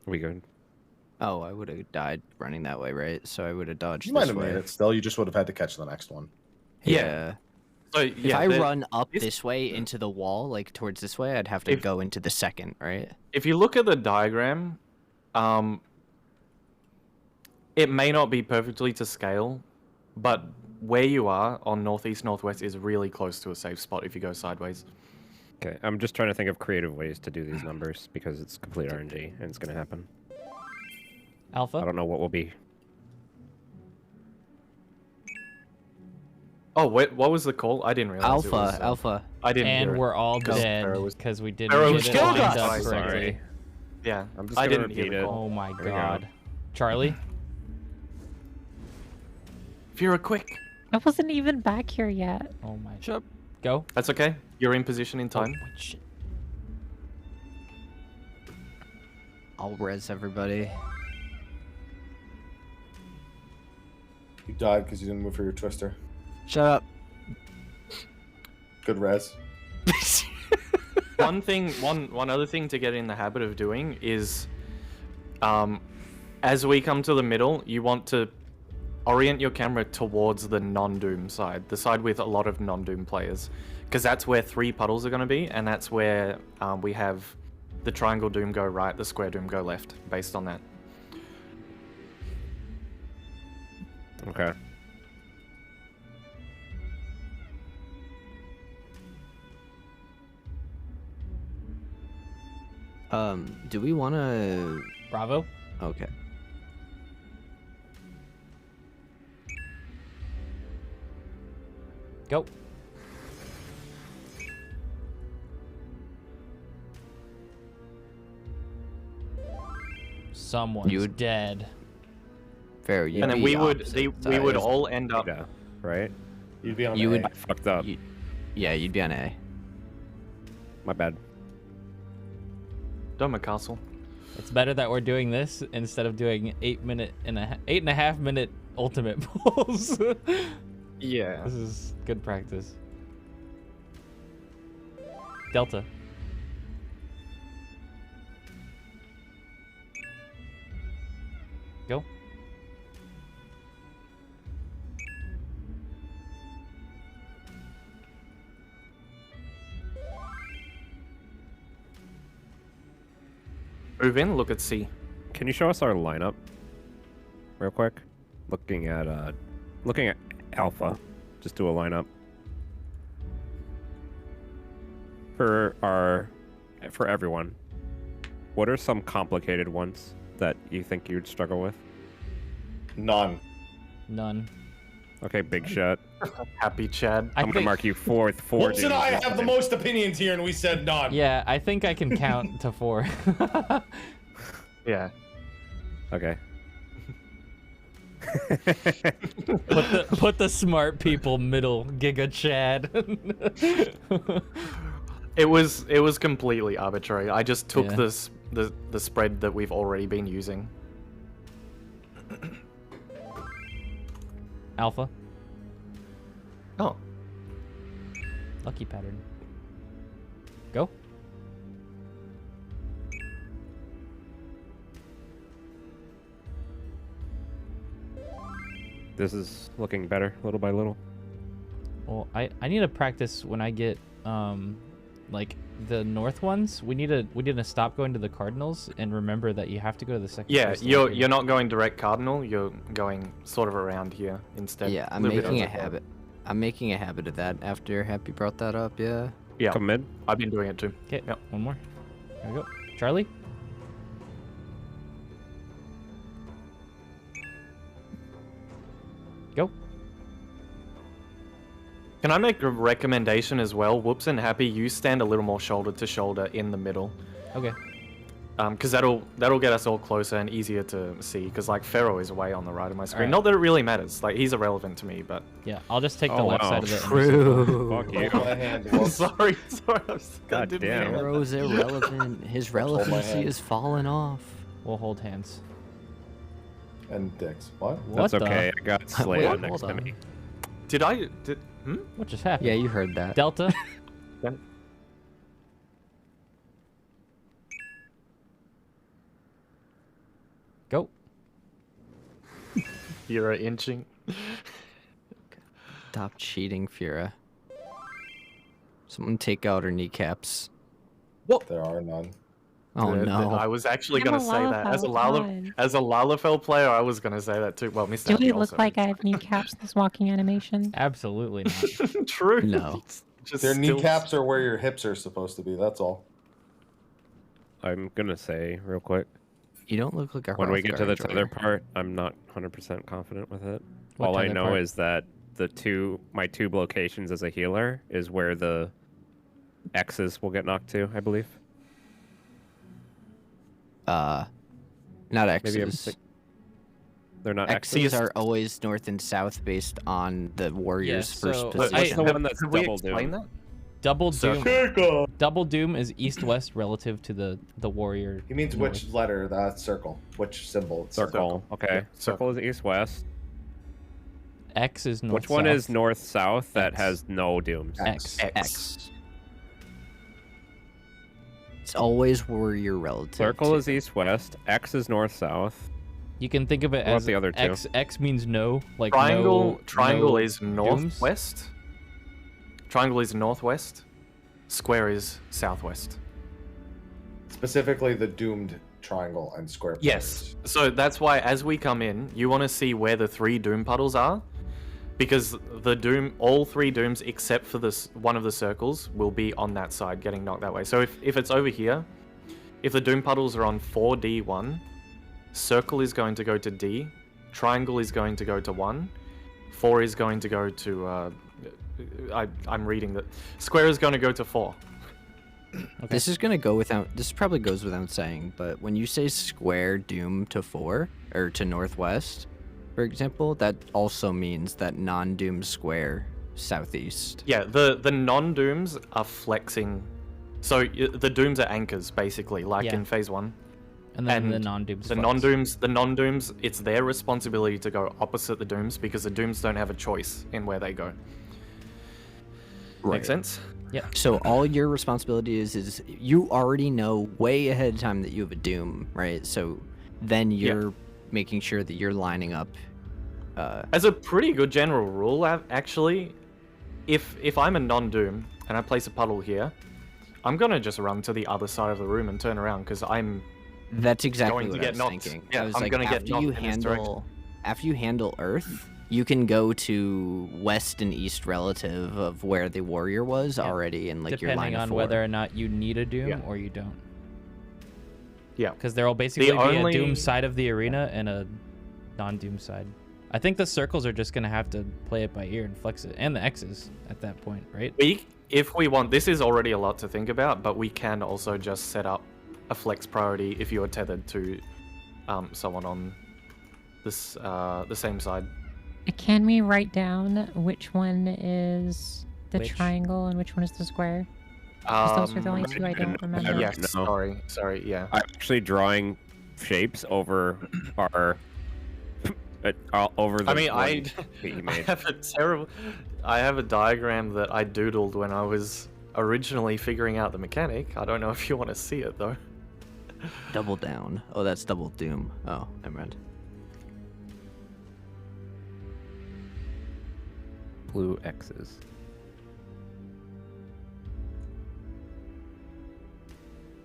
We good? Oh, I would have died running that way, right? So I would have dodged You might this have way. made it still. You just would have had to catch the next one. Yeah. So If yeah, I run up this- this way into the wall, like towards this way, I'd have to If- go into the second, right? if you look at the diagram, it may not be perfectly to scale, but where you are on northeast northwest is really close to a safe spot if you go sideways. Okay, I'm just trying to think of creative ways to do these numbers because it's complete RNG and it's gonna happen. I Alpha? don't know what will be. Oh, wait, what was the call? I didn't realize. it was, Alpha. I didn't. And hear it. we're all Because dead Pharaoh was- because we didn't Pharaoh get was it killed lined us. up Sorry. correctly. Yeah, I'm just I gonna didn't hear repeat the it. call. Oh my Here we go. god. Charlie? Vera, quick. I wasn't even back here yet. Oh my. Shut up. Go. That's okay. You're in position in time. Oh, shit. I'll res everybody. You died because you didn't move for your twister. Shut up. Good res. One other thing to get in the habit of doing is, as we come to the middle, you want to orient your camera towards the non-Doom side, the side with a lot of non-Doom players, because that's where 3 puddles are going to be, and that's where we have the triangle Doom go right, the square Doom go left, based on that. Okay. Do we want to? Bravo. Okay. Go. Someone's You- dead. Fair. You'd And then be we would opposite we would sides. all end up. Yeah. Right? You'd be on You A. would- I fucked up. Yeah, you'd be on A. My bad. Doma Castle. It's better that we're doing this instead of doing 8.5 minute ultimate pulls. Yeah. This is good practice. Delta. Go. Move in. Look at C. Can you show us our lineup real quick? Looking at Alpha. Just do a lineup. For everyone. What are some complicated ones that you think you'd struggle with? None. None. Okay, big shot. Happy Chad. I I'm gonna think- mark you fourth. Whoops and I have the most opinions here, and we said none. Yeah, I think I can count to 4. Yeah. Okay. Put the smart people middle, Giga Chad. It was completely arbitrary. I just took Yeah. the spread that we've already been using. Alpha. Oh. Lucky pattern. Go. This is looking better little by little. Well, I need to practice when I get like the north ones. We need to stop going to the cardinals and remember that you have to go to the second. Yeah, place to you're look in. not going direct cardinal. You're going sort of around here instead. Yeah, I'm Little bit making a over. habit. I'm making a habit of that after Happy brought that up. Yeah. Yeah, Come mid. I've been doing it too. Okay, Yep. one more. There we go. Charlie. Go. Can I make a recommendation as well? Whoops and Happy, you stand a little more shoulder to shoulder in the middle. Okay. Because that'll get us all closer and easier to see. Because like Pharaoh is way on the right of my screen. Alright. Not that it really matters. Like he's irrelevant to me, but Yeah, I'll just take the Oh, left wow. side of it. True. Fuck you. Hold my hand. Whoops. sorry. I God didn't damn. mean it. Bro's irrelevant. His my relevancy hand. is falling off. We'll hold hands. And dicks. What? That's What the- okay. I got Slaya Wait, next hold to on. me. Did I? What just happened? Yeah, you heard that. Delta. Go. You're inching. Stop cheating, Fura. Someone take out her kneecaps. There are none. Oh no. I was actually I'm gonna a say that Lalafell, as a Lalafell player. I was gonna say that too. Well, Mr. Do Happy we also look like I is. have kneecaps in this walking animation? Absolutely not. True. No. Just Their still- kneecaps are where your hips are supposed to be. That's all. I'm gonna say real quick. You don't look like a When we get to the Hearthguard tether drawer. part, I'm not 100% confident with it. What All I tether know part? is that my two locations as a healer is where the X's will get knocked to, I believe. Not Maybe X's. They're not X's X's. are always north and south based on the warrior's Yeah, first so- What's position. the one that's Have we double explained doom? that? Double So- doom. Double doom is east-west relative to the warrior. He means north. which letter? That circle. Which symbol? It's Circle. Okay. Yeah, Circle is east-west. X is north. Which one south. is north-south that X. has no dooms? X? X. It's always warrior relative. Circle to- is east-west. X is north-south. You can think of it What about as the other two? X. X means no, like Triangle. Triangle no is dooms. northwest. Triangle is northwest. Square is southwest. Specifically the doomed triangle and square. Yes. players. So that's why as we come in, you want to see where the 3 doom puddles are, because all 3 dooms except for this one of the circles will be on that side, getting knocked that way. So if it's over here, if the doom puddles are on 4D1, circle is going to go to D, triangle is going to go to 1, 4 is going to go to I'm reading that square is going to go to 4. This is gonna go without. This probably goes without saying, but when you say square doom to 4 or to northwest, for example, that also means that non-doom square southeast. Yeah, the non-dooms are flexing. So the dooms are anchors basically, like Yeah. in phase 1. And then the And non-dooms. The flex. non-dooms, it's their responsibility to go opposite the dooms because the dooms don't have a choice in where they go. Make sense? So all your responsibility is you already know way ahead of time that you have a doom, right? So then you're making sure that you're lining up. As a pretty good general rule, actually, if I'm a non-doom and I place a puddle here, I'm gonna just run to the other side of the room and turn around because I'm That's exactly going to what get I was knocked. thinking. Yeah, I was I'm like, gonna get after you knocked in this direction. handle Earth, you can go to west and east relative of where the warrior was already in like your line depending of on 4. whether or not you need a doom Yeah. or you don't. Yeah. Because there will basically be only- a doom side of the arena and a non-doom side. I think the circles are just gonna have to play it by ear and flex it, and the X's at that point, right? If we want, this is already a lot to think about, but we can also just set up a flex priority if you're tethered to someone on the same side. Can we write down which one is the Which? triangle and which one is the square? 'Cause those are the only two I don't remember. Yes, No. sorry, yeah. I'm actually drawing shapes over our over the I mean, one that he made. I have a diagram that I doodled when I was originally figuring out the mechanic. I don't know if you want to see it though. Double down. Oh, that's double doom. Oh, never mind. Blue X's.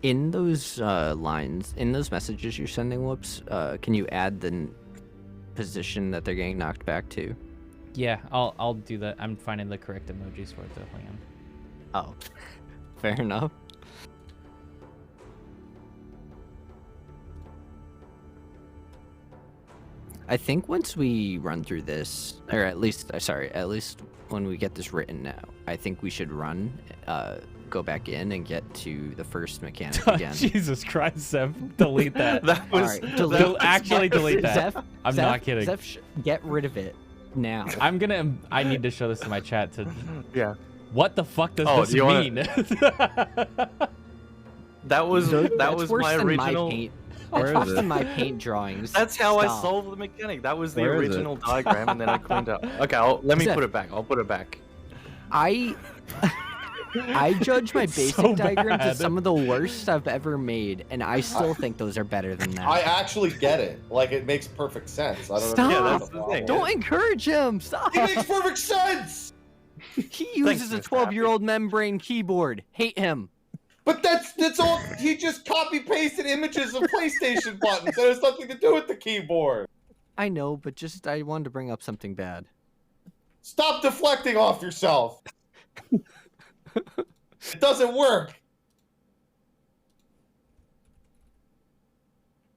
In those lines, in those messages you're sending, Whoops, can you add the position that they're getting knocked back to? Yeah, I'll do that. I'm finding the correct emojis for it though. Hang on. Oh, fair enough. I think once we run through this, or at least when we get this written now, I think we should run, go back in and get to the first mechanic again. Jesus Christ, Zeph, delete that. That was Alright, delete- Actually delete that. Zeph, I'm not kidding. Zeph, get rid of it now. I need to show this to my chat to. yeah. What the fuck does Oh, this do you wanna- mean? That was That's worse my than original. My paint. That's Where worse is than it? my paint drawings. That's how I Stop. solved the mechanic. That was the Where is it? original diagram, and then I cleaned up. Okay, let me Zeph. put it back. I'll put it back. I judge my It's basic so diagrams bad. as some of the worst I've ever made, and I still think those are better than that. I actually get it. Like, it makes perfect sense. I don't Stop! know. Yeah, that's the thing. Don't encourage him. Stop. It makes perfect sense. He uses a Mr. 12-year-old membrane keyboard. Hate him. But that's all. He just copy pasted images of PlayStation buttons. That has nothing to do with the keyboard. I know, but just I wanted to bring up something bad. Stop deflecting off yourself. It doesn't work.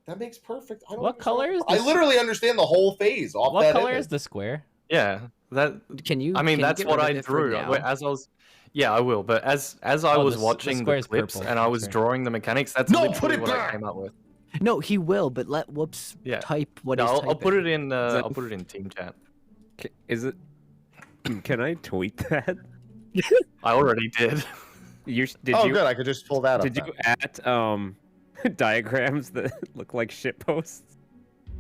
That makes perfect. I don't What color is I this? literally understand the whole phase off What that color image. is the square? Yeah, that. Can you? I mean, can you that's get what rid of I it for drew. now? As I was. Yeah, I will. But as I Oh, was the watching the square's clips purple. and I was That's right. drawing the mechanics, that's No, literally put it what I back! came up with. No, he will, but let Whoops Yeah. type what No, he's I'll put typing. it in. that- I'll put it in team chat. Is it? Can I tweet that? I already did. Did Oh, you? good. I could just pull that up. Did you at diagrams that look like shit posts?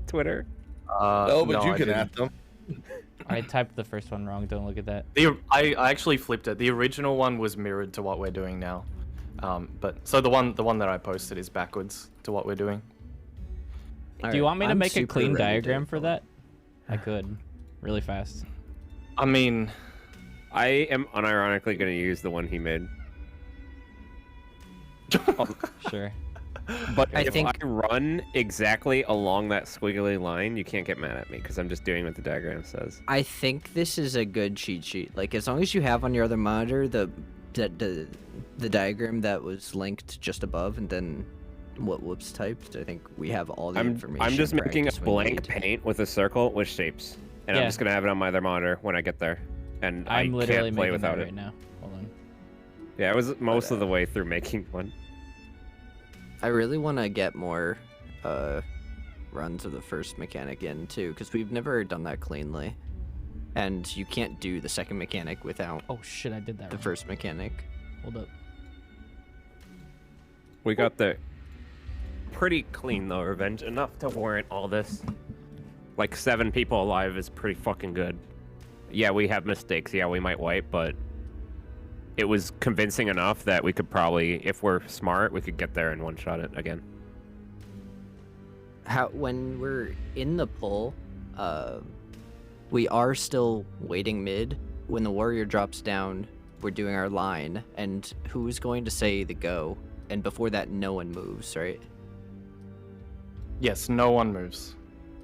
Twitter. No, but you I can didn't. add them. I typed the first one wrong. Don't look at that. I actually flipped it. The original one was mirrored to what we're doing now. But so the one that I posted is backwards to what we're doing. Do you want me to I'm make a super clean ready to diagram for go. that? I could, really fast. I mean, I am unironically going to use the one he made. Sure. But I if think- I run exactly along that squiggly line, you can't get mad at me because I'm just doing what the diagram says. I think this is a good cheat sheet. Like, as long as you have on your other monitor the diagram that was linked just above, and then what Whoops typed, I think we have all the information. I'm just making a practice we blank need. paint with a circle with shapes, and I'm Yeah. just gonna have it on my other monitor when I get there, and I'm I literally can't play making without that it. right now. Hold on. Yeah, I was most of the way through making one. I really want to get more runs of the first mechanic in too, because we've never done that cleanly, and you can't do the second mechanic without Oh shit, I did that the wrong. first mechanic. Hold up. We got the pretty clean though, Revenge, enough to warrant all this. Like 7 people alive is pretty fucking good. Yeah, we have mistakes. Yeah, we might wipe, but it was convincing enough that we could probably, if we're smart, we could get there and one-shot it again. When we're in the pull, we are still waiting mid. When the warrior drops down, we're doing our line, and who's going to say the go? And before that, no one moves, right? yes, no one moves.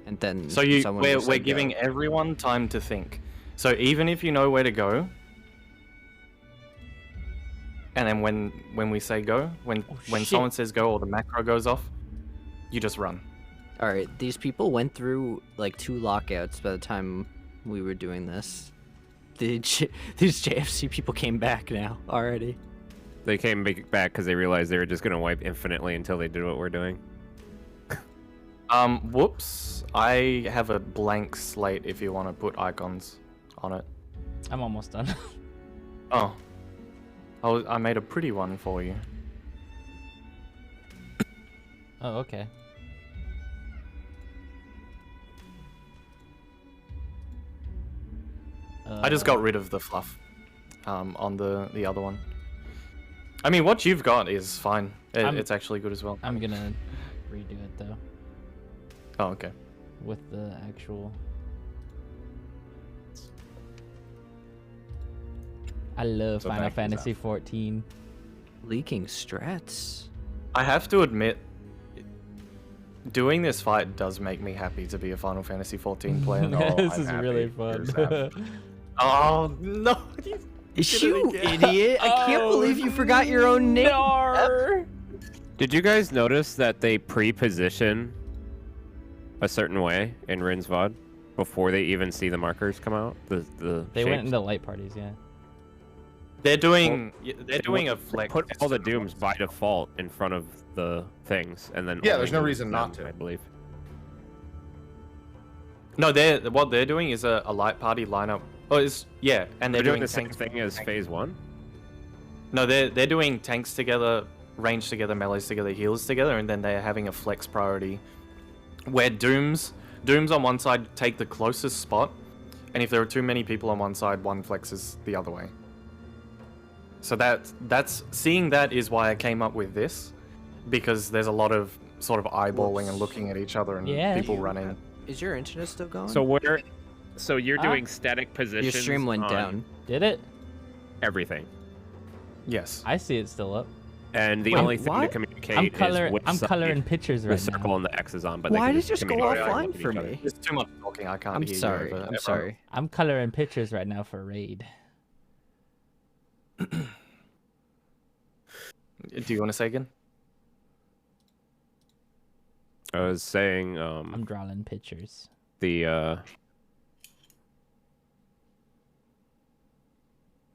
And then So someone will say we're go. giving everyone time to think. So even if you know where to go, and then when we say go, when shit. someone says go or the macro goes off, you just run. All right, these people went through like 2 lockouts by the time we were doing this. These JFC people came back now already. They came back because they realized they were just gonna wipe infinitely until they did what we're doing. Whoops. I have a blank slate if you want to put icons on it. I'm almost done. Oh. I made a pretty one for you. Oh, okay. I just got rid of the fluff on the other one. I mean, what you've got is fine. It's actually good as well. I'm gonna redo it though. Oh, okay. With the actual. I love So Final thank you, Fantasy Zeph. 14. Leaking strats. I have to admit, doing this fight does make me happy to be a Final Fantasy 14 player. This I'm is happy. really fun. Here's Zeph. Oh no! You idiot! I can't believe you forgot your own name. No. Did you guys notice that they pre-position a certain way in Rin's VOD before they even see the markers come out? The They went shapes? into light parties, yeah. They're doing They a flex. Put all the dooms by default in front of the things, and then Yeah, only there's no move reason not them, to. I believe. No, what they're doing is a light party lineup. Oh, and They're doing the same tanks thing as Phase 1. No, they're doing tanks together, range together, melees together, healers together, and then they're having a flex priority where dooms on one side take the closest spot, and if there are too many people on one side, one flexes the other way. So that's seeing that is why I came up with this, because there's a lot of sort of eyeballing and looking at each other and Yeah. people running. Is your internet still going? So you're doing static positions. your stream went on down. Did it? Everything, Yes. I see it still up. and the Wait, only thing what? to communicate I'm is which I'm side coloring pictures right the circle now. and the X is on. But Why they can did it just go communicate offline with for each other. me? There's too much talking. I can't I'm hear sorry. you. I'm sorry. I'm coloring pictures right now for Raid. Do you want to say again? I was saying I'm drawing pictures. the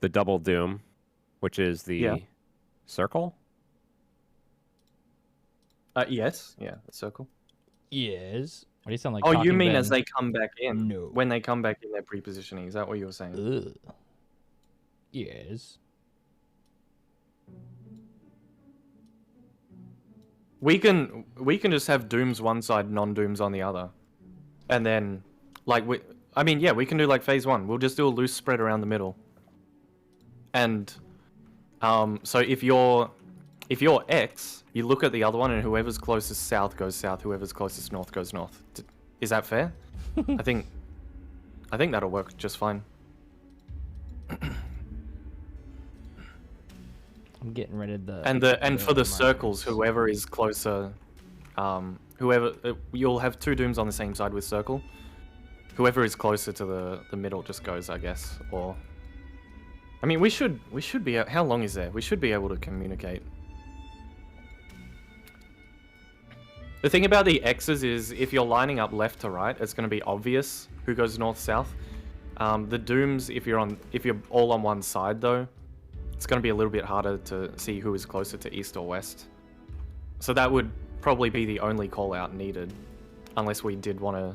double doom, which is the circle. Yes. Yeah, the circle. Yes. What do you sound like? Oh, you Talking mean Ben? as they come back in? No. When they come back in their pre-positioning, is that what you were saying? Ugh. Yes. We can just have dooms one side, non-dooms on the other, and then like we can do like phase 1. We'll just do a loose spread around the middle, and so if you're X, you look at the other one, and whoever's closest south goes south, whoever's closest north goes north. Is that fair? I think that'll work just fine. I'm getting rid of the. And for the markers. circles, whoever is closer, you'll have 2 dooms on the same side with circle. Whoever is closer to the middle just goes, I guess. Or, I mean, we should be. How long is there? We should be able to communicate. The thing about the X's is if you're lining up left to right, it's going to be obvious who goes north south. The dooms, if you're all on one side though, it's going to be a little bit harder to see who is closer to east or west. So that would probably be the only call out needed, unless we did want to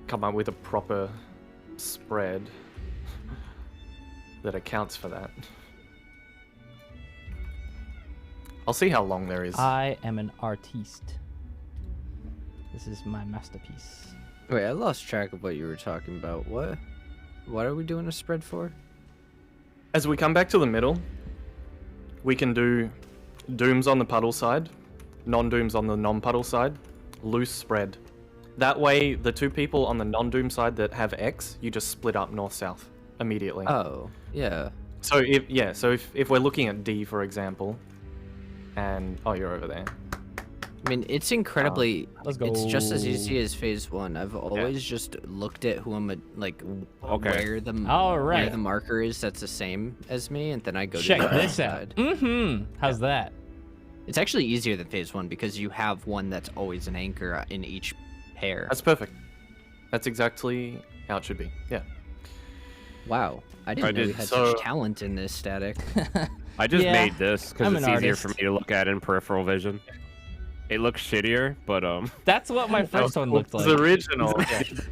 come up with a proper spread that accounts for that. I'll see how long there is. I am an artiste. This is my masterpiece. Wait, I lost track of what you were talking about. What are we doing a spread for? As we come back to the middle, we can do dooms on the puddle side, non-dooms on the non-puddle side, loose spread. That way, the 2 people on the non-doom side that have X, you just split up north-south immediately. Oh, yeah. So if we're looking at D, for example, and oh, you're over there. I mean, it's incredibly. Let's go. It's just as easy as phase 1. I've always just looked at who I'm where the marker is that's the same as me, and then I go Check to the this side. out. How's that? It's actually easier than phase 1 because you have one that's always an anchor in each pair. That's perfect. That's exactly how it should be. Yeah. Wow, I didn't know we had such talent in this static. I just made this because I'm it's an easier artist. for me to look at in peripheral vision. It looks shittier, but That's what my first one looked It's like. original.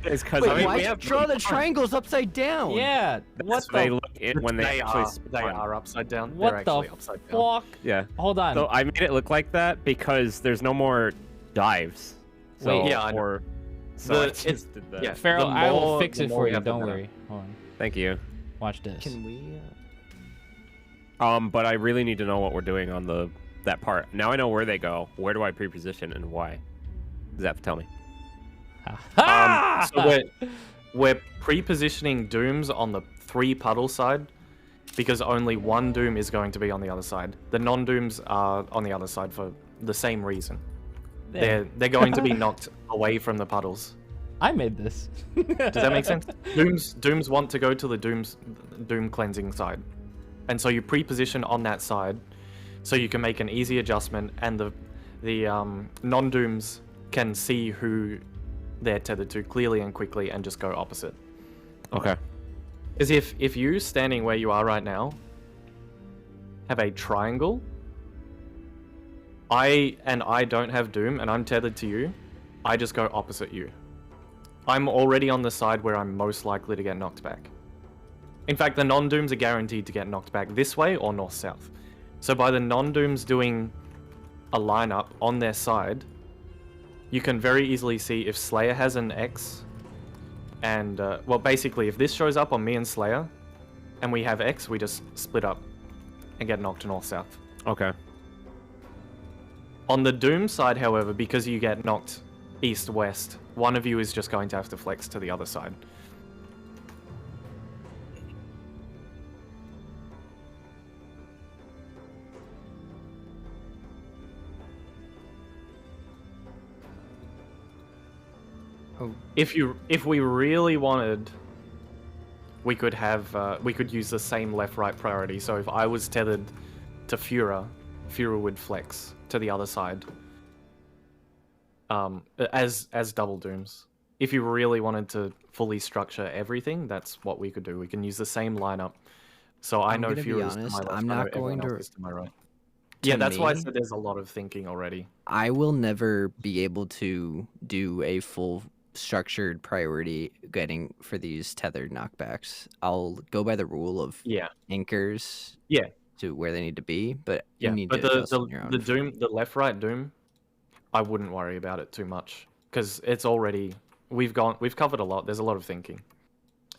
it's because Wait, I mean, why we you have draw the fun. triangles upside down? Yeah. What they the? look when they actually they spawn. are upside down. What They're the actually upside down. fuck? Yeah. Hold on. So I made it look like that because there's no more dives. So, Wait, yeah, I know. or so The- I it's- just did that. yeah. Farrell, the I will more- fix the it more for we you. have, the Don't better. worry. Hold on. Thank you. Watch this. Can we? But I really need to know what we're doing on that part. Now I know where they go. Where do I pre-position and why? Does that tell me? So we're pre-positioning dooms on the 3 puddle side because only 1 doom is going to be on the other side. The non-dooms are on the other side for the same reason. There. They're going to be knocked away from the puddles. I made this. Does that make sense? Dooms want to go to the doom cleansing side, and so you pre-position on that side, so you can make an easy adjustment, and the non-dooms can see who they're tethered to clearly and quickly, and just go opposite. Okay. Because if you standing where you are right now have a triangle, I don't have doom, and I'm tethered to you, I just go opposite you. I'm already on the side where I'm most likely to get knocked back. In fact, the non-dooms are guaranteed to get knocked back this way or north-south. So by the non-dooms doing a lineup on their side, you can very easily see if Slayer has an X, and, well, basically, if this shows up on me and Slayer, and we have X, we just split up and get knocked north-south. Okay. On the Doom side, however, because you get knocked east-west, one of you is just going to have to flex to the other side. Oh. If we really wanted, we could use the same left-right priority. So if I was tethered to Fura would flex to the other side. As double dooms. If you really wanted to fully structure everything, that's what we could do. We can use the same lineup. So I know Fura's to my left, I'm I know not going everyone to. else is to my right. To Yeah, that's why I me, said there's a lot of thinking already. I will never be able to do a full structured priority getting for these tethered knockbacks. I'll go by the rule of anchors. Yeah. To where they need to be, but Yeah, you need but to adjust on your own. the doom, the left-right doom, I wouldn't worry about it too much because it's already we've covered a lot. There's a lot of thinking.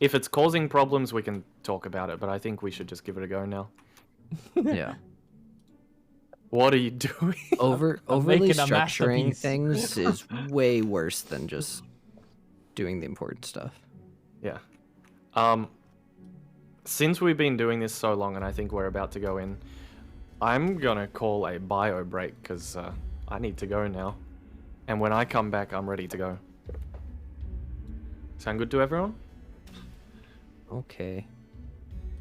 If it's causing problems, we can talk about it, but I think we should just give it a go now. Yeah. What are you doing? Overly making a structuring masterpiece. things is way worse than just doing the important stuff. Yeah. Since we've been doing this so long, and I think we're about to go in, I'm gonna call a bio break because I need to go now. And when I come back, I'm ready to go. Sound good to everyone? Okay.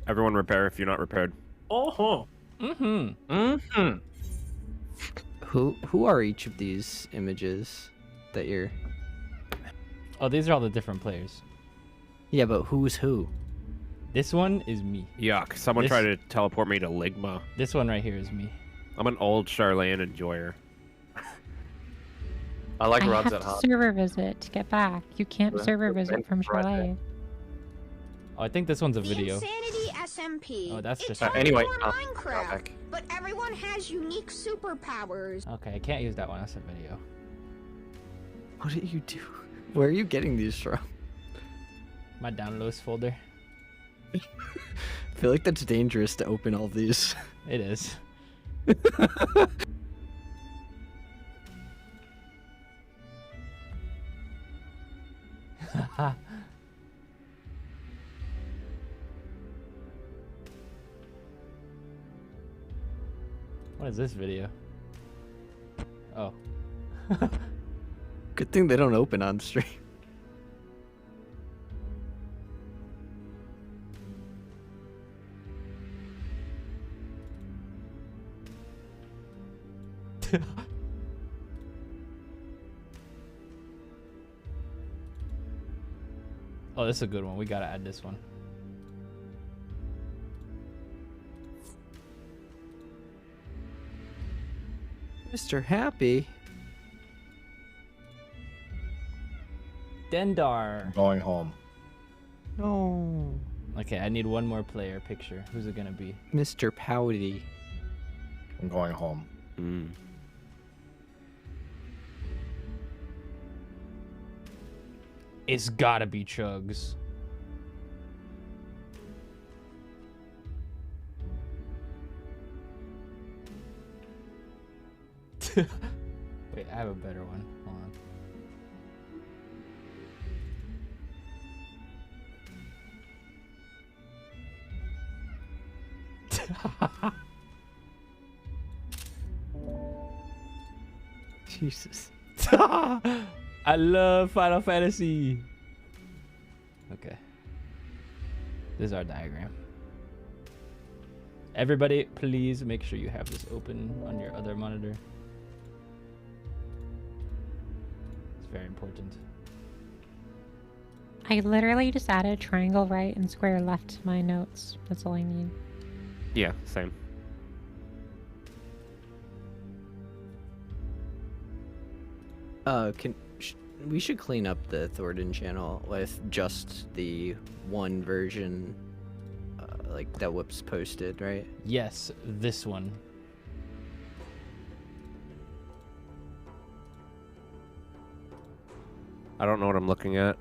Everyone repair if you're not repaired. Oh, Who are each of these images that you're? Oh, these are all the different players. Yeah, but who's who? This one is me. Yuck. Someone This- tried to teleport me to Ligma. This one right here is me. I'm an old Charlane enjoyer. I like I Rob's have at to heart. server visit to get back. You can't Yeah, server the visit from bench right there. Chalet. Oh, I think this one's a The video. Insanity SMP. Oh, that's it's just- Anyway, hardcore I'm Minecraft, back. but everyone has unique superpowers. Okay, I can't use that one. That's a video. What did you do? Where are you getting these from? My downloads folder. I feel like that's dangerous to open all these. It is. What is this video? Oh. Good thing they don't open on stream. Oh, this is a good one. We gotta add this one. Mr. Happy. Dendar. Going home. No. Okay, I need one more player picture. Who's it gonna be? Mr. Pouty. I'm going home. It's gotta be Chugs. Wait, I have a better one. Hold on. Jesus. I love Final Fantasy. Okay. This is our diagram. Everybody, please make sure you have this open on your other monitor. It's very important. I literally just added triangle right and square left to my notes. That's all I need. Yeah, same. We should clean up the Thornton channel with just the one version, like that Whoops posted, right? Yes, this one. I don't know what I'm looking at.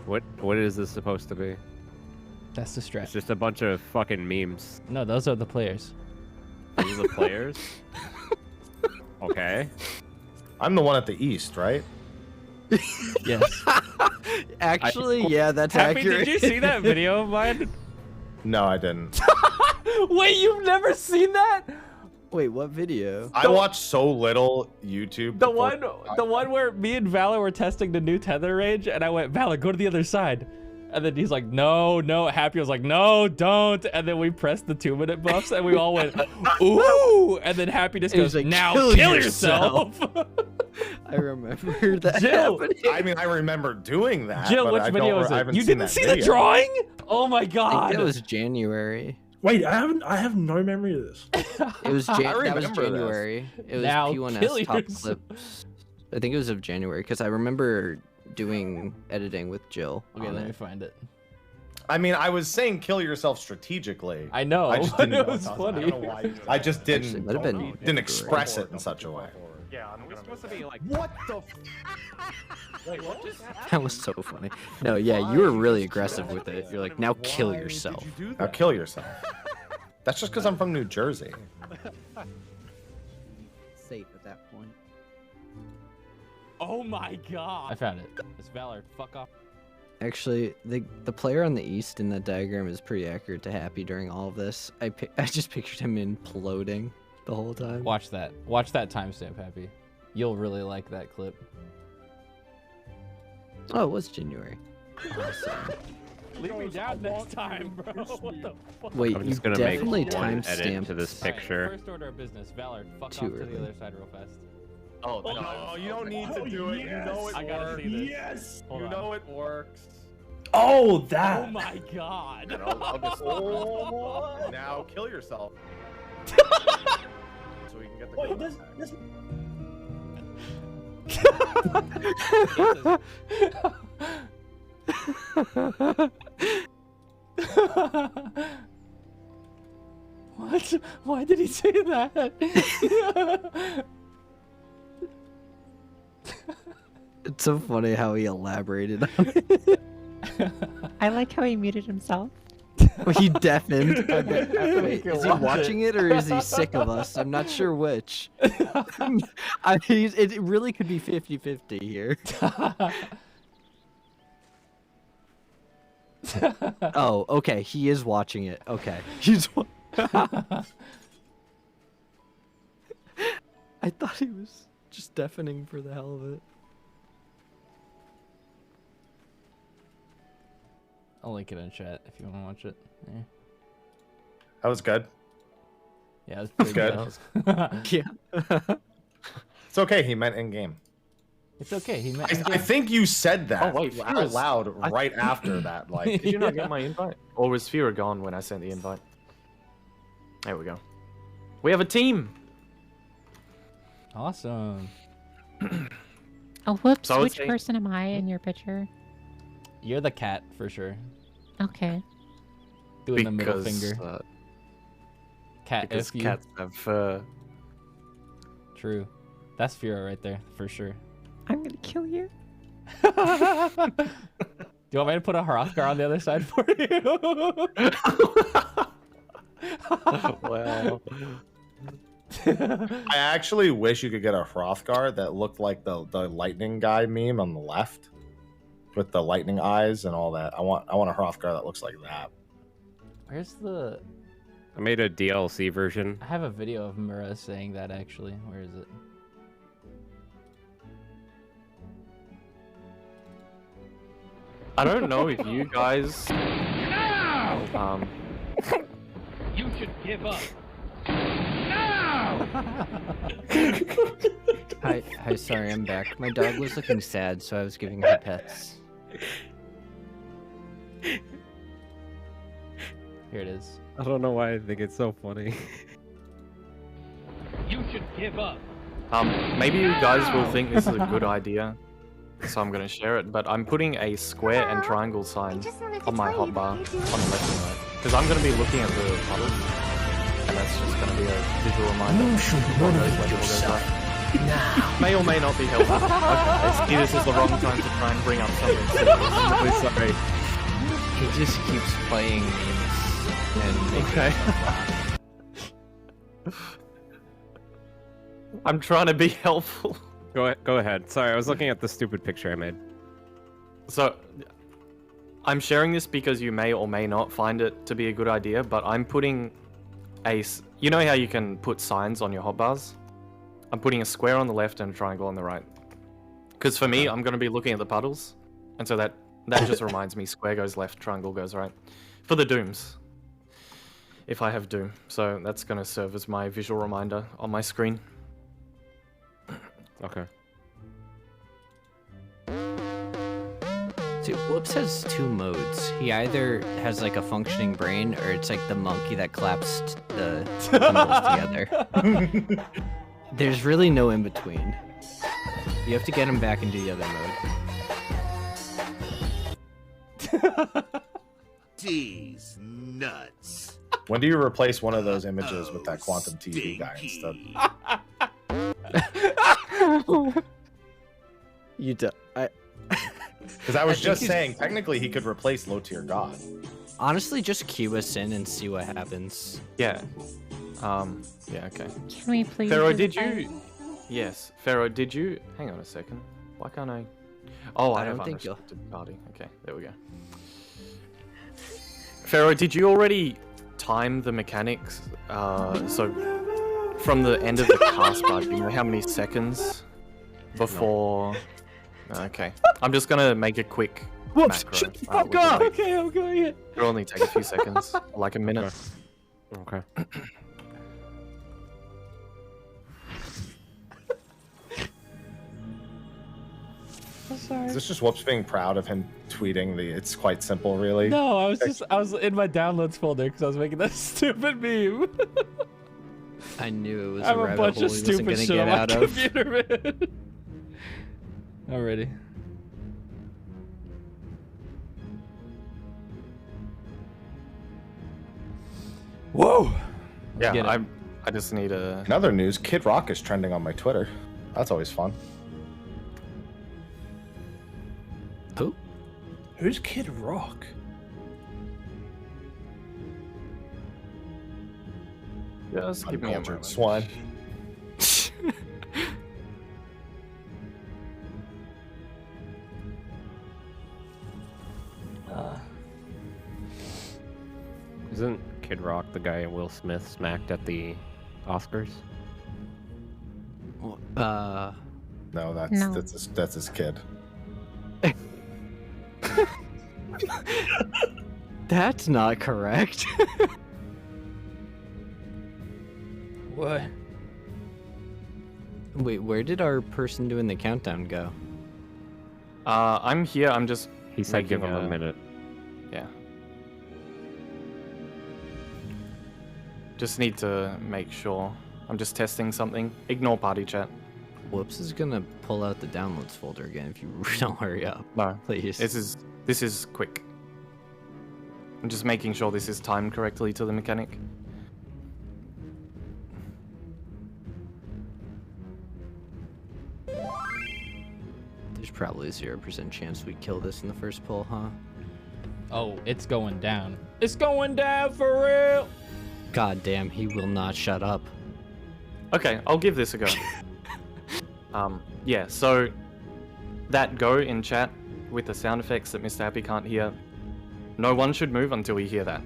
What is this supposed to be? That's the strat. It's just a bunch of fucking memes. No, those are the players. These are the players? Okay. I'm the one at the east, right? Yes. Actually, yeah, that's Happy, accurate. did you see that video of mine? No, I didn't. Wait, you've never seen that? Wait, what video? I watch so little YouTube. The before- one where me and Valor were testing the new tether range, and I went, Valor, go to the other side. And then he's like, no. Happy was like, no, don't. And then we pressed the 2-minute buffs, and we all went, ooh. And then Happy just goes, like, now kill yourself. I remember that Jill, happening. I mean, I remember doing that. Jill, but which I video don't, was I it? haven't You seen didn't that see the video. drawing? Oh my I god. think that was January. Wait, I have no memory of this. It was that was remember this. January. It was Now P1S kill top yourself. clips. I think it was of January because I remember doing editing with Jill. Okay, on let me it. find it. I mean, I was saying kill yourself strategically. I know. I just didn't know it was I funny. don't know why. I just Actually, didn't it might have been didn't express it in such a way. Yeah, I'm supposed to be like, What the? wait, what just happened? That was so funny. No, yeah, you were really aggressive with it. You're like, now kill yourself. Now kill yourself. That's just because I'm from New Jersey. Safe at that point. Oh my god. I found it. It's Valor. Fuck off. Actually, the player on the east in that diagram is pretty accurate to Happy during all of this. I just pictured him imploding the whole time. Watch that. Watch that timestamp, Happy. You'll really like that clip. Oh, it was January. Leave me down next time, bro. What the fuck? Wait, I'm you just gonna make definitely one edit to timestamped this Alright, picture. first order of business. Valor, fuck Too off to early. the other side real fast. Oh, No, you don't need to do it. You know it I gotta works. see this. Yes. Hold You on. know it works. Oh, that. Oh my god. I'll just now kill yourself. So we can get the Wait, code this What? Why did he say that? It's so funny how he elaborated on it. I like how he muted himself. He deafened. Wait, is he watch watching it or is he sick of us? I'm not sure which. It really could be 50-50 here. Oh, okay. He is watching it. Okay. I thought he was just deafening for the hell of it. I'll link it in chat if you want to watch it. Yeah, That was good. yeah, it's pretty Good. good. Yeah. It's okay. He meant in game. It's okay. He meant. I think you said that Oh, wait, out loud right after that. Like, Did you not get my invite? Or was Fira gone when I sent the invite? There we go. We have a team! Awesome. Oh, whoops. So Which it's a- person am I in your picture? You're the cat for sure. Okay. Doing the middle finger. Cat Because if you. cats have fur. True. That's Fira right there for sure. I'm gonna kill you. Do you want me to put a Hrothgar on the other side for you? Well. I actually wish you could get a Hrothgar that looked like the lightning guy meme on the left, with the lightning eyes and all that. I want a Hrothgar that looks like that. Where's the? I made a DLC version. I have a video of Mura saying that actually. Where is it? I don't know if you guys... You should give up. Hi, sorry, I'm back. My dog was looking sad, so I was giving her pets. Here it is. I don't know why I think it's so funny. You should give up. Maybe you guys will think this is a good idea, so I'm gonna share it, but I'm putting a square and triangle sign on my hotbar on the left and right. Because I'm gonna be looking at the puddles, and that's just gonna be a visual reminder. You should motivate yourself now. May or may not be helpful. Okay, see, this is the wrong time to try and bring up something. I'm really sorry. He just keeps playing memes and making Okay. I'm trying to be helpful. Go ahead. Sorry, I was looking at the stupid picture I made. So, I'm sharing this because you may or may not find it to be a good idea, but I'm putting a... You know how you can put signs on your hotbars? I'm putting a square on the left and a triangle on the right. Because for me, I'm going to be looking at the puddles, and so that just reminds me, square goes left, triangle goes right. For the dooms. If I have doom. So that's going to serve as my visual reminder on my screen. Okay. See, Whoops has two modes. He either has like a functioning brain, or it's like the monkey that claps the cymbals together. There's really no in between. You have to get him back into the other mode. These nuts. When do you replace one of those images with that quantum TV guy instead? You do. Because I was just saying, technically he could replace low tier god. Honestly, just cue us in and see what happens. Yeah. Yeah, okay. Can we please? Pharaoh, do the did you... Yes. Pharaoh, did you... Hang on a second. Why can't I... Oh, I don't have think you'll- unrestricted party. Okay, there we go. Pharaoh, did you already time the mechanics? So, from the end of the cast bar, do you know how many seconds before... Okay. I'm just gonna make a quick Whoops! macro. Shut the fuck up! Okay, I'm going in. It'll only take a few seconds, like a minute. Okay. Is this just Whoops being proud of him tweeting the "It's quite simple, really"? No, I was in my downloads folder because I was making that stupid meme. I knew it was I have a a rabbit bunch hole of he wasn't stupid gonna shit on get my out of. computer, man. Already. Whoa! Yeah, Get it. I just need a... In other news, Kid Rock is trending on my Twitter. That's always fun. Who? Who's Kid Rock? Just give me a Uncultured moment. swine. Isn't Kid Rock the guy Will Smith smacked at the Oscars? No, that's No. that's his kid. That's not correct. What? Wait, where did our person doing the countdown go? I'm here. I'm just. He said give him a minute. Yeah. Just need to make sure. I'm just testing something. Ignore party chat. Whoops is gonna pull out the downloads folder again if you don't hurry up. No, please. This is quick. I'm just making sure this is timed correctly to the mechanic. There's probably a 0% chance we kill this in the first pull, huh? Oh, it's going down. It's going down for real. God damn, he will not shut up. Okay, I'll give this a go. Yeah, so that go in chat with the sound effects that Mr. Happy can't hear, no one should move until we hear that.